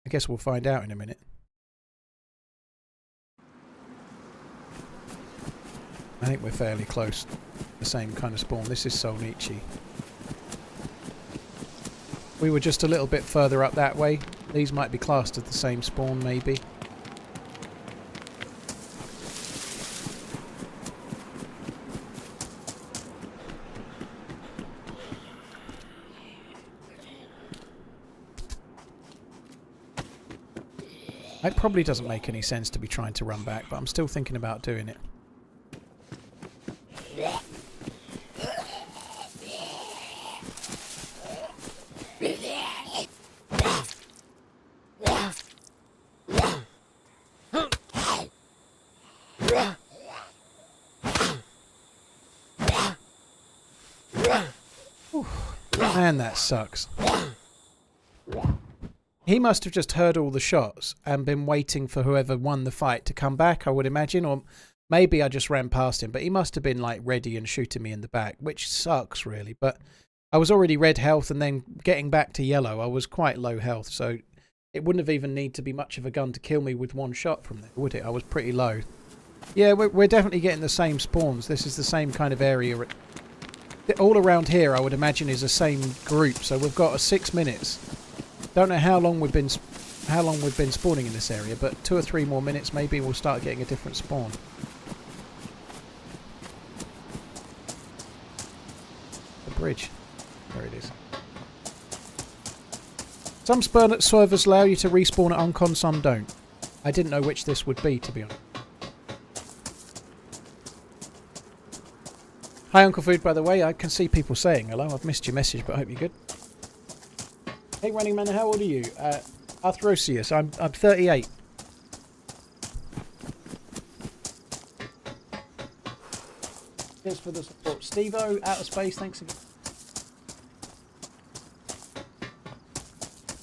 I guess we'll find out in a minute. I think we're fairly close to the same kind of spawn. This is Solnichi. We were just a little bit further up that way. These might be classed as the same spawn, maybe. It probably doesn't make any sense to be trying to run back, but I'm still thinking about doing it. Whew. Man, that sucks. He must have just heard all the shots and been waiting for whoever won the fight to come back, I would imagine. Or maybe I just ran past him, but he must have been like ready and shooting me in the back, which sucks really. But I was already red health, and then getting back to yellow, I was quite low health. So it wouldn't have even need to be much of a gun to kill me with one shot from there, would it? I was pretty low. Yeah, we're definitely getting the same spawns. This is the same kind of area. All around here, I would imagine, is the same group. So we've got 6 minutes. Don't know how long we've been spawning in this area, but 2 or 3 more minutes, maybe we'll start getting a different spawn. The bridge, there it is. Some servers allow you to respawn at Uncon, some don't. I didn't know which this would be, to be honest. Hi Uncle Food, by the way. I can see people saying hello. I've missed your message, but I hope you're good. Hey Running Man, how old are you? Arthrosius, I'm 38. Cheers for the support. Steve-O, Outer Space, thanks again.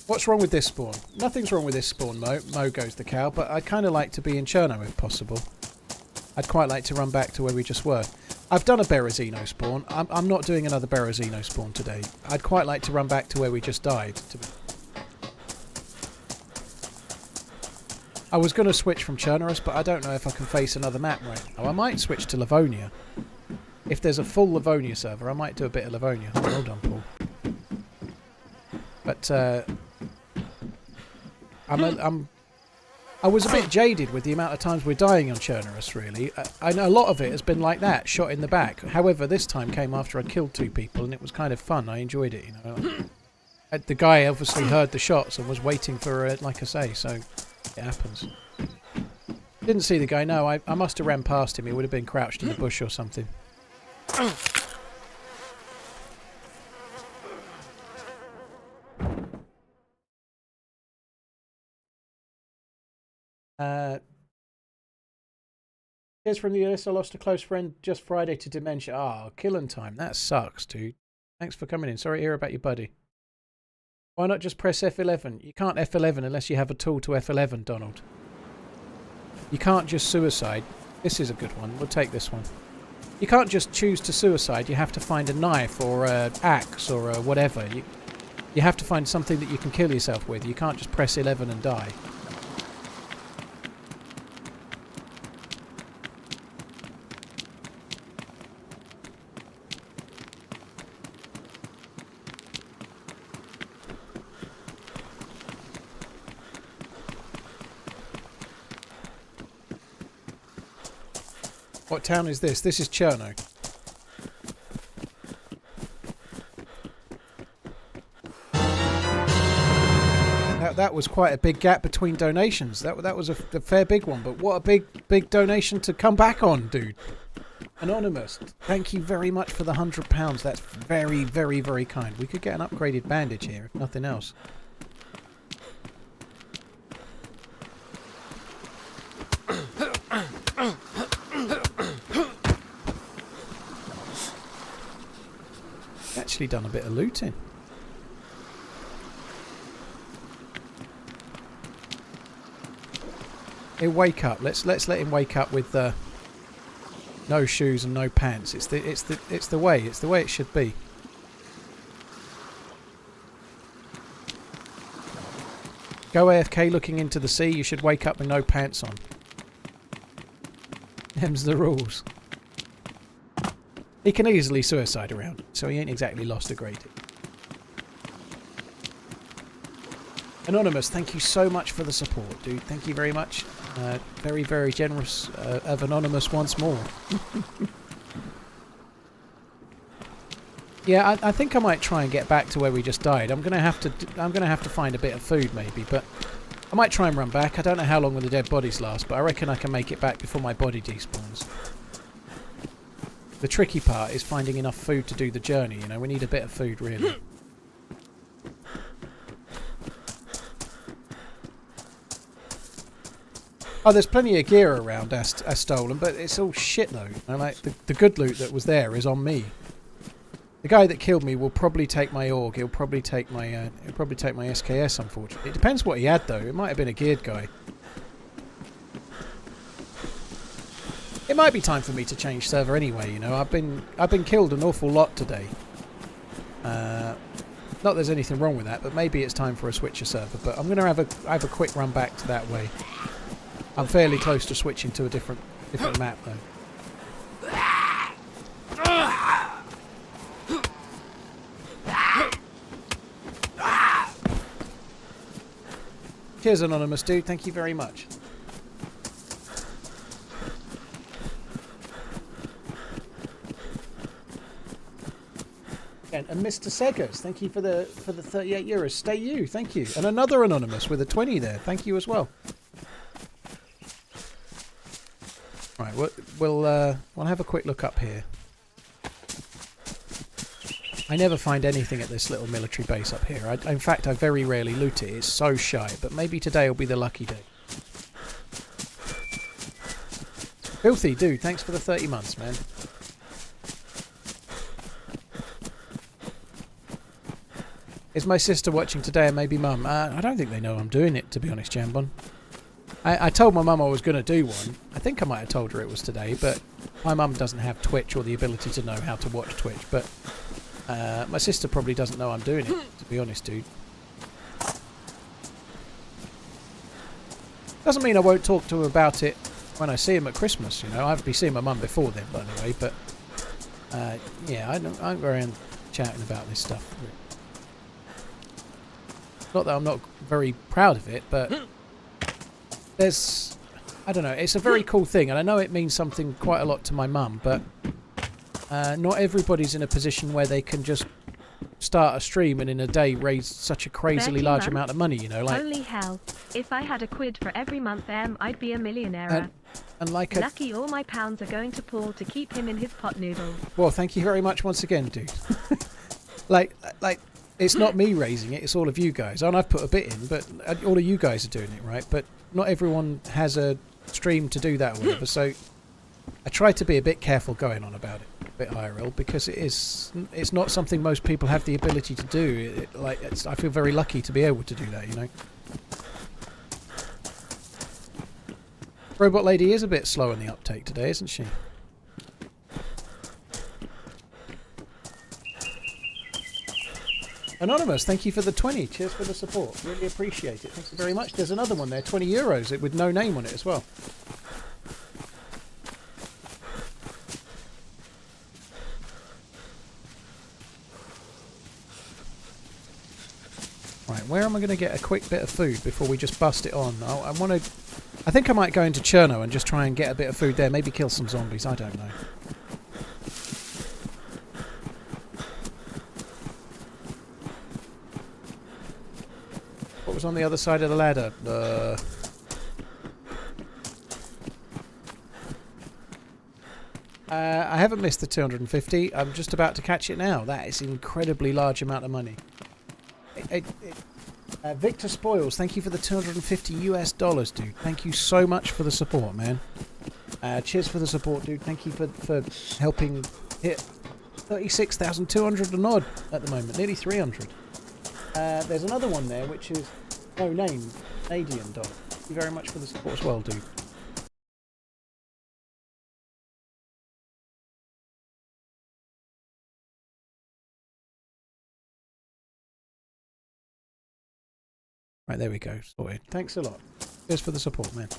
What's wrong with this spawn? Nothing's wrong with this spawn, Mo goes the cow, but I'd kind of like to be in Cherno if possible. I'd quite like to run back to where we just were. I've done a Berezino spawn. I'm not doing another Berezino spawn today. I'd quite like to run back to where we just died. I was going to switch from Cherno, but I don't know if I can face another map right now. I might switch to Livonia. If there's a full Livonia server, I might do a bit of Livonia. Well done, Paul. But I was a bit jaded with the amount of times we're dying on Cherno, really. I know a lot of it has been like that, shot in the back. However, this time came after I killed 2 people, and it was kind of fun. I enjoyed it, you know. The guy obviously heard the shots and was waiting for it, like I say, so it happens. Didn't see the guy, no. I must have ran past him. He would have been crouched in the bush or something. Here's from the US. I lost a close friend just Friday to dementia. Ah, killing time. That sucks, dude. Thanks for coming in. Sorry to hear about your buddy. Why not just press F11? You can't F11 unless you have a tool to F11, Donald. You can't just suicide. This is a good one. We'll take this one. You can't just choose to suicide. You have to find a knife or an axe or whatever. You have to find something that you can kill yourself with. You can't just press 11 and die. What town is this? This is Cherno. that was quite a big gap between donations. That was a fair big one, but what a big donation to come back on, dude. Anonymous, thank you very much for the £100. That's very, very, very kind. We could get an upgraded bandage here, if nothing else. Actually done a bit of looting. He'll wake up. Let's let him wake up with no shoes and no pants. It's the way it should be. Go AFK looking into the sea. You should wake up with no pants on. Them's the rules. He can easily suicide around, so he ain't exactly lost a great. Anonymous, thank you so much for the support, dude. Thank you very much. Very, very generous of Anonymous once more. Yeah, I think I might try and get back to where we just died. I'm gonna have to find a bit of food maybe, but I might try and run back. I don't know how long will the dead bodies last, but I reckon I can make it back before my body despawns. The tricky part is finding enough food to do the journey. You know, we need a bit of food really. Oh, there's plenty of gear around as stolen, but it's all shit though. And like the good loot that was there is on me. The guy that killed me will probably take my AUG. He'll probably take my SKS. Unfortunately, it depends what he had though. It might have been a geared guy. It might be time for me to change server anyway. You know, I've been killed an awful lot today. Not there's anything wrong with that, but maybe it's time for a switcher server. But I'm gonna have a quick run back to that way. I'm fairly close to switching to a different map though. Cheers, Anonymous dude. Thank you very much. And Mr. Seggers, thank you for the 38 euros. Stay you, thank you. And another Anonymous with a 20 there. Thank you as well. Right, we'll have a quick look up here. I never find anything at this little military base up here. In fact, I very rarely loot it. It's so shy. But maybe today will be the lucky day. Filthy dude, thanks for the 30 months, man. Is my sister watching today and maybe mum? I don't think they know I'm doing it, to be honest, Jambon. I told my mum I was going to do one. I think I might have told her it was today, but my mum doesn't have Twitch or the ability to know how to watch Twitch. But my sister probably doesn't know I'm doing it, to be honest, dude. Doesn't mean I won't talk to her about it when I see him at Christmas, you know. I'll be seeing my mum before then, by the way. But yeah, I don't go around chatting about this stuff. Not that I'm not very proud of it, but there's, I don't know, it's a very cool thing, and I know it means something quite a lot to my mum, but not everybody's in a position where they can just start a stream and in a day raise such a crazily large amount of money, you know, like... Holy hell, if I had a quid for every month I'd be a millionaire. And like lucky all my pounds are going to Paul to keep him in his pot noodles. Well, thank you very much once again, dude. like... It's not me raising it, it's all of you guys. And I've put a bit in, but all of you guys are doing it, right? But not everyone has a stream to do that or whatever, so I try to be a bit careful going on about it, a bit IRL, because it's not something most people have the ability to do. I feel very lucky to be able to do that, you know? Robot Lady is a bit slow in the uptake today, isn't she? Anonymous, thank you for the 20. Cheers for the support. Really appreciate it. Thanks very much. There's another one there, 20 euros, with no name on it as well. Right, where am I going to get a quick bit of food before we just bust it on? I think I might go into Cherno and just try and get a bit of food there. Maybe kill some zombies. I don't know. What was on the other side of the ladder. I haven't missed the 250. I'm just about to catch it now. That is an incredibly large amount of money. Victor Spoils, thank you for the $250 dude. Thank you so much for the support, man. Cheers for the support, dude. Thank you for helping hit 36,200 and odd at the moment, nearly 300. There's another one there which is no name, Canadian dollar. Thank you very much for the support as well, dude. Right, there we go. Sorted. Thanks a lot. Cheers for the support, man.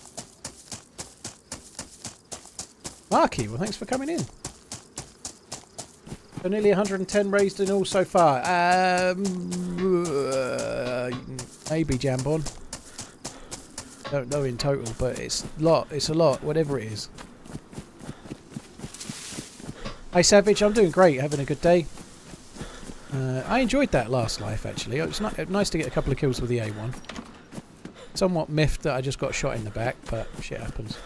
Marky, well, thanks for coming in. So nearly 110 raised in all so far. Maybe Jambon. Don't know in total, but it's a lot. It's a lot, whatever it is. Hi, Savage. I'm doing great. Having a good day. I enjoyed that last life, actually. It was nice to get a couple of kills with the A1. Somewhat miffed that I just got shot in the back, but shit happens.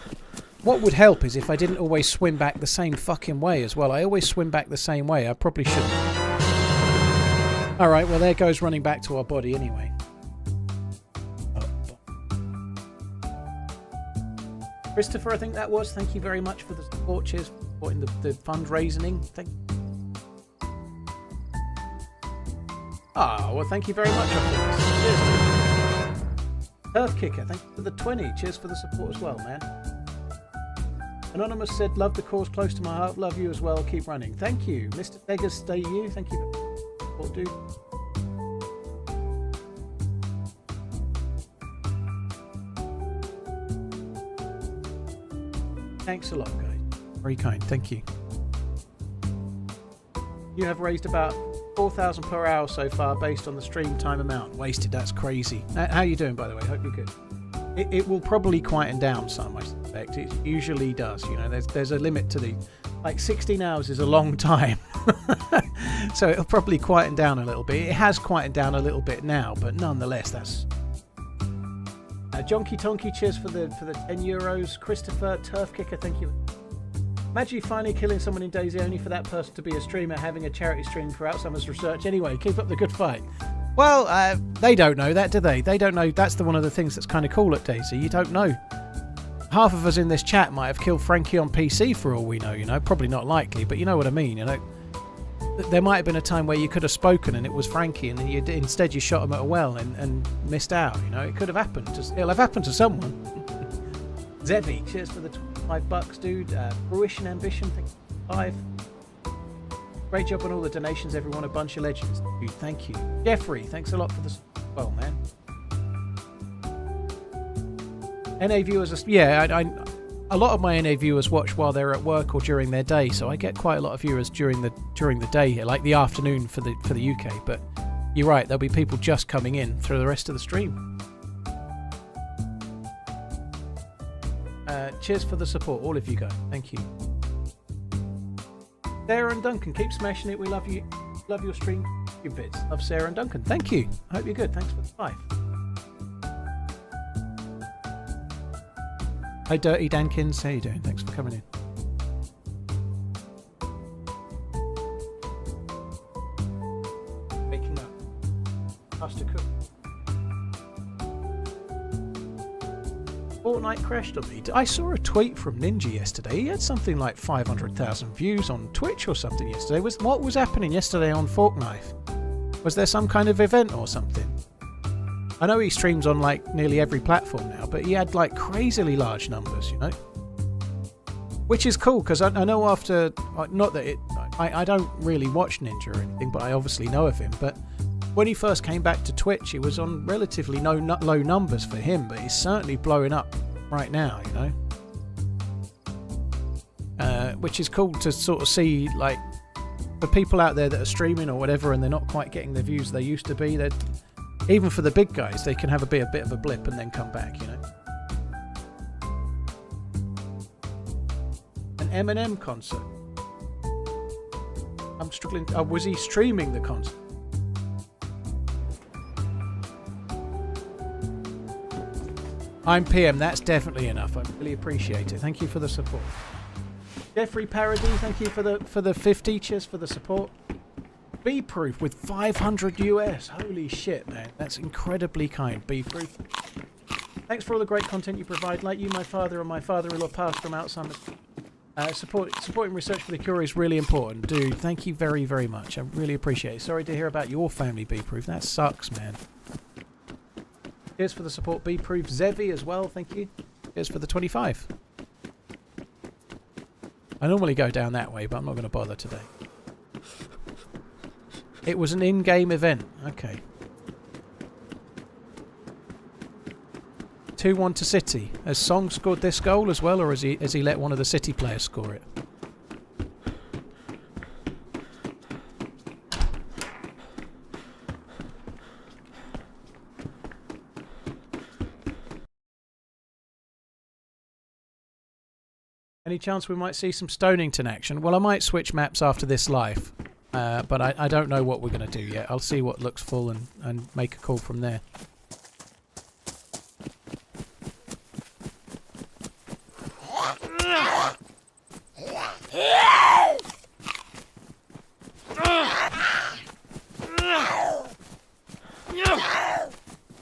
What would help is if I didn't always swim back the same fucking way as well. I always swim back the same way. I probably shouldn't. Alright, well there goes running back to our body anyway. Christopher, I think that was. Thank you very much for the support. Cheers for supporting the fundraising. Thank you. Ah, well, thank you very much. Cheers. Turf Kicker, thank you for the 20. Cheers for the support as well, man. Anonymous said, love the cause, close to my heart. Love you as well. Keep running. Thank you. Mr. Beggars Stay You, thank you for the support, dude. Thanks a lot, guys. Very kind. Thank you. You have raised about 4,000 per hour so far based on the stream time amount. Wasted, that's crazy. How you doing, by the way? Hope you're good. It will probably quieten down some, I suspect. It usually does. You know, there's a limit to the... Like, 16 hours is a long time. So it'll probably quieten down a little bit. It has quietened down a little bit now, but nonetheless, that's... Jonky Tonky, cheers for the 10 euros. Christopher, Turf Kicker, thank you. Imagine finally killing someone in DayZ only for that person to be a streamer having a charity stream throughout someone's research. Anyway, keep up the good fight. Well, they don't know that, do they? They don't know. That's one of the things that's kind of cool at DayZ. You don't know. Half of us in this chat might have killed Frankie on PC for all we know, you know. Probably not likely, but you know what I mean, you know. There might have been a time where you could have spoken and it was Frankie and instead you shot him at a well and missed out, you know. It could have happened. It'll have happened to someone. Zevi, cheers for the $5, dude. Fruition Ambition, thank you. 5. Great job on all the donations, everyone. A bunch of legends. Dude, thank you. Jeffrey, thanks a lot for the well, man. NA viewers are, yeah, a lot of my NA viewers watch while they're at work or during their day, so I get quite a lot of viewers during the day here, like the afternoon for the UK. But you're right, there'll be people just coming in through the rest of the stream. Cheers for the support, all of you guys. Thank you. Sarah and Duncan, keep smashing it. We love you. Love your stream. Your bits. Love Sarah and Duncan. Thank you. I hope you're good. Thanks for the 5. Hi, Dirty Dankins. How you doing? Thanks for coming in. Waking up. Master Cook. Fortnite crashed on me. I saw a tweet from Ninja yesterday. He had something like 500,000 views on Twitch or something yesterday. What was happening yesterday on Fortnite? Was there some kind of event or something? I know he streams on like nearly every platform now, but he had like crazily large numbers, you know? Which is cool, because I know after... Not that I don't really watch Ninja or anything, but I obviously know of him. But when he first came back to Twitch, he was on relatively low numbers for him, but he's certainly blowing up right now, you know? Which is cool to sort of see, like, for people out there that are streaming or whatever and they're not quite getting the views they used to be, that even for the big guys, they can have a bit of a blip and then come back, you know? An Eminem concert. I'm struggling. Was he streaming the concert? I'm PM. That's definitely enough. I really appreciate it. Thank you for the support. Jeffrey Parody, thank you for the 50. Cheers for the support. Be Proof with 500 US. Holy shit, man. That's incredibly kind. Be Proof. Thanks for all the great content you provide. Like you, my father and my father-in-law passed from Alzheimer's. Supporting research for the cure is really important. Dude, thank you very, very much. I really appreciate it. Sorry to hear about your family, Be Proof. That sucks, man. Cheers for the support, Be Proof. Zevi as well, thank you. Cheers for the 25. I normally go down that way, but I'm not going to bother today. It was an in-game event. Okay. 2-1 to City. Has Song scored this goal as well, or has he let one of the City players score it? Any chance we might see some Stonington action? Well, I might switch maps after this live, but I don't know what we're going to do yet. I'll see what looks full and make a call from there.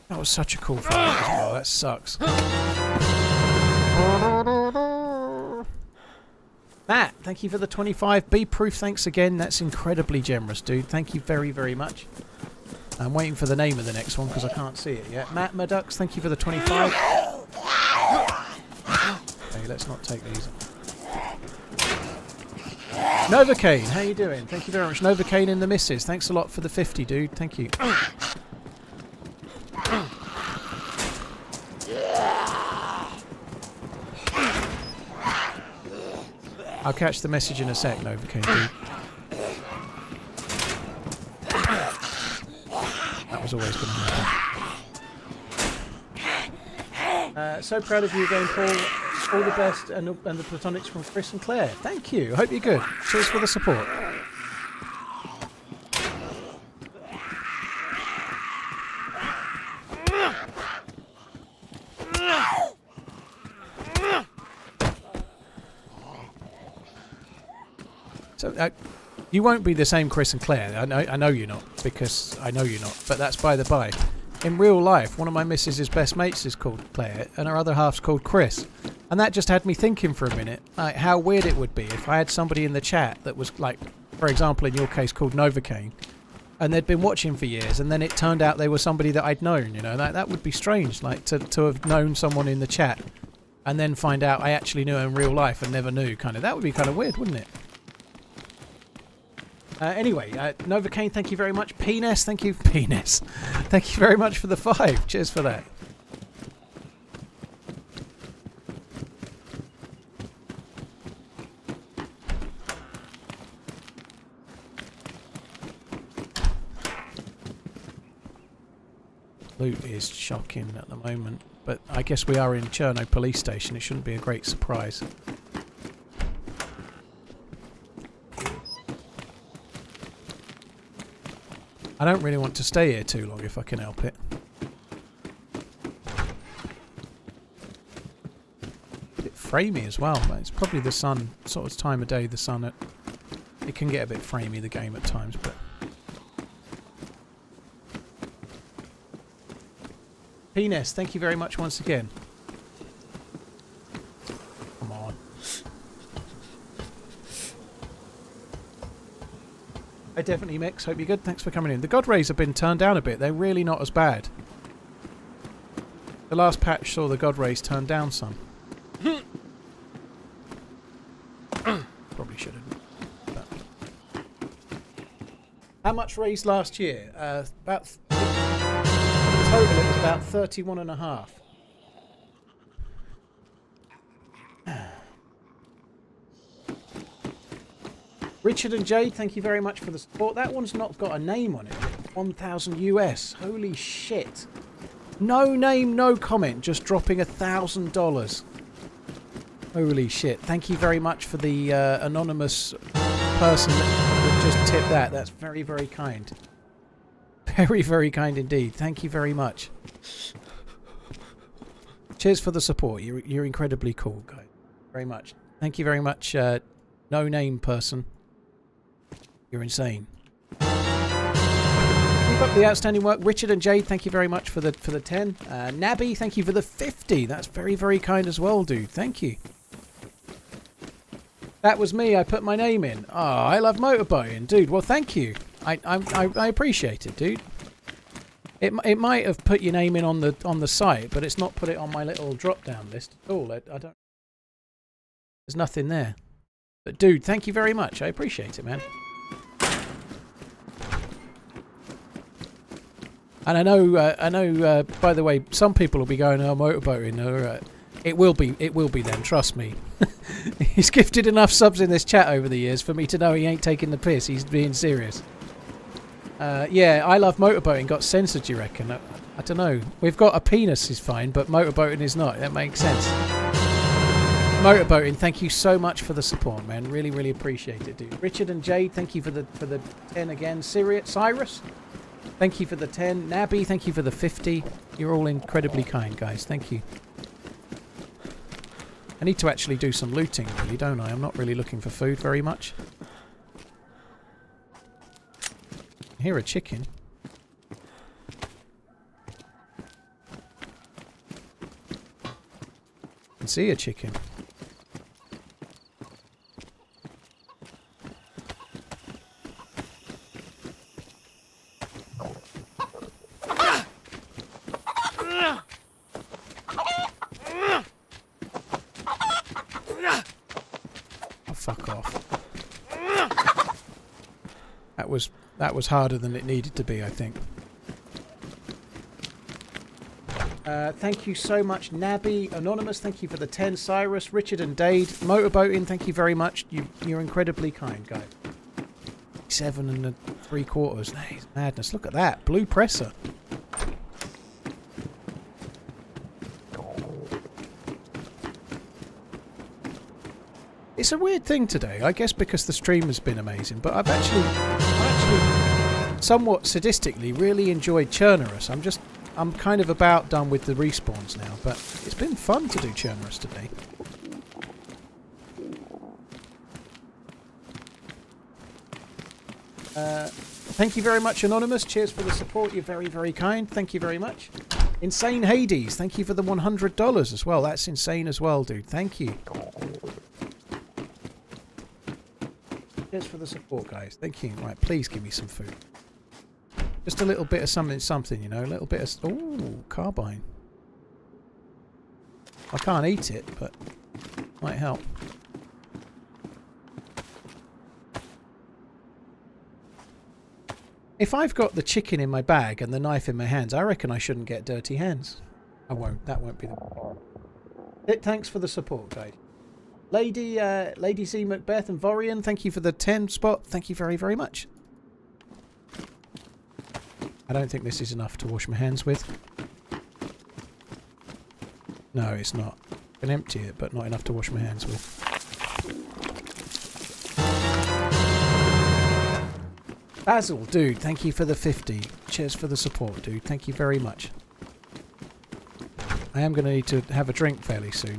That was such a cool fight as well. That sucks. Matt, thank you for the 25. Be Proof, thanks again. That's incredibly generous, dude. Thank you very, very much. I'm waiting for the name of the next one because I can't see it yet. Matt Madux, thank you for the 25. Okay, let's not take these. Novocaine, how you doing? Thank you very much. Novocaine in the misses. Thanks a lot for the 50, dude. Thank you. I'll catch the message in a sec, Novocaine, dude. That was always going to happen. So proud of you again, Paul. All the best and the platonics from Chris and Claire. Thank you. I hope you're good. Cheers for the support. So you won't be the same Chris and Claire. I know you're not, because I know you're not. But that's by the by. In real life, one of my missus's best mates is called Claire, and her other half's called Chris. And that just had me thinking for a minute, like how weird it would be if I had somebody in the chat that was like, for example, in your case, called Novocaine, and they'd been watching for years, and then it turned out they were somebody that I'd known. You know, that would be strange, like to have known someone in the chat, and then find out I actually knew her in real life and never knew. That would be kind of weird, wouldn't it? Anyway, Novocaine, thank you very much. Penis, thank you. Penis. Thank you very much for the 5. Cheers for that. Loot is shocking at the moment, but I guess we are in Cherno police station. It shouldn't be a great surprise. I don't really want to stay here too long if I can help it. A bit framey as well, but it's probably the sun, sort of time of day, the sun. It can get a bit framey, the game at times, but... Penis, thank you very much once again. Come on. I definitely mix. Hope you're good. Thanks for coming in. The God Rays have been turned down a bit. They're really not as bad. The last patch saw the God Rays turned down some. Probably shouldn't. But. How much raised last year? About... In total, it was about 31.5. Richard and Jade, thank you very much for the support. That one's not got a name on it. 1,000 US. Holy shit. No name, no comment. Just dropping $1,000. Holy shit. Thank you very much for the anonymous person that just tipped that. That's very, very kind. Very, very kind indeed. Thank you very much. Cheers for the support. You're incredibly cool, guys. Very much. Thank you very much, no name person. You're insane. Keep up the outstanding work. Richard and Jade, thank you very much for the 10. Nabby, thank you for the 50. That's very, very kind as well, dude. Thank you. That was me. I put my name in. Oh, I love motorboating, dude. Well, thank you. I appreciate it, dude. It might have put your name in on the site, but it's not put it on my little drop down list at all. I don't. There's nothing there. But dude, thank you very much. I appreciate it, man. And I know. By the way, some people will be going, "Oh, motorboating." Or, it will be them. Trust me. He's gifted enough subs in this chat over the years for me to know he ain't taking the piss. He's being serious. Yeah, I love motorboating. Got censored, do you reckon? I don't know. We've got a penis is fine, but motorboating is not. That makes sense. Motorboating, thank you so much for the support, man. Really, really appreciate it, dude. Richard and Jade, thank you for the 10 again. Cyrus, thank you for the 10. Nabby, thank you for the 50. You're all incredibly kind, guys. Thank you. I need to actually do some looting, really, don't I? I'm not really looking for food very much. I hear a chicken. I can see a chicken. Fuck off. That was harder than it needed to be, I think. Thank you so much, Nabby. Anonymous, thank you for the 10. Cyrus, Richard and Dade. Motorboating, thank you very much. You're incredibly kind, guys. 7 3/4. That is madness. Look at that. Blue presser. It's a weird thing today, I guess because the stream has been amazing, but I've actually somewhat sadistically really enjoyed Cherno's. I'm kind of about done with the respawns now, but it's been fun to do Cherno's today. Thank you very much, Anonymous. Cheers for the support. You're very, very kind. Thank you very much. Insane Hades, thank you for the $100 as well. That's insane as well, dude. Thank you. Cheers for the support, guys. Thank you. Right, please give me some food. Just a little bit of something, you know. A little bit of... Ooh, carbine. I can't eat it, but might help. If I've got the chicken in my bag and the knife in my hands, I reckon I shouldn't get dirty hands. I won't. That won't be the... Thanks for the support, guys. Lady Z Macbeth and Vorian, thank you for the 10 spot. Thank you very, very much. I don't think this is enough to wash my hands with. No, it's not. I can empty it, but not enough to wash my hands with. Basil, dude, thank you for the 50. Cheers for the support, dude. Thank you very much. I am going to need to have a drink fairly soon.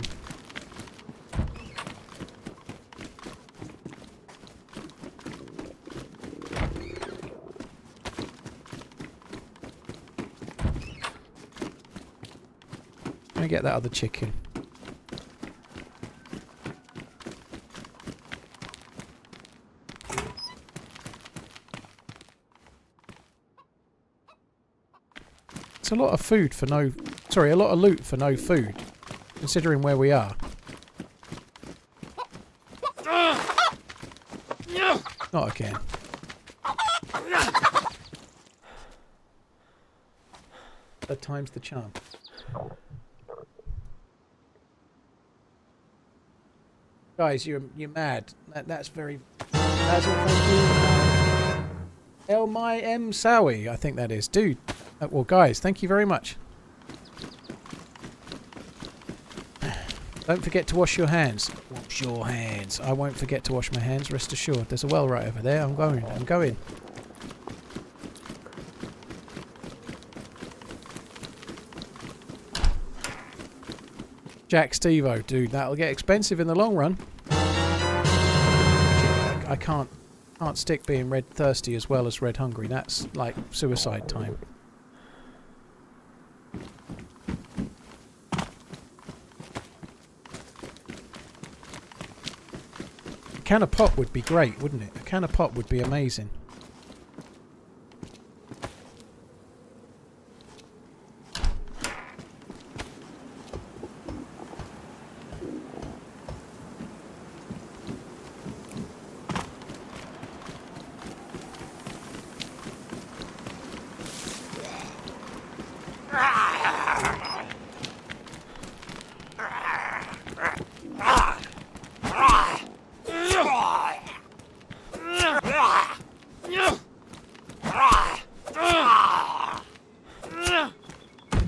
Let me get that other chicken. It's a lot of food for no... Sorry, a lot of loot for no food, considering where we are. Not again. Third time's the charm. Guys, you're mad. That's very... Basil, thank you. El My M Sowie, I think that is. Dude. Well, guys, thank you very much. Don't forget to wash your hands. Wash your hands. I won't forget to wash my hands, rest assured. There's a well right over there. I'm going. Jack Stevo, dude, that'll get expensive in the long run. I can't stick being red thirsty as well as red hungry. That's like suicide time. A can of pop would be great, wouldn't it? A can of pop would be amazing.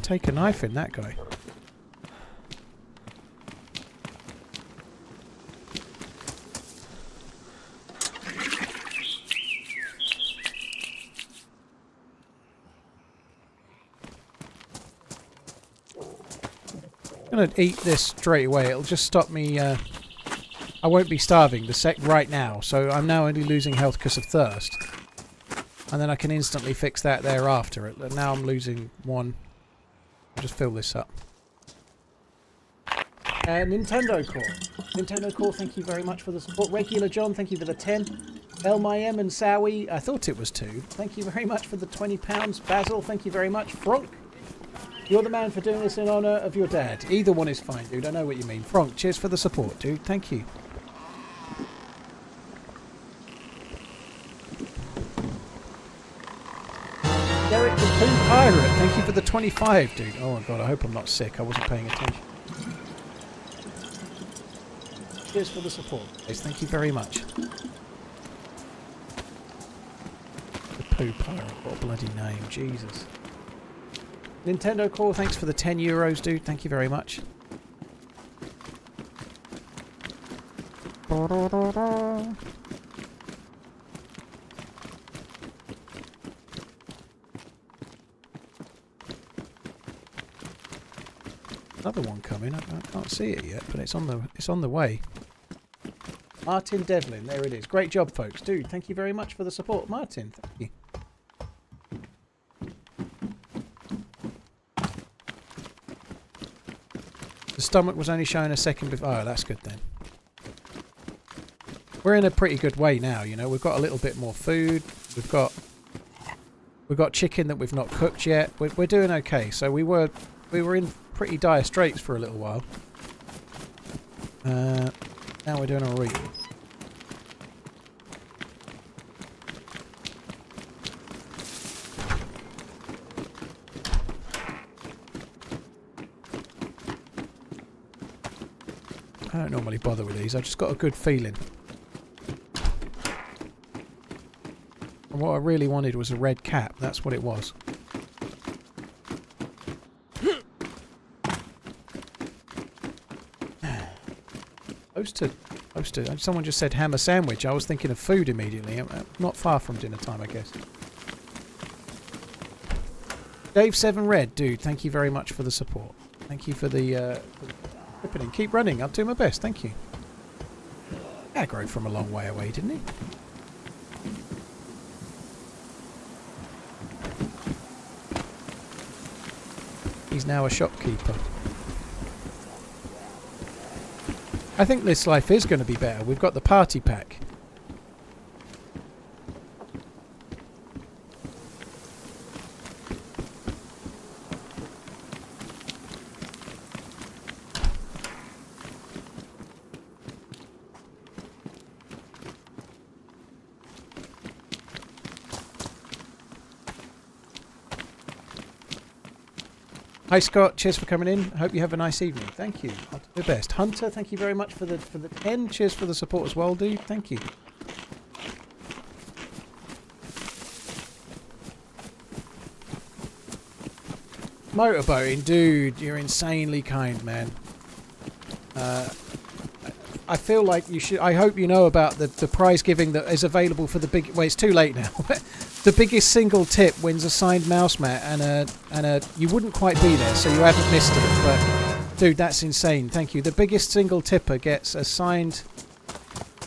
Take a knife in that guy. I'm gonna eat this straight away. It'll just stop me. I won't be starving right now, so I'm now only losing health because of thirst, and then I can instantly fix that thereafter. Now I'm losing one. Just fill this up. Nintendo Core. Nintendo Core, thank you very much for the support. Regular John, thank you for the 10. Elmayem and Sowie, I thought it was 2. Thank you very much for the £20. Basil, thank you very much. Frank, you're the man for doing this in honour of your dad. Either one is fine, dude. I know what you mean. Frank, cheers for the support, dude. Thank you. Derek the Pooh Pirate, thank you for the 25, dude. Oh my god, I hope I'm not sick. I wasn't paying attention. Cheers for the support, guys. Thank you very much. The Pooh Pirate, what a bloody name. Jesus. Nintendo Core, thanks for the €10, dude. Thank you very much. Another one coming. I can't see it yet, but it's on the way. Martin Devlin, there it is. Great job, folks. Dude, thank you very much for the support. Martin, thank you. The stomach was only showing a second before. Oh, that's good then. We're in a pretty good way now, you know. We've got a little bit more food. We've got chicken that we've not cooked yet. We're doing okay. So we were in pretty dire straits for a little while. Now we're doing alright. I don't normally bother with these. I've just got a good feeling. And what I really wanted was a red cap. That's what it was. Toasted. Someone just said ham a sandwich. I was thinking of food immediately. Not far from dinner time, I guess. Dave 7 Red, dude, thank you very much for the support. Thank you for the opening. Keep running. I'll do my best. Thank you. Aggro from a long way away, didn't he? He's now a shopkeeper. I think this life is going to be better. We've got the party pack. Hi Scott, cheers for coming in. I hope you have a nice evening. Thank you. I'll do my best. Hunter, thank you very much for the 10. Cheers for the support as well, dude. Thank you. Motorboating, dude, you're insanely kind, man. I feel like you should. I hope you know about the prize giving that is available for the big. Well, it's too late now. The biggest single tip wins a signed mouse mat and a. You wouldn't quite be there, so you haven't missed it. But Dude, that's insane. Thank you. The biggest single tipper gets a signed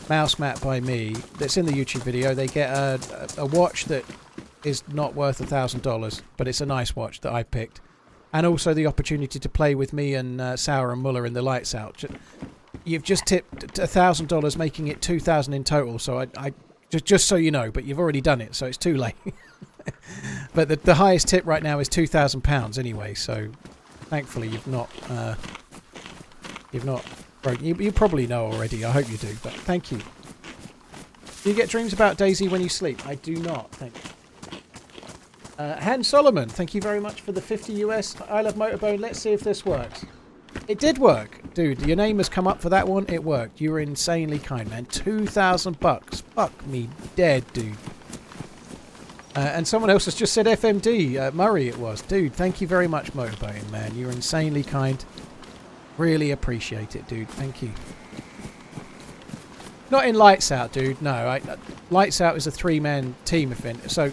mouse mat by me that's in the YouTube video. They get a watch that is not worth $1,000, but it's a nice watch that I picked. And also the opportunity to play with me and Sauer and Muller in the Lights Out. You've just tipped $1,000, making it $2,000 in total. So I just so you know, but you've already done it, so it's too late. But the highest tip right now is £2,000 anyway. So thankfully you've not broken. You probably know already. I hope you do. But thank you. Do you get dreams about DayZ when you sleep? I do not. Thank you. Han Solomon, thank you very much for the 50 US. I love Motorbone. Let's see if this works. It did work. Dude, your name has come up for that one. It worked. You were insanely kind, man. $2,000. Fuck me dead, dude. And someone else has just said FMD. Murray it was. Dude, thank you very much, Motorbone, man. You're insanely kind. Really appreciate it, dude. Thank you. Not in Lights Out, dude. No, Lights Out is a 3-man team event. So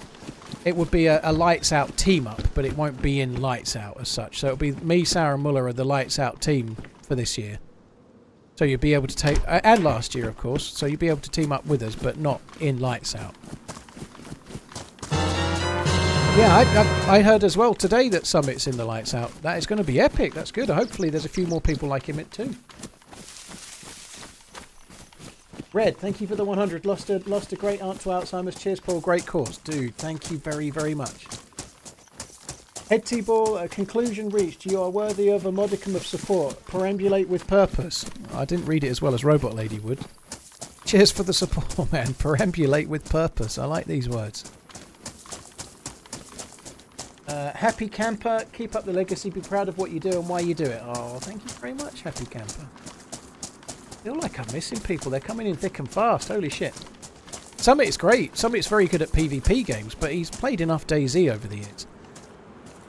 it would be a Lights Out team up, but it won't be in Lights Out as such. So it'll be me, Sarah Muller are the Lights Out team for this year. So you'll be able to take, and last year of course, so you'll be able to team up with us, but not in Lights Out. Yeah, I heard as well today that Summit's in the Lights Out. That is going to be epic. That's good. Hopefully there's a few more people like him it too. Red, thank you for the 100. Lost a great aunt to Alzheimer's. Cheers, Paul. Great cause. Dude, thank you very, very much. Head T-Ball, a conclusion reached. You are worthy of a modicum of support. Perambulate with purpose. I didn't read it as well as Robot Lady would. Cheers for the support, man. Perambulate with purpose. I like these words. Happy Camper, keep up the legacy. Be proud of what you do and why you do it. Oh, thank you very much, Happy Camper. I feel like I'm missing people. They're coming in thick and fast. Holy shit. Summit is great. Summit's very good at PvP games, but he's played enough DayZ over the years.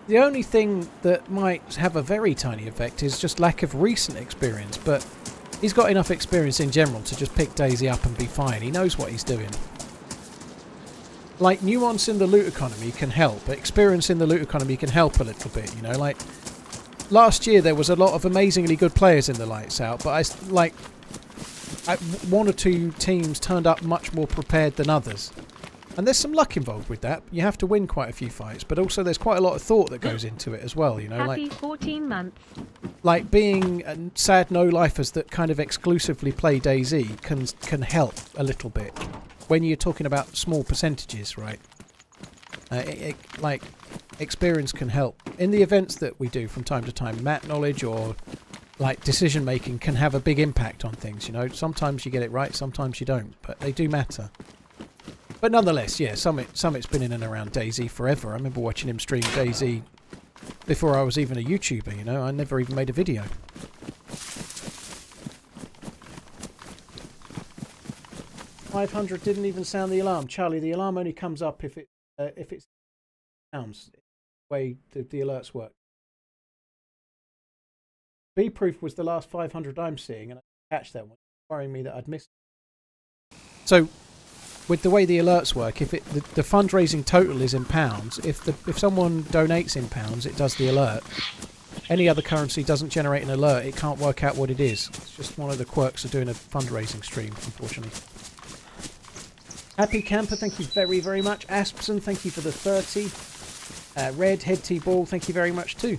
The only thing that might have a very tiny effect is just lack of recent experience, but he's got enough experience in general to just pick DayZ up and be fine. He knows what he's doing. Like, nuance in the loot economy can help, but experience in the loot economy can help a little bit, you know? Like, last year there was a lot of amazingly good players in the Lights Out, but one or two teams turned up much more prepared than others. And there's some luck involved with that. You have to win quite a few fights, but also there's quite a lot of thought that goes into it as well, you know? Happy 14 months. Like, being sad no-lifers that kind of exclusively play DayZ can help a little bit. When you're talking about small percentages, right? Like, experience can help. In the events that we do from time to time, map knowledge or like decision making can have a big impact on things, you know. Sometimes you get it right, sometimes you don't, but they do matter. But nonetheless, yeah, Summit's been in and around DayZ forever. I remember watching him stream DayZ before I was even a YouTuber, you know. I never even made a video. $500 didn't even sound the alarm. Charlie, the alarm only comes up if it sounds. The way the alerts work. B-Proof was the last 500 I'm seeing, and I catch that one, worrying me that I'd missed it. So, with the way the alerts work, if the fundraising total is in pounds, if someone donates in pounds, it does the alert. Any other currency doesn't generate an alert. It can't work out what it is. It's just one of the quirks of doing a fundraising stream, unfortunately. Happy Camper, thank you very, very much. Aspson, thank you for the 30. Red, Head T-Ball, thank you very much too.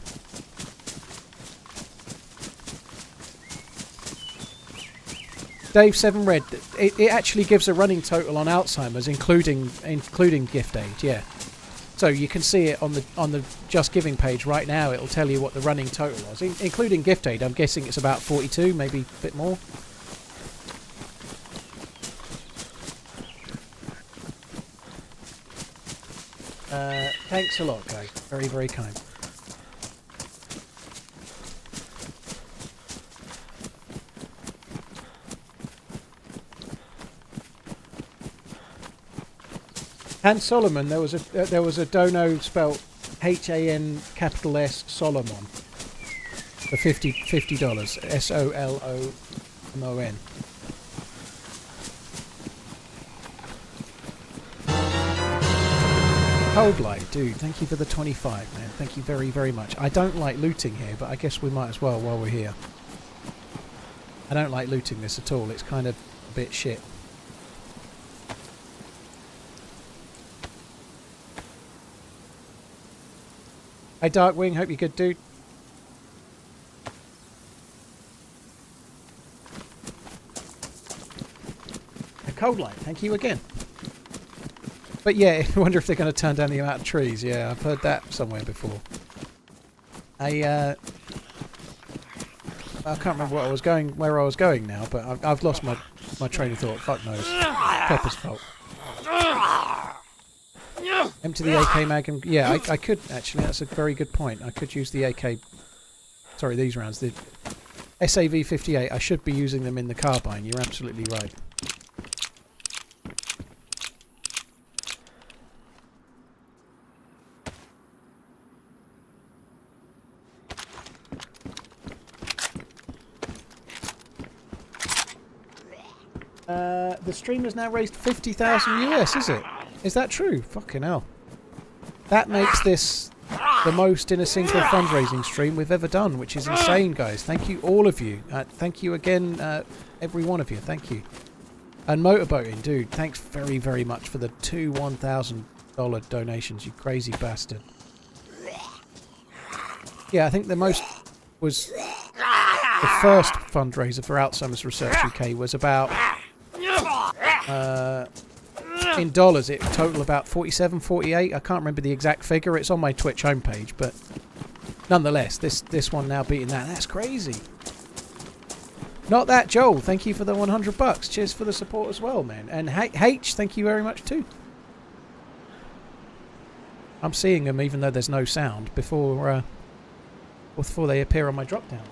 Dave 7 Red, it actually gives a running total on Alzheimer's, including gift aid, yeah. So you can see it on the Just Giving page right now. It'll tell you what the running total was, including gift aid. I'm guessing it's about 42, maybe a bit more. Thanks a lot, guys. Very, very kind. Han Solomon, there was a dono spelt HAN capital S Solomon for $50 SOLOMON. Cold Light, dude, thank you for the 25, man. Thank you very, very much. I don't like looting here, but I guess we might as well while we're here. I don't like looting this at all. It's kind of a bit shit. Hey Darkwing, hope you're good, dude. A Cold Light, thank you again. But yeah, I wonder if they're going to turn down the amount of trees. Yeah, I've heard that somewhere before. I can't remember where I was going now, but I've lost my train of thought. Fuck knows. Pepper's fault. Empty the AK mag and... Yeah, I could, actually. That's a very good point. I could use the AK... Sorry, these rounds. The SAV-58. I should be using them in the carbine. You're absolutely right. The stream has now raised 50,000 US, is it? Is that true? Fucking hell. That makes this the most in a single fundraising stream we've ever done, which is insane, guys. Thank you, all of you. Thank you again, every one of you. Thank you. And Motorboating, dude, thanks very, very much for the two $1,000 donations, you crazy bastard. Yeah, I think the most was... The first fundraiser for Alzheimer's Research UK was about... in dollars, it totaled about 47, 48. I can't remember the exact figure. It's on my Twitch homepage, but nonetheless, this one now beating that. That's crazy. Not that, Joel. Thank you for the $100. Cheers for the support as well, man. And H, thank you very much too. I'm seeing them even though there's no sound before they appear on my drop down.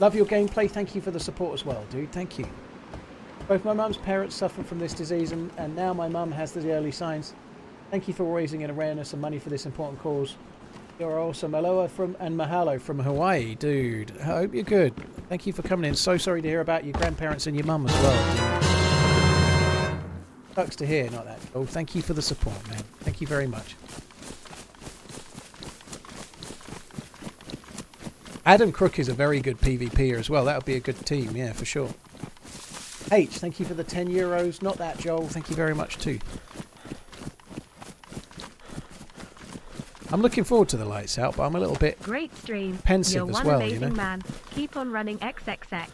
Love your gameplay. Thank you for the support as well, dude. Thank you. Both my mum's parents suffer from this disease, and now my mum has the early signs. Thank you for raising an awareness and money for this important cause. You're awesome. Aloha and mahalo from Hawaii, dude. I hope you're good. Thank you for coming in. So sorry to hear about your grandparents and your mum as well. Sucks to hear, not that. Oh, thank you for the support, man. Thank you very much. Adam Crook is a very good PvPer as well. That would be a good team, yeah, for sure. H, thank you for the €10. Not that, Joel. Thank you very much too. I'm looking forward to the lights out, but I'm a little bit Great stream. pensive You're as well, one amazing you know. man. Keep on running XXX.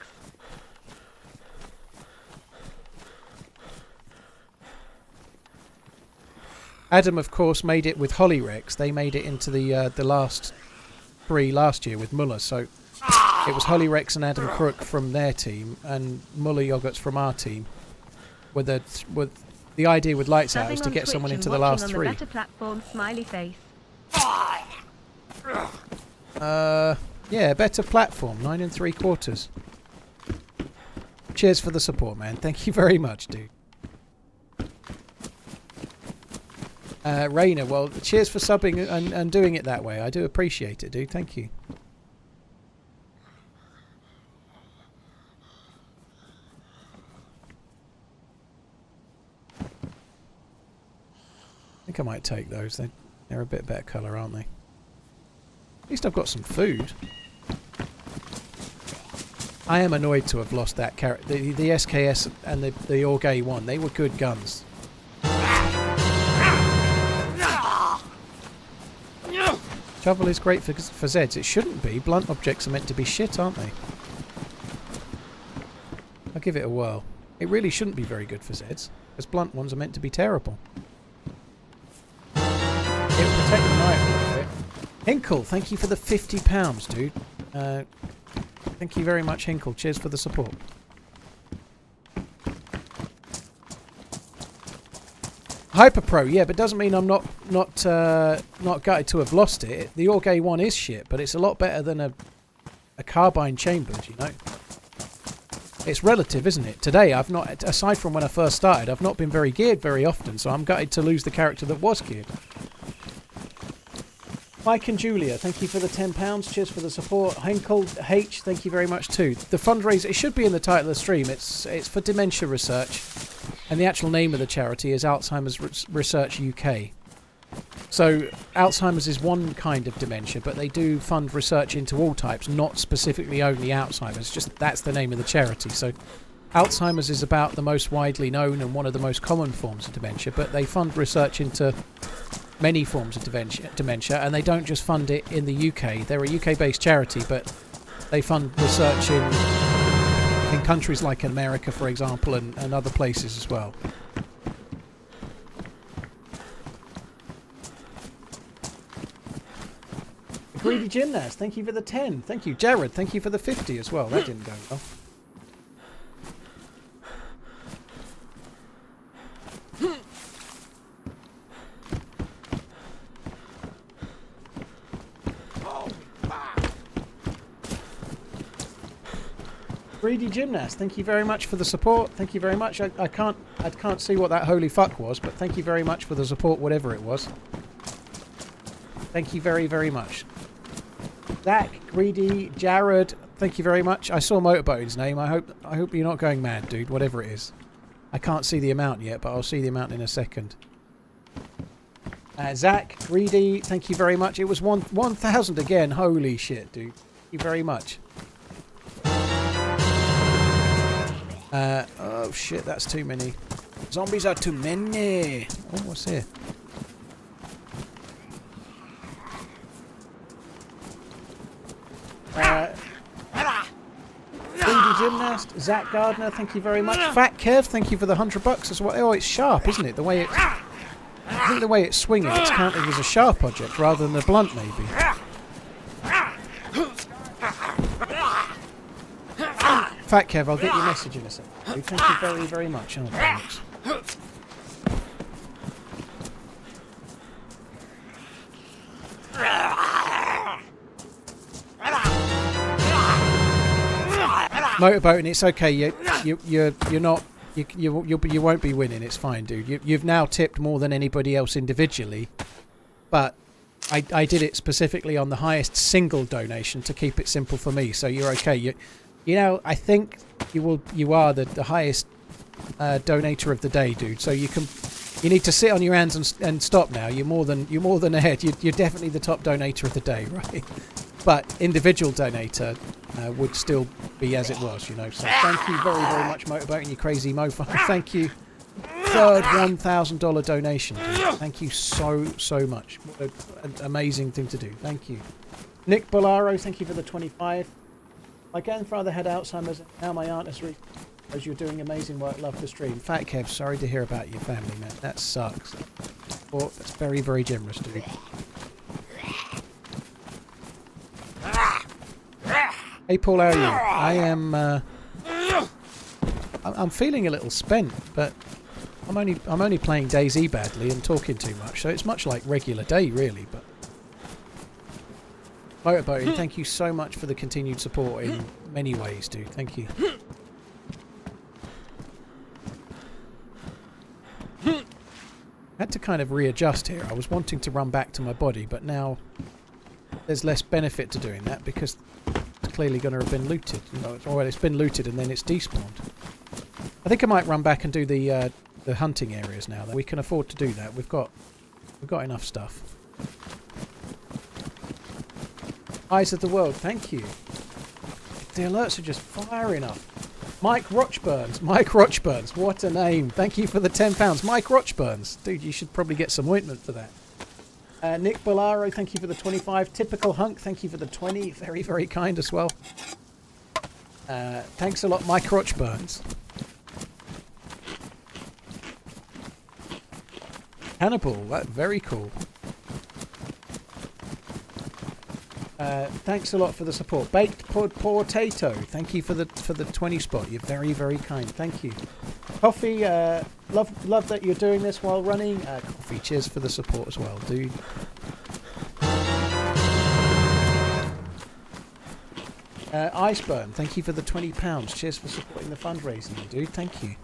Adam, of course, made it with Holyrex. They made it into the last three last year with Muller, so it was Holyrex and Adam Crook from their team, and Muller Yogurts from our team. With the idea with Lights Out is to get someone into the last three. On the better platform, smiley face. Yeah, better platform, 9 3/4. Cheers for the support, man. Thank you very much, dude. Rainer, well, cheers for subbing and doing it that way. I do appreciate it, dude. Thank you. I think I might take those. They're a bit better colour, aren't they? At least I've got some food. I am annoyed to have lost that character. The SKS and the Orgay one, they were good guns. Shovel is great for Zeds. It shouldn't be. Blunt objects are meant to be shit, aren't they? I'll give it a whirl. It really shouldn't be very good for Zeds, because blunt ones are meant to be terrible. It'll protect the knife a little bit. Hinkle, thank you for the £50, dude. Thank you very much, Hinkle. Cheers for the support. Hyperpro, yeah, but doesn't mean I'm not gutted to have lost it. The Orgay one is shit, but it's a lot better than a carbine chambered, you know. It's relative, isn't it? Today, I've not, aside from when I first started, I've not been very geared very often, so I'm gutted to lose the character that was geared. Mike and Julia, thank you for the £10. Cheers for the support. Hinkle H, thank you very much too. The fundraiser, it should be in the title of the stream. It's for dementia research, and the actual name of the charity is Alzheimer's Research UK. So Alzheimer's is one kind of dementia, but they do fund research into all types, not specifically only Alzheimer's. Just that's the name of the charity. So Alzheimer's is about the most widely known and one of the most common forms of dementia, but they fund research into many forms of dementia, and they don't just fund it in the UK. They're a UK-based charity, but they fund research in countries like America, for example, and other places as well. Greedy Gymnast, thank you for the 10. Thank you. Jared, thank you for the 50 as well. That didn't go well. Greedy Gymnast, thank you very much for the support. Thank you very much. I can't see what that holy fuck was, but thank you very much for the support, whatever it was. Thank you very, very much. Zach, Greedy, Jared, thank you very much. I saw Motorboat's name. I hope you're not going mad, dude, whatever it is. I can't see the amount yet, but I'll see the amount in a second. Zach, Greedy, thank you very much. It was 1,000 again. Holy shit, dude. Thank you very much. Oh shit, that's too many. Zombies are too many. Oh, what's here? Greedy Gymnast, Zach Gardner, thank you very much. Fat Kev, thank you for the $100 as well. Oh, it's sharp, isn't it? The way I think the way it's swinging, it's counting as a sharp object rather than a blunt, maybe. Fat Kev, I'll get your message in a second. Thank you very, very much. Oh, thanks. Motorboating, it's okay. You're not. You won't be winning. It's fine, dude. You've now tipped more than anybody else individually, but I did it specifically on the highest single donation to keep it simple for me. So you're okay. You know, I think you are the highest donator of the day, dude. So you need to sit on your hands and stop now. You're more than ahead. You're definitely the top donator of the day, right? But individual donator would still be as it was, you know. So thank you very, very much, Motorboating, you crazy mofo. Thank you. Third $1,000 donation, dude. Thank you so much. What an amazing thing to do. Thank you. Nick Bolaro, thank you for the 25. My grandfather had Alzheimer's, and now my aunt has as you're doing amazing work. Love the stream. Fat Kev, sorry to hear about your family, man. That sucks. Oh, that's very, very generous, dude. Hey Paul, how are you? I am. I'm feeling a little spent, but I'm only playing DayZ badly and talking too much, so it's much like regular day, really. But Motorboating, thank you so much for the continued support in many ways, dude. Thank you. I had to kind of readjust here. I was wanting to run back to my body, but now there's less benefit to doing that because it's clearly going to have been looted. You know, well, it's been looted and then it's despawned. I think I might run back and do the hunting areas now. We can afford to do that. We've got enough stuff. Eyes of the World, thank you. The alerts are just firing up. Mike Rochburns, what a name. Thank you for the £10. Mike Rochburns. Dude, you should probably get some ointment for that. Nick Bolaro, thank you for the 25. Typical Hunk, thank you for the 20. Very, very kind as well. Thanks a lot, Mike Rochburns. Hannibal, very cool. Thanks a lot for the support. Baked Potato, thank you for the 20 spot. You're very, very kind. Thank you. Coffee, love that you're doing this while running. Coffee, cheers for the support as well, dude. Iceburn, thank you for the £20. Cheers for supporting the fundraising, dude. Thank you.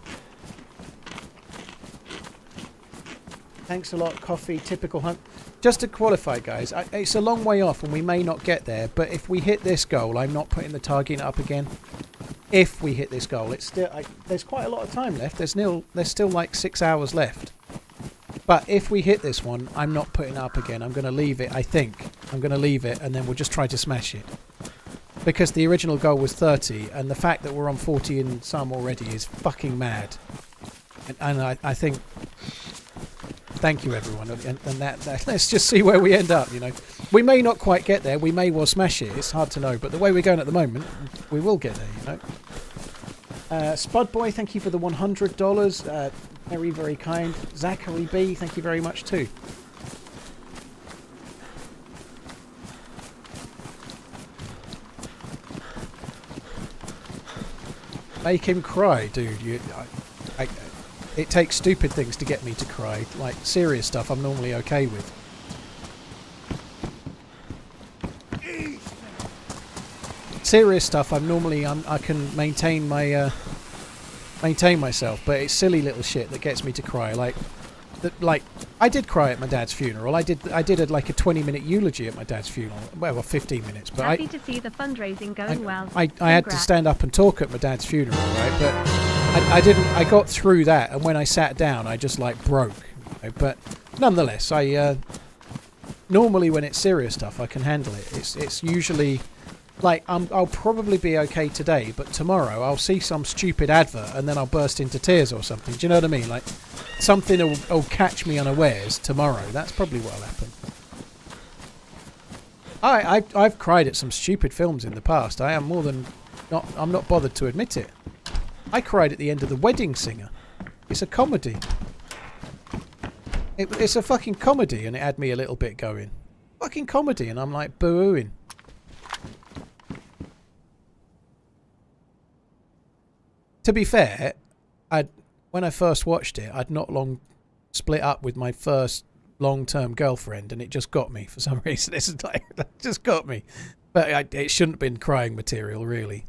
Thanks a lot, Coffee. Typical Hunt. Just to qualify, guys, it's a long way off and we may not get there, but if we hit this goal, I'm not putting the target up again. If we hit this goal, it's still there's quite a lot of time left. There's still like 6 hours left. But if we hit this one, I'm not putting it up again. I'm going to leave it, I think. I'm going to leave it, and then we'll just try to smash it. Because the original goal was 30, and the fact that we're on 40 and some already is fucking mad. And I think... Thank you, everyone. And that let's just see where we end up, you know. We may not quite get there. We may well smash it. It's hard to know. But the way we're going at the moment, we will get there, you know. Spud Boy, thank you for the $100. Very, very kind. Zachary B, thank you very much too. Make him cry, dude. It takes stupid things to get me to cry. Like, serious stuff I'm normally okay with. Serious stuff I'm normally... I can maintain my... maintain myself, but it's silly little shit that gets me to cry. Like I did cry at my dad's funeral. I did like a 20-minute eulogy at my dad's funeral. Well, 15 minutes. But Happy to see the fundraising going well. I had to stand up and talk at my dad's funeral, right? But I didn't. I got through that, and when I sat down, I just like broke. You know? But nonetheless, I normally when it's serious stuff, I can handle it. It's usually. Like, I'll probably be okay today, but tomorrow I'll see some stupid advert and then I'll burst into tears or something. Do you know what I mean? Like, something will catch me unawares tomorrow. That's probably what'll happen. I've cried at some stupid films in the past. I'm not bothered to admit it. I cried at the end of The Wedding Singer. It's a comedy. It's a fucking comedy, and it had me a little bit going. Fucking comedy, and I'm like boo-hooing. To be fair, when I first watched it, I'd not long split up with my first long-term girlfriend, and it just got me for some reason. It's like, it just got me. But it shouldn't have been crying material, really.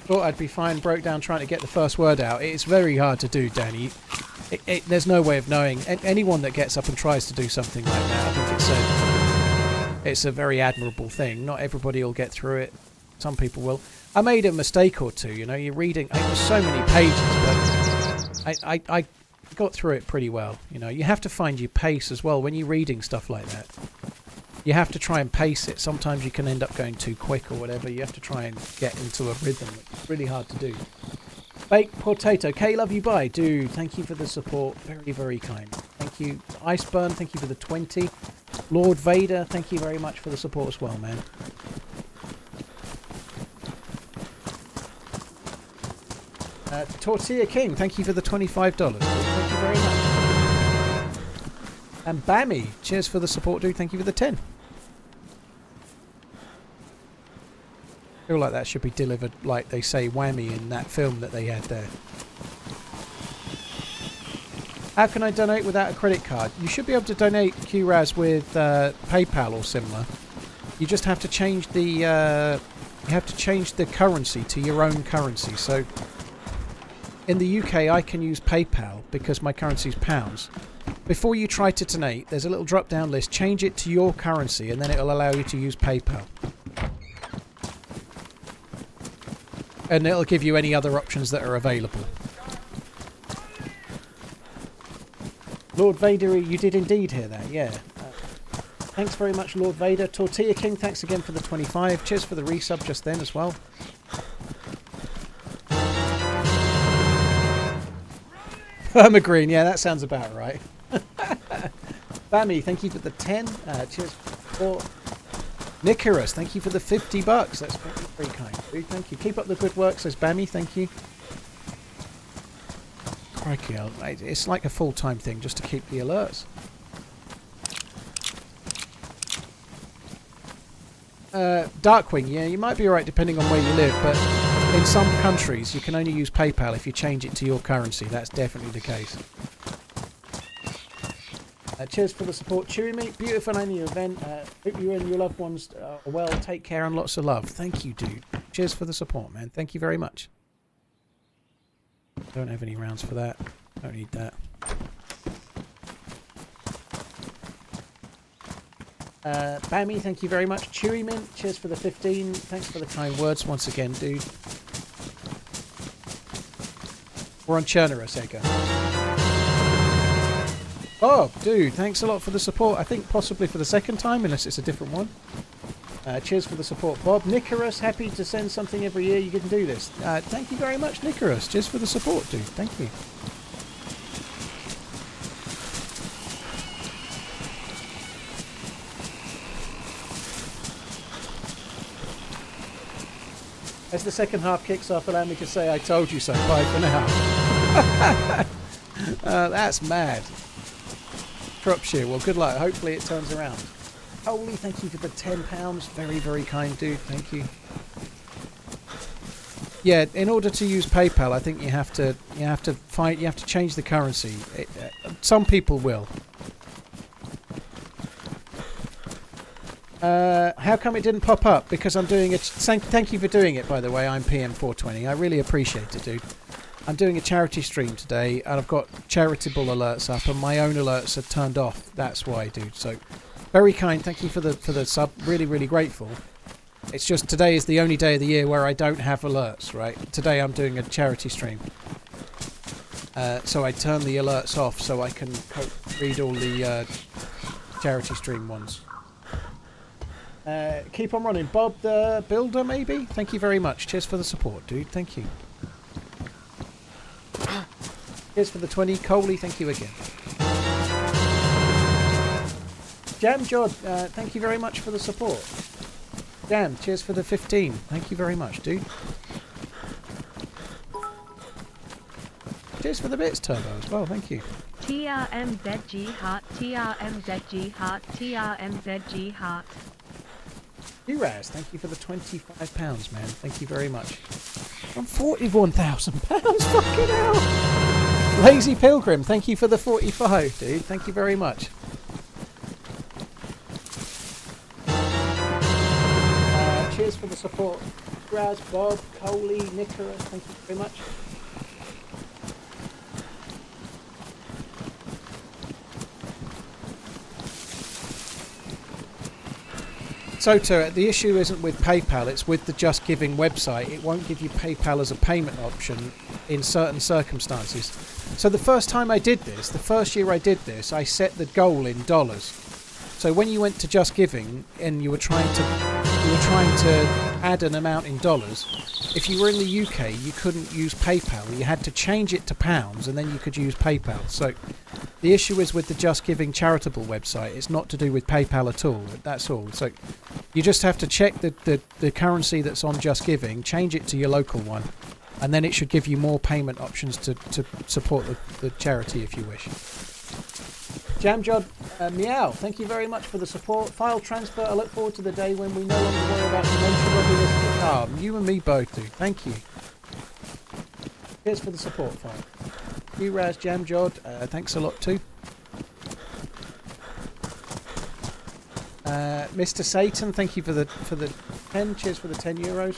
Thought I'd be fine, broke down trying to get the first word out. It's very hard to do, Danny. There's no way of knowing. Anyone that gets up and tries to do something like that, I think it's a very admirable thing. Not everybody will get through it. Some people will. I made a mistake or two, you know. You're reading... It was so many pages, but I got through it pretty well. You know, you have to find your pace as well when you're reading stuff like that. You have to try and pace it. Sometimes you can end up going too quick or whatever. You have to try and get into a rhythm. It's really hard to do. Baked Potato, K, love you, bye. Dude, thank you for the support. Very, very kind. Thank you. Iceburn, thank you for the 20. Lord Vader, thank you very much for the support as well, man. Tortilla King, thank you for the $25. Thank you very much. And Bammy, cheers for the support, dude. Thank you for the 10. I feel like that should be delivered like they say whammy in that film that they had there. How can I donate without a credit card? You should be able to donate QRAS with PayPal or similar. You just have to change the currency to your own currency. So in the UK I can use PayPal because my currency is pounds. Before you try to donate, there's a little drop down list. Change it to your currency and then it'll allow you to use PayPal. And it'll give you any other options that are available. Lord Vader, you did indeed hear that, yeah. Thanks very much, Lord Vader. Tortilla King, thanks again for the 25. Cheers for the resub just then as well. Permagreen, yeah, that sounds about right. Bammy, thank you for the 10. Cheers for... Nicarus, thank you for the $50. That's very, very kind, dude. Thank you. Keep up the good work, says Bammy. Thank you. Crikey, it's like a full-time thing just to keep the alerts. Darkwing, yeah, you might be right depending on where you live, but in some countries you can only use PayPal if you change it to your currency. That's definitely the case. Cheers for the support, Chewy Meat. Beautiful annual event. Hope you and your loved ones are well. Take care and lots of love. Thank you, dude. Cheers for the support, man. Thank you very much. Don't have any rounds for that. Don't need that. Bammy, thank you very much. Chewy Mint, cheers for the 15. Thanks for the kind words once again, dude. We're on Cherno, Sega. Oh, dude, thanks a lot for the support. I think possibly for the second time, unless it's a different one. Cheers for the support, Bob. Nicorus, happy to send something every year. You can do this. Thank you very much, Nicorus. Cheers for the support, dude. Thank you. As the second half kicks off, allow me to say I told you so. Bye for now. That's mad. Shropshire, well, good luck. Hopefully it turns around. Holy, thank you for the £10. Very, very kind, dude. Thank you. Yeah, in order to use PayPal, I think you have to change the currency. Some people will. How come it didn't pop up? Because I'm doing it. Thank you for doing it, by the way. I'm PM420. I really appreciate it, dude. I'm doing a charity stream today, and I've got charitable alerts up, and my own alerts are turned off. That's why, dude. So, very kind. Thank you for the sub. Really, really grateful. It's just today is the only day of the year where I don't have alerts. Right? Today I'm doing a charity stream, so I turn the alerts off so I can read all the charity stream ones. Keep on running, Bob the Builder. Maybe. Thank you very much. Cheers for the support, dude. Thank you. Cheers for the 20. Coley, thank you again. Jam Jod, thank you very much for the support. Jam, cheers for the 15. Thank you very much, dude. Cheers for the bits, Turbo, as well. Thank you. TRMZG heart, TRMZG heart, TRMZG heart. Uraz, thank you for the £25, man. Thank you very much. I'm £41,000. Fucking hell. Lazy Pilgrim, thank you for the 45, dude. Thank you very much. Cheers for the support. Raz, Bob, Coley, Nicorus, thank you very much. So, the issue isn't with PayPal, it's with the Just Giving website. It won't give you PayPal as a payment option in certain circumstances. So the first time I did this, the first year I did this, I set the goal in dollars. So when you went to Just Giving and you were trying to add an amount in dollars, if you were in the UK, you couldn't use PayPal. You had to change it to pounds and then you could use PayPal. So the issue is with the Just Giving charitable website. It's not to do with PayPal at all. That's all. So you just have to check the currency that's on Just Giving, change it to your local one, and then it should give you more payment options to support the charity if you wish. Jamjod, meow, thank you very much for the support. File transfer, I look forward to the day when we no longer worry about Dementia robbing us. You and me both do. Thank you. Here's for the support file. Uraz, Jamjod, thanks a lot too. Mr. Satan, thank you for the 10. Cheers for the €10.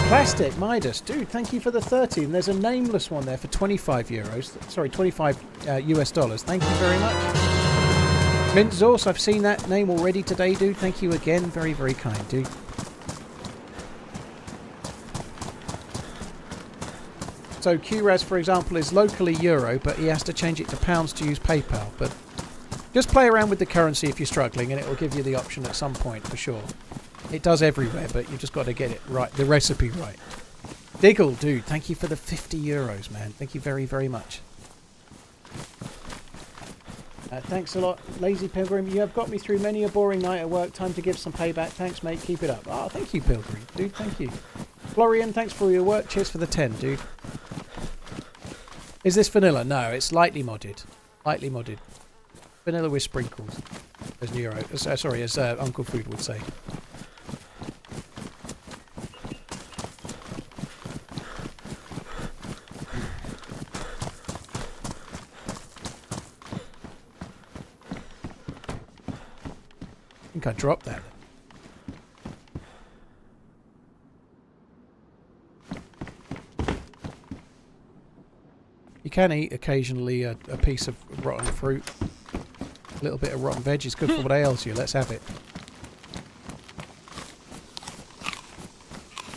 Plastic Midas, dude, thank you for the 30. And there's a nameless one there for €25. Sorry, 25 US dollars. Thank you very much. Mint Zorse, I've seen that name already today, dude. Thank you again. Very, very kind, dude. So QRAS, for example, is locally euro, but he has to change it to pounds to use PayPal. But just play around with the currency if you're struggling, and it will give you the option at some point for sure. It does everywhere, but you just got to get it right, the recipe right. Diggle, dude, thank you for the €50, man. Thank you very, very much. Thanks a lot, Lazy Pilgrim. You have got me through many a boring night at work. Time to give some payback. Thanks, mate. Keep it up. Oh, thank you, Pilgrim. Dude, thank you. Florian, thanks for all your work. Cheers for the 10, dude. Is this vanilla? No, it's lightly modded. Lightly modded. Vanilla with sprinkles. As as Uncle Food would say. I think I dropped that. You can eat occasionally a piece of rotten fruit. A little bit of rotten veg is good for what ails you. Let's have it.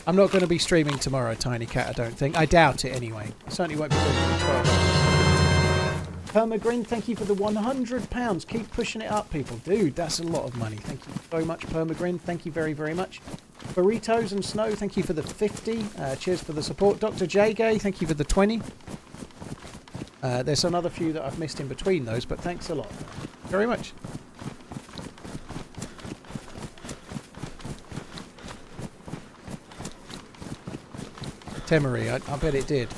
I'm not going to be streaming tomorrow, Tiny Cat, I don't think. I doubt it anyway. I certainly won't be doing it for 12 hours. Permagrin, thank you for the £100. Keep pushing it up, people. Dude, that's a lot of money. Thank you so much, Permagrin. Thank you very, very much. Burritos and Snow, thank you for the 50. Cheers for the support. Dr. J Gay, thank you for the 20. There's another few that I've missed in between those, but thanks a lot. Very much. Temery, I bet it did.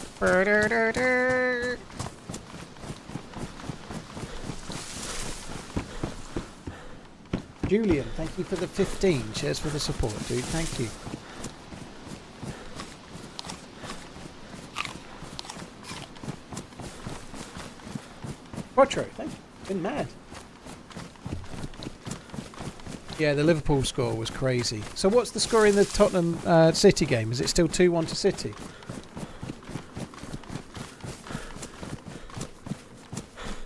Julian, thank you for the 15. Cheers for the support, dude. Thank you. Quattro, thank you. Been mad. Yeah, the Liverpool score was crazy. So what's the score in the Tottenham City game? Is it still 2-1 to City?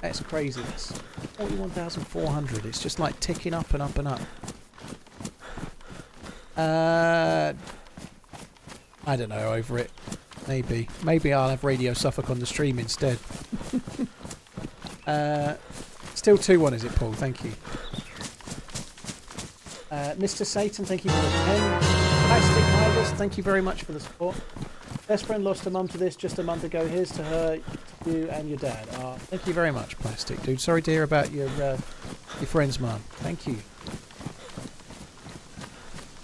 That's crazy. That's 41,400. It's just like ticking up and up and up. I don't know, over it. Maybe. Maybe I'll have Radio Suffolk on the stream instead. Still 2-1, is it, Paul? Thank you. Mr. Satan, thank you for the 10. Plastic Midas, thank you very much for the support. Best friend lost a mum to this just a month ago. Here's to her, to you and your dad. Thank you very much, Plastic Dude. Sorry to hear about your friend's mum. Thank you.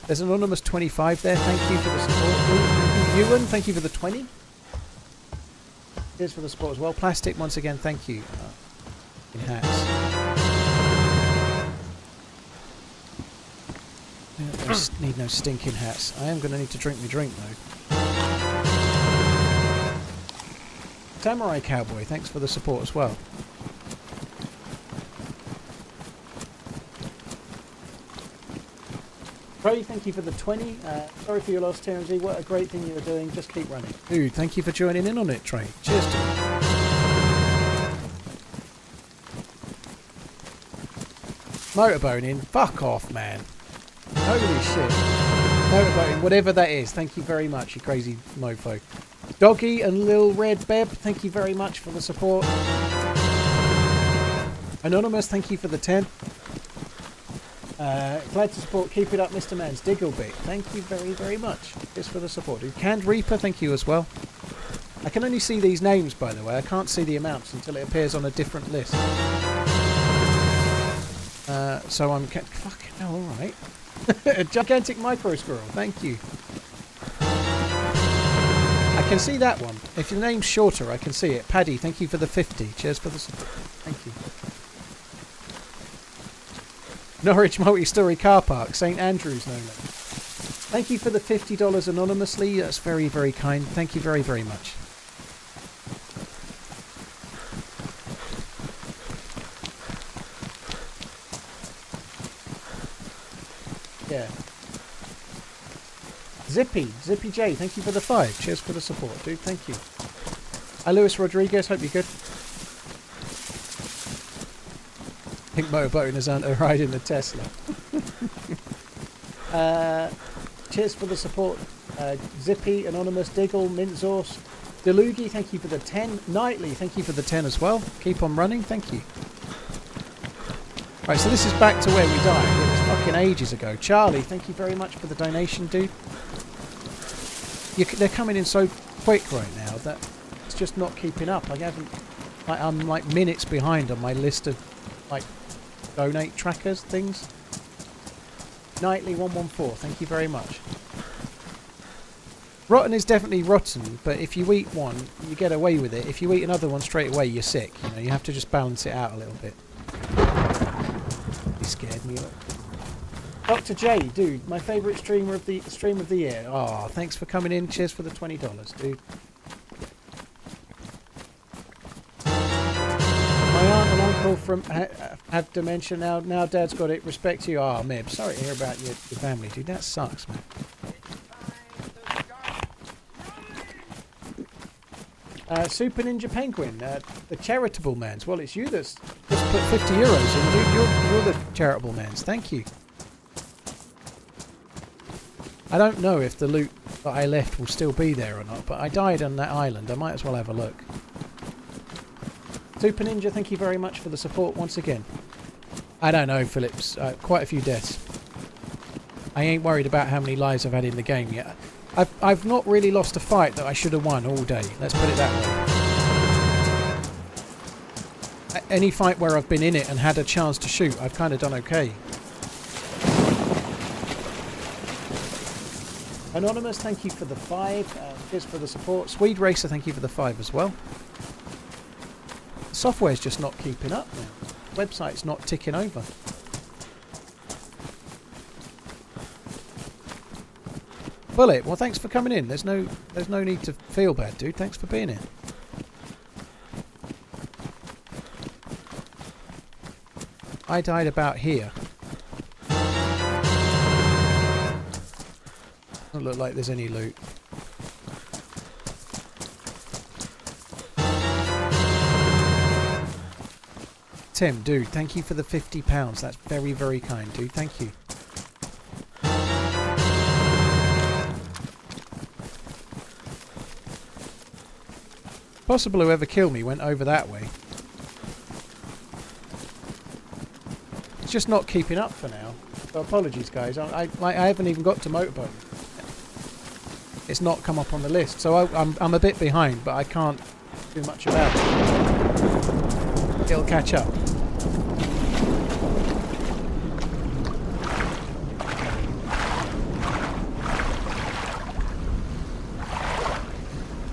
There's an anonymous 25 there. Thank you for the support, dude. Thank you, Ewan. Thank you for the 20. Here's for the support as well. Plastic, once again, thank you. In hats. Need no stinking hats. I am going to need to drink my drink though. Samurai Cowboy, thanks for the support as well. Trey, thank you for the 20. Sorry for your loss, TRMZ. What a great thing you're doing. Just keep running. Dude, thank you for joining in on it, Trey. Cheers to you. Motorboning? Fuck off, man. Holy shit. Motorboating, whatever that is, thank you very much, you crazy mofo. Doggy and Lil Red Beb, thank you very much for the support. Anonymous, thank you for the 10. Glad to support. Keep it up, Mr. Man's Digglebit. Thank you very, very much. Just for the support. Canned Reaper, thank you as well. I can only see these names, by the way. I can't see the amounts until it appears on a different list. So I'm... Fucking hell, alright. A gigantic micro squirrel, thank you. I can see that one. If your name's shorter, I can see it. Paddy, thank you for the 50. Cheers for the support. Thank you. Norwich Multi-Story Car Park, St Andrews, no less. Thank you for the $50 anonymously. That's very, very kind. Thank you very, very much. Yeah. Zippy J, thank you for the 5. Cheers for the support, dude. Thank you. Hi, Luis Rodriguez. Hope you're good. I think motorboating has earned a ride in the Tesla. Cheers for the support. Zippy, Anonymous, Diggle, Mintzorst, Delugi, thank you for the 10. Nightly, thank you for the 10 as well. Keep on running, thank you. Right, so this is back to where we died. It was fucking ages ago. Charlie, thank you very much for the donation, dude. They're coming in so quick right now that it's just not keeping up. I'm like minutes behind on my list of like donate trackers things. Nightly 114, thank you very much. Rotten is definitely rotten, but if you eat one, you get away with it. If you eat another one straight away, you're sick. You know, you have to just balance it out a little bit. He scared me. Dr. J, dude, my favourite stream of the year. Oh, thanks for coming in. Cheers for the $20, dude. My aunt and uncle have dementia now. Now Dad's got it. Respect to you. Oh, Mib, sorry to hear about your family, dude. That sucks, man. Super Ninja Penguin, the charitable man's. Well, it's you that's just put 50 euros in, dude. You're the charitable man's. Thank you. I don't know if the loot that I left will still be there or not, but I died on that island. I might as well have a look. Super Ninja, thank you very much for the support once again. I don't know, Phillips. Quite a few deaths. I ain't worried about how many lives I've had in the game yet. I've not really lost a fight that I should have won all day. Let's put it that way. Any fight where I've been in it and had a chance to shoot, I've kind of done okay. Anonymous, thank you for the 5. Cheers for the support. Swede Racer, thank you for the 5 as well. The software's just not keeping up now. The website's not ticking over. Bullet, well, thanks for coming in. There's no need to feel bad, dude. Thanks for being here. I died about here. Doesn't look like there's any loot. Tim, dude, thank you for the £50. That's very, very kind, dude. Thank you. Possible whoever killed me went over that way. It's just not keeping up for now. So apologies, guys. I haven't even got to motorboat. It's not come up on the list, so I'm a bit behind, but I can't do much about it. It'll catch up.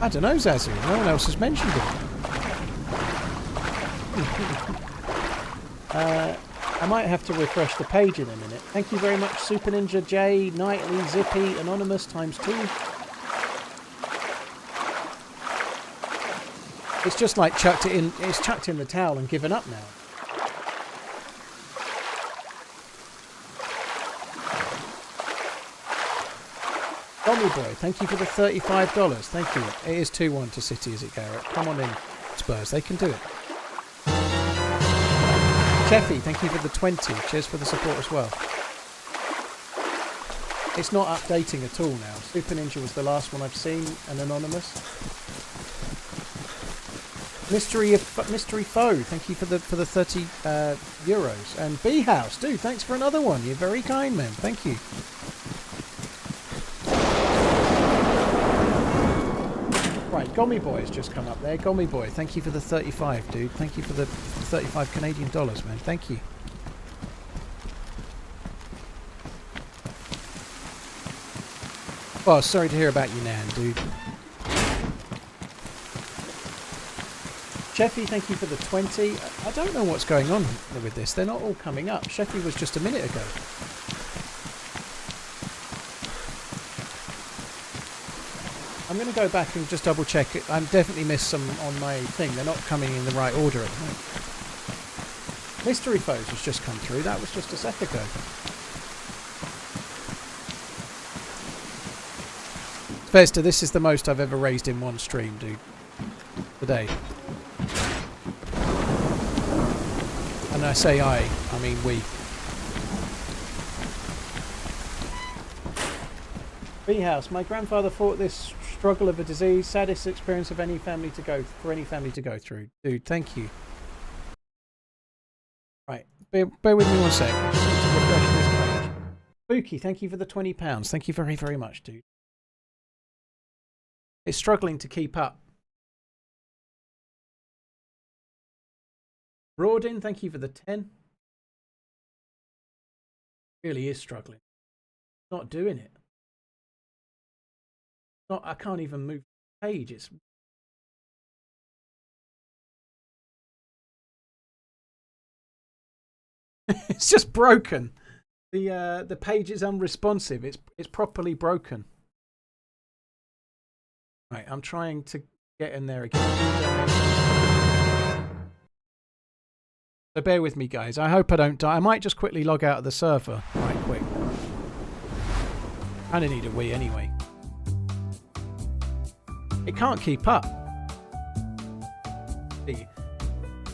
I don't know, Zazu. No one else has mentioned it. I might have to refresh the page in a minute. Thank you very much, Super Ninja J, Nightly, Zippy, Anonymous ×2. It's just like chucked it in. It's chucked in the towel and given up now. Tommy Boy, thank you for the $35. Thank you. It is 2-1 to City, is it, Garrett? Come on in, Spurs. They can do it. Cheffy, thank you for the 20. Cheers for the support as well. It's not updating at all now. Super Ninja was the last one I've seen, and Anonymous. Mystery Foe, thank you for the 30 euros. And B House, dude, thanks for another one. You're very kind, man. Thank you. Right, Gommy Boy has just come up there. Gommy Boy, thank you for the 35, dude. Thank you for the 35 Canadian dollars, man. Thank you. Oh, sorry to hear about you, Nan, dude. Sheffy, thank you for the 20. I don't know what's going on with this. They're not all coming up. Sheffy was just a minute ago. I'm going to go back and just double check it. I've definitely missed some on my thing. They're not coming in the right order at the moment. Mystery Foes has just come through. That was just a sec ago. Vesta, this is the most I've ever raised in one stream, dude. Today. And I say I mean we. B-House, my grandfather fought this struggle of a disease, saddest experience of any family to go through. Dude, thank you. Right, bear with me one sec. I just need to refresh this page. Spooky, thank you for the £20. Thank you very, very much, dude. It's struggling to keep up. Rawdin, thank you for the 10. Really is struggling. Not doing it. Not. I can't even move the page. It's just broken. The page is unresponsive. It's properly broken. Right, I'm trying to get in there again. So bear with me, guys. I hope I don't die. I might just quickly log out of the server right quick. I don't need a wee anyway. It can't keep up.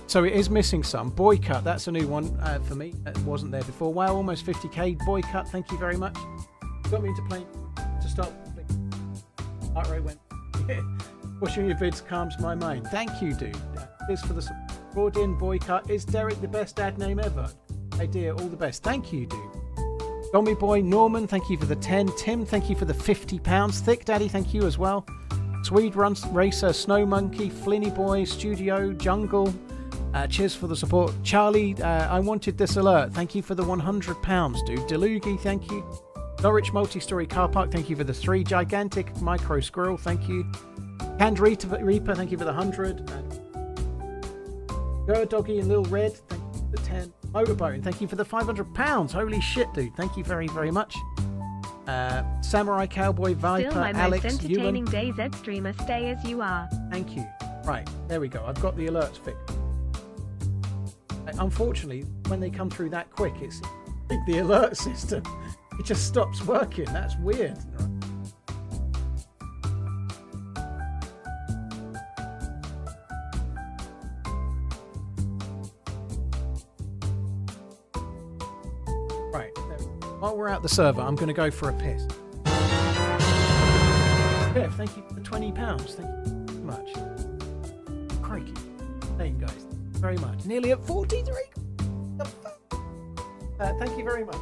So it is missing some. Boycott, that's a new one for me. It wasn't there before. Wow, almost 50k. Boycott, thank you very much. Got me into playing to stop. Heart rate went. Watching your vids calms my mind. Thank you, dude. This for the support in Boycott. Is Derek the best dad name ever? Hey dear, all the best. Thank you, dude. Gommy Boy, Norman, thank you for the 10. Tim, thank you for the £50. Thick Daddy, thank you as well. Swede Racer, Snow Monkey, Flinny Boy, Studio, Jungle. Cheers for the support. Charlie, I wanted this alert. Thank you for the £100, dude. Delugi, thank you. Norwich Multi-Story Car Park, thank you for the 3. Gigantic Micro Squirrel, thank you. Canned Reaper, thank you for the 100. Go Doggy and Lil Red, thank you for the 10. Motorboat, thank you for the £500. Holy shit, dude. Thank you very, very much. Samurai Cowboy, Viper, Still my Alex, most entertaining Ewan. DayZ streamer, stay as you are. Thank you. Right, there we go. I've got the alerts fixed. Unfortunately, when they come through that quick, it's the alert system. It just stops working. That's weird. Right. While we're out the server, I'm going to go for a piss. Yeah, thank you for the £20. Thank you very much. Crikey. There you go, guys. Very much. Nearly at 43. The fuck? Thank you very much.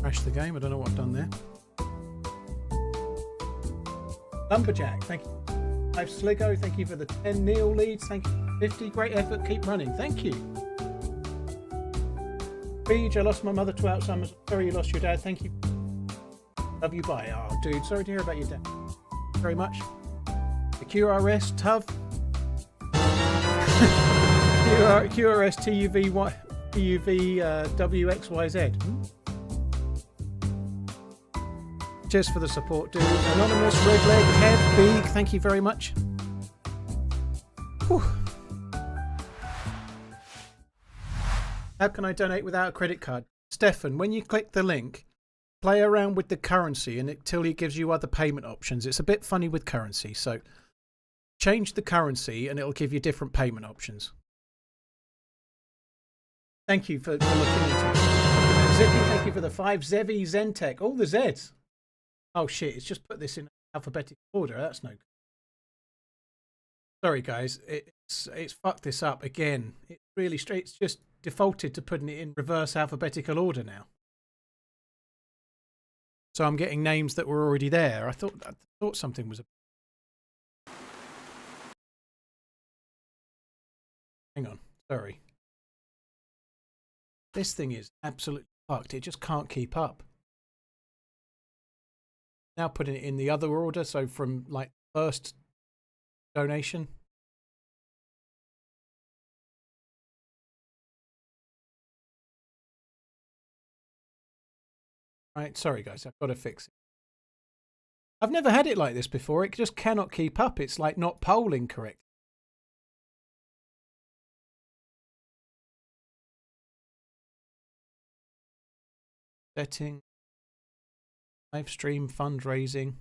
Crash the game. I don't know what I've done there. Lumberjack, thank you. Live Sligo, thank you for the 10 Neil leads. Thank you. 50, great effort. Keep running. Thank you. Beach, I lost my mother to Alzheimer's. Sorry you lost your dad. Thank you. Love you. Bye. Oh, dude, sorry to hear about your dad. Very much. The QRS, Tuv. QRS TUV WXYZ. Cheers for the support, dude. Anonymous, Redleg, Kev, Beeg, thank you very much. Whew. How can I donate without a credit card? Stefan, when you click the link, play around with the currency until he gives you other payment options. It's a bit funny with currency, so change the currency and it'll give you different payment options. Thank you for looking into it. Zippy, thank you for the 5. Zevi, Zentech, all the Zs. Oh shit, it's just put this in alphabetical order. That's no good. Sorry guys, it's fucked this up again. It's really straight. It's just defaulted to putting it in reverse alphabetical order now. So I'm getting names that were already there. I thought something was. Hang on, sorry. This thing is absolutely fucked. It just can't keep up. Now putting it in the other order, so from like first donation. Right, sorry guys, I've got to fix it. I've never had it like this before. It just cannot keep up. It's like not polling correct. Setting. Live stream fundraising.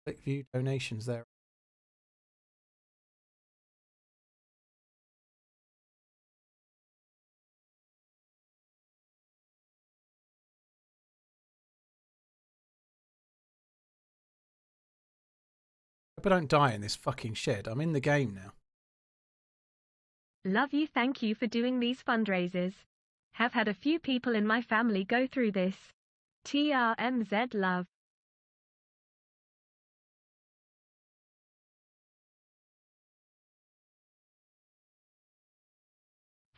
Click view donations there. Hope I don't die in this fucking shed. I'm in the game now. Love you. Thank you for doing these fundraisers. Have had a few people in my family go through this. TRMZ love.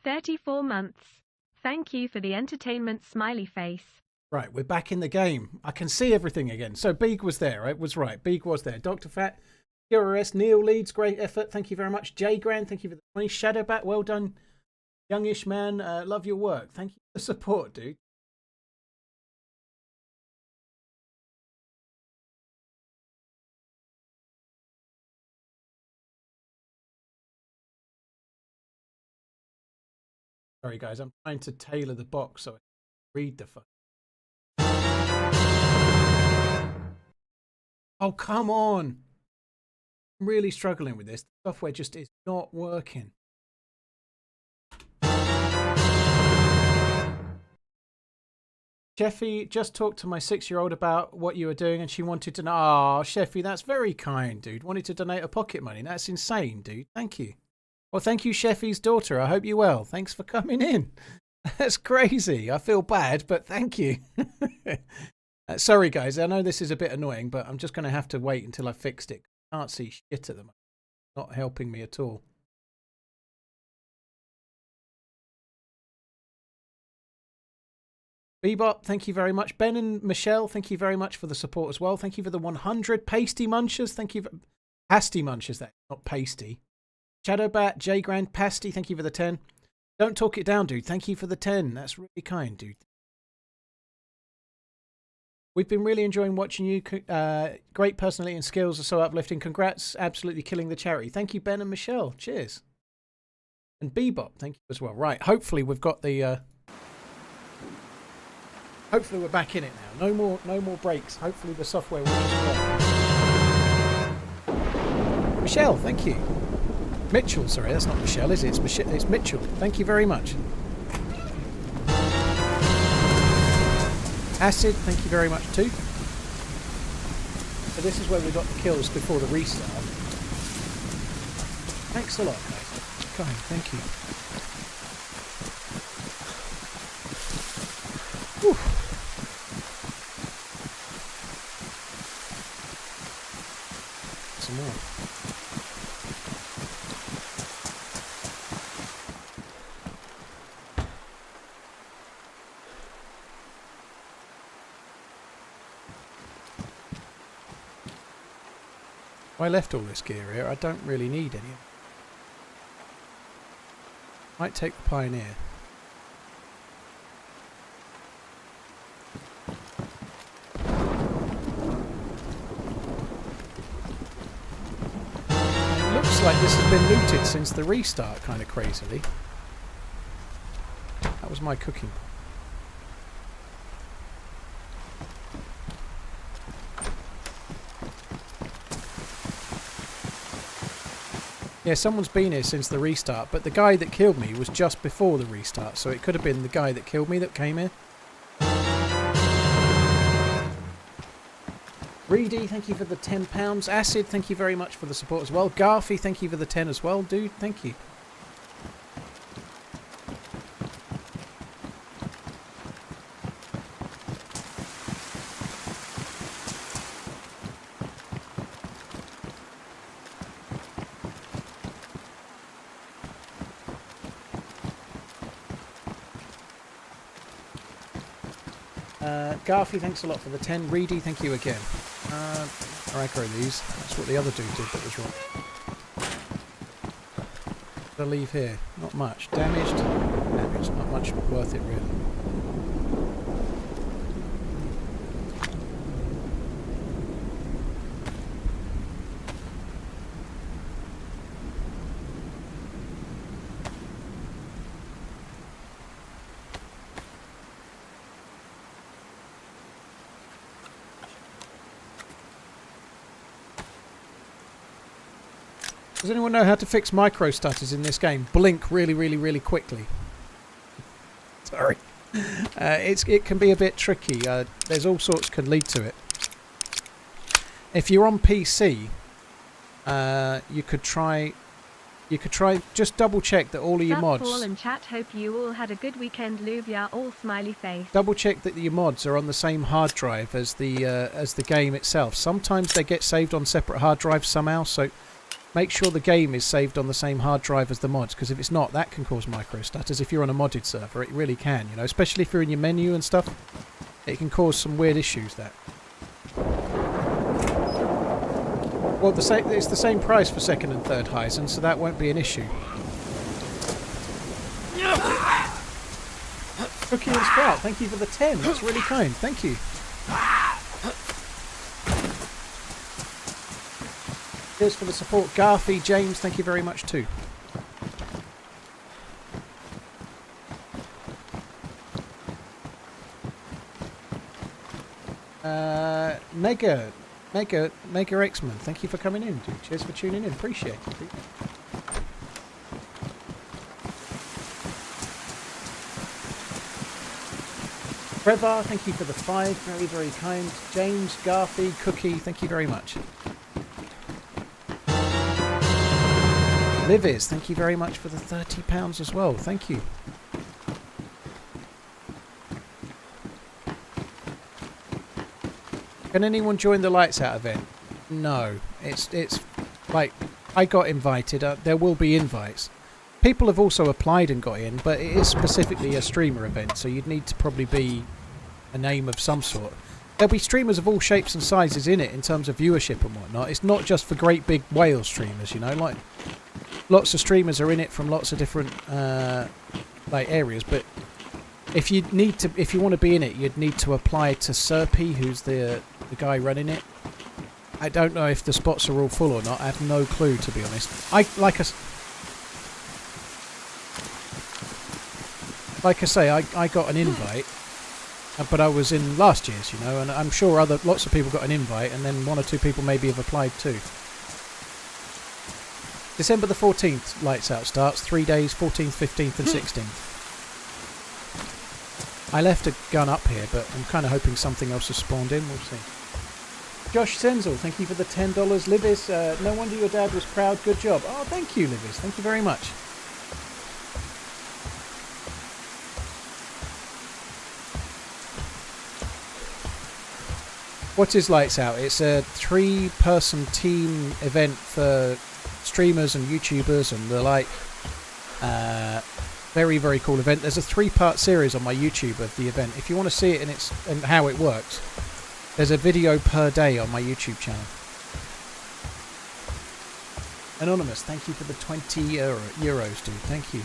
"34 months. Thank you for the entertainment smiley face." Right, we're back in the game. I can see everything again. So Beeg was there. It was right. Beeg was there. Dr. Fat, QRS, Neil Leeds, great effort. Thank you very much. Jay Grand, thank you for the 20. Shadowbat, well done. Youngish man, love your work. Thank you for the support, dude. Sorry, guys. I'm trying to tailor the box so I can read the fuck. Oh, come on. I'm really struggling with this. The software just is not working. Sheffy, just talked to my 6-year-old about what you were doing and she wanted to know. Oh, Sheffy, that's very kind, dude. Wanted to donate a pocket money. That's insane, dude. Thank you. Well, thank you, Sheffy's daughter. I hope you're well. Thanks for coming in. That's crazy. I feel bad, but thank you. Sorry, guys. I know this is a bit annoying, but I'm just going to have to wait until I fixed it. I can't see shit at the moment. Not helping me at all. Bebop, thank you very much. Ben and Michelle, thank you very much for the support as well. Thank you for the 100. Pasty Munchers, thank you. Pasty Munchers, that not pasty. Shadowbat, J Grand, Pasty, thank you for the 10. Don't talk it down, dude. Thank you for the 10. That's really kind, dude. We've been really enjoying watching you. Great personality and skills are so uplifting. Congrats, absolutely killing the charity. Thank you, Ben and Michelle. Cheers. And Bebop, thank you as well. Right, hopefully we've got the... Hopefully we're back in it now. No more breaks. Hopefully the software will just work. Michelle, thank you. Mitchell, sorry, that's not Michelle, is it? It's Mitchell. Thank you very much. Acid, thank you very much too. So this is where we got the kills before the restart. Thanks a lot, guys. Okay, thank you. Whew. Some more. I left all this gear here. I don't really need any of it. Might take the Pioneer. like this has been looted since the restart, kind of crazily. That was my cooking pot. Yeah, someone's been here since the restart, but the guy that killed me was just before the restart, so it could have been the guy that killed me that came here. Reedy, thank you for the £10. Acid, thank you very much for the support as well. Garfy, thank you for the 10 as well, dude. Thank you. Garfy, thanks a lot for the 10. Reedy, thank you again. Aggro these. That's what the other dude did that was wrong. What did I leave here? Not much. Damaged? Damaged. Not much worth it, really. Does anyone know how to fix micro stutters in this game? Blink really quickly. Sorry. It can be a bit tricky. There's all sorts can lead to it. If you're on PC, you could try. Just double check that all of your mods. Paul and chat. Hope you all had a good weekend. Luvia, all smiley face. Double check that your mods are on the same hard drive as the game itself. Sometimes they get saved on separate hard drives somehow. So make sure the game is saved on the same hard drive as the mods, because if it's not, that can cause micro stutters. If you're on a modded server, it really can, you know, especially if you're in your menu and stuff. It can cause some weird issues, that. Well, it's the same price for second and third Heisen, so that won't be an issue. Cookie and Sprout, thank you for the 10. That's really kind. Thank you. Cheers for the support. Garfy, James, thank you very much too. Mega X-Man, thank you for coming in, dude. Cheers for tuning in. Appreciate it. Trevor, thank you for the 5. Very kind. James, Garfy, Cookie, thank you very much. Livis, thank you very much for the £30 as well. Thank you. Can anyone join the Lights Out event? No. It's like, I got invited. There will be invites. People have also applied and got in, but it is specifically a streamer event, so you'd need to probably be a name of some sort. There'll be streamers of all shapes and sizes in it in terms of viewership and whatnot. It's not just for great big whale streamers, you know, like lots of streamers are in it from lots of different like areas, but if you want to be in it, you'd need to apply to Serpy, who's the guy running it. I don't know if the spots are all full or not. I have no clue, to be honest. Like I say, I got an invite, but I was in last year's, you know, and I'm sure lots of people got an invite, and then 1 or 2 people maybe have applied too. December the 14th, Lights Out starts. 3 days, 14th, 15th and 16th. I left a gun up here, but I'm kind of hoping something else has spawned in. We'll see. Josh Senzel, thank you for the $10. Livis, no wonder your dad was proud. Good job. Oh, thank you, Livis. Thank you very much. What is Lights Out? It's a 3-person team event for streamers and YouTubers and the like. Very cool event. There's a 3-part series on my YouTube of the event. If you want to see it and how it works, there's a video per day on my YouTube channel. Anonymous, thank you for the 20 euros, dude. Thank you.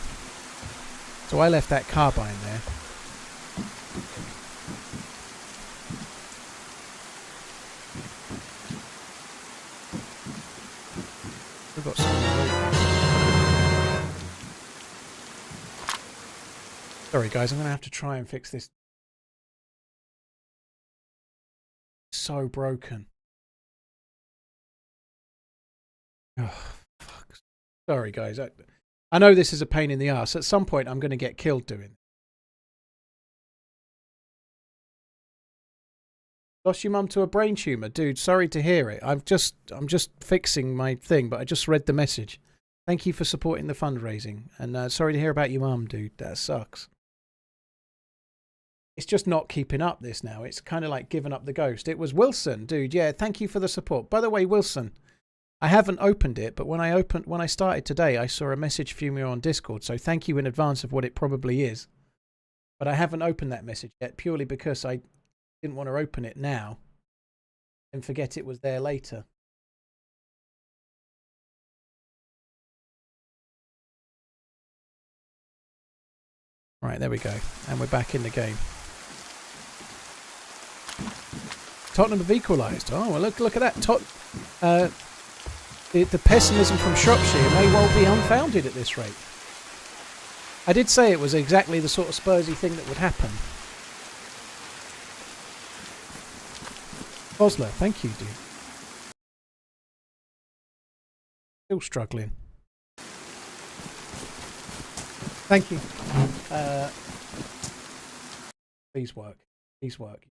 So I left that carbine there. We've got some loot. Sorry, guys. I'm going to have to try and fix this. So broken. Oh, fuck. Sorry, guys. I know this is a pain in the ass. At some point, I'm going to get killed doing it. Lost your mum to a brain tumour, dude. Sorry to hear it. I'm just fixing my thing, but I just read the message. Thank you for supporting the fundraising, and sorry to hear about your mum, dude. That sucks. It's just not keeping up this now. It's kind of like giving up the ghost. It was Wilson, dude. Yeah, thank you for the support. By the way, Wilson, I haven't opened it, but when I started today, I saw a message from you on Discord. So thank you in advance of what it probably is. But I haven't opened that message yet, purely because I didn't want to open it now and forget it was there later. Right, there we go. And we're back in the game. Tottenham have equalised. Oh, well, look at that. The pessimism from Shropshire may well be unfounded at this rate. I did say it was exactly the sort of Spursy thing that would happen. Osler, thank you, dude. Still struggling. Thank you. Please work. Please work.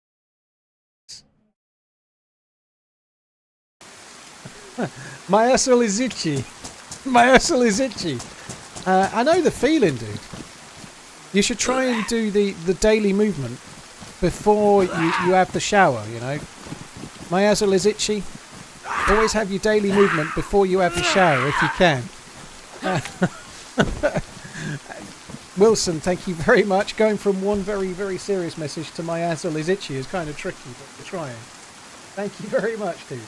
My asshole is itchy. My asshole is itchy. I know the feeling, dude. You should try and do the daily movement before you have the shower, you know. My asshole is itchy. Always have your daily movement before you have the shower if you can. Wilson, thank you very much. Going from one very, very serious message to my asshole is itchy is kind of tricky, but we're trying. Thank you very much, dude.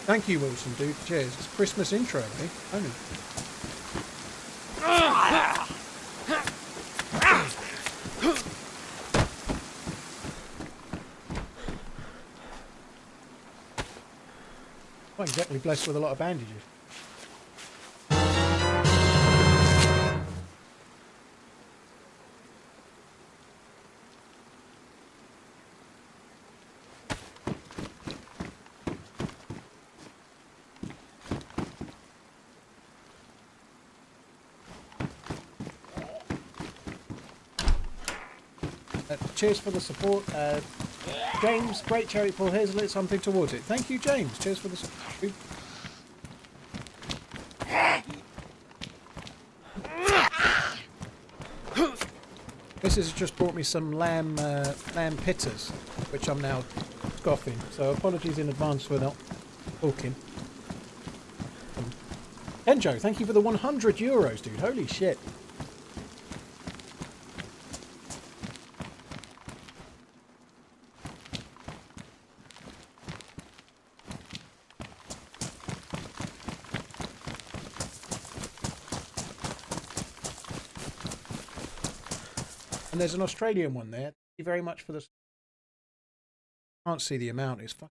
Thank you, Wilson, dude. Cheers. It's Christmas intro, eh? Only. Not exactly blessed with a lot of bandages. Cheers for the support. James, great charity for Hazel, it's something towards it. Thank you, James. Cheers for the support. Mrs. has just brought me some lamb pitters, which I'm now scoffing. So apologies in advance for not talking. Enjo, thank you for the 100 euros, dude. Holy shit. And there's an Australian one there. Thank you very much for the... Can't see the amount. It's fucking...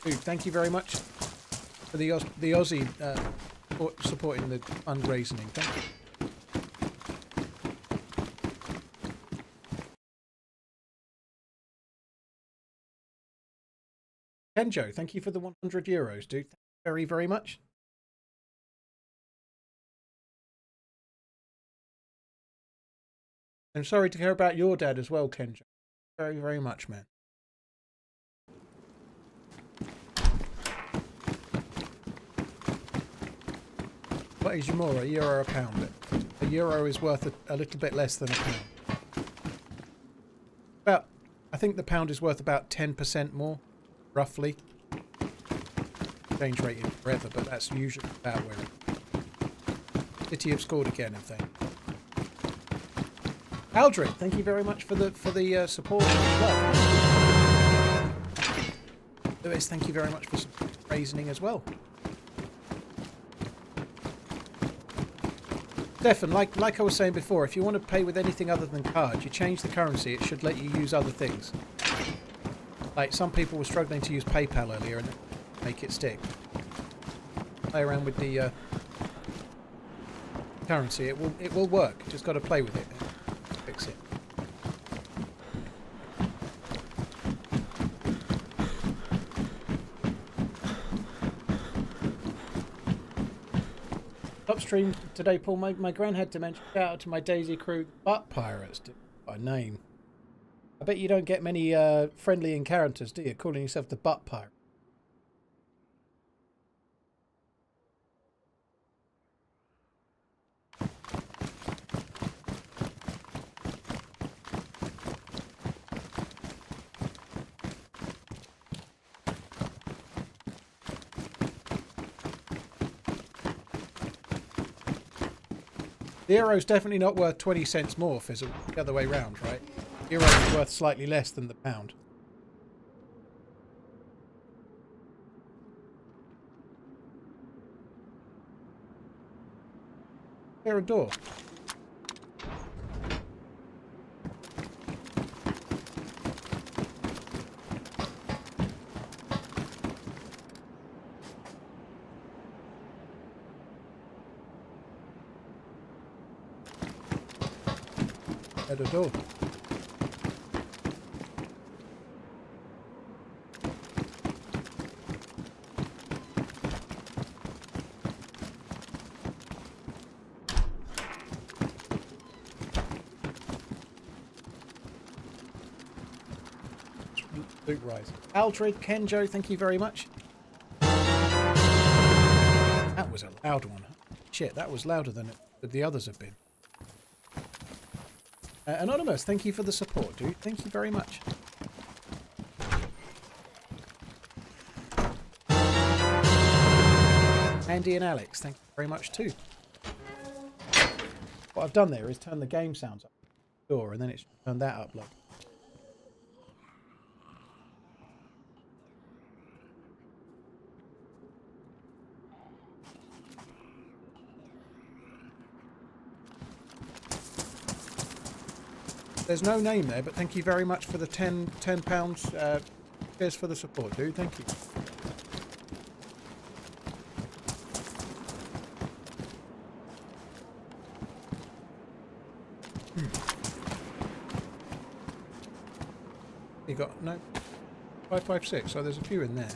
Dude, thank you very much for the Aussie supporting the fundraising. Thank you. Kenjo, thank you for the 100 euros, dude. Thank you very, very much. I'm sorry to hear about your dad as well, Kenjo. Very, very much, man. What is more, a euro or a pound? A euro is worth a little bit less than a pound. I think the pound is worth about 10% more, roughly. Exchange rate in forever, but that's usually about where City have scored again, I think. Aldrin, thank you very much for the support as well. Lewis, thank you very much for raising as well. Stefan, like I was saying before, if you want to pay with anything other than cards, you change the currency, it should let you use other things. Like, some people were struggling to use PayPal earlier and make it stick. Play around with the currency. It will work. Just got to play with it and fix it. Upstream today, Paul. My gran had dementia. Shout out to my DayZ crew, Butt Pirates by name. I bet you don't get many friendly encounters, do you? Calling yourself the Butt Pirate. The euro's definitely not worth 20 cents more, Fizzle. The other way round, right? The euro is worth slightly less than the pound. There a door. At a door. Loot rise. Aldred, Kenjo, thank you very much. That was a loud one. Shit, that was louder than the others have been. Anonymous, thank you for the support, dude. Thank you very much. Andy and Alex, thank you very much too. What I've done there is turn the game sounds up door, and then it's turned that up low. There's no name there, but thank you very much for the £10. Cheers for the support, dude. Thank you. You got no 556, so there's a few in there.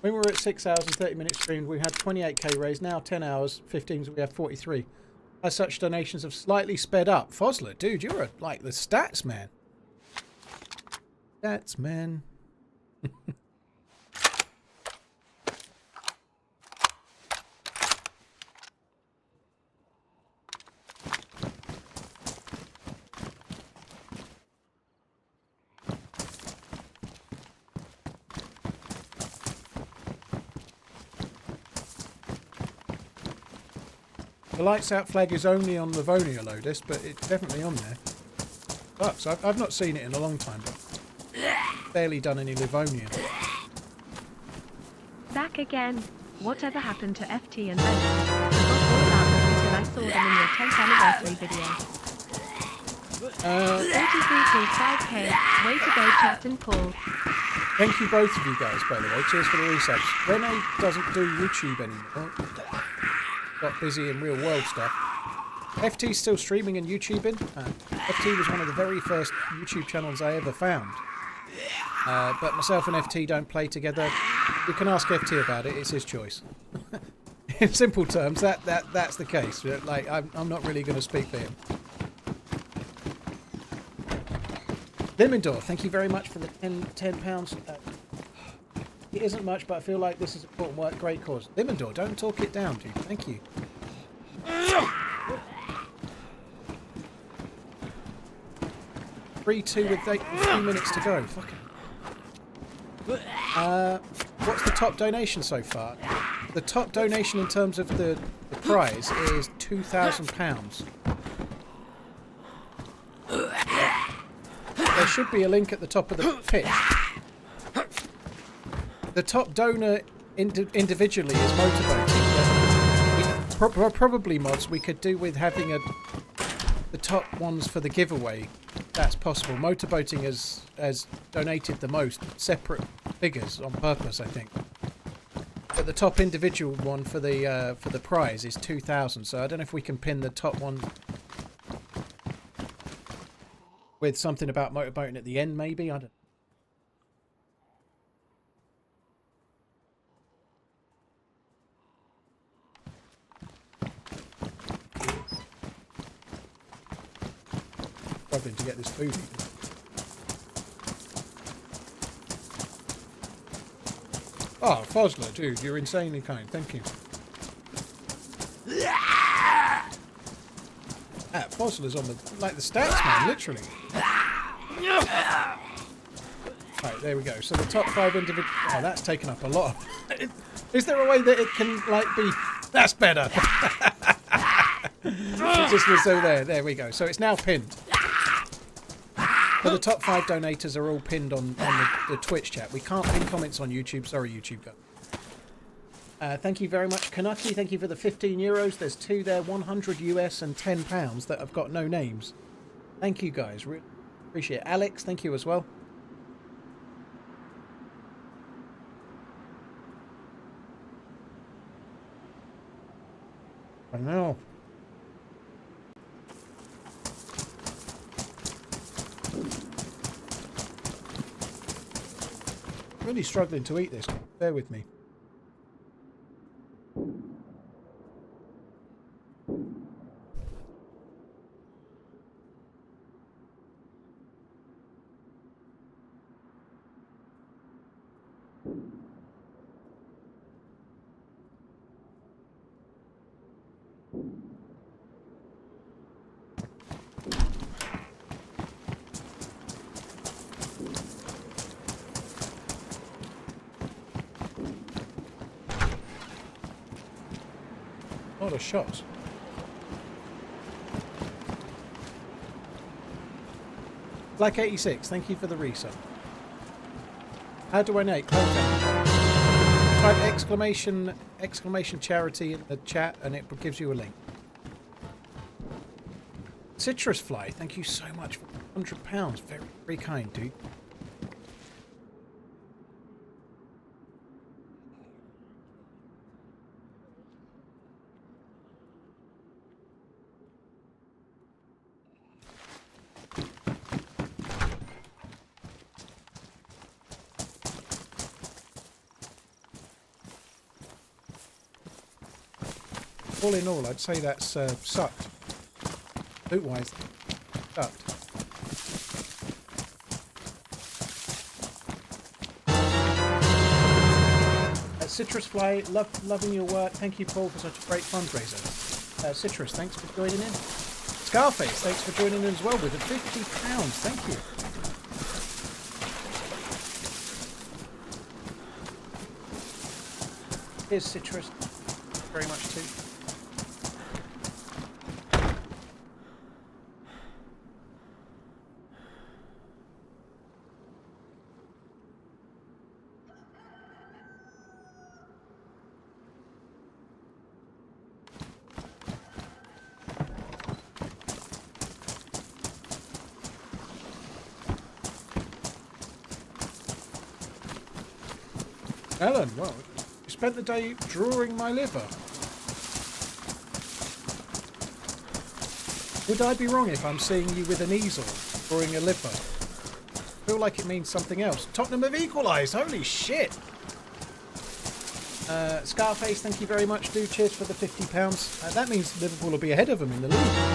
When we were at 6 hours and 30 minutes streamed, we had 28k raised. Now 10 hours, 15, so we have 43. As such, donations have slightly sped up. Fosler, dude, you're like the stats man. Stats man. The lights out flag is only on Livonia, Lodis, but it's definitely on there. Sucks. I've not seen it in a long time, but barely done any Livonia. Back again. Whatever happened to FT and Venom? I forgot all about them until I saw them in your 10th anniversary video. 43.5k. Way to go, Captain Paul. Thank you both of you guys, by the way. Cheers for the resubs. Rene doesn't do YouTube anymore. Got busy in real world stuff. FT's still streaming and YouTubing. FT was one of the very first YouTube channels I ever found. But myself and FT don't play together. You can ask FT about it. It's his choice. In simple terms, that's the case. Like I'm not really going to speak for him. Limendor, thank you very much for the £10. It isn't much, but I feel like this is important work. Great cause. Limendor, don't talk it down, dude. Thank you. 3-2 with 3 minutes to go. Fucking. What's the top donation so far? The top donation in terms of the prize is £2,000. There should be a link at the top of the pitch. The top donor individually is motorboating, but probably mods we could do with having the top ones for the giveaway. That's possible. Motorboating has donated the most separate figures on purpose, I think. But the top individual one for the prize is 2,000. So I don't know if we can pin the top one with something about motorboating at the end, maybe. I don't. Struggling to get this food eaten. Oh, Fosler, dude, you're insanely kind. Thank you. Fosler's on the stats, man, literally. Right, there we go. So the top 5 individual. Oh, that's taken up a lot. Is there a way that it can be? That's better. It just was so there. There we go. So it's now pinned. But the top 5 donators are all pinned on the Twitch chat. We can't pin comments on YouTube. Sorry, YouTube. Thank you very much, Kanuki. Thank you for the 15 euros. There's 2 there, 100 US and 10 pounds that have got no names. Thank you, guys. Really appreciate it. Alex, thank you as well. I know. Really struggling to eat this. Bear with me. A lot of shots. Black 86, thank you for the resub. How do I make? Type exclamation charity in the chat and it gives you a link. Citrus Fly, thank you so much for £100. Very, very kind, dude. All in all, I'd say that's sucked. Loot-wise, sucked. Citrus Fly, loving your work. Thank you, Paul, for such a great fundraiser. Citrus, thanks for joining in. Scarface, thanks for joining in as well with the £50. Thank you. Here's Citrus. Very much too. Alan, well, you spent the day drawing my liver. Would I be wrong if I'm seeing you with an easel drawing a liver? I feel like it means something else. Tottenham have equalised. Holy shit. Scarface, thank you very much, dude. Cheers for the £50. That means Liverpool will be ahead of them in the league.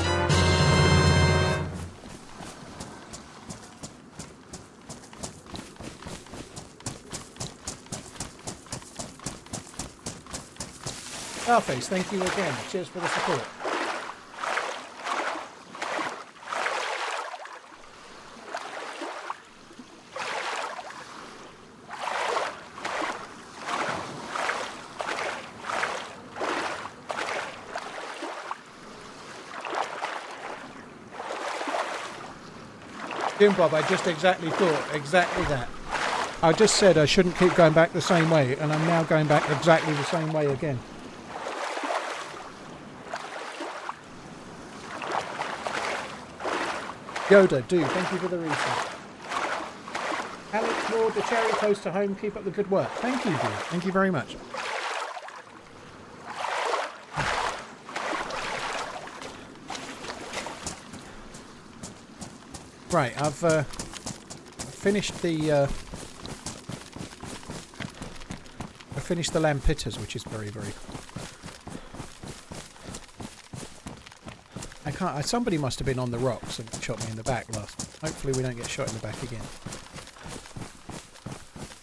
Scarface, thank you again. Cheers for the support. Jim Bob, I just exactly thought exactly that. I just said I shouldn't keep going back the same way, and I'm now going back exactly the same way again. Yoda, do thank you for the reset. Alex Ward, the cherry close to home. Keep up the good work. Thank you, dude. Thank you very much. Right, I've finished the lampitters, which is very, very. I can't. Somebody must have been on the rocks and shot me in the back last. Hopefully, we don't get shot in the back again.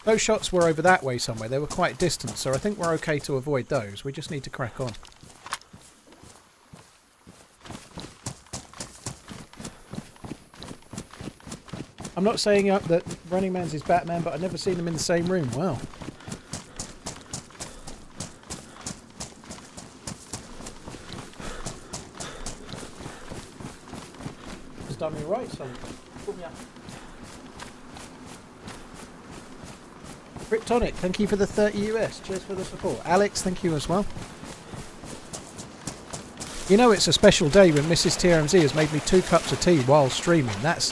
Those shots were over that way somewhere. They were quite distant, so I think we're okay to avoid those. We just need to crack on. I'm not saying that RunningManZ is Batman, but I've never seen them in the same room. Wow. Has done me right, son. Put me up. Kryptonic, thank you for the 30 US. Cheers for the support. Alex, thank you as well. You know it's a special day when Mrs. TRMZ has made me 2 cups of tea while streaming. That's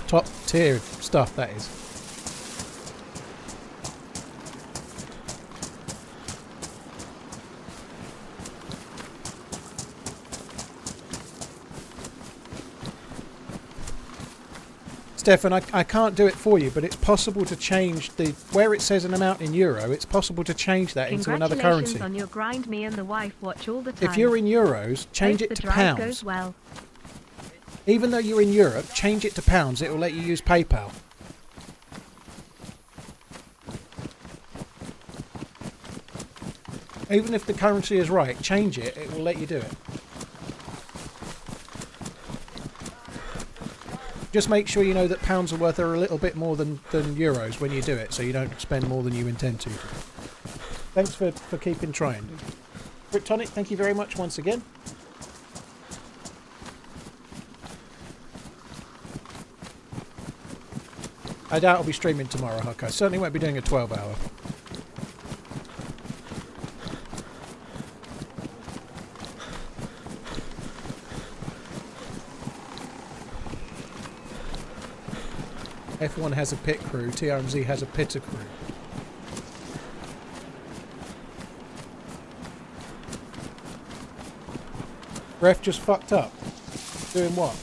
top tier stuff, that is. Stefan, I can't do it for you, but it's possible to change where it says an amount in euro, it's possible to change that into another currency. Congratulations on your grind. Me and the wife watch all the time. If you're in euros, change it to pounds. Goes well. Even though you're in Europe, change it to pounds. It will let you use PayPal. Even if the currency is right, change it. It will let you do it. Just make sure you know that pounds are worth a little bit more than euros when you do it, so you don't spend more than you intend to. Thanks for keeping trying. Kryptonic, thank you very much once again. I doubt I'll be streaming tomorrow, Huck. I certainly won't be doing a 12-hour. F1 has a pit crew, TRMZ has a pitter crew. Ref just fucked up. Doing what?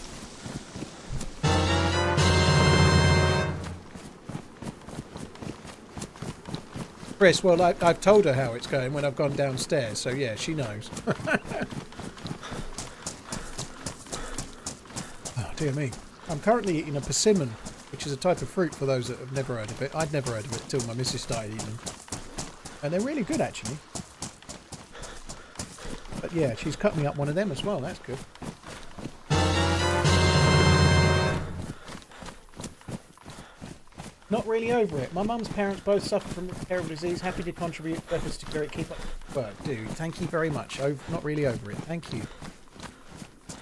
Chris, well, I've told her how it's going when I've gone downstairs, so yeah, she knows. Oh, dear me. I'm currently eating a persimmon, which is a type of fruit for those that have never heard of it. I'd never heard of it until my missus started eating them. And they're really good, actually. But yeah, she's cut me up one of them as well. That's good. Not really over it. My mum's parents both suffer from a terrible disease. Happy to contribute efforts to cure it. Keep up the work. Dude, thank you very much. Not really over it. Thank you.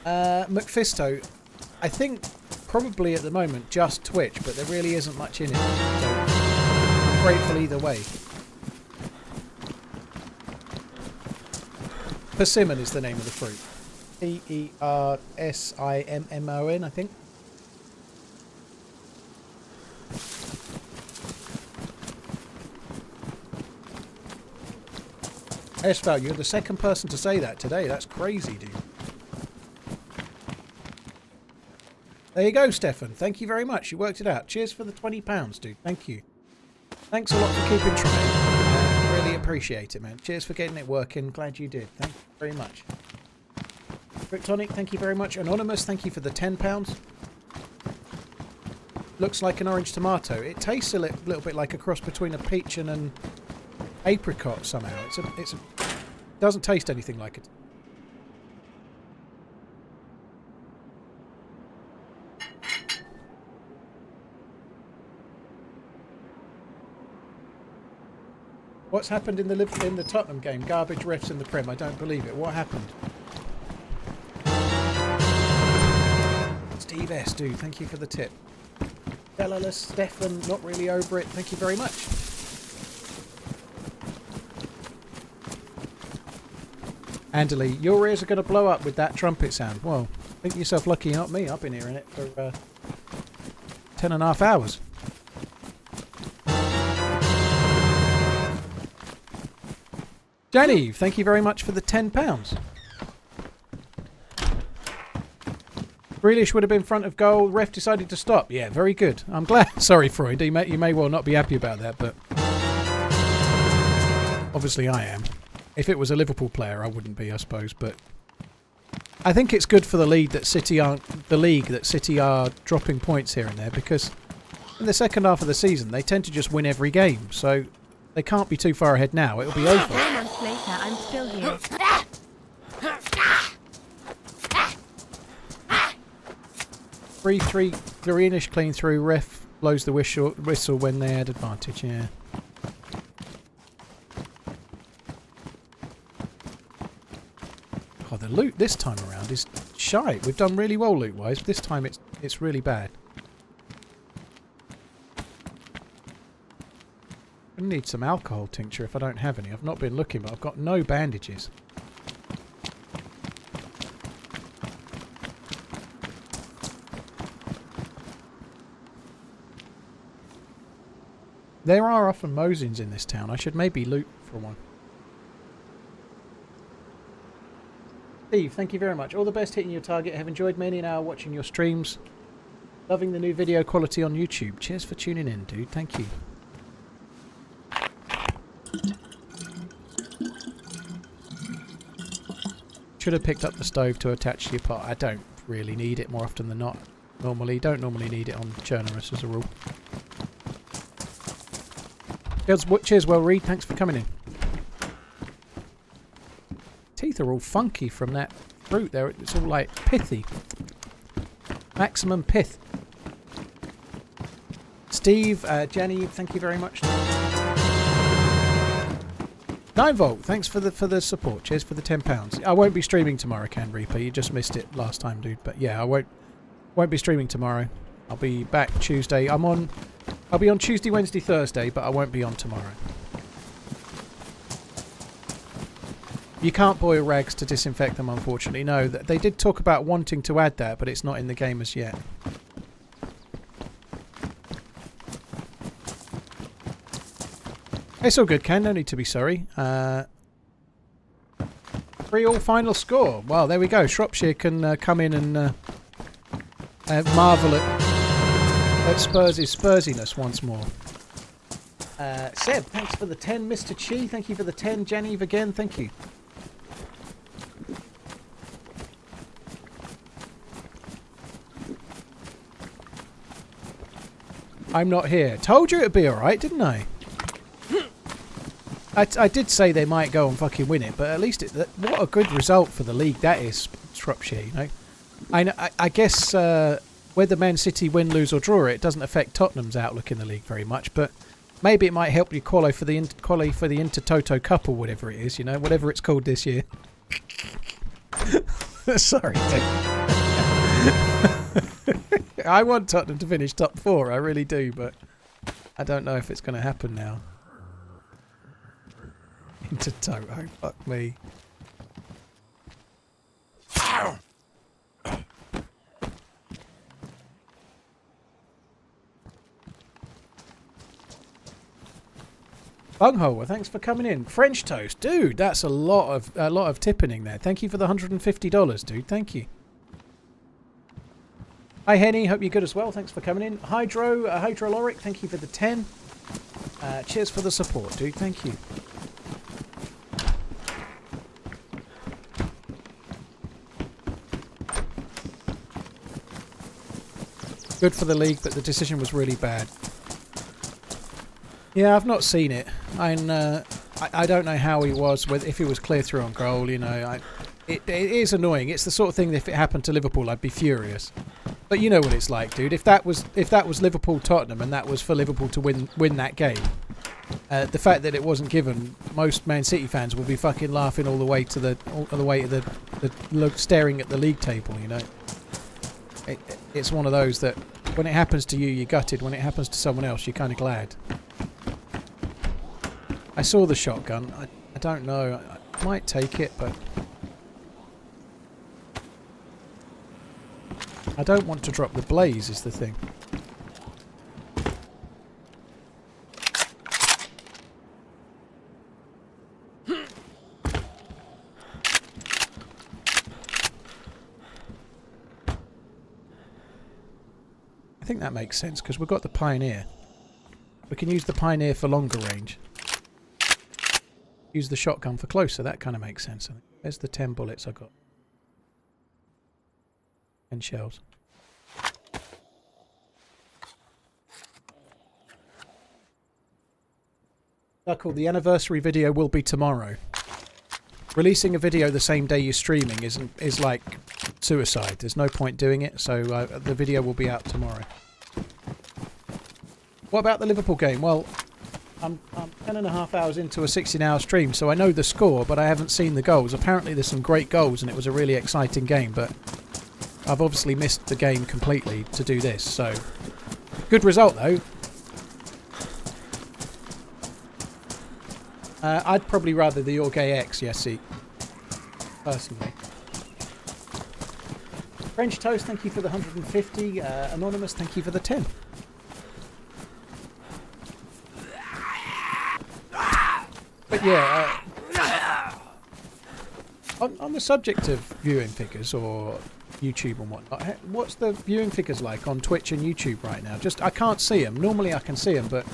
McFisto, I think probably at the moment just Twitch, but there really isn't much in it. So I'm grateful either way. Persimmon is the name of the fruit. Persimmon, I think. S-Val, you're the second person to say that today. That's crazy, dude. There you go, Stefan. Thank you very much. You worked it out. Cheers for the £20, dude. Thank you. Thanks a lot for keeping trying. Really appreciate it, man. Cheers for getting it working. Glad you did. Thank you very much. Kryptonic, thank you very much. Anonymous, thank you for the £10. Looks like an orange tomato. It tastes a little bit like a cross between a peach and an apricot somehow. It doesn't taste anything like it. What's happened in the Tottenham game? Garbage refs in the Prem. I don't believe it. What happened? Steve S, dude. Thank you for the tip. Bellaless, Stefan, not really over it. Thank you very much. Andely, your ears are going to blow up with that trumpet sound. Well, think yourself lucky, not me. I've been hearing it for 10.5 hours. Jenny, thank you very much for the £10. Grealish would have been front of goal. Ref decided to stop. Yeah, very good. I'm glad. Sorry, Freud. You may well not be happy about that, but obviously I am. If it was a Liverpool player, I wouldn't be, I suppose. But I think it's good for the league that City are dropping points here and there, because in the second half of the season they tend to just win every game. So they can't be too far ahead now. It'll be over. 4 months later, I'm still here. 3-3, Greenish clean through. Ref blows the whistle when they had advantage. Yeah. Oh, the loot this time around is shite. We've done really well loot-wise, but this time it's really bad. I need some alcohol tincture if I don't have any. I've not been looking, but I've got no bandages. There are often Mosins in this town. I should maybe loot for one. Steve, thank you very much. All the best hitting your target. Have enjoyed many an hour watching your streams. Loving the new video quality on YouTube. Cheers for tuning in, dude. Thank you. Should have picked up the stove to attach to your pot. I don't really need it more often than not. Don't normally need it on Cherno as a rule. Cheers, well Reed. Thanks for coming in. Teeth are all funky from that fruit there. It's all like pithy. Maximum pith. Steve, Jenny, thank you very much. 9volt, thanks for the support. Cheers for the £10. I won't be streaming tomorrow, Can Reaper. You just missed it last time, dude. But yeah, I won't be streaming tomorrow. I'll be back Tuesday. I'll be on Tuesday, Wednesday, Thursday, but I won't be on tomorrow. You can't boil rags to disinfect them, unfortunately. No, they did talk about wanting to add that, but it's not in the game as yet. It's all good, Ken. No need to be sorry. 3-all final score. Well, there we go. Shropshire can come in and marvel at Spurs' Spursiness once more. Seb, thanks for the 10. Mr. Chi, thank you for the 10. Genevieve again, thank you. I'm not here. Told you it'd be alright, didn't I? I did say they might go and fucking win it, but at least what a good result for the league that is, Shropshire, you know. I guess whether Man City win, lose or draw it doesn't affect Tottenham's outlook in the league very much, but maybe it might help you qualify for the Intertoto Cup or whatever it is, you know, whatever it's called this year. Sorry. I want Tottenham to finish top 4, I really do, but I don't know if it's going to happen now. Intertoto, fuck me. Bunghole, well, thanks for coming in. French toast, dude. That's a lot of tipping there. Thank you for the $150, dude. Thank you. Hi, Henny. Hope you're good as well. Thanks for coming in. Hydroloric, thank you for the 10. Cheers for the support, dude. Thank you. Good for the league, but the decision was really bad. Yeah, I've not seen it. I don't know how he was, if he was clear through on goal, you know. It is annoying. It's the sort of thing that if it happened to Liverpool, I'd be furious. But you know what it's like, dude. If that was Liverpool Tottenham and that was for Liverpool to win that game, the fact that it wasn't given, most Man City fans will be fucking laughing all the way to the staring at the league table, you know. It's one of those that when it happens to you, you're gutted. When it happens to someone else, you're kind of glad. I saw the shotgun. I don't know. I might take it, but I don't want to drop the blaze is the thing. I think that makes sense because we've got the Pioneer. We can use the Pioneer for longer range. Use the shotgun for closer. That kind of makes sense. There's the 10 bullets I got. 10 shells. Duckle, the anniversary video will be tomorrow. Releasing a video the same day you're streaming is like suicide. There's no point doing it, so the video will be out tomorrow. What about the Liverpool game? Well, I'm 10.5 hours into a 16-hour stream, so I know the score, but I haven't seen the goals. Apparently there's some great goals, and it was a really exciting game, but I've obviously missed the game completely to do this, so good result, though. I'd probably rather the Orgay X, Yessie, personally. French Toast, thank you for the 150. Anonymous, thank you for the 10. But yeah, on the subject of viewing figures or YouTube and whatnot, what's the viewing figures like on Twitch and YouTube right now? Just, I can't see them. Normally I can see them, but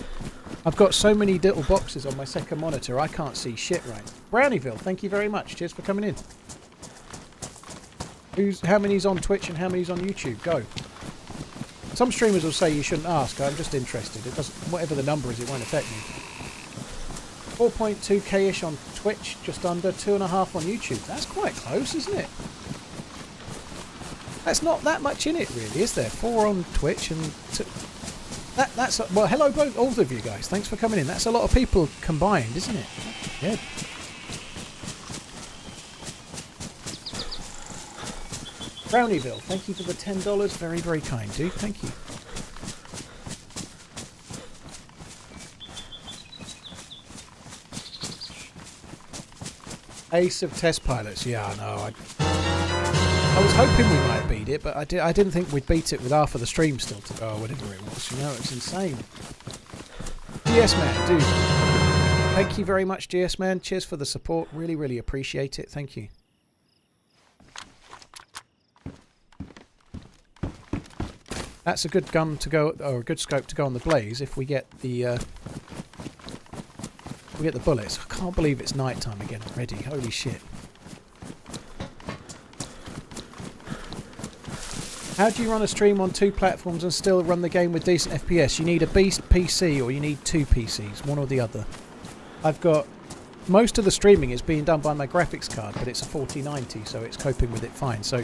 I've got so many little boxes on my second monitor, I can't see shit right. Brownieville, thank you very much. Cheers for coming in. How many's on Twitch and how many's on YouTube? Go. Some streamers will say you shouldn't ask. I'm just interested. It doesn't, whatever the number is, it won't affect me. 4.2k-ish on Twitch, just under 2.5 on YouTube. That's quite close, isn't it? That's not that much in it, really, is there? 4 on Twitch and that's well. Hello, both all of you guys. Thanks for coming in. That's a lot of people combined, isn't it? Yeah. Brownieville, thank you for the $10. Very, very kind, dude. Thank you. Ace of test pilots. Yeah, I know. I was hoping we might beat it, but I didn't think we'd beat it with half of the stream still to go, or whatever it was. You know, it's insane. GS Man, dude. Thank you very much, GS Man. Cheers for the support. Really, really appreciate it. Thank you. That's a good gun to go, or a good scope to go on the blaze if we get the bullets. I can't believe it's night time again already. Holy shit. How do you run a stream on 2 platforms and still run the game with decent FPS? You need a beast PC or you need 2 PCs, one or the other. I've got most of the streaming is being done by my graphics card, but it's a 4090, so it's coping with it fine. So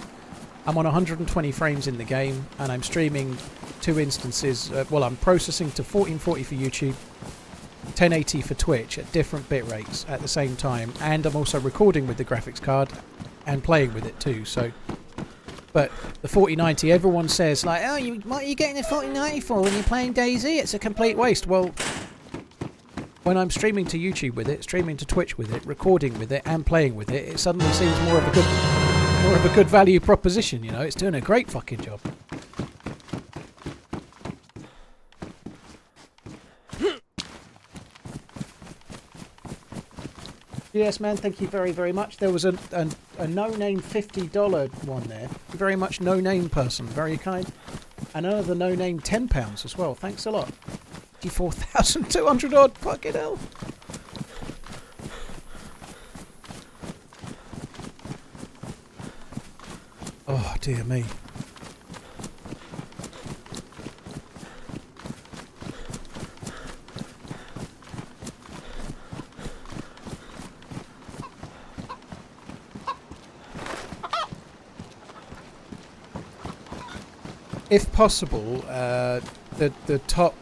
I'm on 120 frames in the game, and I'm streaming 2 instances. Well, I'm processing to 1440 for YouTube, 1080 for Twitch at different bit rates at the same time, and I'm also recording with the graphics card and playing with it too. So, but the 4090, everyone says like, oh, what are you getting a 4090 for when you're playing DayZ? It's a complete waste. Well, when I'm streaming to YouTube with it, streaming to Twitch with it, recording with it, and playing with it, it suddenly seems more of a good value proposition. You know, it's doing a great fucking job. Yes, man, thank you very, very much. There was a no-name $50 one there. Very much no-name person. Very kind. And another no-name £10 as well. Thanks a lot. 54,200 odd. Fucking hell. Oh, dear me. If possible, the top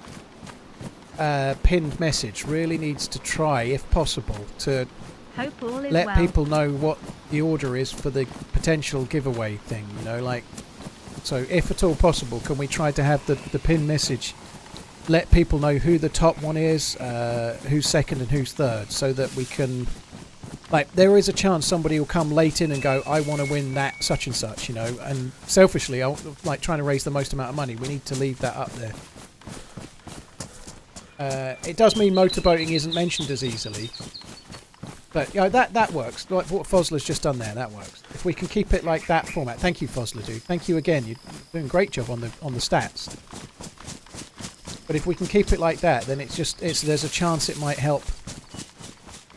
pinned message really needs to try, if possible, to Hope all is let well. people know what the order is for the potential giveaway thing. You know, like So if at all possible, can we try to have the pin message let people know who the top one is, who's second and who's third, so that we can, like, there is a chance somebody will come late in and go, I want to win that such and such, you know, and selfishly, like trying to raise the most amount of money, we need to leave that up there. It does mean motorboating isn't mentioned as easily, but you know, that works. Like what Fosler's just done there, that works. If we can keep it like that format. Thank you, Fosler, dude. Thank you again. You're doing a great job on the stats. But if we can keep it like that, then there's a chance it might help.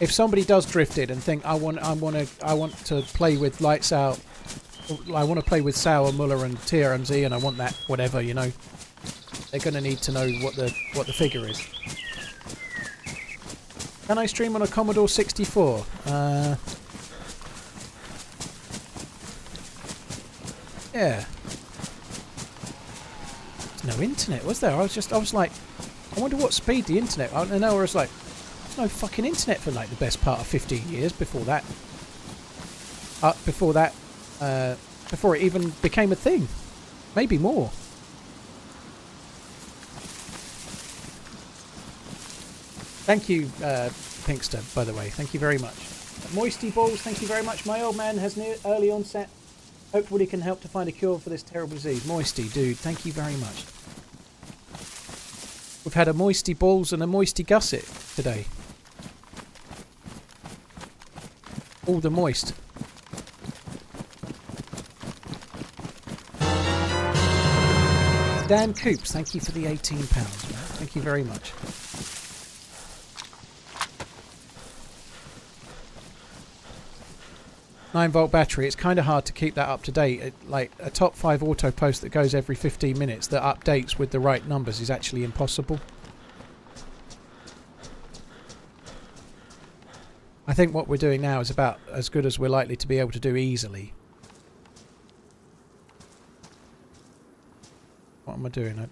If somebody does drift it and think I want to play with Lights Out, I want to play with Sauer, Muller and TRMZ, and I want that whatever, you know, they're going to need to know what the figure is. Can I stream on a Commodore 64? Yeah. There's no internet, was there? I was like, I wonder what speed the internet. I know, I was like, there's no fucking internet for like the best part of 15 years before that. Before it even became a thing. Maybe more. Thank you, Pinkster, by the way. Thank you very much. Moisty Balls, thank you very much. My old man has early onset. Hopefully can help to find a cure for this terrible disease. Moisty, dude, thank you very much. We've had a Moisty Balls and a Moisty Gusset today. All the moist. Dan Coops, thank you for the £18, man. Thank you very much. 9-volt battery. It's kind of hard to keep that up to date. Like a top 5 auto post that goes every 15 minutes that updates with the right numbers is actually impossible. I think what we're doing now is about as good as we're likely to be able to do easily. What am I doing?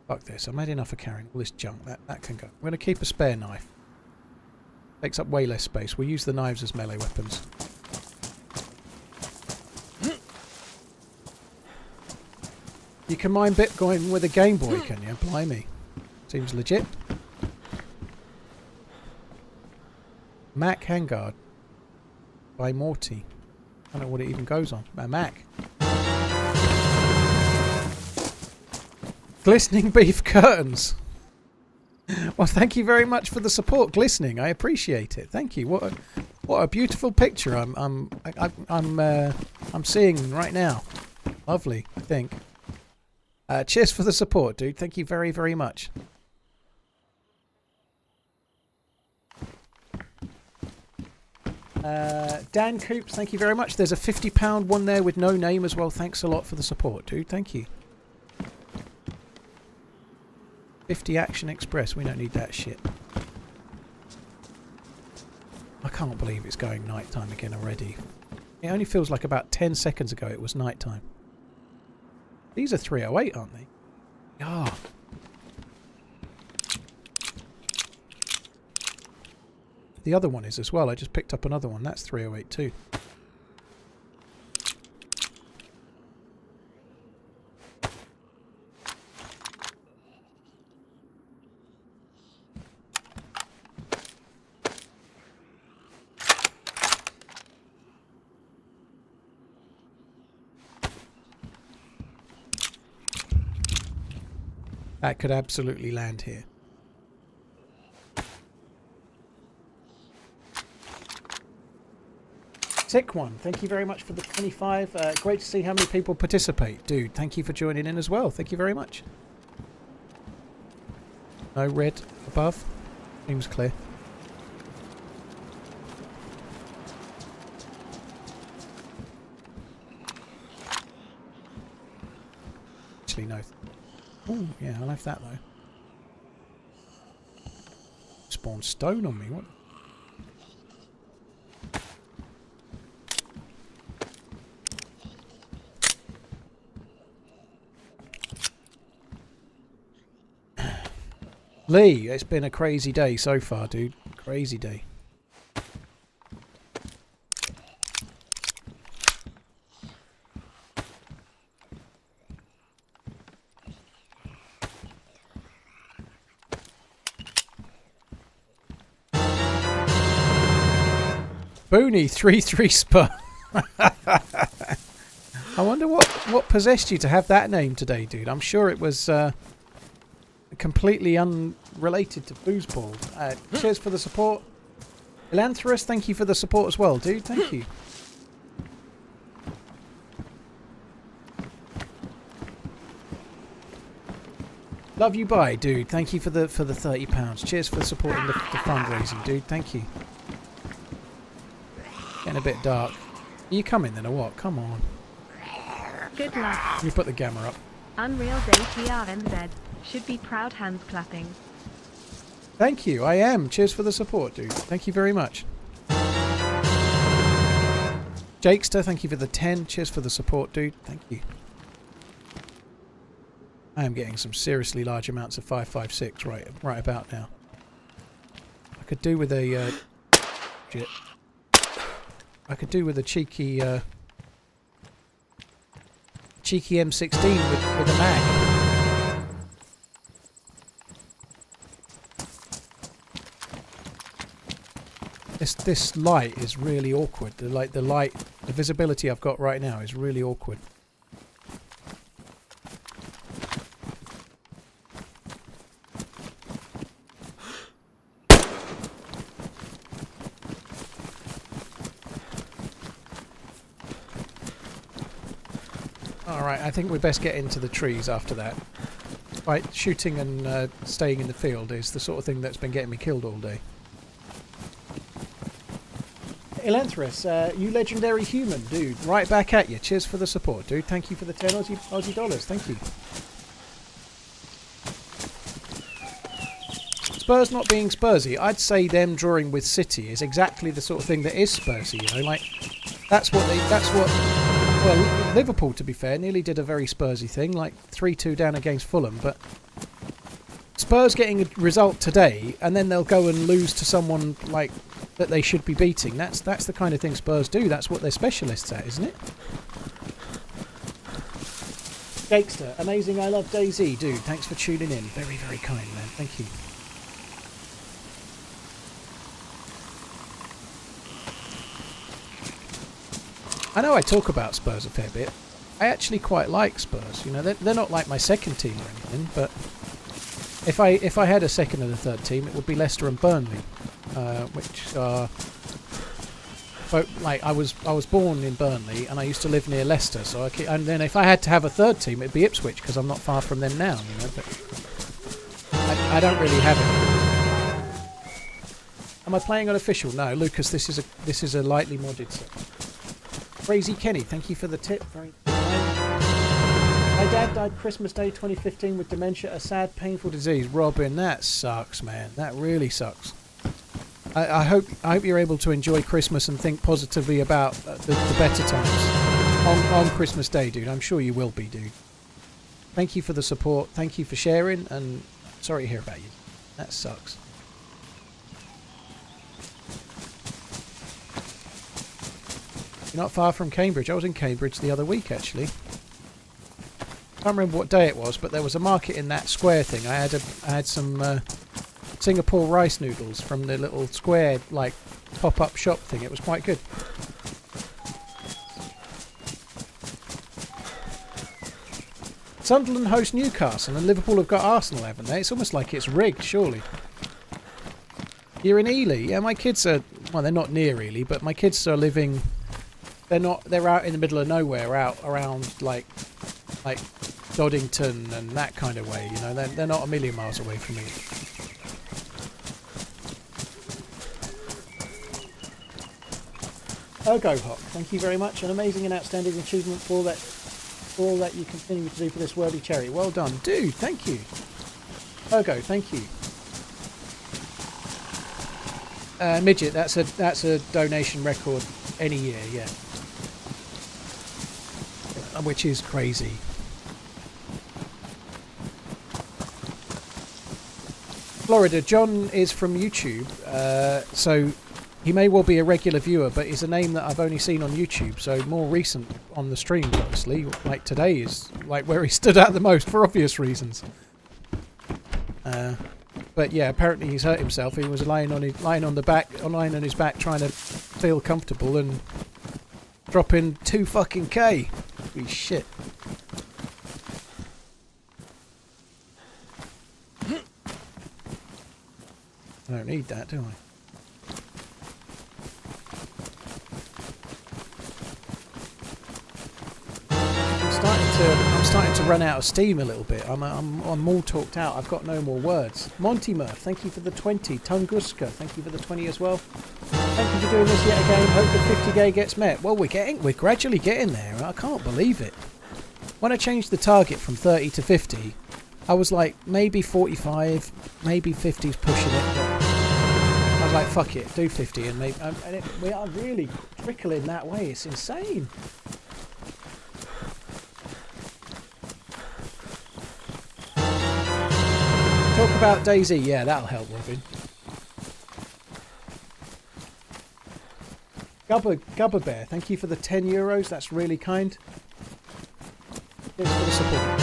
Fuck this, I made enough of carrying all this junk. That can go. I'm going to keep a spare knife. Takes up way less space. We'll use the knives as melee weapons. You can mine Bitcoin with a Game Boy, can you? Blimey. Seems legit. Mac Handguard by Morty. I don't know what it even goes on. Mac. Glistening beef curtains. Well, thank you very much for the support, Glistening. I appreciate it. Thank you. What a beautiful picture I'm seeing right now. Lovely, I think. Cheers for the support, dude. Thank you very, very much. Dan Coops, thank you very much. There's a £50 one there with no name as well. Thanks a lot for the support, dude. Thank you. 50 Action Express. We don't need that shit. I can't believe it's going nighttime again already. It only feels like about 10 seconds ago it was nighttime. These are 308, aren't they? Ah. The other one is as well. I just picked up another one. That's 308 too. That could absolutely land here. Sick one. Thank you very much for the 25. Great to see how many people participate. Dude, thank you for joining in as well. Thank you very much. No red above. Seems clear. Actually, no. Oh, yeah, I left that though. Spawned stone on me. What? Lee, it's been a crazy day so far, dude. Crazy day. Booney 3-3 Spur. I wonder what possessed you to have that name today, dude. I'm sure it was completely unrelated to foosball. Cheers for the support. Elanthrus, thank you for the support as well, dude. Thank you. Love you, bye, dude. Thank you for the £30. Cheers for supporting the fundraising, dude. Thank you. Getting a bit dark. Are you coming then or what? Come on. Good luck. You put the gamma up. Unreal Day TRMZ. Should be proud hands clapping. Thank you. I am. Cheers for the support, dude. Thank you very much. Jakester, thank you for the 10. Cheers for the support, dude. Thank you. I am getting some seriously large amounts of 556 right about now. I could do with a shit. I could do with a cheeky M16 with a mag. This light is really awkward. The visibility I've got right now is really awkward. Alright, I think we best get into the trees after that. Right, shooting and staying in the field is the sort of thing that's been getting me killed all day. Elanthrus, you legendary human, dude. Right back at you. Cheers for the support, dude. Thank you for the 10 Aussie dollars. Thank you. Spurs not being Spursy, I'd say them drawing with City is exactly the sort of thing that is Spursy, you know, like well, Liverpool, to be fair, nearly did a very Spursy thing, like 3-2 down against Fulham, but Spurs getting a result today and then they'll go and lose to someone like that they should be beating. That's the kind of thing Spurs do. That's what they're specialists at, isn't it? Jakester, amazing. I love DayZ, dude. Thanks for tuning in. Very, very kind, man. Thank you. I know I talk about Spurs a fair bit. I actually quite like Spurs. You know, they're not like my second team or anything, but if I had a second and a third team, it would be Leicester and Burnley, which are like I was born in Burnley and I used to live near Leicester, so and then if I had to have a third team, it'd be Ipswich because I'm not far from them now. You know, but I don't really have it. Am I playing on official? No, Lucas. This is a lightly modded set. Crazy Kenny, thank you for the tip. Very kind. My dad died Christmas Day 2015 with dementia, a sad, painful disease. Robin, that sucks, man. That really sucks. I hope you're able to enjoy Christmas and think positively about the better times on Christmas Day, dude. I'm sure you will be, dude. Thank you for the support. Thank you for sharing, and sorry to hear about you. That sucks. You're not far from Cambridge. I was in Cambridge the other week, actually. Can't remember what day it was, but there was a market in that square thing. I had some Singapore rice noodles from the little square, like, pop-up shop thing. It was quite good. Sunderland host Newcastle, and Liverpool have got Arsenal, haven't they? It's almost like it's rigged, surely. You're in Ely? Yeah, my kids are... Well, they're not near Ely, but my kids are living... They're out in the middle of nowhere, out around like Doddington and that kind of way, you know. They're not a million miles away from me. Argofox, thank you very much. An amazing and outstanding achievement for all that you continue to do for this worthy charity. Well done, dude. Thank you. Ergo, thank you. Midget, that's a donation record any year, yeah. Which is crazy. Florida, John is from YouTube, so he may well be a regular viewer, but is a name that I've only seen on YouTube, so more recent on the streams, obviously. Like today is like where he stood out the most for obvious reasons. But yeah, apparently he's hurt himself. He was lying on his back, trying to feel comfortable and dropping 2 fucking K. Holy shit. I don't need that, do I? I'm starting to run out of steam a little bit. I'm all talked out. I've got no more words. Monty Murph, thank you for the 20. Tunguska, thank you for the 20 as well. Thank you for doing this yet again. Hope the 50k gets met. Well, we're gradually getting there. I can't believe it. When I changed the target from 30 to 50, I was like maybe 45, maybe 50's pushing it. But I was like, fuck it, do 50, and we are really trickling that way. It's insane. Talk about DayZ, yeah, that'll help, Robin. Gubba Bear, thank you for the €10. That's really kind. Thanks for the support.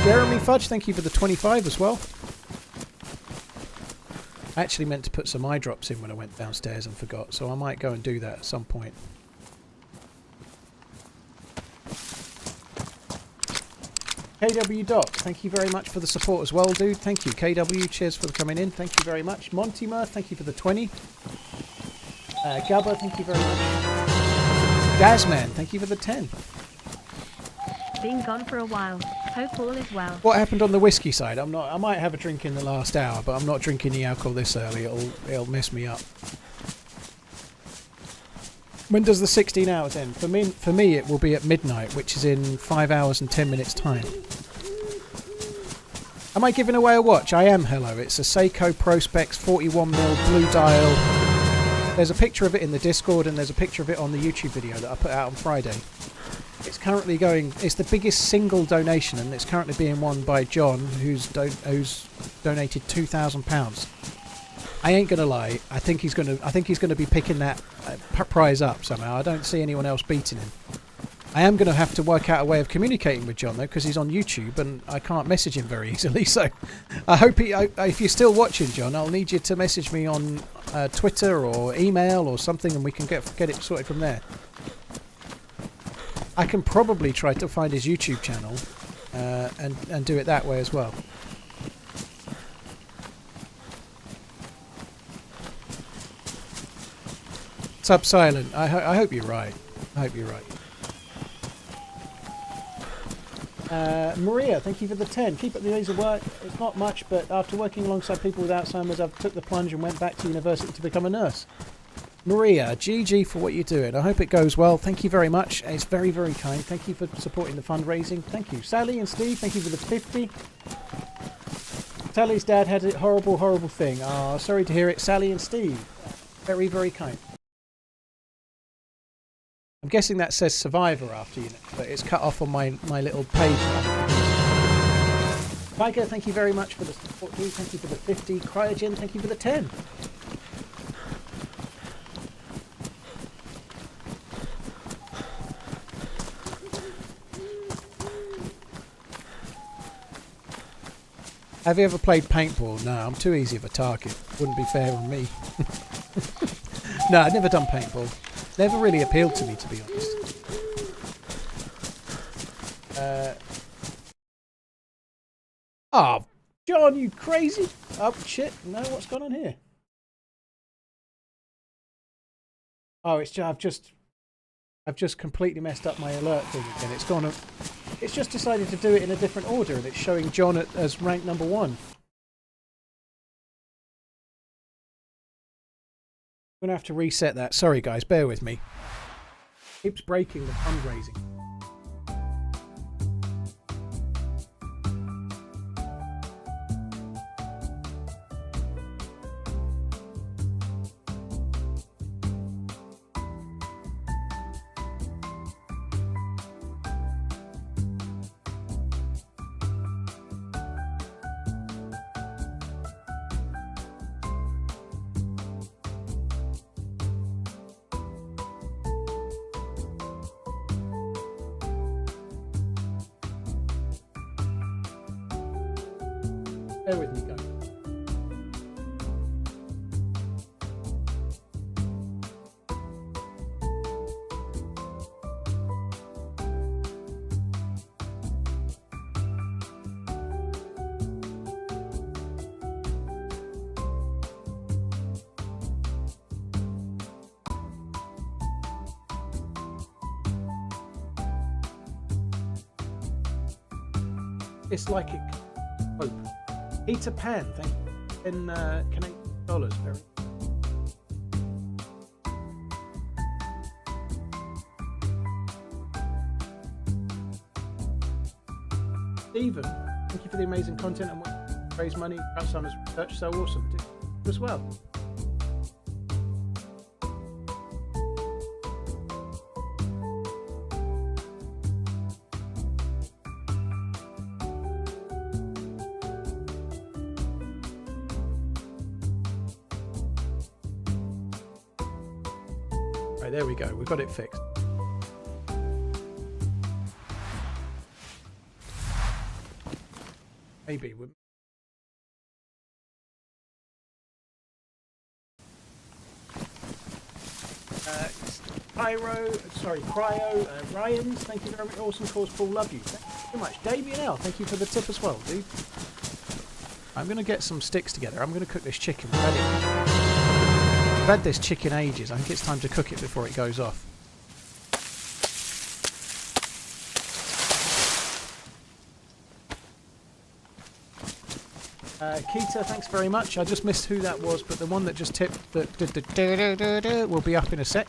Jeremy Fudge, thank you for the 25 as well. I actually meant to put some eye drops in when I went downstairs and forgot, so I might go and do that at some point. KW Doc, thank you very much for the support as well, dude. Thank you. KW, cheers for coming in. Thank you very much. Monty Murph, thank you for the 20. Gabba, thank you very much. Gazman, thank you for the 10. Been gone for a while. Hope all is well. What happened on the whiskey side? I might have a drink in the last hour, but I'm not drinking the alcohol this early. It'll mess me up. When does the 16 hours end? For me, it will be at midnight, which is in 5 hours and 10 minutes time. Am I giving away a watch? I am, hello. It's a Seiko Prospex 41mm blue dial. There's a picture of it in the Discord, and there's a picture of it on the YouTube video that I put out on Friday. It's currently going... It's the biggest single donation, and it's currently being won by John, who's donated £2,000. I ain't gonna lie. I think he's gonna be picking that prize up somehow. I don't see anyone else beating him. I am gonna have to work out a way of communicating with John though, because he's on YouTube and I can't message him very easily. So, I hope if you're still watching, John, I'll need you to message me on Twitter or email or something, and we can get it sorted from there. I can probably try to find his YouTube channel and do it that way as well. Sub Silent, I hope you're right. I hope you're right. Maria, thank you for the 10. Keep up the days of work. It's not much, but after working alongside people with Alzheimer's, I've took the plunge and went back to university to become a nurse. Maria, GG for what you're doing. I hope it goes well. Thank you very much. It's very, very kind. Thank you for supporting the fundraising. Thank you. Sally and Steve, thank you for the 50. Sally's dad had a horrible, horrible thing. Oh, sorry to hear it. Sally and Steve. Very, very kind. I'm guessing that says Survivor after you, but it's cut off on my little page. Tiger, thank you very much for the support too. Thank you for the 50. Cryogen, thank you for the 10. Have you ever played paintball? No, I'm too easy of a target. Wouldn't be fair on me. No, I've never done paintball. Never really appealed to me, to be honest. Oh, John, you crazy! Oh shit! No, what's going on here? Oh, it's I've just completely messed up my alert thing again. It's gone. It's just decided to do it in a different order, and it's showing John as rank number 1. I'm gonna have to reset that. Sorry, guys, bear with me. Keeps breaking the fundraising. Bear with me, guys. It's like it. Oh, Peter Pan, thank you. In Canadian dollars, very. Stephen, thank you for the amazing content and what raise money for Alzheimer's research. So awesome as well. Right, there we go. We've got it fixed. Maybe. Cryo, Ryans, thank you very much. Awesome cause, Paul, love you. Thank you very much. Damien L, thank you for the tip as well, dude. I'm going to get some sticks together. I'm going to cook this chicken. I've had this chicken ages. I think it's time to cook it before it goes off. Keita, thanks very much. I just missed who that was, but the one that just tipped will be up in a sec.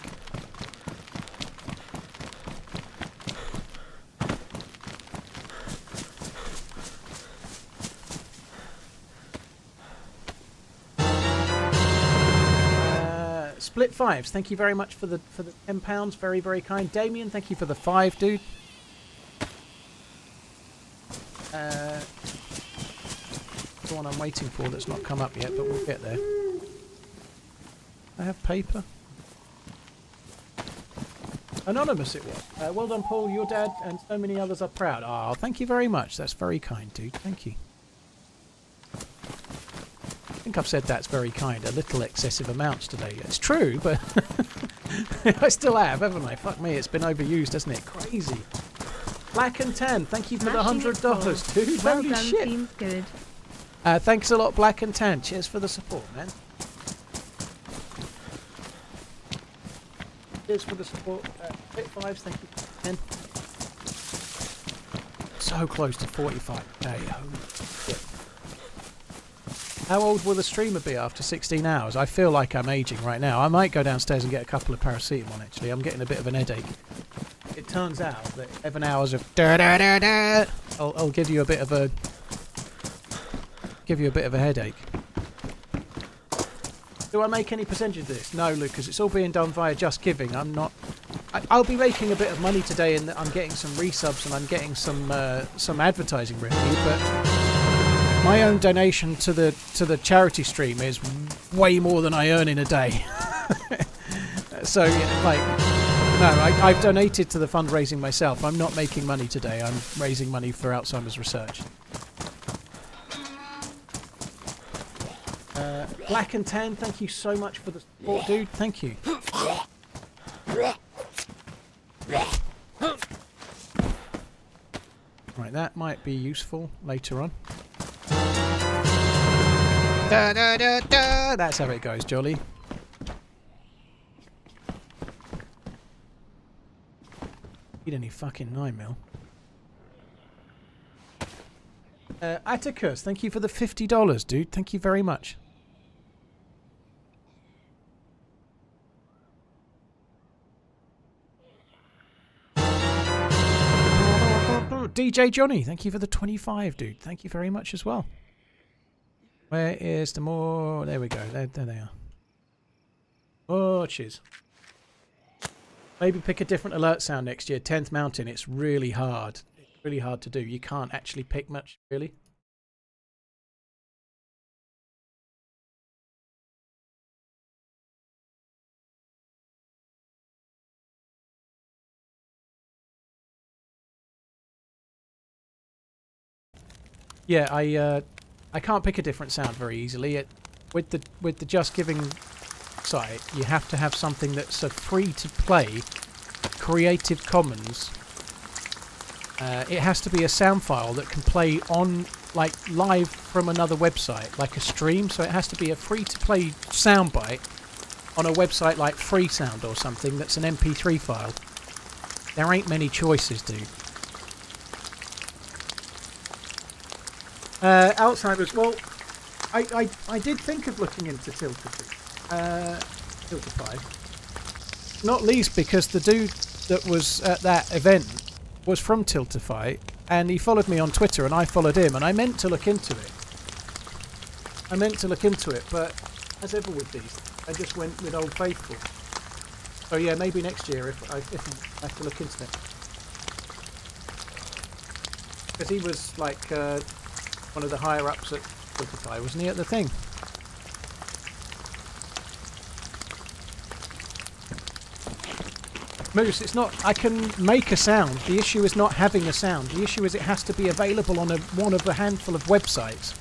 Split fives, thank you very much for the £10. Very, very kind. Damien, thank you for the 5, dude. The one I'm waiting for that's not come up yet, but we'll get there. I have paper. Anonymous it was. Well done, Paul. Your dad and so many others are proud. Oh, thank you very much. That's very kind, dude. Thank you. I think I've said that's very kind. A little excessive amounts today. It's true, but I still have, haven't I? Fuck me, it's been overused, hasn't it? Crazy. Black and Tan, thank you for the $100, dude. Well Holy done, shit. seems good. Thanks a lot, Black and Tan. Cheers for the support, man. Cheers for the support. Bit fives, thank you. And so close to 45k. Holy shit. How old will the streamer be after 16 hours? I feel like I'm aging right now. I might go downstairs and get a couple of paracetamol, actually. I'm getting a bit of an headache. It turns out that 11 hours of da-da-da-da, I'll give you a bit of a headache. Do I make any percentage of this? No, Lucas. It's all being done via Just Giving. I'm not. I'll be making a bit of money today, and I'm getting some resubs and I'm getting some advertising revenue. But my own donation to the charity stream is way more than I earn in a day. So yeah, like, no, I've donated to the fundraising myself. I'm not making money today. I'm raising money for Alzheimer's research. Black and Tan, thank you so much for the support, dude. Thank you. Right, that might be useful later on. Da, da, da, da. That's how it goes, Jolly. Need any fucking 9mm. Atticus, thank you for the $50, dude. Thank you very much. DJ Johnny, thank you for the 25, dude. Thank you very much as well. Where is the more? There we go. There they are. Oh, cheers. Maybe pick a different alert sound next year. 10th Mountain. It's really hard. It's really hard to do. You can't actually pick much, really. Yeah, I can't pick a different sound very easily. With the Just Giving site, you have to have something that's a free-to-play Creative Commons. It has to be a sound file that can play on, like, live from another website, like a stream. So it has to be a free-to-play soundbite on a website like Freesound or something that's an MP3 file. There ain't many choices, dude. Alzheimer's. Well, I did think of looking into Tiltify. Not least because the dude that was at that event was from Tiltify, and he followed me on Twitter, and I followed him, and I meant to look into it. But as ever with these, I just went with Old Faithful. So yeah, maybe next year if I have to look into it. Because he was like one of the higher ups at Tiltify, wasn't he, at the thing? Moose, it's not. I can make a sound. The issue is not having a sound. The issue is it has to be available on one of a handful of websites.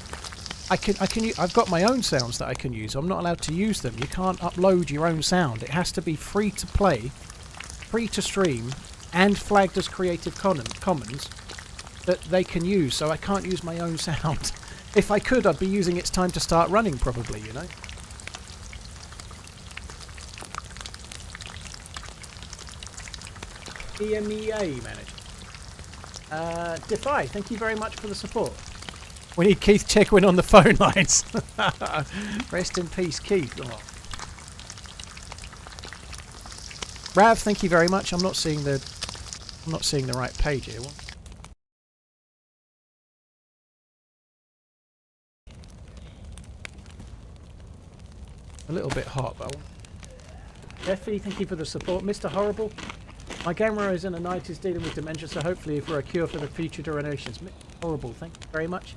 I've got my own sounds that I can use. I'm not allowed to use them. You can't upload your own sound. It has to be free to play, free to stream, and flagged as Creative Commons that they can use. So I can't use my own sound. If I could, I'd be using It's Time to Start Running, probably. You know. EMEA manager. Defy, thank you very much for the support. We need Keith Chegwin on the phone lines. Rest in peace, Keith. Oh. Rav, thank you very much. I'm not seeing the right page here. What? A little bit hot, but Effie, thank you for the support. Mr. Horrible. My camera is in a night is dealing with dementia, so hopefully for a cure for the future donations. Horrible, thank you very much.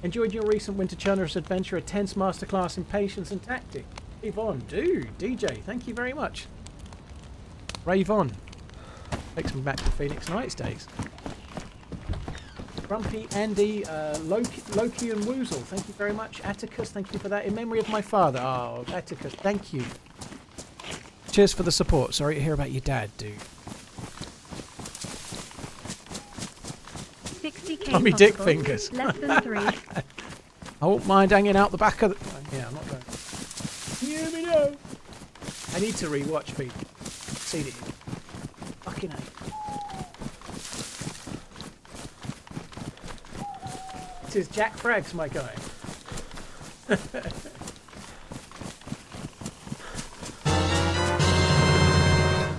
Enjoyed your recent winter Cherno's adventure, a tense masterclass in patience and tactic. Yvonne, dude, DJ, thank you very much. Rave on. Takes me back to Phoenix Nights days. Grumpy, Andy, Loki and Woozle, thank you very much. Atticus, thank you for that. In memory of my father. Oh, Atticus, thank you. Cheers for the support. Sorry to hear about your dad, dude. 60k Tommy Dick fingers. Less than 3. I won't mind hanging out the back of the... Yeah, I'm not going. Hear me now. I need to rewatch people. See it. Fucking hell. This is Jack Frags, my guy.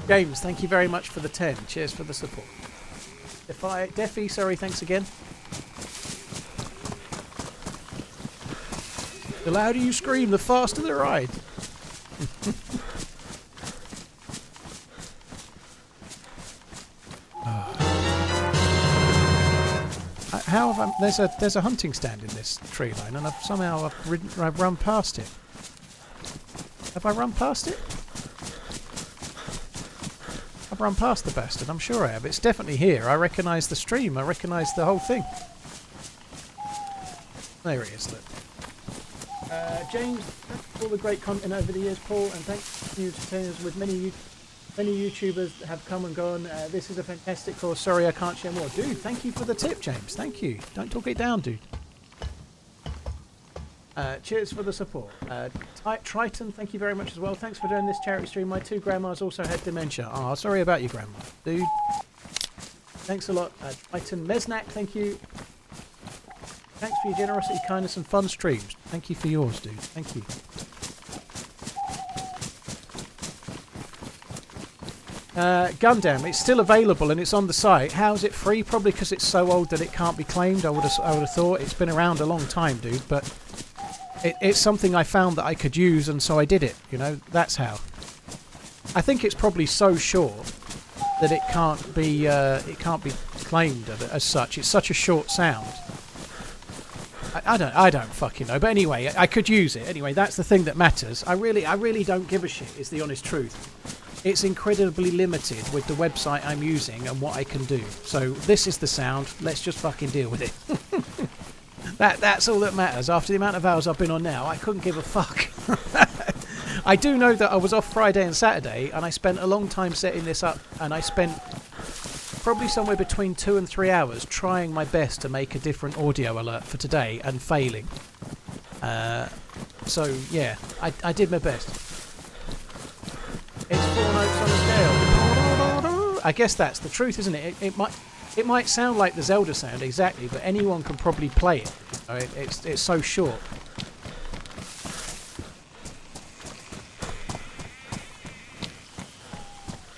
James, thank you very much for the 10. Cheers for the support. Defy, sorry, thanks again. The louder you scream, the faster the ride. How have I, there's a hunting stand in this tree line, and I've run past it. Have I run past it? I've run past the bastard, I'm sure I have. It's definitely here. I recognise the stream. I recognise the whole thing. There he is, look. James, thanks for all the great content over the years, Paul, and thanks to you entertainers with many YouTubers that have come and gone. This is a fantastic course. Sorry I can't share more. Dude, thank you for the tip, James. Thank you. Don't talk it down, dude. Cheers for the support. Triton, thank you very much as well. Thanks for doing this charity stream. My 2 grandmas also had dementia. Oh, sorry about your grandma, dude. Thanks a lot. Triton Mesnak, thank you. Thanks for your generosity, kindness and fun streams. Thank you for yours, dude. Thank you. Gundam, it's still available and it's on the site. How is it free? Probably because it's so old that it can't be claimed. I would have thought. It's been around a long time, dude, but it's something I found that I could use, and so I did it. You know, that's how. I think it's probably so short that it can't be claimed as such. It's such a short sound. I don't fucking know. But anyway, I could use it. Anyway, that's the thing that matters. I really don't give a shit, is the honest truth. It's incredibly limited with the website I'm using and what I can do. So this is the sound. Let's just fucking deal with it. That's all that matters. After the amount of hours I've been on now, I couldn't give a fuck. I do know that I was off Friday and Saturday, and I spent a long time setting this up, and I spent probably somewhere between 2 and 3 hours trying my best to make a different audio alert for today and failing. So yeah, I did my best. It's 4 notes on a scale. I guess that's the truth, isn't it? It might sound like the Zelda sound exactly, but anyone can probably play it. It's so short.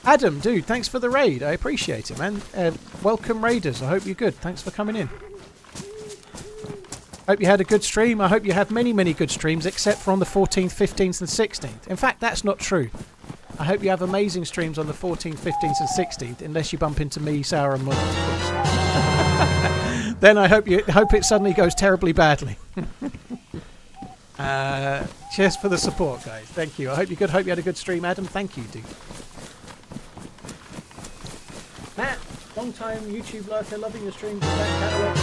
Adam, dude, thanks for the raid. I appreciate it, man. Welcome, raiders. I hope you're good. Thanks for coming in. Hope you had a good stream. I hope you have many, many good streams, except for on the 14th, 15th and 16th. In fact, that's not true. I hope you have amazing streams on the 14th, 15th and 16th, unless you bump into me, Sarah and Mother, of course. Then I hope it suddenly goes terribly badly. Cheers for the support, guys. Thank you. I hope you're good. Hope you had a good stream, Adam. Thank you, dude. Matt, long time YouTube lurker, loving your streams, back catalogue.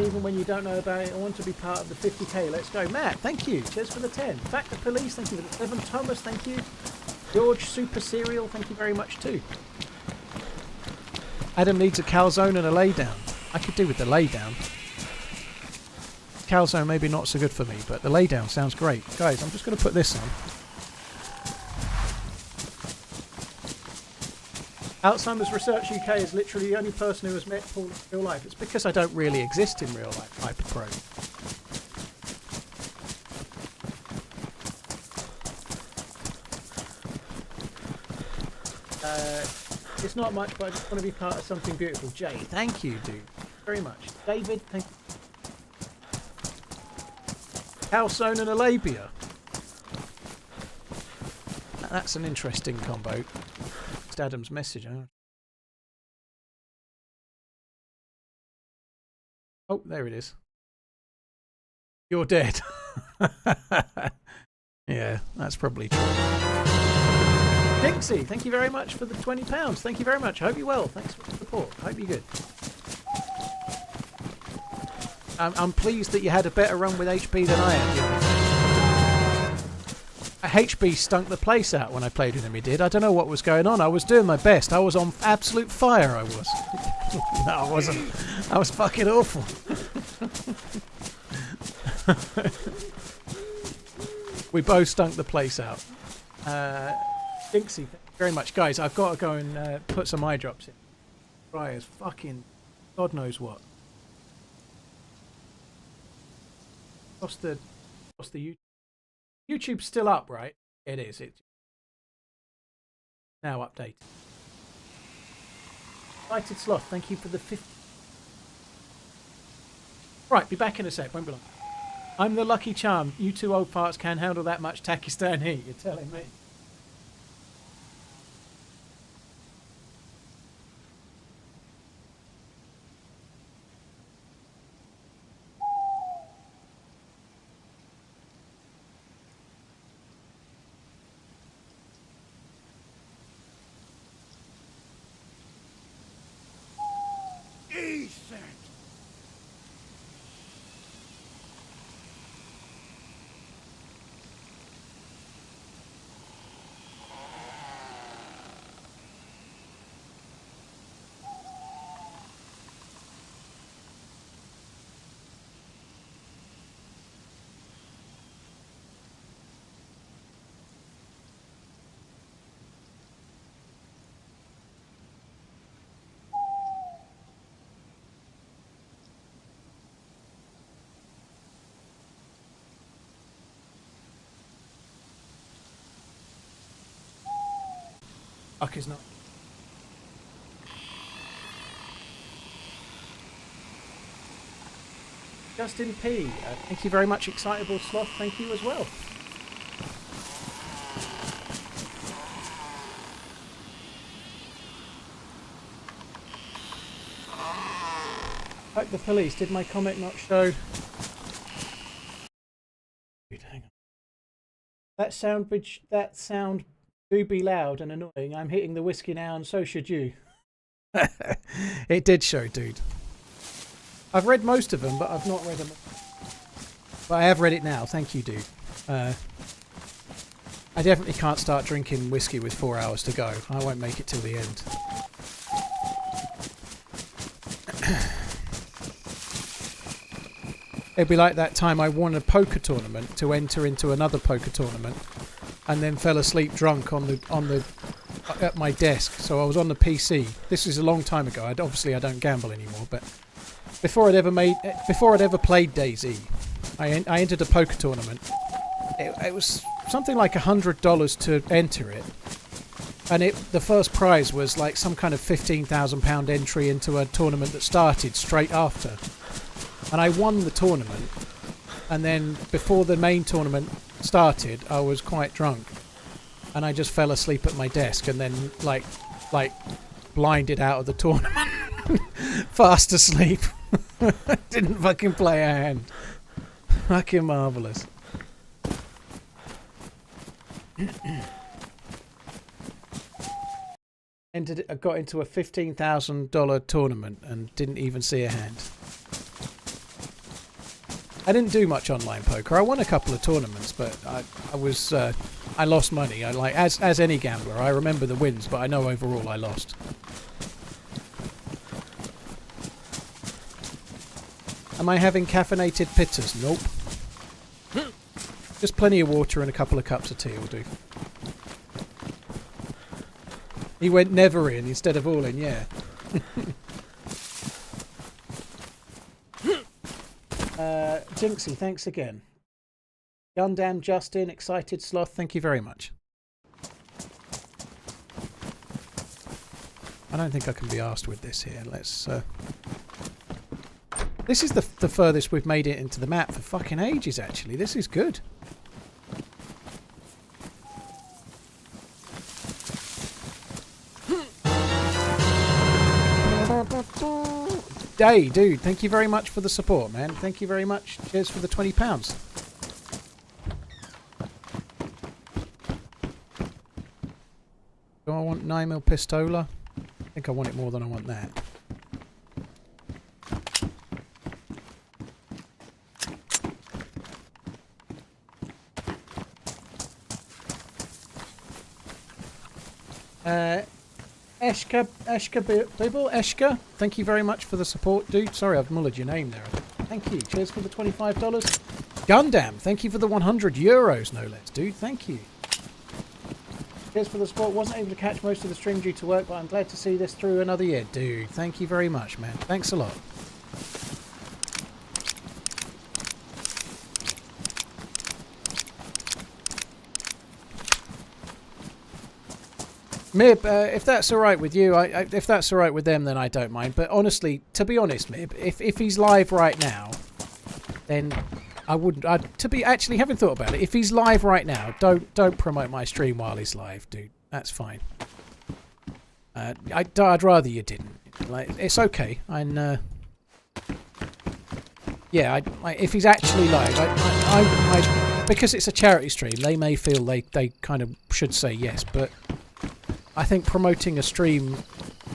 Even when you don't know about it, I want to be part of the 50k. Let's go, Matt. Thank you. Cheers for the 10. Back to police. Thank you for the 7. Thomas, thank you. George, super serial. Thank you very much too. Adam needs a calzone and a lay down. I could do with the lay down. Calzone maybe not so good for me, but the lay down sounds great, guys. I'm just going to put this on. Alzheimer's Research UK is literally the only person who has met Paul in real life. It's because I don't really exist in real life, Hyperpro. It's not much, but I just want to be part of something beautiful. Jay, thank you, dude. Very much. David, thank you. Calzone and a labia. That's an interesting combo. Adam's message. Oh, there it is. You're dead. Yeah, that's probably true. Dixie, thank you very much for the £20. Thank you very much. I hope you're well. Thanks for the support. I hope you're good. I'm pleased that you had a better run with HP than I had the other day. HB stunk the place out when I played with him, he did. I don't know what was going on. I was doing my best. I was on absolute fire, I was. No, I wasn't. I was fucking awful. We both stunk the place out. Dinksy, thank you very much. Guys, I've got to go and put some eye drops in. Dry as fucking God knows what. What's the YouTube? YouTube's still up, right? It is. It's now updated. Lighted Sloth, thank you for the 50. Right, be back in a sec, won't be long. I'm the lucky charm. You two old farts can't handle that much Takistan heat, you're telling me. Fuck is not. Justin P. Thank you very much, Excitable Sloth. Thank you as well. Fuck the police. Did my comment not show? Dude, hang on. That sound do be loud and annoying. I'm hitting the whiskey now and so should you. It did show, dude. I've read most of them, but I've not read them. But I have read it now. Thank you, dude. I definitely can't start drinking whiskey with 4 hours to go. I won't make it till the end. It'd be like that time I won a poker tournament to enter into another poker tournament, and then fell asleep drunk at my desk. So I was on the PC. This is a long time ago. Obviously I don't gamble anymore, but before I'd ever played DayZ, I entered a poker tournament. It was something like $100 to enter it, and the first prize was like some kind of £15,000 entry into a tournament that started straight after. And I won the tournament, and then before the main tournament started, I was quite drunk, and I just fell asleep at my desk, and then like blinded out of the tournament, fast asleep. Didn't fucking play a hand. Fucking marvellous. I got into a $15,000 tournament and didn't even see a hand. I didn't do much online poker. I won a couple of tournaments, but I lost money. As any gambler, I remember the wins, but I know overall I lost. Am I having caffeinated pittas? Nope. Just plenty of water and a couple of cups of tea will do. He went never in instead of all in, yeah. Jinxie, thanks again. Gundam Justin, Excited Sloth, thank you very much. I don't think I can be arsed with this here. Let's... This is the furthest we've made it into the map for fucking ages, actually. This is good. Day, dude, thank you very much for the support, man. Thank you very much. Cheers for the £20. Do I want 9mm Pistola? I think I want it more than I want that. Eshka, thank you very much for the support, dude. Sorry, I've mullered your name there. Thank you. Cheers for the $25. Gundam, thank you for the €100, no less, dude. Thank you. Cheers for the support. Wasn't able to catch most of the stream due to work, but I'm glad to see this through another year. Dude, thank you very much, man. Thanks a lot. Mib, if that's all right with you, if that's all right with them, then I don't mind. But honestly, to be honest, Mib, if he's live right now, then I wouldn't. Actually, having thought about it, if he's live right now, don't promote my stream while he's live, dude. That's fine. I'd rather you didn't. Like, it's okay. Yeah, if he's actually live, because it's a charity stream, they may feel they kind of should say yes, but I think promoting a stream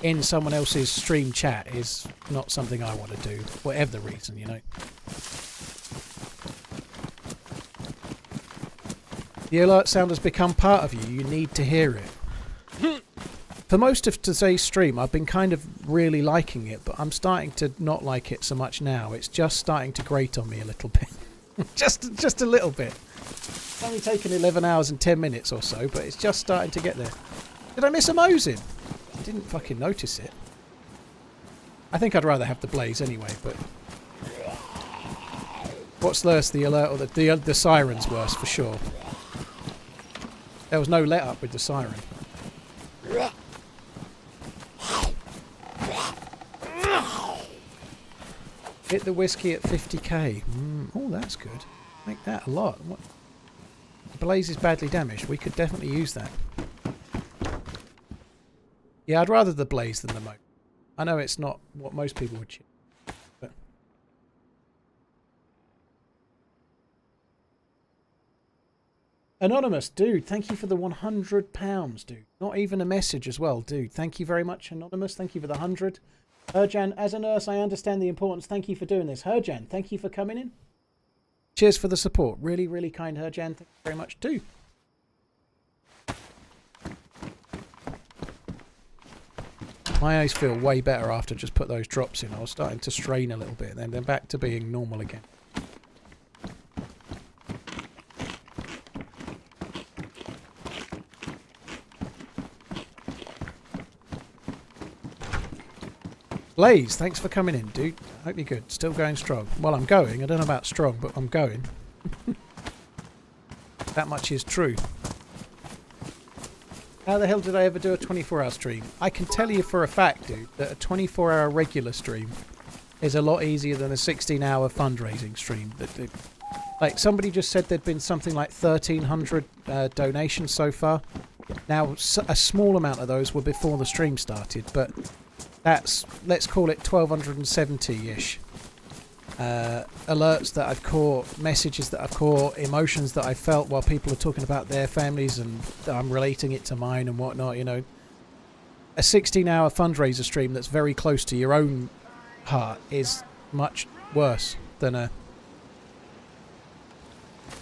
in someone else's stream chat is not something I want to do, whatever the reason, you know. The alert sound has become part of you. You need to hear it. For most of today's stream, I've been kind of really liking it, but I'm starting to not like it so much now. It's just starting to grate on me a little bit. just a little bit. It's only taken 11 hours and 10 minutes or so, but it's just starting to get there. Did I miss a Mosin? I didn't fucking notice it. I think I'd rather have the blaze anyway, but... What's worse, the alert or the siren's worse, for sure. There was no let up with the siren. Hit the whiskey at 50k. Oh, that's good. Make that a lot. What? The blaze is badly damaged. We could definitely use that. Yeah, I'd rather the blaze than the moat. I know it's not what most people would choose, but... Anonymous, dude, thank you for the £100, dude. Not even a message as well, dude. Thank you very much, Anonymous. Thank you for the 100. Herjan, as a nurse, I understand the importance. Thank you for doing this. Herjan, thank you for coming in. Cheers for the support. Really, really kind, Herjan. Thank you very much too. My eyes feel way better after just put those drops in. I was starting to strain a little bit, then they're back to being normal again. Blaze, thanks for coming in, dude. Hope you're good. Still going strong. Well, I'm going. I don't know about strong, but I'm going. That much is true. How the hell did I ever do a 24-hour stream? I can tell you for a fact, dude, that a 24-hour regular stream is a lot easier than a 16-hour fundraising stream. Like, somebody just said there'd been something like 1,300 donations so far. Now, a small amount of those were before the stream started, but that's, let's call it 1,270-ish. Alerts that I've caught, messages that I've caught, emotions that I felt while people are talking about their families, and I'm relating it to mine and whatnot, you know. A 16-hour fundraiser stream that's very close to your own heart is much worse than a...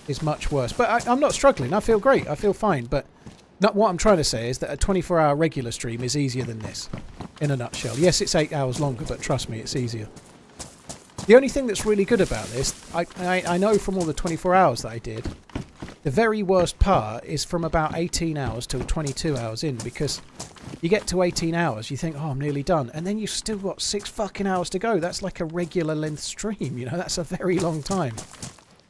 is much worse. But I'm not struggling. I feel great. I feel fine. But what I'm trying to say is that a 24-hour regular stream is easier than this, in a nutshell. Yes, it's 8 hours longer, but trust me, it's easier. The only thing that's really good about this, I know from all the 24 hours that I did, the very worst part is from about 18 hours till 22 hours in, because you get to 18 hours, you think, oh, I'm nearly done, and then you've still got 6 fucking hours to go. That's like a regular length stream, you know, that's a very long time.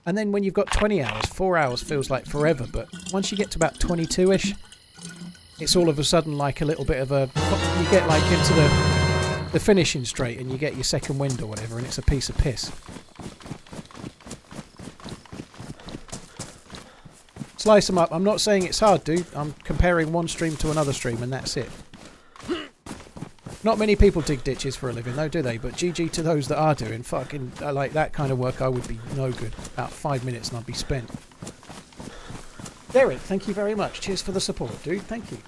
And then when you've got 20 hours, 4 hours feels like forever, but once you get to about 22-ish, it's all of a sudden like a little bit of a... you get like into the finishing straight and you get your second wind or whatever, and it's a piece of piss. Slice them up. I'm not saying it's hard, dude. I'm comparing one stream to another stream, and that's it. Not many people dig ditches for a living, though, do they? But GG to those that are doing fucking like that kind of work. I would be no good. About 5 minutes and I'd be spent. Derek, thank you very much. Cheers for the support, dude. Thank you.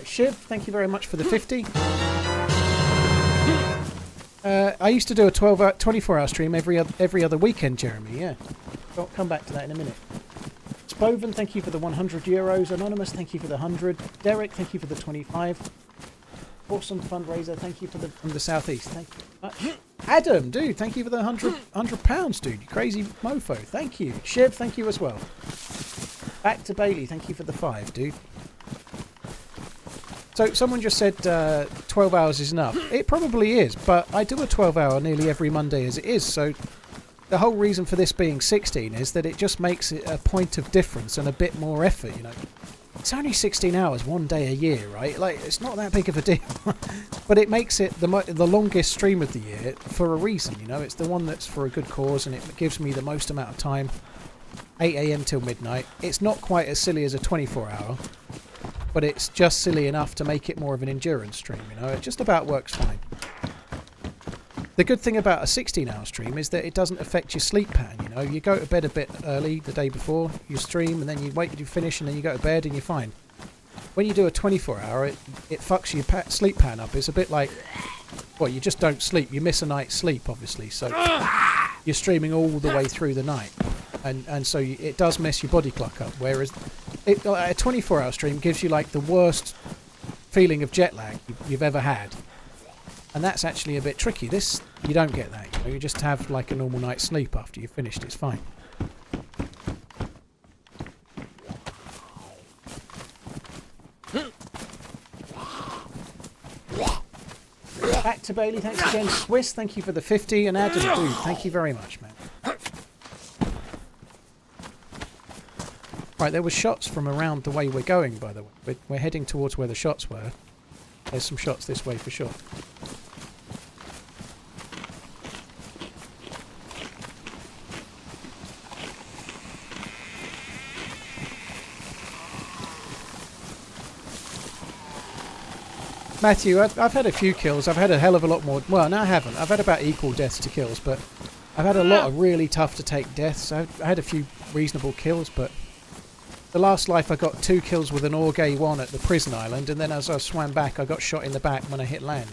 Shiv, thank you very much for the 50. I used to do a 24-hour stream every other weekend, Jeremy. Yeah, I'll come back to that in a minute. Spoven, thank you for the 100 euros. Anonymous, thank you for the 100. Derek, thank you for the 25. Awesome fundraiser, thank you from the southeast. Thank you very much. Adam, dude, thank you for the 100 pounds, dude. You crazy mofo. Thank you. Shiv, thank you as well. Back to Bailey, thank you for the 5, dude. So someone just said 12 hours is enough. It probably is, but I do a 12-hour nearly every Monday as it is, so the whole reason for this being 16 is that it just makes it a point of difference and a bit more effort, you know. It's only 16 hours one day a year, right? Like, it's not that big of a deal. But it makes it the longest stream of the year for a reason, you know. It's the one that's for a good cause, and it gives me the most amount of time. 8 AM till midnight. It's not quite as silly as a 24-hour. But it's just silly enough to make it more of an endurance stream, you know. It just about works fine. The good thing about a 16-hour stream is that it doesn't affect your sleep pattern, you know. You go to bed a bit early the day before, you stream, and then you wait till you finish, and then you go to bed and you're fine. When you do a 24-hour, it fucks your sleep pattern up. It's a bit like, well, you just don't sleep. You miss a night's sleep, obviously, so you're streaming all the way through the night. And so it does mess your body clock up, whereas a 24-hour stream gives you like the worst feeling of jet lag you've ever had, and that's actually a bit tricky. This, you don't get that, you know, you just have like a normal night's sleep after you've finished. It's fine. Back to Bailey, thanks again. Swiss, thank you for the 50, and Adam, dude, thank you very much, man. Right, there were shots from around the way we're going, by the way. We're heading towards where the shots were. There's some shots this way for sure. Matthew, I've had a few kills. I've had a hell of a lot more. Well, no, I haven't. I've had about equal deaths to kills, but I've had a lot of really tough to take deaths. I had a few reasonable kills, but the last life I got 2 kills with an Orgay 1 at the prison island, and then as I swam back I got shot in the back when I hit land.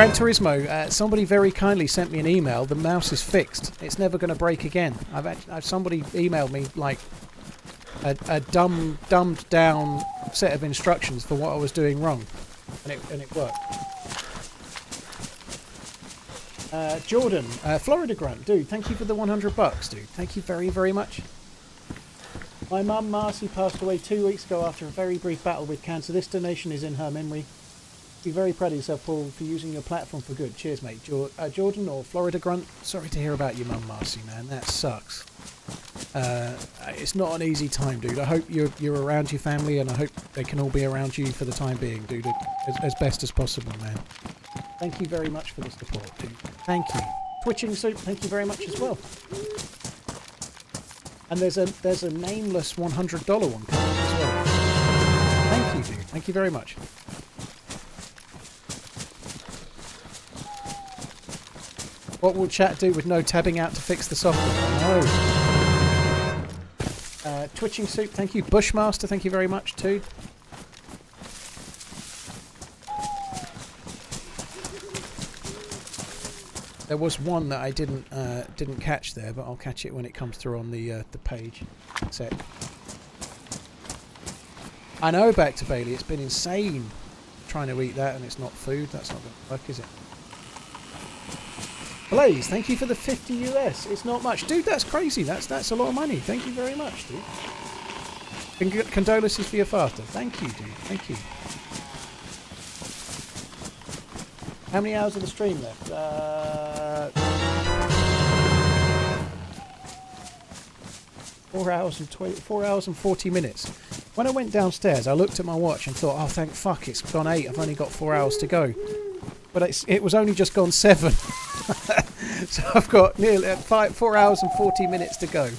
Gran Turismo, somebody very kindly sent me an email. The mouse is fixed. It's never going to break again. Somebody emailed me like a dumbed down set of instructions for what I was doing wrong, and it worked. Jordan, Florida Grunt, dude, thank you for the $100, dude. Thank you very, very much. My mum, Marcy, passed away 2 weeks ago after a very brief battle with cancer. This donation is in her memory. Be very proud of yourself, Paul, for using your platform for good. Cheers, mate. Jordan or Florida Grunt, sorry to hear about your mum, Marcy, man. That sucks. It's not an easy time, dude. I hope you're around your family, and I hope they can all be around you for the time being, dude, as best as possible, man. Thank you very much for the support, dude. Thank you. Twitching Soup, thank you very much as well. And there's a nameless $100 one coming as well. Thank you, dude. Thank you very much. What will chat do with no tabbing out to fix the software? No. Twitching Soup, thank you. Bushmaster, thank you very much too. There was one that I didn't catch there, but I'll catch it when it comes through on the page. Sec. I know, back to Bailey. It's been insane trying to eat that, and it's not food. That's not going to work, is it? Blaze, thank you for the 50 US. It's not much, dude. That's crazy. That's a lot of money. Thank you very much, dude. Condolences for your father. Thank you, dude. Thank you. How many hours of the stream left? 4 hours and 40 minutes. When I went downstairs, I looked at my watch and thought, oh, thank fuck, it's gone 8. I've only got 4 hours to go. But it was only just gone 7. So I've got nearly 4 hours and 40 minutes to go.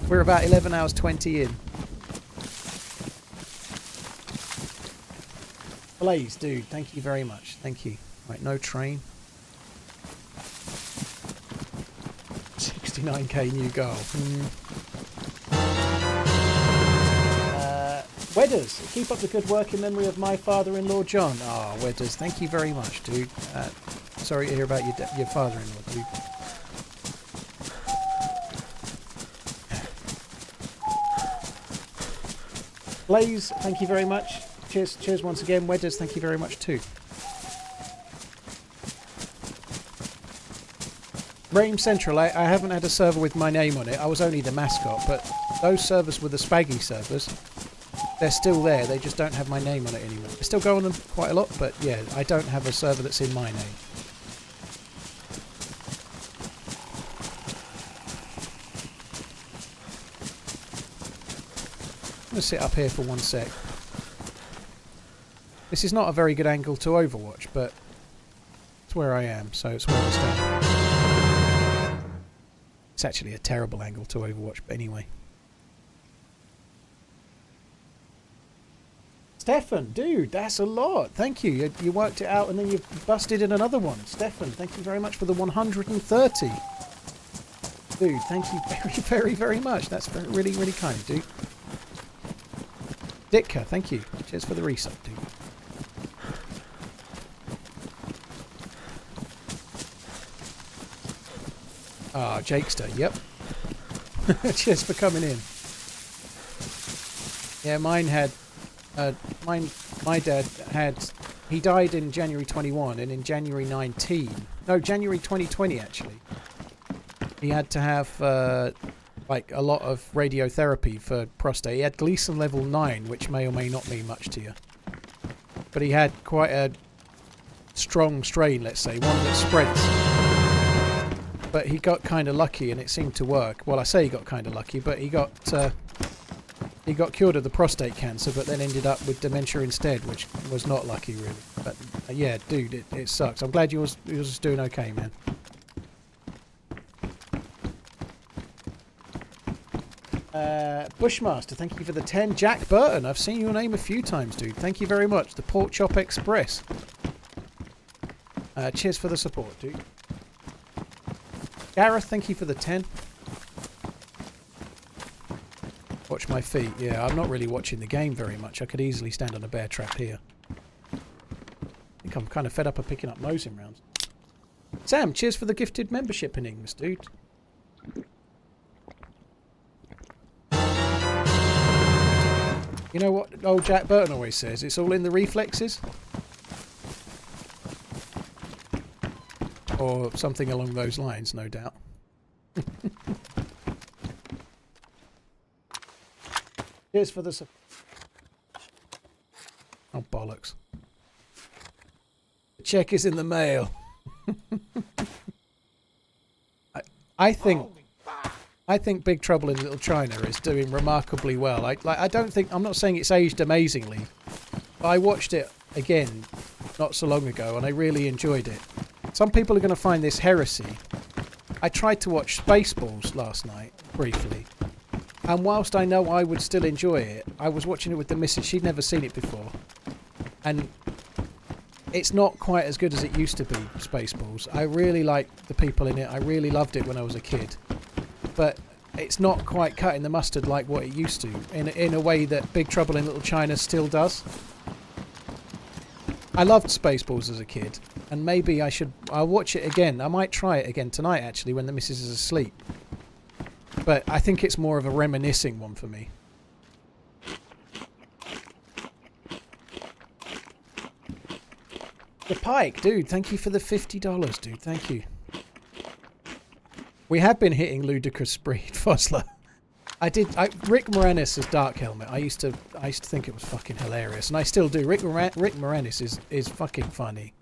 We're about 11 hours 20 in. Blaze, dude, thank you very much. Thank you. Right, no train. 69k new goal. Wedders, keep up the good work in memory of my father-in-law, John. Ah, oh, Wedders, thank you very much, dude. Sorry to hear about your father-in-law, dude. Blaze, thank you very much. Cheers once again. Wedders, thank you very much too. Rame Central, I haven't had a server with my name on it. I was only the mascot, but those servers were the Spaggy servers. They're still there, they just don't have my name on it anymore. I still go on them quite a lot, but yeah, I don't have a server that's in my name. I'm going to sit up here for 1 sec. This is not a very good angle to Overwatch, but it's where I am, so it's where I stand. It's actually a terrible angle to Overwatch, but anyway. Stefan, dude, that's a lot. Thank you. You worked it out and then you busted in another one. Stefan, thank you very much for the 130. Dude, thank you very, very, very much. That's really, really kind, dude. Ditka, thank you. Cheers for the resub, dude. Ah, Jakester, yep. Cheers for coming in. Yeah, mine had... my dad had... He died in January 21, and in January 19... No, January 2020, actually. He had to have, like, a lot of radiotherapy for prostate. He had Gleason level 9, which may or may not mean much to you. But he had quite a strong strain, let's say, one that spreads. But he got kind of lucky, and it seemed to work. Well, I say he got kind of lucky, but he got cured of the prostate cancer, but then ended up with dementia instead, which was not lucky, really. But yeah, dude, it sucks. I'm glad yours is doing okay, man. Bushmaster, thank you for the 10. Jack Burton, I've seen your name a few times, dude. Thank you very much. The Pork Chop Express. Cheers for the support, dude. Gareth, thank you for the 10. Watch my feet. Yeah, I'm not really watching the game very much. I could easily stand on a bear trap here. I think I'm kind of fed up of picking up nosing rounds. Sam, cheers for the gifted membership innings, dude. You know what old Jack Burton always says? It's all in the reflexes. Or something along those lines, no doubt. Cheers for the... Oh, bollocks. The check is in the mail. I think Big Trouble in Little China is doing remarkably well. I'm not saying it's aged amazingly, but I watched it again not so long ago and I really enjoyed it. Some people are going to find this heresy. I tried to watch Spaceballs last night, briefly. And whilst I know I would still enjoy it, I was watching it with the missus. She'd never seen it before. And it's not quite as good as it used to be, Spaceballs. I really liked the people in it. I really loved it when I was a kid. But it's not quite cutting the mustard like what it used to, in a way that Big Trouble in Little China still does. I loved Spaceballs as a kid, and maybe I'll watch it again. I might try it again tonight, actually, when the missus is asleep. But I think it's more of a reminiscing one for me. The Pike, dude, thank you for the $50, dude, thank you. We have been hitting ludicrous speed, Fosler. Rick Moranis' Dark Helmet. I used to think it was fucking hilarious, and I still do. Rick Moranis is fucking funny.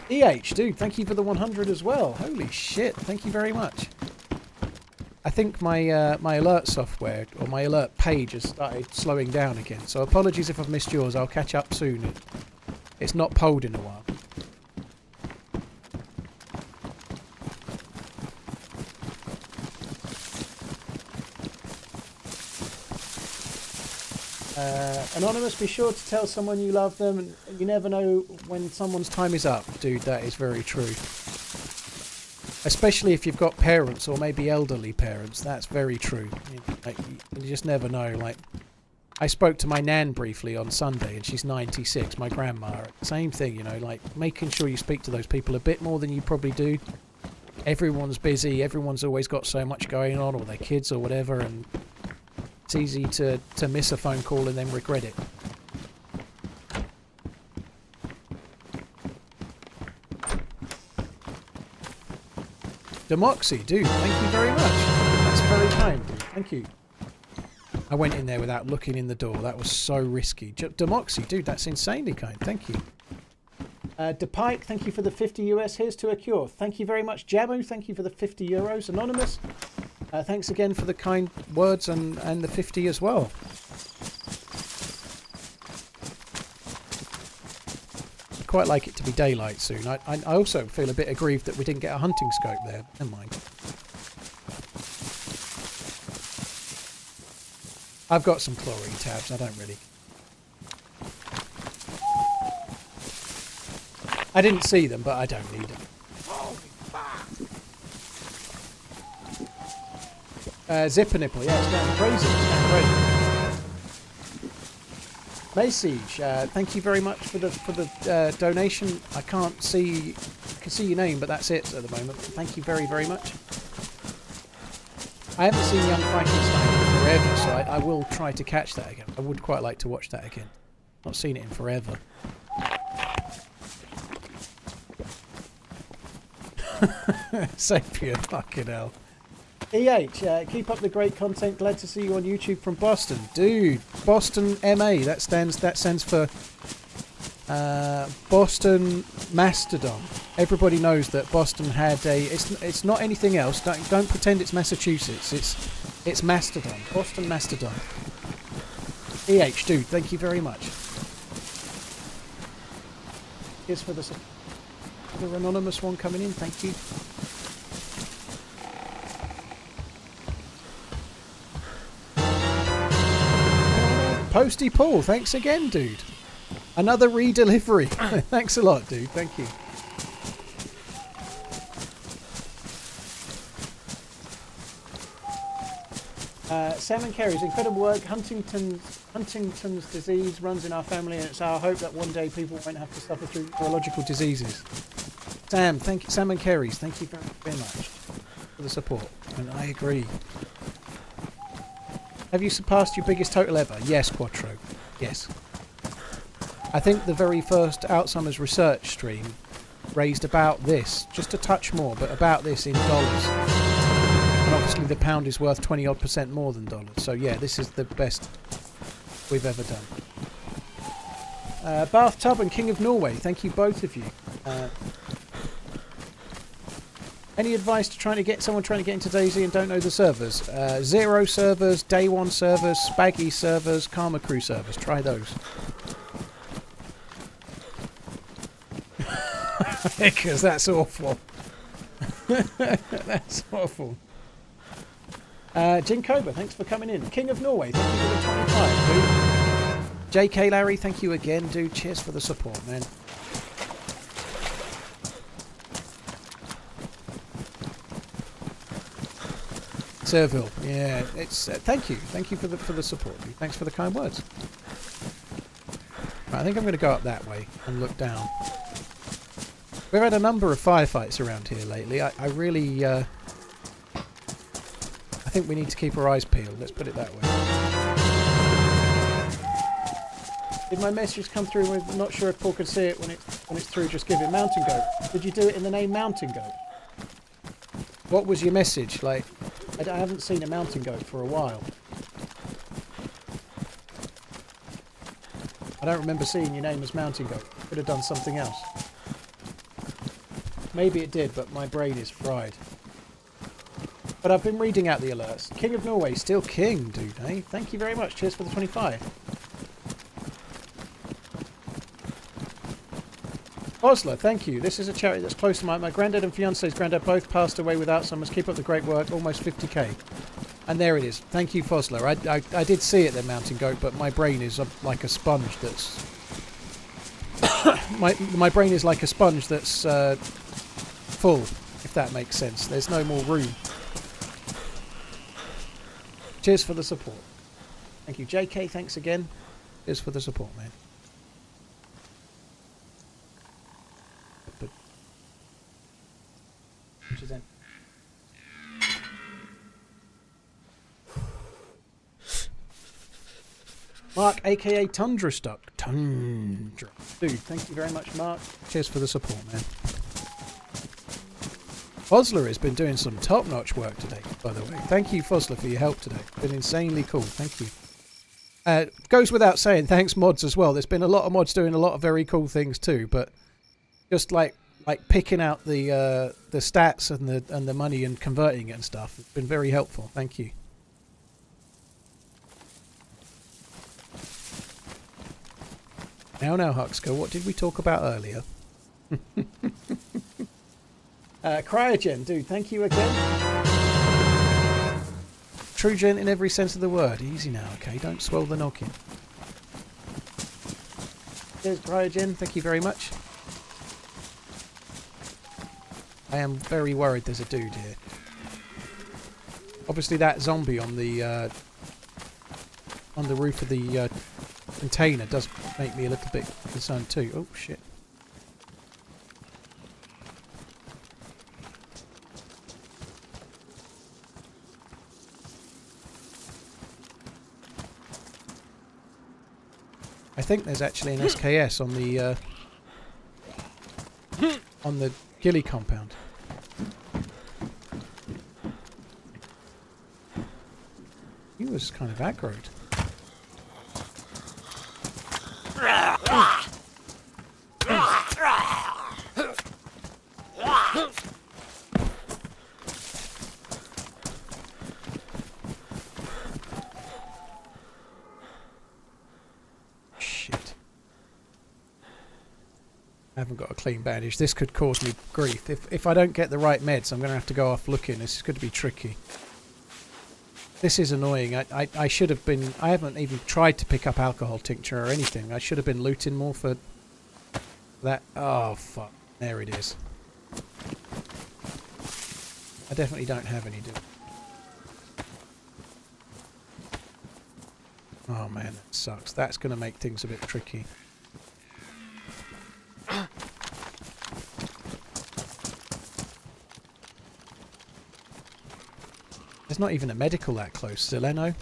EH, dude, thank you for the 100 as well. Holy shit, thank you very much. I think my my alert software or my alert page has started slowing down again. So apologies if I've missed yours. I'll catch up soon. It's not polled in a while. Anonymous, be sure to tell someone you love them, and you never know when someone's time is up. Dude, that is very true. Especially if you've got parents, or maybe elderly parents. That's very true. You just never know. Like, I spoke to my nan briefly on Sunday, and she's 96, my grandma. Same thing, you know, like making sure you speak to those people a bit more than you probably do. Everyone's busy, everyone's always got so much going on, or their kids or whatever, and it's easy to miss a phone call and then regret it. Demoxy, dude, thank you very much. That's very kind, dude. Thank you. I went in there without looking in the door. That was so risky. Demoxy, dude, that's insanely kind. Thank you. DePike, thank you for the 50 US. Here's to a cure. Thank you very much. Jamu, thank you for the 50 euros. Anonymous, thanks again for the kind words and the 50 as well. I'd quite like it to be daylight soon. I also feel a bit aggrieved that we didn't get a hunting scope there. Never mind. I've got some chlorine tabs. I don't really... I didn't see them, but I don't need them. Zipper nipple, yeah, it's going crazy. It's going crazy. Maysage, thank you very much for the donation. I can see your name, but that's it at the moment. Thank you very, very much. I haven't seen Young Frankenstein in forever, so I will try to catch that again. I would quite like to watch that again. Not seen it in forever. Sapien, fucking hell. EH, keep up the great content. Glad to see you on YouTube from Boston, dude. Boston MA. That stands for Boston Mastodon. Everybody knows that Boston had a. It's not anything else. Don't pretend it's Massachusetts. It's Mastodon. Boston Mastodon. EH, dude. Thank you very much. Here's for the anonymous one coming in. Thank you. Posty Paul, thanks again, dude. Another redelivery. Thanks a lot, dude. Thank you. Sam and Kerry's incredible work. Huntington's disease runs in our family, and it's our hope that one day people won't have to suffer through neurological diseases. Sam, thank you. Sam and Kerry's, thank you very, very much for the support. And I agree. Have you surpassed your biggest total ever? Yes, Quattro. Yes. I think the very first Alzheimer's research stream raised about this, just a touch more, but about this in dollars. And obviously the pound is worth 20% more than dollars. So yeah, this is the best we've ever done. Bathtub and King of Norway, thank you both of you. Any advice to someone trying to get into DayZ and don't know the servers? Zero servers, Day One servers, Spaggy servers, Karma Crew servers. Try those. Because that's awful. That's awful. Jim Cobra, thanks for coming in. King of Norway, thank you for the 25, dude. JK Larry, thank you again, dude. Cheers for the support, man. Serville, yeah, it's thank you for the support, dude. Thanks for the kind words. Right, I think I'm going to go up that way and look down. We've had a number of firefights around here lately. I really, I think we need to keep our eyes peeled. Let's put it that way. Did my message come through? We're not sure if Paul can see it when it's through. Just give it Mountain Goat. Did you do it in the name Mountain Goat? What was your message? Like, I haven't seen a Mountain Goat for a while. I don't remember seeing your name as Mountain Goat. Could have done something else. Maybe it did, but my brain is fried. But I've been reading out the alerts. King of Norway, still king, dude, eh? Thank you very much. Cheers for the 25. Osler, thank you. This is a charity that's close to my granddad and fiance's granddad both passed away with Alzheimer's. Keep up the great work. Almost 50k. And there it is. Thank you, Fosler. I did see it there, Mountain Goat, but my brain is like a sponge that's... my brain is like a sponge that's full, if that makes sense. There's no more room. Cheers for the support. Thank you. JK, thanks again. Cheers for the support, man. Then. Mark, aka Tundra Stock. Tundra. Dude, thank you very much, Mark. Cheers for the support, man. Fosler has been doing some top-notch work today, by the way. Thank you, Fosler, for your help today. It's been insanely cool. Thank you. Goes without saying, thanks, mods, as well. There's been a lot of mods doing a lot of very cool things too, but just like picking out the stats and the money and converting it and stuff. It's been very helpful. Thank you. Now, Huxco, what did we talk about earlier? Cryogen, dude, thank you again. True gent in every sense of the word. Easy now, okay? Don't swell the noggin. Cheers, Cryogen. Thank you very much. I am very worried there's a dude here. Obviously that zombie on the roof of the container does make me a little bit concerned too. Oh shit. I think there's actually an SKS on the Gilly compound. He was kind of aggroed. Shit. I haven't got a clean bandage. This could cause me grief. If I don't get the right meds, I'm going to have to go off looking. This is going to be tricky. This is annoying. I should have been... I haven't even tried to pick up alcohol tincture or anything. I should have been looting more for that. Oh, fuck. There it is. I definitely don't have any, do I? Oh man, that sucks. That's going to make things a bit tricky. There's not even a medical that close, Zeleno.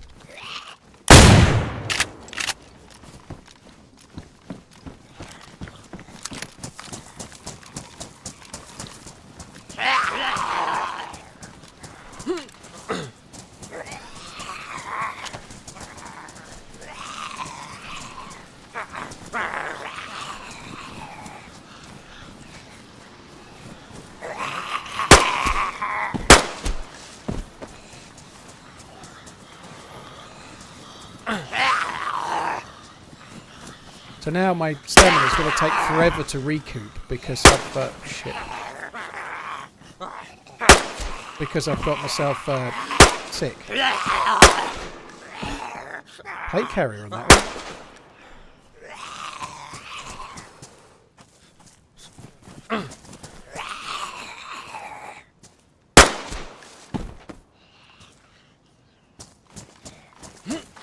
So now my stamina is going to take forever to recoup because I've shit. Because I've got myself sick. Plate carrier on that one.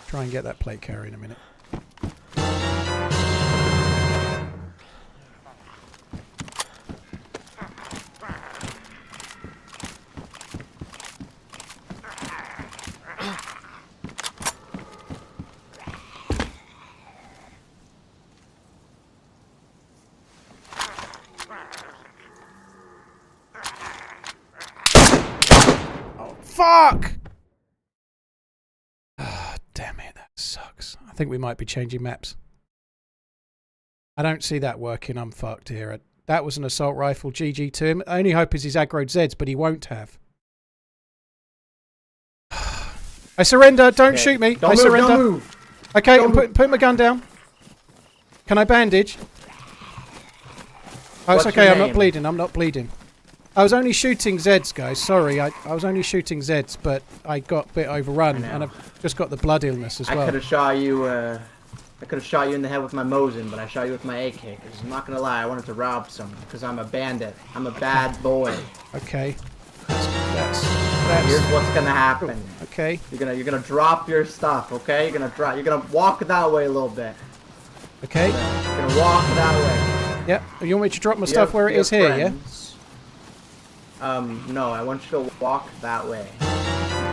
Try and get that plate carrier in a minute. Fuck! Oh, damn it, that sucks. I think we might be changing maps. I don't see that working. I'm fucked here. That was an assault rifle. GG to him. Only hope is he's aggroed Zeds, but he won't have. I surrender. Don't shoot me. I surrender. Don't move. Okay, I'm putting my gun down. Can I bandage? Oh, it's What's okay. your I'm not name? bleeding. I'm not bleeding. I was only shooting Zeds, guys. Sorry, I was only shooting Zeds, but I got a bit overrun, and I've just got the blood illness as I well. could have shot you. I could have shot you in the head with my Mosin, but I shot you with my AK. Because I'm not gonna lie, I wanted to rob someone. Because I'm a bandit. I'm a bad boy. Okay. That's Here's what's gonna happen. okay. You're gonna drop your stuff. Okay. You're gonna walk that way a little bit. Okay. You're gonna walk that way. Yep. You want me to drop my stuff where it is here? Yeah. No, I want you to walk that way.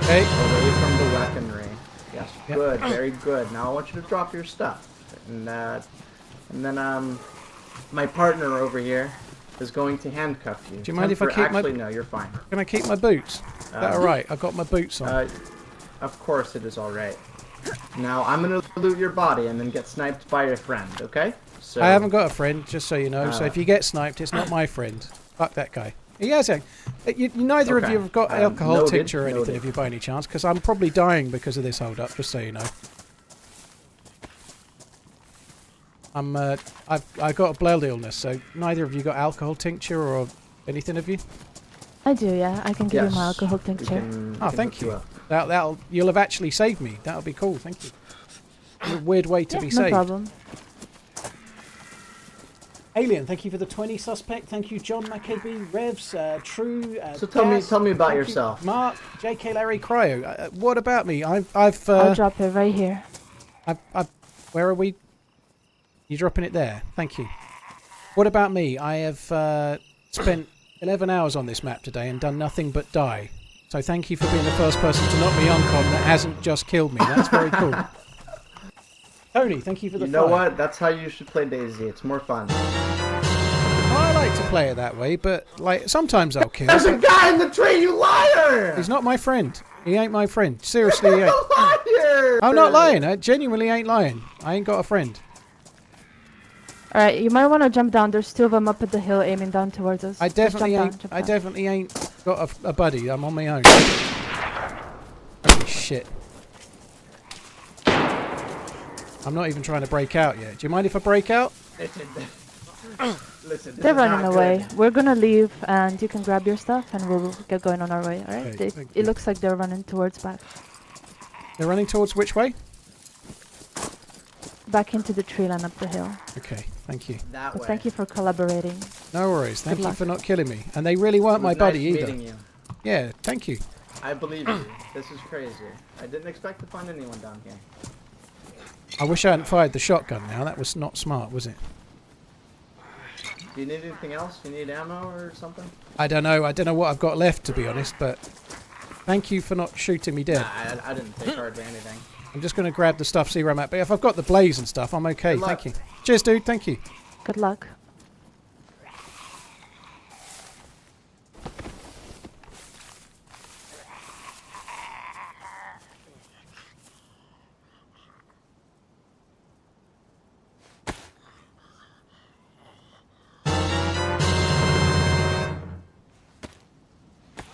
Okay. Away from the weaponry. Yes, Yep. good, very good. Now I want you to drop your stuff. And then, my partner over here is going to handcuff you. Do you mind if I keep my... Actually, no, you're fine. Can I keep my boots? Is that alright? I got my boots on. Of course it is alright. Now, I'm gonna loot your body and then get sniped by your friend, okay? So, I haven't got a friend, just so you know. So if you get sniped, it's not my friend. Fuck that guy. He has a... neither of Okay. you have got alcohol Noted, tincture or anything, noted. if you by any chance, because I'm probably dying because of this hold-up, just so you know. I've got a blood illness, so neither of you got alcohol tincture or anything of you? I do, yeah. I can give you my Yes, alcohol we tincture. can Oh, hook thank you. up. You'll have actually saved me. That'll be cool. Thank you. A weird way to Yeah, be no saved. problem. Alien, thank you for the 20 suspect. Thank you, John McKebby, Revs, True. So tell me about thank you, yourself. Mark, JK Larry Cryo. What about me? I'll I've drop it right here. where are we? You dropping it there? Thank you. What about me? I have spent 11 hours on this map today and done nothing but die. So thank you for being the first person to knock me uncon that hasn't just killed me. That's very cool. Tony, thank you for the You know five. what? That's how you should play DayZ. It's more fun. I like to play it that way, but like sometimes I'll kill. There's a guy in the tree, you liar! He's not my friend. He ain't my friend. Seriously, he ain't. Liar! I'm not lying. I genuinely ain't lying. I ain't got a friend. Alright, you might want to jump down. There's two of them up at the hill aiming down towards us. I Just jump definitely down, ain't. jump I down. definitely ain't got a buddy. I'm on my own. Holy shit! I'm not even trying to break out yet. Do you mind if I break out? Listen, this They're is running not away. good. We're gonna leave and you can grab your stuff and we'll get going on our way, alright? Okay, thank you. It looks like they're running towards back. They're running towards which way? Back into the tree line up the hill. Okay, thank you. That But way. thank you for collaborating. No worries. Thank Good you luck. for not killing me. And they really weren't It my was buddy nice either. meeting you. Yeah, thank you. I believe you. This is crazy. I didn't expect to find anyone down here. I wish I hadn't fired the shotgun now. That was not smart, was it? Do you need anything else? You need ammo or something? I don't know. I don't know what I've got left, to be honest, but thank you for not shooting me dead. Nah, I didn't take hardly anything. I'm just going to grab the stuff, see where I'm at. But if I've got the blaze and stuff, I'm okay. Good luck. Thank you. Cheers, dude. Thank you. Good luck.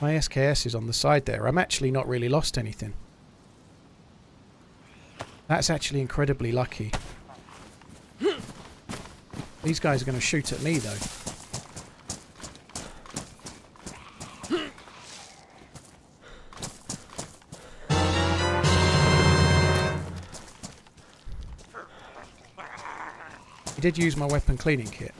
My SKS is on the side there. I'm actually not really lost anything. That's actually incredibly lucky. These guys are going to shoot at me, though. He did use my weapon cleaning kit.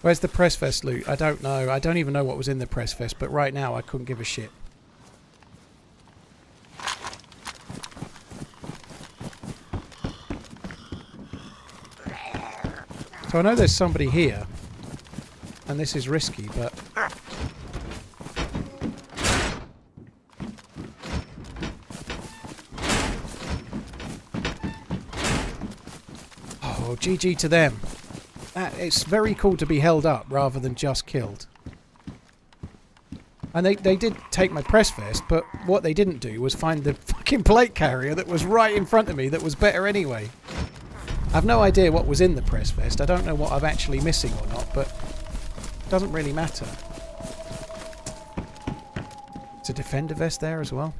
Where's the press vest loot? I don't know. I don't even know what was in the press vest, but right now I couldn't give a shit. So I know there's somebody here, and this is risky, but... Oh, GG to them. It's very cool to be held up rather than just killed. And they did take my press vest, but what they didn't do was find the fucking plate carrier that was right in front of me that was better anyway. I've no idea what was in the press vest. I don't know what I'm actually missing or not, but it doesn't really matter. It's a defender vest there as well.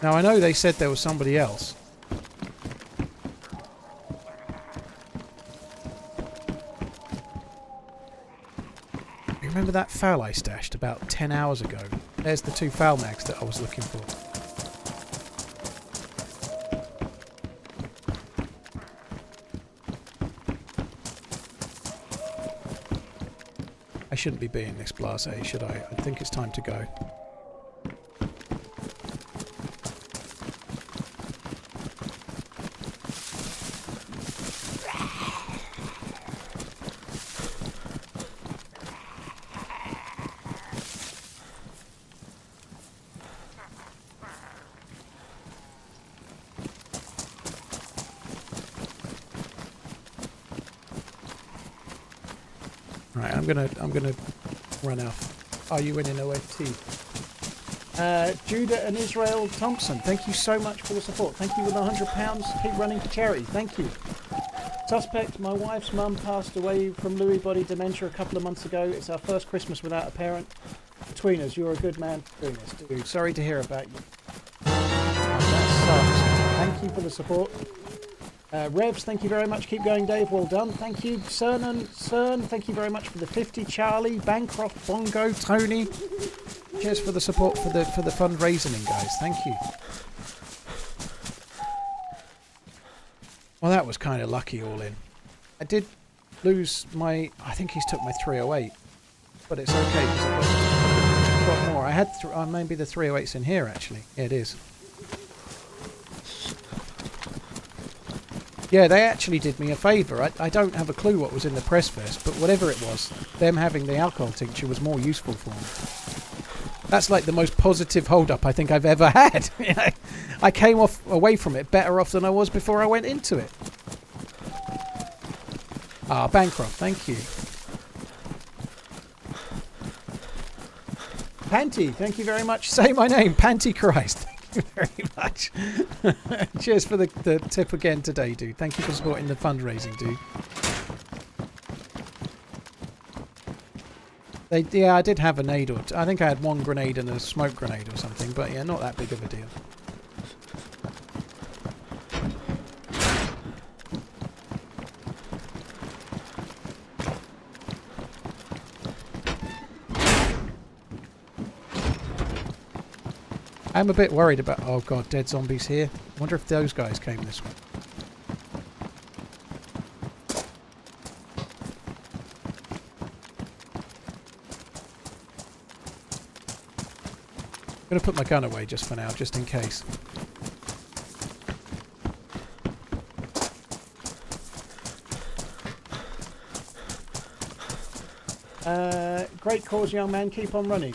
Now, I know they said there was somebody else. You remember that foul I stashed about 10 hours ago? There's the 2 foul mags that I was looking for. I shouldn't be being this blasé, should I? I think it's time to go. Right, I'm gonna run off. Are you winning OFT? Judah and Israel Thompson, thank you so much for the support. Thank you with £100. Keep running for charity. Thank you. Suspect, my wife's mum passed away from Lewy body dementia a couple of months ago. It's our first Christmas without a parent. Between us, you're a good man for doing this, dude. Sorry to hear about you. That sucks. Thank you for the support. Revs, thank you very much. Keep going, Dave. Well done. Thank you. Cern, thank you very much for the 50. Charlie, Bancroft, Bongo, Tony. Cheers for the support for the fundraising, guys. Thank you. Well, that was kind of lucky all in. I did lose my... I think he's took my 308. But it's okay because I've got more. I had... maybe the 308's in here, actually. Yeah, it is. Yeah, they actually did me a favour. I don't have a clue what was in the press vest, but whatever it was, them having the alcohol tincture was more useful for me. That's like the most positive hold-up I think I've ever had. I came away from it better off than I was before I went into it. Ah, Bancroft, thank you. Panty, thank you very much. Say my name, Panty Christ. Thank you very much. Cheers for the tip again today, dude. Thank you for supporting the fundraising, dude. Yeah, I did have a nade or I think I had 1 grenade and a smoke grenade or something, but yeah, not that big of a deal. I'm a bit worried about... Oh god, dead zombies here. I wonder if those guys came this way. I'm going to put my gun away just for now, just in case. Great cause, young man. Keep on running.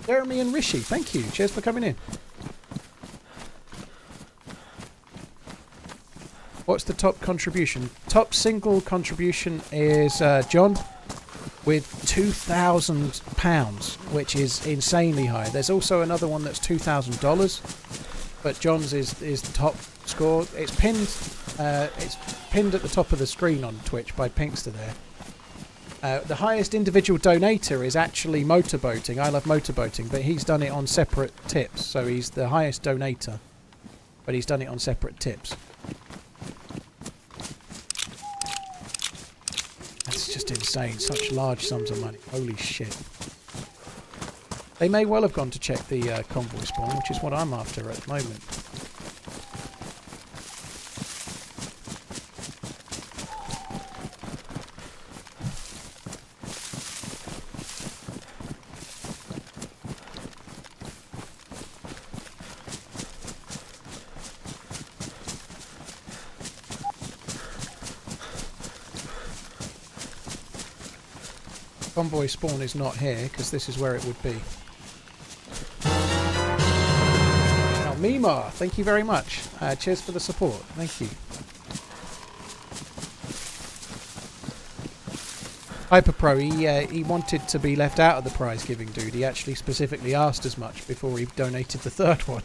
Jeremy and Rishi, thank you. Cheers for coming in. What's the top contribution? Top single contribution is John with £2,000, which is insanely high. There's also another one that's $2,000, but John's is the top score. It's pinned at the top of the screen on Twitch by Pinkster there. The highest individual donator is actually Motorboating. I love motorboating, but he's done it on separate tips. So he's the highest donator, but he's done it on separate tips. That's just insane. Such large sums of money. Holy shit. They may well have gone to check the convoy spawn, which is what I'm after at the moment. Convoy spawn is not here because this is where it would be. Now, Mima, thank you very much. Cheers for the support. Thank you. Hyperpro, he wanted to be left out of the prize giving, dude. He actually specifically asked as much before he donated the third one.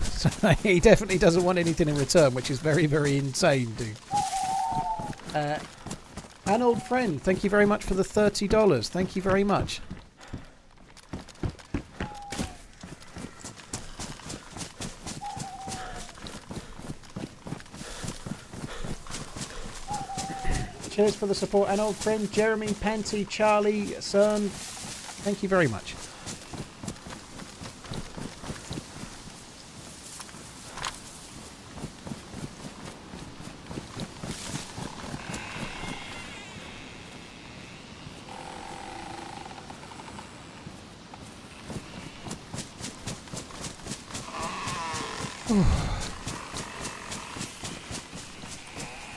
So he definitely doesn't want anything in return, which is very, very insane, dude. An old friend, thank you very much for the $30. Thank you very much. Cheers for the support. An old friend, Jeremy, Panty, Charlie, Cern. Thank you very much.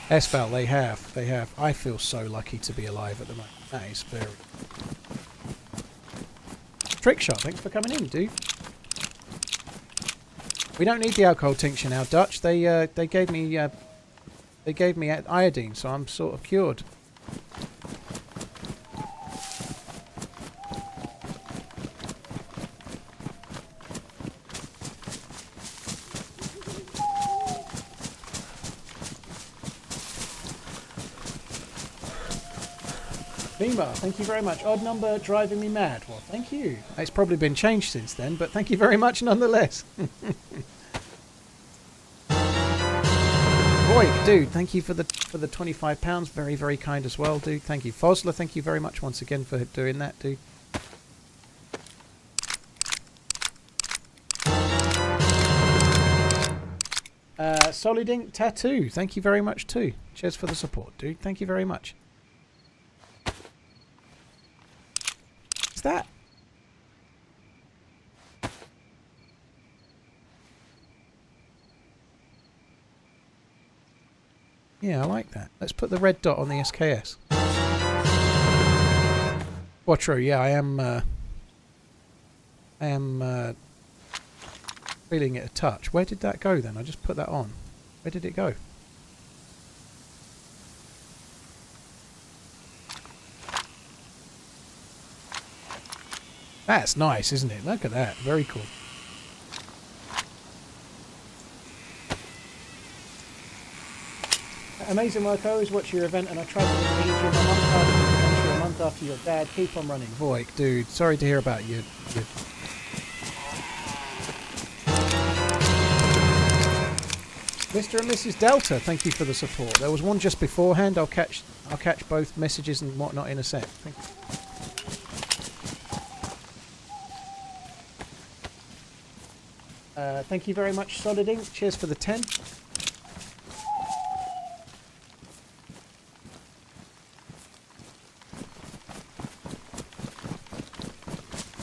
Esval, they have. I feel so lucky to be alive at the moment. That is very... Trickshot, thanks for coming in, dude. We don't need the alcohol tincture now, Dutch. They gave me iodine, so I'm sort of cured. Thank you very much. Odd number driving me mad. Well, thank you. It's probably been changed since then, but thank you very much nonetheless. Boy, dude, thank you for the £25. Very, very kind as well, dude. Thank you. Fosler, thank you very much once again for doing that, dude. Solid Ink Tattoo, thank you very much too. Cheers for the support, dude. Thank you very much. That? Yeah, I like that. Let's put the red dot on the SKS. Quattro, yeah, I am feeling it a touch. Where did that go then? I just put that on. Where did it go? That's nice, isn't it? Look at that. Very cool. Amazing work. I always watch your event and I try to meet you a month after your dad. Keep on running. Voik, dude. Sorry to hear about you. Mr. and Mrs. Delta, thank you for the support. There was one just beforehand. I'll catch both messages and whatnot in a sec. Thank you. Thank you very much, Solid Ink. Cheers for the 10.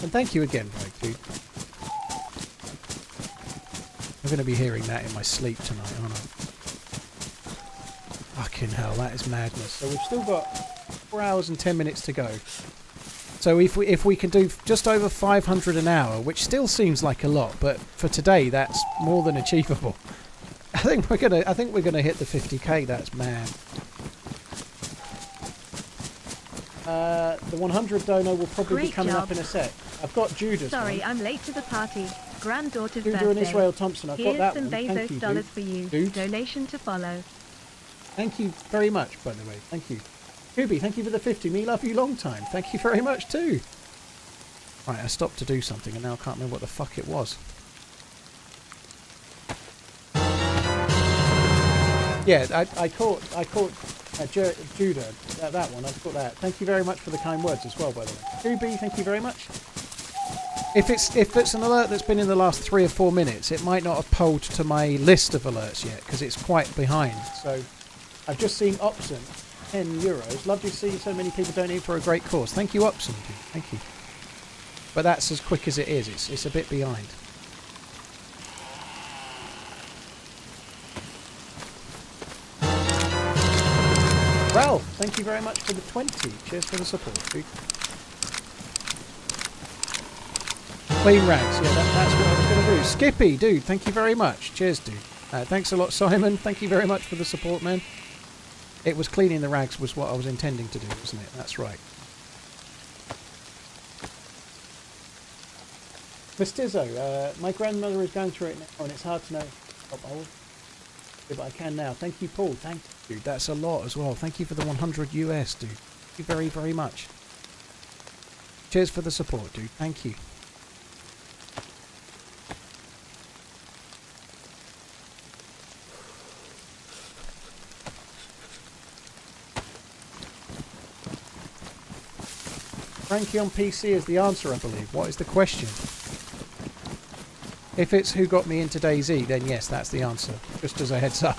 And thank you again, Mike, dude. I'm going to be hearing that in my sleep tonight, aren't I? Fucking hell, that is madness. So we've still got 4 hours and 10 minutes to go. So if we can do just over 500 an hour, which still seems like a lot, but for today that's more than achievable. I think we're gonna hit the 50k. That's mad. The 100 dono will probably be Great coming job. up in a sec. I've got Judah's Sorry, one. I'm late to the party. Granddaughter's Judah birthday. and Israel Thompson. I've got Here's that some one. Thank Bezos you, dollars dude. for you. Dude. Donation to follow. Thank you very much, by the way. Thank you. Kubi, thank you for the 50. Me love you long time. Thank you very much too. Right, I stopped to do something and now I can't remember what the fuck it was. Yeah, I caught Judah, that one. I've got that. Thank you very much for the kind words as well, by the way. Kubi, thank you very much. If it's an alert that's been in the last 3 or 4 minutes, it might not have polled to my list of alerts yet because it's quite behind. So I've just seen Opson, €10. Love to see so many people donating for a great cause. Thank you, Opson. Thank you. But that's as quick as it is. It's a bit behind. Ralph, thank you very much for the 20. Cheers for the support, dude. Clean rags, yeah, that's what I was going to do. Skippy, dude, thank you very much. Cheers, dude. Thanks a lot, Simon. Thank you very much for the support, man. It was cleaning the rags was what I was intending to do, wasn't it? That's right. Miss Tizzo, my grandmother is going through it now and it's hard to know. But I can now. Thank you, Paul. Thank you, dude. That's a lot as well. Thank you for the 100 US, dude. Thank you very, very much. Cheers for the support, dude. Thank you. Frankie on PC is the answer, I believe. What is the question? If it's who got me into DayZ, then yes, that's the answer. Just as a heads up.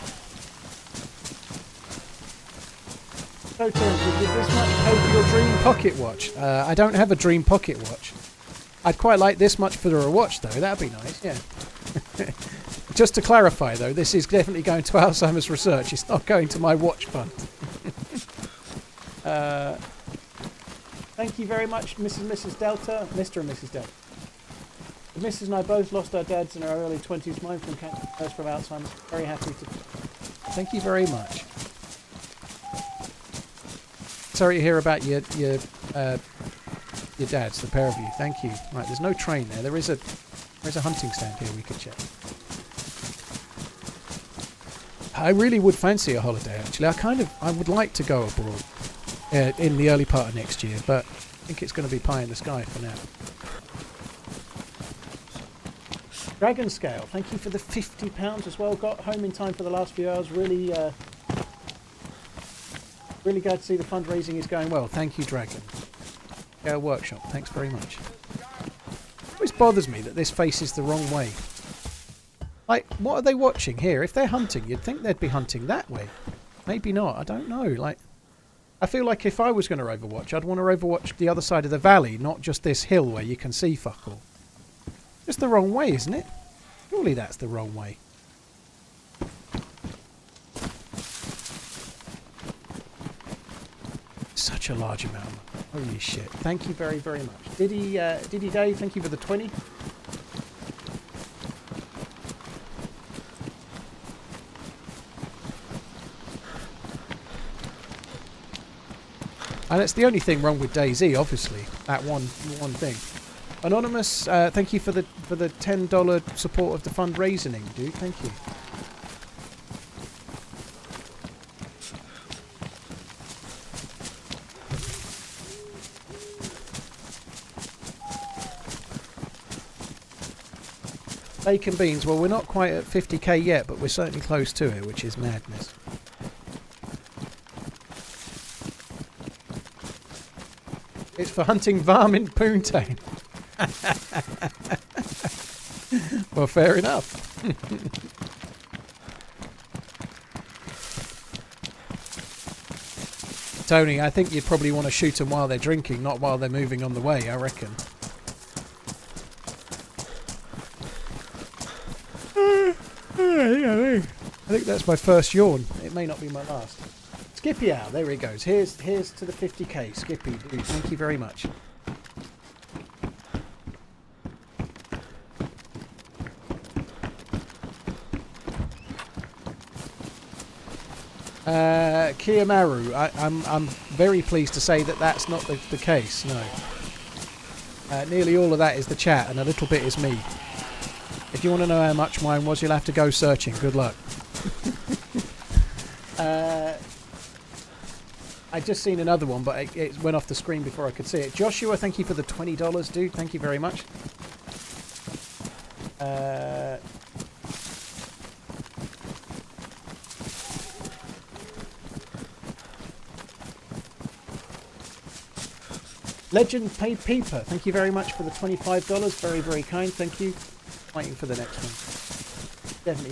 So, TRMZ, did this much pay for your dream pocket watch? I don't have a dream pocket watch. I'd quite like this much for a watch, though. That'd be nice, yeah. Just to clarify, though, this is definitely going to Alzheimer's research. It's not going to my watch fund. Thank you very much, Mrs. and Mrs. Delta. Mr. and Mrs. Delta. The Mrs. and I both lost our dads in our early 20s. Mine from cancer, hers from Alzheimer's. Very happy to... Thank you very much. Sorry to hear about your dads, the pair of you. Thank you. Right, there's no train there. There's a hunting stand here we could check. I really would fancy a holiday, actually. I would like to go abroad in the early part of next year, but I think it's going to be pie in the sky for now. Dragon Scale, thank you for the £50 as well. Got home in time for the last few hours. Really glad to see the fundraising is going well. Thank you, Dragon. Workshop, thanks very much. It always bothers me that this faces the wrong way. Like, what are they watching here? If they're hunting, you'd think they'd be hunting that way. Maybe not, I don't know. Like, I feel like if I was going to overwatch, I'd want to overwatch the other side of the valley, not just this hill where you can see fuck all. Just the wrong way, isn't it? Surely that's the wrong way. Such a large amount of money. Holy shit. Thank you very, very much. Diddy Dave, thank you for the 20. And that's the only thing wrong with DayZ, obviously. That one thing. Anonymous, thank you for the $10 support of the fundraising, dude. Thank you. Bacon beans. Well, we're not quite at 50k yet, but we're certainly close to it, which is madness. It's for hunting varmint poontang. Well, fair enough. Tony, I think you'd probably want to shoot them while they're drinking, not while they're moving on the way, I reckon. I think that's my first yawn. It may not be my last. Skippy out, there he goes. Here's to the 50k, Skippy. Dude, thank you very much. Kiyomaru, I'm very pleased to say that that's not the case, no. Nearly all of that is the chat and a little bit is me. If you want to know how much mine was, you'll have to go searching. Good luck. I'd just seen another one, but it went off the screen before I could see it. Joshua, thank you for the $20, dude. Thank you very much. Legend Paid Peeper, thank you very much for the $25. Very, very kind. Thank you. Waiting for the next one. Definitely